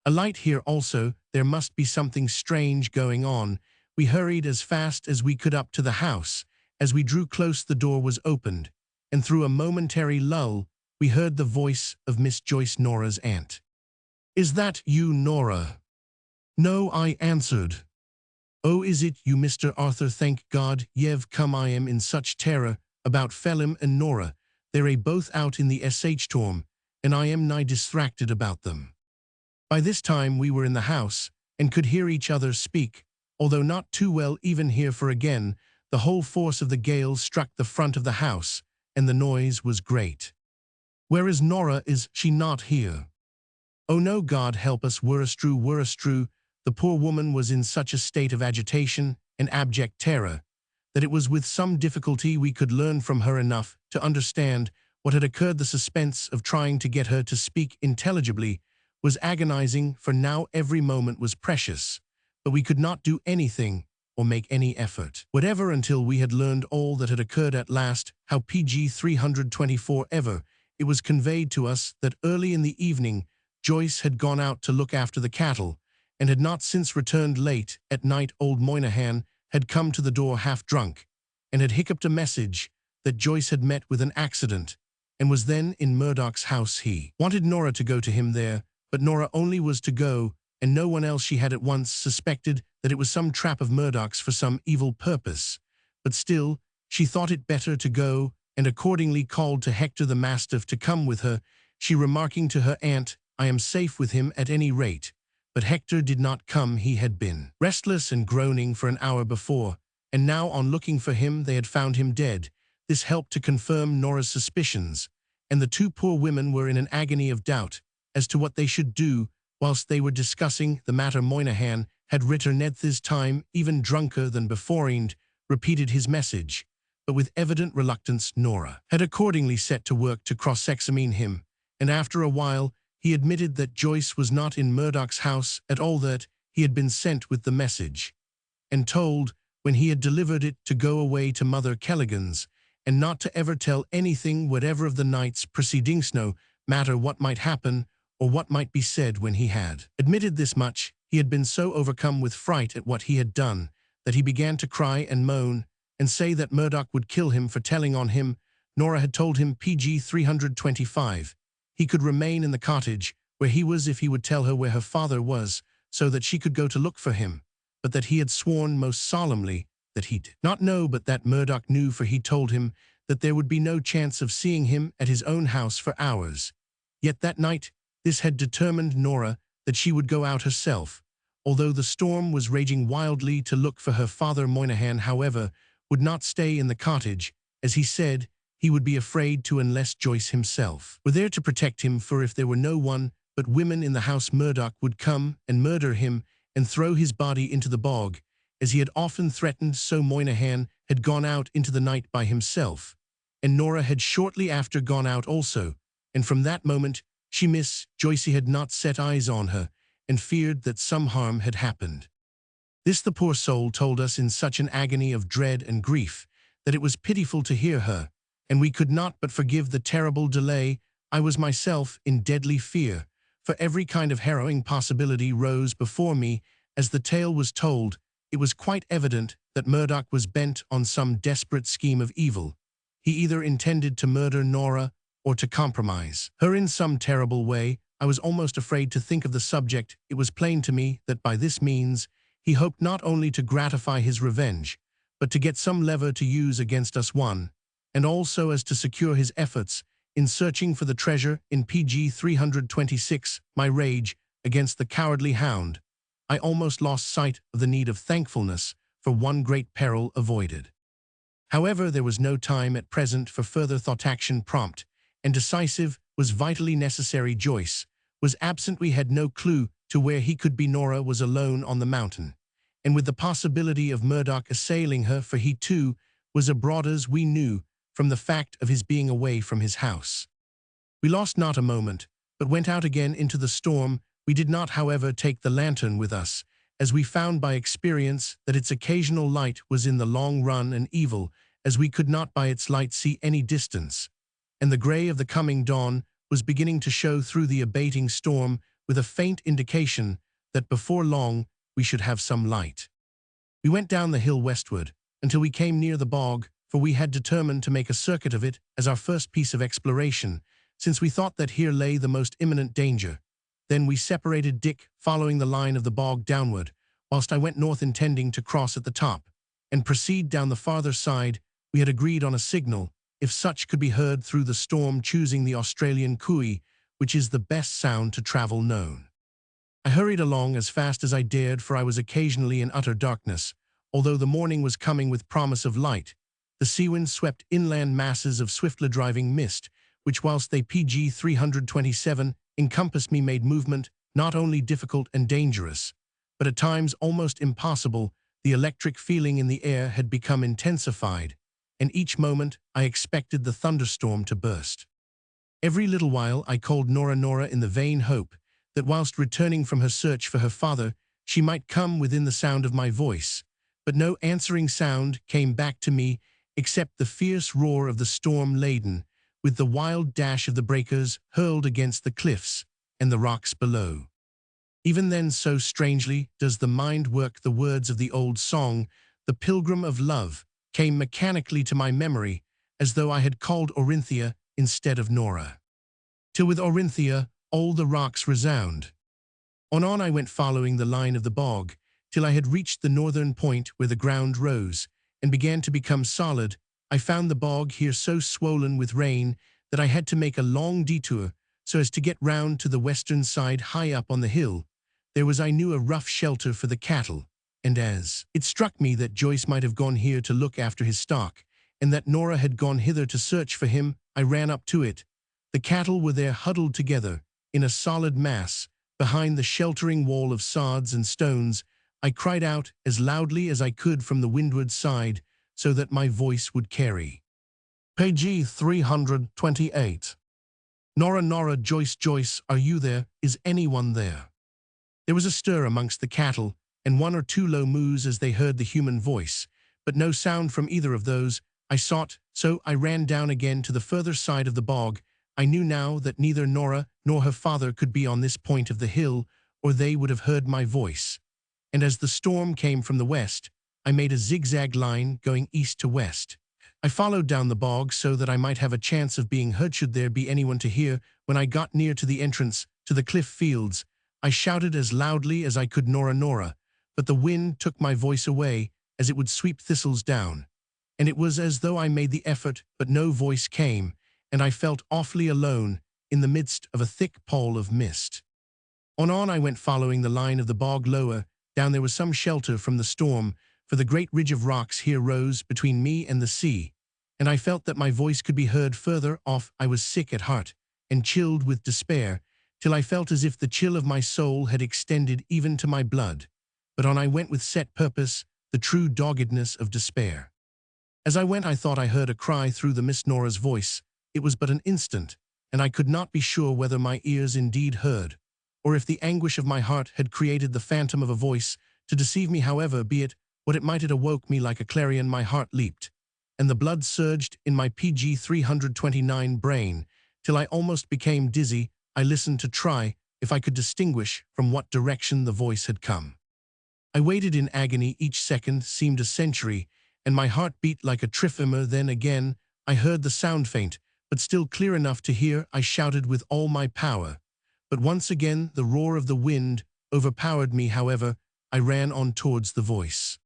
Speaker 1: "A light here also, there must be something strange going on." We hurried as fast as we could up to the house. As we drew close, the door was opened, and through a momentary lull, we heard the voice of Miss Joyce, Nora's aunt. "Is that you, Nora?" "No," I answered. "Oh, is it you, Mr. Arthur? Thank God ye've come. I am in such terror about Phelim and Nora. They're both out in the storm, and I am nigh distracted about them." By this time we were in the house and could hear each other speak, although not too well even here, for again the whole force of the gale struck the front of the house, and the noise was great. "Where is Nora? Is she not here?" "Oh no, God help us, Wurrastru." The poor woman was in such a state of agitation and abject terror that it was with some difficulty we could learn from her enough to understand what had occurred. The suspense of trying to get her to speak intelligibly was agonizing, for now every moment was precious, but we could not do anything or make any effort whatever until we had learned all that had occurred. At last, how PG 324 ever, it was conveyed to us that early in the evening Joyce had gone out to look after the cattle, and had not since returned. Late at night old Moynihan had come to the door half drunk, and had hiccuped a message that Joyce had met with an accident, and was then in Murdoch's house. He wanted Nora to go to him there, but Nora only was to go, and no one else. She had at once suspected that it was some trap of Murdoch's for some evil purpose, but still she thought it better to go, and accordingly called to Hector the Mastiff to come with her, she remarking to her aunt, "I am safe with him at any rate." But Hector did not come. He had been restless and groaning for an hour before, and now on looking for him they had found him dead. This helped to confirm Nora's suspicions, and the two poor women were in an agony of doubt as to what they should do. Whilst they were discussing the matter, Moynihan had written at this time, even drunker than beforehand, repeated his message, but with evident reluctance. Nora had accordingly set to work to cross-examine him, and after a while he admitted that Joyce was not in Murdoch's house at all, that he had been sent with the message, and told, when he had delivered it, to go away to Mother Kelligan's, and not to ever tell anything whatever of the night's proceedings, no matter what might happen or what might be said. When he had admitted this much, he had been so overcome with fright at what he had done that he began to cry and moan, and say that Murdoch would kill him for telling on him. Nora had told him PG 325 he could remain in the cottage where he was if he would tell her where her father was, so that she could go to look for him, but that he had sworn most solemnly that he did not know, but that Murdoch knew, for he told him that there would be no chance of seeing him at his own house for hours. Yet that night this had determined Nora that she would go out herself, although the storm was raging wildly, to look for her father. Moynihan, however, would not stay in the cottage, as he said he would be afraid to unless Joyce himself were there to protect him, for if there were no one but women in the house, Murdoch would come and murder him and throw his body into the bog, as he had often threatened. So Moynihan had gone out into the night by himself, and Nora had shortly after gone out also, and from that moment Miss Joyce had not set eyes on her, and feared that some harm had happened. This the poor soul told us in such an agony of dread and grief that it was pitiful to hear her, and we could not but forgive the terrible delay. I was myself in deadly fear, for every kind of harrowing possibility rose before me as the tale was told. It was quite evident that Murdoch was bent on some desperate scheme of evil. He either intended to murder Nora or to compromise her in some terrible way. I was almost afraid to think of the subject. It was plain to me that by this means he hoped not only to gratify his revenge, but to get some lever to use against us one, and also as to secure his efforts in searching for the treasure. In PG 326, my rage against the cowardly hound, I almost lost sight of the need of thankfulness for one great peril avoided. However, there was no time at present for further thought. Action, prompt and decisive, was vitally necessary. Joyce was absent. We had no clue to where he could be. Nora was alone on the mountain, and with the possibility of Murdoch assailing her, for he too was abroad, as we knew from the fact of his being away from his house. We lost not a moment, but went out again into the storm. We did not, however, take the lantern with us, as we found by experience that its occasional light was in the long run an evil, as we could not by its light see any distance, and the grey of the coming dawn was beginning to show through the abating storm with a faint indication that before long we should have some light. We went down the hill westward until we came near the bog, for we had determined to make a circuit of it as our first piece of exploration, since we thought that here lay the most imminent danger. Then we separated, Dick following the line of the bog downward, whilst I went north, intending to cross at the top and proceed down the farther side. We had agreed on a signal, if such could be heard through the storm, choosing the Australian cooey, which is the best sound to travel known. I hurried along as fast as I dared, for I was occasionally in utter darkness, although the morning was coming with promise of light. The sea wind swept inland masses of swiftly driving mist, which, whilst they PG 327 encompassed me, made movement not only difficult and dangerous, but at times almost impossible. The electric feeling in the air had become intensified, and each moment I expected the thunderstorm to burst. Every little while I called Nora, Nora, in the vain hope that whilst returning from her search for her father, she might come within the sound of my voice, but no answering sound came back to me except the fierce roar of the storm, laden with the wild dash of the breakers hurled against the cliffs and the rocks below. Even then, so strangely does the mind work, the words of the old song, "The Pilgrim of Love," came mechanically to my memory, as though I had called Orinthia instead of Nora. Till with Orinthia all the rocks resound. On I went, following the line of the bog, till I had reached the northern point where the ground rose and began to become solid. I found the bog here so swollen with rain that I had to make a long detour so as to get round to the western side. High up on the hill there was, I knew, a rough shelter for the cattle, and as it struck me that Joyce might have gone here to look after his stock, and that Nora had gone hither to search for him, I ran up to it. The cattle were there, huddled together in a solid mass behind the sheltering wall of sods and stones. I cried out as loudly as I could from the windward side, so that my voice would carry. Page 328. Nora, Nora, Joyce, Joyce, are you there? Is anyone there? There was a stir amongst the cattle, and one or two low moos as they heard the human voice, but no sound from either of those I sought, so I ran down again to the further side of the bog. I knew now that neither Nora nor her father could be on this point of the hill, or they would have heard my voice. And as the storm came from the west, I made a zigzag line going east to west. I followed down the bog so that I might have a chance of being heard should there be anyone to hear. When I got near to the entrance to the cliff fields, I shouted as loudly as I could, Nora, Nora, but the wind took my voice away as it would sweep thistles down, and it was as though I made the effort, but no voice came, and I felt awfully alone in the midst of a thick pall of mist. On I went, following the line of the bog. Lower down there was some shelter from the storm, for the great ridge of rocks here rose between me and the sea, and I felt that my voice could be heard further off. I was sick at heart and chilled with despair, till I felt as if the chill of my soul had extended even to my blood. But on I went with set purpose, the true doggedness of despair. As I went, I thought I heard a cry through the mist, Nora's voice. It was but an instant, and I could not be sure whether my ears indeed heard, or if the anguish of my heart had created the phantom of a voice to deceive me. However, be it what it might, it awoke me like a clarion. My heart leaped, and the blood surged in my PG 329 brain, till I almost became dizzy. I listened to try if I could distinguish from what direction the voice had come. I waited in agony. Each second seemed a century, and my heart beat like a triffimer. Then again I heard the sound, faint, but still clear enough to hear. I shouted with all my power, but once again the roar of the wind overpowered me. However, I ran on towards the voice.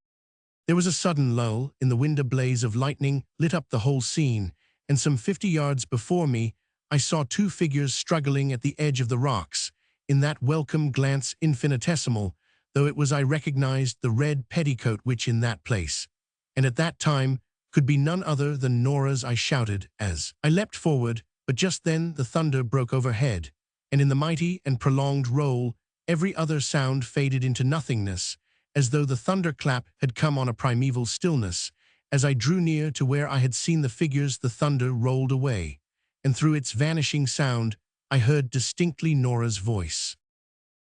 Speaker 1: There was a sudden lull in the wind. A blaze of lightning lit up the whole scene, and some 50 yards before me I saw two figures struggling at the edge of the rocks. In that welcome glance, infinitesimal though it was, I recognized the red petticoat which in that place, and at that time, could be none other than Nora's. I shouted as I leapt forward, but just then the thunder broke overhead, and in the mighty and prolonged roll, every other sound faded into nothingness, as though the thunderclap had come on a primeval stillness. As I drew near to where I had seen the figures, the thunder rolled away, and through its vanishing sound, I heard distinctly Nora's voice.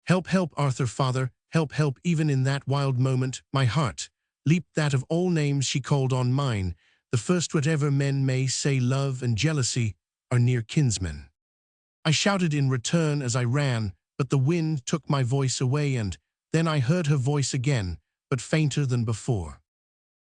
Speaker 1: "Help, help, Arthur, father, help, help." Even in that wild moment, my heart leaped. That of all names she called on mine, the first. Whatever men may say, love and jealousy are near kinsmen. I shouted in return as I ran, but the wind took my voice away, and then I heard her voice again, but fainter than before.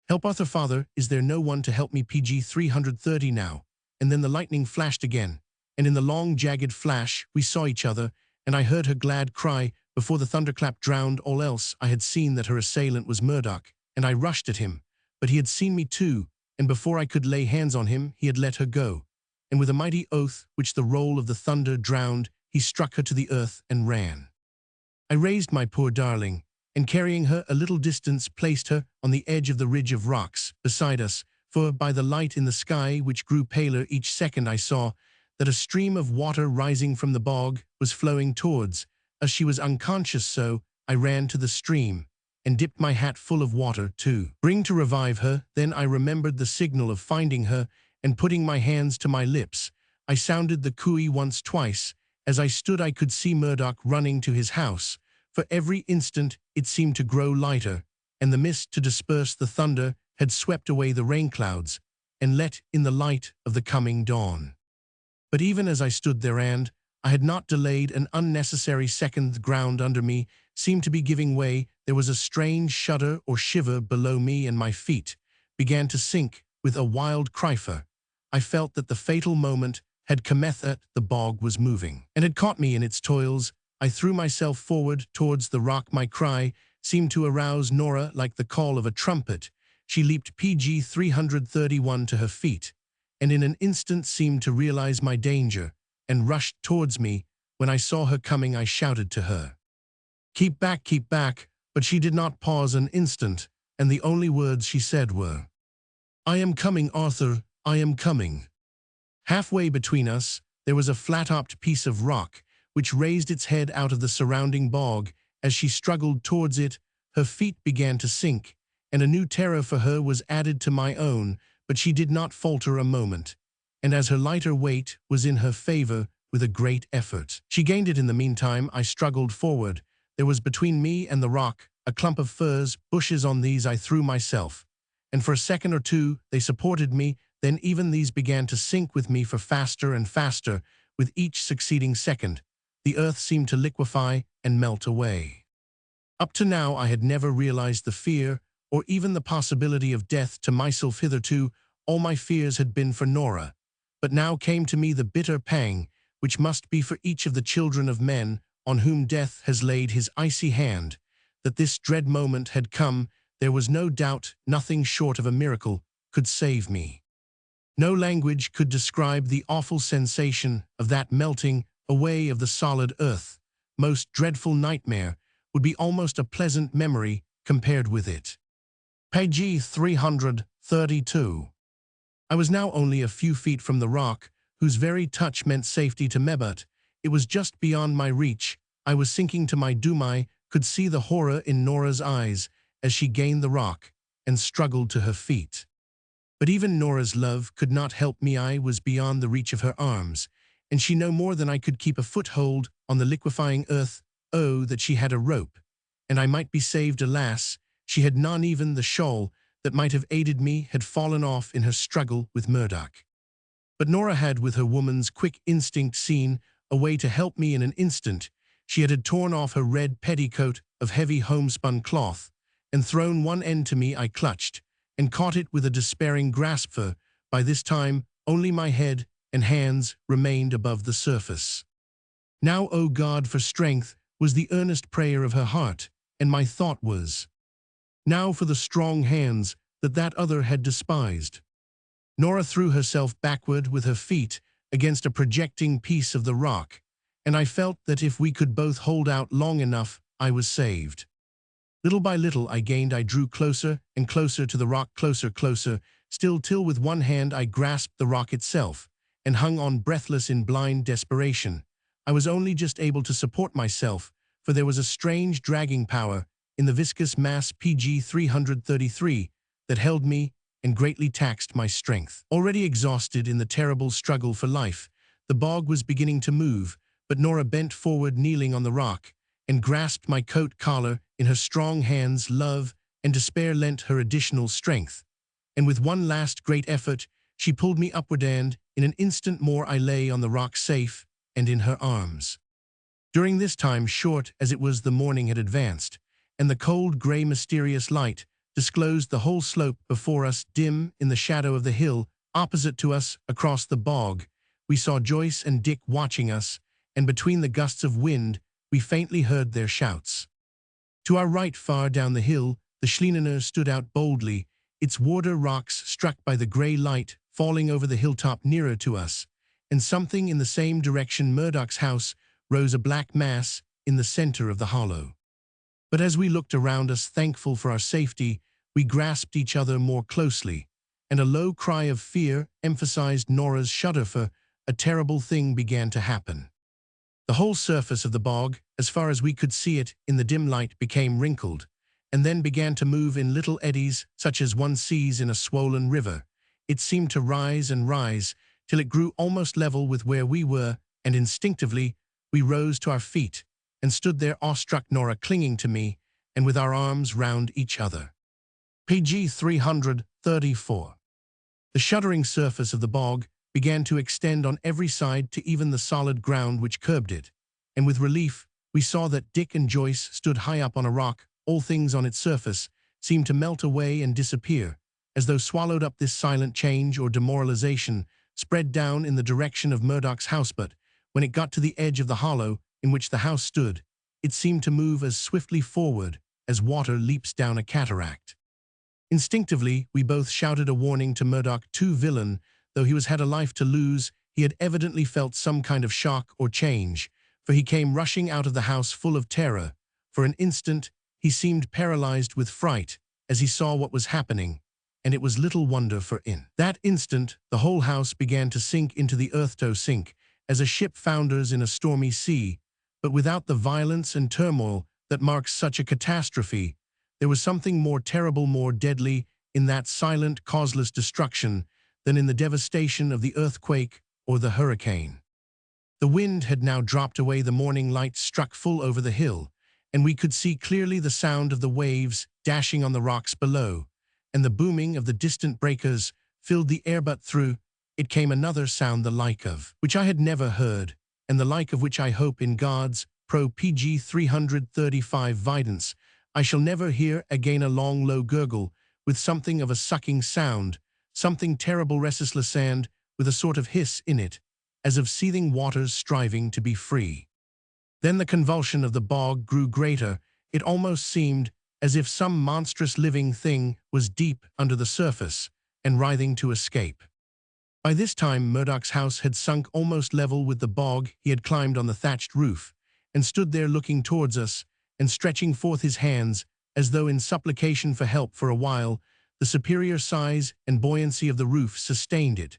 Speaker 1: "Help, Arthur, father, is there no one to help me?" PG 330 now. And then the lightning flashed again, and in the long jagged flash we saw each other, and I heard her glad cry. Before the thunderclap drowned all else, I had seen that her assailant was Murdoch, and I rushed at him, but he had seen me too, and before I could lay hands on him, he had let her go. And with a mighty oath, which the roll of the thunder drowned, he struck her to the earth and ran. I raised my poor darling, and carrying her a little distance, placed her on the edge of the ridge of rocks beside us, for by the light in the sky, which grew paler each second, I saw that a stream of water rising from the bog was flowing towards us. She was unconscious, so I ran to the stream and dipped my hat full of water to bring to revive her. Then I remembered the signal of finding her, and putting my hands to my lips, I sounded the cooey once, twice. As I stood, I could see Murdoch running to his house. For every instant it seemed to grow lighter, and the mist to disperse the thunder had swept away the rain clouds and let in the light of the coming dawn. But even as I stood there, and I had not delayed an unnecessary second, the ground under me seemed to be giving way. There was a strange shudder or shiver below me, and my feet began to sink with a wild cry. For I felt that the fatal moment had come. The bog was moving, and had caught me in its toils. I threw myself forward towards the rock. My cry seemed to arouse Nora like the call of a trumpet. She leaped PG 331 to her feet, and in an instant seemed to realize my danger, and rushed towards me. When I saw her coming, I shouted to her, keep back," but she did not pause an instant, and the only words she said were, "I am coming, Arthur, I am coming." Halfway between us, there was a flat-topped piece of rock, which raised its head out of the surrounding bog. As she struggled towards it, her feet began to sink, and a new terror for her was added to my own, but she did not falter a moment, and as her lighter weight was in her favor, with a great effort she gained it. In the meantime, I struggled forward. There was between me and the rock a clump of furze bushes. On these I threw myself, and for a second or two they supported me. Then even these began to sink with me, for faster and faster, with each succeeding second, the earth seemed to liquefy and melt away. Up to now I had never realized the fear, or even the possibility of death to myself. Hitherto, all my fears had been for Nora, but now came to me the bitter pang, which must be for each of the children of men on whom death has laid his icy hand. That this dread moment had come, there was no doubt. Nothing short of a miracle could save me. No language could describe the awful sensation of that melting away of the solid earth. Most dreadful nightmare would be almost a pleasant memory compared with it. Page 332. I was now only a few feet from the rock, whose very touch meant safety to me, but it was just beyond my reach. I was sinking to my doom. I could see the horror in Nora's eyes as she gained the rock and struggled to her feet. But even Nora's love could not help me. I was beyond the reach of her arms, and she no more than I could keep a foothold on the liquefying earth. Oh, that she had a rope, and I might be saved. Alas, she had none. Even the shawl that might have aided me had fallen off in her struggle with Murdoch. But Nora had, with her woman's quick instinct, seen a way to help me in an instant. She had torn off her red petticoat of heavy homespun cloth and thrown one end to me. I clutched and caught it with a despairing grasp, for by this time only my head and hands remained above the surface. Now, O God, for strength, was the earnest prayer of her heart, and my thought was, now for the strong hands that other had despised. Nora threw herself backward with her feet against a projecting piece of the rock, and I felt that if we could both hold out long enough, I was saved. Little by little I gained. I drew closer and closer to the rock, closer still, till with one hand I grasped the rock itself and hung on breathless in blind desperation. I was only just able to support myself, for there was a strange dragging power in the viscous mass PG 333 that held me and greatly taxed my strength. Already exhausted in the terrible struggle for life, the bog was beginning to move, but Nora bent forward, kneeling on the rock, and grasped my coat collar in her strong hands. Love and despair lent her additional strength, and with one last great effort, she pulled me upward, and in an instant more I lay on the rock, safe and in her arms. During this time, short as it was, the morning had advanced, and the cold, grey, mysterious light disclosed the whole slope before us. Dim in the shadow of the hill opposite to us across the bog, we saw Joyce and Dick watching us, and between the gusts of wind we faintly heard their shouts. To our right, far down the hill, the Schlienener stood out boldly, its warder rocks struck by the grey light falling over the hilltop nearer to us, and something in the same direction. Murdoch's house rose, a black mass in the center of the hollow. But as we looked around us, thankful for our safety, we grasped each other more closely, and a low cry of fear emphasized Nora's shudder, for a terrible thing began to happen. The whole surface of the bog, as far as we could see it in the dim light, became wrinkled, and then began to move in little eddies such as one sees in a swollen river. It seemed to rise and rise till it grew almost level with where we were, and instinctively we rose to our feet and stood there, awestruck, Nora clinging to me and with our arms round each other. PG 334. The shuddering surface of the bog began to extend on every side to even the solid ground which curbed it, and with relief we saw that Dick and Joyce stood high up on a rock. All things on its surface seemed to melt away and disappear, as though swallowed up. This silent change or demoralization spread down in the direction of Murdoch's house, but when it got to the edge of the hollow in which the house stood, it seemed to move as swiftly forward as water leaps down a cataract. Instinctively, we both shouted a warning to Murdoch. Too villain, though he had a life to lose, he had evidently felt some kind of shock or change, for he came rushing out of the house full of terror. For an instant, he seemed paralyzed with fright as he saw what was happening, and it was little wonder, for in that instant the whole house began to sink into the earth, to sink as a ship founders in a stormy sea. But without the violence and turmoil that marks such a catastrophe, there was something more terrible, more deadly in that silent, causeless destruction than in the devastation of the earthquake or the hurricane. The wind had now dropped away, the morning light struck full over the hill, and we could see clearly the sound of the waves dashing on the rocks below, and the booming of the distant breakers filled the air. But through it came another sound, the like of which I had never heard, and the like of which I hope in God's pro PG 335 vidance I shall never hear again. A long, low gurgle with something of a sucking sound, something terrible, resistless, and with a sort of hiss in it, as of seething waters striving to be free. Then the convulsion of the bog grew greater. It almost seemed as if some monstrous living thing was deep under the surface and writhing to escape. By this time Murdoch's house had sunk almost level with the bog. He had climbed on the thatched roof and stood there looking towards us and stretching forth his hands as though in supplication for help. For a while the superior size and buoyancy of the roof sustained it,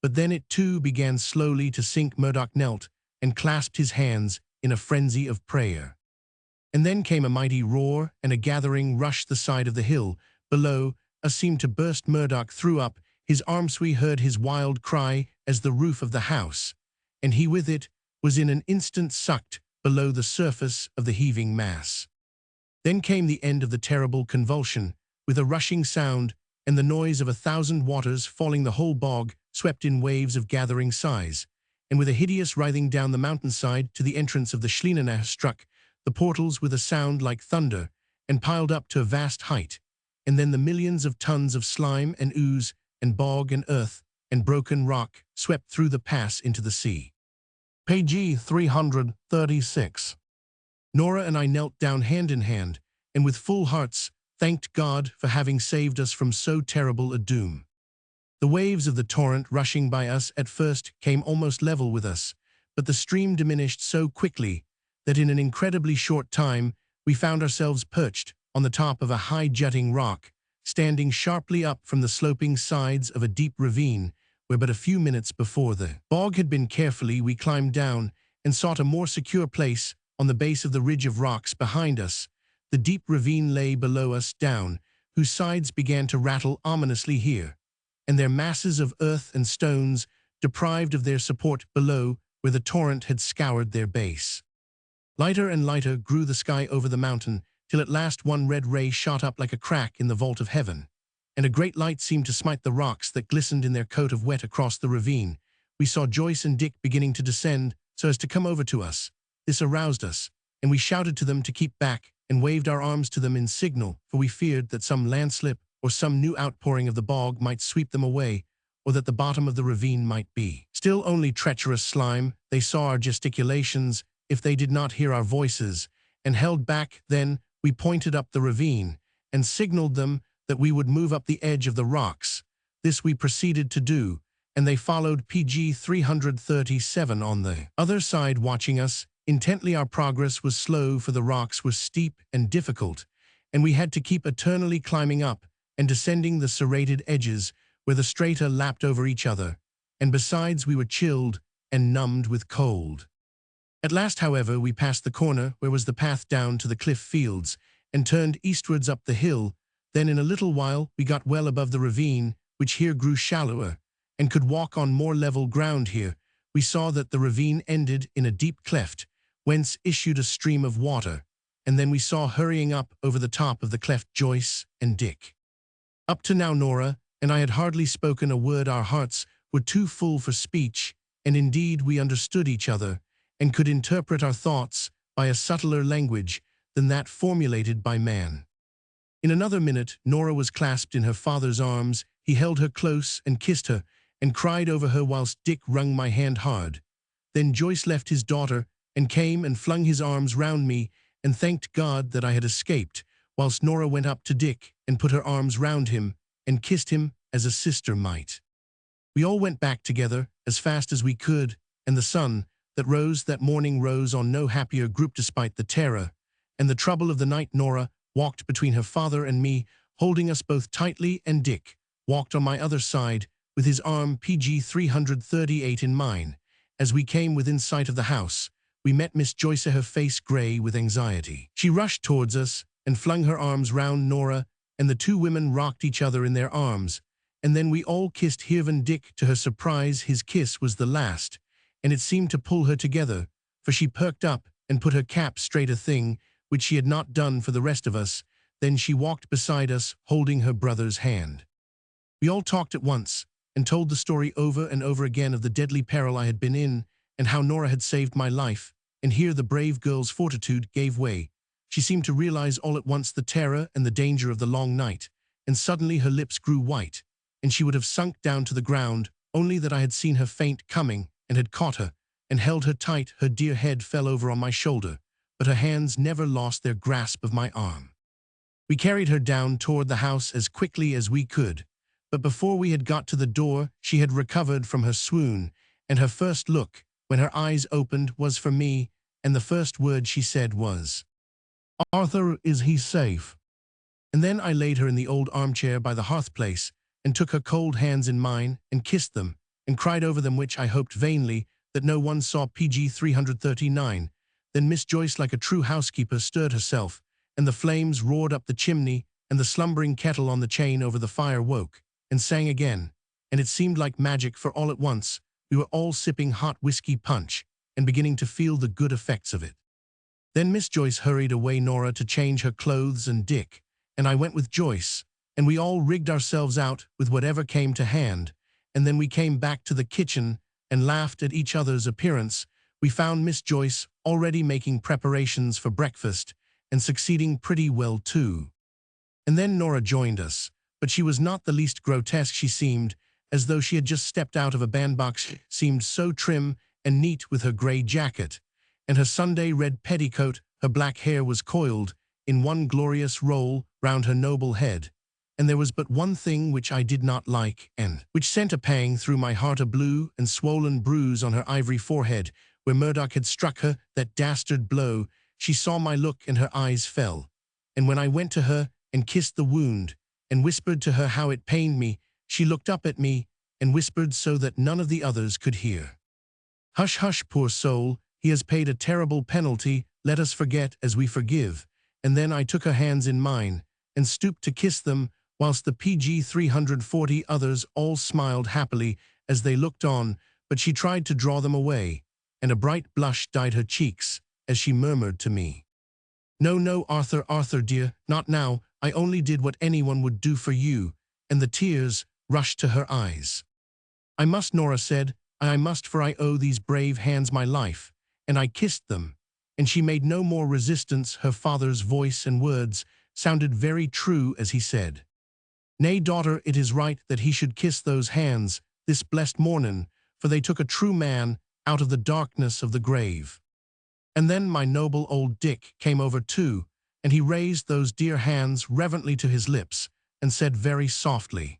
Speaker 1: but then it too began slowly to sink. Murdoch knelt and clasped his hands in a frenzy of prayer. And then came a mighty roar, and a gathering rushed the side of the hill below us, seemed to burst. Murdoch threw up his arms. We heard his wild cry as the roof of the house, and he with it, was in an instant sucked below the surface of the heaving mass. Then came the end of the terrible convulsion, with a rushing sound and the noise of 1,000 waters falling. The whole bog swept in waves of gathering size, and with a hideous writhing down the mountainside to the entrance of the Schlienener struck the portals with a sound like thunder, and piled up to a vast height, and then the millions of tons of slime and ooze and bog and earth and broken rock swept through the pass into the sea. PG 336. Nora and I knelt down hand in hand, and with full hearts thanked God for having saved us from so terrible a doom. The waves of the torrent rushing by us at first came almost level with us, but the stream diminished so quickly that in an incredibly short time we found ourselves perched on the top of a high jutting rock, standing sharply up from the sloping sides of a deep ravine where but a few minutes before the bog had been. Carefully we climbed down and sought a more secure place on the base of the ridge of rocks behind us. The deep ravine lay below us down, whose sides began to rattle ominously here, and their masses of earth and stones deprived of their support below where the torrent had scoured their base. Lighter and lighter grew the sky over the mountain, till at last one red ray shot up like a crack in the vault of heaven, and a great light seemed to smite the rocks that glistened in their coat of wet across the ravine. We saw Joyce and Dick beginning to descend so as to come over to us. This aroused us, and we shouted to them to keep back and waved our arms to them in signal, for we feared that some landslip or some new outpouring of the bog might sweep them away, or that the bottom of the ravine might be still only treacherous slime. They saw our gesticulations, if they did not hear our voices, and held back. Then we pointed up the ravine and signaled them that we would move up the edge of the rocks. This we proceeded to do, and they followed PG 337 on the other side, watching us intently. Our progress was slow, for the rocks were steep and difficult, and we had to keep eternally climbing up and descending the serrated edges where the strata lapped over each other, and besides we were chilled and numbed with cold. At last, however, we passed the corner where was the path down to the cliff fields, and turned eastwards up the hill. Then in a little while we got well above the ravine, which here grew shallower, and could walk on more level ground. Here we saw that the ravine ended in a deep cleft, whence issued a stream of water, and then we saw hurrying up over the top of the cleft Joyce and Dick. Up to now Nora and I had hardly spoken a word. Our hearts were too full for speech, and indeed we understood each other, and could interpret our thoughts by a subtler language than that formulated by man. In another minute Nora was clasped in her father's arms. He held her close and kissed her, and cried over her whilst Dick wrung my hand hard. Then Joyce left his daughter, and came and flung his arms round me, and thanked God that I had escaped, whilst Nora went up to Dick and put her arms round him, and kissed him as a sister might. We all went back together as fast as we could, and the sun that rose that morning rose on no happier group despite the terror and the trouble of the night. Nora walked between her father and me, holding us both tightly, and Dick walked on my other side, with his arm PG 338 in mine. As we came within sight of the house, we met Miss Joyce, her face grey with anxiety. She rushed towards us and flung her arms round Nora, and the two women rocked each other in their arms, and then we all kissed. Even Dick, to her surprise, his kiss was the last, and it seemed to pull her together, for she perked up and put her cap straight, a thing which she had not done for the rest of us. Then she walked beside us, holding her brother's hand. We all talked at once, and told the story over and over again of the deadly peril I had been in, and how Nora had saved my life. And here the brave girl's fortitude gave way. She seemed to realize all at once the terror and the danger of the long night, and suddenly her lips grew white, and she would have sunk down to the ground, only that I had seen her faint coming, and had caught her, and held her tight. Her dear head fell over on my shoulder, but her hands never lost their grasp of my arm. We carried her down toward the house as quickly as we could, but before we had got to the door she had recovered from her swoon, and her first look, when her eyes opened, was for me, and the first word she said was, "Arthur, is he safe?" And then I laid her in the old armchair by the hearth-place, and took her cold hands in mine, and kissed them, and cried over them, which I hoped vainly that no one saw. PG 339. Then Miss Joyce, like a true housekeeper, stirred herself, and the flames roared up the chimney, and the slumbering kettle on the chain over the fire woke, and sang again, and it seemed like magic, for all at once we were all sipping hot whiskey punch, and beginning to feel the good effects of it. Then Miss Joyce hurried away Nora to change her clothes, and Dick and I went with Joyce, and we all rigged ourselves out with whatever came to hand, and then we came back to the kitchen and laughed at each other's appearance. We found Miss Joyce already making preparations for breakfast, and succeeding pretty well too. And then Nora joined us, but she was not the least grotesque. She seemed as though she had just stepped out of a bandbox. She seemed so trim and neat with her grey jacket, and her Sunday red petticoat. Her black hair was coiled in one glorious roll round her noble head, and there was but one thing which I did not like, and which sent a pang through my heart, a blue and swollen bruise on her ivory forehead, where Murdoch had struck her that dastard blow. She saw my look, and her eyes fell, and when I went to her and kissed the wound, and whispered to her how it pained me, she looked up at me and whispered so that none of the others could hear. "Hush, hush, poor soul," He has paid a terrible penalty, let us forget as we forgive. And then I took her hands in mine, and stooped to kiss them, whilst the PG 340 others all smiled happily as they looked on, but she tried to draw them away, and a bright blush dyed her cheeks, as she murmured to me, "No, no, Arthur, Arthur, dear, not now, I only did what anyone would do for you," and the tears rushed to her eyes. "I must," Nora said, "I must, for I owe these brave hands my life," and I kissed them, and she made no more resistance. Her father's voice and words sounded very true as he said, "Nay, daughter, it is right that he should kiss those hands this blessed mornin', for they took a true man out of the darkness of the grave." And then my noble old Dick came over too, and he raised those dear hands reverently to his lips, and said very softly,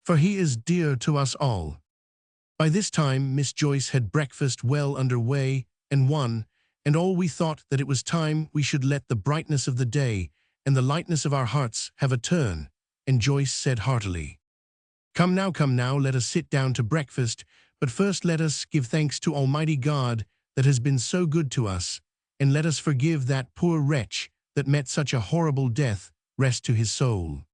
Speaker 1: "For he is dear to us all." By this time Miss Joyce had breakfast well under way, and all we thought that it was time we should let the brightness of the day and the lightness of our hearts have a turn, and Joyce said heartily, come now, let us sit down to breakfast, but first let us give thanks to Almighty God that has been so good to us, and let us forgive that poor wretch that met such a horrible death, rest to his soul."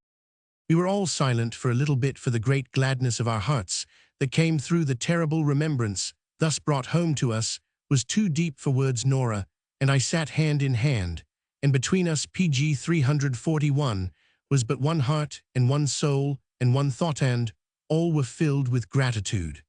Speaker 1: We were all silent for a little bit, for the great gladness of our hearts that came through the terrible remembrance thus brought home to us was too deep for words. Nora and I sat hand in hand, and between us PG 341 was but one heart and one soul and one thought, and all were filled with gratitude.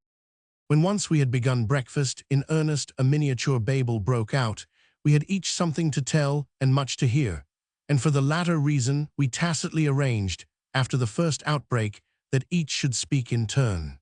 Speaker 1: When once we had begun breakfast in earnest, a miniature Babel broke out. We had each something to tell and much to hear, and for the latter reason we tacitly arranged, after the first outbreak, that each should speak in turn.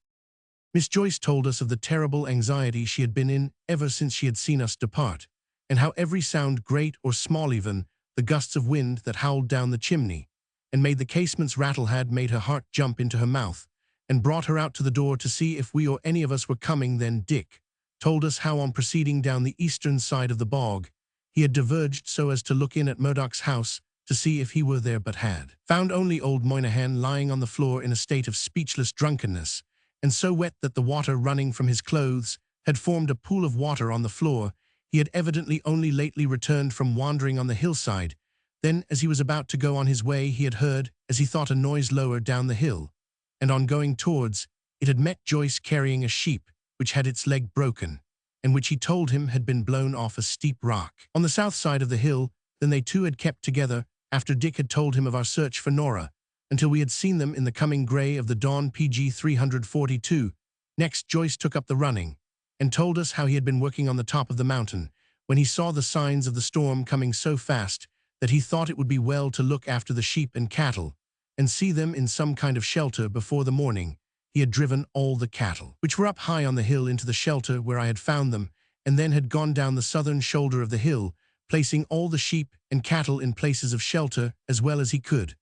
Speaker 1: Miss Joyce told us of the terrible anxiety she had been in ever since she had seen us depart, and how every sound, great or small, even the gusts of wind that howled down the chimney and made the casements rattle, had made her heart jump into her mouth, and brought her out to the door to see if we or any of us were coming. Then Dick told us how on proceeding down the eastern side of the bog, he had diverged so as to look in at Murdoch's house to see if he were there, but had found only old Moynihan lying on the floor in a state of speechless drunkenness, and so wet that the water running from his clothes had formed a pool of water on the floor. He had evidently only lately returned from wandering on the hillside. Then, as he was about to go on his way, he had heard, as he thought, a noise lower down the hill, and on going towards it had met Joyce carrying a sheep which had its leg broken, and which he told him had been blown off a steep rock on the south side of the hill. Then they two had kept together, after Dick had told him of our search for Nora, until we had seen them in the coming grey of the dawn. PG 342. Next Joyce took up the running, and told us how he had been working on the top of the mountain, when he saw the signs of the storm coming so fast that he thought it would be well to look after the sheep and cattle, and see them in some kind of shelter before the morning. He had driven all the cattle, which were up high on the hill, into the shelter where I had found them, and then had gone down the southern shoulder of the hill, placing all the sheep and cattle in places of shelter as well as he could,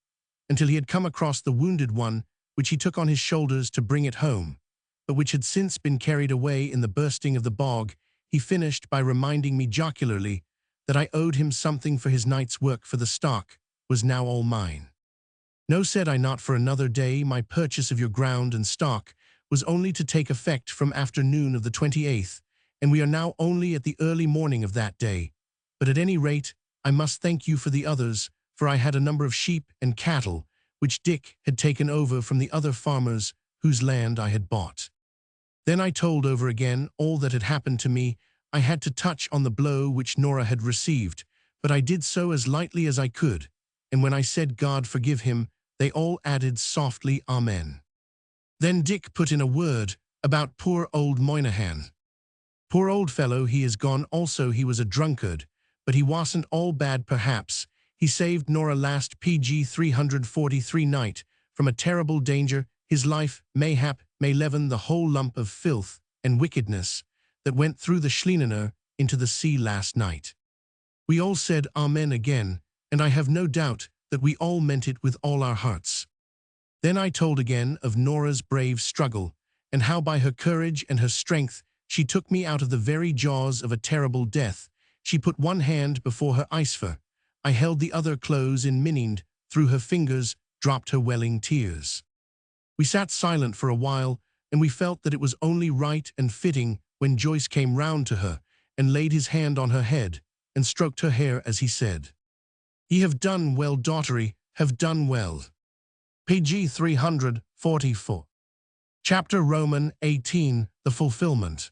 Speaker 1: until he had come across the wounded one, which he took on his shoulders to bring it home, but which had since been carried away in the bursting of the bog. He finished by reminding me jocularly that I owed him something for his night's work, for the stock was now all mine. "No," said I, "not for another day. My purchase of your ground and stock was only to take effect from afternoon of the 28th, and we are now only at the early morning of that day. But at any rate, I must thank you for the others, for I had a number of sheep and cattle, which Dick had taken over from the other farmers whose land I had bought." Then I told over again all that had happened to me. I had to touch on the blow which Nora had received, but I did so as lightly as I could, and when I said God forgive him, they all added softly, Amen. Then Dick put in a word about poor old Moynihan. "Poor old fellow, he is gone also. He was a drunkard, but he wasn't all bad perhaps. He saved Nora last PG 343 night from a terrible danger. His life, mayhap, may leaven the whole lump of filth and wickedness that went through the Schlienener into the sea last night." We all said Amen again, and I have no doubt that we all meant it with all our hearts. Then I told again of Nora's brave struggle, and how by her courage and her strength she took me out of the very jaws of a terrible death. She put one hand before her icefer. I held the other close in minind. Through her fingers dropped her welling tears. We sat silent for a while, and we felt that it was only right and fitting when Joyce came round to her, and laid his hand on her head, and stroked her hair as he said, "Ye have done well, daughtery, have done well." Pg 344. Chapter Roman 18, The Fulfillment.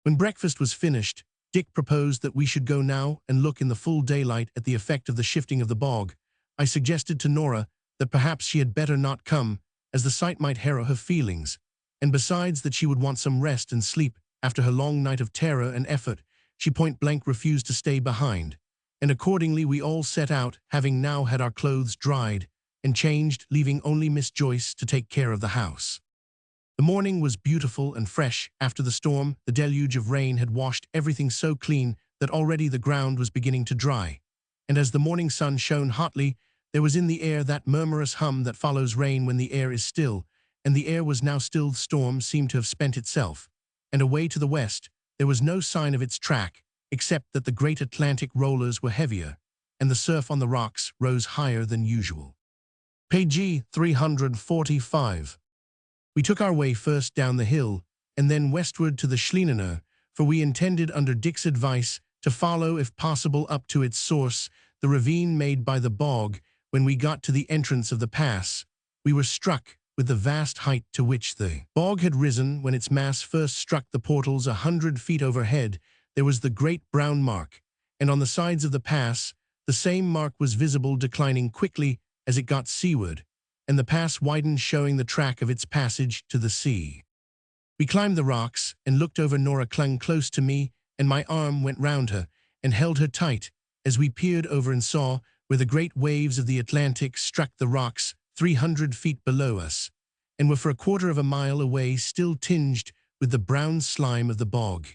Speaker 1: When breakfast was finished, Dick proposed that we should go now and look in the full daylight at the effect of the shifting of the bog. I suggested to Nora that perhaps she had better not come, as the sight might harrow her feelings, and besides that she would want some rest and sleep after her long night of terror and effort. She point-blank refused to stay behind, and accordingly we all set out, having now had our clothes dried and changed, leaving only Miss Joyce to take care of the house. The morning was beautiful and fresh after the storm. The deluge of rain had washed everything so clean that already the ground was beginning to dry, and as the morning sun shone hotly, there was in the air that murmurous hum that follows rain when the air is still, and the air was now still. The storm seemed to have spent itself, and away to the west there was no sign of its track, except that the great Atlantic rollers were heavier, and the surf on the rocks rose higher than usual. Pg 345. We took our way first down the hill, and then westward to the Schlienener, for we intended, under Dick's advice, to follow, if possible, up to its source, the ravine made by the bog. When we got to the entrance of the pass, we were struck with the vast height to which the bog had risen when its mass first struck the portals 100 feet overhead. There was the great brown mark, and on the sides of the pass, the same mark was visible, declining quickly as it got seaward, and the pass widened, showing the track of its passage to the sea. We climbed the rocks and looked over. Nora clung close to me, and my arm went round her and held her tight as we peered over and saw where the great waves of the Atlantic struck the rocks 300 feet below us, and were for a quarter of a mile away, still tinged with the brown slime of the bog.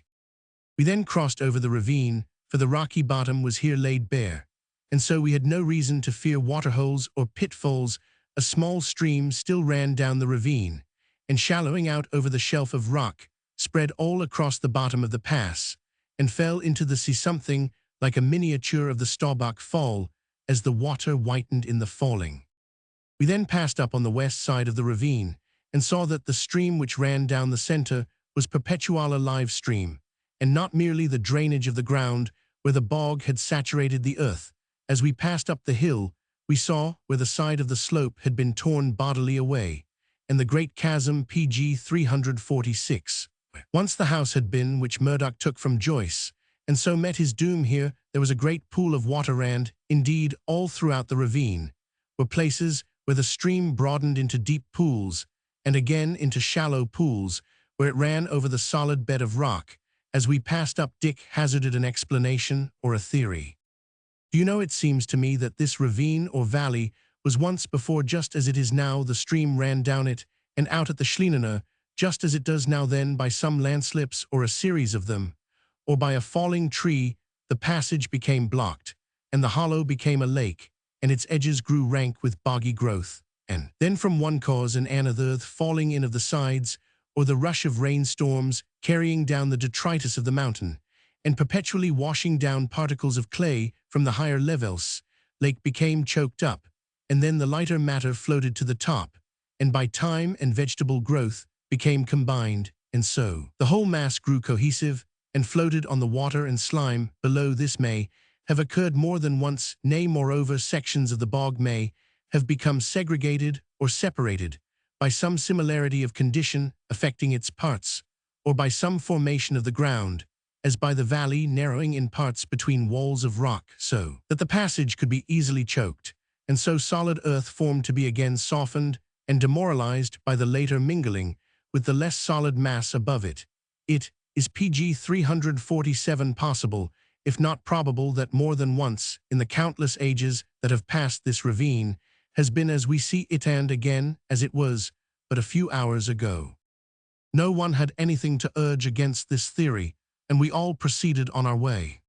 Speaker 1: We then crossed over the ravine, for the rocky bottom was here laid bare, and so we had no reason to fear waterholes or pitfalls. A small stream still ran down the ravine, and shallowing out over the shelf of rock, spread all across the bottom of the pass, and fell into the sea, something like a miniature of the Staubach Fall, as the water whitened in the falling. We then passed up on the west side of the ravine, and saw that the stream which ran down the center was perpetual, a live stream, and not merely the drainage of the ground where the bog had saturated the earth. As we passed up the hill, we saw where the side of the slope had been torn bodily away, and the great chasm. Pg 346. Once the house had been which Murdoch took from Joyce, and so met his doom here. There was a great pool of water, and, indeed, all throughout the ravine were places where the stream broadened into deep pools, and again into shallow pools, where it ran over the solid bed of rock. As we passed up, Dick hazarded an explanation or a theory. "Do you know, it seems to me that this ravine or valley was once before just as it is now. The stream ran down it and out at the Schlienener, just as it does now. Then, by some landslips or a series of them, or by a falling tree, the passage became blocked, and the hollow became a lake, and its edges grew rank with boggy growth, and then from one cause and another, the falling in of the sides, or the rush of rainstorms carrying down the detritus of the mountain, and perpetually washing down particles of clay from the higher levels, lake became choked up, and then the lighter matter floated to the top, and by time and vegetable growth became combined, and so the whole mass grew cohesive and floated on the water and slime below. This may have occurred more than once, nay, moreover, sections of the bog may have become segregated or separated by some similarity of condition affecting its parts, or by some formation of the ground, as by the valley narrowing in parts between walls of rock, so that the passage could be easily choked, and so solid earth formed to be again softened and demoralized by the later mingling with the less solid mass above it. It is Pg 347 possible, if not probable, that more than once, in the countless ages that have passed, this ravine has been as we see it, and again as it was but a few hours ago. No one had anything to urge against this theory, and we all proceeded on our way.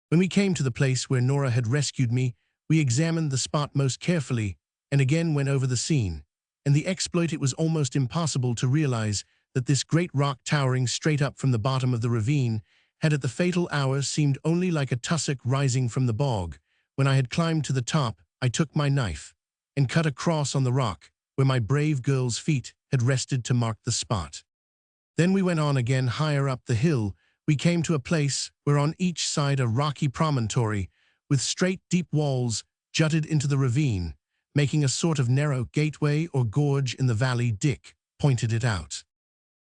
Speaker 1: When we came to the place where Nora had rescued me, we examined the spot most carefully, and again went over the scene, and the exploit. It was almost impossible to realize that this great rock towering straight up from the bottom of the ravine had at the fatal hour seemed only like a tussock rising from the bog. When I had climbed to the top, I took my knife and cut a cross on the rock where my brave girl's feet had rested to mark the spot. Then we went on again higher up the hill, we came to a place where on each side a rocky promontory with straight deep walls jutted into the ravine, making a sort of narrow gateway or gorge in the valley. Dick pointed it out.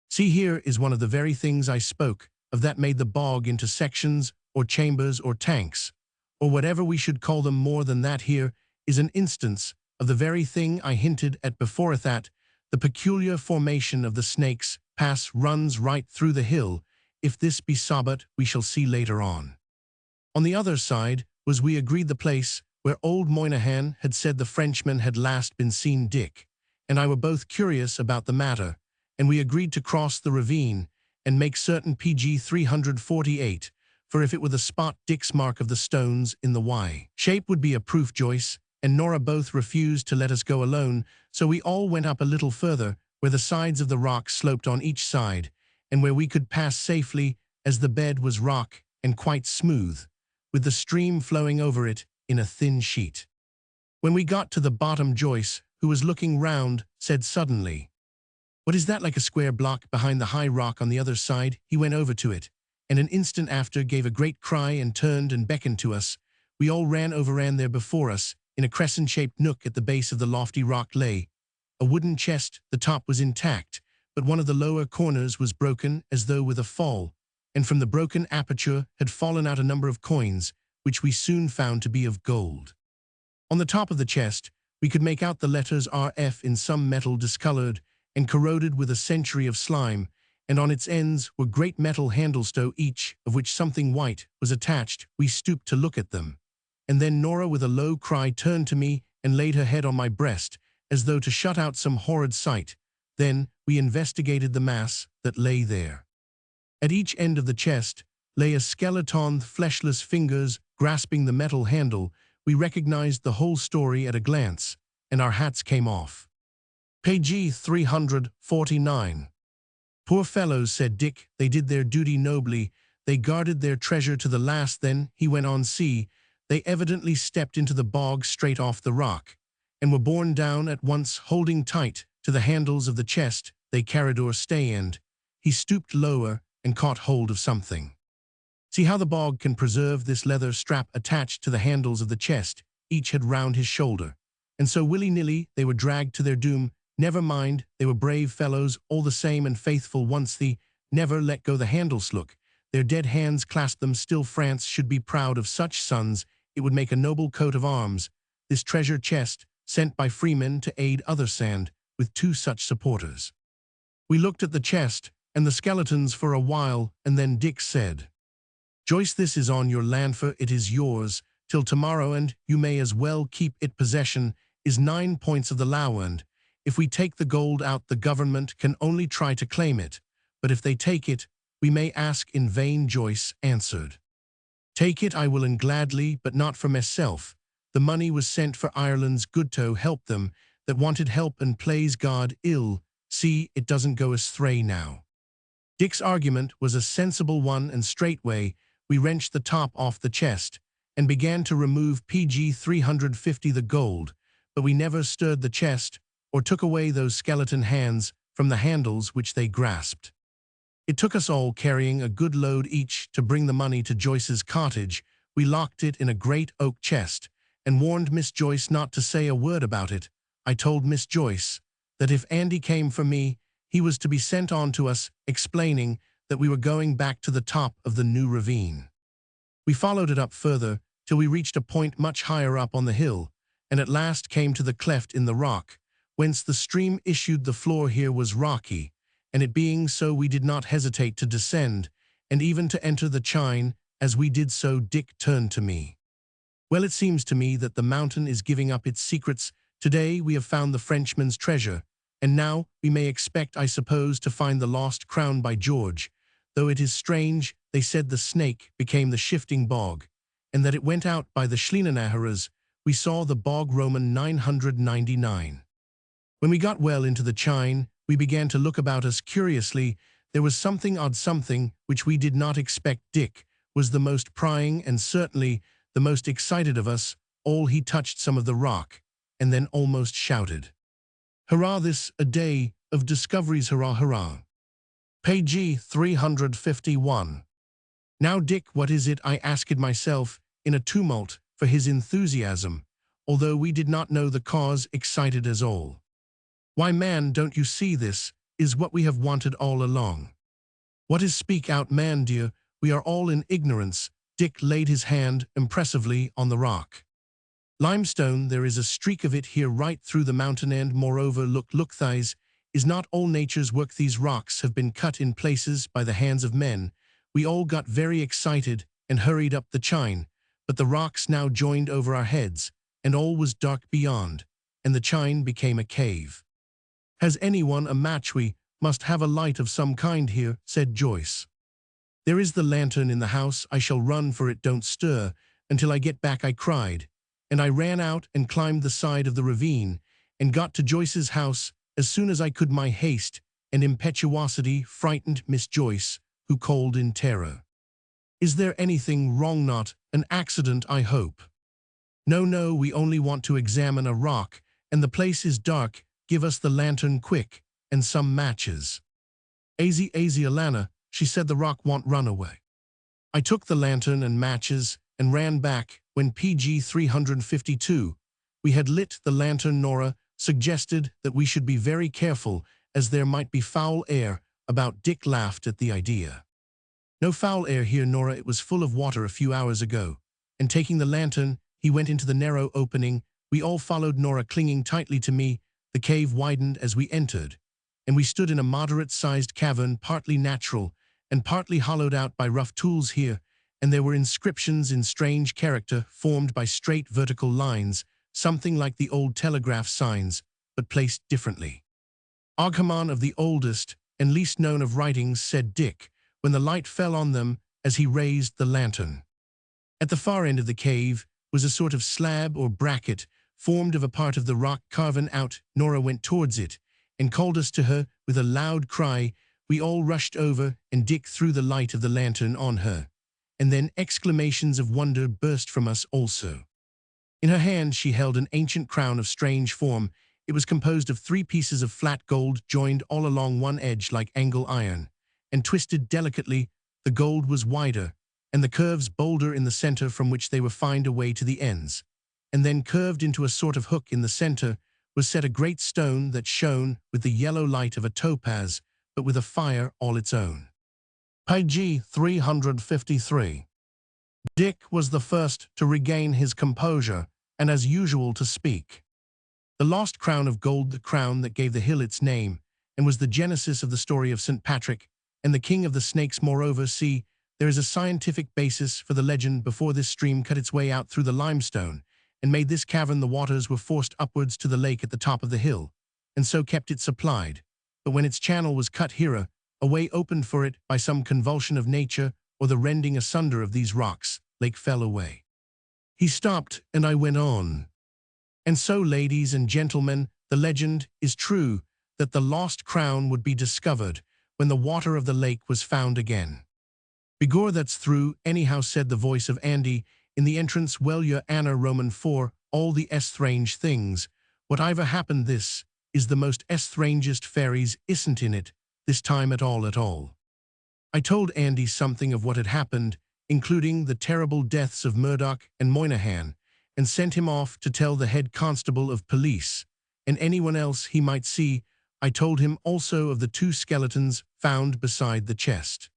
Speaker 1: See, here is one of the very things I spoke of that made the bog into sections or chambers or tanks, or whatever we should call them. More than that, here is an instance of the very thing I hinted at before, that the peculiar formation of the snake's pass runs right through the hill. If this be Sabbat, we shall see later on. On the other side was, we agreed, the place where old Moynihan had said the Frenchman had last been seen. Dick and I were both curious about the matter, and we agreed to cross the ravine and make certain. PG 348, for if it were the spot Dick's mark of the stones in the Y shape would be a proof. Joyce and Nora both refused to let us go alone, so we all went up a little further, where the sides of the rock sloped on each side, and where we could pass safely, as the bed was rock and quite smooth, with the stream flowing over it in a thin sheet. When we got to the bottom, Joyce, who was looking round, said suddenly, "What is that, like a square block behind the high rock on the other side?" He went over to it, and an instant after gave a great cry and turned and beckoned to us. We all ran over, and there before us, in a crescent-shaped nook at the base of the lofty rock, lay a wooden chest. The top was intact, but one of the lower corners was broken as though with a fall, and from the broken aperture had fallen out a number of coins, which we soon found to be of gold. On the top of the chest, we could make out the letters RF in some metal discolored and corroded with a century of slime, and on its ends were great metal handles, to each of which something white was attached. We stooped to look at them, and then Nora, with a low cry, turned to me and laid her head on my breast, as though to shut out some horrid sight. Then we investigated the mass that lay there. At each end of the chest lay a skeleton, fleshless fingers grasping the metal handle. We recognized the whole story at a glance, and our hats came off. Page 349. "Poor fellows," said Dick, "they did their duty nobly. They guarded their treasure to the last." Then he went on, "See, they evidently stepped into the bog straight off the rock, and were borne down at once, holding tight to the handles of the chest they carried or stay." And he stooped lower and caught hold of something. "See how the bog can preserve this leather strap attached to the handles of the chest." Each had round his shoulder, and so willy-nilly they were dragged to their doom. Never mind, they were brave fellows all the same, and faithful. Once they never let go the handles. Look, their dead hands clasp them still. France should be proud of such sons. It would make a noble coat of arms, this treasure chest, sent by freemen to aid other sand, with two such supporters. We looked at the chest and the skeletons for a while, and then Dick said, "Joyce, this is on your land, for it is yours till tomorrow, and you may as well keep it. Possession is 9 points of the law, and if we take the gold out, the government can only try to claim it, but if they take it, we may ask in vain." Joyce answered, "Take it I will, and gladly, but not for myself. The money was sent for Ireland's good to help them that wanted help, and plays God ill. See, it doesn't go astray now." Dick's argument was a sensible one, and straightway we wrenched the top off the chest and began to remove PG 350 the gold, but we never stirred the chest or took away those skeleton hands from the handles which they grasped. It took us all, carrying a good load each, to bring the money to Joyce's cottage. We locked it in a great oak chest and warned Miss Joyce not to say a word about it. I told Miss Joyce that if Andy came for me, he was to be sent on to us, explaining that we were going back to the top of the new ravine. We followed it up further till we reached a point much higher up on the hill, and at last came to the cleft in the rock, whence the stream issued. The floor here was rocky, and it being so, we did not hesitate to descend, and even to enter the chine. As we did so, Dick turned to me. "Well, it seems to me that the mountain is giving up its secrets. Today we have found the Frenchman's treasure, and now we may expect, I suppose, to find the lost crown. By George, though it is strange, they said the snake became the shifting bog, and that it went out by the Schlienenacheras. We saw the bog Roman 999. When we got well into the chine, we began to look about us curiously. There was something odd, something which we did not expect. Dick was the most prying and certainly the most excited of us all. He touched some of the rock and then almost shouted, "Hurrah, this a day of discoveries, hurrah, hurrah." Page 351. Now, Dick, what is it? I asked myself, in a tumult, for his enthusiasm, although we did not know the cause, excited as all. Why, man, don't you see this is what we have wanted all along? What is? Speak out, man dear, we are all in ignorance. Dick laid his hand impressively on the rock. Limestone, there is a streak of it here right through the mountain, and moreover, look, thys, is not all nature's work. These rocks have been cut in places by the hands of men. We all got very excited and hurried up the chine, but the rocks now joined over our heads, and all was dark beyond, and the chine became a cave. Has anyone a match? We must have a light of some kind here, said Joyce. There is the lantern in the house. I shall run for it. Don't stir until I get back, I cried, and I ran out and climbed the side of the ravine and got to Joyce's house as soon as I could. My haste and impetuosity frightened Miss Joyce, who called in terror. Is there anything wrong? Not an accident, I hope? No, we only want to examine a rock, and the place is dark. Give us the lantern quick, and some matches. Azy, Alana, she said, the rock won't run away. I took the lantern and matches and ran back. When PG 352, we had lit the lantern, Nora suggested that we should be very careful, as there might be foul air about. Dick laughed at the idea. No foul air here, Nora. It was full of water a few hours ago. And taking the lantern, he went into the narrow opening. We all followed, Nora clinging tightly to me. The cave widened as we entered, and we stood in a moderate-sized cavern, partly natural and partly hollowed out by rough tools here, and there were inscriptions in strange character formed by straight vertical lines, something like the old telegraph signs, but placed differently. Aghaman of the oldest and least known of writings, said Dick, when the light fell on them as he raised the lantern. At the far end of the cave was a sort of slab or bracket formed of a part of the rock carven out. Nora went towards it and called us to her with a loud cry. We all rushed over, and Dick threw the light of the lantern on her, and then exclamations of wonder burst from us also. In her hand she held an ancient crown of strange form. It was composed of 3 pieces of flat gold joined all along one edge like angle iron, and twisted delicately. The gold was wider, and the curves bolder in the center, from which they were fined away to the ends. And then curved into a sort of hook in the center was set a great stone that shone with the yellow light of a topaz, but with a fire all its own. Page 353. Dick was the first to regain his composure, and as usual to speak. The lost crown of gold, the crown that gave the hill its name, and was the genesis of the story of St. Patrick and the king of the snakes. Moreover, see, there is a scientific basis for the legend. Before this stream cut its way out through the limestone and made this cavern, the waters were forced upwards to the lake at the top of the hill, and so kept it supplied. But when its channel was cut here, a way opened for it by some convulsion of nature or the rending asunder of these rocks, lake fell away. He stopped, and I went on. And so, ladies and gentlemen, the legend is true that the lost crown would be discovered when the water of the lake was found again. Begor, that's through, anyhow, said the voice of Andy in the entrance. Well, your Anna Roman 4, all the strange things. Whatever happened, this is the most strangest fairies isn't in it, this time at all. I told Andy something of what had happened, including the terrible deaths of Murdoch and Moynihan, and sent him off to tell the head constable of police, and anyone else he might see. I told him also of the 2 skeletons found beside the chest.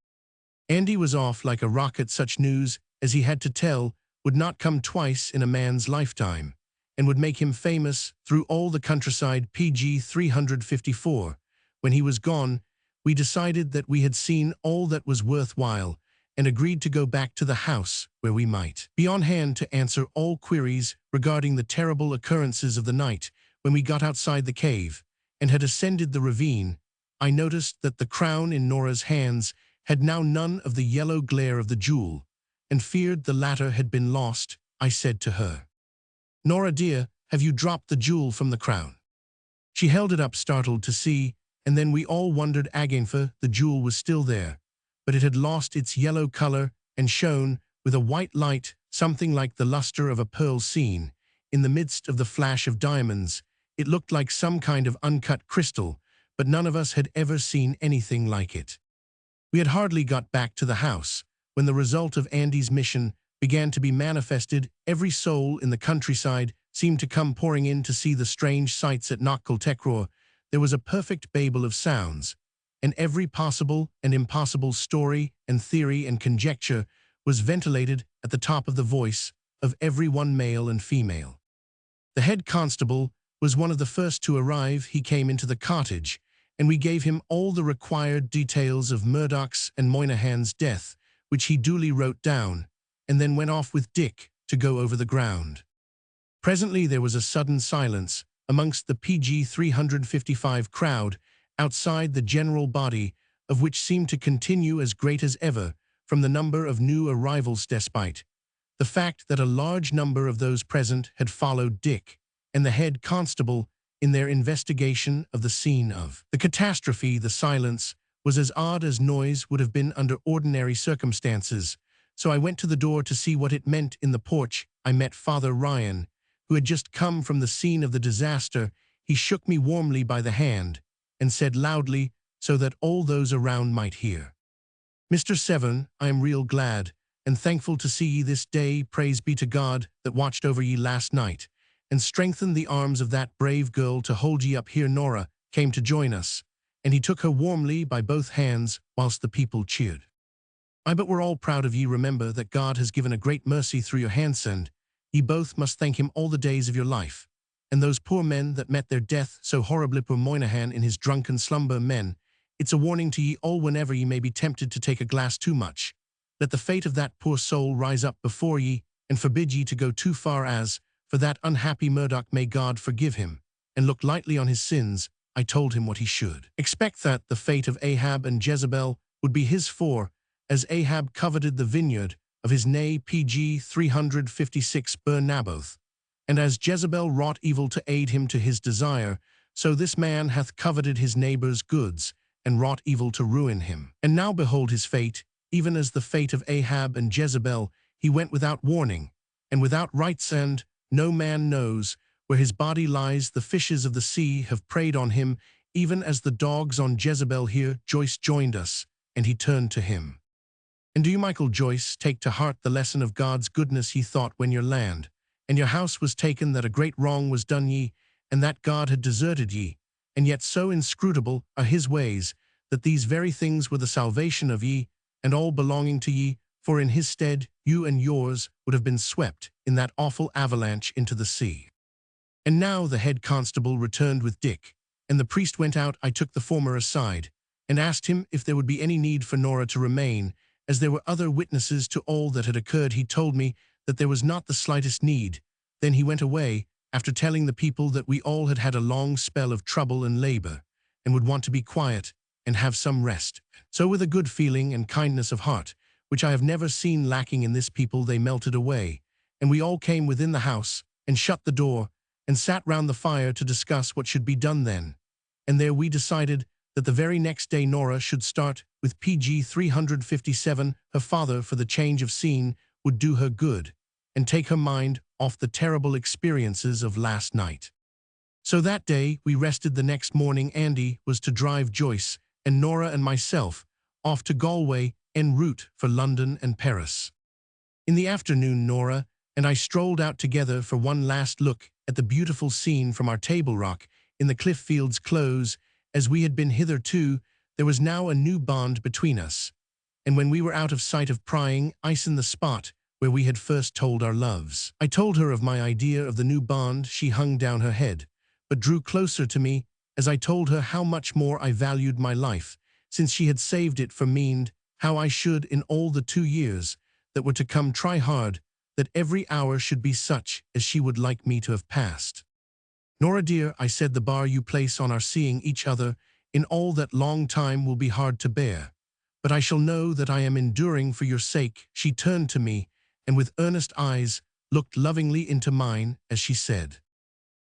Speaker 1: Andy was off like a rocket. Such news as he had to tell would not come twice in a man's lifetime, and would make him famous through all the countryside. PG 354. When he was gone, we decided that we had seen all that was worthwhile, and agreed to go back to the house, where we might be on hand to answer all queries regarding the terrible occurrences of the night. When we got outside the cave and had ascended the ravine, I noticed that the crown in Nora's hands had now none of the yellow glare of the jewel, and feared the latter had been lost. I said to her, "Nora dear, have you dropped the jewel from the crown?" She held it up, startled to see, and then we all wondered again, for the jewel was still there, but it had lost its yellow color and shone with a white light, something like the luster of a pearl seen in the midst of the flash of diamonds. It looked like some kind of uncut crystal, but none of us had ever seen anything like it. We had hardly got back to the house when the result of Andy's mission began to be manifested, every soul in the countryside seemed to come pouring in to see the strange sights at Knockle. There was a perfect babel of sounds, and every possible and impossible story and theory and conjecture was ventilated at the top of the voice of every one, male and female. The head constable was one of the first to arrive. He came into the cottage, and we gave him all the required details of Murdoch's and Moynihan's death, which he duly wrote down, and then went off with Dick to go over the ground. Presently there was a sudden silence amongst the PG 355 crowd outside the general body, of which seemed to continue as great as ever from the number of new arrivals, despite the fact that a large number of those present had followed Dick and the head constable in their investigation of the scene of the catastrophe. The silence was as odd as noise would have been under ordinary circumstances, so I went to the door to see what it meant. In the porch I met Father Ryan, who had just come from the scene of the disaster. He shook me warmly by the hand and said loudly, so that all those around might hear, "Mr. Seven, I am real glad and thankful to see ye this day. Praise be to God that watched over ye last night and strengthened the arms of that brave girl to hold ye up here." Nora came to join us, and he took her warmly by both hands whilst the people cheered. "I but we're all proud of ye. Remember that God has given a great mercy through your hands, and ye both must thank him all the days of your life. And those poor men that met their death so horribly, poor Moynihan in his drunken slumber, men, it's a warning to ye all whenever ye may be tempted to take a glass too much. Let the fate of that poor soul rise up before ye, and forbid ye to go too far. As for that unhappy Murdoch, may God forgive him, and look lightly on his sins. I told him what he should expect, that the fate of Ahab and Jezebel would be his, for as Ahab coveted the vineyard of his nay PG 356 Naboth, and as Jezebel wrought evil to aid him to his desire, so this man hath coveted his neighbor's goods, and wrought evil to ruin him. And now behold his fate, even as the fate of Ahab and Jezebel. He went without warning, and without rights, and no man knows where his body lies. The fishes of the sea have preyed on him, even as the dogs on Jezebel. Here Joyce joined us, and he turned to him. "And do you, Michael Joyce, take to heart the lesson of God's goodness? He thought when your land and your house was taken that a great wrong was done ye, and that God had deserted ye, and yet so inscrutable are his ways, that these very things were the salvation of ye, and all belonging to ye, for in his stead you and yours would have been swept in that awful avalanche into the sea." And now the head constable returned with Dick, and the priest went out. I took the former aside, and asked him if there would be any need for Nora to remain, as there were other witnesses to all that had occurred. He told me that there was not the slightest need. Then he went away, after telling the people that we all had had a long spell of trouble and labor, and would want to be quiet and have some rest. So with a good feeling and kindness of heart, which I have never seen lacking in this people, they melted away, and we all came within the house, and shut the door, and sat round the fire to discuss what should be done then. And there we decided that the very next day Nora should start with PG 357. Her father, for the change of scene, would do her good, and take her mind off the terrible experiences of last night. So that day we rested. The next morning Andy was to drive Joyce and Nora and myself off to Galway en route for London and Paris. In the afternoon Nora and I strolled out together for one last look at the beautiful scene from our table rock in the Clifffields close. As we had been hitherto, there was now a new bond between us, and when we were out of sight of prying ice in the spot where we had first told our loves, I told her of my idea of the new bond. She hung down her head, but drew closer to me as I told her how much more I valued my life, since she had saved it for me, and how I should, in all the 2 years that were to come, try hard that every hour should be such as she would like me to have passed. "Nora dear," I said, "the bar you place on our seeing each other in all that long time will be hard to bear, but I shall know that I am enduring for your sake." She turned to me, and with earnest eyes looked lovingly into mine as she said,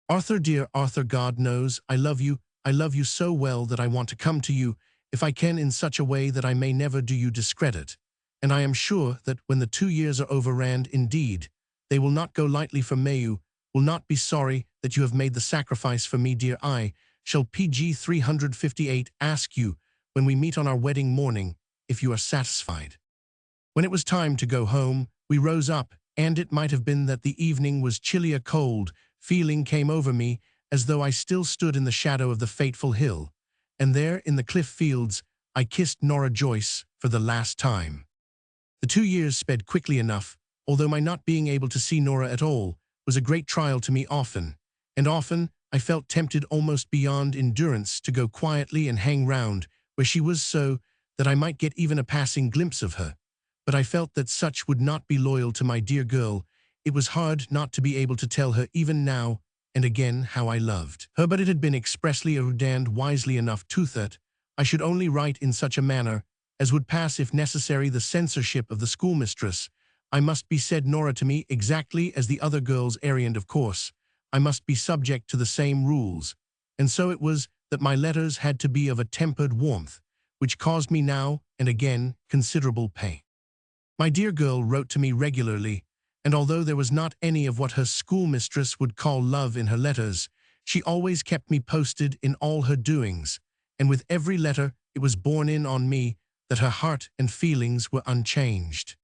Speaker 1: "Arthur, dear Arthur, God knows I love you. I love you so well that I want to come to you, if I can, in such a way that I may never do you discredit. And I am sure that when the 2 years are over, and indeed they will not go lightly, for Mayu will not be sorry that you have made the sacrifice for me, dear. I shall PG 358 ask you, when we meet on our wedding morning, if you are satisfied." When it was time to go home, we rose up, and it might have been that the evening was chilly. A cold feeling came over me, as though I still stood in the shadow of the fateful hill. And there, in the cliff fields, I kissed Nora Joyce for the last time. The 2 years sped quickly enough, although my not being able to see Nora at all was a great trial to me often, and often I felt tempted almost beyond endurance to go quietly and hang round where she was so that I might get even a passing glimpse of her. But I felt that such would not be loyal to my dear girl. It was hard not to be able to tell her even now and again how I loved her, but it had been expressly ordained wisely enough to that I should only write in such a manner as would pass if necessary the censorship of the schoolmistress. I must be, said Nora to me, exactly as the other girls, eerie, and of course I must be subject to the same rules. And so it was that my letters had to be of a tempered warmth, which caused me now and again considerable pain. My dear girl wrote to me regularly, and although there was not any of what her schoolmistress would call love in her letters, she always kept me posted in all her doings, and with every letter it was borne in on me that her heart and feelings were unchanged.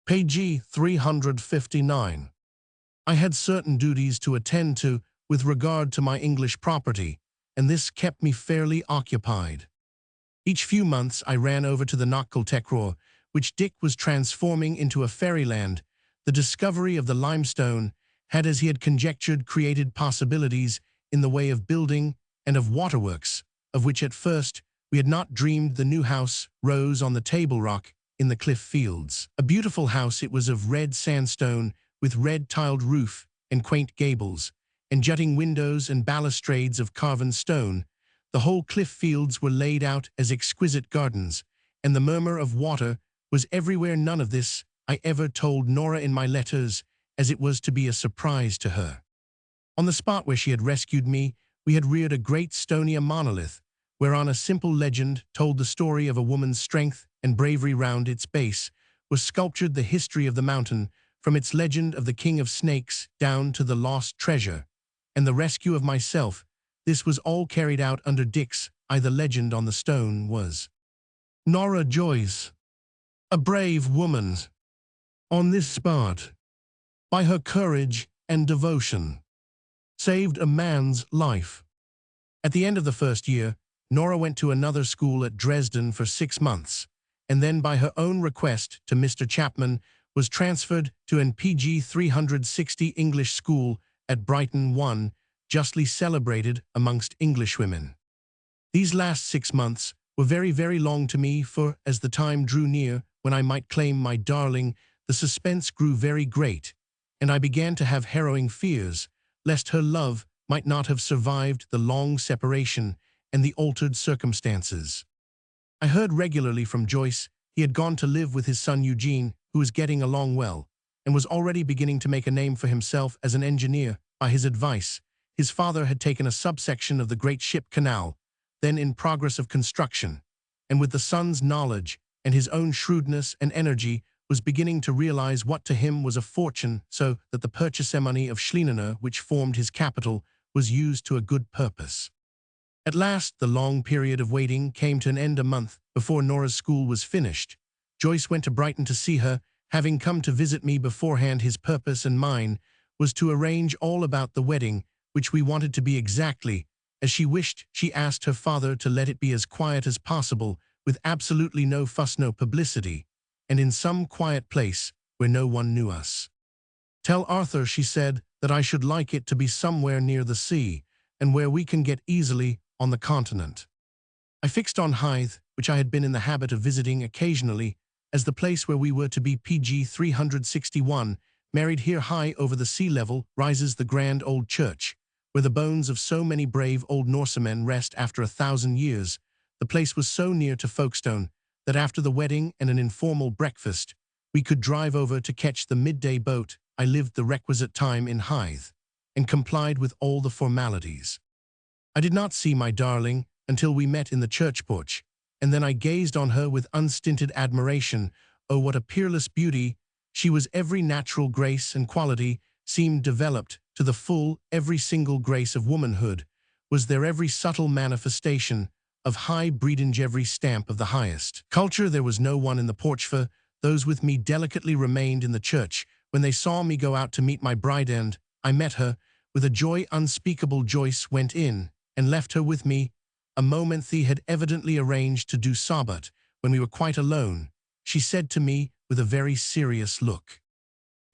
Speaker 1: Page 359. I had certain duties to attend to with regard to my English property, and this kept me fairly occupied. Each few months I ran over to the nationality, which Dick was transforming into a fairyland. The discovery of the limestone had, as he had conjectured, created possibilities in the way of building and of waterworks, of which at first we had not dreamed. The new house rose on the Table Rock in the cliff fields. A beautiful house it was, of red sandstone, with red-tiled roof and quaint gables, and jutting windows and balustrades of carven stone. The whole cliff fields were laid out as exquisite gardens, and the murmur of water was everywhere. None of this I ever told Nora in my letters, as it was to be a surprise to her. On the spot where she had rescued me, we had reared a great stony monolith, whereon a simple legend told the story of a woman's strength and bravery. Round its base was sculptured the history of the mountain, from its legend of the King of Snakes down to the lost treasure, and the rescue of myself. This was all carried out under Dick's eye. The legend on the stone was, "Nora Joyce, a brave woman, on this spot, by her courage and devotion, saved a man's life." At the end of the first year, Nora went to another school at Dresden for 6 months, and then by her own request to Mr. Chapman was transferred to an PG 360 English school at Brighton, one justly celebrated amongst Englishwomen. These last 6 months were very, very long to me, for as the time drew near when I might claim my darling, the suspense grew very great, and I began to have harrowing fears lest her love might not have survived the long separation and the altered circumstances. I heard regularly from Joyce he had gone to live with his son Eugene, who was getting along well, and was already beginning to make a name for himself as an engineer. By his advice, his father had taken a subsection of the great ship canal, then in progress of construction, and with the son's knowledge and his own shrewdness and energy was beginning to realize what to him was a fortune, so that the purchase money of Schlienener, which formed his capital, was used to a good purpose. At last the long period of waiting came to an end. A month before Nora's school was finished, Joyce went to Brighton to see her, having come to visit me beforehand. His purpose and mine was to arrange all about the wedding, which we wanted to be exactly as she wished. She asked her father to let it be as quiet as possible, with absolutely no fuss, no publicity, and in some quiet place where no one knew us. "Tell Arthur," she said, "that I should like it to be somewhere near the sea, and where we can get easily on the continent." I fixed on Hythe, which I had been in the habit of visiting occasionally, as the place where we were to be. PG 361, married here. High over the sea level rises the grand old church, where the bones of so many brave old Norsemen rest after 1,000 years. The place was so near to Folkestone that after the wedding and an informal breakfast, we could drive over to catch the midday boat. I lived the requisite time in Hythe, and complied with all the formalities. I did not see my darling until we met in the church porch, and then I gazed on her with unstinted admiration. Oh, what a peerless beauty! She was every natural grace and quality seemed developed to the full. Every single grace of womanhood was there, every subtle manifestation of high breeding, every stamp of the highest culture. There was no one in the porch, for those with me delicately remained in the church when they saw me go out to meet my bride, and I met her. With a joy unspeakable, Joyce went in and left her with me. A moment they had evidently arranged to do so, but when we were quite alone, she said to me with a very serious look,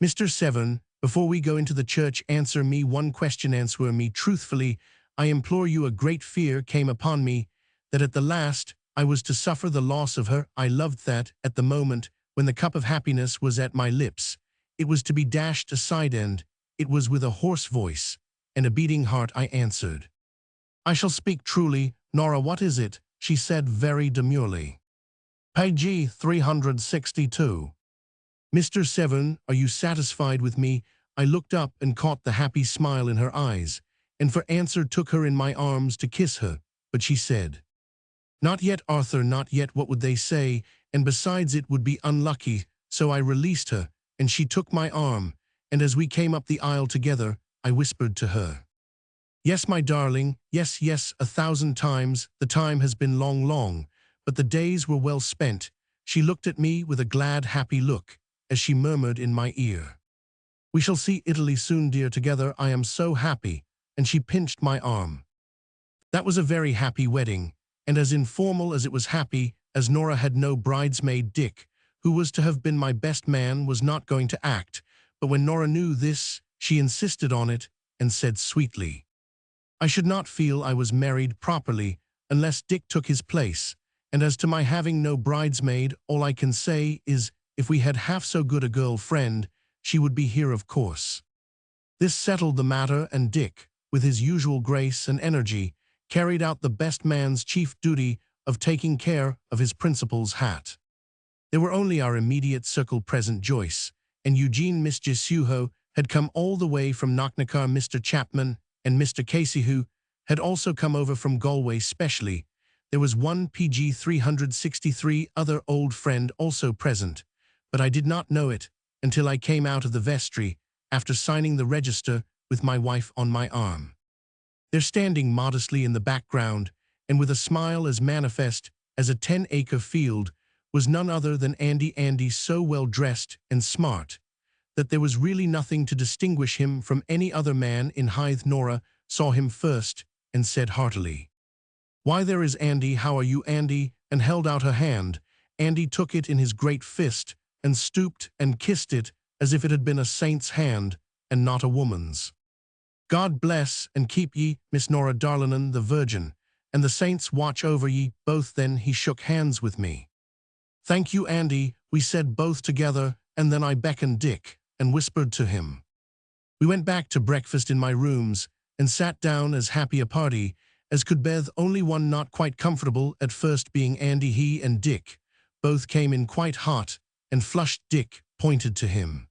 Speaker 1: "Mr. Seven, before we go into the church, answer me one question, answer me truthfully. I implore you." A great fear came upon me that at the last I was to suffer the loss of her I loved, that at the moment when the cup of happiness was at my lips, it was to be dashed aside, and it was with a hoarse voice and a beating heart I answered, "I shall speak truly, Nora." "What is it?" she said very demurely. Page 362. "Mr. Seven, are you satisfied with me?" I looked up and caught the happy smile in her eyes, and for answer took her in my arms to kiss her, but she said, "Not yet, Arthur, not yet. What would they say? And besides, it would be unlucky." So I released her, and she took my arm, and as we came up the aisle together, I whispered to her, "Yes, my darling, yes, yes, 1,000 times. The time has been long, long, but the days were well spent." She looked at me with a glad, happy look, as she murmured in my ear, "We shall see Italy soon, dear, together. I am so happy." And she pinched my arm. That was a very happy wedding, and as informal as it was happy, as Nora had no bridesmaid. Dick, who was to have been my best man, was not going to act, but when Nora knew this, she insisted on it and said sweetly, "I should not feel I was married properly unless Dick took his place, and as to my having no bridesmaid, all I can say is, if we had half so good a girl friend, she would be here, of course." This settled the matter, and Dick, with his usual grace and energy, carried out the best man's chief duty of taking care of his principal's hat. There were only our immediate circle present. Joyce and Eugene. Miss Jesuho had come all the way from Knocknacar. Mr. Chapman and Mr. Casey, who had also come over from Galway specially. There was one PG 363 other old friend also present, but I did not know it until I came out of the vestry after signing the register with my wife on my arm. There, standing modestly in the background and with a smile as manifest as a 10-acre field, was none other than Andy. Andy, so well dressed and smart that there was really nothing to distinguish him from any other man in Hythe. Nora saw him first and said heartily, "Why, there is Andy. How are you, Andy?" and held out her hand. Andy took it in his great fist and stooped and kissed it as if it had been a saint's hand and not a woman's. "God bless and keep ye, Miss Nora Darlanan, the Virgin, and the saints watch over ye both." Then he shook hands with me. "Thank you, Andy," we said both together, and then I beckoned Dick and whispered to him. We went back to breakfast in my rooms and sat down as happy a party as could be, only one not quite comfortable at first being Andy. He and Dick both came in quite hot and flushed. Dick pointed to him.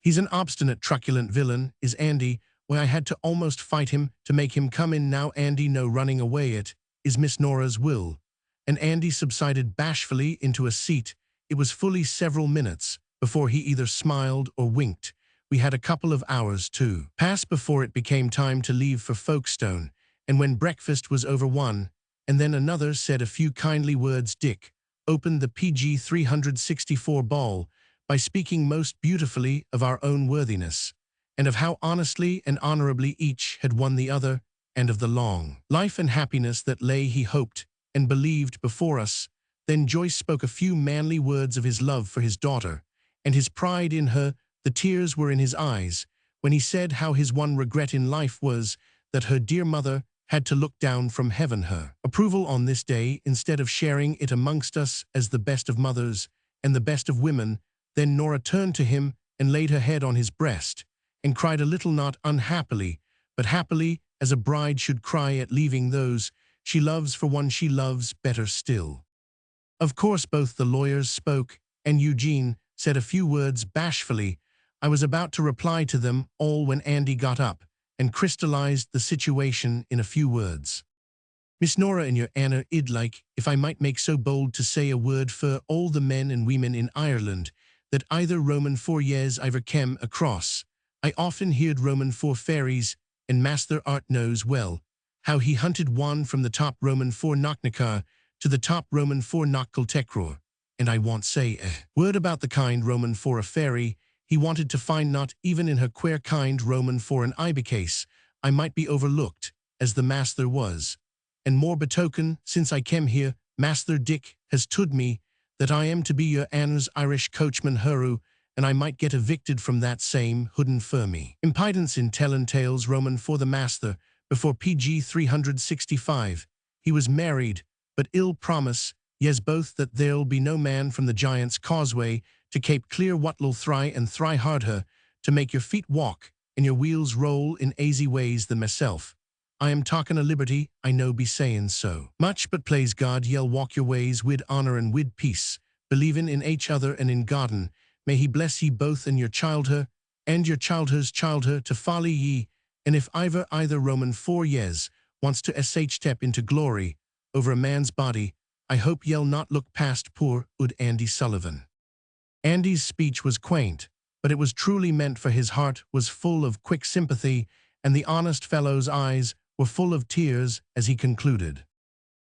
Speaker 1: "He's an obstinate, truculent villain, is Andy. Why, I had to almost fight him to make him come in. Now, Andy, no running away. It is Miss Nora's will." And Andy subsided bashfully into a seat. It was fully several minutes before he either smiled or winked. We had a couple of hours to pass before it became time to leave for Folkestone, and when breakfast was over, one and then another said a few kindly words. Dick opened the PG 364 ball by speaking most beautifully of our own worthiness, and of how honestly and honorably each had won the other, and of the long life and happiness that lay, he hoped and believed, before us. Then Joyce spoke a few manly words of his love for his daughter, and his pride in her. The tears were in his eyes when he said how his one regret in life was that her dear mother had to look down from heaven her approval on this day instead of sharing it amongst us as the best of mothers and the best of women. Then Nora turned to him and laid her head on his breast and cried a little, not unhappily, but happily, as a bride should cry at leaving those she loves for one she loves better still. Of course both the lawyers spoke, and Eugene said a few words bashfully. I was about to reply to them all when Andy got up and crystallized the situation in a few words. "Miss Nora and your Anna, I'd like, if I might make so bold, to say a word for all the men and women in Ireland that either Roman 4 years I've came across. I often heard Roman 4 fairies, and Master Art knows well how he hunted one from the top Roman 4 Knocknacar to the top Roman 4 Knockcultecror, and I won't say word about the kind Roman for a fairy. He wanted to find not even in her queer kind Roman for an ibicase. I might be overlooked, as the master was. And more betoken, since I came here, Master Dick has told me that I am to be your Anne's Irish coachman Huru, and I might get evicted from that same hooden firmy. Impidence in tellin' tales Roman for the master, before PG 365. He was married, but ill promise, yes both that there'll be no man from the Giant's Causeway to Cape Clear what'll thry and thry hard her, to make your feet walk and your wheels roll in aisy ways than myself. I am talking o' liberty, I know be saying so much, but plaise God ye'll walk your ways wid honor and wid peace, believin' in each other and in Godden. May he bless ye both and your childher, and your childher's childher to folly ye, and if either Roman 4 years wants to step into glory over a man's body, I hope ye'll not look past poor old Andy Sullivan. Andy's speech was quaint, but it was truly meant, for his heart was full of quick sympathy, and the honest fellow's eyes were full of tears as he concluded.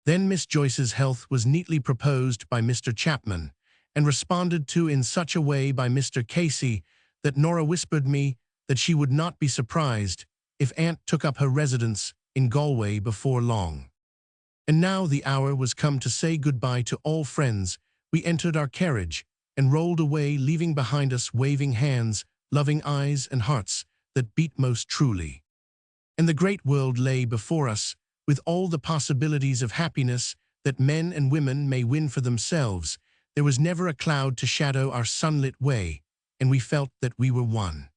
Speaker 1: Then Miss Joyce's health was neatly proposed by Mr. Chapman, and responded to in such a way by Mr. Casey that Nora whispered me that she would not be surprised if Aunt took up her residence in Galway before long. And now the hour was come to say goodbye to all friends. We entered our carriage and rolled away, leaving behind us waving hands, loving eyes, and hearts that beat most truly. And the great world lay before us, with all the possibilities of happiness that men and women may win for themselves. There was never a cloud to shadow our sunlit way, and we felt that we were one.